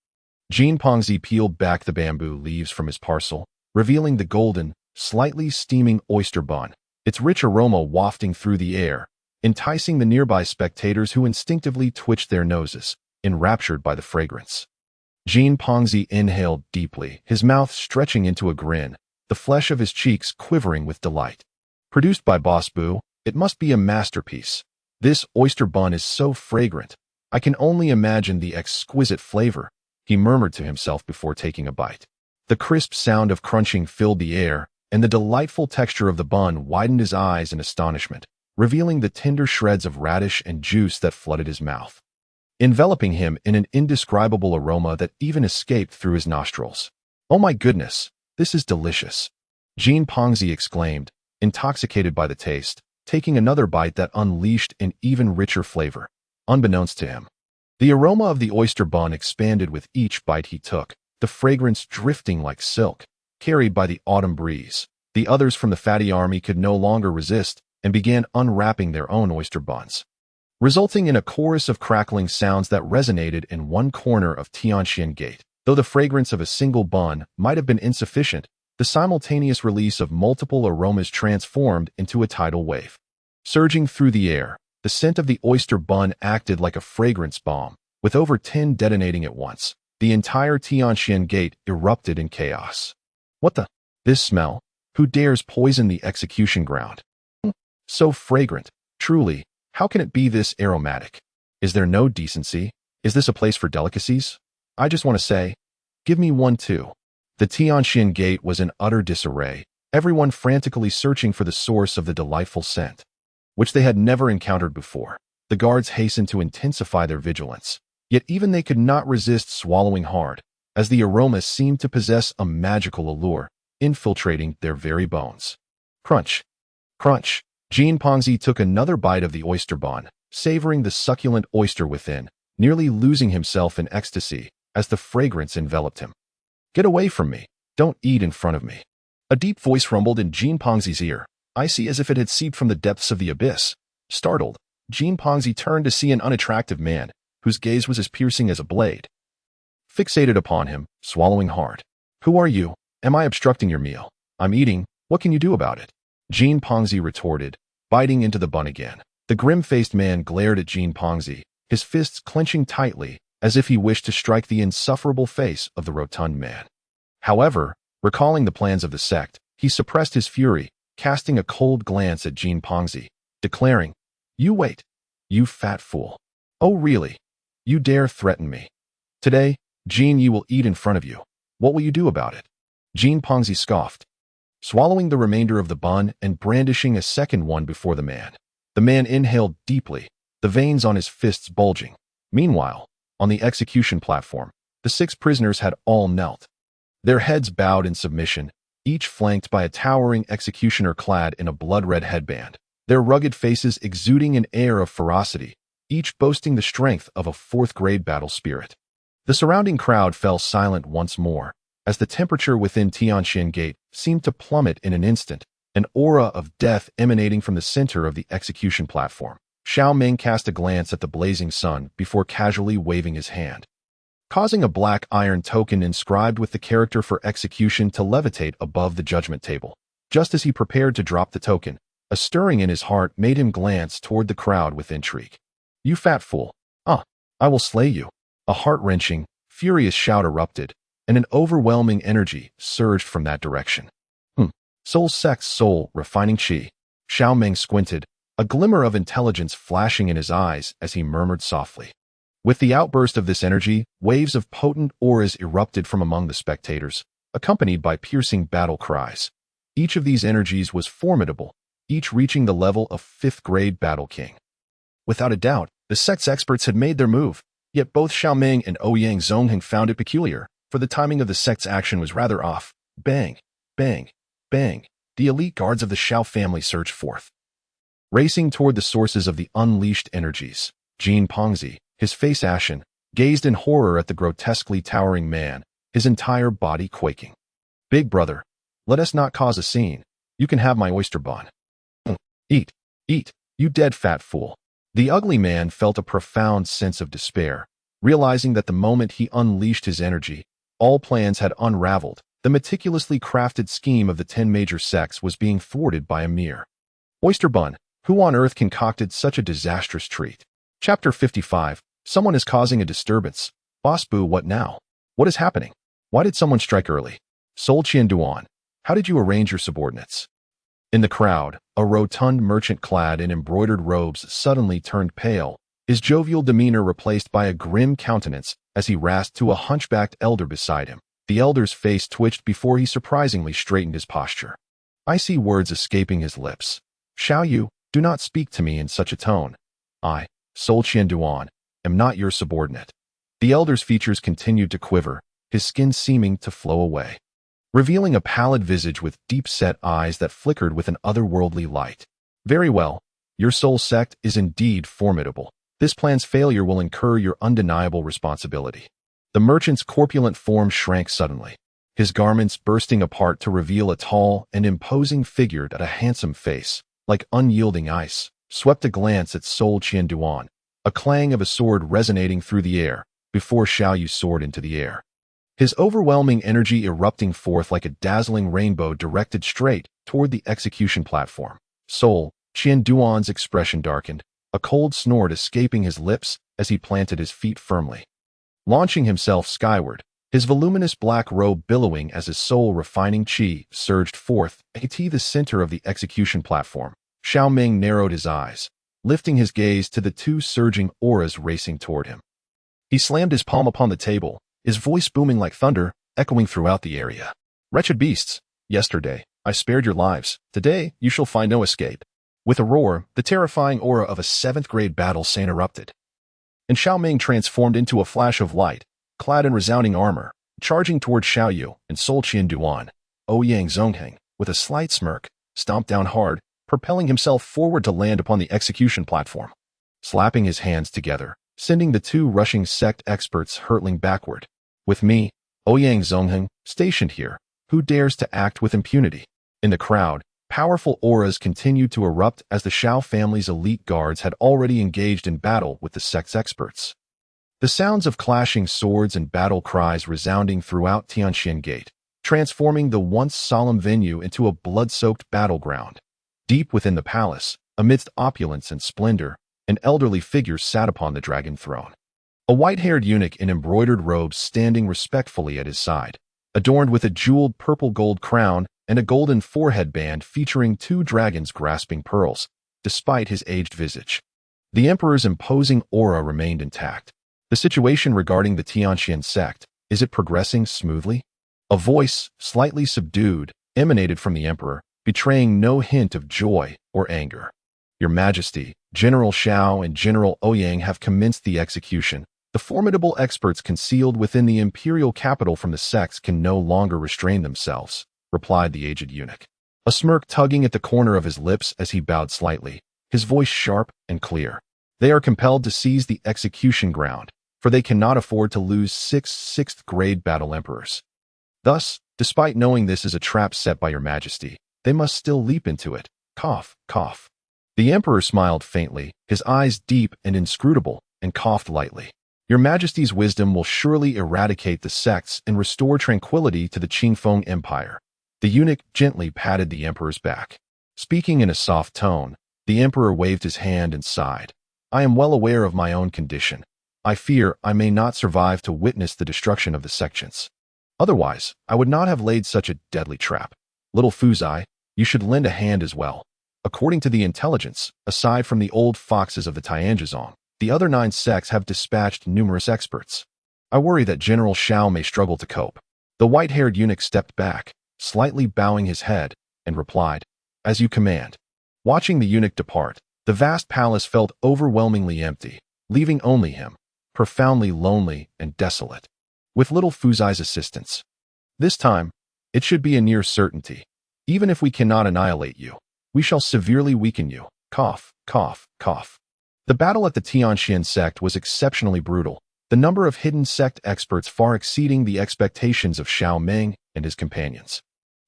Jin Pongzi peeled back the bamboo leaves from his parcel, revealing the golden, slightly steaming oyster bun, its rich aroma wafting through the air, enticing the nearby spectators who instinctively twitched their noses, enraptured by the fragrance. Jin Pongzi inhaled deeply, his mouth stretching into a grin, the flesh of his cheeks quivering with delight. Produced by Boss Bu, it must be a masterpiece. This oyster bun is so fragrant. I can only imagine the exquisite flavor, he murmured to himself before taking a bite. The crisp sound of crunching filled the air, and the delightful texture of the bun widened his eyes in astonishment, revealing the tender shreds of radish and juice that flooded his mouth, enveloping him in an indescribable aroma that even escaped through his nostrils. "Oh my goodness, this is delicious," Jin Pongzi exclaimed, intoxicated by the taste, taking another bite that unleashed an even richer flavor. Unbeknownst to him, the aroma of the oyster bun expanded with each bite he took, the fragrance drifting like silk, carried by the autumn breeze. The others from the fatty army could no longer resist and began unwrapping their own oyster buns, resulting in a chorus of crackling sounds that resonated in one corner of Tianqian Gate. Though the fragrance of a single bun might have been insufficient, the simultaneous release of multiple aromas transformed into a tidal wave. Surging through the air, the scent of the oyster bun acted like a fragrance bomb, with over 10 detonating at once. The entire Tianqian Gate erupted in chaos. "What the? This smell? Who dares poison the execution ground? So fragrant. Truly, how can it be this aromatic? Is there no decency? Is this a place for delicacies? I just want to say, give me one too." The Tianqian Gate was in utter disarray, everyone frantically searching for the source of the delightful scent, which they had never encountered before. The guards hastened to intensify their vigilance, yet even they could not resist swallowing hard, as the aroma seemed to possess a magical allure, infiltrating their very bones. Crunch! Crunch! Jin Pongzi took another bite of the oyster bun, savoring the succulent oyster within, nearly losing himself in ecstasy as the fragrance enveloped him. "Get away from me! Don't eat in front of me!" A deep voice rumbled in Jin Pongzi's ear, icy as if it had seeped from the depths of the abyss. Startled, Jin Pongzi turned to see an unattractive man, whose gaze was as piercing as a blade, fixated upon him, swallowing hard. "Who are you? Am I obstructing your meal? I'm eating. What can you do about it?" Jin Pongzi retorted, biting into the bun again. The grim-faced man glared at Jin Pongzi, his fists clenching tightly, as if he wished to strike the insufferable face of the rotund man. However, recalling the plans of the sect, he suppressed his fury, casting a cold glance at Jin Pongzi, declaring, "You wait, you fat fool. Oh really? You dare threaten me? Today, Jin Yi will eat in front of you. What will you do about it?" Jin Pongzi scoffed, swallowing the remainder of the bun and brandishing a second one before the man. The man inhaled deeply, the veins on his fists bulging. Meanwhile, on the execution platform, the 6 prisoners had all knelt, their heads bowed in submission, each flanked by a towering executioner clad in a blood-red headband, their rugged faces exuding an air of ferocity, each boasting the strength of a 4th-grade battle spirit. The surrounding crowd fell silent once more, as the temperature within Tianqian Gate seemed to plummet in an instant, an aura of death emanating from the center of the execution platform. Xiao Meng cast a glance at the blazing sun before casually waving his hand, causing a black iron token inscribed with the character for execution to levitate above the judgment table. Just as he prepared to drop the token, a stirring in his heart made him glance toward the crowd with intrigue. "You fat fool! I will slay you!" A heart-wrenching, furious shout erupted, and an overwhelming energy surged from that direction. Soul sex soul refining chi. Xiao Meng squinted, a glimmer of intelligence flashing in his eyes as he murmured softly, With the outburst of this energy, waves of potent auras erupted from among the spectators, accompanied by piercing battle cries. Each of these energies was formidable, each reaching the level of 5th-grade battle king. Without a doubt, the sect's experts had made their move, yet both Xiaoming and Ouyang Zongheng found it peculiar, for the timing of the sect's action was rather off. Bang, bang, bang. The elite guards of the Xiao family surged forth. Racing toward the sources of the unleashed energies, Jin Pongzi, his face ashen, gazed in horror at the grotesquely towering man, his entire body quaking. Big brother, let us not cause a scene. You can have my oyster bun. Eat, eat, you dead fat fool. The ugly man felt a profound sense of despair, realizing that the moment he unleashed his energy, all plans had unraveled. The meticulously crafted scheme of the 10 major sects was being thwarted by a mere oyster bun. Who on earth concocted such a disastrous treat? Chapter 55. Someone is causing a disturbance. Boss Boo, what now? What is happening? Why did someone strike early? Sol Qianduan, how did you arrange your subordinates? In the crowd, a rotund merchant clad in embroidered robes suddenly turned pale, his jovial demeanor replaced by a grim countenance as he rasped to a hunchbacked elder beside him. The elder's face twitched before he surprisingly straightened his posture. I see words escaping his lips. Xiao Yu, do not speak to me in such a tone. I, Sol Qianduan, am not your subordinate. The elder's features continued to quiver, his skin seeming to flow away, revealing a pallid visage with deep-set eyes that flickered with an otherworldly light. Very well, your soul sect is indeed formidable. This plan's failure will incur your undeniable responsibility. The merchant's corpulent form shrank suddenly, his garments bursting apart to reveal a tall and imposing figure that a handsome face, like unyielding ice, swept a glance at Sol Qianduan, a clang of a sword resonating through the air, before Xiao Yu soared into the air. His overwhelming energy erupting forth like a dazzling rainbow directed straight toward the execution platform. Sol Qianduan's expression darkened, a cold snort escaping his lips as he planted his feet firmly. Launching himself skyward, his voluminous black robe billowing as his soul-refining qi surged forth at the center of the execution platform. Xiaoming narrowed his eyes, lifting his gaze to the 2 surging auras racing toward him. He slammed his palm upon the table, his voice booming like thunder, echoing throughout the area. Wretched beasts, yesterday, I spared your lives. Today, you shall find no escape. With a roar, the terrifying aura of a 7th-grade battle scene erupted, and Xiaoming transformed into a flash of light, clad in resounding armor, charging toward Xiao Yu and Sol Qianduan. Ouyang Zongheng, with a slight smirk, stomped down hard, propelling himself forward to land upon the execution platform, slapping his hands together, sending the 2 rushing sect experts hurtling backward. With me, Ouyang Zongheng, stationed here, who dares to act with impunity? In the crowd, powerful auras continued to erupt as the Xiao family's elite guards had already engaged in battle with the sect's experts. The sounds of clashing swords and battle cries resounding throughout Tianxian Gate, transforming the once solemn venue into a blood-soaked battleground. Deep within the palace, amidst opulence and splendor, an elderly figure sat upon the dragon throne. A white-haired eunuch in embroidered robes standing respectfully at his side, adorned with a jeweled purple-gold crown and a golden forehead band featuring 2 dragons grasping pearls, despite his aged visage. The emperor's imposing aura remained intact. The situation regarding the Tianxian sect, is it progressing smoothly? A voice, slightly subdued, emanated from the emperor, betraying no hint of joy or anger. Your Majesty, General Xiao and General Ouyang have commenced the execution. The formidable experts concealed within the imperial capital from the sects can no longer restrain themselves, replied the aged eunuch, a smirk tugging at the corner of his lips as he bowed slightly, his voice sharp and clear. They are compelled to seize the execution ground, for they cannot afford to lose 6 6th-grade battle emperors. Thus, despite knowing this is a trap set by your Majesty, they must still leap into it. Cough, cough. The emperor smiled faintly, his eyes deep and inscrutable, and coughed lightly. Your Majesty's wisdom will surely eradicate the sects and restore tranquility to the Qingfeng Empire. The eunuch gently patted the emperor's back. Speaking in a soft tone, the emperor waved his hand and sighed. I am well aware of my own condition. I fear I may not survive to witness the destruction of the sections. Otherwise, I would not have laid such a deadly trap. Little Fuzai, you should lend a hand as well. According to the intelligence, aside from the old foxes of the Tianjizong, The other 9 sects have dispatched numerous experts. I worry that General Xiao may struggle to cope. The white-haired eunuch stepped back, slightly bowing his head, and replied, "As you command." Watching the eunuch depart, the vast palace felt overwhelmingly empty, leaving only him, profoundly lonely and desolate. With little Fuzai's assistance. This time, it should be a near certainty. Even if we cannot annihilate you, we shall severely weaken you. Cough, cough, cough. The battle at the Tianxian sect was exceptionally brutal, the number of hidden sect experts far exceeding the expectations of Xiao Ming and his companions.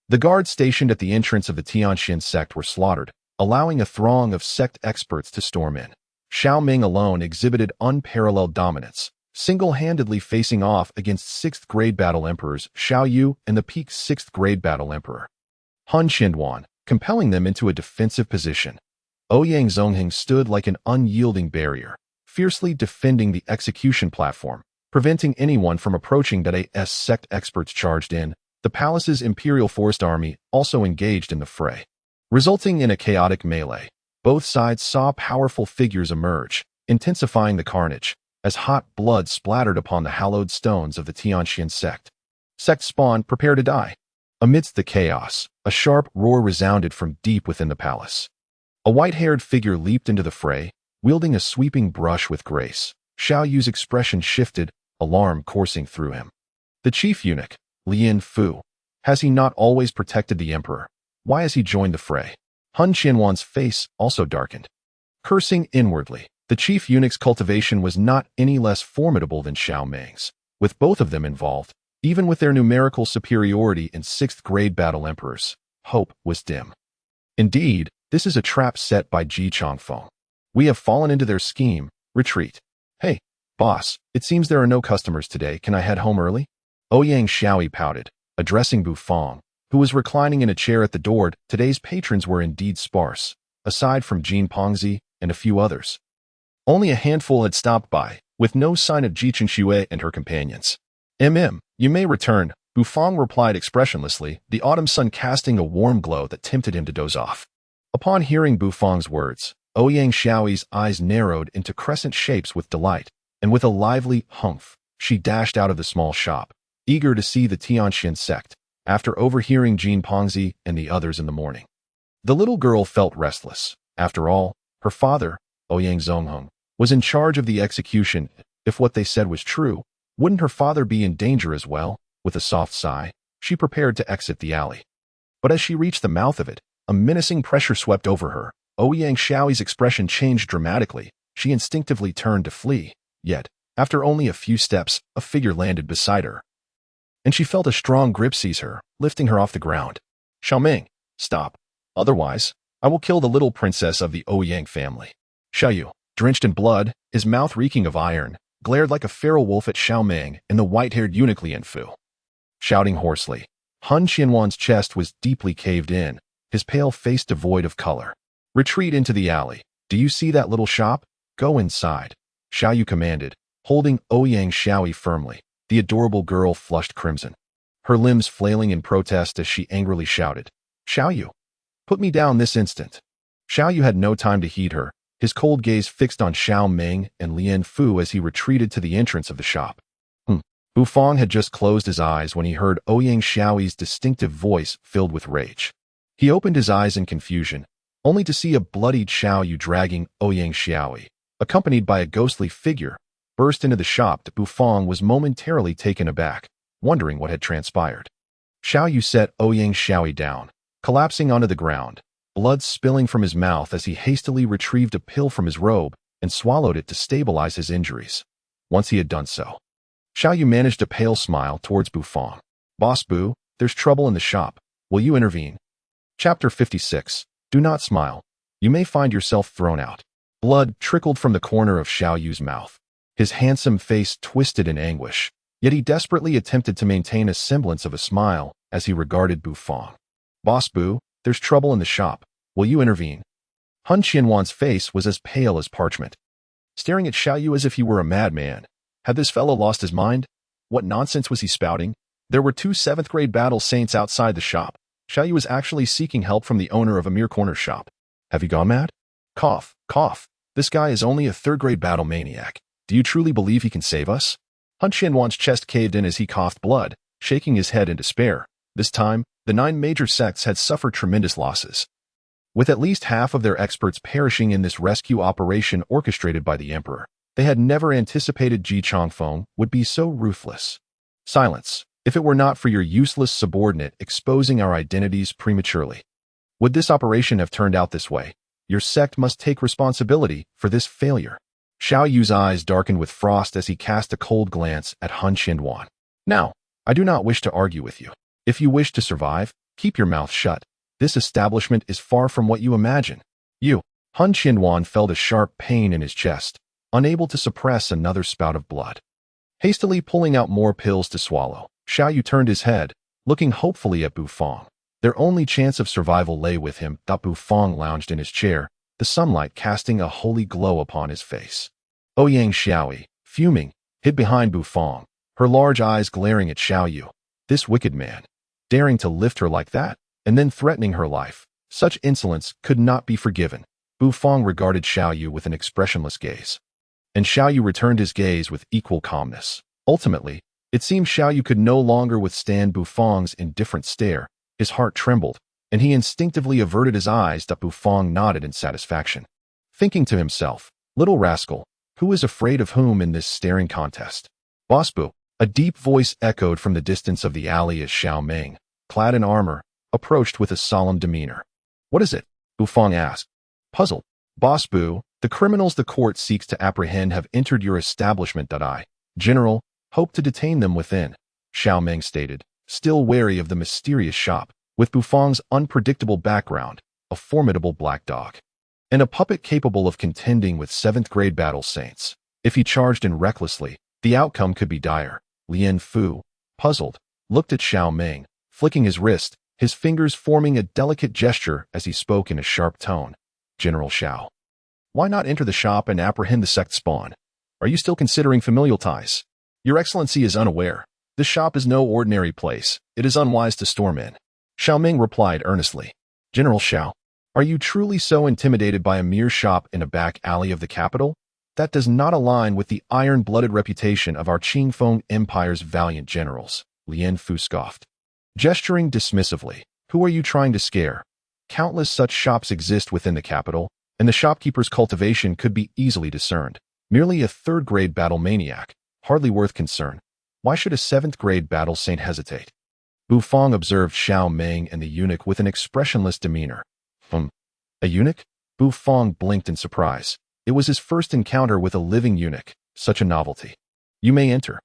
The guards stationed at the entrance of the Tianxian sect were slaughtered, allowing a throng of sect experts to storm in. Xiao Ming alone exhibited unparalleled dominance, single-handedly facing off against 6th-grade battle emperors Xiao Yu and the peak 6th-grade battle emperor Han Qinduan, compelling them into a defensive position. Ouyang Zongheng stood like an unyielding barrier, fiercely defending the execution platform, preventing anyone from approaching that as sect experts charged in. The palace's Imperial Forest Army also engaged in the fray, resulting in a chaotic melee. Both sides saw powerful figures emerge, intensifying the carnage, as hot blood splattered upon the hallowed stones of the Tianxian sect. Sect spawn, prepare to die. Amidst the chaos, a sharp roar resounded from deep within the palace. A white-haired figure leaped into the fray, wielding a sweeping brush with grace. Xiao Yu's expression shifted, alarm coursing through him. The chief eunuch, Lian Fu. Has he not always protected the emperor? Why has he joined the fray? Han Qianwan's face also darkened. Cursing inwardly, the chief eunuch's cultivation was not any less formidable than Xiao Ming's. With both of them involved, even with their numerical superiority in 6th-grade battle emperors, hope was dim. Indeed, this is a trap set by Ji Changfeng. We have fallen into their scheme. Retreat. Hey, boss, it seems there are no customers today. Can I head home early? Ouyang Xiaoyi pouted, addressing Bufang, who was reclining in a chair at the door. Today's patrons were indeed sparse, aside from Jin Pongzi and a few others. Only a handful had stopped by, with no sign of Ji Chenxue and her companions. You may return, Bufang replied expressionlessly, the autumn sun casting a warm glow that tempted him to doze off. Upon hearing Bufang's words, Ouyang Xiaoyi's eyes narrowed into crescent shapes with delight, and with a lively humph, she dashed out of the small shop, eager to see the Tianxian sect, after overhearing Jin Pongzi and the others in the morning. The little girl felt restless. After all, her father, Ouyang Zongheng, was in charge of the execution. If what they said was true, wouldn't her father be in danger as well? With a soft sigh, she prepared to exit the alley. But as she reached the mouth of it, a menacing pressure swept over her. Ouyang Xiaoyi's expression changed dramatically. She instinctively turned to flee. Yet, after only a few steps, a figure landed beside her, and she felt a strong grip seize her, lifting her off the ground. Xiaoming, stop. Otherwise, I will kill the little princess of the Ouyang family. Xiaoyu, drenched in blood, his mouth reeking of iron, glared like a feral wolf at Xiaoming and the white-haired eunuch Lian Fu. Shouting hoarsely, Han Qianwan's chest was deeply caved in, his pale face devoid of color. Retreat into the alley. Do you see that little shop? Go inside. Xiaoyu commanded, holding Ouyang Xiaoyi firmly. The adorable girl flushed crimson, her limbs flailing in protest as she angrily shouted, Xiaoyu, put me down this instant. Xiaoyu had no time to heed her, his cold gaze fixed on Xiao Ming and Lian Fu as he retreated to the entrance of the shop. Bufang had just closed his eyes when he heard Ouyang Xiaoyi's distinctive voice filled with rage. He opened his eyes in confusion, only to see a bloodied Xiaoyu dragging Ouyang Xiaoyi, accompanied by a ghostly figure, burst into the shop. Bufang was momentarily taken aback, wondering what had transpired. Xiaoyu set Ouyang Xiaoyi down, collapsing onto the ground, blood spilling from his mouth as he hastily retrieved a pill from his robe and swallowed it to stabilize his injuries. Once he had done so, Xiaoyu managed a pale smile towards Bufang. Boss Bu, there's trouble in the shop. Will you intervene? Chapter 56. Do not smile. You may find yourself thrown out. Blood trickled from the corner of Xiaoyu's mouth. His handsome face twisted in anguish, yet he desperately attempted to maintain a semblance of a smile as he regarded Bufang. Boss Bu, there's trouble in the shop. Will you intervene? Han Qianwan's face was as pale as parchment, staring at Xiaoyu as if he were a madman. Had this fellow lost his mind? What nonsense was he spouting? There were 2 7th-grade battle saints outside the shop. Xiaoyu was actually seeking help from the owner of a mere corner shop. Have you gone mad? Cough, cough. This guy is only a third-grade battle maniac. Do you truly believe he can save us? Han Qianwan's chest caved in as he coughed blood, shaking his head in despair. This time, the 9 major sects had suffered tremendous losses, with at least half of their experts perishing in this rescue operation orchestrated by the emperor. They had never anticipated Ji Chongfeng would be so ruthless. Silence. If it were not for your useless subordinate exposing our identities prematurely, would this operation have turned out this way? Your sect must take responsibility for this failure. Xiao Yu's eyes darkened with frost as he cast a cold glance at Han Qianwan. Now, I do not wish to argue with you. If you wish to survive, keep your mouth shut. This establishment is far from what you imagine. Han Qianwan felt a sharp pain in his chest, unable to suppress another spout of blood. Hastily pulling out more pills to swallow, Xiao Yu turned his head, looking hopefully at Bufang. Their only chance of survival lay with him. Bufang lounged in his chair, the sunlight casting a holy glow upon his face. Ouyang Xiaoyi, fuming, hid behind Bufang, her large eyes glaring at Xiao Yu. This wicked man, daring to lift her like that, and then threatening her life. Such insolence could not be forgiven. Bufang regarded Xiao Yu with an expressionless gaze, and Xiao Yu returned his gaze with equal calmness. Ultimately, it seemed Xiao Yu could no longer withstand Bufang's indifferent stare. His heart trembled, and he instinctively averted his eyes. Bufang nodded in satisfaction, thinking to himself, little rascal, who is afraid of whom in this staring contest? Boss Bu. A deep voice echoed from the distance of the alley as Xiao Meng, clad in armor, approached with a solemn demeanor. What is it? Bufang asked, puzzled. Boss Bu, the criminals the court seeks to apprehend have entered your establishment. I, General, hope to detain them within, Xiao Meng stated, still wary of the mysterious shop, with Bufang's unpredictable background, a formidable black dog, and a puppet capable of contending with 7th-grade battle saints. If he charged in recklessly, the outcome could be dire. Lian Fu, puzzled, looked at Xiao Meng, flicking his wrist, his fingers forming a delicate gesture as he spoke in a sharp tone. General Xiao, why not enter the shop and apprehend the sect spawn? Are you still considering familial ties? Your Excellency is unaware. This shop is no ordinary place. It is unwise to storm in. Xiao Meng replied earnestly. General Xiao, are you truly so intimidated by a mere shop in a back alley of the capital? That does not align with the iron-blooded reputation of our Qingfeng Empire's valiant generals, Lian Fu scoffed, gesturing dismissively. Who are you trying to scare? Countless such shops exist within the capital, and the shopkeeper's cultivation could be easily discerned. Merely a 3rd-grade battle maniac, hardly worth concern. Why should a 7th-grade battle saint hesitate? Bufang observed Xiao Meng and the eunuch with an expressionless demeanor. A eunuch? Bufang blinked in surprise. It was his first encounter with a living eunuch, such a novelty. You may enter,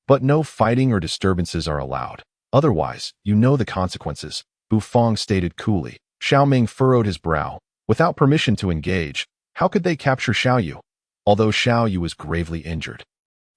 but no fighting or disturbances are allowed. Otherwise, you know the consequences, Bufang stated coolly. Xiao Meng furrowed his brow. Without permission to engage, how could they capture Xiao Yu? Although Xiao Yu was gravely injured,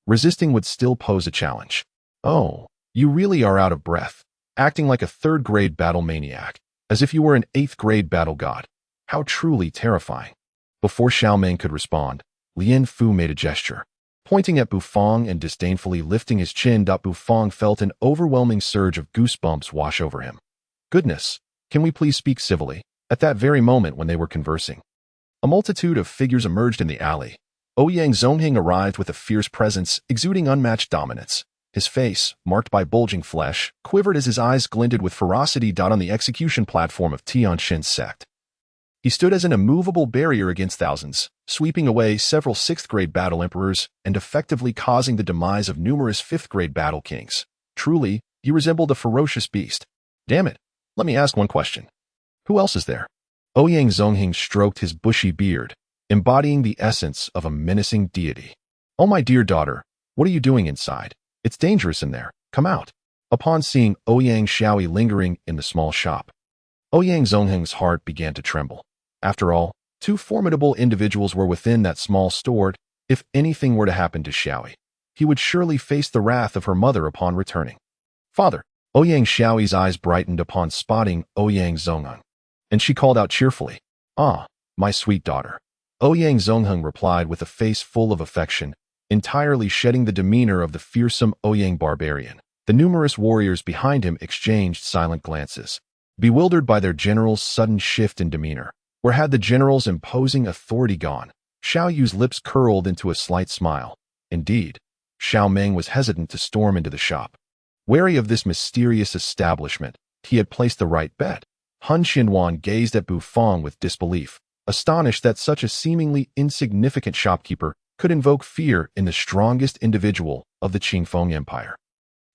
resisting would still pose a challenge. Oh, you really are out of breath, acting like a 3rd-grade battle maniac, as if you were an 8th-grade battle god. How truly terrifying. Before Xiao Meng could respond, Lian Fu made a gesture, pointing at Bufang and disdainfully lifting his chin. Bufang felt an overwhelming surge of goosebumps wash over him. Goodness, can we please speak civilly? At that very moment when they were conversing, a multitude of figures emerged in the alley. Ouyang Zongheng arrived with a fierce presence, exuding unmatched dominance. His face, marked by bulging flesh, quivered as his eyes glinted with ferocity. On the execution platform of Tianxin's sect, he stood as an immovable barrier against thousands, sweeping away several 6th-grade battle emperors and effectively causing the demise of numerous 5th-grade battle kings. Truly, he resembled a ferocious beast. Damn it, let me ask one question. Who else is there? Ouyang Zongheng stroked his bushy beard, embodying the essence of a menacing deity. Oh my dear daughter, what are you doing inside? It's dangerous in there. Come out. Upon seeing Ouyang Xiaoyi lingering in the small shop, Ouyang Zongheng's heart began to tremble. After all, 2 formidable individuals were within that small store. If anything were to happen to Xiaoyi, he would surely face the wrath of her mother upon returning. Father, Ouyang Xiaoyi's eyes brightened upon spotting Ouyang Zongheng, and she called out cheerfully, Ah, my sweet daughter. Ouyang Zongheng replied with a face full of affection, entirely shedding the demeanor of the fearsome Ouyang barbarian. The numerous warriors behind him exchanged silent glances, bewildered by their general's sudden shift in demeanor. Where had the general's imposing authority gone? Xiao Yu's lips curled into a slight smile. Indeed, Xiao Meng was hesitant to storm into the shop. Wary of this mysterious establishment, he had placed the right bet. Han Xianwan gazed at Bu Fong with disbelief, astonished that such a seemingly insignificant shopkeeper could invoke fear in the strongest individual of the Qingfeng Empire.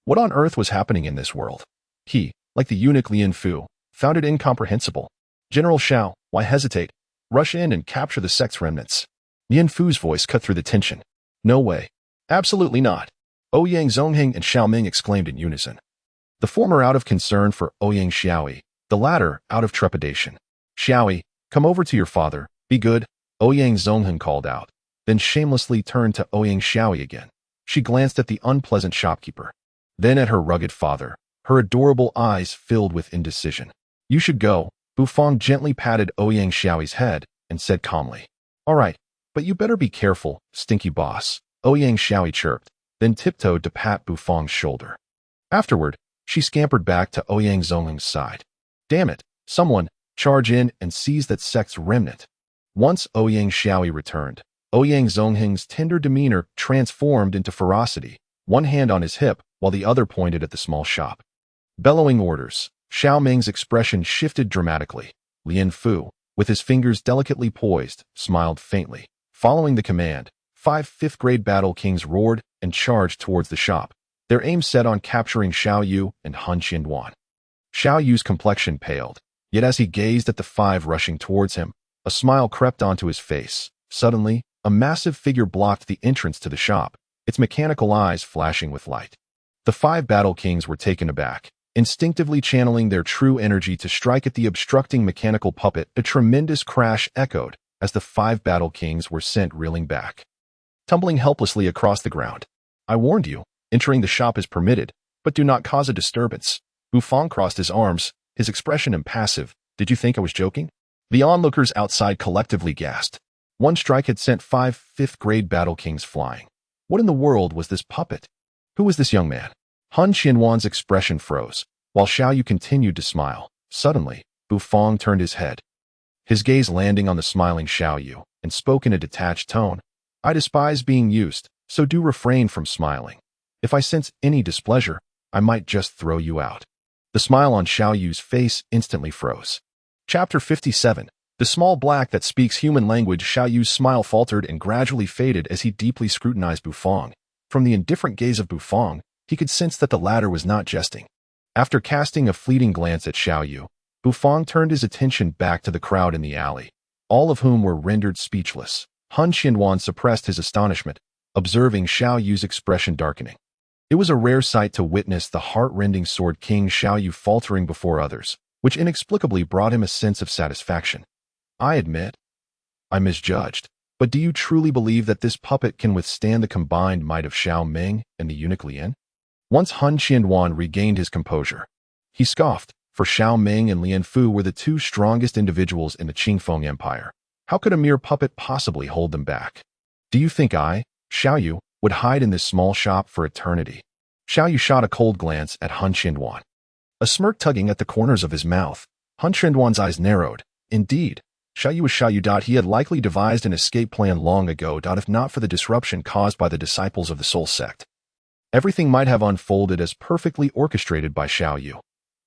What on earth was happening in this world? He, like the eunuch Lian Fu, found it incomprehensible. General Xiao, why hesitate? Rush in and capture the sect's remnants. Lian Fu's voice cut through the tension. No way. Absolutely not. Ouyang Zongheng and Xiao Ming exclaimed in unison. The former out of concern for Ouyang Xiaoyi, the latter out of trepidation. Xiaoyi, come over to your father, be good, Ouyang Zongheng called out, then shamelessly turned to Ouyang Xiaoyi again. She glanced at the unpleasant shopkeeper, then at her rugged father, her adorable eyes filled with indecision. You should go. Bu Fong gently patted Ouyang Xiaoyi's head and said calmly. All right, but you better be careful, stinky boss, Ouyang Xiaoyi chirped, then tiptoed to pat Bu Fong's shoulder. Afterward, she scampered back to Ouyang Zongheng's side. Damn it, someone, charge in and seize that sect's remnant. Once Ouyang Xiaoyi returned, Ouyang Zongheng's tender demeanor transformed into ferocity, one hand on his hip while the other pointed at the small shop. Bellowing orders, Xiao Ming's expression shifted dramatically. Lian Fu, with his fingers delicately poised, smiled faintly. Following the command, 5 fifth-grade battle kings roared and charged towards the shop, their aim set on capturing Xiao Yu and Han Qianduan. Xiao Yu's complexion paled, yet as he gazed at the 5 rushing towards him, a smile crept onto his face. Suddenly, a massive figure blocked the entrance to the shop, its mechanical eyes flashing with light. The 5 battle kings were taken aback, instinctively channeling their true energy to strike at the obstructing mechanical puppet. A tremendous crash echoed as the 5 battle kings were sent reeling back, tumbling helplessly across the ground. I warned you, entering the shop is permitted, but do not cause a disturbance. Bu Fong crossed his arms, his expression impassive. Did you think I was joking? The onlookers outside collectively gasped. One strike had sent 5 fifth-grade battle kings flying. What in the world was this puppet? Who was this young man? Han Qianwan's expression froze, while Xiao Yu continued to smile. Suddenly, Bu Fong turned his head, his gaze landing on the smiling Xiao Yu, and spoke in a detached tone. I despise being used, so do refrain from smiling. If I sense any displeasure, I might just throw you out. The smile on Xiao Yu's face instantly froze. Chapter 57. The small black that speaks human language. Xiao Yu's smile faltered and gradually faded as he deeply scrutinized Bu Fong. From the indifferent gaze of Bu Fong, he could sense that the latter was not jesting. After casting a fleeting glance at Xiao Yu, Bu Fong turned his attention back to the crowd in the alley, all of whom were rendered speechless. Han Qianduan suppressed his astonishment, observing Xiao Yu's expression darkening. It was a rare sight to witness the heart-rending Sword King Xiao Yu faltering before others, which inexplicably brought him a sense of satisfaction. I admit, I misjudged, but do you truly believe that this puppet can withstand the combined might of Xiao Ming and the eunuch Lian? Once Han Qianduan regained his composure, he scoffed, for Xiao Ming and Lian Fu were the 2 strongest individuals in the Qingfeng Empire. How could a mere puppet possibly hold them back? Do you think I, Xiao Yu, would hide in this small shop for eternity? Xiao Yu shot a cold glance at Han Qianduan, a smirk tugging at the corners of his mouth. Han Qianduan's eyes narrowed. Indeed, Xiao Yu was Xiao Yu. He had likely devised an escape plan long ago, if not for the disruption caused by the disciples of the Soul Sect. Everything might have unfolded as perfectly orchestrated by Xiao Yu.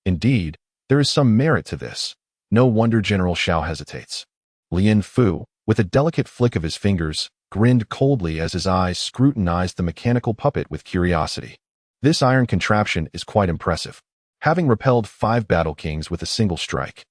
Indeed, there is some merit to this. No wonder General Xiao hesitates. Lian Fu, with a delicate flick of his fingers, grinned coldly as his eyes scrutinized the mechanical puppet with curiosity. This iron contraption is quite impressive, having repelled 5 battle kings with a single strike.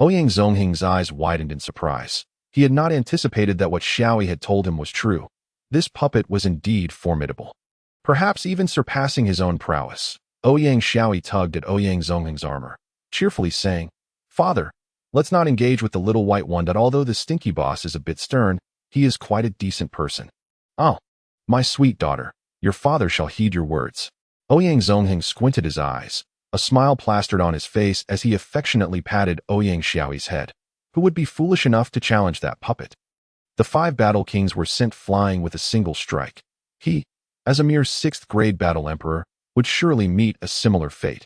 Ouyang Zongheng's eyes widened in surprise. He had not anticipated that what Xiaoyi had told him was true. This puppet was indeed formidable, perhaps even surpassing his own prowess. Ouyang Xiaoyi tugged at Ouyang Zongheng's armor, cheerfully saying, Father, let's not engage with the little white one. Although the stinky boss is a bit stern, he is quite a decent person. Oh, my sweet daughter, your father shall heed your words. Ouyang Zongheng squinted his eyes. A smile plastered on his face as he affectionately patted Ouyang Xiaoyi's head. Who would be foolish enough to challenge that puppet? The 5 battle kings were sent flying with a single strike. He, as a mere 6th-grade battle emperor, would surely meet a similar fate.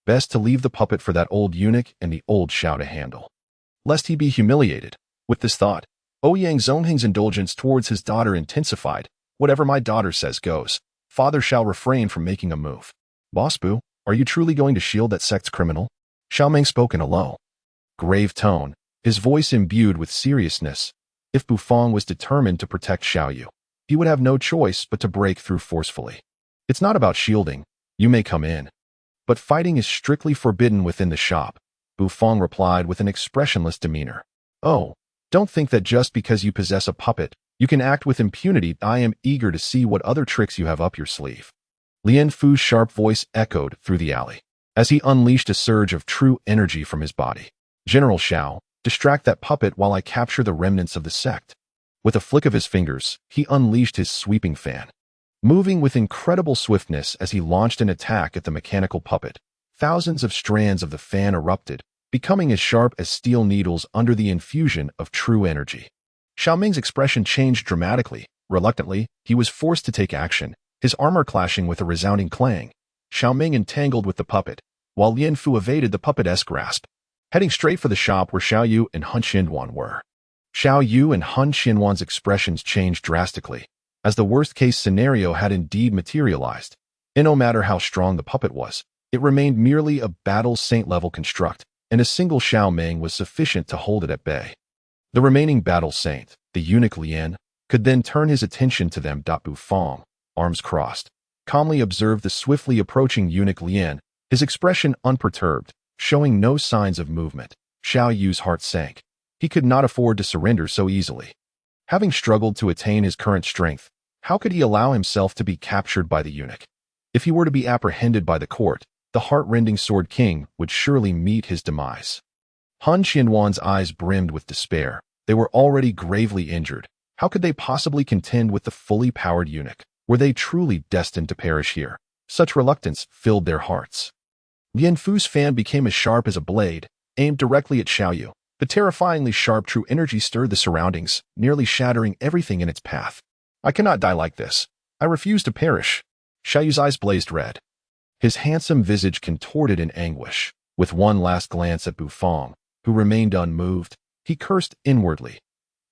Best to leave the puppet for that old eunuch and the old Xiao to handle, lest he be humiliated. With this thought, Ouyang Zongheng's indulgence towards his daughter intensified. Whatever my daughter says goes. Father shall refrain from making a move. Boss Bu, are you truly going to shield that sect's criminal? Xiaoming spoke in a low, grave tone, his voice imbued with seriousness. If Bufang was determined to protect Xiaoyu, he would have no choice but to break through forcefully. It's not about shielding. You may come in. But fighting is strictly forbidden within the shop, Bufang replied with an expressionless demeanor. Oh, don't think that just because you possess a puppet, you can act with impunity. I am eager to see what other tricks you have up your sleeve. Lian Fu's sharp voice echoed through the alley as he unleashed a surge of true energy from his body. General Xiao, distract that puppet while I capture the remnants of the sect. With a flick of his fingers, he unleashed his sweeping fan. Moving with incredible swiftness as he launched an attack at the mechanical puppet, thousands of strands of the fan erupted, becoming as sharp as steel needles under the infusion of true energy. Xiaoming's expression changed dramatically. Reluctantly, he was forced to take action, his armor clashing with a resounding clang. Xiaoming entangled with the puppet, while Lian Fu evaded the puppet-esque grasp, heading straight for the shop where Xiao Yu and Hun Xinwan were. Xiao Yu and Hun Xinwan's expressions changed drastically, as the worst-case scenario had indeed materialized. And no matter how strong the puppet was, it remained merely a battle saint-level construct, and a single Xiaoming was sufficient to hold it at bay. The remaining battle saint, the eunuch Lian, could then turn his attention to them. Bufang, arms crossed, calmly observed the swiftly approaching eunuch Lian, his expression unperturbed, showing no signs of movement. Xiao Yu's heart sank. He could not afford to surrender so easily. Having struggled to attain his current strength, how could he allow himself to be captured by the eunuch? If he were to be apprehended by the court, the heart-rending Sword King would surely meet his demise. Han Xianwan's eyes brimmed with despair. They were already gravely injured. How could they possibly contend with the fully powered eunuch? Were they truly destined to perish here? Such reluctance filled their hearts. Lian Fu's fan became as sharp as a blade, aimed directly at Xiaoyu. The terrifyingly sharp true energy stirred the surroundings, nearly shattering everything in its path. I cannot die like this. I refuse to perish. Xiaoyu's eyes blazed red. His handsome visage contorted in anguish. With one last glance at Bufang, who remained unmoved, he cursed inwardly.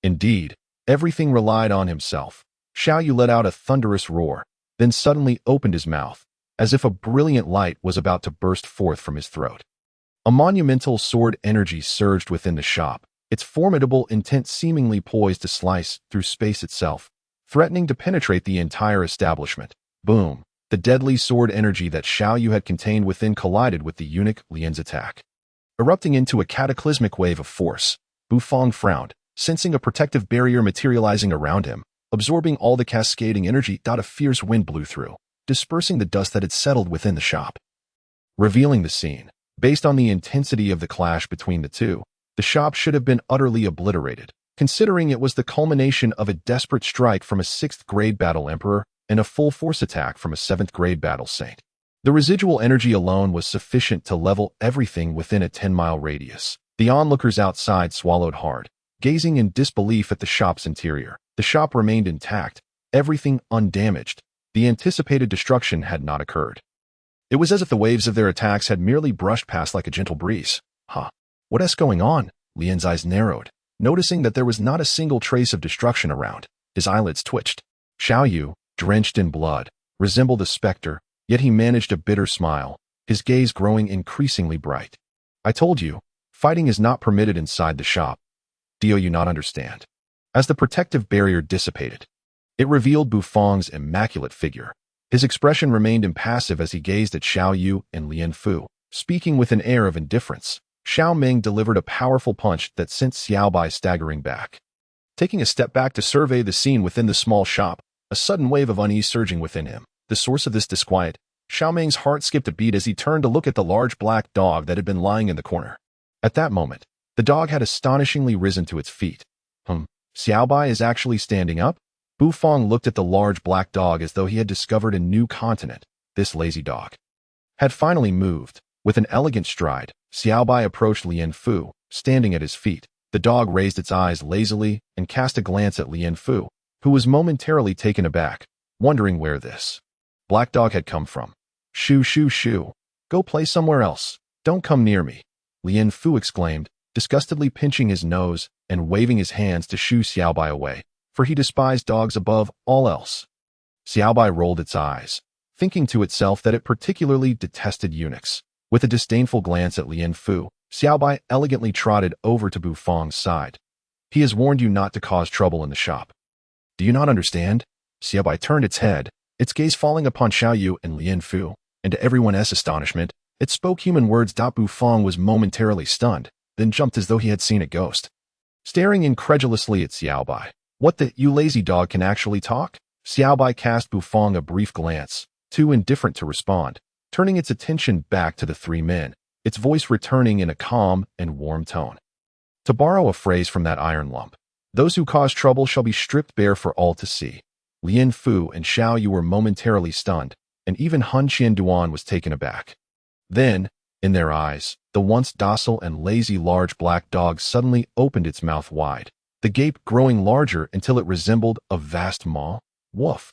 Indeed, everything relied on himself. Xiaoyu let out a thunderous roar, then suddenly opened his mouth, as if a brilliant light was about to burst forth from his throat. A monumental sword energy surged within the shop, its formidable intent seemingly poised to slice through space itself, threatening to penetrate the entire establishment. Boom! The deadly sword energy that Xiaoyu had contained within collided with the eunuch Lian's attack. Erupting into a cataclysmic wave of force, Bufang frowned, sensing a protective barrier materializing around him, absorbing all the cascading energy. A fierce wind blew through, dispersing the dust that had settled within the shop. Revealing the scene. Based on the intensity of the clash between the two, the shop should have been utterly obliterated, considering it was the culmination of a desperate strike from a 6th-grade battle emperor and a full-force attack from a 7th-grade battle saint. The residual energy alone was sufficient to level everything within a 10-mile radius. The onlookers outside swallowed hard, gazing in disbelief at the shop's interior. The shop remained intact, everything undamaged. The anticipated destruction had not occurred. It was as if the waves of their attacks had merely brushed past like a gentle breeze. What is going on? Lian's eyes narrowed, noticing that there was not a single trace of destruction around. His eyelids twitched. Xiaoyu, drenched in blood, resembled a specter, yet he managed a bitter smile, his gaze growing increasingly bright. I told you, fighting is not permitted inside the shop. Do you not understand? As the protective barrier dissipated, it revealed Bufang's immaculate figure. His expression remained impassive as he gazed at Xiaoyu and Lian Fu. Speaking with an air of indifference, Xiaoming delivered a powerful punch that sent Xiaobai staggering back. Taking a step back to survey the scene within the small shop, a sudden wave of unease surging within him. The source of this disquiet, Xiaoming's heart skipped a beat as he turned to look at the large black dog that had been lying in the corner. At that moment, the dog had astonishingly risen to its feet. Xiaobai is actually standing up? Bufang looked at the large black dog as though he had discovered a new continent. This lazy dog had finally moved. With an elegant stride, Xiaobai approached Lian Fu, standing at his feet. The dog raised its eyes lazily and cast a glance at Lian Fu, who was momentarily taken aback, wondering where this black dog had come from. Shoo, shoo, shoo. Go play somewhere else. Don't come near me, Lian Fu exclaimed, disgustedly pinching his nose and waving his hands to shoo Xiaobai away, for he despised dogs above all else. Xiaobai rolled its eyes, thinking to itself that it particularly detested eunuchs. With a disdainful glance at Lian Fu, Xiaobai elegantly trotted over to Bufang's side. He has warned you not to cause trouble in the shop. Do you not understand? Xiaobai turned its head, its gaze falling upon Xiaoyu and Lian Fu, and to everyone else's astonishment, it spoke human words. Bufang was momentarily stunned, then jumped as though he had seen a ghost. Staring incredulously at Xiaobai, what the, you lazy dog can actually talk? Xiaobai cast Bufang a brief glance, too indifferent to respond, turning its attention back to the three men, its voice returning in a calm and warm tone. To borrow a phrase from that iron lump, those who cause trouble shall be stripped bare for all to see. Lian Fu and Xiaoyu were momentarily stunned, and even Han Qianduan was taken aback. Then, in their eyes, the once docile and lazy large black dog suddenly opened its mouth wide, the gape growing larger until it resembled a vast maw. Woof!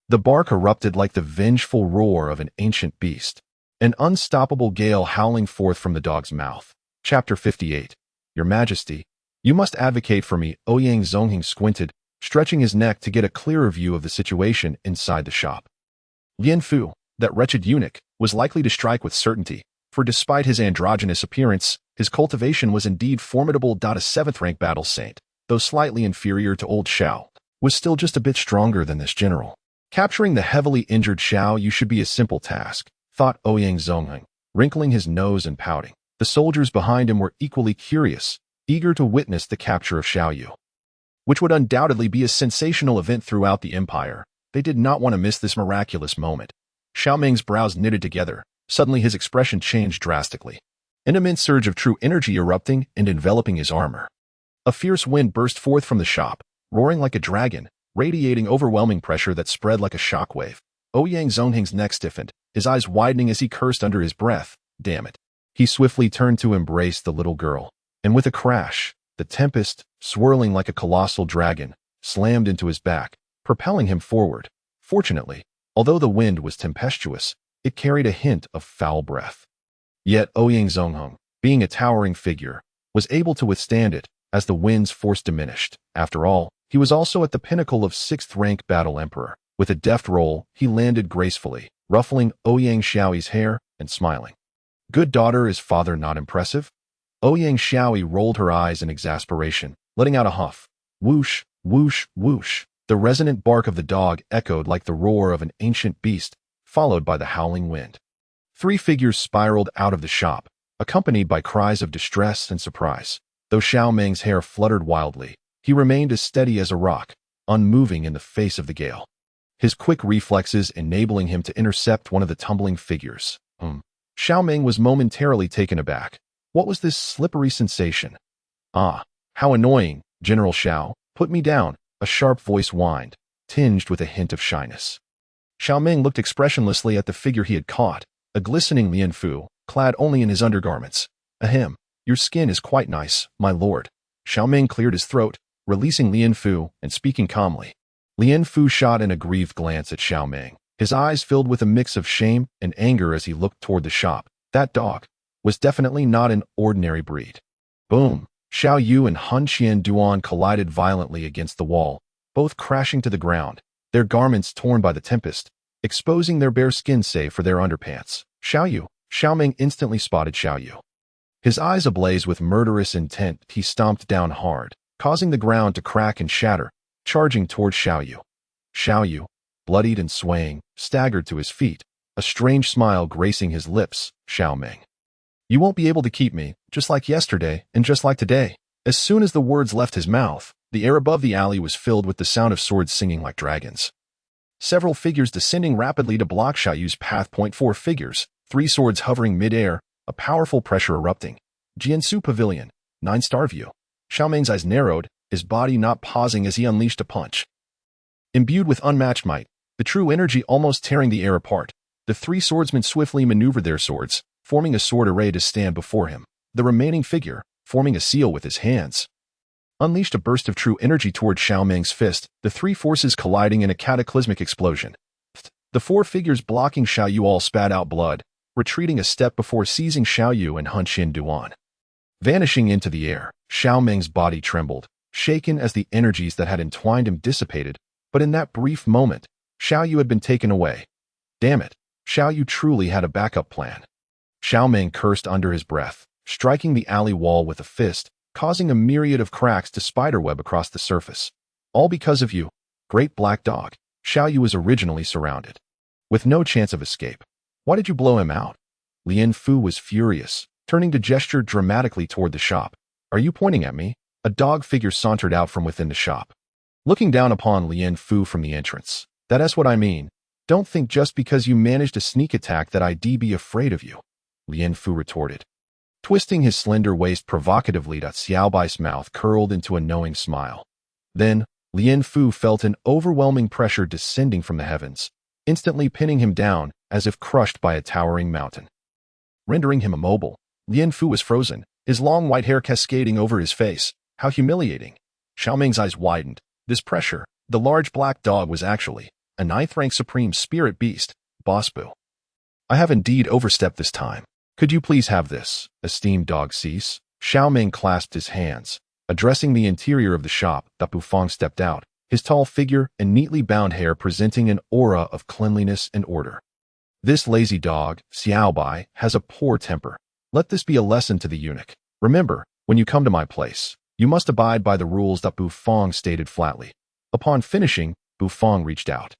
The bark erupted like the vengeful roar of an ancient beast, an unstoppable gale howling forth from the dog's mouth. Chapter 58. Your Majesty, you must advocate for me. Ouyang Zongheng squinted, stretching his neck to get a clearer view of the situation inside the shop. Lian Fu, that wretched eunuch, was likely to strike with certainty, for despite his androgynous appearance, his cultivation was indeed formidable. A 7th-rank battle saint, though slightly inferior to old Xiao, was still just a bit stronger than this general. Capturing the heavily injured Xiaoyu should be a simple task, thought Ouyang Zongheng, wrinkling his nose and pouting. The soldiers behind him were equally curious, eager to witness the capture of Xiaoyu, which would undoubtedly be a sensational event throughout the empire. They did not want to miss this miraculous moment. Xiaoming's brows knitted together. Suddenly his expression changed drastically, an immense surge of true energy erupting and enveloping his armor. A fierce wind burst forth from the shop, roaring like a dragon, radiating overwhelming pressure that spread like a shockwave. Ouyang Zongheng's neck stiffened, his eyes widening as he cursed under his breath. Damn it. He swiftly turned to embrace the little girl, and with a crash, the tempest, swirling like a colossal dragon, slammed into his back, propelling him forward. Fortunately, although the wind was tempestuous, it carried a hint of foul breath. Yet Ouyang Zongheng, being a towering figure, was able to withstand it as the wind's force diminished. After all, he was also at the pinnacle of 6th-rank battle emperor. With a deft roll, he landed gracefully, ruffling Ouyang Xiaoyi's hair and smiling. Good daughter, is father not impressive? Ouyang Xiaoyi rolled her eyes in exasperation, letting out a huff. Whoosh, whoosh, whoosh. The resonant bark of the dog echoed like the roar of an ancient beast, followed by the howling wind. 3 figures spiraled out of the shop, accompanied by cries of distress and surprise. Though Xiaoming's hair fluttered wildly, he remained as steady as a rock, unmoving in the face of the gale, his quick reflexes enabling him to intercept one of the tumbling figures. Xiaoming was momentarily taken aback. What was this slippery sensation? Ah, how annoying, General Xiao, put me down, a sharp voice whined, tinged with a hint of shyness. Xiaoming looked expressionlessly at the figure he had caught, a glistening Lian Fu, clad only in his undergarments. Ahem, your skin is quite nice, my lord. Xiaoming cleared his throat, releasing Lian Fu and speaking calmly. Lian Fu shot an aggrieved glance at Xiaoming, his eyes filled with a mix of shame and anger as he looked toward the shop. That dog was definitely not an ordinary breed. Boom! Xiaoyu and Han Qianduan collided violently against the wall, both crashing to the ground, their garments torn by the tempest, exposing their bare skin save for their underpants. Xiaoming instantly spotted Xiaoyu. His eyes ablaze with murderous intent, he stomped down hard, causing the ground to crack and shatter, charging toward Xiaoyu. Xiaoyu, bloodied and swaying, staggered to his feet, a strange smile gracing his lips. Xiaoming, you won't be able to keep me, just like yesterday and just like today. As soon as the words left his mouth, the air above the alley was filled with the sound of swords singing like dragons. Several figures descending rapidly to block Xiaoyu's path. 4 figures, 3 swords hovering mid-air, a powerful pressure erupting. Jiansu Pavilion, 9-star view. Xiaoming's eyes narrowed, his body not pausing as he unleashed a punch. Imbued with unmatched might, the true energy almost tearing the air apart, the 3 swordsmen swiftly maneuvered their swords, forming a sword array to stand before him. The remaining figure, forming a seal with his hands, unleashed a burst of true energy toward Xiaoming's fist, the 3 forces colliding in a cataclysmic explosion. The 4 figures blocking Xiaoyu all spat out blood, retreating a step before seizing Xiaoyu and Han Qianduan. Vanishing into the air, Xiao Meng's body trembled, shaken as the energies that had entwined him dissipated, but in that brief moment, Xiao Yu had been taken away. Damn it, Xiao Yu truly had a backup plan. Xiao Meng cursed under his breath, striking the alley wall with a fist, causing a myriad of cracks to spiderweb across the surface. All because of you, great black dog. Xiao Yu was originally surrounded, with no chance of escape. Why did you blow him out? Lien Fu was furious, turning to gesture dramatically toward the shop. Are you pointing at me? A dog figure sauntered out from within the shop, looking down upon Lien Fu from the entrance. That's what I mean. Don't think just because you managed a sneak attack that I'd be afraid of you, Lien Fu retorted, twisting his slender waist provocatively. Xiao Bai's mouth curled into a knowing smile. Then, Lien Fu felt an overwhelming pressure descending from the heavens, instantly pinning him down as if crushed by a towering mountain. Rendering him immobile, Lien Fu was frozen, his long white hair cascading over his face. How humiliating. Xiao Meng's eyes widened. This pressure, the large black dog was actually a 9th-rank supreme spirit beast, Boss Boo. I have indeed overstepped this time. Could you please have this, esteemed dog cease? Xiao Meng clasped his hands. Addressing the interior of the shop, Bu Fong stepped out, his tall figure and neatly bound hair presenting an aura of cleanliness and order. This lazy dog, Xiao Bai, has a poor temper. Let this be a lesson to the eunuch. Remember, when you come to my place, you must abide by the rules, Bu Fong stated flatly. Upon finishing, Bu Fong reached out,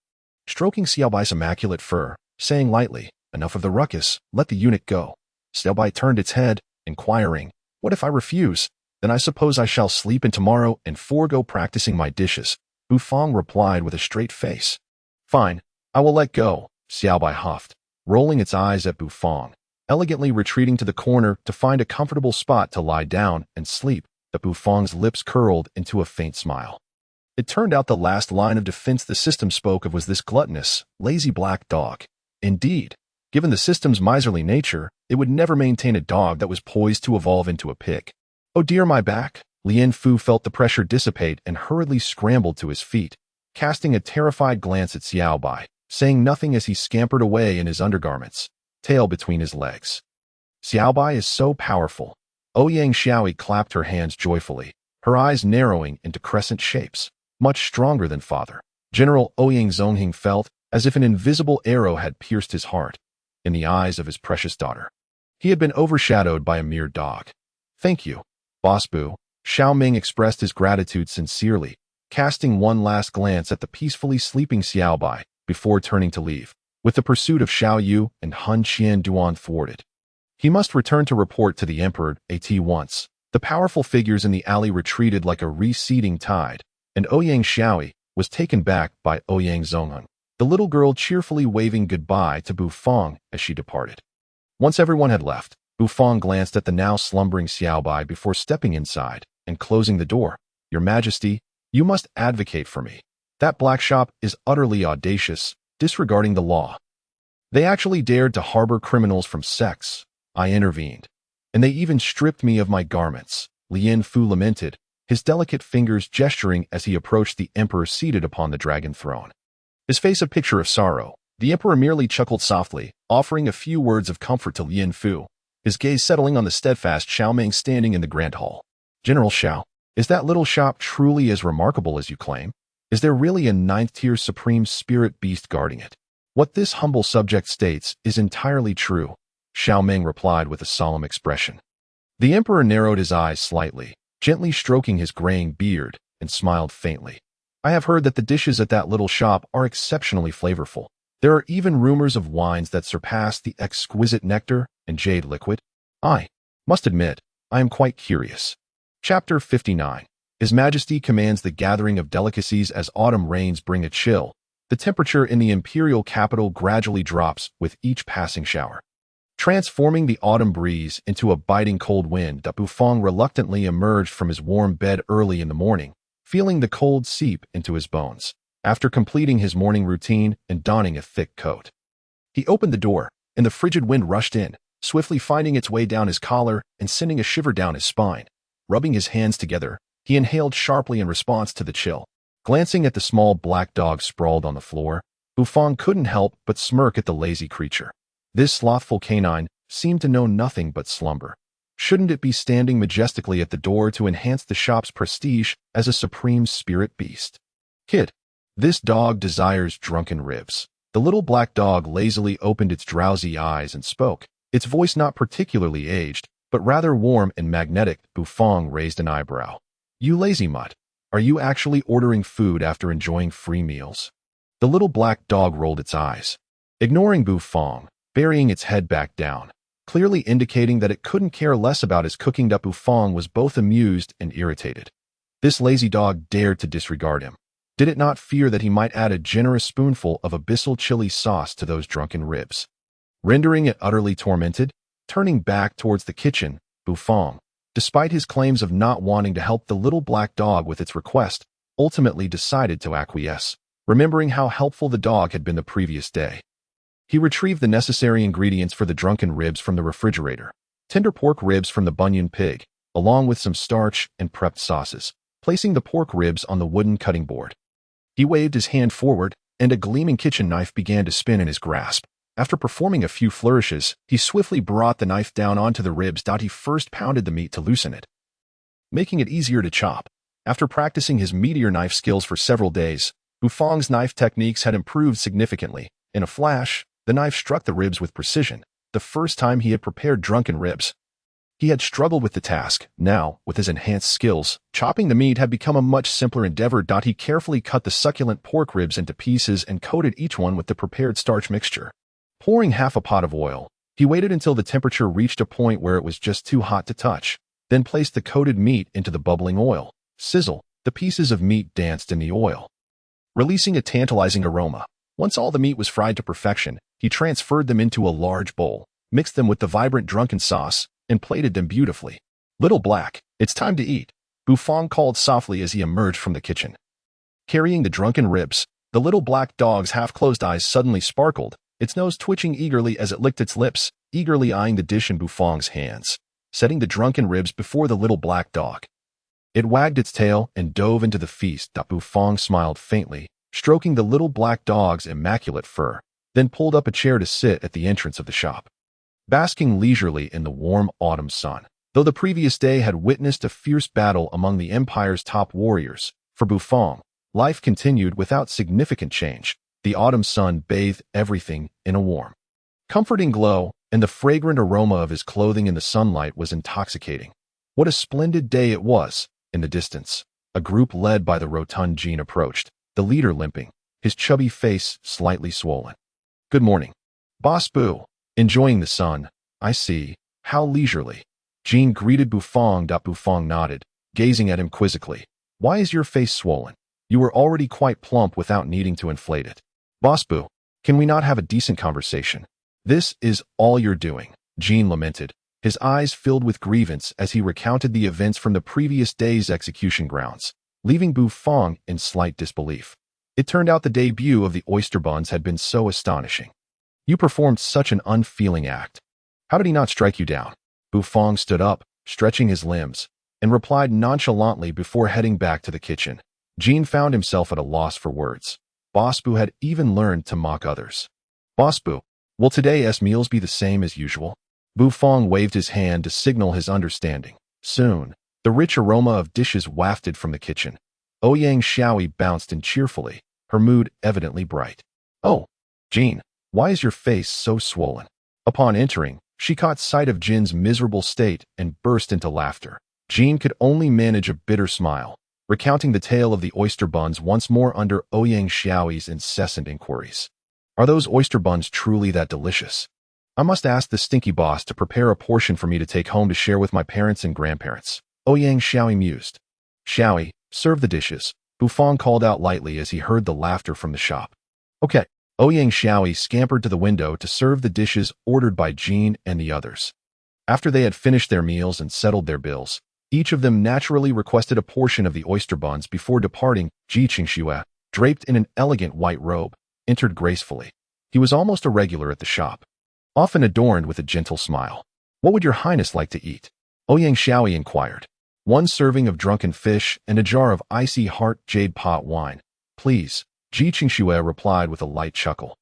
stroking Xiao Bai's immaculate fur, saying lightly, enough of the ruckus, let the eunuch go. Xiao Bai turned its head, inquiring, what if I refuse? Then I suppose I shall sleep in tomorrow and forego practicing my dishes. Bu Fong replied with a straight face. Fine, I will let go, Xiao Bai huffed, rolling its eyes at Bu Fong, elegantly retreating to the corner to find a comfortable spot to lie down and sleep. Bu Fong's lips curled into a faint smile. It turned out the last line of defense the system spoke of was this gluttonous, lazy black dog. Indeed, given the system's miserly nature, it would never maintain a dog that was poised to evolve into a pig. Oh dear, my back. Lien Fu felt the pressure dissipate and hurriedly scrambled to his feet, casting a terrified glance at Xiao Bai, saying nothing as he scampered away in his undergarments, tail between his legs. Xiao Bai is so powerful. Ouyang Xiaoi clapped her hands joyfully, her eyes narrowing into crescent shapes, much stronger than father. General Ouyang Zonghing felt as if an invisible arrow had pierced his heart. In the eyes of his precious daughter, he had been overshadowed by a mere dog. Thank you, Boss Boo. Xiao Meng expressed his gratitude sincerely, casting one last glance at the peacefully sleeping Xiao Bai before turning to leave, with the pursuit of Xiao Yu and Han Qian Duan thwarted. He must return to report to the emperor at once. The powerful figures in the alley retreated like a receding tide, and Ouyang Xiaoi was taken back by Ouyang Zongheng, the little girl cheerfully waving goodbye to Bu Fong as she departed. Once everyone had left, Bu Fong glanced at the now slumbering Xiao Bai before stepping inside and closing the door. Your Majesty, you must advocate for me. That black shop is utterly audacious, disregarding the law. They actually dared to harbor criminals from sects. I intervened, and they even stripped me of my garments, Lien Fu lamented, his delicate fingers gesturing as he approached the emperor seated upon the dragon throne. His face a picture of sorrow, the emperor merely chuckled softly, offering a few words of comfort to Lien Fu, his gaze settling on the steadfast Xiao Meng standing in the grand hall. General Xiao, is that little shop truly as remarkable as you claim? Is there really a 9th-tier supreme spirit beast guarding it? What this humble subject states is entirely true, Xiao Meng replied with a solemn expression. The emperor narrowed his eyes slightly, gently stroking his graying beard, and smiled faintly. I have heard that the dishes at that little shop are exceptionally flavorful. There are even rumors of wines that surpass the exquisite nectar and jade liquid. I must admit, I am quite curious. Chapter 59. His Majesty commands the gathering of delicacies as autumn rains bring a chill. The temperature in the imperial capital gradually drops with each passing shower, transforming the autumn breeze into a biting cold wind. Bu Fong reluctantly emerged from his warm bed early in the morning, feeling the cold seep into his bones. After completing his morning routine and donning a thick coat, he opened the door, and the frigid wind rushed in, swiftly finding its way down his collar and sending a shiver down his spine. Rubbing his hands together, he inhaled sharply in response to the chill. Glancing at the small black dog sprawled on the floor, Bu Fong couldn't help but smirk at the lazy creature. This slothful canine seemed to know nothing but slumber. Shouldn't it be standing majestically at the door to enhance the shop's prestige as a supreme spirit beast? Kid, this dog desires drunken ribs. The little black dog lazily opened its drowsy eyes and spoke, its voice not particularly aged, but rather warm and magnetic. Bufong raised an eyebrow. You lazy mutt. Are you actually ordering food after enjoying free meals? The little black dog rolled its eyes, ignoring Bufong, burying its head back down, clearly indicating that it couldn't care less about his cooking. Bufong was both amused and irritated. This lazy dog dared to disregard him. Did it not fear that he might add a generous spoonful of abyssal chili sauce to those drunken ribs? Rendering it utterly tormented, turning back towards the kitchen, Bufong, despite his claims of not wanting to help the little black dog with its request, ultimately decided to acquiesce, remembering how helpful the dog had been the previous day. He retrieved the necessary ingredients for the drunken ribs from the refrigerator, tender pork ribs from the bunion pig, along with some starch and prepped sauces, placing the pork ribs on the wooden cutting board. He waved his hand forward, and a gleaming kitchen knife began to spin in his grasp. After performing a few flourishes, he swiftly brought the knife down onto the ribs. He first pounded the meat to loosen it, making it easier to chop. After practicing his meteor knife skills for several days, Bufong's knife techniques had improved significantly. In a flash, the knife struck the ribs with precision, the first time he had prepared drunken ribs. He had struggled with the task. Now, with his enhanced skills, chopping the meat had become a much simpler endeavor. He carefully cut the succulent pork ribs into pieces and coated each one with the prepared starch mixture. Pouring half a pot of oil, he waited until the temperature reached a point where it was just too hot to touch, then placed the coated meat into the bubbling oil. Sizzle, the pieces of meat danced in the oil, releasing a tantalizing aroma. Once all the meat was fried to perfection, he transferred them into a large bowl, mixed them with the vibrant drunken sauce, and plated them beautifully. Little Black, it's time to eat, Bufong called softly as he emerged from the kitchen. Carrying the drunken ribs, the little black dog's half-closed eyes suddenly sparkled, its nose twitching eagerly as it licked its lips, eagerly eyeing the dish in Bufong's hands, setting the drunken ribs before the little black dog. It wagged its tail and dove into the feast. Bufong smiled faintly, stroking the little black dog's immaculate fur, then pulled up a chair to sit at the entrance of the shop. Basking leisurely in the warm autumn sun, though the previous day had witnessed a fierce battle among the Empire's top warriors, for Bufong, life continued without significant change. The autumn sun bathed everything in a warm, comforting glow, and the fragrant aroma of his clothing in the sunlight was intoxicating. What a splendid day it was! In the distance, a group led by the rotund Jean approached, the leader limping, his chubby face slightly swollen. Good morning, Boss Boo. Enjoying the sun, I see. How leisurely. Jean greeted Bufong. Bufong nodded, gazing at him quizzically. Why is your face swollen? You were already quite plump without needing to inflate it. Boss Boo, can we not have a decent conversation? This is all you're doing, Jean lamented, his eyes filled with grievance as he recounted the events from the previous day's execution grounds, leaving Bufong in slight disbelief. It turned out the debut of the oyster buns had been so astonishing. You performed such an unfeeling act. How did he not strike you down? Bufong stood up, stretching his limbs, and replied nonchalantly before heading back to the kitchen. Jean found himself at a loss for words. Boss Boo had even learned to mock others. Boss Boo, will today's meals be the same as usual? Bufong waved his hand to signal his understanding. Soon, the rich aroma of dishes wafted from the kitchen. Ouyang Xiaoyi bounced in cheerfully, her mood evidently bright. Oh, Jean, why is your face so swollen? Upon entering, she caught sight of Jin's miserable state and burst into laughter. Jean could only manage a bitter smile, recounting the tale of the oyster buns once more under Ouyang Xiaoyi's incessant inquiries. Are those oyster buns truly that delicious? I must ask the stinky boss to prepare a portion for me to take home to share with my parents and grandparents. Ouyang Xiaoyi mused. Xiaoyi, serve the dishes, Bufong called out lightly as he heard the laughter from the shop. Okay. Ouyang Xiaoyi scampered to the window to serve the dishes ordered by Jean and the others. After they had finished their meals and settled their bills, each of them naturally requested a portion of the oyster buns before departing. Ji Qingxue, draped in an elegant white robe, entered gracefully. He was almost a regular at the shop, often adorned with a gentle smile. What would your highness like to eat? Ouyang Xiaoyi inquired. One serving of drunken fish and a jar of icy heart jade pot wine, please. Ji Qingxue replied with a light chuckle.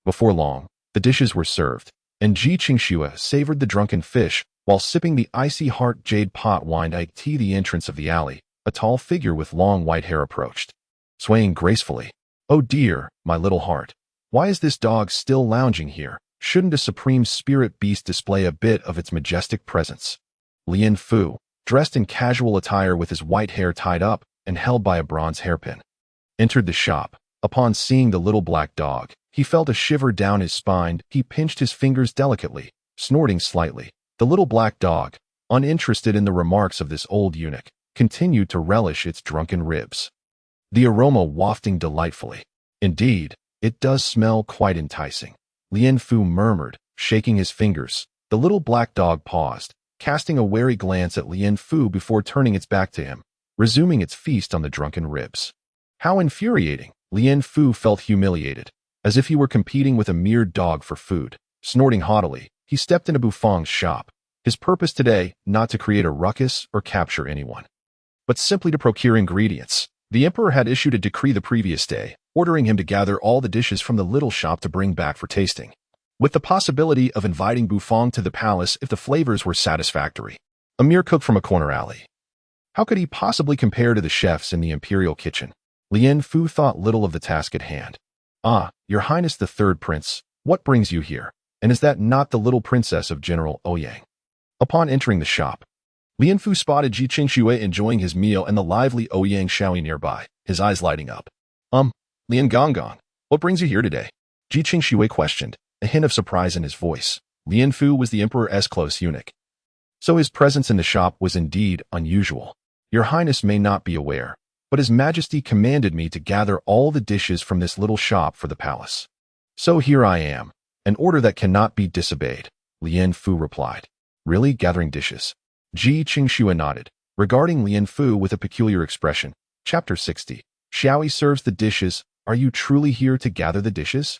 Before long, the dishes were served, and Ji Qingxue savored the drunken fish While sipping the icy heart jade pot wine at the entrance of the alley, a tall figure with long white hair approached, swaying gracefully. "Oh dear, my little heart. Why is this dog still lounging here? Shouldn't a supreme spirit beast display a bit of its majestic presence?" Lian Fu, dressed in casual attire with his white hair tied up and held by a bronze hairpin, entered the shop. Upon seeing the little black dog, he felt a shiver down his spine. He pinched his fingers delicately, snorting slightly. The little black dog, uninterested in the remarks of this old eunuch, continued to relish its drunken ribs, the aroma wafting delightfully. "Indeed, it does smell quite enticing," Lian Fu murmured, shaking his fingers. The little black dog paused, casting a wary glance at Lian Fu before turning its back to him, resuming its feast on the drunken ribs. How infuriating! Lian Fu felt humiliated, as if he were competing with a mere dog for food. Snorting haughtily, he stepped into Bufang's shop. His purpose today, not to create a ruckus or capture anyone, but simply to procure ingredients. The emperor had issued a decree the previous day, ordering him to gather all the dishes from the little shop to bring back for tasting, with the possibility of inviting Bufang to the palace if the flavors were satisfactory. A mere cook from a corner alley. How could he possibly compare to the chefs in the imperial kitchen? Lian Fu thought little of the task at hand. "Ah, your highness the third prince, what brings you here? And is that not the little princess of General Ouyang?" Upon entering the shop, Lian Fu spotted Ji Qingxue enjoying his meal and the lively Ouyang Shaoyi nearby, his eyes lighting up. Lian Gonggong, what brings you here today?" Ji Qingxue questioned, a hint of surprise in his voice. Lian Fu was the emperor's close eunuch, so his presence in the shop was indeed unusual. "Your highness may not be aware, but his majesty commanded me to gather all the dishes from this little shop for the palace. So here I am, an order that cannot be disobeyed," Lian Fu replied. "Really, gathering dishes?" Ji Qingxue nodded, regarding Lian Fu with a peculiar expression. Chapter 60. Xiaoyi serves the dishes. "Are you truly here to gather the dishes?"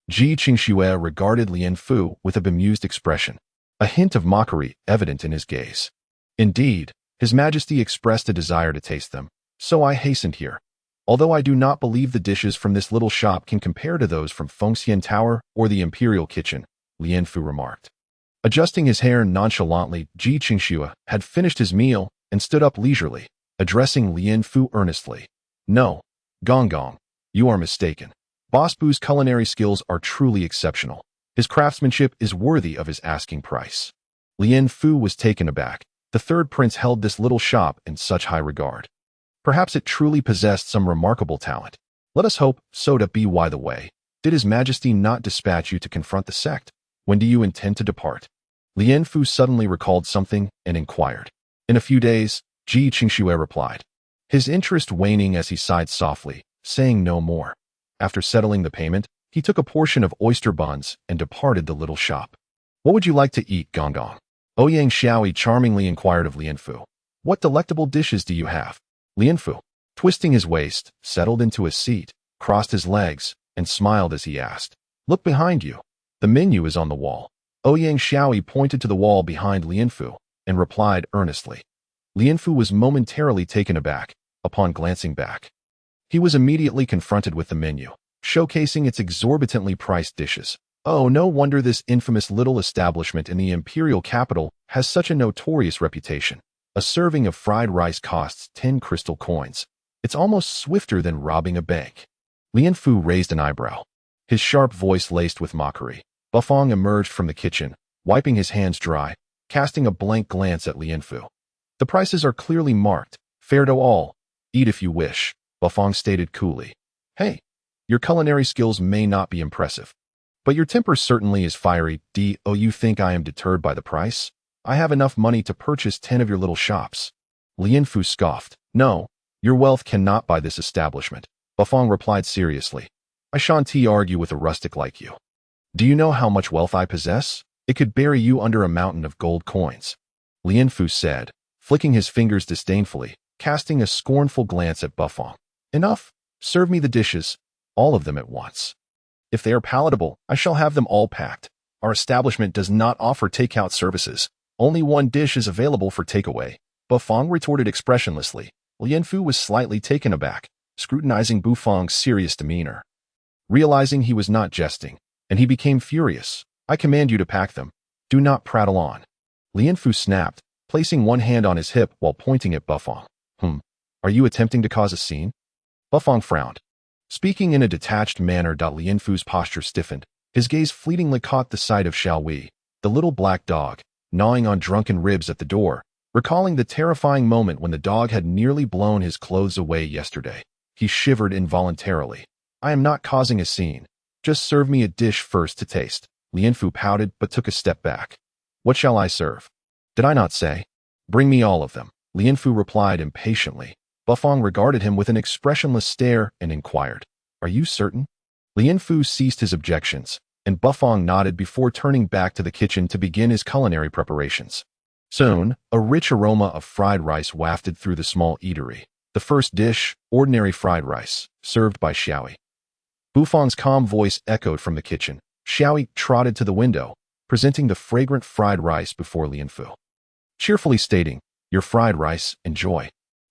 Ji Qingxue regarded Lian Fu with a bemused expression, a hint of mockery evident in his gaze. "Indeed, His Majesty expressed a desire to taste them, so I hastened here. Although I do not believe the dishes from this little shop can compare to those from Fengxian Tower or the imperial kitchen," Lian Fu remarked. Adjusting his hair nonchalantly, Ji Qingxue had finished his meal and stood up leisurely, addressing Lian Fu earnestly. "No, Gonggong, you are mistaken. Boss Bu's culinary skills are truly exceptional. His craftsmanship is worthy of his asking price." Lian Fu was taken aback. The third prince held this little shop in such high regard. Perhaps it truly possessed some remarkable talent. Let us hope so. By the way, did His Majesty not dispatch you to confront the sect? When do you intend to depart? Lian Fu suddenly recalled something and inquired. "In a few days," Ji Qingxue replied, his interest waning as he sighed softly, saying no more. After settling the payment, he took a portion of oyster buns and departed the little shop. "What would you like to eat, Gonggong?" Ouyang Shaoyi charmingly inquired of Lian Fu. "What delectable dishes do you have?" Lian Fu, twisting his waist, settled into a seat, crossed his legs, and smiled as he asked. "Look behind you. The menu is on the wall." Ouyang Shaoyi pointed to the wall behind Lian Fu and replied earnestly. Lian Fu was momentarily taken aback. Upon glancing back, he was immediately confronted with the menu, showcasing its exorbitantly priced dishes. Oh, no wonder this infamous little establishment in the imperial capital has such a notorious reputation. A serving of fried rice costs 10 crystal coins. It's almost swifter than robbing a bank. Lian Fu raised an eyebrow, his sharp voice laced with mockery. Bufang emerged from the kitchen, wiping his hands dry, casting a blank glance at Lian Fu. "The prices are clearly marked. Fair to all. Eat if you wish," Bufang stated coolly. "Hey, your culinary skills may not be impressive, but your temper certainly is fiery. Do you think I am deterred by the price? I have enough money to purchase 10 of your little shops." Lian Fu scoffed. "No, your wealth cannot buy this establishment," Bufang replied seriously. "I shan't argue with a rustic like you. Do you know how much wealth I possess? It could bury you under a mountain of gold coins," Lian Fu said, flicking his fingers disdainfully, casting a scornful glance at Bufang. "Enough. Serve me the dishes, all of them at once. If they are palatable, I shall have them all packed. Our establishment does not offer takeout services. Only one dish is available for takeaway," Bufang retorted expressionlessly. Lian Fu was slightly taken aback, scrutinizing Bufang's serious demeanor. Realizing he was not jesting, and he became furious. "I command you to pack them. Do not prattle on." Lianfu snapped, placing one hand on his hip while pointing at Bufang. Are you attempting to cause a scene? Bufang frowned. Speaking in a detached manner, Lianfu's posture stiffened. His gaze fleetingly caught the sight of Xiao Wei, the little black dog, gnawing on drunken ribs at the door, recalling the terrifying moment when the dog had nearly blown his clothes away yesterday. He shivered involuntarily. I am not causing a scene. Just serve me a dish first to taste. Lianfu pouted but took a step back. What shall I serve? Did I not say? Bring me all of them. Lianfu replied impatiently. Bufang regarded him with an expressionless stare and inquired, Are you certain? Lianfu ceased his objections, and Bufang nodded before turning back to the kitchen to begin his culinary preparations. Soon, a rich aroma of fried rice wafted through the small eatery. The first dish, ordinary fried rice, served by Xiaoyi. Bufang's calm voice echoed from the kitchen. Xiaoyi trotted to the window, presenting the fragrant fried rice before Lianfu, cheerfully stating, Your fried rice, enjoy.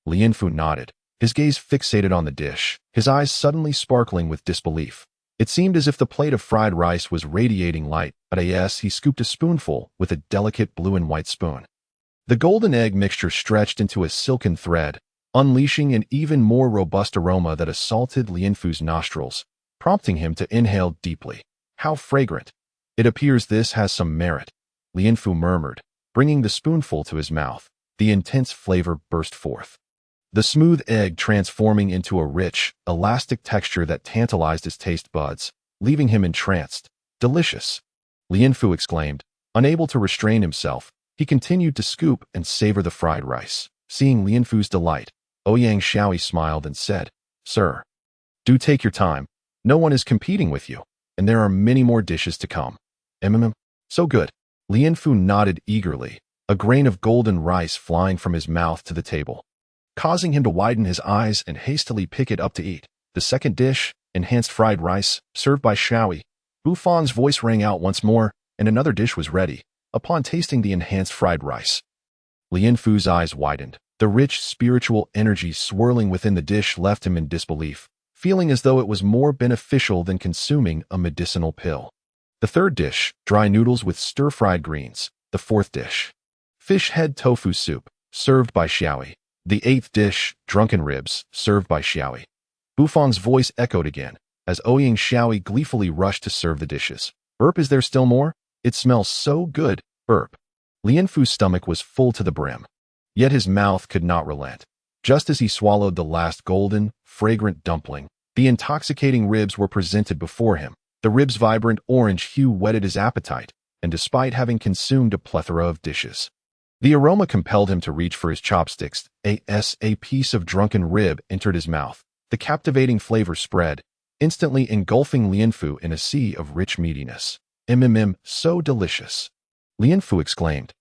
Lianfu nodded, his gaze fixated on the dish, his eyes suddenly sparkling with disbelief. It seemed as if the plate of fried rice was radiating light, but he scooped a spoonful with a delicate blue and white spoon. The golden egg mixture stretched into a silken thread, unleashing an even more robust aroma that assaulted Lianfu's nostrils, prompting him to inhale deeply. How fragrant! It appears this has some merit, Lianfu murmured, bringing the spoonful to his mouth. The intense flavor burst forth, the smooth egg transforming into a rich, elastic texture that tantalized his taste buds, leaving him entranced. Delicious! Lianfu exclaimed. Unable to restrain himself, he continued to scoop and savor the fried rice. Seeing Lianfu's delight, Ouyang Xiaoyi smiled and said, Sir, do take your time. No one is competing with you, and there are many more dishes to come. So good. Lianfu nodded eagerly, a grain of golden rice flying from his mouth to the table, causing him to widen his eyes and hastily pick it up to eat. The second dish, enhanced fried rice, served by Xiaoyi. Bufang's voice rang out once more, and another dish was ready. Upon tasting the enhanced fried rice, Lianfu's eyes widened. The rich spiritual energy swirling within the dish left him in disbelief, feeling as though it was more beneficial than consuming a medicinal pill. The third dish, dry noodles with stir-fried greens. The fourth dish, fish head tofu soup, served by Xiaoyi. The eighth dish, drunken ribs, served by Xiaoyi. Bufang's voice echoed again, as Ouyang Xiaoyi gleefully rushed to serve the dishes. Is there still more? It smells so good. Lianfu's stomach was full to the brim, yet his mouth could not relent. Just as he swallowed the last golden, fragrant dumpling, the intoxicating ribs were presented before him. The ribs' vibrant orange hue whetted his appetite, and despite having consumed a plethora of dishes, the aroma compelled him to reach for his chopsticks. A piece of drunken rib entered his mouth. The captivating flavor spread, instantly engulfing Lianfu in a sea of rich meatiness. So delicious! Lianfu exclaimed,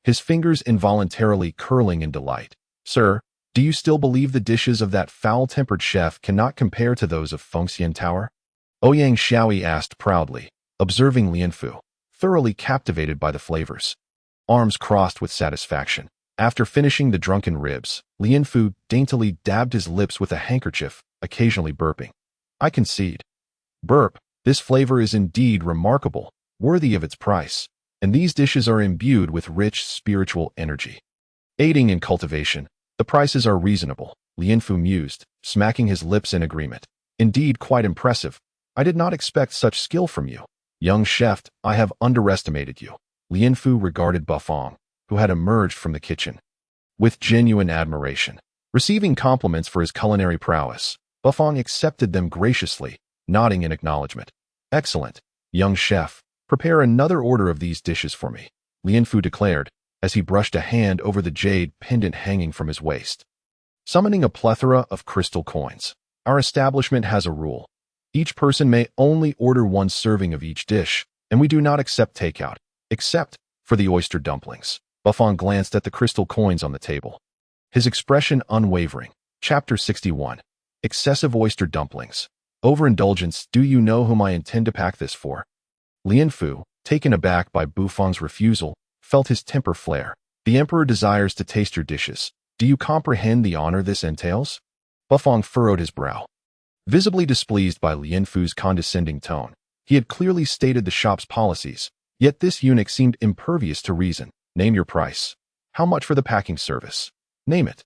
his fingers involuntarily curling in delight. Sir, do you still believe the dishes of that foul-tempered chef cannot compare to those of Fengxian Tower? Ouyang Xiaoyi asked proudly, observing Lianfu, thoroughly captivated by the flavors. Arms crossed with satisfaction. After finishing the drunken ribs, Lianfu daintily dabbed his lips with a handkerchief, occasionally burping. I concede. This flavor is indeed remarkable, worthy of its price, and these dishes are imbued with rich spiritual energy, aiding in cultivation. The prices are reasonable, Lianfu mused, smacking his lips in agreement. Indeed quite impressive. I did not expect such skill from you. Young chef, I have underestimated you. Lianfu regarded Bufang, who had emerged from the kitchen, with genuine admiration. Receiving compliments for his culinary prowess, Bufang accepted them graciously, nodding in acknowledgement. Excellent, young chef. Prepare another order of these dishes for me, Lianfu declared, as he brushed a hand over the jade pendant hanging from his waist. Summoning a plethora of crystal coins. Our establishment has a rule. Each person may only order one serving of each dish, and we do not accept takeout, except for the oyster dumplings. Bufang glanced at the crystal coins on the table, his expression unwavering. Chapter 61. Excessive oyster dumplings. Overindulgence. Do you know whom I intend to pack this for? Lianfu, taken aback by Bufang's refusal, felt his temper flare. The emperor desires to taste your dishes. Do you comprehend the honor this entails? Bufang furrowed his brow, visibly displeased by Lianfu's condescending tone. He had clearly stated the shop's policies, yet this eunuch seemed impervious to reason. Name your price. How much for the packing service? Name it.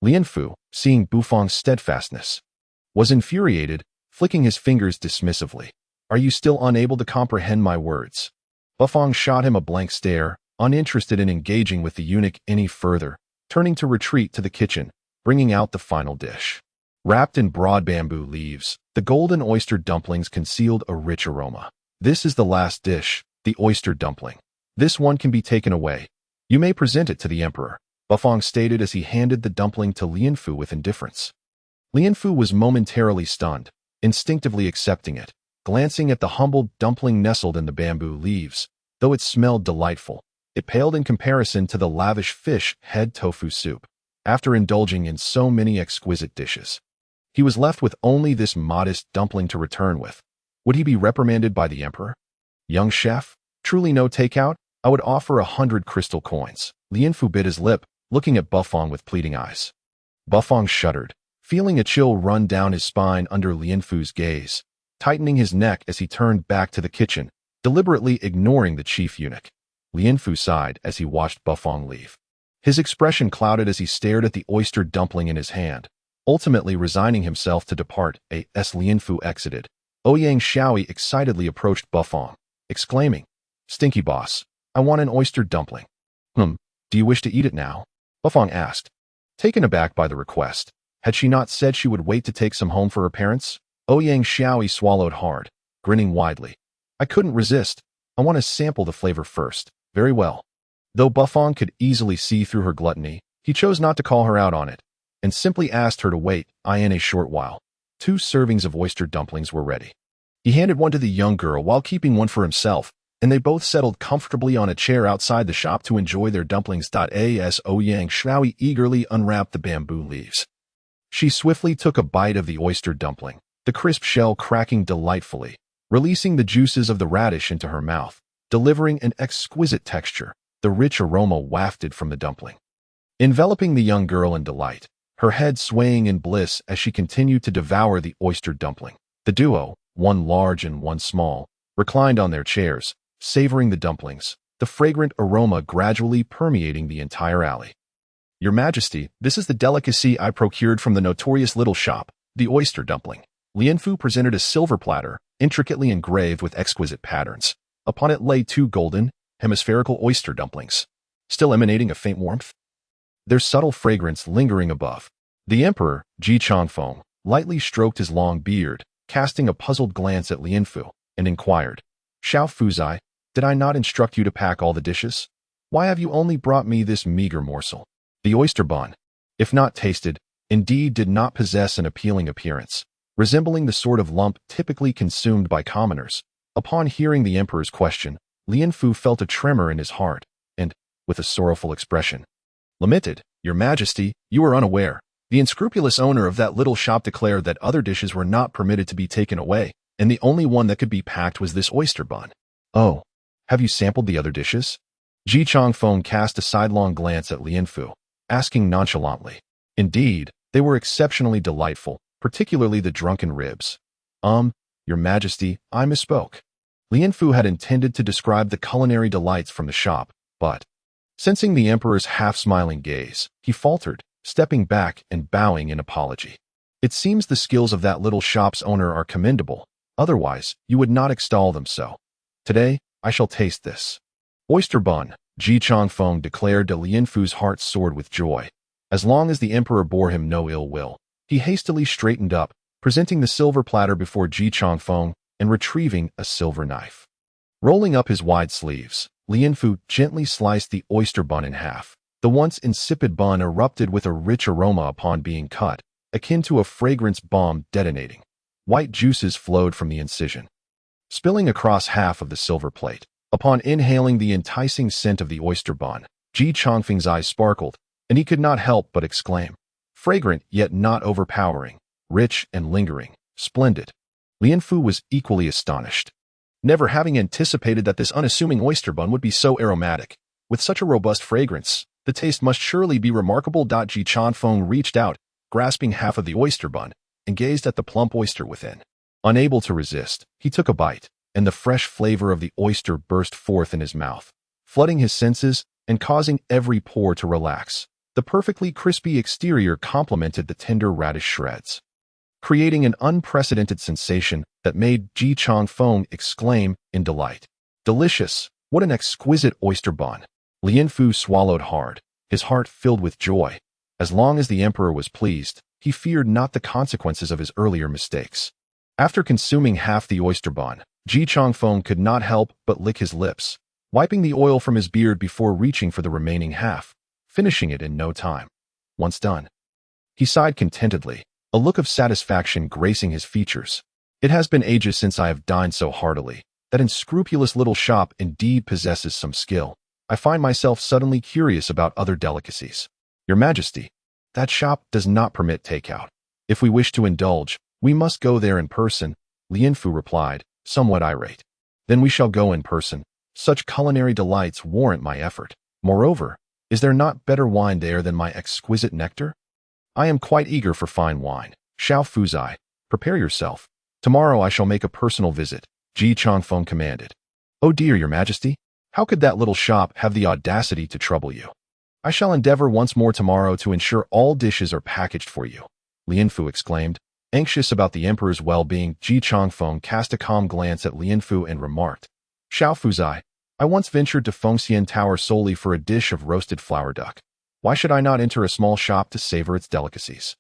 Lianfu, seeing Bufang's steadfastness, was infuriated, flicking his fingers dismissively. Are you still unable to comprehend my words? Bufang shot him a blank stare, uninterested in engaging with the eunuch any further, turning to retreat to the kitchen, bringing out the final dish. Wrapped in broad bamboo leaves, the golden oyster dumplings concealed a rich aroma. This is the last dish, the oyster dumpling. This one can be taken away. You may present it to the emperor, Bufang stated as he handed the dumpling to Lianfu with indifference. Lianfu was momentarily stunned, instinctively accepting it, glancing at the humble dumpling nestled in the bamboo leaves. Though it smelled delightful, it paled in comparison to the lavish fish head tofu soup. After indulging in so many exquisite dishes, he was left with only this modest dumpling to return with. Would he be reprimanded by the emperor? Young chef, truly no takeout? I would offer 100 crystal coins. Lianfu bit his lip, looking at Bufang with pleading eyes. Bufang shuddered, feeling a chill run down his spine under Lianfu's gaze, tightening his neck as he turned back to the kitchen, deliberately ignoring the chief eunuch. Lianfu sighed as he watched Bufang leave. His expression clouded as he stared at the oyster dumpling in his hand, ultimately resigning himself to depart. As Lianfu exited, Ouyang Shaoyi excitedly approached Bufang, exclaiming, "Stinky boss, I want an oyster dumpling." Do you wish to eat it now? Bufang asked, taken aback by the request. Had she not said she would wait to take some home for her parents? Ouyang Shaoyi swallowed hard, grinning widely. I couldn't resist. I want to sample the flavor first. Very well. Though Bufang could easily see through her gluttony, he chose not to call her out on it, and simply asked her to wait. In a short while, 2 servings of oyster dumplings were ready. He handed one to the young girl while keeping one for himself, and they both settled comfortably on a chair outside the shop to enjoy their dumplings. As Ouyang Shaoyi eagerly unwrapped the bamboo leaves, she swiftly took a bite of the oyster dumpling, the crisp shell cracking delightfully, releasing the juices of the radish into her mouth, delivering an exquisite texture. The rich aroma wafted from the dumpling, enveloping the young girl in delight, her head swaying in bliss as she continued to devour the oyster dumpling. The duo, one large and one small, reclined on their chairs, savoring the dumplings, the fragrant aroma gradually permeating the entire alley. Your Majesty, this is the delicacy I procured from the notorious little shop, the oyster dumpling. Lianfu presented a silver platter, intricately engraved with exquisite patterns. Upon it lay 2 golden, hemispherical oyster dumplings, still emanating a faint warmth, their subtle fragrance lingering above. The emperor, Ji Changfeng, lightly stroked his long beard, casting a puzzled glance at Lianfu, and inquired, Xiao Fuzai, did I not instruct you to pack all the dishes? Why have you only brought me this meager morsel? The oyster bun, if not tasted, indeed did not possess an appealing appearance, resembling the sort of lump typically consumed by commoners. Upon hearing the emperor's question, Lianfu felt a tremor in his heart, and, with a sorrowful expression, lamented, Your Majesty, you are unaware. The unscrupulous owner of that little shop declared that other dishes were not permitted to be taken away, and the only one that could be packed was this oyster bun. Oh, have you sampled the other dishes? Ji Changfeng cast a sidelong glance at Lianfu, asking nonchalantly. Indeed, they were exceptionally delightful, particularly the drunken ribs. Your Majesty, I misspoke. Lianfu had intended to describe the culinary delights from the shop, but, sensing the emperor's half-smiling gaze, he faltered, stepping back and bowing in apology. It seems the skills of that little shop's owner are commendable, otherwise you would not extol them so. Today, I shall taste this oyster bun, Ji Changfeng declared to Lianfu's heart soared with joy. As long as the emperor bore him no ill will, he hastily straightened up, presenting the silver platter before Ji Changfeng and retrieving a silver knife. Rolling up his wide sleeves, Lianfu gently sliced the oyster bun in half. The once insipid bun erupted with a rich aroma upon being cut, akin to a fragrance bomb detonating. White juices flowed from the incision, spilling across half of the silver plate. Upon inhaling the enticing scent of the oyster bun, Ji Changfeng's eyes sparkled, and he could not help but exclaim, fragrant yet not overpowering, rich and lingering, splendid. Lianfu was equally astonished, never having anticipated that this unassuming oyster bun would be so aromatic. With such a robust fragrance, the taste must surely be remarkable. Ji Changfeng reached out, grasping half of the oyster bun, and gazed at the plump oyster within. Unable to resist, he took a bite, and the fresh flavor of the oyster burst forth in his mouth, flooding his senses, and causing every pore to relax. The perfectly crispy exterior complemented the tender radish shreds, creating an unprecedented sensation that made Ji Changfeng exclaim in delight. Delicious! What an exquisite oyster bun! Lien Fu swallowed hard, his heart filled with joy. As long as the emperor was pleased, he feared not the consequences of his earlier mistakes. After consuming half the oyster bun, Ji Changfeng could not help but lick his lips, wiping the oil from his beard before reaching for the remaining half, finishing it in no time. Once done, he sighed contentedly, a look of satisfaction gracing his features. It has been ages since I have dined so heartily. That unscrupulous little shop indeed possesses some skill. I find myself suddenly curious about other delicacies. Your Majesty, that shop does not permit takeout. If we wish to indulge, we must go there in person, Lien Fu replied, somewhat irate. Then we shall go in person. Such culinary delights warrant my effort. Moreover, is there not better wine there than my exquisite nectar? I am quite eager for fine wine. Xiao Fuzai, prepare yourself. Tomorrow I shall make a personal visit, Ji Changfeng commanded. Oh dear, Your Majesty, how could that little shop have the audacity to trouble you? I shall endeavor once more tomorrow to ensure all dishes are packaged for you, Lien Fu exclaimed. Anxious about the emperor's well-being, Ji Changfeng cast a calm glance at Lien Fu and remarked, Xiao Fuzai, I once ventured to Fengxian Tower solely for a dish of roasted flower duck. Why should I not enter a small shop to savor its delicacies?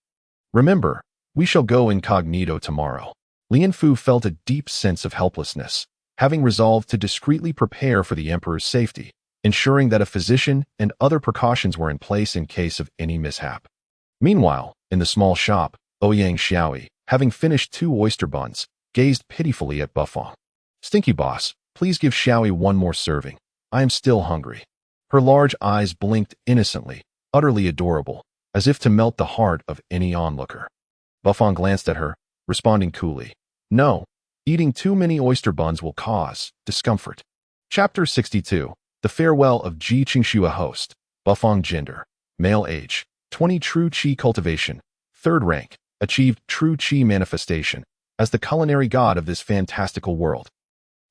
Remember, we shall go incognito tomorrow. Lien Fu felt a deep sense of helplessness, having resolved to discreetly prepare for the emperor's safety, ensuring that a physician and other precautions were in place in case of any mishap. Meanwhile, in the small shop, Ouyang Xiaoi, having finished 2 oyster buns, gazed pitifully at Buffon. Stinky boss, please give Xiaoi one more serving. I am still hungry. Her large eyes blinked innocently, utterly adorable, as if to melt the heart of any onlooker. Buffon glanced at her, responding coolly, No, eating too many oyster buns will cause discomfort. Chapter 62. The Farewell of Ji Qingxue Host. Buffon gender. Male age. 20 True Qi cultivation. 3rd rank. Achieved True Qi manifestation. As the culinary god of this fantastical world.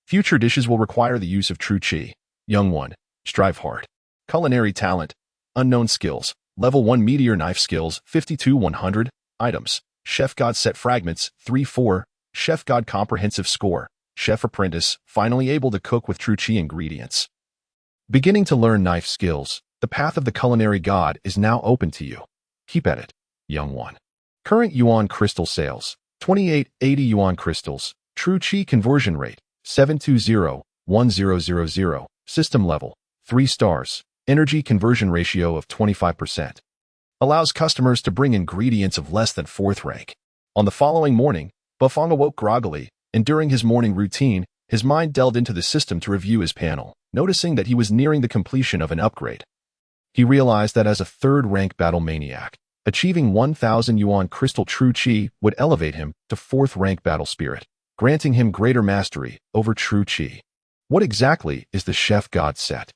Future dishes will require the use of True Qi. Young one. Strive hard. Culinary talent. Unknown skills. Level 1 meteor knife skills. 52-100. Items. Chef God set fragments, 3-4, Chef God comprehensive score, Chef Apprentice, finally able to cook with True Qi ingredients. Beginning to learn knife skills, the path of the culinary god is now open to you. Keep at it, young one. Current Yuan crystal sales, 2880 Yuan crystals, True Qi conversion rate, 720-1000, system level, 3 stars, energy conversion ratio of 25%. Allows customers to bring ingredients of less than 4th rank. On the following morning, Buffon awoke groggily, and during his morning routine, his mind delved into the system to review his panel, noticing that he was nearing the completion of an upgrade. He realized that as a 3rd rank battle maniac, achieving 1000 Yuan crystal True Qi would elevate him to 4th rank battle spirit, granting him greater mastery over True Qi. What exactly is the Chef God set?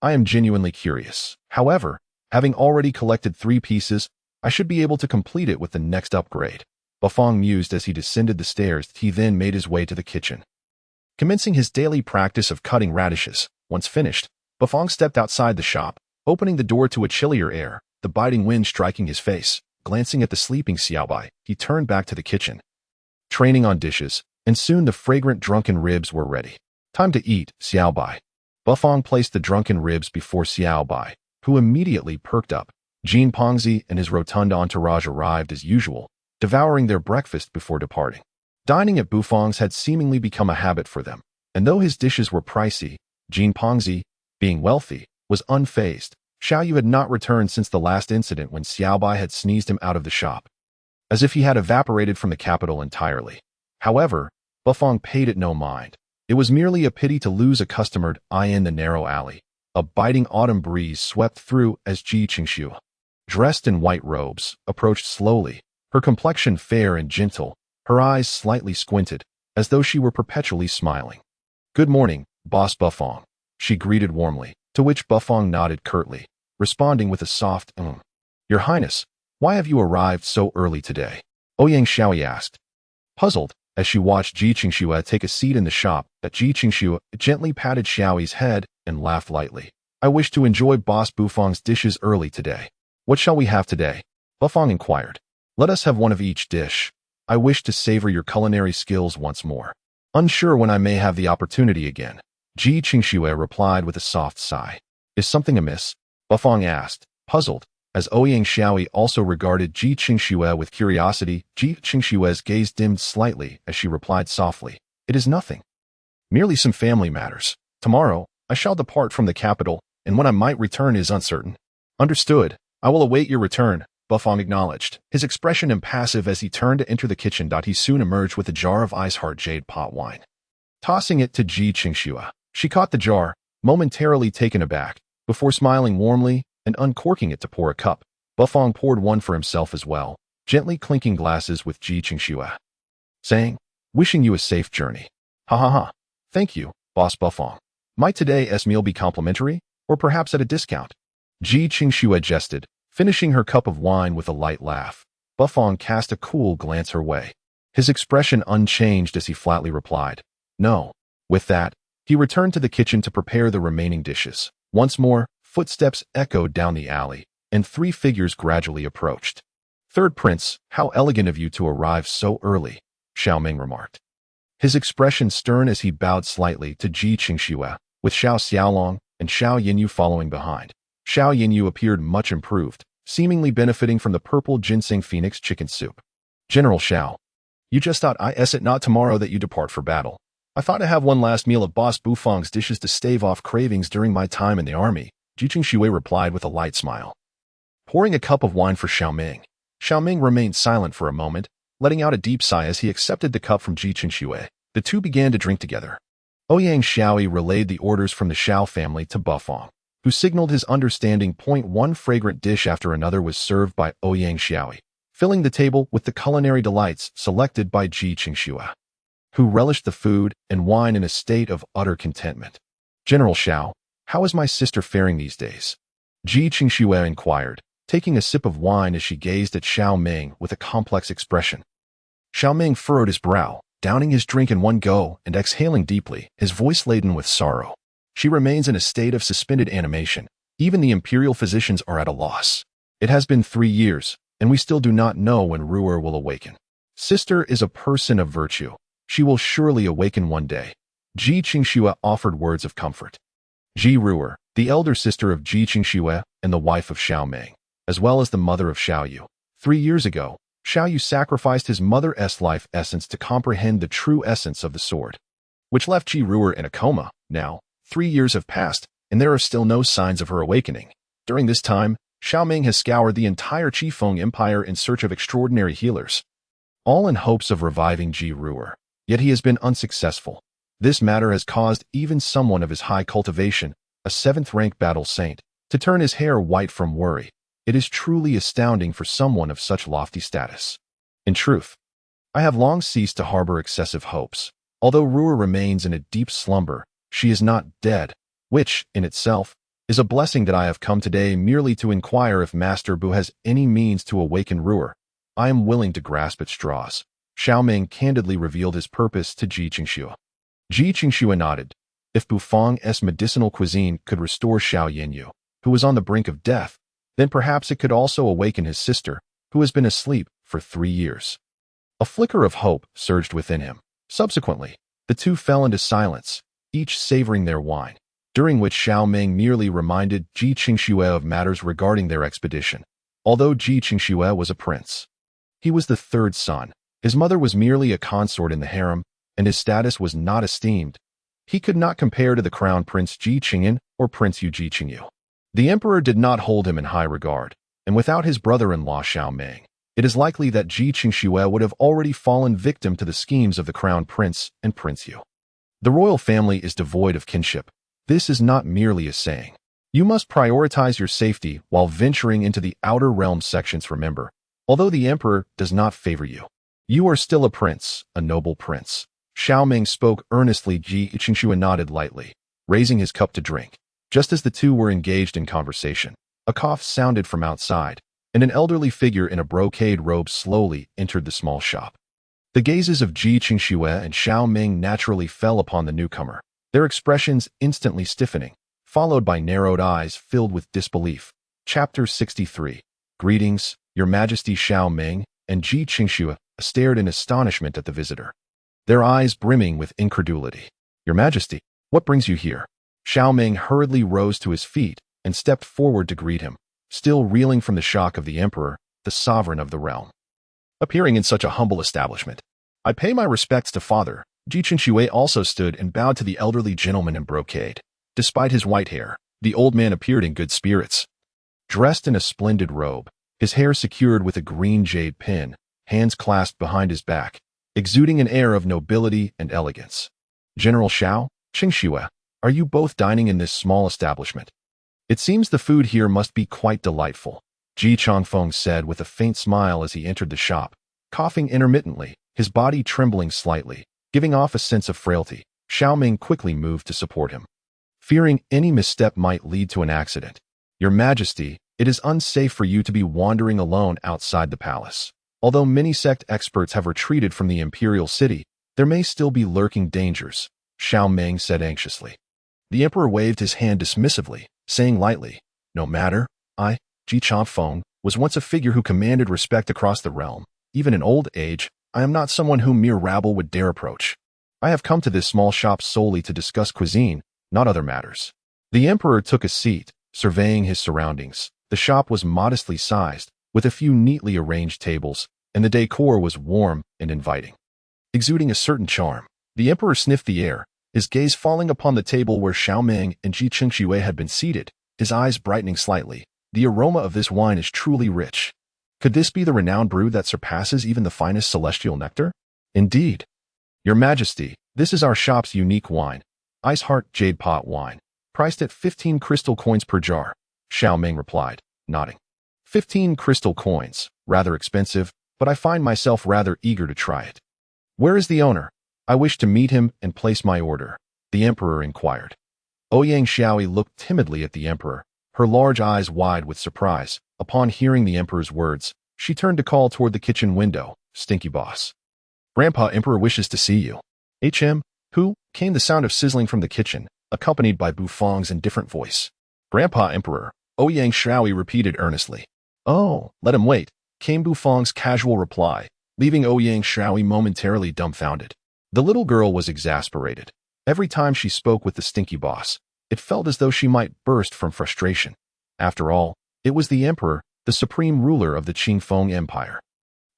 I am genuinely curious. However, having already collected 3 pieces, I should be able to complete it with the next upgrade. Buffon mused as he descended the stairs. He then made his way to the kitchen. Commencing his daily practice of cutting radishes, once finished, Buffon stepped outside the shop, opening the door to a chillier air, the biting wind striking his face. Glancing at the sleeping Xiaobai, he turned back to the kitchen. Training on dishes, and soon the fragrant drunken ribs were ready. Time to eat, Xiaobai. Buffon placed the drunken ribs before Xiaobai, who immediately perked up. Jean Pongzi and his rotund entourage arrived as usual, devouring their breakfast before departing. Dining at Buffon's had seemingly become a habit for them, and though his dishes were pricey, Jean Pongzi, being wealthy, was unfazed. Xiaoyu had not returned since the last incident when Xiaobai had sneezed him out of the shop, as if he had evaporated from the capital entirely. However, Buffon paid it no mind. It was merely a pity to lose a customer eye in the narrow alley. A biting autumn breeze swept through as Ji Qingxue, dressed in white robes, approached slowly, her complexion fair and gentle, her eyes slightly squinted, as though she were perpetually smiling. Good morning, Boss Buffon, she greeted warmly, to which Buffon nodded curtly, responding with a soft Your Highness, why have you arrived so early today? Ouyang Xiaoi asked, puzzled, as she watched Ji Qingxue take a seat in the shop. That Ji Qingxue gently patted Xiaoi's head and laughed lightly. I wish to enjoy Boss Bufong's dishes early today. What shall we have today? Bufong inquired. Let us have one of each dish. I wish to savor your culinary skills once more. Unsure when I may have the opportunity again. Ji Qingxue replied with a soft sigh. Is something amiss? Bufong asked, puzzled. As Ouyang Xiaoyi also regarded Ji Qingxue with curiosity, Ji Qingxue's gaze dimmed slightly as she replied softly. It is nothing. Merely some family matters. Tomorrow, I shall depart from the capital, and when I might return is uncertain. Understood. I will await your return, Bufong acknowledged, his expression impassive as he turned to enter the kitchen. He soon emerged with a jar of ice-hard jade pot wine. Tossing it to Ji Qingxue, she caught the jar, momentarily taken aback, before smiling warmly and uncorking it to pour a cup. Bufong poured one for himself as well, gently clinking glasses with Ji Qingxue, saying, wishing you a safe journey. Ha ha ha. Thank you, Boss Bufong. Might today's meal be complimentary, or perhaps at a discount? Ji Qingxue jested, finishing her cup of wine with a light laugh. Bufong cast a cool glance her way, his expression unchanged as he flatly replied, no. With that, he returned to the kitchen to prepare the remaining dishes. Once more, footsteps echoed down the alley, and 3 figures gradually approached. Third Prince, how elegant of you to arrive so early, Xiaoming remarked, his expression stern as he bowed slightly to Ji Qingxue, with Xiao Xiaolong and Xiao Yinyu following behind. Xiao Yinyu appeared much improved, seemingly benefiting from the purple ginseng phoenix chicken soup. General Xiao, you just thought it not tomorrow that you depart for battle. I thought to have one last meal of Boss Bufong's dishes to stave off cravings during my time in the army, Ji Qingxue replied with a light smile. Pouring a cup of wine for Xiaoming, Xiaoming remained silent for a moment, letting out a deep sigh as he accepted the cup from Ji Qingxue. The two began to drink together. Ouyang Xiaoyi relayed the orders from the Xiao family to Bufong, who signaled his understanding. One fragrant dish after another was served by Ouyang Xiaoyi, filling the table with the culinary delights selected by Ji Qingxue, who relished the food and wine in a state of utter contentment. General Xiao, how is my sister faring these days? Ji Qingxue inquired, taking a sip of wine as she gazed at Xiao Ming with a complex expression. Xiao Ming furrowed his brow, downing his drink in one go and exhaling deeply, his voice laden with sorrow. She remains in a state of suspended animation. Even the imperial physicians are at a loss. It has been 3 years, and we still do not know when Ruer will awaken. Sister is a person of virtue. She will surely awaken one day. Ji Qingxue offered words of comfort. Ji Ruer, the elder sister of Ji Qingxue and the wife of Xiao Ming, as well as the mother of Xiao Yu. 3 years ago, Xiao Yu sacrificed his mother's life essence to comprehend the true essence of the sword, which left Ji Ruer in a coma. Now, 3 years have passed, and there are still no signs of her awakening. During this time, Xiao Ming has scoured the entire Qifeng Empire in search of extraordinary healers, all in hopes of reviving Ji Ruer. Yet he has been unsuccessful. This matter has caused even someone of his high cultivation, a 7th-rank battle saint, to turn his hair white from worry. It is truly astounding for someone of such lofty status. In truth, I have long ceased to harbor excessive hopes. Although Ruer remains in a deep slumber, she is not dead, which, in itself, is a blessing that I have come today merely to inquire if Master Bu has any means to awaken Ruer. I am willing to grasp at straws. Xiao Ming candidly revealed his purpose to Ji Qingxue. Ji Qingxue nodded. If Bufong's medicinal cuisine could restore Xiao Yinyu, who was on the brink of death, then perhaps it could also awaken his sister, who has been asleep for 3 years. A flicker of hope surged within him. Subsequently, the two fell into silence, each savoring their wine, during which Xiao Ming merely reminded Ji Qingxue of matters regarding their expedition. Although Ji Qingxue was a prince, he was the 3rd son. His mother was merely a consort in the harem, and his status was not esteemed. He could not compare to the crown prince Ji Qingyan or Prince Yu Ji Qingyu. The emperor did not hold him in high regard, and without his brother-in-law Xiao Ming, it is likely that Ji Qingxue would have already fallen victim to the schemes of the crown prince and Prince Yu. The royal family is devoid of kinship. This is not merely a saying. You must prioritize your safety while venturing into the outer realm sections. Remember, although the emperor does not favor you, you are still a prince, a noble prince. Xiao Ming spoke earnestly. Ji Qingxue nodded lightly, raising his cup to drink. Just as the two were engaged in conversation, a cough sounded from outside, and an elderly figure in a brocade robe slowly entered the small shop. The gazes of Ji Qingxue and Xiao Ming naturally fell upon the newcomer, their expressions instantly stiffening. followed by narrowed eyes filled with disbelief. Chapter 63. Greetings, Your Majesty. Xiao Ming and Ji Qingxue stared in astonishment at the visitor, their eyes brimming with incredulity. Your Majesty, what brings you here? Xiao Ming hurriedly rose to his feet and stepped forward to greet him, still reeling from the shock of the emperor, the sovereign of the realm, appearing in such a humble establishment. I pay my respects to Father. Ji Qingxue also stood and bowed to the elderly gentleman in brocade. Despite his white hair, the old man appeared in good spirits. Dressed in a splendid robe, his hair secured with a green jade pin, hands clasped behind his back, exuding an air of nobility and elegance. General Xiao, Qingxue, are you both dining in this small establishment? It seems the food here must be quite delightful, Ji Changfeng said with a faint smile as he entered the shop, coughing intermittently, his body trembling slightly, giving off a sense of frailty. Xiao Ming quickly moved to support him, fearing any misstep might lead to an accident. Your Majesty, it is unsafe for you to be wandering alone outside the palace. Although many sect experts have retreated from the imperial city, there may still be lurking dangers, Xiao Ming said anxiously. The emperor waved his hand dismissively, saying lightly, no matter, I, Ji Changfeng, was once a figure who commanded respect across the realm. Even in old age, I am not someone whom mere rabble would dare approach. I have come to this small shop solely to discuss cuisine, not other matters. The emperor took a seat, surveying his surroundings. The shop was modestly sized, with a few neatly arranged tables, and the decor was warm and inviting, exuding a certain charm. The emperor sniffed the air, his gaze falling upon the table where Xiao Ming and Ji Qingxue had been seated, his eyes brightening slightly. The aroma of this wine is truly rich. Could this be the renowned brew that surpasses even the finest celestial nectar? Indeed. Your Majesty, this is our shop's unique wine, Ice Heart Jade Pot wine, priced at 15 crystal coins per jar, Xiao Ming replied, nodding. 15 crystal coins, rather expensive, but I find myself rather eager to try it. Where is the owner? I wish to meet him and place my order, the emperor inquired. Ouyang Xiaoyi looked timidly at the emperor, her large eyes wide with surprise. Upon hearing the emperor's words, she turned to call toward the kitchen window, Stinky Boss. Grandpa Emperor wishes to see you. Who? Came the sound of sizzling from the kitchen, accompanied by Bufang's indifferent voice. Grandpa Emperor, Ouyang Xiaoyi repeated earnestly. Oh, let him wait, came Bufang's casual reply, leaving Ouyang Xiaoyi momentarily dumbfounded. The little girl was exasperated. Every time she spoke with the Stinky Boss, it felt as though she might burst from frustration. After all, it was the emperor, the supreme ruler of the Qingfeng Empire,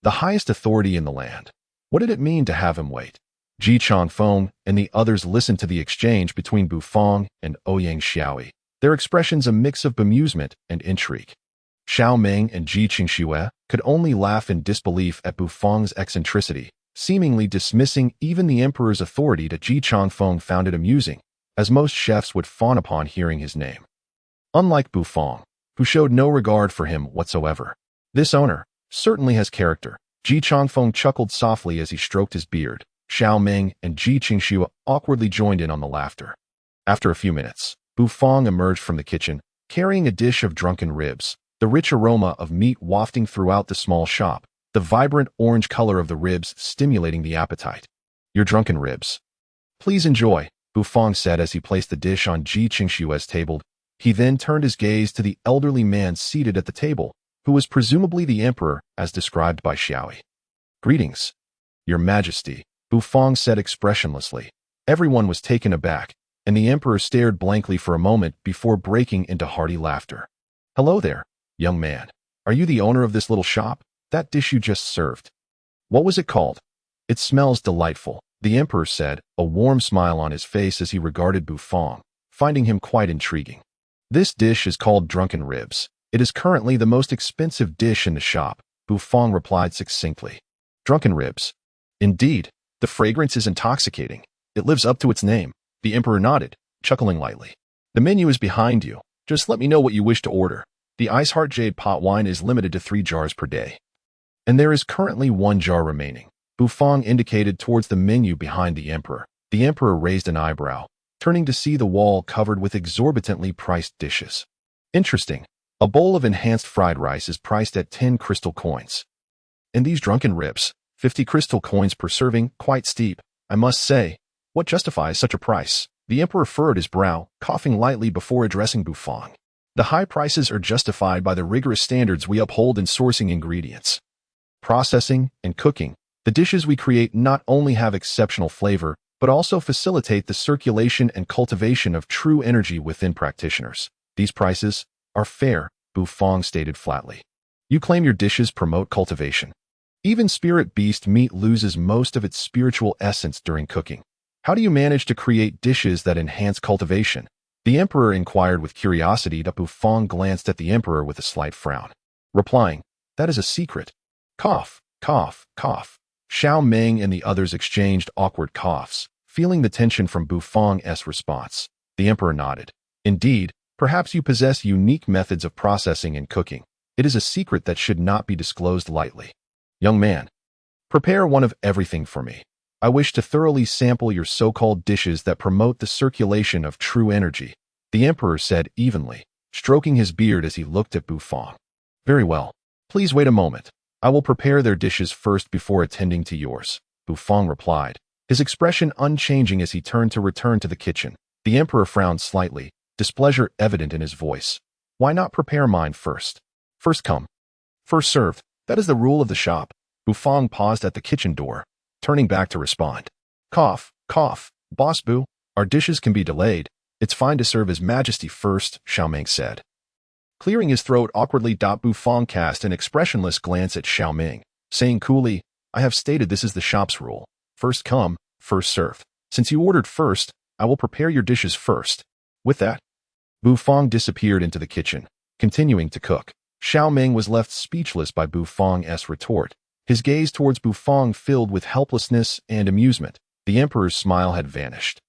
the highest authority in the land. What did it mean to have him wait? Ji Changfeng and the others listened to the exchange between Bufang and Ouyang Xiaoyi, their expressions a mix of bemusement and intrigue. Xiao Ming and Ji Qingxue could only laugh in disbelief at Bufang's eccentricity, seemingly dismissing even the emperor's authority. That Ji Changfeng found it amusing, as most chefs would fawn upon hearing his name. Unlike Bufang, who showed no regard for him whatsoever, this owner certainly has character. Ji Changfeng chuckled softly as he stroked his beard. Xiao Ming and Ji Qingxue awkwardly joined in on the laughter. After a few minutes, Bufang emerged from the kitchen, carrying a dish of drunken ribs, the rich aroma of meat wafting throughout the small shop, the vibrant orange color of the ribs stimulating the appetite. Your drunken ribs. Please enjoy, Bufang said as he placed the dish on Ji Qingxue's table. He then turned his gaze to the elderly man seated at the table, who was presumably the emperor as described by Xiaoyi. Greetings, Your Majesty, Bufang said expressionlessly. Everyone was taken aback, and the emperor stared blankly for a moment before breaking into hearty laughter. Hello there, young man. Are you the owner of this little shop? That dish you just served. What was it called? It smells delightful, the emperor said, a warm smile on his face as he regarded Bufang, finding him quite intriguing. This dish is called drunken ribs. It is currently the most expensive dish in the shop, Bufang replied succinctly. Drunken ribs. Indeed, the fragrance is intoxicating. It lives up to its name, the emperor nodded, chuckling lightly. The menu is behind you. Just let me know what you wish to order. The Ice Heart Jade Pot wine is limited to 3 jars per day. And there is currently 1 jar remaining. Bufang indicated towards the menu behind the emperor. The emperor raised an eyebrow, turning to see the wall covered with exorbitantly priced dishes. Interesting. A bowl of enhanced fried rice is priced at 10 crystal coins. And these drunken ribs, 50 crystal coins per serving, quite steep, I must say. What justifies such a price? The emperor furrowed his brow, coughing lightly before addressing Bufang. The high prices are justified by the rigorous standards we uphold in sourcing ingredients, processing, and cooking. The dishes we create not only have exceptional flavor, but also facilitate the circulation and cultivation of true energy within practitioners. These prices are fair, Bufang stated flatly. You claim your dishes promote cultivation. Even spirit beast meat loses most of its spiritual essence during cooking. How do you manage to create dishes that enhance cultivation? The emperor inquired with curiosity. Bufang glanced at the emperor with a slight frown, replying, "That is a secret." Cough, cough, cough. Xiao Meng and the others exchanged awkward coughs, feeling the tension from Bufang's response. The emperor nodded. Indeed, perhaps you possess unique methods of processing and cooking. It is a secret that should not be disclosed lightly. Young man, prepare one of everything for me. I wish to thoroughly sample your so-called dishes that promote the circulation of true energy, the emperor said evenly, stroking his beard as he looked at Bufang. Very well. Please wait a moment. I will prepare their dishes first before attending to yours, Bufang replied, his expression unchanging as he turned to return to the kitchen. The emperor frowned slightly, displeasure evident in his voice. Why not prepare mine first? First come, first served. That is the rule of the shop. Bufang paused at the kitchen door, turning back to respond. Cough, cough, Boss Bu, our dishes can be delayed. It's fine to serve His Majesty first, Xiaoming said. Clearing his throat awkwardly, Bufang cast an expressionless glance at Xiaoming, saying coolly, I have stated this is the shop's rule. First come, first served. Since you ordered first, I will prepare your dishes first. With that, Bufang disappeared into the kitchen, continuing to cook. Xiaoming was left speechless by Bufang's retort, his gaze towards Bufang filled with helplessness and amusement. The emperor's smile had vanished.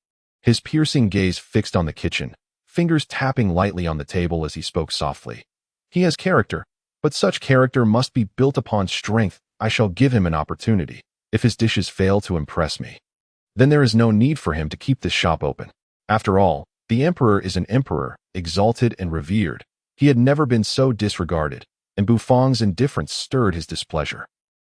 His piercing gaze fixed on the kitchen, fingers tapping lightly on the table as he spoke softly. He has character, but such character must be built upon strength. I shall give him an opportunity. If his dishes fail to impress me, then there is no need for him to keep this shop open. After all, the emperor is an emperor, exalted and revered. He had never been so disregarded, and Bufang's indifference stirred his displeasure.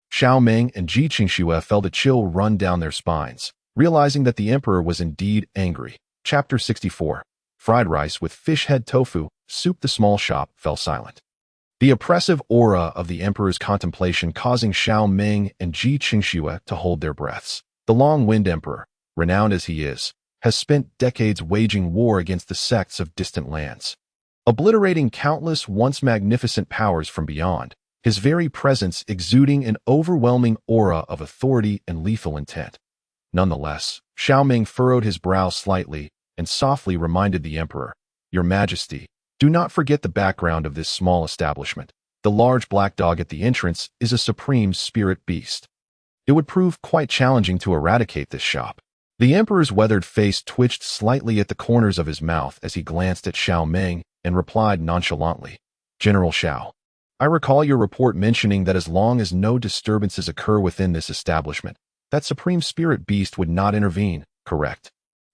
Xiaoming and Ji Qingxue felt a chill run down their spines, realizing that the emperor was indeed angry. Chapter 64. Fried rice with fish head tofu, soup. The small shop fell silent. The oppressive aura of the emperor's contemplation causing Xiaoming and Ji Qingxue to hold their breaths. The long-winded emperor, renowned as he is, has spent decades waging war against the sects of distant lands, obliterating countless once magnificent powers from beyond, his very presence exuding an overwhelming aura of authority and lethal intent. Nonetheless, Xiaoming furrowed his brow slightly and softly reminded the emperor, Your Majesty, do not forget the background of this small establishment. The large black dog at the entrance is a supreme spirit beast. It would prove quite challenging to eradicate this shop. The emperor's weathered face twitched slightly at the corners of his mouth as he glanced at Xiaoming and replied nonchalantly, General Xiao, I recall your report mentioning that as long as no disturbances occur within this establishment, that supreme spirit beast would not intervene, correct?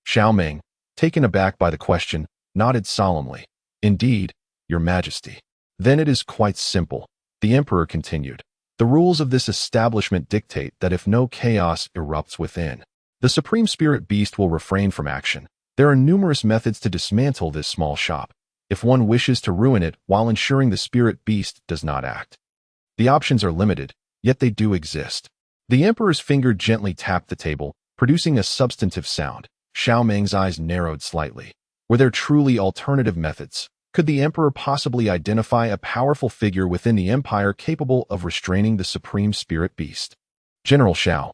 Xiaoming, taken aback by the question, nodded solemnly. Indeed, Your Majesty. Then it is quite simple, the emperor continued. The rules of this establishment dictate that if no chaos erupts within, the supreme spirit beast will refrain from action. There are numerous methods to dismantle this small shop, if one wishes to ruin it while ensuring the spirit beast does not act. The options are limited, yet they do exist. The emperor's finger gently tapped the table, producing a substantive sound. Xiaoming's eyes narrowed slightly. Were there truly alternative methods? Could the emperor possibly identify a powerful figure within the empire capable of restraining the supreme spirit beast? General Xiao,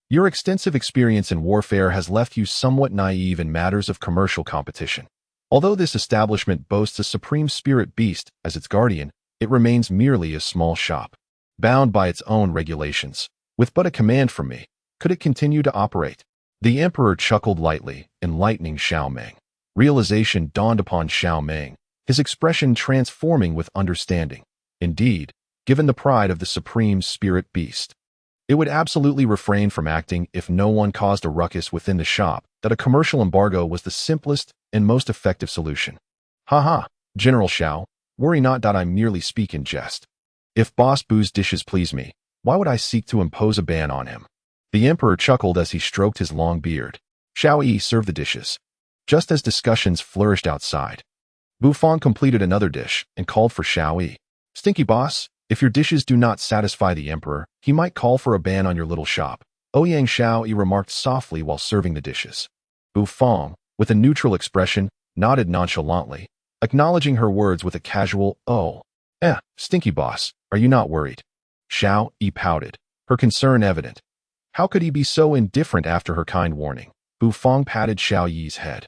your extensive experience in warfare has left you somewhat naive in matters of commercial competition. Although this establishment boasts a supreme spirit beast as its guardian, it remains merely a small shop, bound by its own regulations. With but a command from me, could it continue to operate? The emperor chuckled lightly, enlightening Xiaoming. Realization dawned upon Xiaoming, his expression transforming with understanding. Indeed, given the pride of the supreme spirit beast, it would absolutely refrain from acting if no one caused a ruckus within the shop, that a commercial embargo was the simplest and most effective solution. Haha, General Xiao, worry not. I merely speak in jest. If Boss Bu's dishes please me, why would I seek to impose a ban on him? The emperor chuckled as he stroked his long beard. Xiao Yi served the dishes. just as discussions flourished outside. Bufang completed another dish and called for Xiao Yi. "Stinky boss, if your dishes do not satisfy the emperor, he might call for a ban on your little shop," Ouyang Xiao Yi remarked softly while serving the dishes. Bufang, with a neutral expression, nodded nonchalantly, acknowledging her words with a casual, "Oh, stinky boss, are you not worried?" Xiao Yi pouted, her concern evident. How could he be so indifferent after her kind warning? Bufang patted Xiao Yi's head,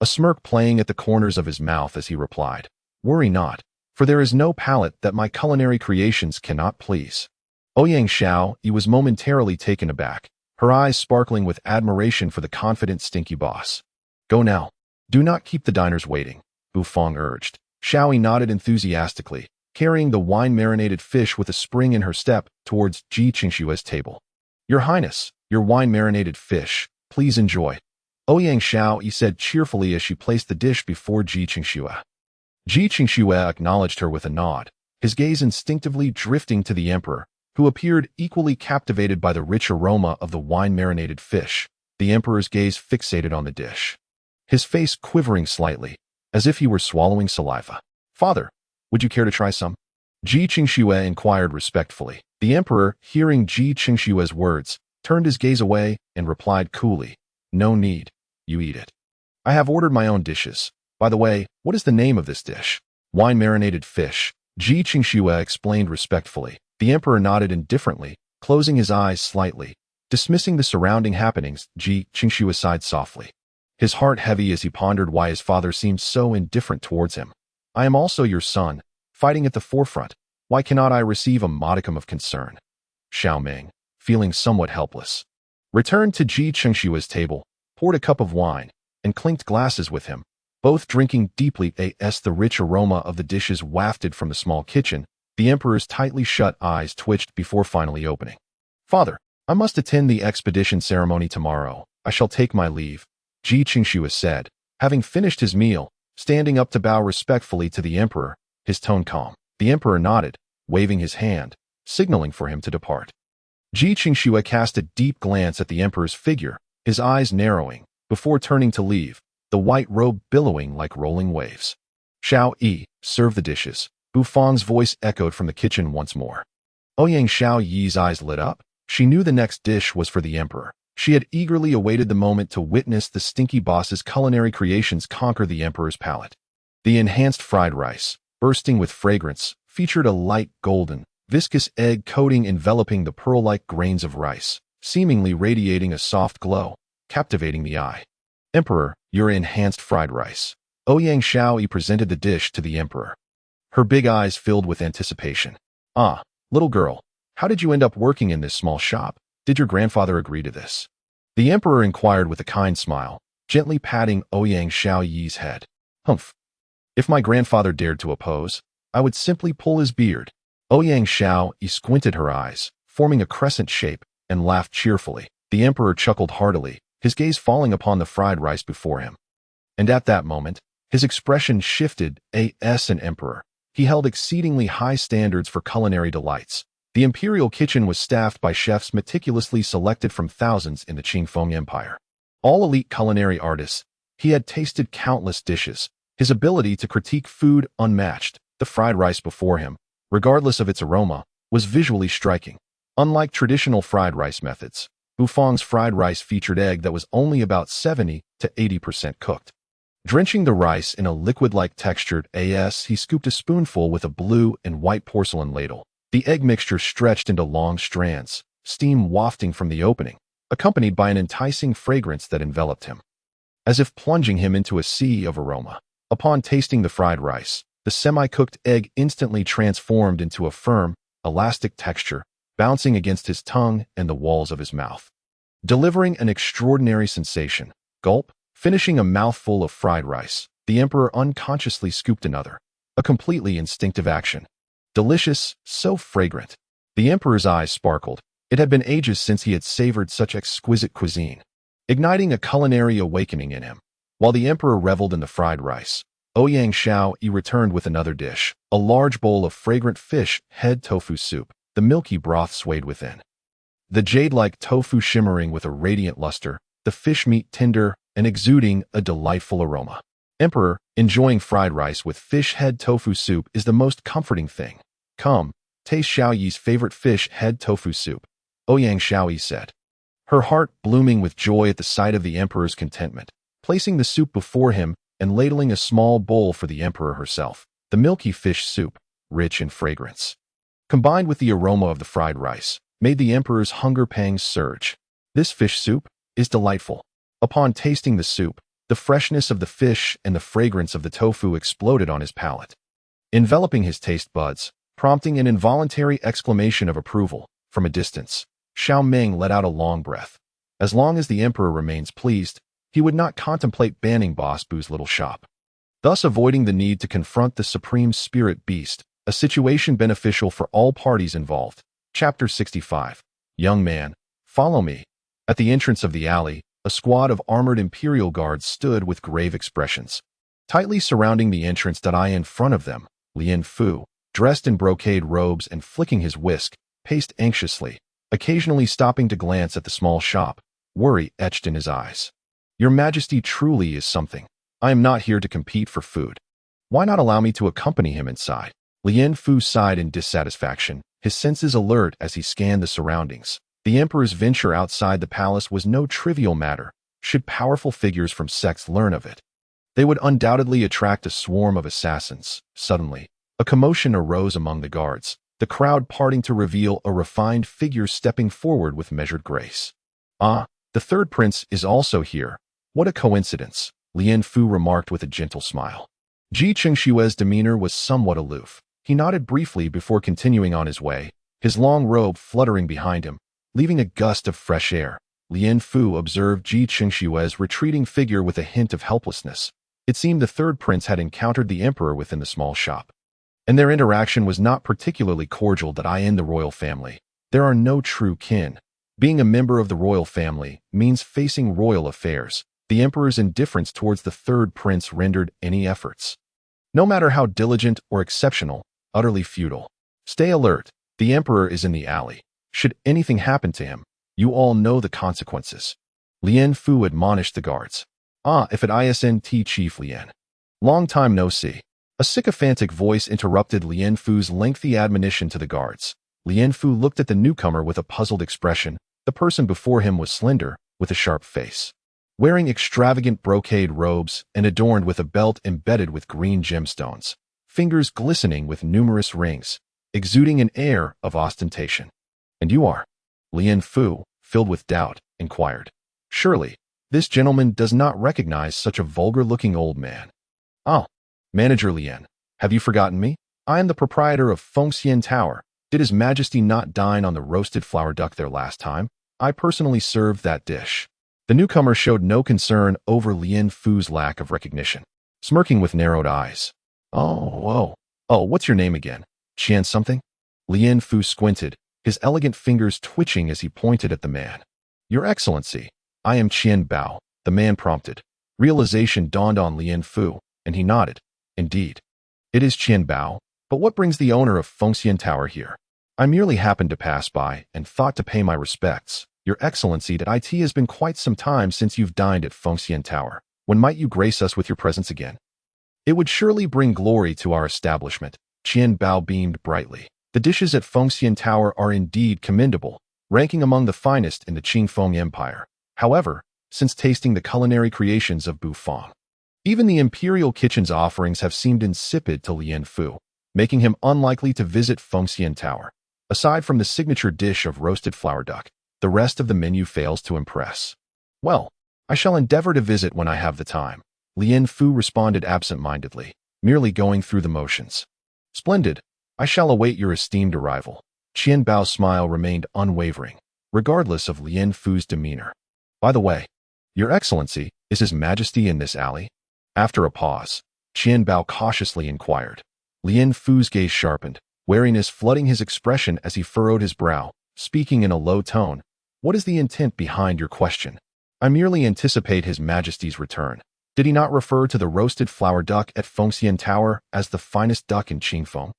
a smirk playing at the corners of his mouth as he replied, "Worry not, for there is no palate that my culinary creations cannot please." Ouyang Xiao Yi was momentarily taken aback, her eyes sparkling with admiration for the confident stinky boss. "Go now. Do not keep the diners waiting," Bufang urged. Xiao Yi nodded enthusiastically, carrying the wine-marinated fish with a spring in her step towards Ji Qingshue's table. "Your Highness, your wine-marinated fish. Please enjoy," Ouyang Xiao Yi said cheerfully as she placed the dish before Ji Qingxue. Ji Qingxue acknowledged her with a nod, his gaze instinctively drifting to the emperor, who appeared equally captivated by the rich aroma of the wine-marinated fish, the emperor's gaze fixated on the dish, his face quivering slightly, as if he were swallowing saliva. "Father, would you care to try some?" Ji Qingxue inquired respectfully. The emperor, hearing Ji Qingshue's words, turned his gaze away and replied coolly, "No need, you eat it. I have ordered my own dishes. By the way, what is the name of this dish?" "Wine-marinated fish," Ji Qingxue explained respectfully. The emperor nodded indifferently, closing his eyes slightly. Dismissing the surrounding happenings, Ji Qingxue sighed softly, his heart heavy as he pondered why his father seemed so indifferent towards him. "I am also your son, fighting at the forefront. Why cannot I receive a modicum of concern?" Xiao Ming, feeling somewhat helpless, returned to Ji Qingshue's table, poured a cup of wine, and clinked glasses with him, both drinking deeply as the rich aroma of the dishes wafted from the small kitchen. The emperor's tightly shut eyes twitched before finally opening. "Father, I must attend the expedition ceremony tomorrow. I shall take my leave," Ji Qingxue said, having finished his meal, standing up to bow respectfully to the emperor, his tone calm. The emperor nodded, waving his hand, signaling for him to depart. Ji Qingxue cast a deep glance at the emperor's figure, his eyes narrowing, before turning to leave, the white robe billowing like rolling waves. "Xiao Yi, serve the dishes." Bufang's voice echoed from the kitchen once more. Ouyang Xiao Yi's eyes lit up. She knew the next dish was for the emperor. She had eagerly awaited the moment to witness the stinky boss's culinary creations conquer the emperor's palate. The enhanced fried rice, bursting with fragrance, featured a light golden, viscous egg coating enveloping the pearl-like grains of rice, seemingly radiating a soft glow, captivating the eye. "Emperor, your enhanced fried rice." Ouyang Xiao Yi presented the dish to the emperor, her big eyes filled with anticipation. "Ah, little girl, how did you end up working in this small shop? Did your grandfather agree to this?" The emperor inquired with a kind smile, gently patting Ouyang Xiao Yi's head. "Humph. If my grandfather dared to oppose, I would simply pull his beard." Ouyang Xiao Yi squinted her eyes, forming a crescent shape, and laughed cheerfully. The emperor chuckled heartily, his gaze falling upon the fried rice before him. And at that moment, his expression shifted. As an emperor, he held exceedingly high standards for culinary delights. The imperial kitchen was staffed by chefs meticulously selected from thousands in the Qingfeng Empire. All elite culinary artists, he had tasted countless dishes, his ability to critique food unmatched. The fried rice before him, regardless of its aroma, was visually striking. Unlike traditional fried rice methods, Bufang's fried rice featured egg that was only about 70 to 80% cooked. Drenching the rice in a liquid-like textured he scooped a spoonful with a blue and white porcelain ladle. The egg mixture stretched into long strands, steam wafting from the opening, accompanied by an enticing fragrance that enveloped him, as if plunging him into a sea of aroma. Upon tasting the fried rice, the semi-cooked egg instantly transformed into a firm, elastic texture, bouncing against his tongue and the walls of his mouth, delivering an extraordinary sensation. Gulp. Finishing a mouthful of fried rice, the emperor unconsciously scooped another, a completely instinctive action. Delicious, so fragrant. The emperor's eyes sparkled. It had been ages since he had savored such exquisite cuisine, igniting a culinary awakening in him. While the emperor reveled in the fried rice, Ouyang Xiao Yi returned with another dish, a large bowl of fragrant fish head tofu soup. The milky broth swayed within, the jade-like tofu shimmering with a radiant luster, the fish meat tender, and exuding a delightful aroma. Emperor, enjoying fried rice with fish head tofu soup is the most comforting thing. Come, taste Xiao Yi's favorite fish head tofu soup, Ouyang Xiao Yi said, her heart blooming with joy at the sight of the emperor's contentment. Placing the soup before him and ladling a small bowl for the emperor herself, the milky fish soup, rich in fragrance, combined with the aroma of the fried rice, made the emperor's hunger pangs surge. This fish soup is delightful. Upon tasting the soup, the freshness of the fish and the fragrance of the tofu exploded on his palate, enveloping his taste buds, prompting an involuntary exclamation of approval. From a distance, Xiao Meng let out a long breath. As long as the emperor remains pleased, he would not contemplate banning Boss Bu's little shop, thus avoiding the need to confront the supreme spirit beast, a situation beneficial for all parties involved. Chapter 65. Young man, follow me. At the entrance of the alley, a squad of armored imperial guards stood with grave expressions. Tightly surrounding the entrance in front of them, Lien Fu, dressed in brocade robes and flicking his whisk, paced anxiously, occasionally stopping to glance at the small shop, worry etched in his eyes. Your Majesty truly is something. I am not here to compete for food. Why not allow me to accompany him inside? Lien Fu sighed in dissatisfaction, his senses alert as he scanned the surroundings. The emperor's venture outside the palace was no trivial matter. Should powerful figures from sects learn of it, they would undoubtedly attract a swarm of assassins. Suddenly, a commotion arose among the guards, the crowd parting to reveal a refined figure stepping forward with measured grace. Ah, the third prince is also here. What a coincidence, Lien Fu remarked with a gentle smile. Ji Qingshue's demeanor was somewhat aloof. He nodded briefly before continuing on his way, his long robe fluttering behind him, leaving a gust of fresh air. Lien Fu observed Ji Qingshue's retreating figure with a hint of helplessness. It seemed the third prince had encountered the emperor within the small shop, and their interaction was not particularly cordial. In the royal family, there are no true kin. Being a member of the royal family means facing royal affairs. The emperor's indifference towards the third prince rendered any efforts, no matter how diligent or exceptional, utterly futile. Stay alert. The emperor is in the alley. Should anything happen to him, you all know the consequences. Lien Fu admonished the guards. Ah, if it isn't Chief Lien. Long time no see. A sycophantic voice interrupted Lien Fu's lengthy admonition to the guards. Lien Fu looked at the newcomer with a puzzled expression. The person before him was slender, with a sharp face, wearing extravagant brocade robes and adorned with a belt embedded with green gemstones, fingers glistening with numerous rings, exuding an air of ostentation. And you are? Lien Fu, filled with doubt, inquired. Surely, this gentleman does not recognize such a vulgar-looking old man. Oh, Manager Lien, have you forgotten me? I am the proprietor of Fengxian Tower. Did His Majesty not dine on the roasted flower duck there last time? I personally served that dish. The newcomer showed no concern over Lien Fu's lack of recognition, smirking with narrowed eyes. Oh, what's your name again? Qian something? Lien Fu squinted, his elegant fingers twitching as he pointed at the man. Your Excellency, I am Qian Bao, the man prompted. Realization dawned on Lien Fu, and he nodded. Indeed, it is Qian Bao, but what brings the owner of Fengxian Tower here? I merely happened to pass by and thought to pay my respects. Your Excellency, it has been quite some time since you've dined at Fengxian Tower. When might you grace us with your presence again? It would surely bring glory to our establishment. Qian Bao beamed brightly. The dishes at Fengxian Tower are indeed commendable, ranking among the finest in the Qingfeng Empire. However, since tasting the culinary creations of Bufang, even the imperial kitchen's offerings have seemed insipid to Lien Fu, making him unlikely to visit Fengxian Tower. Aside from the signature dish of roasted flower duck, the rest of the menu fails to impress. Well, I shall endeavor to visit when I have the time. Lien Fu responded absent-mindedly, merely going through the motions. Splendid. I shall await your esteemed arrival. Qian Bao's smile remained unwavering, regardless of Lien Fu's demeanor. By the way, Your Excellency, is His Majesty in this alley? After a pause, Qian Bao cautiously inquired. Lien Fu's gaze sharpened, wariness flooding his expression as he furrowed his brow, speaking in a low tone. What is the intent behind your question? I merely anticipate His Majesty's return. Did he not refer to the roasted flower duck at Fengxian Tower as the finest duck in Qingfeng?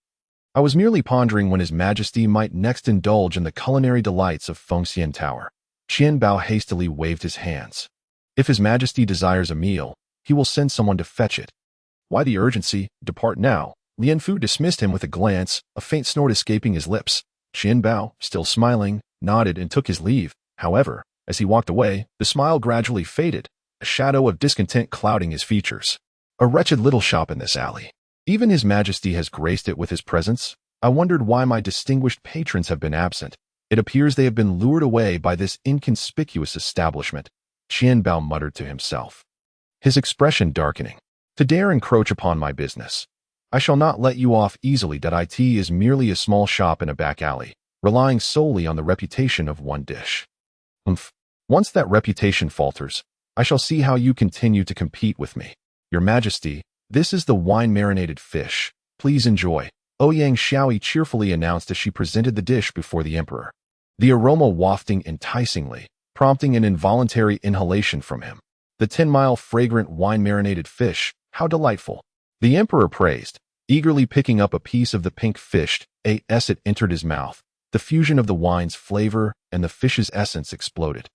I was merely pondering when His Majesty might next indulge in the culinary delights of Fengxian Tower. Qian Bao hastily waved his hands. If His Majesty desires a meal, he will send someone to fetch it. Why the urgency? Depart now. Lian Fu dismissed him with a glance, a faint snort escaping his lips. Qian Bao, still smiling, nodded and took his leave. However, as he walked away, the smile gradually faded, a shadow of discontent clouding his features. A wretched little shop in this alley. Even His Majesty has graced it with his presence. I wondered why my distinguished patrons have been absent. It appears they have been lured away by this inconspicuous establishment, Qian Bao muttered to himself, his expression darkening. To dare encroach upon my business. I shall not let you off easily. It is merely a small shop in a back alley, relying solely on the reputation of one dish. Once that reputation falters, I shall see how you continue to compete with me. Your Majesty, this is the wine-marinated fish. Please enjoy, Ouyang Xiaoyi cheerfully announced as she presented the dish before the emperor, the aroma wafting enticingly, prompting an involuntary inhalation from him. The 10-mile fragrant wine-marinated fish, how delightful! The emperor praised, eagerly picking up a piece of the pink fish as it entered his mouth. The fusion of the wine's flavor and the fish's essence exploded,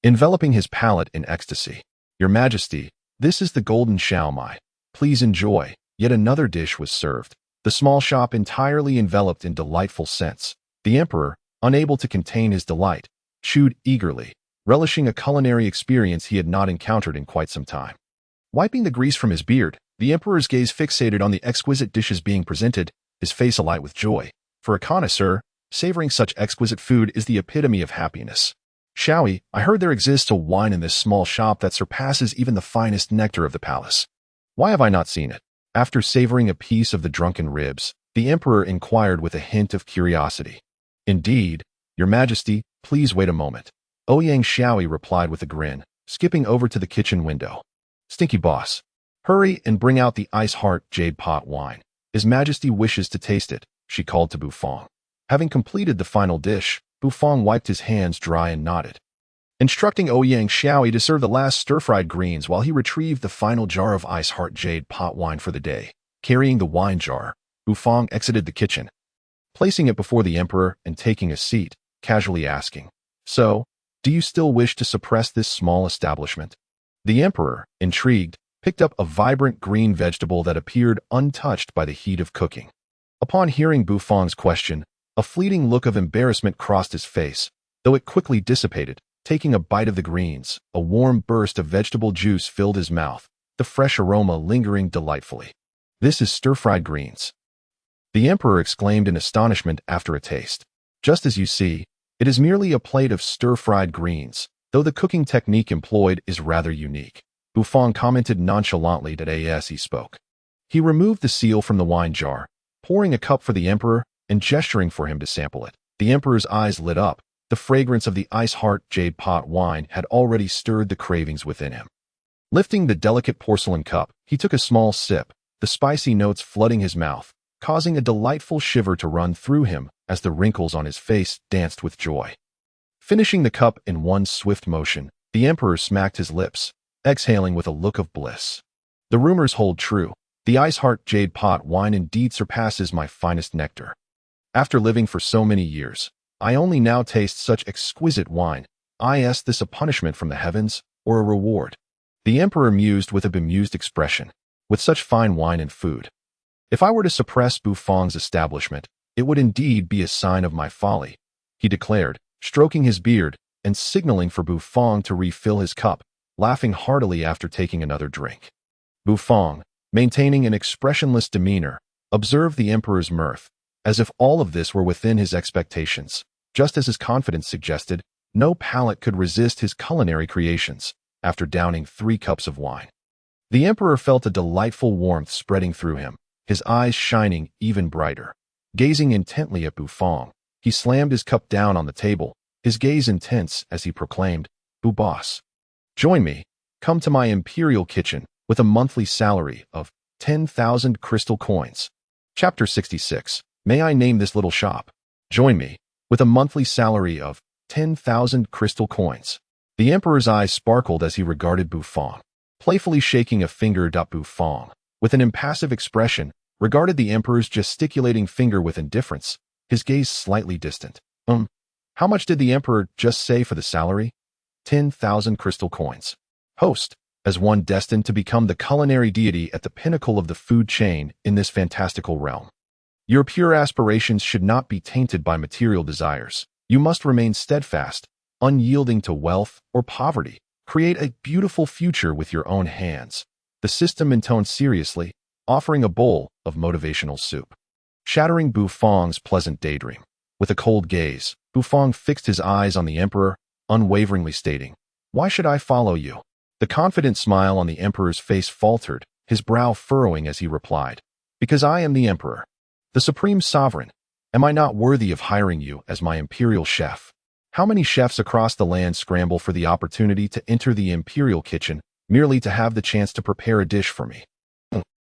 enveloping his palate in ecstasy. Your Majesty, this is the golden xiaomai. Please enjoy. Yet another dish was served, the small shop entirely enveloped in delightful scents. The emperor, unable to contain his delight, chewed eagerly, relishing a culinary experience he had not encountered in quite some time. Wiping the grease from his beard, the emperor's gaze fixated on the exquisite dishes being presented, his face alight with joy. For a connoisseur, savoring such exquisite food is the epitome of happiness. Xiaoyi, I heard there exists a wine in this small shop that surpasses even the finest nectar of the palace. Why have I not seen it? After savoring a piece of the drunken ribs, the emperor inquired with a hint of curiosity. Indeed, Your Majesty, please wait a moment. Ouyang Xiaoyi replied with a grin, skipping over to the kitchen window. Stinky boss. Hurry and bring out the ice heart jade pot wine. His Majesty wishes to taste it, she called to Bufang. Having completed the final dish, Bufang wiped his hands dry and nodded, instructing Ouyang Xiaoyi to serve the last stir-fried greens while he retrieved the final jar of ice heart jade pot wine for the day. Carrying the wine jar, Bufang exited the kitchen, placing it before the emperor and taking a seat, casually asking, So, do you still wish to suppress this small establishment? The emperor, intrigued, picked up a vibrant green vegetable that appeared untouched by the heat of cooking. Upon hearing Bufang's question, a fleeting look of embarrassment crossed his face, though it quickly dissipated. Taking a bite of the greens, a warm burst of vegetable juice filled his mouth, the fresh aroma lingering delightfully. This is stir-fried greens, the emperor exclaimed in astonishment after a taste. Just as you see, it is merely a plate of stir-fried greens, though the cooking technique employed is rather unique. Bufang commented nonchalantly as he spoke. He removed the seal from the wine jar, pouring a cup for the emperor and gesturing for him to sample it. The emperor's eyes lit up. The fragrance of the ice heart jade pot wine had already stirred the cravings within him. Lifting the delicate porcelain cup, he took a small sip, the spicy notes flooding his mouth, causing a delightful shiver to run through him as the wrinkles on his face danced with joy. Finishing the cup in one swift motion, the emperor smacked his lips, exhaling with a look of bliss. The rumors hold true. The ice heart jade pot wine indeed surpasses my finest nectar. After living for so many years, I only now taste such exquisite wine. Is this a punishment from the heavens, or a reward? The emperor mused with a bemused expression. With such fine wine and food, if I were to suppress Bufang's establishment, it would indeed be a sign of my folly, he declared, stroking his beard and signaling for Bufang to refill his cup, laughing heartily after taking another drink. Bufang, maintaining an expressionless demeanor, observed the emperor's mirth, as if all of this were within his expectations. Just as his confidence suggested, no palate could resist his culinary creations. After downing 3 cups of wine, the emperor felt a delightful warmth spreading through him, his eyes shining even brighter. Gazing intently at Bufang, he slammed his cup down on the table, his gaze intense as he proclaimed, "Bu boss, join me, come to my imperial kitchen with a monthly salary of 10,000 crystal coins." Chapter 66. May I name this little shop? Join me, with a monthly salary of 10,000 crystal coins. The emperor's eyes sparkled as he regarded Bufang, playfully shaking a finger. Bufang, with an impassive expression, regarded the emperor's gesticulating finger with indifference, his gaze slightly distant. How much did the emperor just say for the salary? 10,000 crystal coins. Host, as one destined to become the culinary deity at the pinnacle of the food chain in this fantastical realm. Your pure aspirations should not be tainted by material desires. You must remain steadfast, unyielding to wealth or poverty. Create a beautiful future with your own hands. The system intoned seriously, offering a bowl of motivational soup. Shattering Bufong's pleasant daydream. With a cold gaze, Bufong fixed his eyes on the emperor, unwaveringly stating, "Why should I follow you?" The confident smile on the emperor's face faltered, his brow furrowing as he replied, "Because I am the emperor, the supreme sovereign. Am I not worthy of hiring you as my imperial chef?" How many chefs across the land scramble for the opportunity to enter the imperial kitchen merely to have the chance to prepare a dish for me?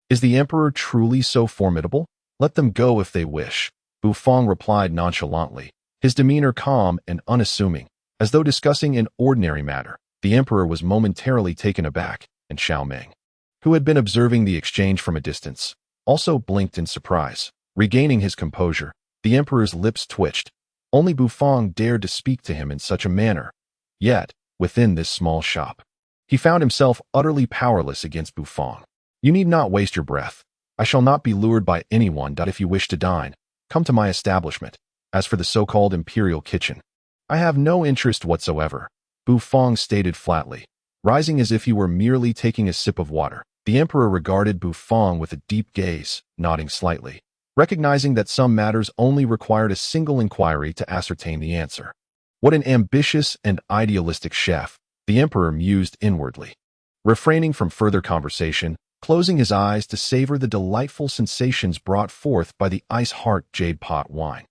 Is the emperor truly so formidable? Let them go if they wish, Bufong replied nonchalantly, his demeanor calm and unassuming, as though discussing an ordinary matter. The emperor was momentarily taken aback, and Xiaoming, who had been observing the exchange from a distance, also blinked in surprise. Regaining his composure, the emperor's lips twitched. Only Bufong dared to speak to him in such a manner. Yet, within this small shop, he found himself utterly powerless against Bufong. "You need not waste your breath. I shall not be lured by anyone. If you wish to dine, come to my establishment. As for the so-called imperial kitchen, I have no interest whatsoever," Bufong stated flatly, rising as if he were merely taking a sip of water. The emperor regarded Bufong with a deep gaze, nodding slightly, recognizing that some matters only required a single inquiry to ascertain the answer. What an ambitious and idealistic chef, the emperor mused inwardly. Refraining from further conversation, closing his eyes to savor the delightful sensations brought forth by the Ice Heart Jade Pot wine.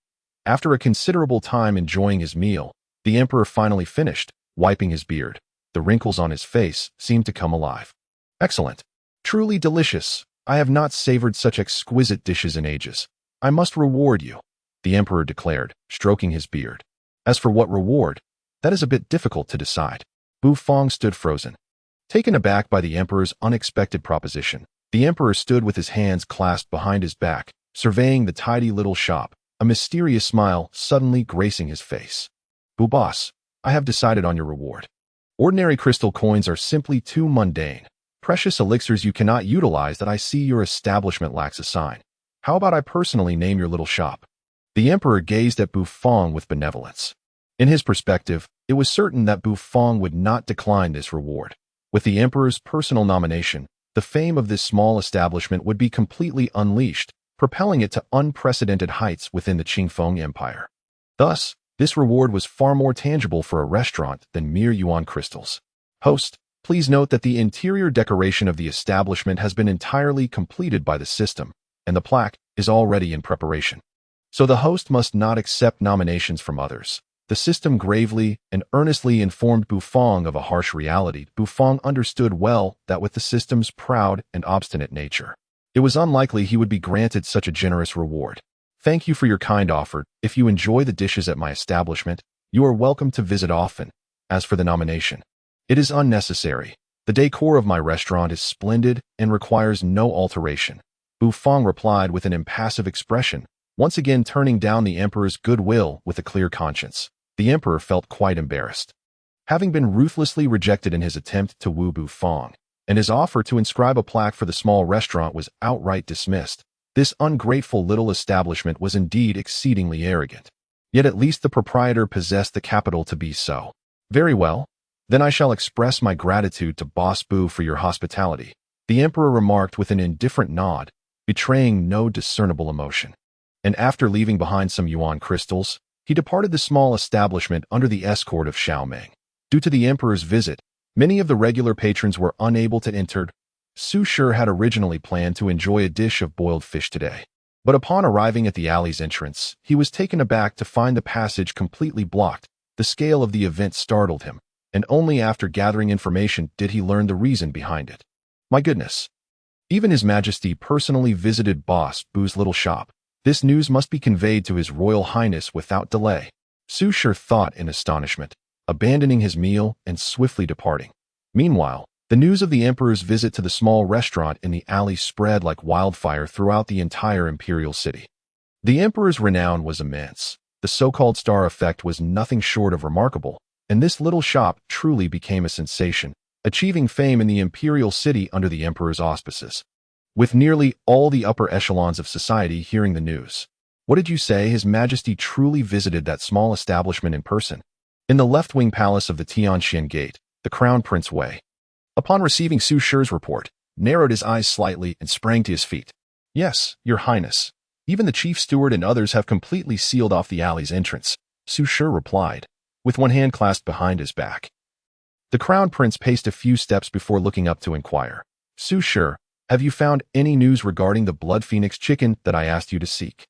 After a considerable time enjoying his meal, the emperor finally finished, wiping his beard. The wrinkles on his face seemed to come alive. "Excellent. Truly delicious. I have not savored such exquisite dishes in ages. I must reward you," the emperor declared, stroking his beard. "As for what reward, that is a bit difficult to decide." Bufong stood frozen, taken aback by the emperor's unexpected proposition. The emperor stood with his hands clasped behind his back, surveying the tidy little shop, a mysterious smile suddenly gracing his face. "Bu boss, I have decided on your reward. Ordinary crystal coins are simply too mundane. Precious elixirs you cannot utilize that I see your establishment lacks a sign. How about I personally name your little shop?" The emperor gazed at Bufong with benevolence. In his perspective, it was certain that Bufong would not decline this reward. With the emperor's personal nomination, the fame of this small establishment would be completely unleashed, propelling it to unprecedented heights within the Qingfeng Empire. Thus, this reward was far more tangible for a restaurant than mere yuan crystals. "Host, please note that the interior decoration of the establishment has been entirely completed by the system, and the plaque is already in preparation. So the host must not accept nominations from others." The system gravely and earnestly informed Bufong of a harsh reality. Bufong understood well that with the system's proud and obstinate nature, it was unlikely he would be granted such a generous reward. "Thank you for your kind offer. If you enjoy the dishes at my establishment, you are welcome to visit often. As for the nomination, it is unnecessary. The decor of my restaurant is splendid and requires no alteration," Bufong replied with an impassive expression, once again turning down the emperor's goodwill with a clear conscience. The emperor felt quite embarrassed. Having been ruthlessly rejected in his attempt to woo Bufong, and his offer to inscribe a plaque for the small restaurant was outright dismissed, this ungrateful little establishment was indeed exceedingly arrogant. Yet at least the proprietor possessed the capital to be so. "Very well. Then I shall express my gratitude to Boss Bu for your hospitality," the emperor remarked with an indifferent nod, betraying no discernible emotion. And after leaving behind some yuan crystals, he departed the small establishment under the escort of Xiaoming. Due to the emperor's visit, many of the regular patrons were unable to enter. Su Shi had originally planned to enjoy a dish of boiled fish today, but upon arriving at the alley's entrance, he was taken aback to find the passage completely blocked. The scale of the event startled him, and only after gathering information did he learn the reason behind it. My goodness! Even His Majesty personally visited Boss Bu's little shop. This news must be conveyed to His Royal Highness without delay. Su Shi thought in astonishment, abandoning his meal and swiftly departing. Meanwhile, the news of the emperor's visit to the small restaurant in the alley spread like wildfire throughout the entire imperial city. The emperor's renown was immense. The so-called star effect was nothing short of remarkable, and this little shop truly became a sensation. achieving fame in the imperial city under the emperor's auspices. With nearly all the upper echelons of society hearing the news. What did you say? His Majesty truly visited that small establishment in person. In the left-wing palace of the Tianxian Gate, the Crown Prince Wei, upon receiving Su Shi's report, narrowed his eyes slightly and sprang to his feet. Yes, Your Highness. Even the chief steward and others have completely sealed off the alley's entrance, Su Shi replied, with one hand clasped behind his back. The Crown Prince paced a few steps before looking up to inquire. Su Shi, have you found any news regarding the blood phoenix chicken that I asked you to seek?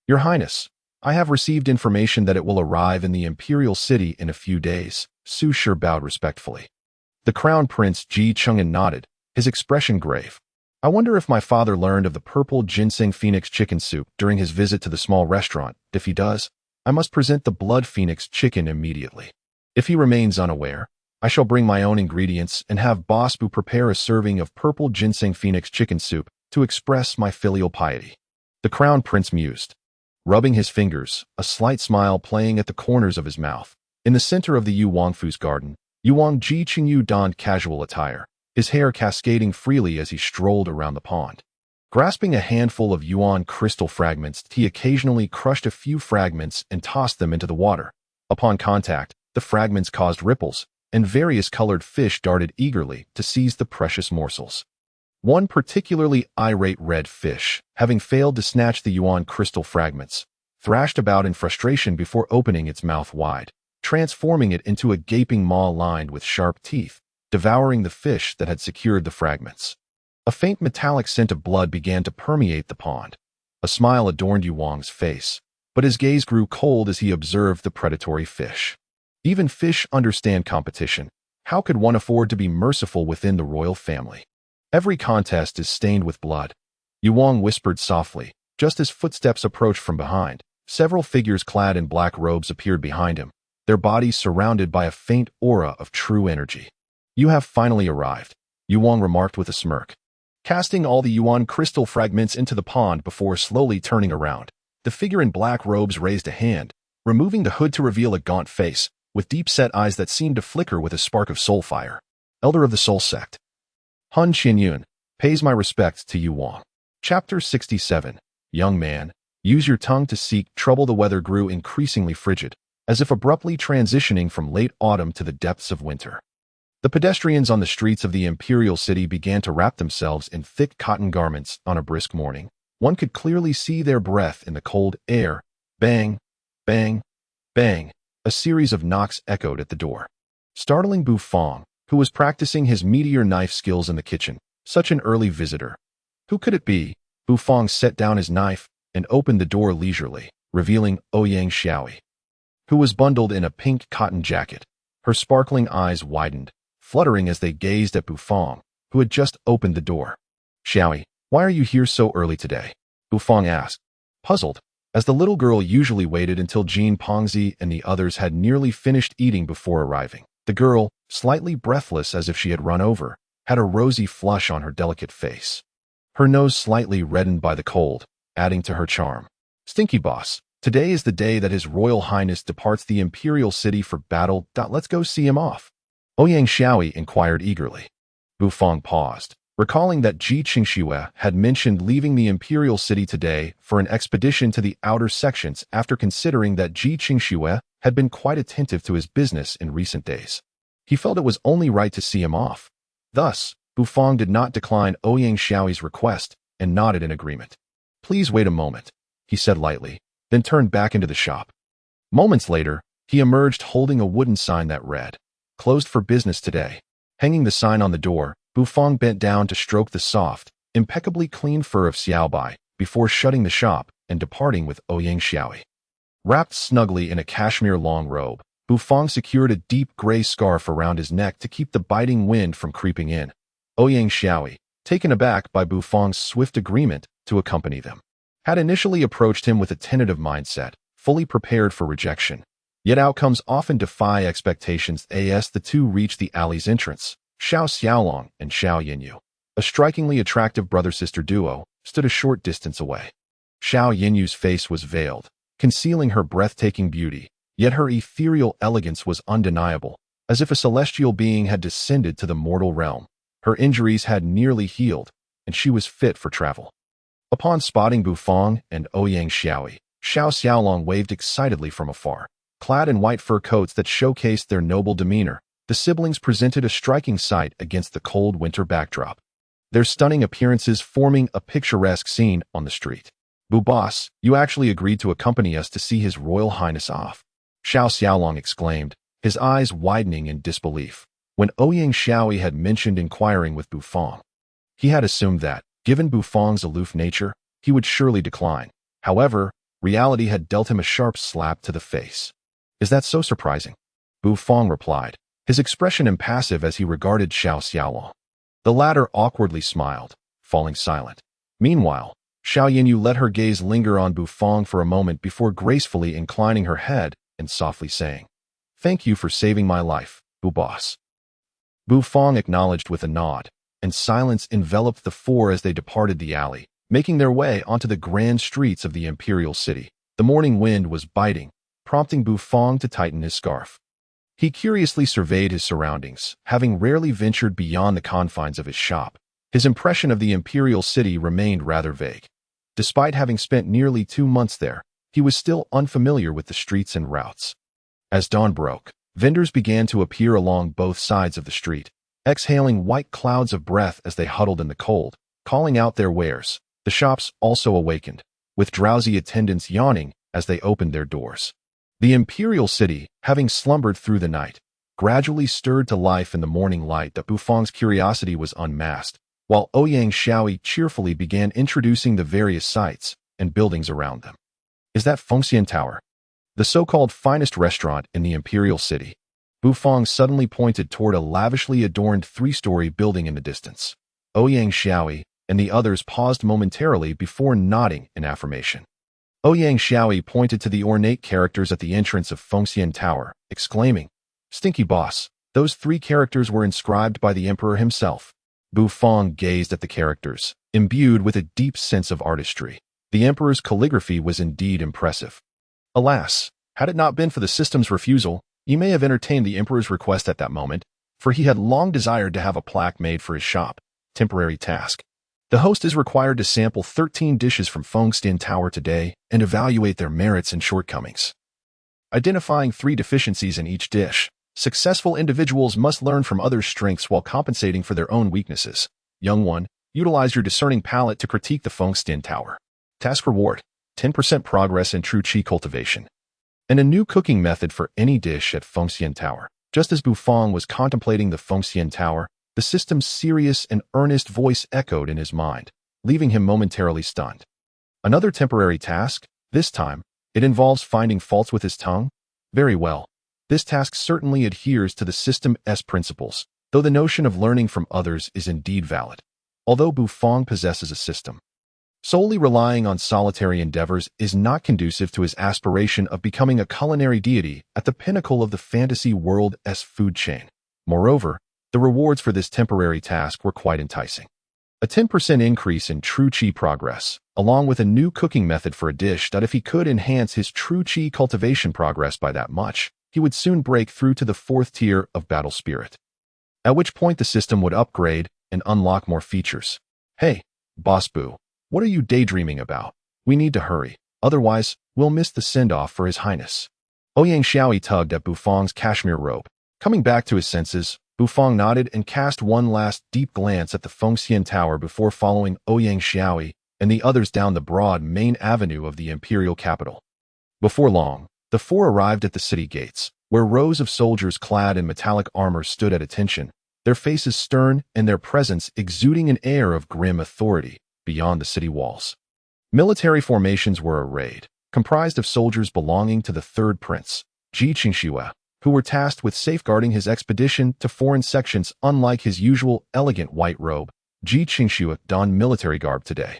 Your Highness, I have received information that it will arrive in the imperial city in a few days, Su Shi bowed respectfully. The Crown Prince Ji Chung'an nodded, his expression grave. I wonder if my father learned of the purple ginseng phoenix chicken soup during his visit to the small restaurant. If he does, I must present the blood phoenix chicken immediately. If he remains unaware, I shall bring my own ingredients and have Boss Bu prepare a serving of purple ginseng phoenix chicken soup to express my filial piety. The Crown Prince mused, rubbing his fingers, a slight smile playing at the corners of his mouth. In the center of the Yu Wangfu's garden, Yuan Ji Qingyu donned casual attire, his hair cascading freely as he strolled around the pond. Grasping a handful of yuan crystal fragments, he occasionally crushed a few fragments and tossed them into the water. Upon contact, the fragments caused ripples, and various colored fish darted eagerly to seize the precious morsels. One particularly irate red fish, having failed to snatch the yuan crystal fragments, thrashed about in frustration before opening its mouth wide, transforming it into a gaping maw lined with sharp teeth, devouring the fish that had secured the fragments. A faint metallic scent of blood began to permeate the pond. A smile adorned Yu Wang's face, but his gaze grew cold as he observed the predatory fish. Even fish understand competition. How could one afford to be merciful within the royal family? Every contest is stained with blood. Yu Wang whispered softly, just as footsteps approached from behind. Several figures clad in black robes appeared behind him, their bodies surrounded by a faint aura of true energy. You have finally arrived, Yu Wang remarked with a smirk, casting all the yuan crystal fragments into the pond before slowly turning around. The figure in black robes raised a hand, removing the hood to reveal a gaunt face, with deep-set eyes that seemed to flicker with a spark of soul fire. Elder of the Soul Sect. Han Qianyun, pays my respects to Yu Wang. Chapter 67. Young man, use your tongue to seek trouble. The weather grew increasingly frigid, as if abruptly transitioning from late autumn to the depths of winter. The pedestrians on the streets of the imperial city began to wrap themselves in thick cotton garments on a brisk morning. One could clearly see their breath in the cold air. Bang, bang, bang. A series of knocks echoed at the door, startling Bu Fong, who was practicing his meteor knife skills in the kitchen. Such an early visitor. Who could it be? Bu Fong set down his knife and opened the door leisurely, revealing Ouyang Xiaoyi, who was bundled in a pink cotton jacket. Her sparkling eyes widened, fluttering as they gazed at Bu Fong, who had just opened the door. Xiaoyi, why are you here so early today? Bu Fong asked, puzzled, as the little girl usually waited until Jean Pongzi and the others had nearly finished eating before arriving. The girl, slightly breathless as if she had run over, had a rosy flush on her delicate face. Her nose slightly reddened by the cold, adding to her charm. Stinky boss, today is the day that His Royal Highness departs the imperial city for battle. Let's go see him off. Ouyang Xiaoyi inquired eagerly. Bu Fong paused, recalling that Ji Qingxue had mentioned leaving the imperial city today for an expedition to the outer sections after considering that Ji Qingxue had been quite attentive to his business in recent days. He felt it was only right to see him off. Thus, Bu Fong did not decline Ouyang Xiaoyi's request and nodded in agreement. Please wait a moment, he said lightly, then turned back into the shop. Moments later, he emerged holding a wooden sign that read, closed for business today. Hanging the sign on the door, Bu Fong bent down to stroke the soft, impeccably clean fur of Xiaobai before shutting the shop and departing with Ouyang Xiaoyi. Wrapped snugly in a cashmere long robe, Bu Fong secured a deep gray scarf around his neck to keep the biting wind from creeping in. Ouyang Xiaoyi, taken aback by Bu Fong's swift agreement to accompany them, had initially approached him with a tentative mindset, fully prepared for rejection. Yet outcomes often defy expectations. As the two reached the alley's entrance, Xiao Xiaolong and Xiao Yinyu, a strikingly attractive brother-sister duo, stood a short distance away. Xiao Yinyu's face was veiled, concealing her breathtaking beauty, yet her ethereal elegance was undeniable. as if a celestial being had descended to the mortal realm. Her injuries had nearly healed, and she was fit for travel. Upon spotting Bufang and Ouyang Xiaoyi, Xiao Xiaolong waved excitedly from afar. Clad in white fur coats that showcased their noble demeanor, the siblings presented a striking sight against the cold winter backdrop, their stunning appearances forming a picturesque scene on the street. "Bu boss, you actually agreed to accompany us to see His Royal Highness off," Xiao Xiaolong exclaimed, his eyes widening in disbelief. When Ouyang Xiaoyi had mentioned inquiring with Bufang, he had assumed that, given Bufang's aloof nature, he would surely decline. However, reality had dealt him a sharp slap to the face. "Is that so surprising?" Bufang replied, his expression impassive as he regarded Xiao Xiaolong. The latter awkwardly smiled, falling silent. Meanwhile, Xiao Yinyu let her gaze linger on Bufang for a moment before gracefully inclining her head and softly saying, "Thank you for saving my life, Bu boss." Bufang acknowledged with a nod, and silence enveloped the four as they departed the alley, making their way onto the grand streets of the imperial city. The morning wind was biting, prompting Bufang to tighten his scarf. He curiously surveyed his surroundings, having rarely ventured beyond the confines of his shop. His impression of the imperial city remained rather vague. Despite having spent nearly 2 months there, he was still unfamiliar with the streets and routes. As dawn broke, vendors began to appear along both sides of the street, exhaling white clouds of breath as they huddled in the cold, calling out their wares. The shops also awakened, with drowsy attendants yawning as they opened their doors. The imperial city, having slumbered through the night, gradually stirred to life in the morning light. That Bufang's curiosity was unmasked, while Ouyang Xiaoyi cheerfully began introducing the various sites and buildings around them. "Is that Fengxian Tower, the so-called finest restaurant in the imperial city?" Bufang suddenly pointed toward a lavishly adorned 3-story building in the distance. Ouyang Xiaoyi and the others paused momentarily before nodding in affirmation. Ouyang Xiaoyi pointed to the ornate characters at the entrance of Fengxian Tower, exclaiming, "Stinky boss, those 3 characters were inscribed by the emperor himself." Bufang gazed at the characters, imbued with a deep sense of artistry. The emperor's calligraphy was indeed impressive. Alas, had it not been for the system's refusal, he may have entertained the emperor's request at that moment, for he had long desired to have a plaque made for his shop. Temporary task. The host is required to sample 13 dishes from Fengxian Tower today and evaluate their merits and shortcomings. Identifying 3 deficiencies in each dish. Successful individuals must learn from others' strengths while compensating for their own weaknesses. Young one, utilize your discerning palate to critique the Fengxian Tower. Task reward: 10% progress in true qi cultivation. And a new cooking method for any dish at Fengxian Tower. Just as Bufang was contemplating the Fengxian Tower, the system's serious and earnest voice echoed in his mind, leaving him momentarily stunned. Another temporary task? This time, it involves finding faults with his tongue? Very well. This task certainly adheres to the system's principles, though the notion of learning from others is indeed valid. Although Bufang possesses a system, solely relying on solitary endeavors is not conducive to his aspiration of becoming a culinary deity at the pinnacle of the fantasy world's food chain. Moreover, the rewards for this temporary task were quite enticing. A 10% increase in true qi progress, along with a new cooking method for a dish that if he could enhance his true qi cultivation progress by that much, he would soon break through to the 4th tier of battle spirit. At which point the system would upgrade and unlock more features. "Hey, Boss Boo, what are you daydreaming about? We need to hurry, otherwise we'll miss the send-off for His Highness." Ouyang Xiaoyi tugged at Bufang's cashmere robe. Coming back to his senses, Bufang nodded and cast one last deep glance at the Fengxian Tower before following Ouyang Xiaoyi and the others down the broad main avenue of the imperial capital. Before long, the 4 arrived at the city gates, where rows of soldiers clad in metallic armor stood at attention, their faces stern and their presence exuding an air of grim authority beyond the city walls. Military formations were arrayed, comprised of soldiers belonging to the 3rd Prince, Ji Qingxue, who were tasked with safeguarding his expedition to foreign sections. Unlike his usual elegant white robe, Ji Qingxue donned military garb today.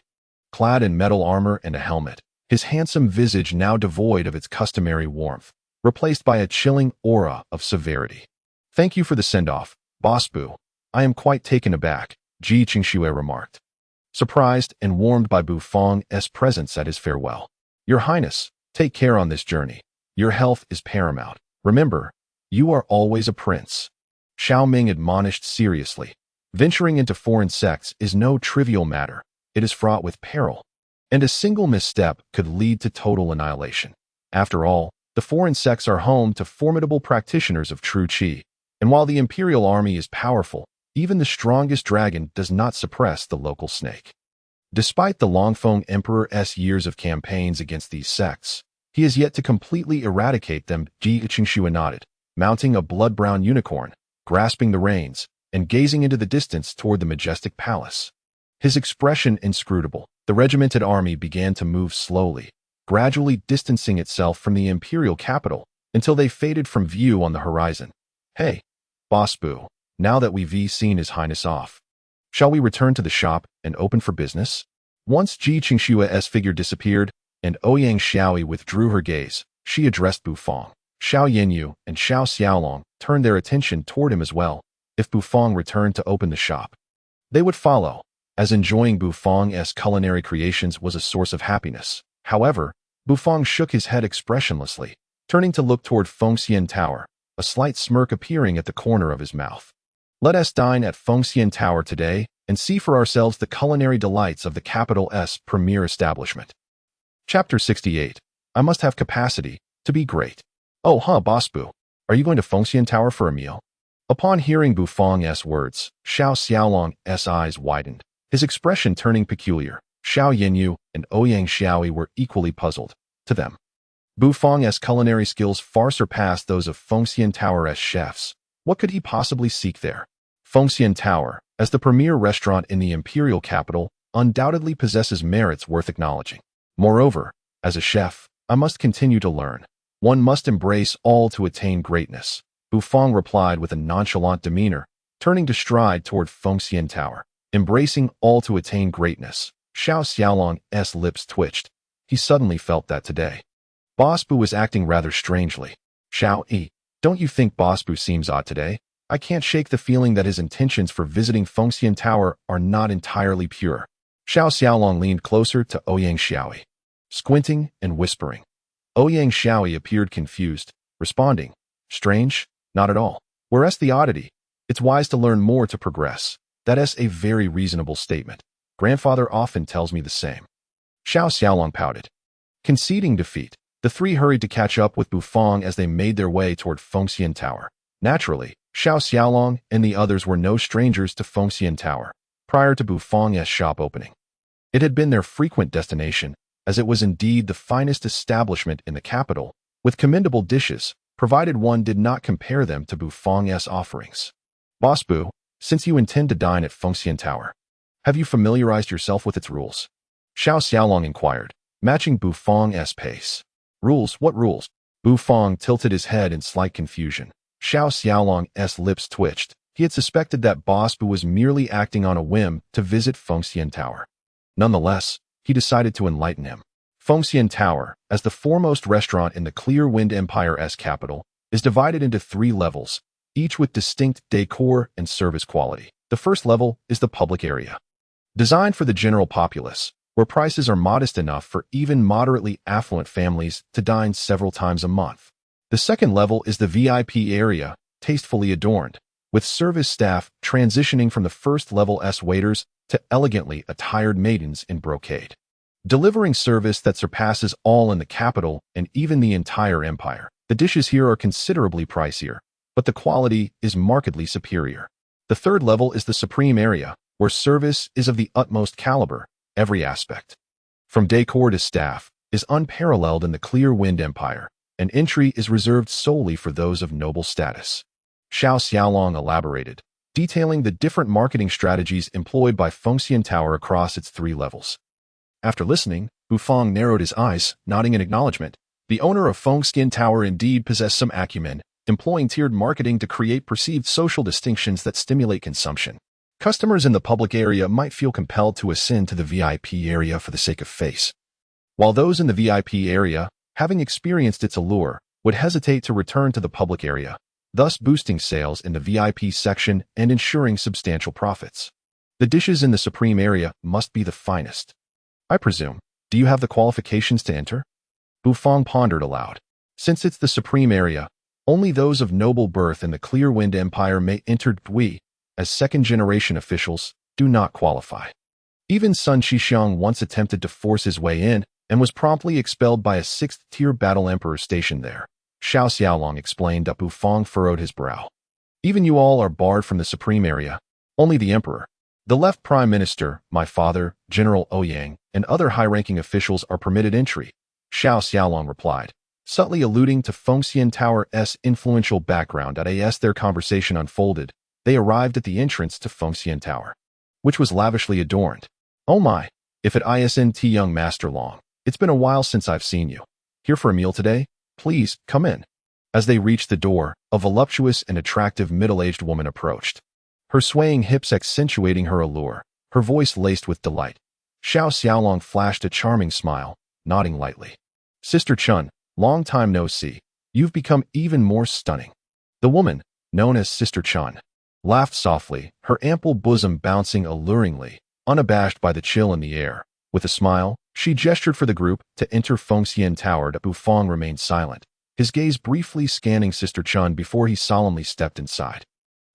Clad in metal armor and a helmet, his handsome visage now devoid of its customary warmth, replaced by a chilling aura of severity. "Thank you for the send-off, Boss Boo. I am quite taken aback," Ji Qingxue remarked, surprised and warmed by Bufang's presence at his farewell. "Your Highness, take care on this journey. Your health is paramount. Remember, You are always a prince. Xiao Ming admonished seriously. Venturing into foreign sects is no trivial matter. It is fraught with peril, and a single misstep could lead to total annihilation. After all, the foreign sects are home to formidable practitioners of true qi, and while the imperial army is powerful, even the strongest dragon does not suppress the local snake. Despite the Longfeng Emperor's years of campaigns against these sects, he has yet to completely eradicate them. Ji Qingxue nodded, mounting a blood-brown unicorn, grasping the reins, and gazing into the distance toward the majestic palace. His expression inscrutable, the regimented army began to move slowly, gradually distancing itself from the imperial capital until they faded from view on the horizon. Hey, Boss Boo, now that we've seen His Highness off, shall we return to the shop and open for business? Once Ji Qingxue's figure disappeared and Ouyang Xiaoyi withdrew her gaze, she addressed Bufang. Xiao Yanyu and Xiao Xiaolong turned their attention toward him as well. If Bufang returned to open the shop, they would follow, as enjoying Bufang's culinary creations was a source of happiness. However, Bufang shook his head expressionlessly, turning to look toward Fengxian Tower, a slight smirk appearing at the corner of his mouth. Let us dine at Fengxian Tower today and see for ourselves the culinary delights of the capital's premier establishment. Chapter 68. I must have capacity to be great. Oh, Boss Boo, are you going to Fengxian Tower for a meal? Upon hearing Bufang's words, Xiao Xiaolong's eyes widened, his expression turning peculiar. Xiao Yanyu and Ouyang Xiaoyi were equally puzzled. To them, Bufang's culinary skills far surpassed those of Fengxian Tower's chefs. What could he possibly seek there? Fengxian Tower, as the premier restaurant in the imperial capital, undoubtedly possesses merits worth acknowledging. Moreover, as a chef, I must continue to learn. One must embrace all to attain greatness. Bufang replied with a nonchalant demeanor, turning to stride toward Fengxian Tower. Embracing all to attain greatness. Xiao Xiaolong's lips twitched. He suddenly felt that today, Boss Boo was acting rather strangely. Xiao Yi, don't you think Boss Boo seems odd today? I can't shake the feeling that his intentions for visiting Fengxian Tower are not entirely pure. Xiao Xiaolong leaned closer to Ouyang Xiaoyi, squinting and whispering. Ouyang Xiaoyi appeared confused, responding, strange? Not at all. Whereas the oddity, it's wise to learn more to progress. That is a very reasonable statement. Grandfather often tells me the same. Xiao Xiaolong pouted. Conceding defeat, the three hurried to catch up with Bufang as they made their way toward Fengxian Tower. Naturally, Xiao Xiaolong and the others were no strangers to Fengxian Tower. Prior to Bufang's shop opening, it had been their frequent destination, as it was indeed the finest establishment in the capital, with commendable dishes, provided one did not compare them to Bufang's offerings. Boss Boo, since you intend to dine at Fengxian Tower, have you familiarized yourself with its rules? Xiao Xiaolong inquired, matching Bufang's pace. Rules? What rules? Bufang tilted his head in slight confusion. Xiao Xiaolong's lips twitched. He had suspected that Boss Boo was merely acting on a whim to visit Fengxian Tower. Nonetheless, he decided to enlighten him. Fengxian Tower, as the foremost restaurant in the Clear Wind Empire's capital, is divided into 3 levels, each with distinct decor and service quality. The first level is the public area, designed for the general populace, where prices are modest enough for even moderately affluent families to dine several times a month. The second level is the VIP area, tastefully adorned, with service staff transitioning from the first level's waiters to elegantly attired maidens in brocade, delivering service that surpasses all in the capital and even the entire empire. The dishes here are considerably pricier, but the quality is markedly superior. The third level is the supreme area, where service is of the utmost caliber. Every aspect, from decor to staff, is unparalleled in the Clear Wind Empire, and entry is reserved solely for those of noble status. Xiao Xiaolong elaborated, detailing the different marketing strategies employed by Fengxian Tower across its 3 levels. After listening, Bufang narrowed his eyes, nodding in acknowledgement. The owner of Fengxian Tower indeed possessed some acumen, employing tiered marketing to create perceived social distinctions that stimulate consumption. Customers in the public area might feel compelled to ascend to the VIP area for the sake of face, while those in the VIP area, having experienced its allure, would hesitate to return to the public area, thus boosting sales in the VIP section and ensuring substantial profits. The dishes in the supreme area must be the finest. I presume, do you have the qualifications to enter? Bufang pondered aloud. Since it's the supreme area, Only those of noble birth in the Clear Wind Empire may enter Dui, as second-generation officials do not qualify. Even Sun Shixiang once attempted to force his way in and was promptly expelled by a 6th-tier battle emperor stationed there. Xiao Xiaolong explained. Bufang furrowed his brow. Even you all are barred from the supreme area. Only the emperor, the left prime minister, my father, General Ouyang, and other high-ranking officials are permitted entry, Xiao Xiaolong replied, subtly alluding to Fengxian Tower's influential background. As their conversation unfolded, they arrived at the entrance to Fengxian Tower, which was lavishly adorned. Oh my, if it isn't young Master Long, it's been a while since I've seen you. Here for a meal today? Please, come in. As they reached the door, a voluptuous and attractive middle-aged woman approached, her swaying hips accentuating her allure, her voice laced with delight. Xiao Xiaolong flashed a charming smile, nodding lightly. Sister Chun, long time no see. You've become even more stunning. The woman, known as Sister Chun, laughed softly, her ample bosom bouncing alluringly, unabashed by the chill in the air. With a smile, she gestured for the group to enter Fengxian Tower. Bufang remained silent, his gaze briefly scanning Sister Chun before he solemnly stepped inside.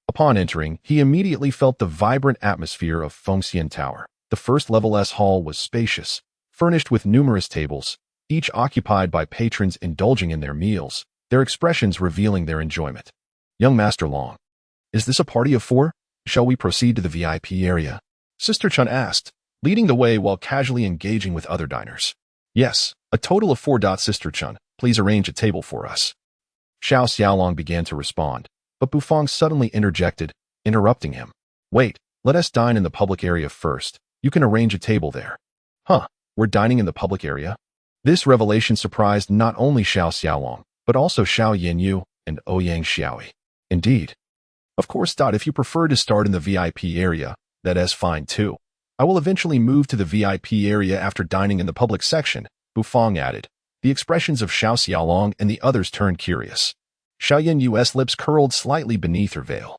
Upon entering, he immediately felt the vibrant atmosphere of Fengxian Tower. The first-level hall was spacious, furnished with numerous tables, each occupied by patrons indulging in their meals, their expressions revealing their enjoyment. Young Master Long, is this a party of 4? Shall we proceed to the VIP area? Sister Chun asked, leading the way while casually engaging with other diners. Yes, a total of 4. Sister Chun, please arrange a table for us. Xiao Xiaolong began to respond, but Bufang suddenly interjected, interrupting him. Wait, let us dine in the public area first. You can arrange a table there. Huh, we're dining in the public area? This revelation surprised not only Xiao Xiaolong, but also Xiao Yanyu and Ouyang Xiaoi. Indeed. Of course. If you prefer to start in the VIP area, that's fine too. I will eventually move to the VIP area after dining in the public section, Bufang added. The expressions of Xiao Xiaolong and the others turned curious. Xiao Yanyu's lips curled slightly beneath her veil,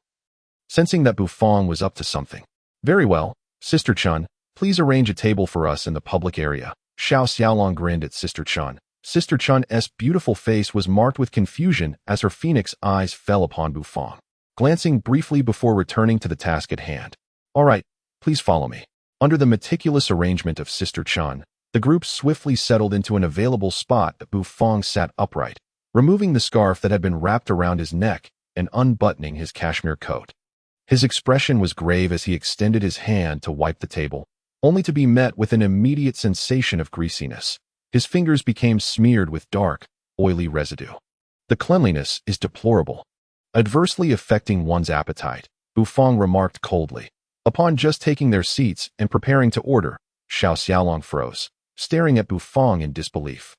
sensing that Bufang was up to something. Very well, Sister Chun, please arrange a table for us in the public area. Xiao Xiaolong grinned at Sister Chun. Sister Chun's beautiful face was marked with confusion as her phoenix eyes fell upon Bufang, glancing briefly before returning to the task at hand. All right, please follow me. Under the meticulous arrangement of Sister Chun, the group swiftly settled into an available spot. Bufang sat upright, removing the scarf that had been wrapped around his neck and unbuttoning his cashmere coat. His expression was grave as he extended his hand to wipe the table, only to be met with an immediate sensation of greasiness. His fingers became smeared with dark, oily residue. The cleanliness is deplorable, adversely affecting one's appetite, Bufang remarked coldly. Upon just taking their seats and preparing to order, Xiao Xiaolong froze, staring at Bufang in disbelief.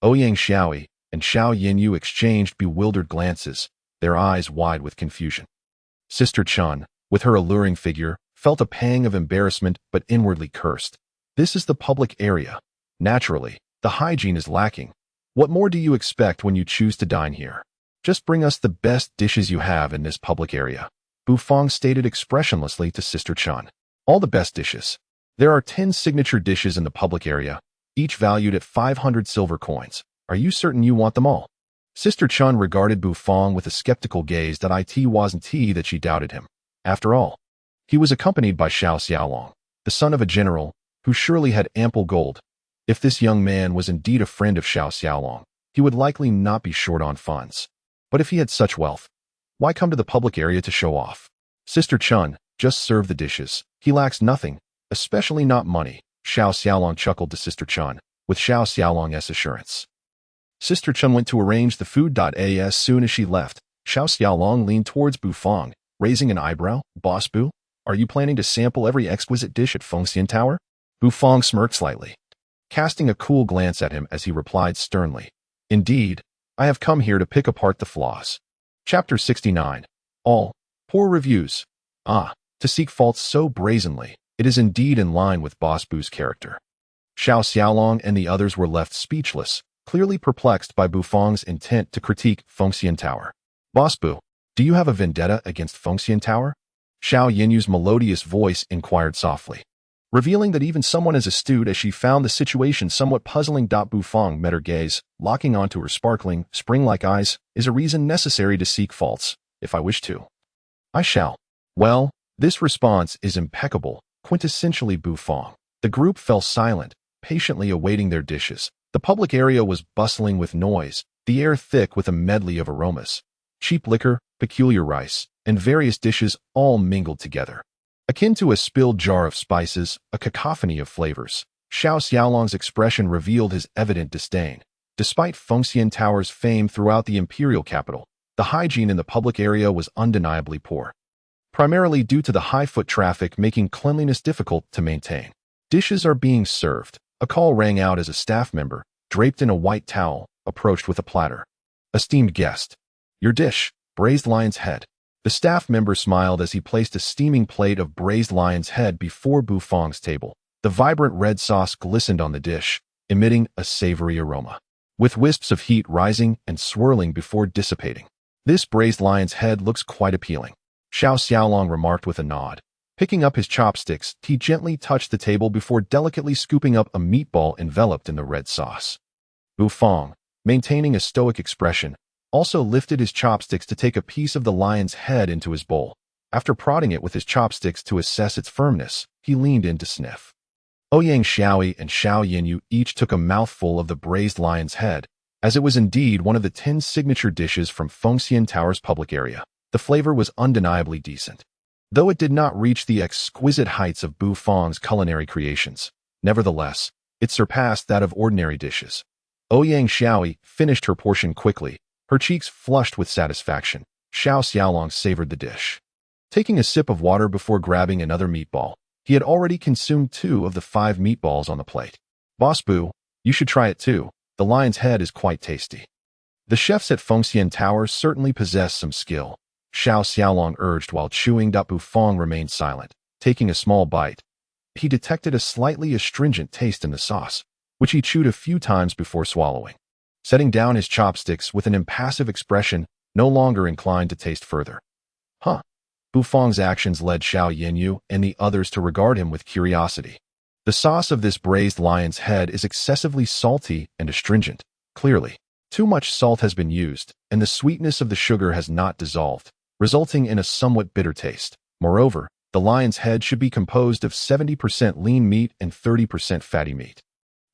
Ouyang Xiaoi and Xiao Yanyu exchanged bewildered glances, their eyes wide with confusion. Sister Chun, with her alluring figure, felt a pang of embarrassment but inwardly cursed. This is the public area. Naturally, the hygiene is lacking. What more do you expect when you choose to dine here? Just bring us the best dishes you have in this public area, Bufang stated expressionlessly to Sister Chun. All the best dishes. There are 10 signature dishes in the public area, each valued at 500 silver coins. Are you certain you want them all? Sister Chun regarded Bufang with a skeptical gaze. It wasn't that she doubted him. After all, he was accompanied by Xiao Xiaolong, the son of a general, who surely had ample gold. If this young man was indeed a friend of Xiao Xiaolong, he would likely not be short on funds. But if he had such wealth, why come to the public area to show off? Sister Chun, just serve the dishes. He lacks nothing, especially not money, Xiao Xiaolong chuckled to Sister Chun, with Xiao Xiaolong's assurance. Sister Chun went to arrange the food. As soon as she left, Xiao Xiaolong leaned towards Bufang, raising an eyebrow. Boss Bu, are you planning to sample every exquisite dish at Fengxian Tower? Bufang smirked slightly, casting a cool glance at him as he replied sternly. Indeed, I have come here to pick apart the flaws. Chapter 69. All. Poor reviews. Ah, to seek faults so brazenly, it is indeed in line with Boss Bu's character. Xiao Xiaolong and the others were left speechless, clearly perplexed by Bufang's intent to critique Fengxian Tower. Boss Bu, do you have a vendetta against Fengxian Tower? Xiao Yinyu's melodious voice inquired softly. revealing that even someone as astute as she found the situation somewhat puzzling. Bu Fong met her gaze, locking onto her sparkling, spring-like eyes, is a reason necessary to seek faults, if I wish to. I shall. Well, this response is impeccable, quintessentially Bu Fong. The group fell silent, patiently awaiting their dishes. The public area was bustling with noise, the air thick with a medley of aromas. Cheap liquor, peculiar rice, and various dishes all mingled together. Akin to a spilled jar of spices, a cacophony of flavors, Xiao Xiaolong's expression revealed his evident disdain. Despite Fengxian Tower's fame throughout the imperial capital, the hygiene in the public area was undeniably poor, primarily due to the high foot traffic making cleanliness difficult to maintain. Dishes are being served. A call rang out as a staff member, draped in a white towel, approached with a platter. Esteemed guest. Your dish, braised lion's head. The staff member smiled as he placed a steaming plate of braised lion's head before Bu Fong's table. The vibrant red sauce glistened on the dish, emitting a savory aroma, with wisps of heat rising and swirling before dissipating. This braised lion's head looks quite appealing, Xiao Xiaolong remarked with a nod. Picking up his chopsticks, he gently touched the table before delicately scooping up a meatball enveloped in the red sauce. Bu Fong, maintaining a stoic expression, also lifted his chopsticks to take a piece of the lion's head into his bowl. After prodding it with his chopsticks to assess its firmness, he leaned in to sniff. Ouyang Xiaoyi and Xiao Yinyu each took a mouthful of the braised lion's head, as it was indeed one of the 10 signature dishes from Fengxian Tower's public area. The flavor was undeniably decent, though it did not reach the exquisite heights of Bu Fong's culinary creations. Nevertheless, it surpassed that of ordinary dishes. Ouyang Xiaoyi finished her portion quickly, her cheeks flushed with satisfaction. Xiao Xiaolong savored the dish, taking a sip of water before grabbing another meatball. He had already consumed 2 of the 5 meatballs on the plate. Boss Bu, you should try it too. The lion's head is quite tasty. The chefs at Fengxian Tower certainly possess some skill, Xiao Xiaolong urged while chewing. Bu Fong remained silent, taking a small bite. He detected a slightly astringent taste in the sauce, which he chewed a few times before swallowing, setting down his chopsticks with an impassive expression, no longer inclined to taste further. Bu Fong's actions led Xiao Yinyu and the others to regard him with curiosity. The sauce of this braised lion's head is excessively salty and astringent. Clearly, too much salt has been used, and the sweetness of the sugar has not dissolved, resulting in a somewhat bitter taste. Moreover, the lion's head should be composed of 70% lean meat and 30% fatty meat,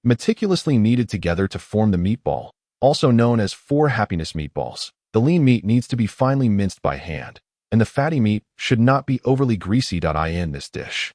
meticulously kneaded together to form the meatball, also known as 4 happiness meatballs. The lean meat needs to be finely minced by hand, and the fatty meat should not be overly greasy. In this dish,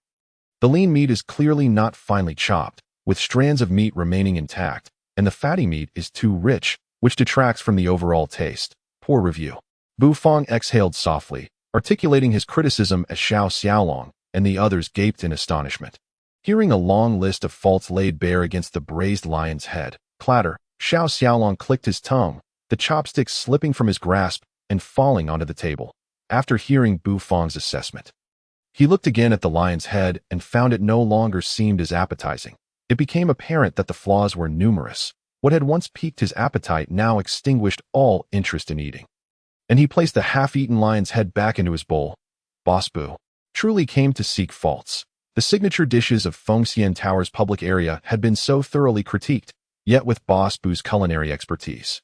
the lean meat is clearly not finely chopped, with strands of meat remaining intact, and the fatty meat is too rich, which detracts from the overall taste. Poor review. Bu Fong exhaled softly, articulating his criticism as Xiao Xiaolong and the others gaped in astonishment. Hearing a long list of faults laid bare against the braised lion's head, clatter, Xiao Xiaolong clicked his tongue, the chopsticks slipping from his grasp and falling onto the table. After hearing Bu Fong's assessment, he looked again at the lion's head and found it no longer seemed as appetizing. It became apparent that the flaws were numerous. What had once piqued his appetite now extinguished all interest in eating, and he placed the half-eaten lion's head back into his bowl. Boss Bu truly came to seek faults. The signature dishes of Fengxian Tower's public area had been so thoroughly critiqued, yet with Boss Bu's culinary expertise,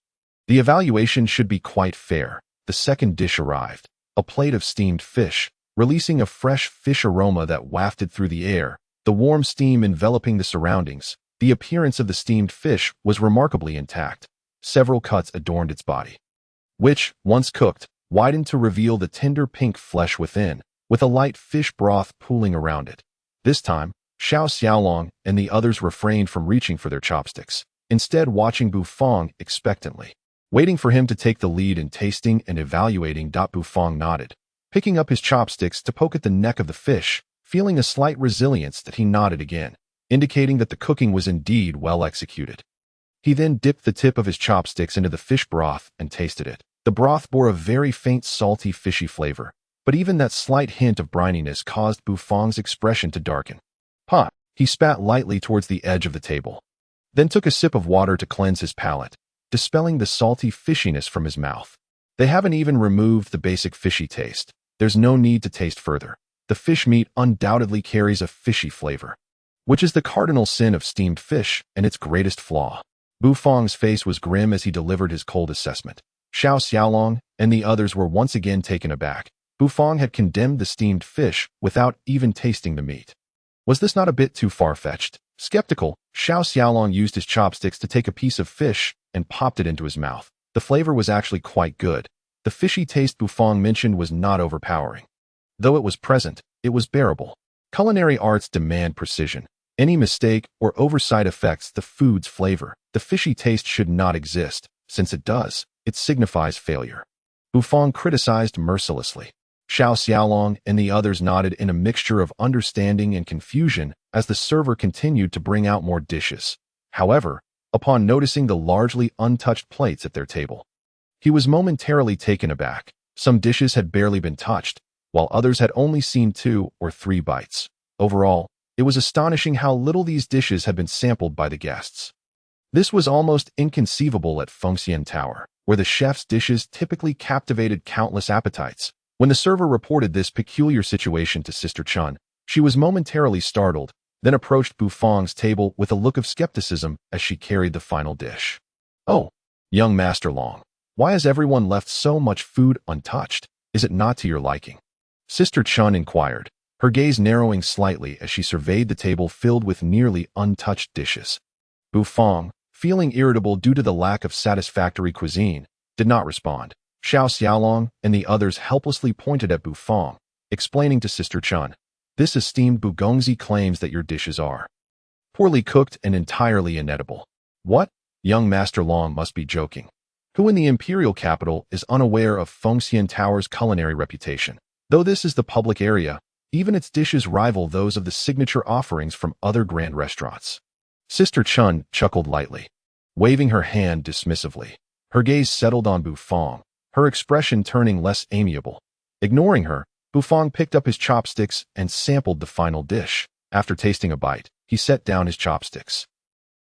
the evaluation should be quite fair. The second dish arrived, a plate of steamed fish, releasing a fresh fish aroma that wafted through the air, the warm steam enveloping the surroundings. The appearance of the steamed fish was remarkably intact. Several cuts adorned its body, which, once cooked, widened to reveal the tender pink flesh within, with a light fish broth pooling around it. This time, Xiao Xiaolong and the others refrained from reaching for their chopsticks, instead watching Bu Fong expectantly, waiting for him to take the lead in tasting and evaluating. Bu Fong nodded, picking up his chopsticks to poke at the neck of the fish, feeling a slight resilience that he nodded again, indicating that the cooking was indeed well executed. He then dipped the tip of his chopsticks into the fish broth and tasted it. The broth bore a very faint salty fishy flavor, but even that slight hint of brininess caused Bu Fong's expression to darken. He spat lightly towards the edge of the table, then took a sip of water to cleanse his palate, dispelling the salty fishiness from his mouth. They haven't even removed the basic fishy taste. There's no need to taste further. The fish meat undoubtedly carries a fishy flavor. which is the cardinal sin of steamed fish and its greatest flaw. Bu Fang's face was grim as he delivered his cold assessment. Xiao Xiaolong and the others were once again taken aback. Bu Fang had condemned the steamed fish without even tasting the meat. Was this not a bit too far-fetched? Skeptical, Xiao Xiaolong used his chopsticks to take a piece of fish and popped it into his mouth. The flavor was actually quite good. The fishy taste Bu Fang mentioned was not overpowering. Though it was present, it was bearable. Culinary arts demand precision. Any mistake or oversight affects the food's flavor. The fishy taste should not exist. Since it does, it signifies failure. Bu Fang criticized mercilessly. Xiao Xiaolong and the others nodded in a mixture of understanding and confusion as the server continued to bring out more dishes. However, upon noticing the largely untouched plates at their table, he was momentarily taken aback. Some dishes had barely been touched, while others had only seen 2 or 3 bites. Overall, it was astonishing how little these dishes had been sampled by the guests. This was almost inconceivable at Fengxian Tower, where the chef's dishes typically captivated countless appetites. When the server reported this peculiar situation to Sister Chun, she was momentarily startled, then approached Bu Fang's table with a look of skepticism as she carried the final dish. "Oh, young Master Long, why has everyone left so much food untouched? Is it not to your liking?" Sister Chun inquired, her gaze narrowing slightly as she surveyed the table filled with nearly untouched dishes. Bu Fang, feeling irritable due to the lack of satisfactory cuisine, did not respond. Xiao Xiaolong and the others helplessly pointed at Bu Fang, explaining to Sister Chun, "This esteemed Bu Gongzi claims that your dishes are poorly cooked and entirely inedible." "What? Young Master Long must be joking. Who in the imperial capital is unaware of Fengxian Tower's culinary reputation? Though this is the public area, even its dishes rival those of the signature offerings from other grand restaurants." Sister Chun chuckled lightly, waving her hand dismissively. Her gaze settled on Bu Fang, her expression turning less amiable. Ignoring her, Bu Fang picked up his chopsticks and sampled the final dish. After tasting a bite, he set down his chopsticks,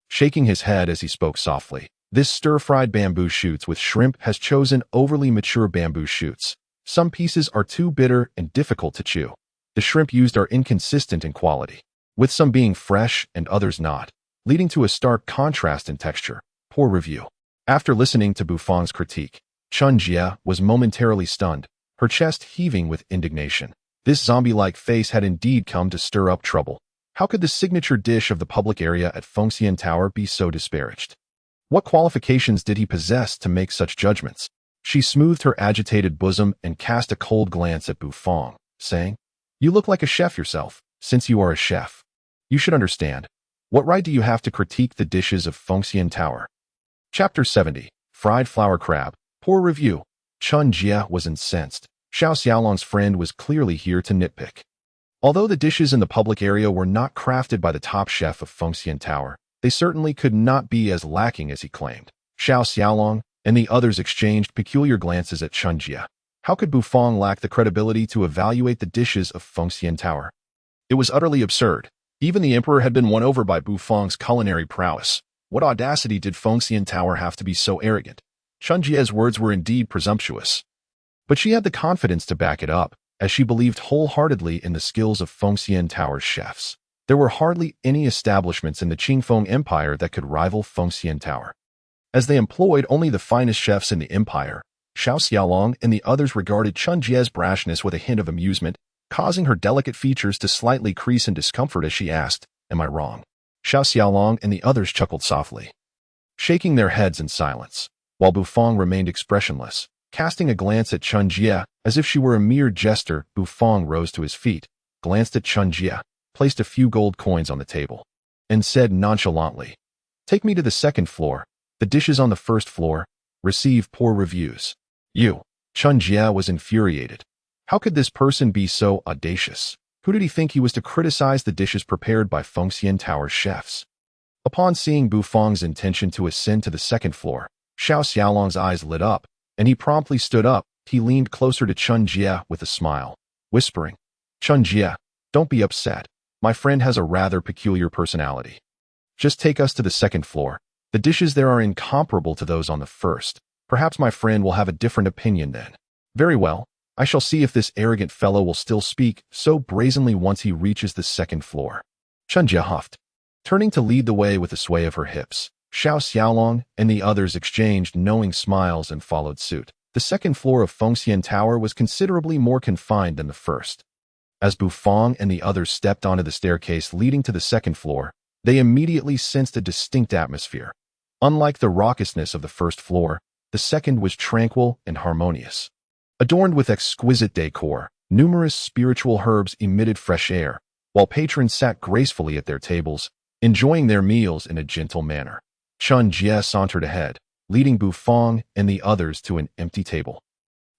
shaking his head as he spoke softly. "This stir-fried bamboo shoots with shrimp has chosen overly mature bamboo shoots. Some pieces are too bitter and difficult to chew. The shrimp used are inconsistent in quality, with some being fresh and others not, leading to a stark contrast in texture. Poor review." After listening to Bu Fang's critique, Chun Jie was momentarily stunned, her chest heaving with indignation. This zombie-like face had indeed come to stir up trouble. How could the signature dish of the public area at Fengxian Tower be so disparaged? What qualifications did he possess to make such judgments? She smoothed her agitated bosom and cast a cold glance at Bu Fang, saying, "You look like a chef yourself. Since you are a chef, you should understand. What right do you have to critique the dishes of Fengxian Tower?" Chapter 70. Fried Flower Crab. Poor review. Chun Jie was incensed. Xiao Xiaolong's friend was clearly here to nitpick. Although the dishes in the public area were not crafted by the top chef of Fengxian Tower, they certainly could not be as lacking as he claimed. Xiao Xiaolong and the others exchanged peculiar glances at Chun Jie. How could Bu Fang lack the credibility to evaluate the dishes of Fengxian Tower? It was utterly absurd. Even the emperor had been won over by Bu Fang's culinary prowess. What audacity did Fengxian Tower have to be so arrogant? Chun Jie's words were indeed presumptuous, but she had the confidence to back it up, as she believed wholeheartedly in the skills of Fengxian Tower's chefs. There were hardly any establishments in the Qingfeng Empire that could rival Fengxian Tower. As they employed only the finest chefs in the empire, Xiao Xiaolong and the others regarded Chun Jie's brashness with a hint of amusement, causing her delicate features to slightly crease in discomfort as she asked, "Am I wrong?" Xiao Xiaolong and the others chuckled softly, shaking their heads in silence, while Bu Fang remained expressionless. Casting a glance at Chun Jie, as if she were a mere jester, Bu Fang rose to his feet, glanced at Chun Jie, placed a few gold coins on the table, and said nonchalantly, "Take me to the second floor. The dishes on the first floor receive poor reviews." "You." Chun Jie was infuriated. How could this person be so audacious? Who did he think he was to criticize the dishes prepared by Fengxian Tower's chefs? Upon seeing Bu Fang's intention to ascend to the second floor, Xiao Xiaolong's eyes lit up, and he promptly stood up. He leaned closer to Chun Jie with a smile, whispering, "Chun Jie, don't be upset. My friend has a rather peculiar personality. Just take us to the second floor. The dishes there are incomparable to those on the first. Perhaps my friend will have a different opinion then." "Very well. I shall see if this arrogant fellow will still speak so brazenly once he reaches the second floor." Chunjie huffed. Turning to lead the way with a sway of her hips, Xiao Xiaolong and the others exchanged knowing smiles and followed suit. The second floor of Fengxian Tower was considerably more confined than the first. As Bufang and the others stepped onto the staircase leading to the second floor, they immediately sensed a distinct atmosphere. Unlike the raucousness of the first floor, the second was tranquil and harmonious. Adorned with exquisite decor, numerous spiritual herbs emitted fresh air, while patrons sat gracefully at their tables, enjoying their meals in a gentle manner. Chun Jie sauntered ahead, leading Bufang and the others to an empty table.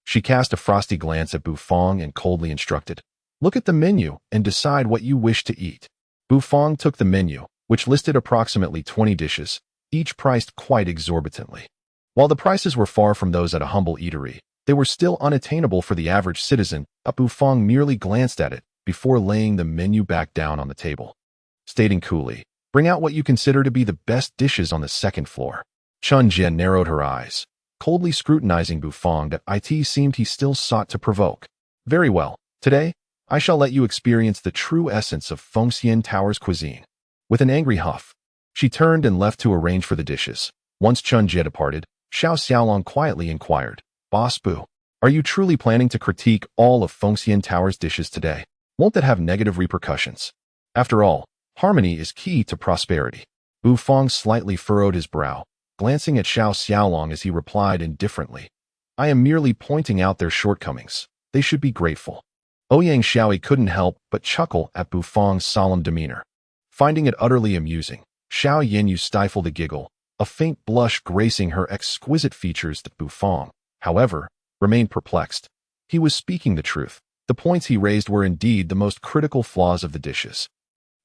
She cast a frosty glance at Bufang and coldly instructed, "Look at the menu and decide what you wish to eat." Bufang took the menu, which listed approximately 20 dishes, each priced quite exorbitantly. While the prices were far from those at a humble eatery, they were still unattainable for the average citizen. Bufang merely glanced at it before laying the menu back down on the table, stating coolly, "Bring out what you consider to be the best dishes on the second floor." Chun Jie narrowed her eyes, coldly scrutinizing Bufang that it seemed he still sought to provoke. "Very well. Today, I shall let you experience the true essence of Fengxian Tower's cuisine." With an angry huff, she turned and left to arrange for the dishes. Once Chun Jie departed, Xiao Xiaolong quietly inquired, "Boss Bu, are you truly planning to critique all of Fengxian Tower's dishes today? Won't that have negative repercussions? After all, harmony is key to prosperity." Bufang slightly furrowed his brow, glancing at Xiao Xiaolong as he replied indifferently, "I am merely pointing out their shortcomings. They should be grateful." Ouyang Xiaoi couldn't help but chuckle at Bufang's solemn demeanor. Finding it utterly amusing, Xiao Yinyu stifled a giggle, a faint blush gracing her exquisite features. That Bufang, however, remained perplexed. He was speaking the truth. The points he raised were indeed the most critical flaws of the dishes.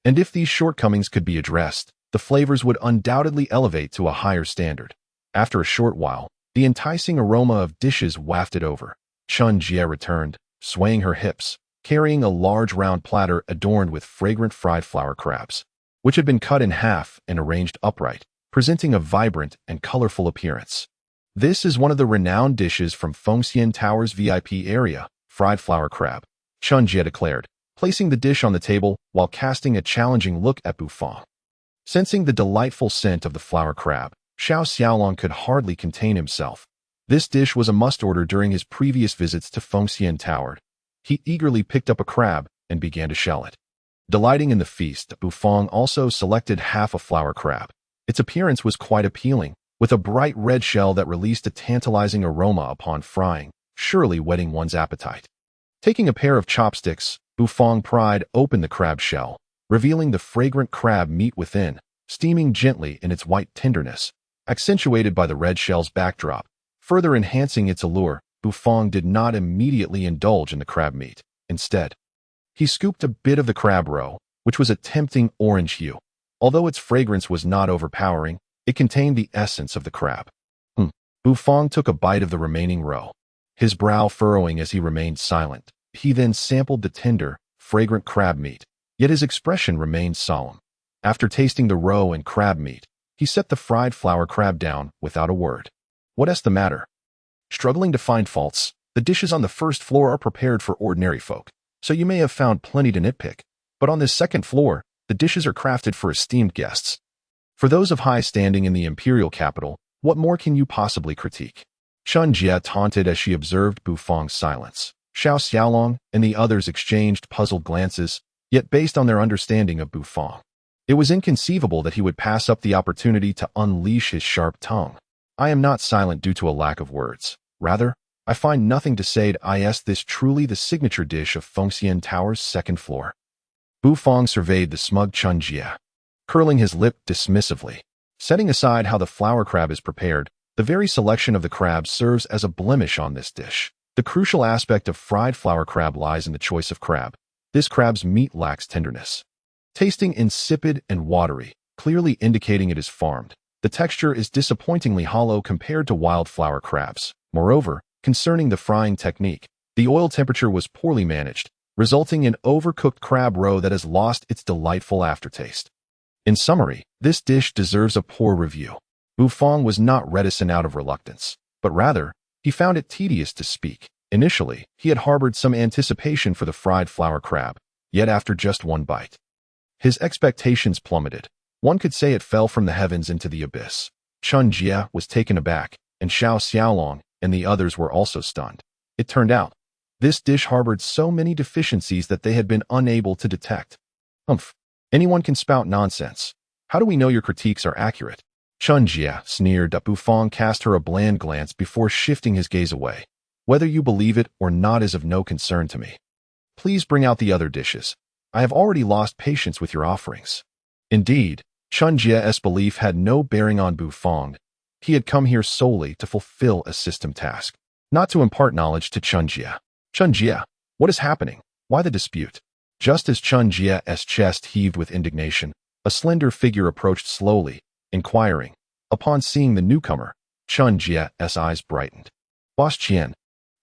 And if these shortcomings could be addressed, the flavors would undoubtedly elevate to a higher standard. After a short while, the enticing aroma of dishes wafted over. Chun Jie returned, swaying her hips, carrying a large round platter adorned with fragrant fried flower crabs, which had been cut in half and arranged upright, presenting a vibrant and colorful appearance. "This is one of the renowned dishes from Fengxian Tower's VIP area, fried flower crab," Chun Jie declared, placing the dish on the table while casting a challenging look at Bufang. Sensing the delightful scent of the flower crab, Xiao Xiaolong could hardly contain himself. This dish was a must-order during his previous visits to Fengxian Tower. He eagerly picked up a crab and began to shell it. Delighting in the feast, Bufang also selected half a flower crab. Its appearance was quite appealing, with a bright red shell that released a tantalizing aroma upon frying, surely whetting one's appetite. Taking a pair of chopsticks, Bufang pried open the crab shell, revealing the fragrant crab meat within, steaming gently in its white tenderness, accentuated by the red shell's backdrop. Further enhancing its allure, Bufang did not immediately indulge in the crab meat. Instead, he scooped a bit of the crab roe, which was a tempting orange hue. Although its fragrance was not overpowering, it contained the essence of the crab. Bufang took a bite of the remaining roe, his brow furrowing as he remained silent. He then sampled the tender, fragrant crab meat, yet his expression remained solemn. After tasting the roe and crab meat, he set the fried flower crab down without a word. "What's the matter? Struggling to find faults? The dishes on the first floor are prepared for ordinary folk, so you may have found plenty to nitpick. But on this second floor, the dishes are crafted for esteemed guests. For those of high standing in the imperial capital, what more can you possibly critique?" Chun Jie taunted as she observed Bufang's silence. Xiao Xiaolong and the others exchanged puzzled glances, yet based on their understanding of Bufang, it was inconceivable that he would pass up the opportunity to unleash his sharp tongue. "I am not silent due to a lack of words. Rather, I find nothing to say to this truly the signature dish of Fengxian Tower's second floor." Bufang surveyed the smug Chun Jie, curling his lip dismissively. Setting aside how the flower crab is prepared, the very selection of the crab serves as a blemish on this dish. The crucial aspect of fried flower crab lies in the choice of crab. This crab's meat lacks tenderness, tasting insipid and watery, clearly indicating it is farmed. The texture is disappointingly hollow compared to wildflower crabs. Moreover, concerning the frying technique, the oil temperature was poorly managed, resulting in overcooked crab roe that has lost its delightful aftertaste. In summary, this dish deserves a poor review. Bufang was not reticent out of reluctance, but rather, he found it tedious to speak. Initially, he had harbored some anticipation for the fried flower crab, yet after just one bite, His expectations plummeted. One could say it fell from the heavens into the abyss. Chen Jie was taken aback, and Xiao Xiaolong and the others were also stunned. It turned out, this dish harbored so many deficiencies that they had been unable to detect. Humph. Anyone can spout nonsense. How do we know your critiques are accurate? Chen Jie sneered. Bufang cast her a bland glance before shifting his gaze away. Whether you believe it or not is of no concern to me. Please bring out the other dishes. I have already lost patience with your offerings. Indeed, Chen Jie's belief had no bearing on Bufang. He had come here solely to fulfill a system task, not to impart knowledge to Chen Jie. Chen Jie, what is happening? Why the dispute? Just as Chen Jie's chest heaved with indignation, a slender figure approached slowly, inquiring. Upon seeing the newcomer, Chen Jie's eyes brightened. Boss Qian,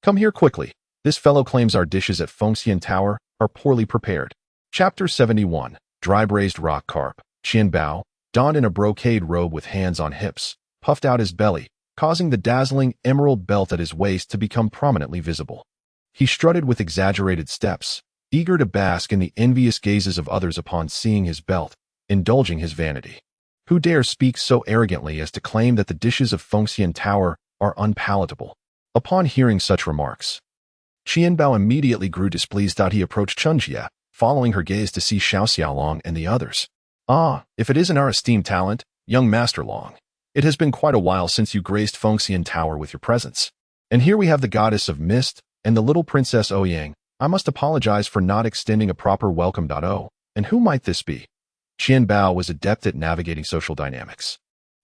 come here quickly. This fellow claims our dishes at Fengxian Tower are poorly prepared. Chapter 71, Dry-Braised Rock Carp. Qian Bao, donned in a brocade robe with hands on hips, puffed out his belly, causing the dazzling emerald belt at his waist to become prominently visible. He strutted with exaggerated steps, eager to bask in the envious gazes of others upon seeing his belt, indulging his vanity. Who dare speak so arrogantly as to claim that the dishes of Fengxian Tower are unpalatable? Upon hearing such remarks, Qian Bao immediately grew displeased. He approached Chen Jie, following her gaze to see Xiao Xiaolong and the others. Ah, if it isn't our esteemed talent, young Master Long. It has been quite a while since you graced Fengxian Tower with your presence. And here we have the goddess of mist and the little princess Ouyang. I must apologize for not extending a proper welcome. And who might this be? Qian Bao was adept at navigating social dynamics.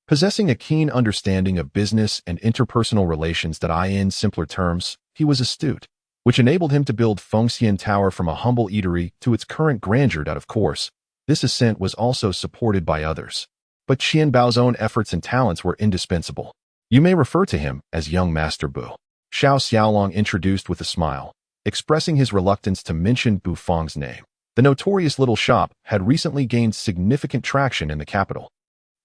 Possessing a keen understanding of business and interpersonal relations. In simpler terms, he was astute, which enabled him to build Fengxian Tower from a humble eatery to its current grandeur. Of course, this ascent was also supported by others. But Qian Bao's own efforts and talents were indispensable. You may refer to him as young Master Bu. Xiao Xiaolong introduced with a smile, expressing his reluctance to mention Bufang's name. The notorious little shop had recently gained significant traction in the capital,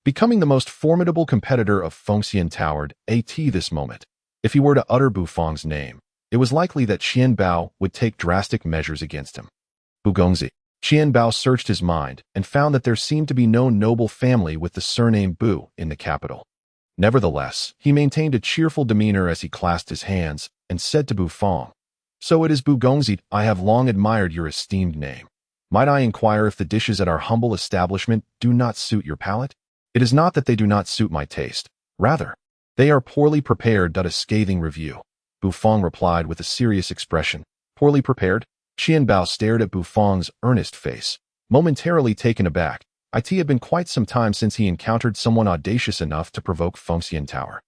becoming the most formidable competitor of Fengxian Tower at this moment. If he were to utter Bufang's name, it was likely that Qian Bao would take drastic measures against him. Bugongzi. Qian Bao searched his mind and found that there seemed to be no noble family with the surname Bu in the capital. Nevertheless, he maintained a cheerful demeanor as he clasped his hands and said to Bufang, So it is Bugongzi. I have long admired your esteemed name. Might I inquire if the dishes at our humble establishment do not suit your palate? It is not that they do not suit my taste. Rather, they are poorly prepared. A scathing review. Bufang replied with a serious expression. Poorly prepared? Qian Bao stared at Bufang's earnest face, momentarily taken aback. It had been quite some time since he encountered someone audacious enough to provoke Fengxian Tower.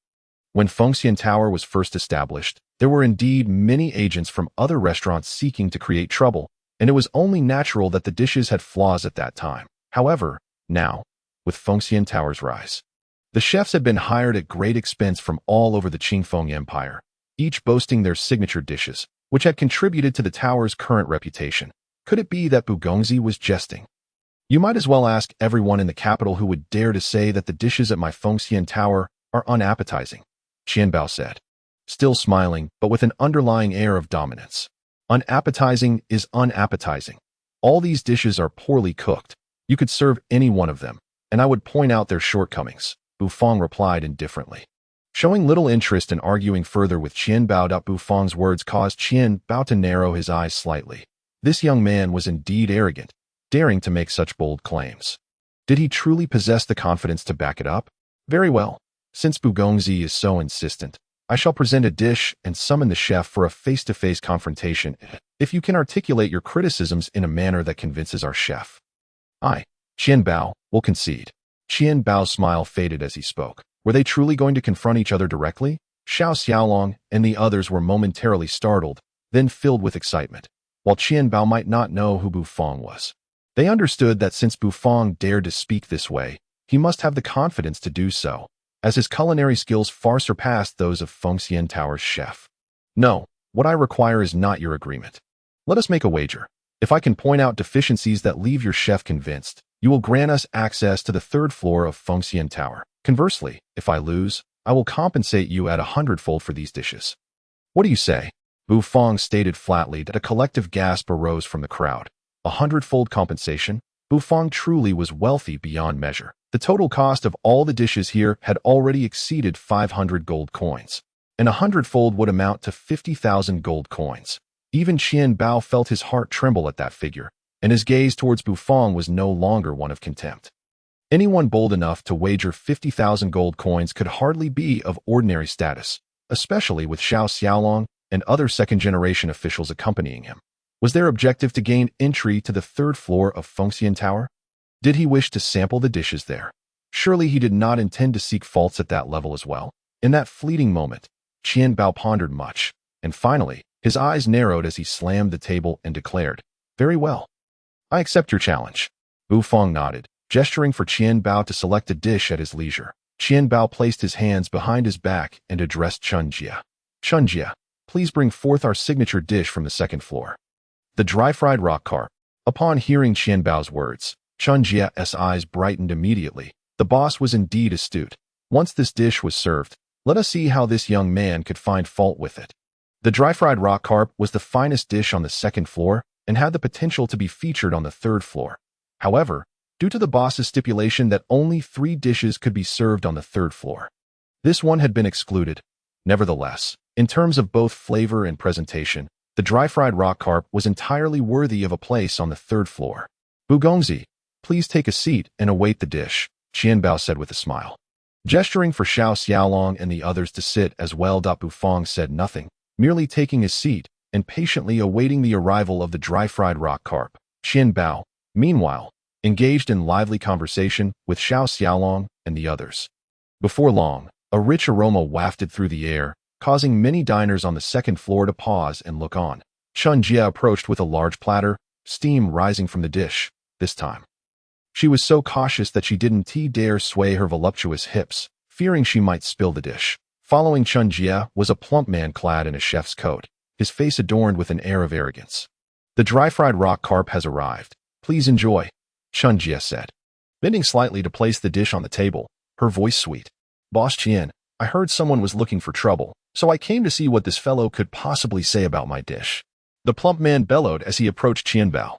When Fengxian Tower was first established, there were indeed many agents from other restaurants seeking to create trouble, and it was only natural that the dishes had flaws at that time. However, now, with Fengxian Tower's rise, the chefs had been hired at great expense from all over the Qingfeng Empire, each boasting their signature dishes, which had contributed to the tower's current reputation. Could it be that Bugongzi was jesting? You might as well ask everyone in the capital who would dare to say that the dishes at my Fengxian Tower are unappetizing, Qian Bao said, still smiling but with an underlying air of dominance. Unappetizing is unappetizing. All these dishes are poorly cooked. You could serve any one of them, and I would point out their shortcomings, Bufang replied indifferently. Showing little interest in arguing further with Qian Bao. Bufang's words caused Qian Bao to narrow his eyes slightly. This young man was indeed arrogant, daring to make such bold claims. Did he truly possess the confidence to back it up? Very well. Since Bugongzi is so insistent, I shall present a dish and summon the chef for a face-to-face confrontation if you can articulate your criticisms in a manner that convinces our chef. I, Qian Bao, will concede. Qian Bao's smile faded as he spoke. Were they truly going to confront each other directly? Xiao Xiaolong and the others were momentarily startled, then filled with excitement, while Qian Bao might not know who Bufang was. They understood that since Bufang dared to speak this way, he must have the confidence to do so, as his culinary skills far surpassed those of Fengxian Tower's chef. No, what I require is not your agreement. Let us make a wager. If I can point out deficiencies that leave your chef convinced, you will grant us access to the third floor of Fengxian Tower. Conversely, if I lose, I will compensate you at 100-fold for these dishes. What do you say? Bufang stated flatly. That a collective gasp arose from the crowd. 100-fold compensation? Bufang truly was wealthy beyond measure. The total cost of all the dishes here had already exceeded 500 gold coins, and 100-fold would amount to 50,000 gold coins. Even Qian Bao felt his heart tremble at that figure, and his gaze towards Bufang was no longer one of contempt. Anyone bold enough to wager 50,000 gold coins could hardly be of ordinary status, especially with Xiao Xiaolong and other second-generation officials accompanying him. Was their objective to gain entry to the third floor of Fengxian Tower? Did he wish to sample the dishes there? Surely he did not intend to seek faults at that level as well. In that fleeting moment, Qian Bao pondered much, and finally, his eyes narrowed as he slammed the table and declared, "Very well. I accept your challenge." Bufang nodded, gesturing for Qian Bao to select a dish at his leisure. Qian Bao placed his hands behind his back and addressed Chun Jia. "Chun Jia, please bring forth our signature dish from the second floor." The dry-fried rock carp. Upon hearing Qian Bao's words, Chun Jia's eyes brightened immediately. The boss was indeed astute. Once this dish was served, let us see how this young man could find fault with it. The dry-fried rock carp was the finest dish on the second floor and had the potential to be featured on the third floor. However, due to the boss's stipulation that only 3 dishes could be served on the third floor, this one had been excluded. Nevertheless, in terms of both flavor and presentation, the dry-fried rock carp was entirely worthy of a place on the third floor. "Bu Gongzi, please take a seat and await the dish," Qian Bao said with a smile. Gesturing for Xiao Xiaolong and the others to sit as well. Bufang said nothing, merely taking his seat and patiently awaiting the arrival of the dry-fried rock carp. Qian Bao, meanwhile, engaged in lively conversation with Xiao Xiaolong and the others. Before long, a rich aroma wafted through the air, causing many diners on the second floor to pause and look on. Chun Jia approached with a large platter, steam rising from the dish. This time, she was so cautious that she didn't dare sway her voluptuous hips, fearing she might spill the dish. Following Chun Jia was a plump man clad in a chef's coat, his face adorned with an air of arrogance. "The dry-fried rock carp has arrived. Please enjoy," Chun Jia said, bending slightly to place the dish on the table, her voice sweet. "Boss Qian, I heard someone was looking for trouble, so I came to see what this fellow could possibly say about my dish." The plump man bellowed as he approached Qian Bao,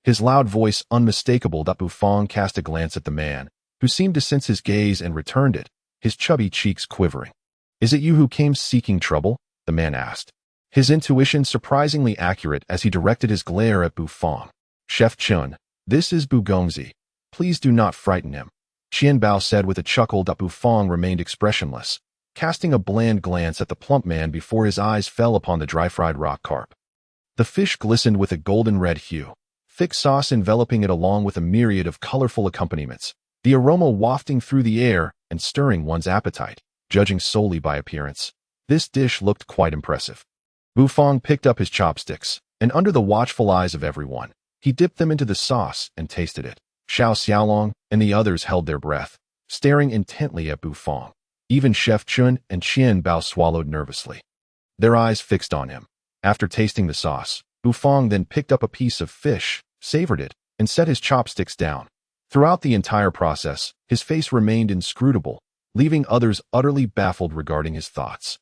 his loud voice unmistakable. Bufang cast a glance at the man, who seemed to sense his gaze and returned it, his chubby cheeks quivering. "Is it you who came seeking trouble?" the man asked, his intuition surprisingly accurate as he directed his glare at Bufang. "Chef Chun, this is Bu Gongzi. Please do not frighten him," Qian Bao said with a chuckle. Bufang remained expressionless, casting a bland glance at the plump man before his eyes fell upon the dry-fried rock carp. The fish glistened with a golden red hue, thick sauce enveloping it along with a myriad of colorful accompaniments, the aroma wafting through the air and stirring one's appetite. Judging solely by appearance, this dish looked quite impressive. Bufang picked up his chopsticks, and under the watchful eyes of everyone, he dipped them into the sauce and tasted it. Xiao Xiaolong and the others held their breath, staring intently at Bufang. Even Chef Chun and Qian Bao swallowed nervously, their eyes fixed on him. After tasting the sauce, Bufang then picked up a piece of fish, savored it, and set his chopsticks down. Throughout the entire process, his face remained inscrutable, leaving others utterly baffled regarding his thoughts.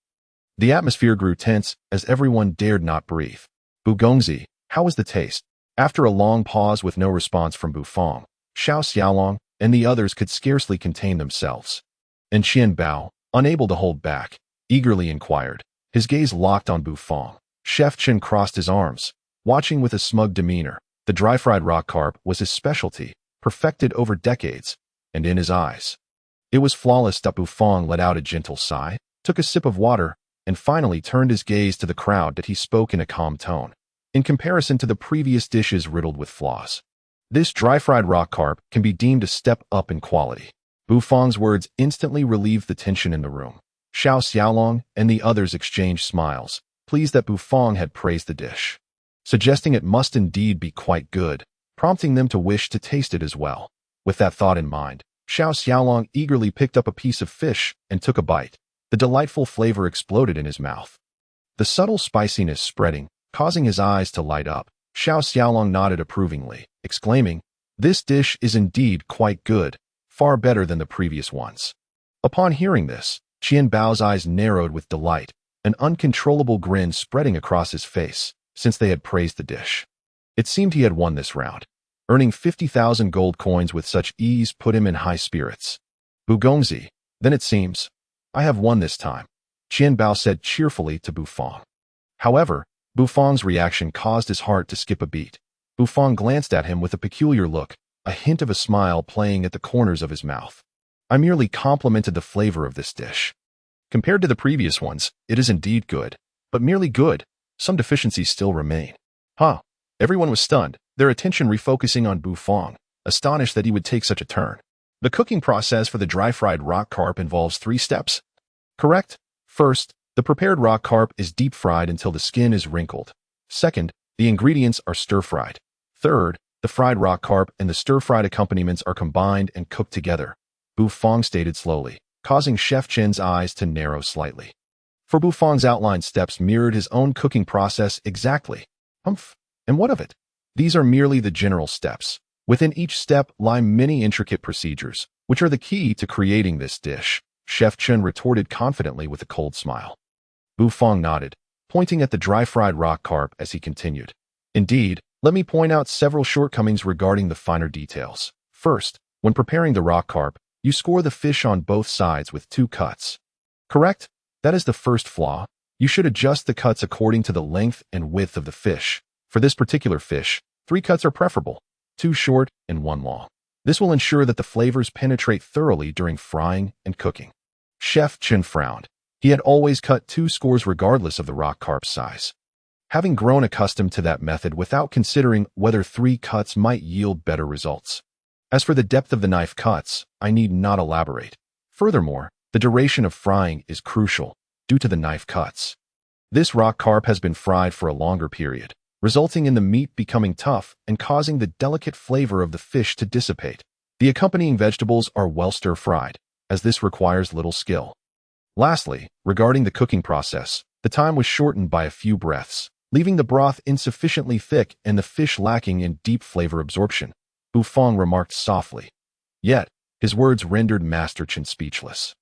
The atmosphere grew tense as everyone dared not breathe. "Bu Gongzi, how was the taste?" After a long pause with no response from Bufang, Xiao Xiaolong and the others could scarcely contain themselves. And Qian Bao, unable to hold back, eagerly inquired, his gaze locked on Bufang. Chef Chen crossed his arms, watching with a smug demeanor. The dry-fried rock carp was his specialty, perfected over decades, and in his eyes, it was flawless. Bufang let out a gentle sigh, took a sip of water, and finally turned his gaze to the crowd. That he spoke in a calm tone. In comparison to the previous dishes riddled with flaws, this dry-fried rock carp can be deemed a step up in quality. Bufang's words instantly relieved the tension in the room. Xiao Xiaolong and the others exchanged smiles, pleased that Bufang had praised the dish, suggesting it must indeed be quite good, prompting them to wish to taste it as well. With that thought in mind, Xiao Xiaolong eagerly picked up a piece of fish and took a bite. The delightful flavor exploded in his mouth, the subtle spiciness spreading, causing his eyes to light up. Xiao Xiaolong nodded approvingly, exclaiming, "This dish is indeed quite good, far better than the previous ones." Upon hearing this, Qian Bao's eyes narrowed with delight, an uncontrollable grin spreading across his face, since they had praised the dish. It seemed he had won this round. Earning 50,000 gold coins with such ease put him in high spirits. Bu Gongzi, then it seems, I have won this time, Qian Bao said cheerfully to Bu Fong. However, Bu Fong's reaction caused his heart to skip a beat. Bu Fong glanced at him with a peculiar look, a hint of a smile playing at the corners of his mouth. I merely complimented the flavor of this dish. Compared to the previous ones, it is indeed good, but merely good. Some deficiencies still remain. Huh. Everyone was stunned, their attention refocusing on Bu Fong, astonished that he would take such a turn. The cooking process for the dry-fried rock carp involves 3 steps. Correct? First, the prepared rock carp is deep-fried until the skin is wrinkled. Second, the ingredients are stir-fried. Third, the fried rock carp and the stir-fried accompaniments are combined and cooked together, Bu Fong stated slowly, causing Chef Chen's eyes to narrow slightly. For Bu Fong's outlined steps mirrored his own cooking process exactly. Humph, and what of it? These are merely the general steps. Within each step lie many intricate procedures, which are the key to creating this dish, Chef Chen retorted confidently with a cold smile. Bu Fong nodded, pointing at the dry-fried rock carp as he continued. Indeed, let me point out several shortcomings regarding the finer details. First, when preparing the rock carp, you score the fish on both sides with 2 cuts. Correct? That is the first flaw. You should adjust the cuts according to the length and width of the fish. For this particular fish, 3 cuts are preferable, 2 short and 1 long. This will ensure that the flavors penetrate thoroughly during frying and cooking. Chef Chen frowned. He had always cut 2 scores regardless of the rock carp's size. Having grown accustomed to that method without considering whether 3 cuts might yield better results. As for the depth of the knife cuts, I need not elaborate. Furthermore, the duration of frying is crucial, due to the knife cuts. This rock carp has been fried for a longer period, resulting in the meat becoming tough and causing the delicate flavor of the fish to dissipate. The accompanying vegetables are well stir-fried, as this requires little skill. Lastly, regarding the cooking process, the time was shortened by a few breaths, leaving the broth insufficiently thick and the fish lacking in deep flavor absorption, Bu Fong remarked softly. Yet, his words rendered Master Chen speechless.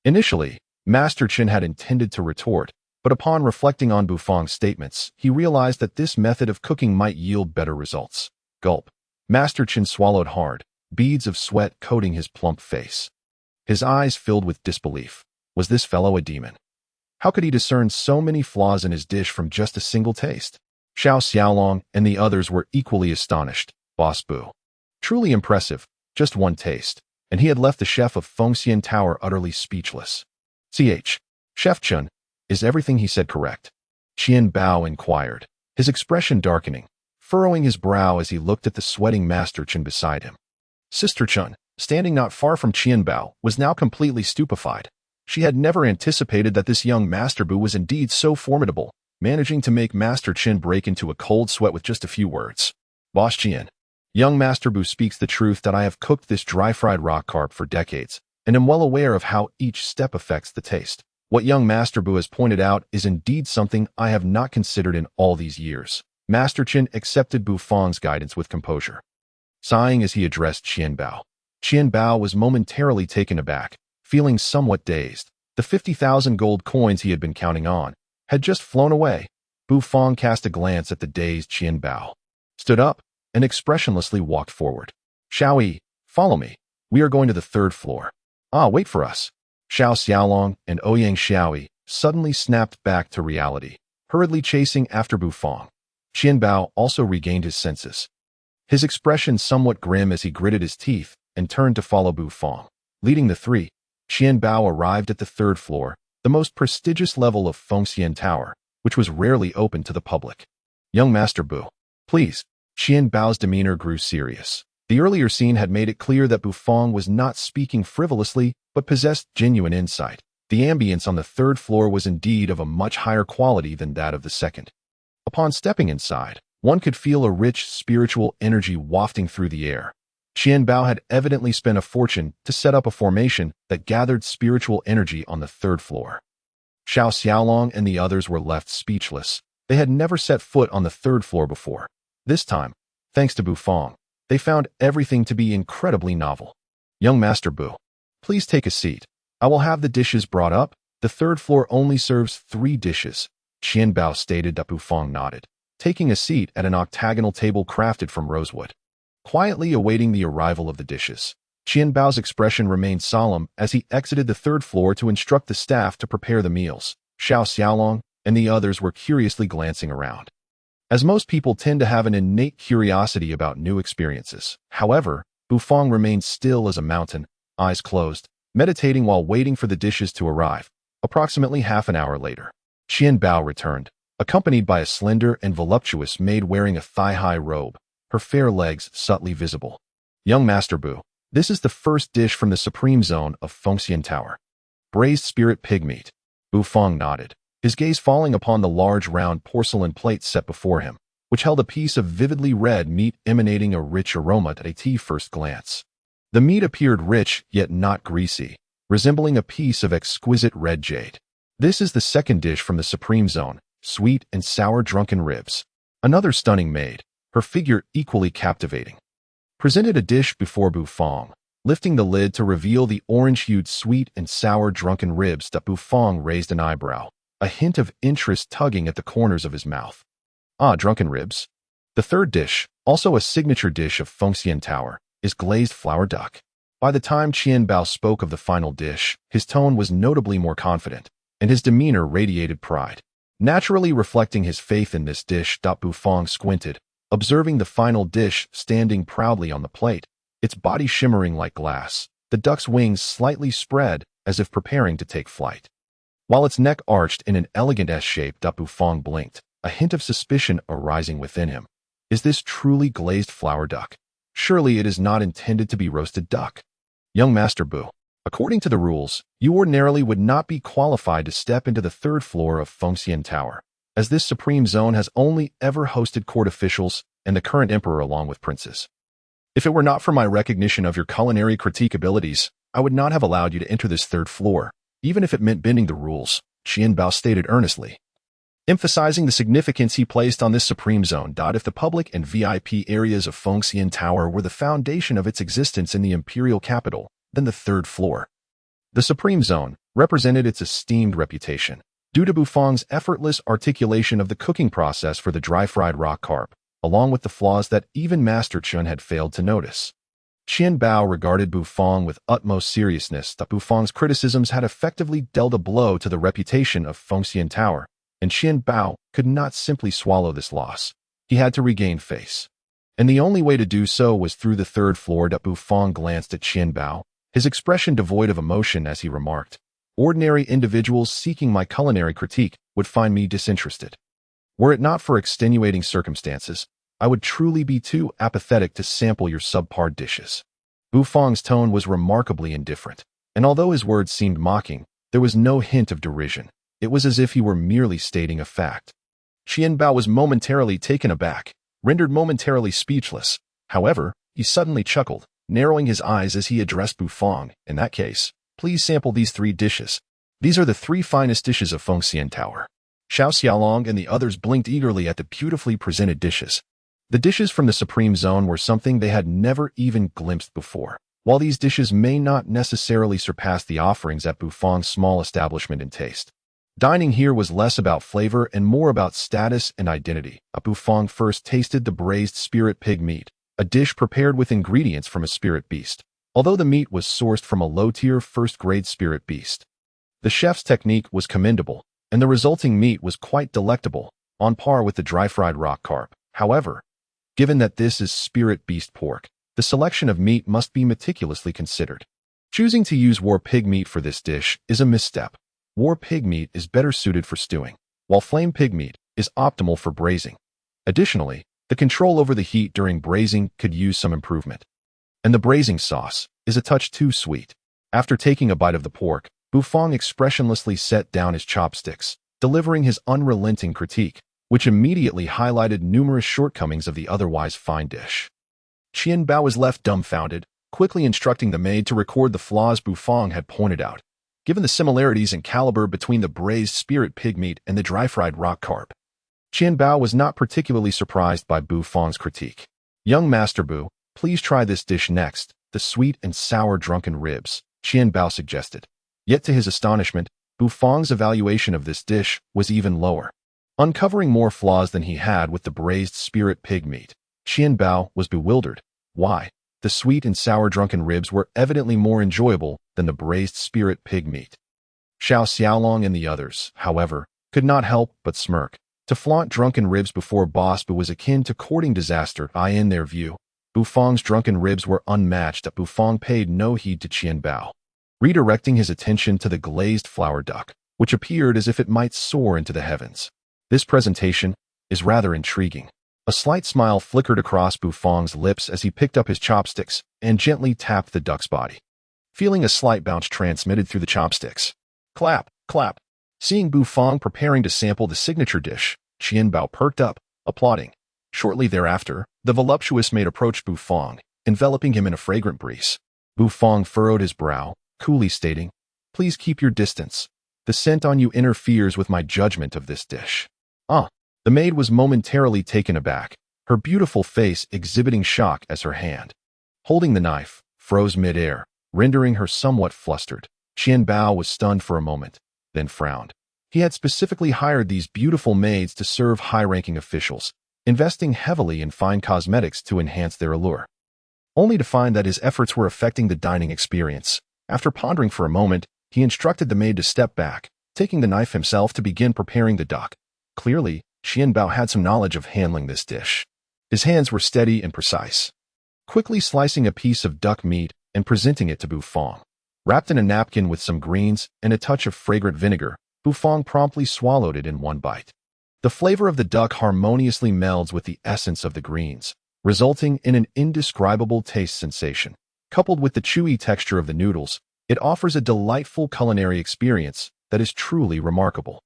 Initially, Master Chen had intended to retort, but upon reflecting on Bu Fong's statements, he realized that this method of cooking might yield better results. Gulp. Master Chen swallowed hard, beads of sweat coating his plump face. His eyes filled with disbelief. Was this fellow a demon? How could he discern so many flaws in his dish from just a single taste? Xiao Xiaolong and the others were equally astonished. Boss Bu. Truly impressive, just 1 taste, and he had left the chef of Fengxian Tower utterly speechless. Chef Chen, is everything he said correct? Qian Bao inquired, his expression darkening, furrowing his brow as he looked at the sweating Master Chen beside him. Sister Chen, standing not far from Qian Bao, was now completely stupefied. She had never anticipated that this young Master Bu was indeed so formidable, managing to make Master Chen break into a cold sweat with just a few words. Boss Qian, young Master Bu speaks the truth that I have cooked this dry-fried rock carp for decades, and am well aware of how each step affects the taste. What young Master Bu has pointed out is indeed something I have not considered in all these years. Master Chen accepted Bu Fong's guidance with composure. Sighing as he addressed Qian Bao. Qian Bao was momentarily taken aback, feeling somewhat dazed. The 50,000 gold coins he had been counting on had just flown away. Bu Fong cast a glance at the dazed Qian Bao, stood up, and expressionlessly walked forward. Xiaoyi, follow me. We are going to the 3rd floor. Ah, wait for us. Xiao Xiaolong and Ouyang Xiaoyi suddenly snapped back to reality, hurriedly chasing after Bu Fong. Qian Bao also regained his senses. His expression somewhat grim as he gritted his teeth and turned to follow Bu Fong. Leading the 3, Qian Bao arrived at the 3rd floor, the most prestigious level of Fengxian Tower, which was rarely open to the public. Young Master Bu, please. Qian Bao's demeanor grew serious. The earlier scene had made it clear that Bu Fong was not speaking frivolously, but possessed genuine insight. The ambience on the 3rd floor was indeed of a much higher quality than that of the 2nd. Upon stepping inside, one could feel a rich spiritual energy wafting through the air. Qian Bao had evidently spent a fortune to set up a formation that gathered spiritual energy on the 3rd floor. Xiao Xiaolong and the others were left speechless. They had never set foot on the 3rd floor before. This time, thanks to Bu Fong, they found everything to be incredibly novel. Young Master Bu, please take a seat. I will have the dishes brought up. The 3rd floor only serves 3 dishes. Qian Bao stated that Bu Fong nodded, taking a seat at an octagonal table crafted from rosewood. quietly awaiting the arrival of the dishes. Qianbao's expression remained solemn as he exited the third floor to instruct the staff to prepare the meals. Xiao Xiaolong and the others were curiously glancing around. As most people tend to have an innate curiosity about new experiences. However, Bufang remained still as a mountain, eyes closed, meditating while waiting for the dishes to arrive. Approximately half an hour later, Qianbao returned, accompanied by a slender and voluptuous maid wearing a thigh-high robe, her fair legs subtly visible. Young Master Bu, this is the first dish from the supreme zone of Fengxian Tower. Braised spirit pig meat. Bufang nodded, his gaze falling upon the large round porcelain plate set before him, which held a piece of vividly red meat emanating a rich aroma at a first glance. The meat appeared rich yet not greasy, resembling a piece of exquisite red jade. This is the second dish from the supreme zone, sweet and sour drunken ribs. Another stunning maid, her figure equally captivating, presented a dish before Bufang, lifting the lid to reveal the orange-hued sweet and sour drunken ribs. Bufang raised an eyebrow, a hint of interest tugging at the corners of his mouth. Ah, drunken ribs. The third dish, also a signature dish of Fengxian Tower, is glazed flour duck. By the time Qianbao spoke of the final dish, his tone was notably more confident, and his demeanor radiated pride. Naturally reflecting his faith in this dish, Bufang squinted, observing the final dish standing proudly on the plate, its body shimmering like glass, the duck's wings slightly spread as if preparing to take flight. While its neck arched in an elegant S-shape, Bufang blinked, a hint of suspicion arising within him. Is this truly glazed flour duck? Surely it is not intended to be roasted duck. Young Master Bu, according to the rules, you ordinarily would not be qualified to step into the third floor of Fengxian Tower, as this supreme zone has only ever hosted court officials and the current emperor along with princes. If it were not for my recognition of your culinary critique abilities, I would not have allowed you to enter this third floor, even if it meant bending the rules, Qianbao stated earnestly, emphasizing the significance he placed on this supreme zone. If the public and VIP areas of Fengxian Tower were the foundation of its existence in the imperial capital, then the third floor, the supreme zone, represented its esteemed reputation, due to Bufang's effortless articulation of the cooking process for the dry-fried rock carp, along with the flaws that even Master Chun had failed to notice. Qianbao regarded Bufang with utmost seriousness. Bufang's criticisms had effectively dealt a blow to the reputation of Fengxian Tower, and Qianbao could not simply swallow this loss. He had to regain face. And the only way to do so was through the third floor. Bufang glanced at Qianbao, his expression devoid of emotion as he remarked, ordinary individuals seeking my culinary critique would find me disinterested. Were it not for extenuating circumstances, I would truly be too apathetic to sample your subpar dishes. Bufang's tone was remarkably indifferent, and although his words seemed mocking, there was no hint of derision. It was as if he were merely stating a fact. Qianbao was momentarily taken aback, rendered momentarily speechless. However, he suddenly chuckled, narrowing his eyes as he addressed Bufang. In that case, please sample these 3 dishes. These are the 3 finest dishes of Fengxian Tower. Xiao Xiaolong and the others blinked eagerly at the beautifully presented dishes. The dishes from the supreme zone were something they had never even glimpsed before. While these dishes may not necessarily surpass the offerings at Bufang's small establishment in taste, dining here was less about flavor and more about status and identity. Bufang first tasted the braised spirit pig meat, a dish prepared with ingredients from a spirit beast. Although the meat was sourced from a low-tier first-grade spirit beast, the chef's technique was commendable, and the resulting meat was quite delectable, on par with the dry-fried rock carp. However, given that this is spirit beast pork, the selection of meat must be meticulously considered. Choosing to use war pig meat for this dish is a misstep. War pig meat is better suited for stewing, while flame pig meat is optimal for braising. Additionally, the control over the heat during braising could use some improvement. And the braising sauce is a touch too sweet. After taking a bite of the pork, Bufang expressionlessly set down his chopsticks, delivering his unrelenting critique, which immediately highlighted numerous shortcomings of the otherwise fine dish. Qianbao was left dumbfounded, quickly instructing the maid to record the flaws Bufang had pointed out, given the similarities in caliber between the braised spirit pig meat and the dry-fried rock carp. Qianbao was not particularly surprised by Bufang's critique. Young Master Bu, please try this dish next, the sweet and sour drunken ribs, Qianbao suggested. Yet to his astonishment, Bufang's evaluation of this dish was even lower. Uncovering more flaws than he had with the braised spirit pig meat, Qianbao was bewildered, Why? The sweet and sour drunken ribs were evidently more enjoyable than the braised spirit pig meat. Xiao Xiaolong and the others, however, could not help but smirk. To flaunt drunken ribs before Boss Bu was akin to courting disaster. In their view, Bufang's drunken ribs were unmatched. Bufang paid no heed to Qianbao, redirecting his attention to the glazed flower duck, which appeared as if it might soar into the heavens. This presentation is rather intriguing. A slight smile flickered across Bufang's lips as he picked up his chopsticks and gently tapped the duck's body, feeling a slight bounce transmitted through the chopsticks. Clap, clap. Seeing Bufang preparing to sample the signature dish, Qianbao perked up, applauding. Shortly thereafter, the voluptuous maid approached Bufang, enveloping him in a fragrant breeze. Bufang furrowed his brow, coolly stating, "Please keep your distance. The scent on you interferes with my judgment of this dish." The maid was momentarily taken aback, her beautiful face exhibiting shock as her hand, holding the knife, froze mid-air, rendering her somewhat flustered. Qianbao was stunned for a moment, then frowned. He had specifically hired these beautiful maids to serve high-ranking officials, investing heavily in fine cosmetics to enhance their allure, only to find that his efforts were affecting the dining experience. After pondering for a moment, he instructed the maid to step back, taking the knife himself to begin preparing the duck. Clearly, Qianbao had some knowledge of handling this dish. His hands were steady and precise, quickly slicing a piece of duck meat and presenting it to Bufang. Wrapped in a napkin with some greens and a touch of fragrant vinegar, Bufang promptly swallowed it in one bite. The flavor of the duck harmoniously melds with the essence of the greens, resulting in an indescribable taste sensation. Coupled with the chewy texture of the noodles, it offers a delightful culinary experience that is truly remarkable.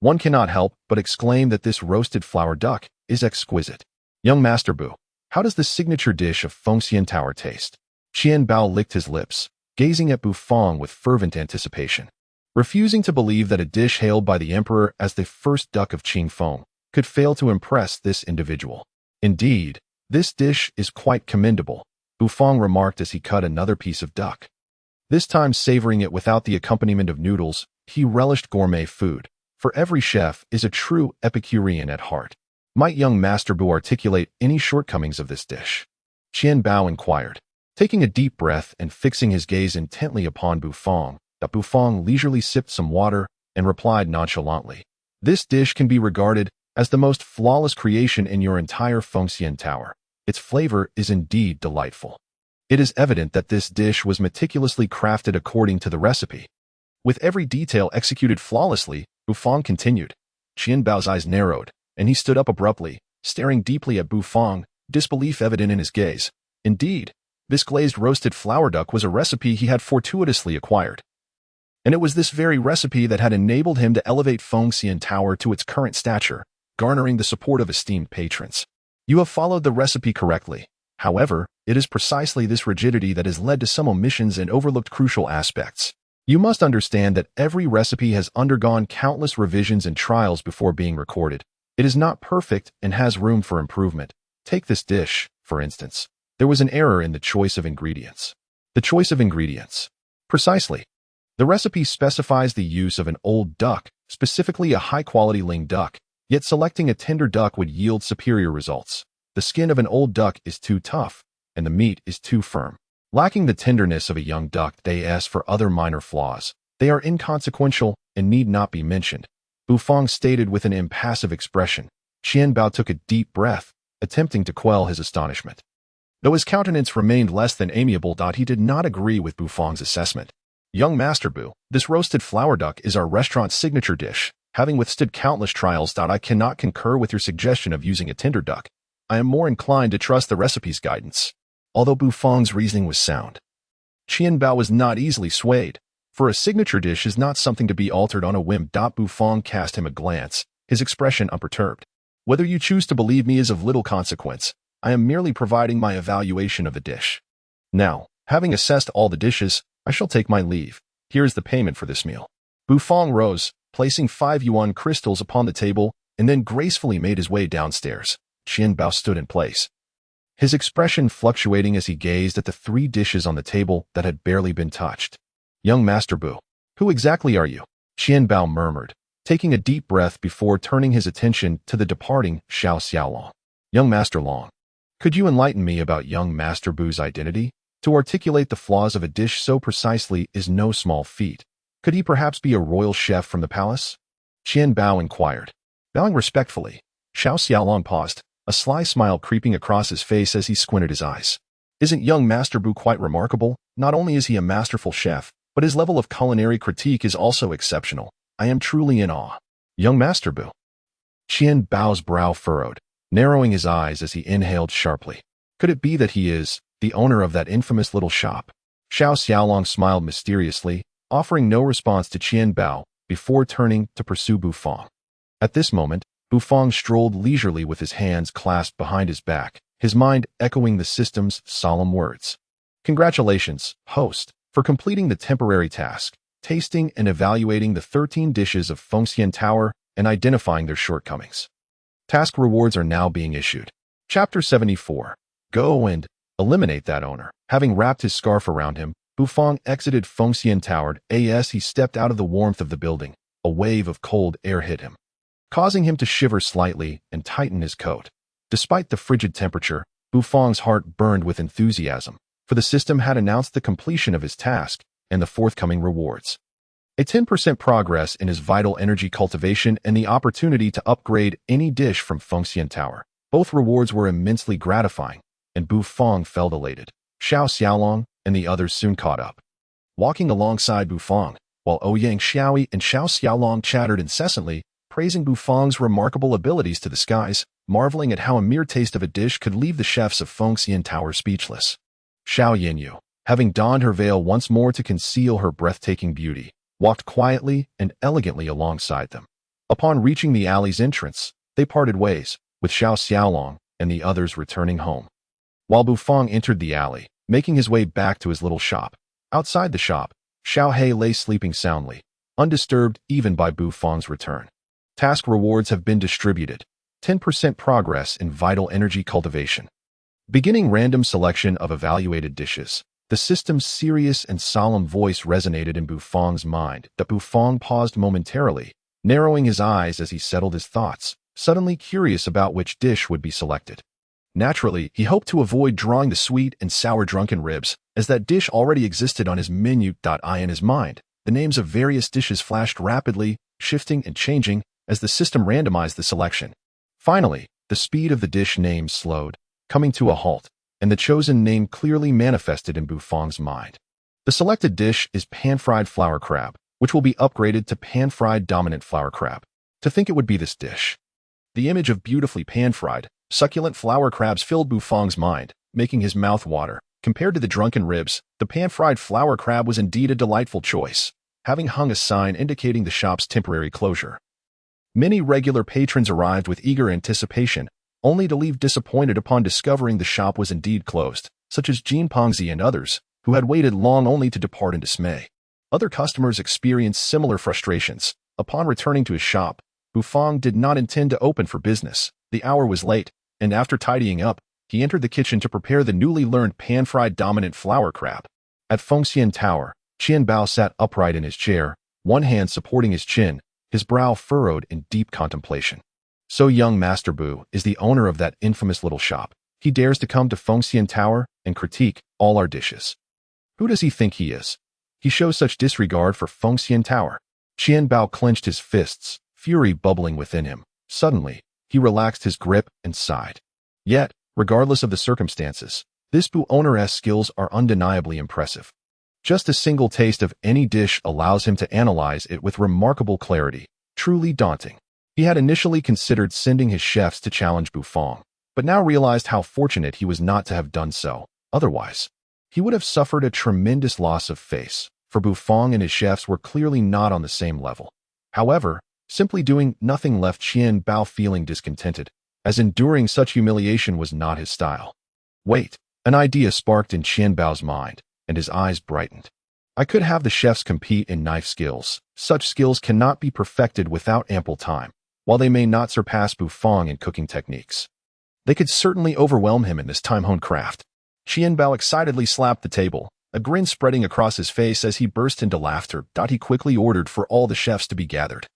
One cannot help but exclaim that this roasted flower duck is exquisite. Young Master Bu, how does the signature dish of Fengxian Tower taste? Qianbao licked his lips, gazing at Bufang with fervent anticipation, refusing to believe that a dish hailed by the emperor as the first duck of Qingfeng could fail to impress this individual. Indeed, this dish is quite commendable, Bufang remarked as he cut another piece of duck. This time savoring it without the accompaniment of noodles, he relished gourmet food. For every chef is a true Epicurean at heart. Might young Master Bu articulate any shortcomings of this dish? Qianbao inquired, taking a deep breath and fixing his gaze intently upon Bufang. Bufang leisurely sipped some water and replied nonchalantly, "This dish can be regarded as the most flawless creation in your entire Fengxian Tower. Its flavor is indeed delightful. It is evident that this dish was meticulously crafted according to the recipe, with every detail executed flawlessly." Bufang continued. Qianbao's eyes narrowed, and he stood up abruptly, staring deeply at Bufang, disbelief evident in his gaze. Indeed, this glazed roasted flower duck was a recipe he had fortuitously acquired. And it was this very recipe that had enabled him to elevate Fengxian Tower to its current stature, garnering the support of esteemed patrons. You have followed the recipe correctly. However, it is precisely this rigidity that has led to some omissions and overlooked crucial aspects. You must understand that every recipe has undergone countless revisions and trials before being recorded. It is not perfect and has room for improvement. Take this dish, for instance. There was an error in the choice of ingredients. The choice of ingredients. Precisely. The recipe specifies the use of an old duck, specifically a high-quality ling duck, yet selecting a tender duck would yield superior results. The skin of an old duck is too tough, and the meat is too firm. Lacking the tenderness of a young duck, as for other minor flaws, they are inconsequential and need not be mentioned, Bufang stated with an impassive expression. Qianbao took a deep breath, attempting to quell his astonishment. Though his countenance remained less than amiable, he did not agree with Bufang's assessment. Young Master Bu, this roasted flower duck is our restaurant's signature dish. Having withstood countless trials, I cannot concur with your suggestion of using a tender duck. I am more inclined to trust the recipe's guidance. Although Bufang's reasoning was sound, Qianbao was not easily swayed, for a signature dish is not something to be altered on a whim. Bufang cast him a glance, his expression unperturbed. Whether you choose to believe me is of little consequence. I am merely providing my evaluation of the dish. Now, having assessed all the dishes, I shall take my leave. Here is the payment for this meal. Bufang rose, placing 5 yuan crystals upon the table, and then gracefully made his way downstairs. Qianbao stood in place, his expression fluctuating as he gazed at the 3 dishes on the table that had barely been touched. Young Master Bu, who exactly are you? Qianbao murmured, taking a deep breath before turning his attention to the departing Xiao Xiaolong. Young Master Long. Could you enlighten me about young Master Bu's identity? To articulate the flaws of a dish so precisely is no small feat. Could he perhaps be a royal chef from the palace? Qian Bao inquired. Bowing respectfully, Xiao Xiaolong paused, a sly smile creeping across his face as he squinted his eyes. Isn't young Master Bu quite remarkable? Not only is he a masterful chef, but his level of culinary critique is also exceptional. I am truly in awe. Young Master Bu. Qian Bao's brow furrowed, narrowing his eyes as he inhaled sharply. Could it be that he is the owner of that infamous little shop? Xiao Xiaolong smiled mysteriously, offering no response to Qian Bao before turning to pursue Bu Fong. At this moment, Bu Fong strolled leisurely with his hands clasped behind his back, his mind echoing the system's solemn words. Congratulations, host, for completing the temporary task, tasting and evaluating the 13 dishes of Fengxian Tower and identifying their shortcomings. Task rewards are now being issued. Chapter 74. Go and eliminate that owner. Having wrapped his scarf around him, Bu Fong exited Fengxian Tower as he stepped out of the warmth of the building. A wave of cold air hit him, causing him to shiver slightly and tighten his coat. Despite the frigid temperature, Bu Fong's heart burned with enthusiasm, for the system had announced the completion of his task and the forthcoming rewards. A 10% progress in his vital energy cultivation and the opportunity to upgrade any dish from Fengxian Tower. Both rewards were immensely gratifying, and Bu Fong felt elated. Xiao Xiaolong and the others soon caught up. Walking alongside Bu Fong, while Ouyang Xiaoyi and Xiao Xiaolong chattered incessantly, praising Bu Fong's remarkable abilities to the skies, marveling at how a mere taste of a dish could leave the chefs of Fengxian Tower speechless. Xiao Yanyu, having donned her veil once more to conceal her breathtaking beauty, walked quietly and elegantly alongside them. Upon reaching the alley's entrance, they parted ways, with Xiao Xiaolong and the others returning home. While Bu Fong entered the alley, making his way back to his little shop. Outside the shop, Xiao He lay sleeping soundly, undisturbed even by Bu Fong's return. Task rewards have been distributed. 10% progress in vital energy cultivation. Beginning random selection of evaluated dishes. The system's serious and solemn voice resonated in Bu Fong's mind. Bu Fong paused momentarily, narrowing his eyes as he settled his thoughts, suddenly curious about which dish would be selected. Naturally, he hoped to avoid drawing the sweet and sour drunken ribs, as that dish already existed on his menu. In his mind, the names of various dishes flashed rapidly, shifting and changing as the system randomized the selection. Finally, the speed of the dish names slowed, coming to a halt, and the chosen name clearly manifested in Bu Fong's mind. The selected dish is pan-fried flower crab, which will be upgraded to pan-fried dominant flower crab. To think it would be this dish. The image of beautifully pan-fried, succulent flower crabs filled Bu Fong's mind, making his mouth water. Compared to the drunken ribs, the pan-fried flower crab was indeed a delightful choice, having hung a sign indicating the shop's temporary closure. Many regular patrons arrived with eager anticipation, only to leave disappointed upon discovering the shop was indeed closed, such as Jean Pongzi and others, who had waited long only to depart in dismay. Other customers experienced similar frustrations. Upon returning to his shop, Bu Fong did not intend to open for business. The hour was late, and after tidying up, he entered the kitchen to prepare the newly learned pan-fried dominant flower crab. At Fengxian Tower, Qian Bao sat upright in his chair, one hand supporting his chin, his brow furrowed in deep contemplation. So young Master Bu is the owner of that infamous little shop. He dares to come to Fengxian Tower and critique all our dishes. Who does he think he is? He shows such disregard for Fengxian Tower. Qian Bao clenched his fists, fury bubbling within him. Suddenly, he relaxed his grip and sighed. Yet, regardless of the circumstances, this Bu owner's skills are undeniably impressive. Just a single taste of any dish allows him to analyze it with remarkable clarity, truly daunting. He had initially considered sending his chefs to challenge Bu Fong, but now realized how fortunate he was not to have done so. Otherwise, he would have suffered a tremendous loss of face, for Bu Fong and his chefs were clearly not on the same level. However, simply doing nothing left Qian Bao feeling discontented, as enduring such humiliation was not his style. Wait, an idea sparked in Qian Bao's mind, and his eyes brightened. I could have the chefs compete in knife skills. Such skills cannot be perfected without ample time. While they may not surpass Bu Fong in cooking techniques, they could certainly overwhelm him in this time-honed craft. Qian Bao excitedly slapped the table, a grin spreading across his face as he burst into laughter. He quickly ordered for all the chefs to be gathered.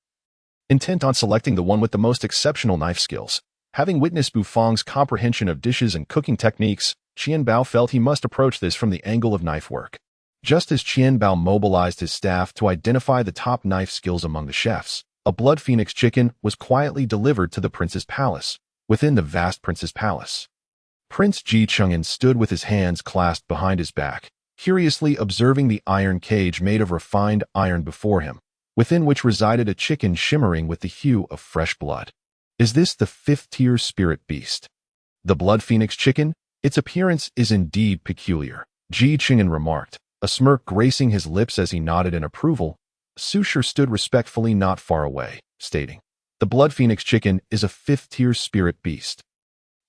Intent on selecting the one with the most exceptional knife skills, Having witnessed Bufang's comprehension of dishes and cooking techniques, Qian Bao felt he must approach this from the angle of knife work. Just as Qian Bao mobilized his staff to identify the top knife skills among the chefs, a blood phoenix chicken was quietly delivered to the prince's palace, within the vast prince's palace. Prince Ji Chengyan stood with his hands clasped behind his back, curiously observing the iron cage made of refined iron before him, within which resided a chicken shimmering with the hue of fresh blood. Is this the fifth-tier spirit beast? The blood phoenix chicken? Its appearance is indeed peculiar, Ji Chengyan remarked, a smirk gracing his lips as he nodded in approval. Su Shi stood respectfully not far away, stating, "The blood phoenix chicken is a fifth-tier spirit beast.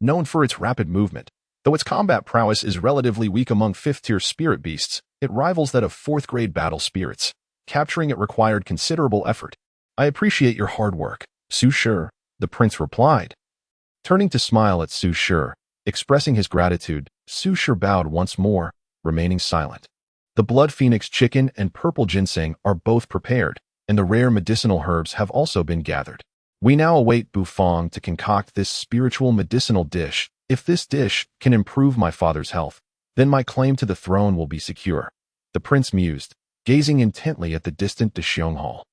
Known for its rapid movement, though its combat prowess is relatively weak among fifth-tier spirit beasts, it rivals that of fourth-grade battle spirits. Capturing it required considerable effort. I appreciate your hard work, Su Shi," the prince replied. Turning to smile at Su Shi, expressing his gratitude, Su Shi bowed once more, remaining silent. The blood phoenix chicken and purple ginseng are both prepared, and the rare medicinal herbs have also been gathered. We now await Bufang to concoct this spiritual medicinal dish. If this dish can improve my father's health, then my claim to the throne will be secure, the prince mused, gazing intently at the distant Dexiong Hall.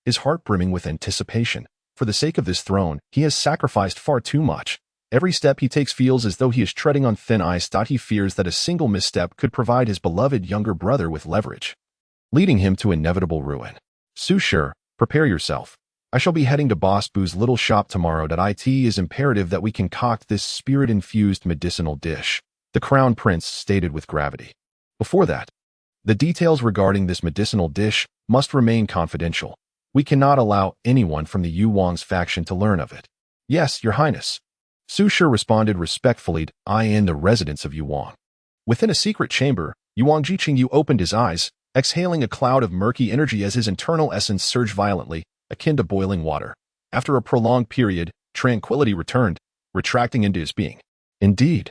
His heart brimming with anticipation. For the sake of this throne, he has sacrificed far too much. Every step he takes feels as though he is treading on thin ice. He fears that a single misstep could provide his beloved younger brother with leverage, leading him to inevitable ruin. Su Shi, prepare yourself. I shall be heading to Boss Bu's little shop tomorrow. It is imperative that we concoct this spirit-infused medicinal dish, the crown prince stated with gravity. Before that, the details regarding this medicinal dish must remain confidential. We cannot allow anyone from the Yu Wang's faction to learn of it. Yes, your highness. Su Shi responded respectfully. I in the residence of Yu Wang. Within a secret chamber, Yu Wang Jiqingyu opened his eyes, exhaling a cloud of murky energy as his internal essence surged violently, akin to boiling water. After a prolonged period, tranquility returned, retracting into his being. Indeed,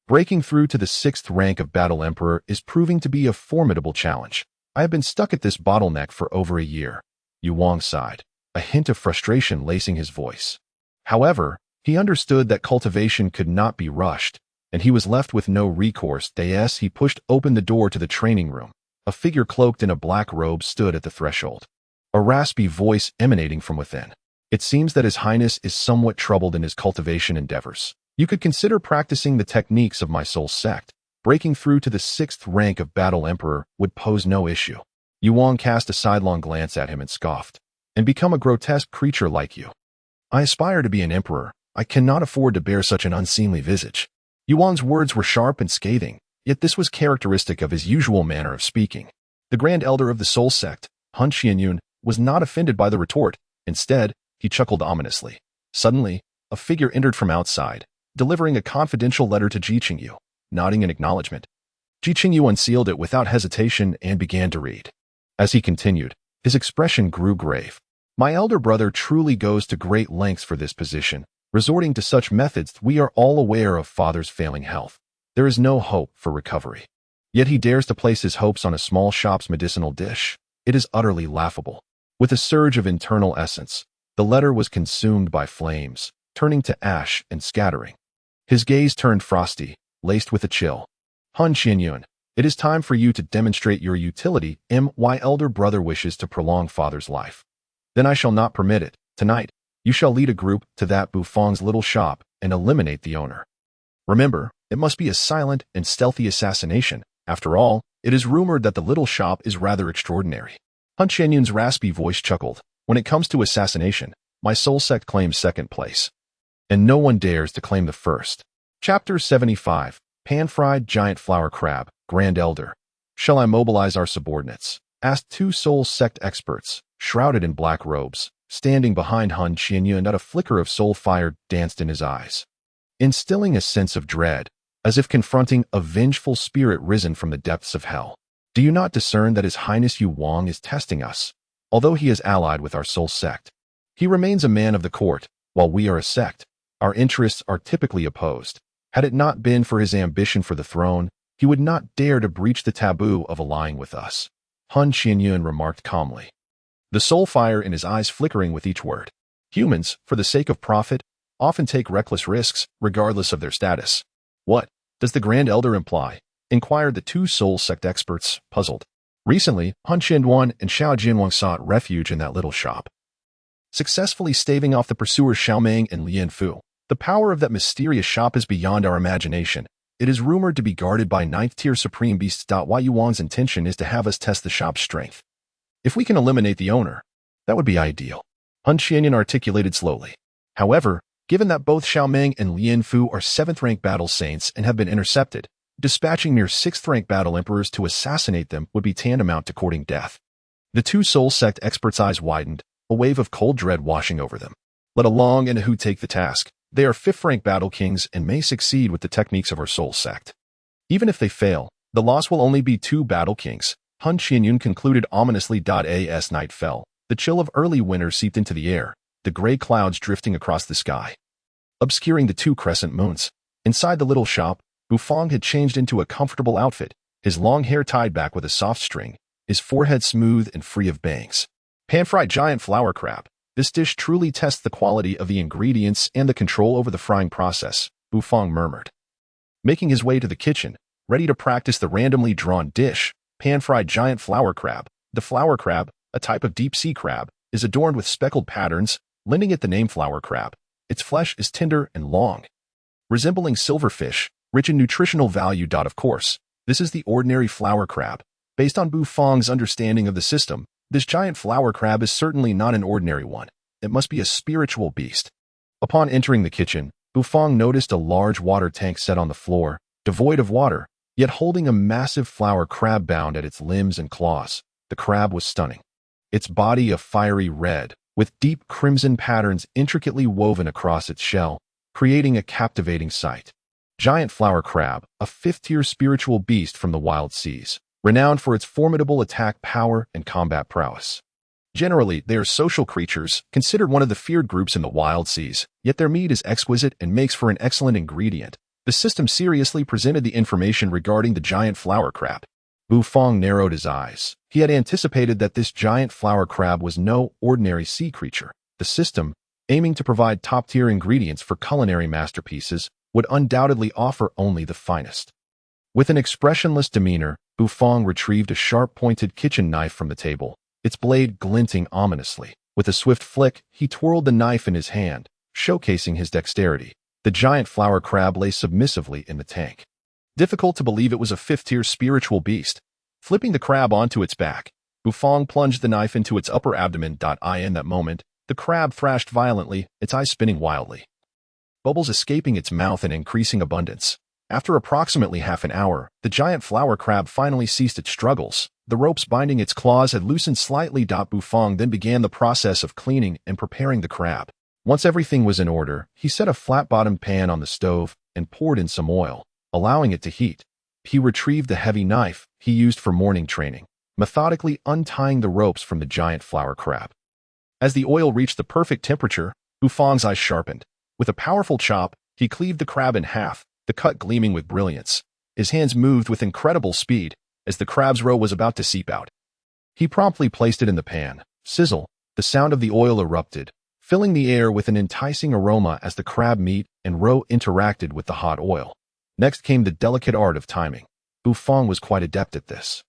breaking through to the 6th rank of Battle Emperor is proving to be a formidable challenge. I have been stuck at this bottleneck for over a year. Yu Wang sighed, a hint of frustration lacing his voice. However, he understood that cultivation could not be rushed, and he was left with no recourse. He pushed open the door to the training room. A figure cloaked in a black robe stood at the threshold, a raspy voice emanating from within. It seems that His Highness is somewhat troubled in his cultivation endeavors. You could consider practicing the techniques of my soul sect. Breaking through to the 6th rank of Battle Emperor would pose no issue. Yu Wang cast a sidelong glance at him and scoffed. And become a grotesque creature like you. I aspire to be an emperor. I cannot afford to bear such an unseemly visage. Yu Wang's words were sharp and scathing, yet this was characteristic of his usual manner of speaking. The Grand Elder of the Soul Sect, Han Qianyun, was not offended by the retort. Instead, he chuckled ominously. Suddenly, a figure entered from outside, delivering a confidential letter to Ji Qingyu. Nodding in acknowledgement, Ji Qingyu unsealed it without hesitation and began to read. As he continued, his expression grew grave. My elder brother truly goes to great lengths for this position. Resorting to such methods, we are all aware of father's failing health. There is no hope for recovery. Yet he dares to place his hopes on a small shop's medicinal dish. It is utterly laughable. With a surge of internal essence, the letter was consumed by flames, turning to ash and scattering. His gaze turned frosty, laced with a chill. Han Qianyun, it is time for you to demonstrate your utility. My elder brother wishes to prolong father's life. Then I shall not permit it. Tonight, you shall lead a group to that Bufang's little shop and eliminate the owner. Remember, it must be a silent and stealthy assassination. After all, it is rumored that the little shop is rather extraordinary. Han Qianyun's raspy voice chuckled. When it comes to assassination, my soul sect claims 2nd place. And no one dares to claim the 1st. Chapter 75. Pan-fried giant flower crab, Grand Elder. Shall I mobilize our subordinates? Asked 2 soul sect experts, shrouded in black robes, standing behind Han Qianyun. Not a flicker of soul fire danced in his eyes, instilling a sense of dread, as if confronting a vengeful spirit risen from the depths of hell. Do you not discern that His Highness Yu Wang is testing us? Although he is allied with our soul sect, he remains a man of the court, while we are a sect. Our interests are typically opposed. Had it not been for his ambition for the throne, he would not dare to breach the taboo of allying with us, Han Qianyun remarked calmly, the soul fire in his eyes flickering with each word. Humans, for the sake of profit, often take reckless risks, regardless of their status. What does the Grand Elder imply? Inquired the two soul sect experts, puzzled. Recently, Han Qinduan and Xiao Jinwang sought refuge in that little shop, successfully staving off the pursuers Xiaomeng and Lian Fu. The power of that mysterious shop is beyond our imagination. It is rumored to be guarded by 9th-tier supreme beasts. Yu Wang's intention is to have us test the shop's strength. If we can eliminate the owner, that would be ideal. Han Qianyan articulated slowly. However, given that both Xiaomeng and Lian Fu are 7th-rank battle saints and have been intercepted, dispatching mere 6th-rank battle emperors to assassinate them would be tantamount to courting death. The two soul sect experts' eyes widened, a wave of cold dread washing over them. Let Along and Hu take the task. They are 5th-rank battle kings and may succeed with the techniques of our soul sect. Even if they fail, the loss will only be 2 battle kings. Han Qianyun concluded ominously. As night fell, the chill of early winter seeped into the air, the gray clouds drifting across the sky, obscuring the 2 crescent moons. Inside the little shop, Bufang had changed into a comfortable outfit, his long hair tied back with a soft string, his forehead smooth and free of bangs. Pan-fried giant flower crab. This dish truly tests the quality of the ingredients and the control over the frying process, Bufang murmured. Making his way to the kitchen, ready to practice the randomly drawn dish, pan-fried giant flower crab. The flower crab, a type of deep-sea crab, is adorned with speckled patterns, lending it the name flower crab. Its flesh is tender and long, resembling silverfish, rich in nutritional value. Of course, this is the ordinary flower crab. Based on Bufang's understanding of the system, this giant flower crab is certainly not an ordinary one. It must be a spiritual beast. Upon entering the kitchen, Bufang noticed a large water tank set on the floor, devoid of water, yet holding a massive flower crab bound at its limbs and claws. The crab was stunning. Its body a fiery red, with deep crimson patterns intricately woven across its shell, creating a captivating sight. Giant flower crab, a 5th-tier spiritual beast from the wild seas, renowned for its formidable attack power and combat prowess. Generally, they are social creatures, considered one of the feared groups in the wild seas, yet their meat is exquisite and makes for an excellent ingredient. The system seriously presented the information regarding the giant flower crab. Bufang narrowed his eyes. He had anticipated that this giant flower crab was no ordinary sea creature. The system, aiming to provide top-tier ingredients for culinary masterpieces, would undoubtedly offer only the finest. With an expressionless demeanor, Bufang retrieved a sharp-pointed kitchen knife from the table, its blade glinting ominously. With a swift flick, he twirled the knife in his hand, showcasing his dexterity. The giant flower crab lay submissively in the tank. Difficult to believe it was a 5th-tier spiritual beast. Flipping the crab onto its back, Bufang plunged the knife into its upper abdomen. In that moment, the crab thrashed violently, its eyes spinning wildly, bubbles escaping its mouth in increasing abundance. After approximately half an hour, the giant flower crab finally ceased its struggles. The ropes binding its claws had loosened slightly. Bufang then began the process of cleaning and preparing the crab. Once everything was in order, he set a flat-bottomed pan on the stove and poured in some oil, allowing it to heat. He retrieved the heavy knife he used for morning training, methodically untying the ropes from the giant flower crab. As the oil reached the perfect temperature, Bufang's eyes sharpened. With a powerful chop, he cleaved the crab in half, the cut gleaming with brilliance. His hands moved with incredible speed as the crab's roe was about to seep out. He promptly placed it in the pan. Sizzle, the sound of the oil erupted, filling the air with an enticing aroma as the crab meat and roe interacted with the hot oil. Next came the delicate art of timing. Bufang was quite adept at this.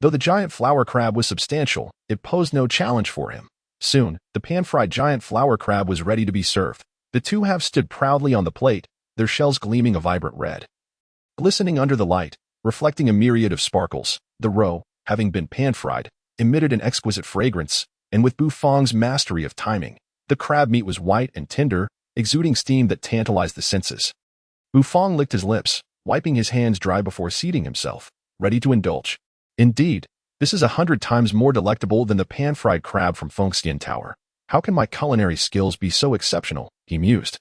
Though the giant flower crab was substantial, it posed no challenge for him. Soon, the pan-fried giant flower crab was ready to be served. The two halves stood proudly on the plate, their shells gleaming a vibrant red. Glistening under the light, reflecting a myriad of sparkles, the roe, having been pan-fried, emitted an exquisite fragrance, and with Bufang's mastery of timing, the crab meat was white and tender, exuding steam that tantalized the senses. Bufang licked his lips, wiping his hands dry before seating himself, ready to indulge. Indeed, this is 100 times more delectable than the pan-fried crab from Fengskin Tower. How can my culinary skills be so exceptional? He mused,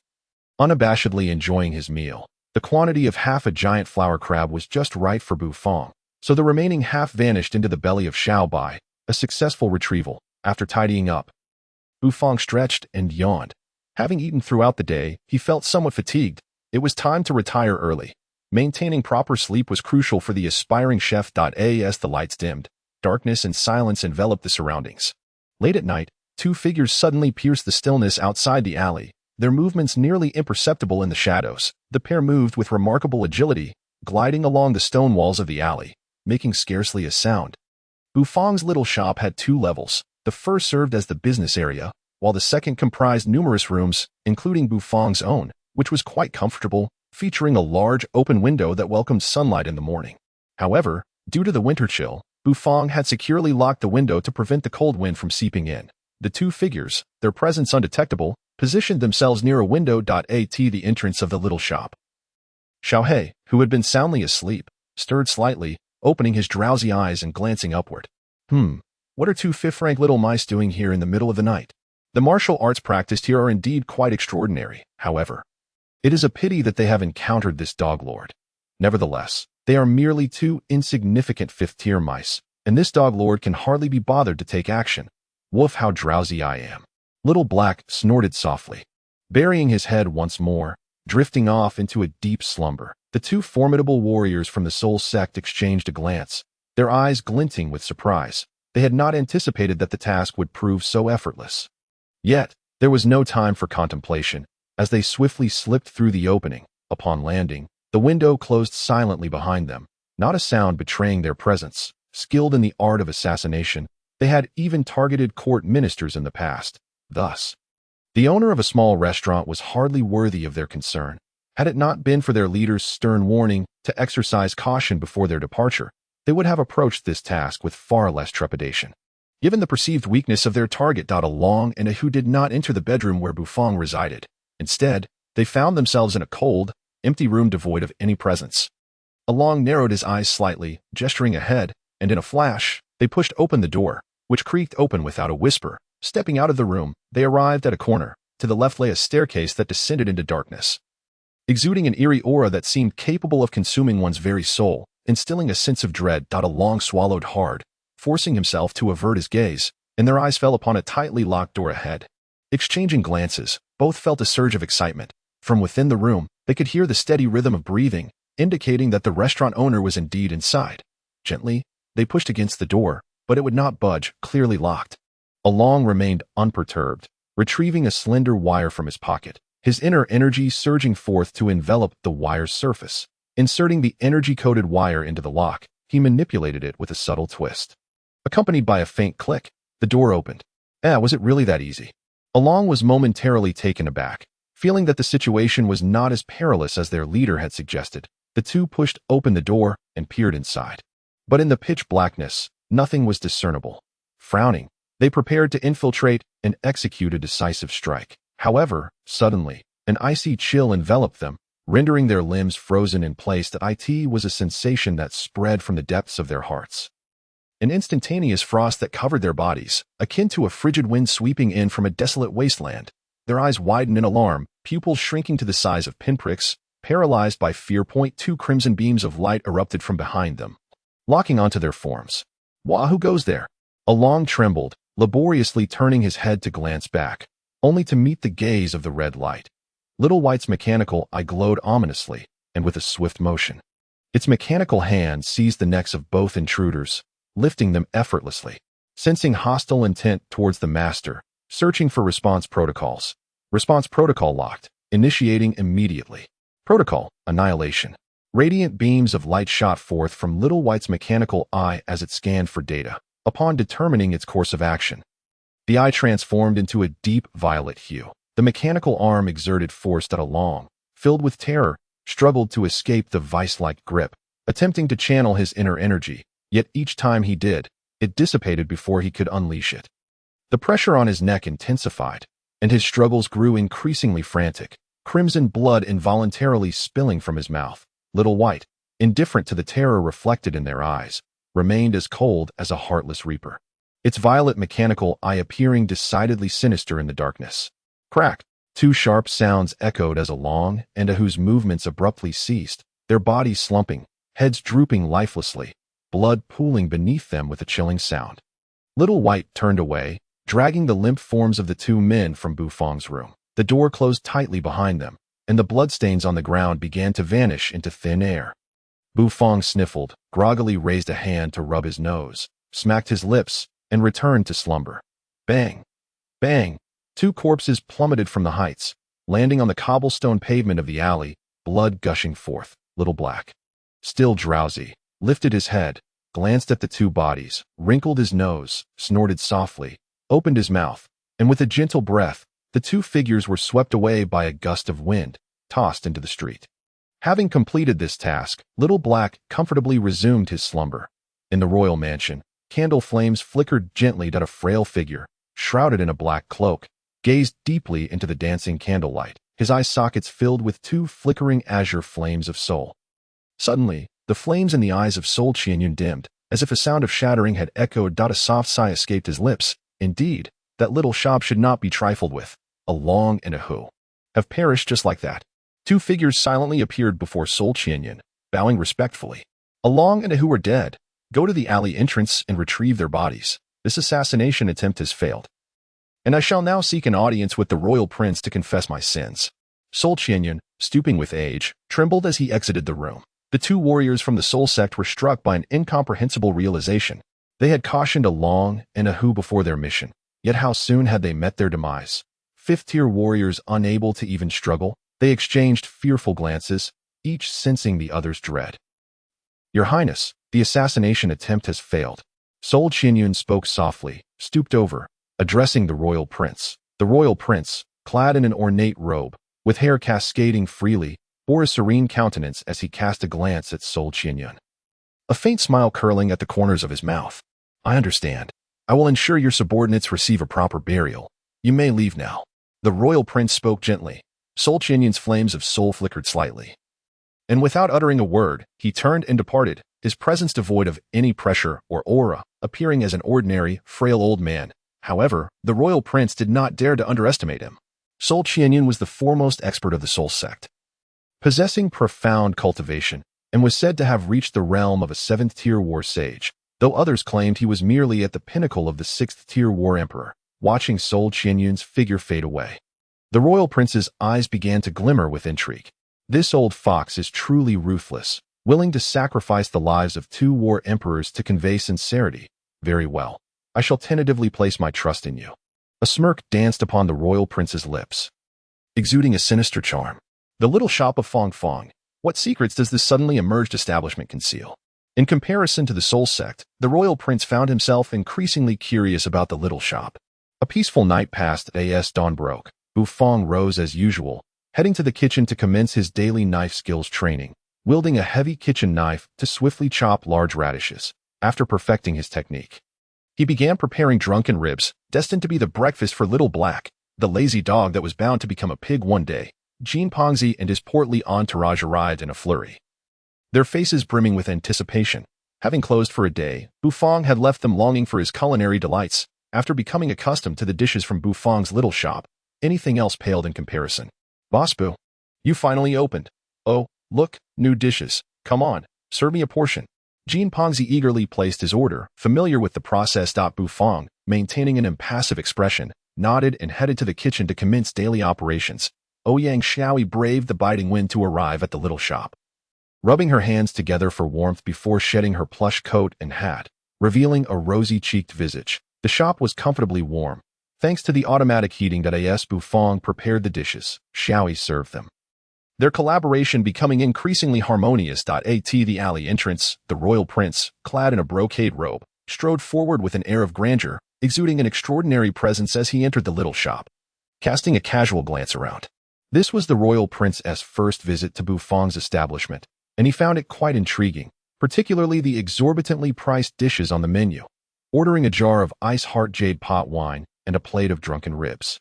unabashedly enjoying his meal. The quantity of half a giant flower crab was just right for Bufang, so the remaining half vanished into the belly of Xiao Bai, a successful retrieval. After tidying up, Bufang stretched and yawned. Having eaten throughout the day, he felt somewhat fatigued. It was time to retire early. Maintaining proper sleep was crucial for the aspiring chef. As the lights dimmed, darkness and silence enveloped the surroundings. Late at night, two figures suddenly pierced the stillness outside the alley, their movements nearly imperceptible in the shadows. The pair moved with remarkable agility, gliding along the stone walls of the alley, making scarcely a sound. Bufong's little shop had 2 levels. The first served as the business area, while the second comprised numerous rooms, including Bufong's own, which was quite comfortable, featuring a large open window that welcomed sunlight in the morning. However, due to the winter chill, Bufong had securely locked the window to prevent the cold wind from seeping in. The 2 figures, their presence undetectable, positioned themselves near a window at the entrance of the little shop. Xiaohei, who had been soundly asleep, stirred slightly, opening his drowsy eyes and glancing upward. What are 2 fifth-rank little mice doing here in the middle of the night? The martial arts practiced here are indeed quite extraordinary, however. It is a pity that they have encountered this dog lord. Nevertheless, they are merely 2 insignificant 5th-tier mice, and this dog lord can hardly be bothered to take action. Woof, how drowsy I am. Little Black snorted softly, burying his head once more, drifting off into a deep slumber. The 2 formidable warriors from the Soul sect exchanged a glance, their eyes glinting with surprise. They had not anticipated that the task would prove so effortless. Yet, there was no time for contemplation, as they swiftly slipped through the opening. Upon landing, the window closed silently behind them, not a sound betraying their presence. Skilled in the art of assassination, they had even targeted court ministers in the past. Thus, the owner of a small restaurant was hardly worthy of their concern. Had it not been for their leader's stern warning to exercise caution before their departure, they would have approached this task with far less trepidation. Given the perceived weakness of their target, Along and Ahu did not enter the bedroom where Bufong resided. Instead, they found themselves in a cold, empty room devoid of any presence. Along narrowed his eyes slightly, gesturing ahead, and in a flash, they pushed open the door, which creaked open without a whisper. Stepping out of the room, they arrived at a corner. To the left lay a staircase that descended into darkness, exuding an eerie aura that seemed capable of consuming one's very soul, instilling a sense of dread. Along swallowed hard, forcing himself to avert his gaze, and their eyes fell upon a tightly locked door ahead. Exchanging glances, both felt a surge of excitement. From within the room, they could hear the steady rhythm of breathing, indicating that the restaurant owner was indeed inside. Gently, they pushed against the door, but it would not budge, clearly locked. Along remained unperturbed, retrieving a slender wire from his pocket, his inner energy surging forth to envelop the wire's surface. Inserting the energy-coated wire into the lock, he manipulated it with a subtle twist. Accompanied by a faint click, the door opened. Was it really that easy? Along was momentarily taken aback, feeling that the situation was not as perilous as their leader had suggested. The 2 pushed open the door and peered inside. But in the pitch blackness, nothing was discernible. Frowning, they prepared to infiltrate and execute a decisive strike. However, suddenly, an icy chill enveloped them, rendering their limbs frozen in place. It was a sensation that spread from the depths of their hearts. An instantaneous frost that covered their bodies, akin to a frigid wind sweeping in from a desolate wasteland. Their eyes widened in alarm, pupils shrinking to the size of pinpricks, paralyzed by fear. 2 crimson beams of light erupted from behind them, locking onto their forms. Who goes there? Along trembled, laboriously turning his head to glance back, only to meet the gaze of the red light. Little White's mechanical eye glowed ominously, and with a swift motion, its mechanical hand seized the necks of both intruders, lifting them effortlessly. Sensing hostile intent towards the master, searching for response protocols. Response protocol locked, initiating immediately. Protocol, annihilation. Radiant beams of light shot forth from Little White's mechanical eye as it scanned for data. Upon determining its course of action, the eye transformed into a deep violet hue. The mechanical arm exerted force that Along, filled with terror, struggled to escape the vice-like grip, attempting to channel his inner energy, yet each time he did, it dissipated before he could unleash it. The pressure on his neck intensified, and his struggles grew increasingly frantic, crimson blood involuntarily spilling from his mouth. Little White, indifferent to the terror reflected in their eyes, remained as cold as a heartless reaper, its violet mechanical eye appearing decidedly sinister in the darkness. Crack! 2 sharp sounds echoed as Along and Ahu's movements abruptly ceased, their bodies slumping, heads drooping lifelessly, blood pooling beneath them with a chilling sound. Little White turned away, dragging the limp forms of the 2 men from Bufong's room. The door closed tightly behind them, and the bloodstains on the ground began to vanish into thin air. Bufong sniffled, groggily raised a hand to rub his nose, smacked his lips, and returned to slumber. Bang! Bang! 2 corpses plummeted from the heights, landing on the cobblestone pavement of the alley, blood gushing forth. Little Black, still drowsy, lifted his head, glanced at the two bodies, wrinkled his nose, snorted softly, opened his mouth, and with a gentle breath, the two figures were swept away by a gust of wind, tossed into the street. Having completed this task, Little Black comfortably resumed his slumber. In the royal mansion, candle flames flickered gently at a frail figure, shrouded in a black cloak, gazed deeply into the dancing candlelight, his eye sockets filled with two flickering azure flames of soul. Suddenly, the flames in the eyes of Sol Qianyun dimmed, as if a sound of shattering had echoed. A soft sigh escaped his lips. Indeed, that little shop should not be trifled with. A Long and a Hu have perished just like that. Two figures silently appeared before Sol Qianyun, bowing respectfully. A Long and a Hu are dead. Go to the alley entrance and retrieve their bodies. This assassination attempt has failed. And I shall now seek an audience with the royal prince to confess my sins. Sol Qianyun, stooping with age, trembled as he exited the room. The two warriors from the Soul sect were struck by an incomprehensible realization. They had cautioned a Long and a Hu before their mission, yet how soon had they met their demise? Fifth-tier warriors unable to even struggle, they exchanged fearful glances, each sensing the other's dread. Your Highness, the assassination attempt has failed. Sol Qianyun spoke softly, stooped over, addressing the royal prince. The royal prince, clad in an ornate robe, with hair cascading freely, bore a serene countenance as he cast a glance at Sol Qianyun. A faint smile curling at the corners of his mouth. I understand. I will ensure your subordinates receive a proper burial. You may leave now. The royal prince spoke gently. Sol Qianyun's flames of soul flickered slightly. And without uttering a word, he turned and departed, his presence devoid of any pressure or aura, appearing as an ordinary, frail old man. However, the royal prince did not dare to underestimate him. Sol Qianyun was the foremost expert of the Soul sect, possessing profound cultivation, and was said to have reached the realm of a 7th-tier war sage, though others claimed he was merely at the pinnacle of the 6th-tier war emperor. Watching Sol Qianyun's figure fade away, the royal prince's eyes began to glimmer with intrigue. This old fox is truly ruthless, willing to sacrifice the lives of 2 war emperors to convey sincerity. Very well. I shall tentatively place my trust in you. A smirk danced upon the royal prince's lips, exuding a sinister charm. The little shop of Fong Fong. What secrets does this suddenly emerged establishment conceal? In comparison to the Soul sect, the royal prince found himself increasingly curious about the little shop. A peaceful night passed as dawn broke. Bu Fong rose as usual, heading to the kitchen to commence his daily knife skills training, wielding a heavy kitchen knife to swiftly chop large radishes. After perfecting his technique, he began preparing drunken ribs, destined to be the breakfast for Little Black, the lazy dog that was bound to become a pig one day. Jean Pongzi and his portly entourage arrived in a flurry, their faces brimming with anticipation. Having closed for a day, Bu Fong had left them longing for his culinary delights. After becoming accustomed to the dishes from Bu Fong's little shop, anything else paled in comparison. Boss Bu, you finally opened. Oh, look, new dishes. Come on, serve me a portion. Jean Pongzi eagerly placed his order, familiar with the process. Bu Fong, maintaining an impassive expression, nodded and headed to the kitchen to commence daily operations. Ouyang Xiaoyi braved the biting wind to arrive at the little shop, rubbing her hands together for warmth before shedding her plush coat and hat, revealing a rosy-cheeked visage. The shop was comfortably warm, thanks to the automatic heating. As Bu Fong prepared the dishes, Xiaoyi served them, their collaboration becoming increasingly harmonious. At the alley entrance, the royal prince, clad in a brocade robe, strode forward with an air of grandeur, exuding an extraordinary presence as he entered the little shop, casting a casual glance around. This was the royal prince's first visit to Bu Fong's establishment, and he found it quite intriguing, particularly the exorbitantly priced dishes on the menu. Ordering a jar of ice heart jade pot wine and a plate of drunken ribs,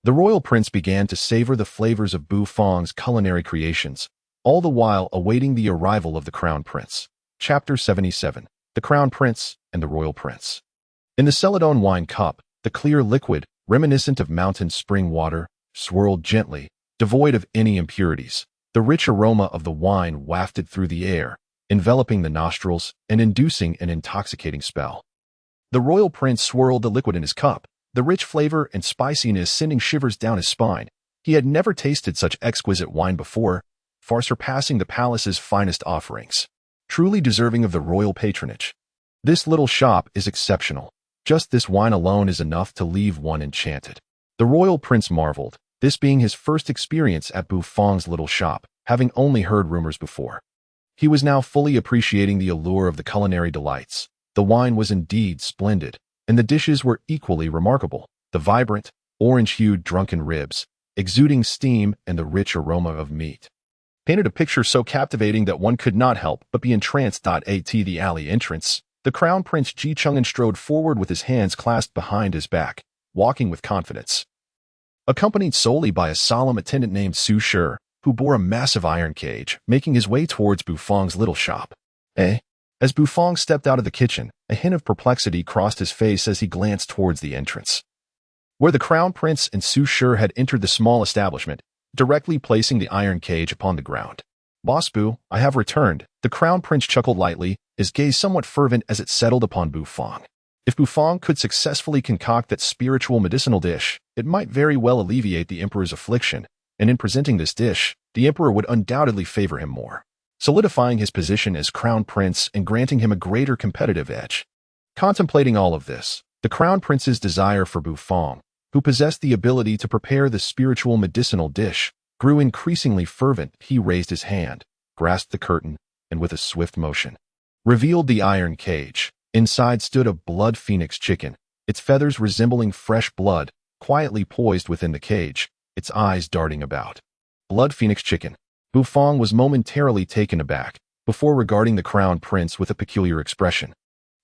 the royal prince began to savor the flavors of Bu Fong's culinary creations, all the while awaiting the arrival of the crown prince. Chapter 77. The Crown Prince and the Royal Prince. In the Celadon wine cup, the clear liquid, reminiscent of mountain spring water, swirled gently, devoid of any impurities. The rich aroma of the wine wafted through the air, enveloping the nostrils and inducing an intoxicating spell. The royal prince swirled the liquid in his cup, the rich flavor and spiciness sending shivers down his spine. He had never tasted such exquisite wine before, far surpassing the palace's finest offerings. Truly deserving of the royal patronage. This little shop is exceptional. Just this wine alone is enough to leave one enchanted. The royal prince marveled, this being his first experience at Bu Feng's little shop, having only heard rumors before. He was now fully appreciating the allure of the culinary delights. The wine was indeed splendid, and the dishes were equally remarkable. The vibrant, orange-hued drunken ribs, exuding steam and the rich aroma of meat, painted a picture so captivating that one could not help but be entranced. At the alley entrance, the Crown Prince Ji Chang'an strode forward with his hands clasped behind his back, walking with confidence, accompanied solely by a solemn attendant named Su Shi, who bore a massive iron cage, making his way towards Bu Feng's little shop. As Bu Feng stepped out of the kitchen, a hint of perplexity crossed his face as he glanced towards the entrance, where the Crown Prince and Su Shi had entered the small establishment, directly placing the iron cage upon the ground. "Boss Bu, I have returned." The Crown Prince chuckled lightly, his gaze somewhat fervent as it settled upon Bu Feng. If Bu Feng could successfully concoct that spiritual medicinal dish, it might very well alleviate the Emperor's affliction, and in presenting this dish, the Emperor would undoubtedly favor him more, solidifying his position as Crown Prince and granting him a greater competitive edge. Contemplating all of this, the Crown Prince's desire for Bu Feng, who possessed the ability to prepare the spiritual medicinal dish, grew increasingly fervent. He raised his hand, grasped the curtain, and with a swift motion, revealed the iron cage. Inside stood a blood phoenix chicken, its feathers resembling fresh blood, quietly poised within the cage, its eyes darting about. Blood phoenix chicken. Bu Feng was momentarily taken aback, before regarding the Crown Prince with a peculiar expression,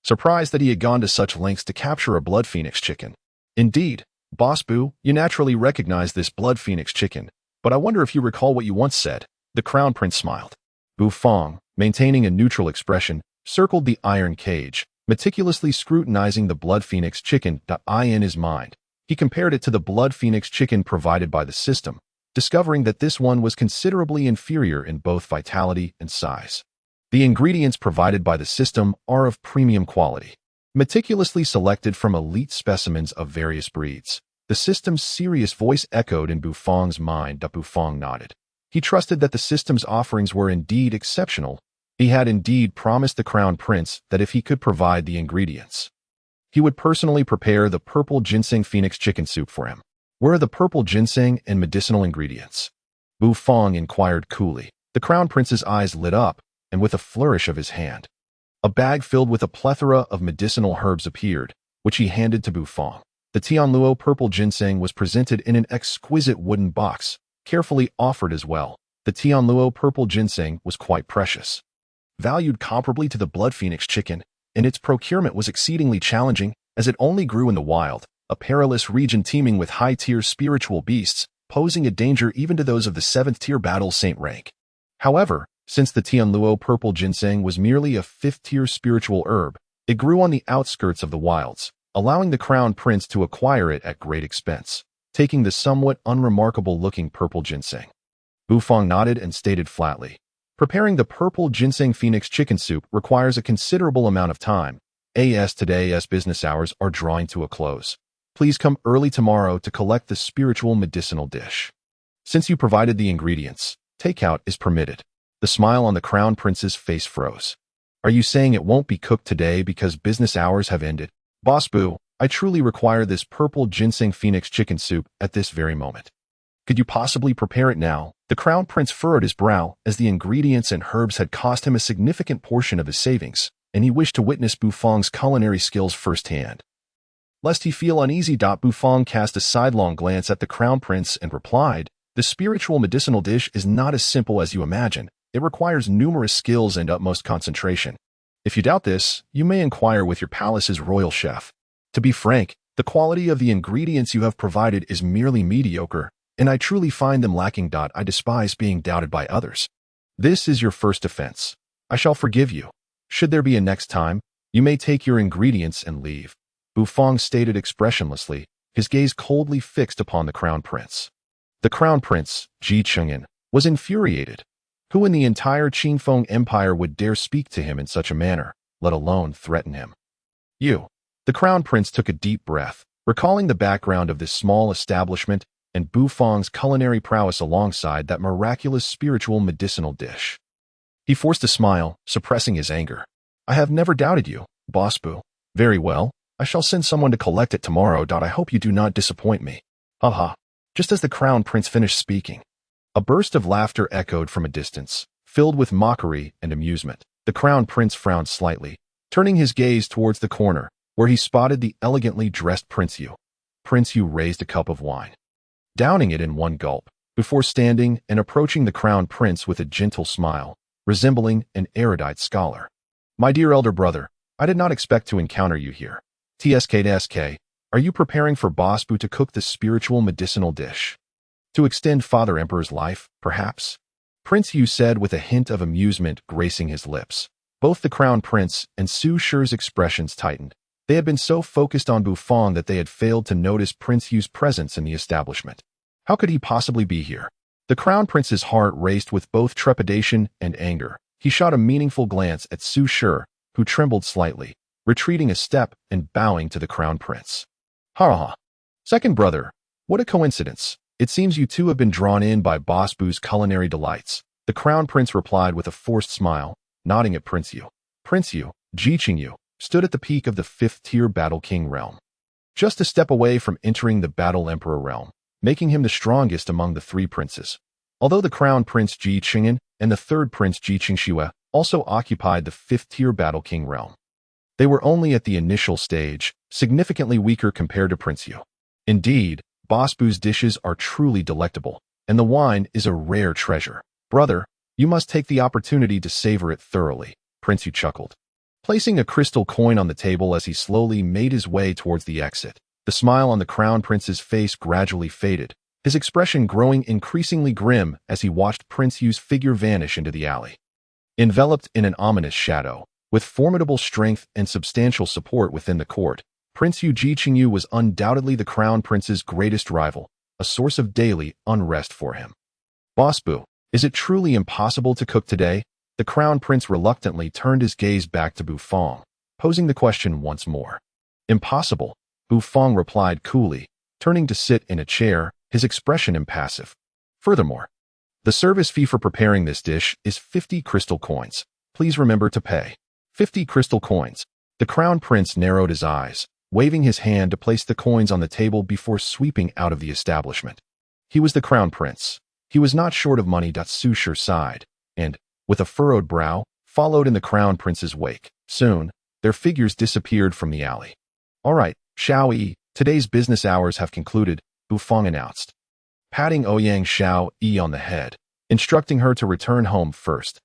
surprised that he had gone to such lengths to capture a blood phoenix chicken. "Indeed, Boss Bu, you naturally recognize this blood phoenix chicken, but I wonder if you recall what you once said." The Crown Prince smiled. Bu Feng, maintaining a neutral expression, circled the iron cage, meticulously scrutinizing the blood phoenix chicken. In his mind, he compared it to the blood phoenix chicken provided by the system, discovering that this one was considerably inferior in both vitality and size. The ingredients provided by the system are of premium quality, meticulously selected from elite specimens of various breeds. The system's serious voice echoed in Bu Feng's mind. Bu Feng nodded. He trusted that the system's offerings were indeed exceptional. He had indeed promised the Crown Prince that if he could provide the ingredients, he would personally prepare the purple ginseng phoenix chicken soup for him. "Where are the purple ginseng and medicinal ingredients?" Bu Feng inquired coolly. The Crown Prince's eyes lit up, and with a flourish of his hand, a bag filled with a plethora of medicinal herbs appeared, which he handed to Bu Feng. The Tianluo purple ginseng was presented in an exquisite wooden box, carefully offered as well. The Tianluo purple ginseng was quite precious, valued comparably to the blood phoenix chicken, and its procurement was exceedingly challenging, as it only grew in the wild, a perilous region teeming with high-tier spiritual beasts, posing a danger even to those of the 7th-tier battle saint rank. However, since the Tianluo purple ginseng was merely a 5th-tier spiritual herb, it grew on the outskirts of the wilds, allowing the Crown Prince to acquire it at great expense, taking the somewhat unremarkable-looking purple ginseng. Bu Feng nodded and stated flatly, "Preparing the purple ginseng phoenix chicken soup requires a considerable amount of time. Today's business hours are drawing to a close. Please come early tomorrow to collect the spiritual medicinal dish. Since you provided the ingredients, takeout is permitted." The smile on the Crown Prince's face froze. "Are you saying it won't be cooked today because business hours have ended?" "Boss Bu, I truly require this purple ginseng phoenix chicken soup at this very moment. Could you possibly prepare it now?" The Crown Prince furrowed his brow, as the ingredients and herbs had cost him a significant portion of his savings, and he wished to witness Bu Feng's culinary skills firsthand. Lest he feel uneasy, Bu Feng cast a sidelong glance at the Crown Prince and replied, "The spiritual medicinal dish is not as simple as you imagine. It requires numerous skills and utmost concentration. If you doubt this, you may inquire with your palace's royal chef. To be frank, the quality of the ingredients you have provided is merely mediocre, and I truly find them lacking. I despise being doubted by others. This is your first offense. I shall forgive you. Should there be a next time, you may take your ingredients and leave." Bu Feng stated expressionlessly, his gaze coldly fixed upon the Crown Prince. The Crown Prince, Ji Chang'an, was infuriated. Who in the entire Qingfeng Empire would dare speak to him in such a manner, let alone threaten him? "You." The Crown Prince took a deep breath, recalling the background of this small establishment and Bu Feng's culinary prowess alongside that miraculous spiritual medicinal dish. He forced a smile, suppressing his anger. "I have never doubted you, Boss Bu. Very well, I shall send someone to collect it tomorrow. I hope you do not disappoint me." "Haha. just as the crown prince finished speaking. A burst of laughter echoed from a distance, filled with mockery and amusement. The crown prince frowned slightly, turning his gaze towards the corner, where he spotted the elegantly dressed Prince Yu. Prince Yu raised a cup of wine, downing it in one gulp, before standing and approaching the crown prince with a gentle smile, resembling an erudite scholar. My dear elder brother, I did not expect to encounter you here. TSK, are you preparing for Boss Bu to cook the spiritual medicinal dish? To extend Father Emperor's life, perhaps? Prince Yu said with a hint of amusement gracing his lips. Both the crown prince and Su Shi's expressions tightened. They had been so focused on Bu Fong that they had failed to notice Prince Yu's presence in the establishment. How could he possibly be here? The crown prince's heart raced with both trepidation and anger. He shot a meaningful glance at Su Shi, who trembled slightly, retreating a step and bowing to the crown prince. Ha ha. Second brother, what a coincidence. It seems you two have been drawn in by Boss Bu's culinary delights. The crown prince replied with a forced smile, nodding at Prince Yu. Prince Yu, Yu, stood at the peak of the 5th-tier Battle King realm, just a step away from entering the Battle Emperor realm, making him the strongest among the 3 princes. Although the crown prince Ji Qing'an and the 3rd prince Ji Qingxue also occupied the 5th-tier Battle King realm, they were only at the initial stage, significantly weaker compared to Prince Yu. Indeed, Boss Bu's dishes are truly delectable, and the wine is a rare treasure. Brother, you must take the opportunity to savor it thoroughly, Prince Yu chuckled, placing a crystal coin on the table as he slowly made his way towards the exit. The smile on the crown prince's face gradually faded, his expression growing increasingly grim as he watched Prince Yu's figure vanish into the alley. Enveloped in an ominous shadow, with formidable strength and substantial support within the court, Prince Yu Ji Qingyu was undoubtedly the crown prince's greatest rival, a source of daily unrest for him. Boss Bu, is it truly impossible to cook today? The crown prince reluctantly turned his gaze back to Bu Fong, posing the question once more. Impossible, Bu Fong replied coolly, turning to sit in a chair, his expression impassive. Furthermore, the service fee for preparing this dish is 50 crystal coins. Please remember to pay. 50 crystal coins. The crown prince narrowed his eyes, waving his hand to place the coins on the table before sweeping out of the establishment. He was the crown prince. He was not short of money. Su Shi sighed, and, with a furrowed brow, followed in the crown prince's wake. Soon, their figures disappeared from the alley. All right, Xiao Yi, today's business hours have concluded, Bu Fong announced, patting Ouyang Xiao Yi on the head, instructing her to return home first.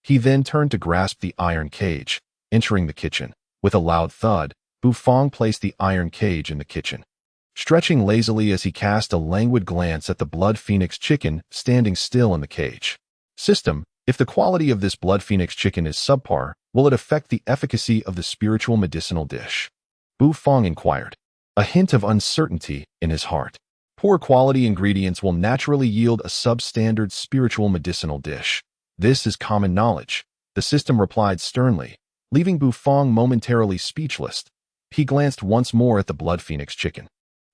He then turned to grasp the iron cage, entering the kitchen. With a loud thud, Bu Fong placed the iron cage in the kitchen, stretching lazily as he cast a languid glance at the blood phoenix chicken standing still in the cage. System, if the quality of this blood phoenix chicken is subpar, will it affect the efficacy of the spiritual medicinal dish? Bu Fong inquired, a hint of uncertainty in his heart. Poor quality ingredients will naturally yield a substandard spiritual medicinal dish. This is common knowledge, the system replied sternly, leaving Bu Fong momentarily speechless. He glanced once more at the blood phoenix chicken,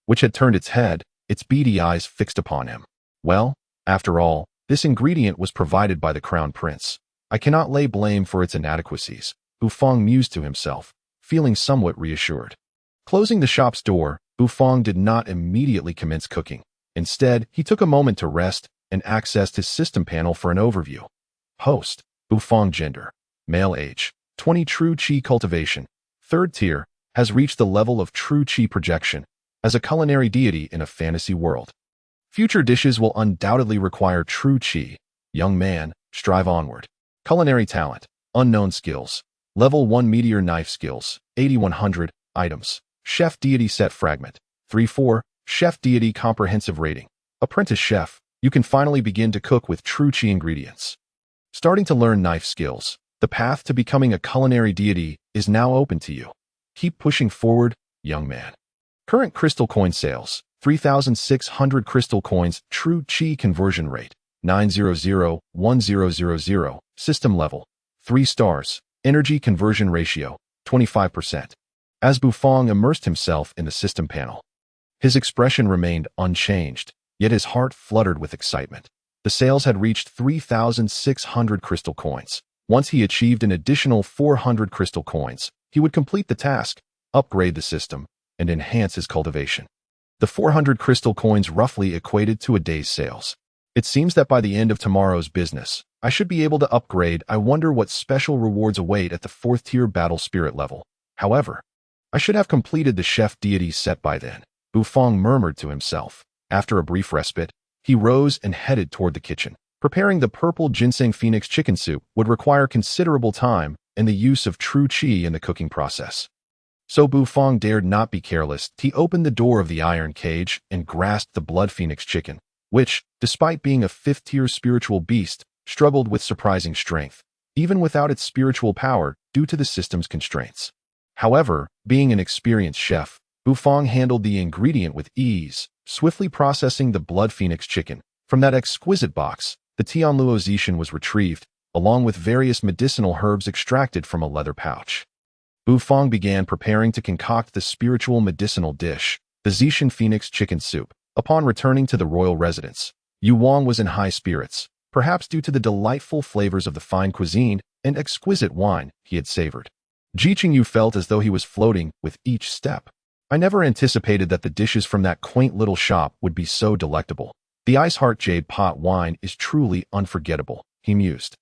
which had turned its head, its beady eyes fixed upon him. Well, after all, this ingredient was provided by the crown prince. I cannot lay blame for its inadequacies, Bu Fong mused to himself, feeling somewhat reassured. Closing the shop's door, Bu Fong did not immediately commence cooking. Instead, he took a moment to rest and accessed his system panel for an overview. Host, Bu Fong gender, male age, 20 true qi cultivation, 3rd tier, has reached the level of true qi projection, as a culinary deity in a fantasy world. Future dishes will undoubtedly require true qi. Young man, strive onward. Culinary talent, unknown skills. Level 1 meteor knife skills, 8100, items. Chef deity set fragment, 3-4, chef deity comprehensive rating. Apprentice chef, you can finally begin to cook with true qi ingredients. Starting to learn knife skills, the path to becoming a culinary deity is now open to you. Keep pushing forward, young man. Current crystal coin sales, 3,600 crystal coins, true qi conversion rate, 900-1000, system level, 3 stars, energy conversion ratio, 25%. As Bu Fong immersed himself in the system panel, his expression remained unchanged, yet his heart fluttered with excitement. The sales had reached 3,600 crystal coins. Once he achieved an additional 400 crystal coins, he would complete the task, upgrade the system, and enhance his cultivation. The 400 crystal coins roughly equated to a day's sales. It seems that by the end of tomorrow's business, I should be able to upgrade. I wonder what special rewards await at the 4th tier battle spirit level. However, I should have completed the chef deity set by then, Bufang murmured to himself. After a brief respite, he rose and headed toward the kitchen. Preparing the purple ginseng phoenix chicken soup would require considerable time and the use of true qi in the cooking process. So Bufang dared not be careless. He opened the door of the iron cage and grasped the blood phoenix chicken, which, despite being a 5th-tier spiritual beast, struggled with surprising strength, even without its spiritual power due to the system's constraints. However, being an experienced chef, Bufang handled the ingredient with ease, swiftly processing the blood phoenix chicken. From that exquisite box, the Tianluo Zishan was retrieved, along with various medicinal herbs extracted from a leather pouch. Bufang began preparing to concoct the spiritual medicinal dish, the Zishan Phoenix chicken soup. Upon returning to the royal residence, Yu Wang was in high spirits, perhaps due to the delightful flavors of the fine cuisine and exquisite wine he had savored. Ji Qingyu felt as though he was floating with each step. I never anticipated that the dishes from that quaint little shop would be so delectable. The Ice Heart Jade Pot wine is truly unforgettable, he mused.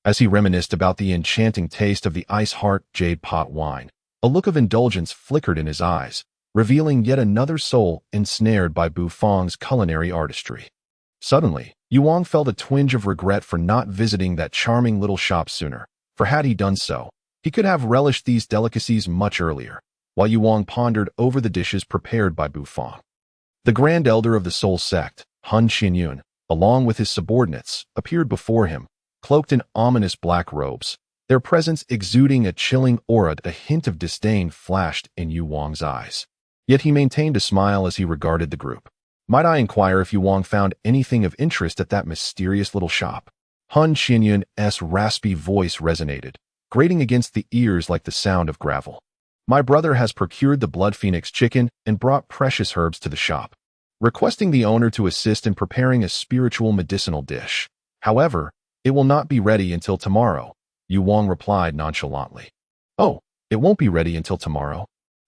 As he reminisced about the enchanting taste of the Ice Heart Jade Pot wine, a look of indulgence flickered in his eyes, revealing yet another soul ensnared by Bufang's culinary artistry. Suddenly, Yu Wang felt a twinge of regret for not visiting that charming little shop sooner, for had he done so, he could have relished these delicacies much earlier, while Yu Wang pondered over the dishes prepared by Bufang. The Grand Elder of the Soul Sect, Han Qianyun, along with his subordinates, appeared before him, cloaked in ominous black robes, their presence exuding a chilling aura. A hint of disdain flashed in Yu Wang's eyes. Yet he maintained a smile as he regarded the group. Might I inquire if Yu Wang found anything of interest at that mysterious little shop? Han Qianyun's raspy voice resonated, grating against the ears like the sound of gravel. My brother has procured the blood phoenix chicken and brought precious herbs to the shop, requesting the owner to assist in preparing a spiritual medicinal dish. However, it will not be ready until tomorrow, Yu Wang replied nonchalantly. Oh, it won't be ready until tomorrow?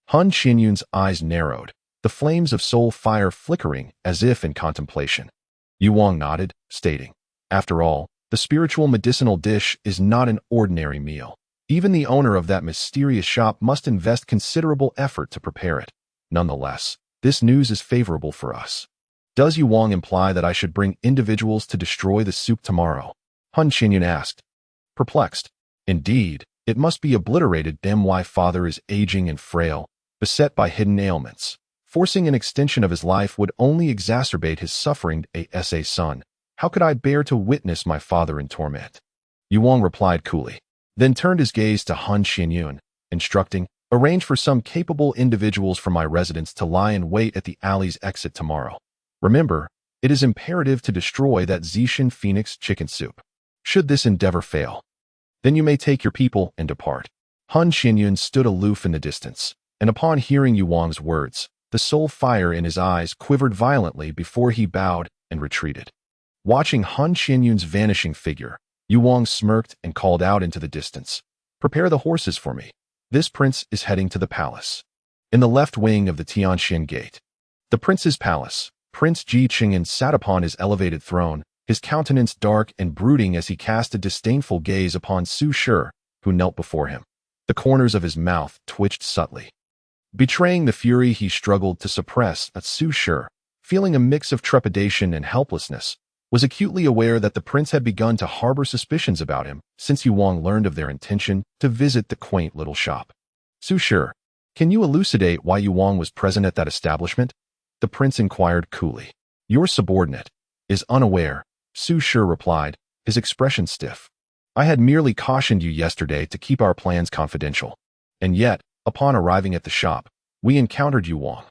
Han Qianyun's eyes narrowed, the flames of soul fire flickering as if in contemplation. Yu Wang nodded, stating, after all, the spiritual medicinal dish is not an ordinary meal. Even the owner of that mysterious shop must invest considerable effort to prepare it. Nonetheless, this news is favorable for us. Does Yu Wang imply that I should bring individuals to destroy the soup tomorrow? Han Qianyun asked. Perplexed. Indeed, it must be obliterated. My father is aging and frail, beset by hidden ailments. Forcing an extension of his life would only exacerbate his suffering. Son, how could I bear to witness my father in torment? Yu Wang replied coolly, then turned his gaze to Han Qianyun, instructing, arrange for some capable individuals from my residence to lie in wait at the alley's exit tomorrow. Remember, it is imperative to destroy that Zishan Phoenix chicken soup. Should this endeavor fail, then you may take your people and depart. Han Qianyun stood aloof in the distance, and upon hearing Yu Wang's words, the soul fire in his eyes quivered violently before he bowed and retreated. Watching Han Qianyun's vanishing figure, Yu Wang smirked and called out into the distance, prepare the horses for me. This prince is heading to the palace. In the left wing of the Tianxian Gate, the prince's palace, Prince Ji Qingyan sat upon his elevated throne, his countenance dark and brooding as he cast a disdainful gaze upon Su Shi, who knelt before him. The corners of his mouth twitched subtly. Betraying the fury he struggled to suppress, Su Shi, feeling a mix of trepidation and helplessness, was acutely aware that the prince had begun to harbor suspicions about him since Yu Wang learned of their intention to visit the quaint little shop. Su Shi, can you elucidate why Yu Wang was present at that establishment? The prince inquired coolly. Your subordinate is unaware, Su Shi replied, his expression stiff. I had merely cautioned you yesterday to keep our plans confidential. And yet, upon arriving at the shop, we encountered Yu Wang.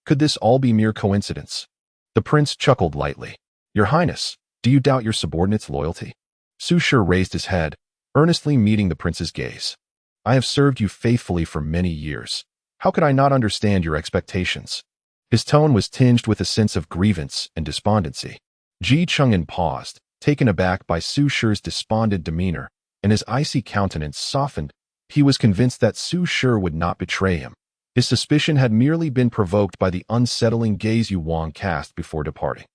Could this all be mere coincidence? The prince chuckled lightly. Your Highness, do you doubt your subordinate's loyalty? Su Shi raised his head, earnestly meeting the prince's gaze. I have served you faithfully for many years. How could I not understand your expectations? His tone was tinged with a sense of grievance and despondency. Ji Qingyan paused, taken aback by Su Shi's despondent demeanor, and his icy countenance softened. He was convinced that Su Shi would not betray him. His suspicion had merely been provoked by the unsettling gaze Yu Wang cast before departing.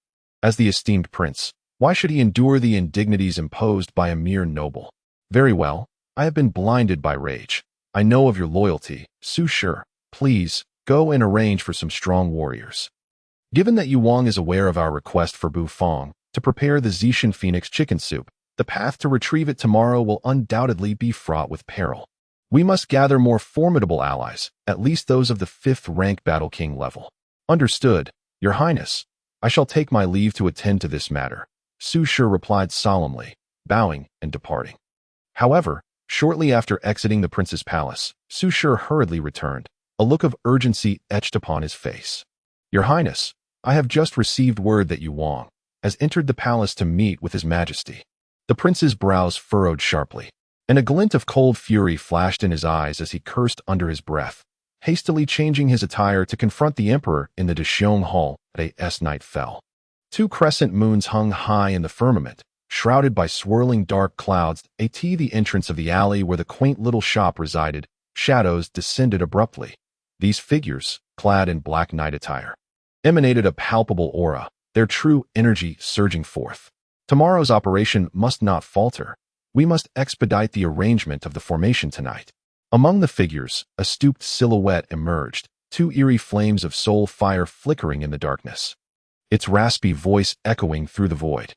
As the esteemed prince, why should he endure the indignities imposed by a mere noble? Very well, I have been blinded by rage. I know of your loyalty, Su Shi. Please, go and arrange for some strong warriors. Given that Yu Wang is aware of our request for Bu Fong to prepare the Zishan Phoenix chicken soup, the path to retrieve it tomorrow will undoubtedly be fraught with peril. We must gather more formidable allies, at least those of the 5th rank Battle King level. Understood, Your Highness. I shall take my leave to attend to this matter, Su Shi replied solemnly, bowing and departing. However, shortly after exiting the prince's palace, Su Shi hurriedly returned, a look of urgency etched upon his face. Your Highness, I have just received word that Yu Wang has entered the palace to meet with His Majesty. The prince's brows furrowed sharply, and a glint of cold fury flashed in his eyes as he cursed under his breath, hastily changing his attire to confront the emperor in the Dexiong Hall as night fell. 2 crescent moons hung high in the firmament, shrouded by swirling dark clouds. At the entrance of the alley where the quaint little shop resided, shadows descended abruptly. These figures, clad in black night attire, emanated a palpable aura, their true energy surging forth. Tomorrow's operation must not falter. We must expedite the arrangement of the formation tonight. Among the figures, a stooped silhouette emerged, 2 eerie flames of soul fire flickering in the darkness. Its raspy voice echoing through the void.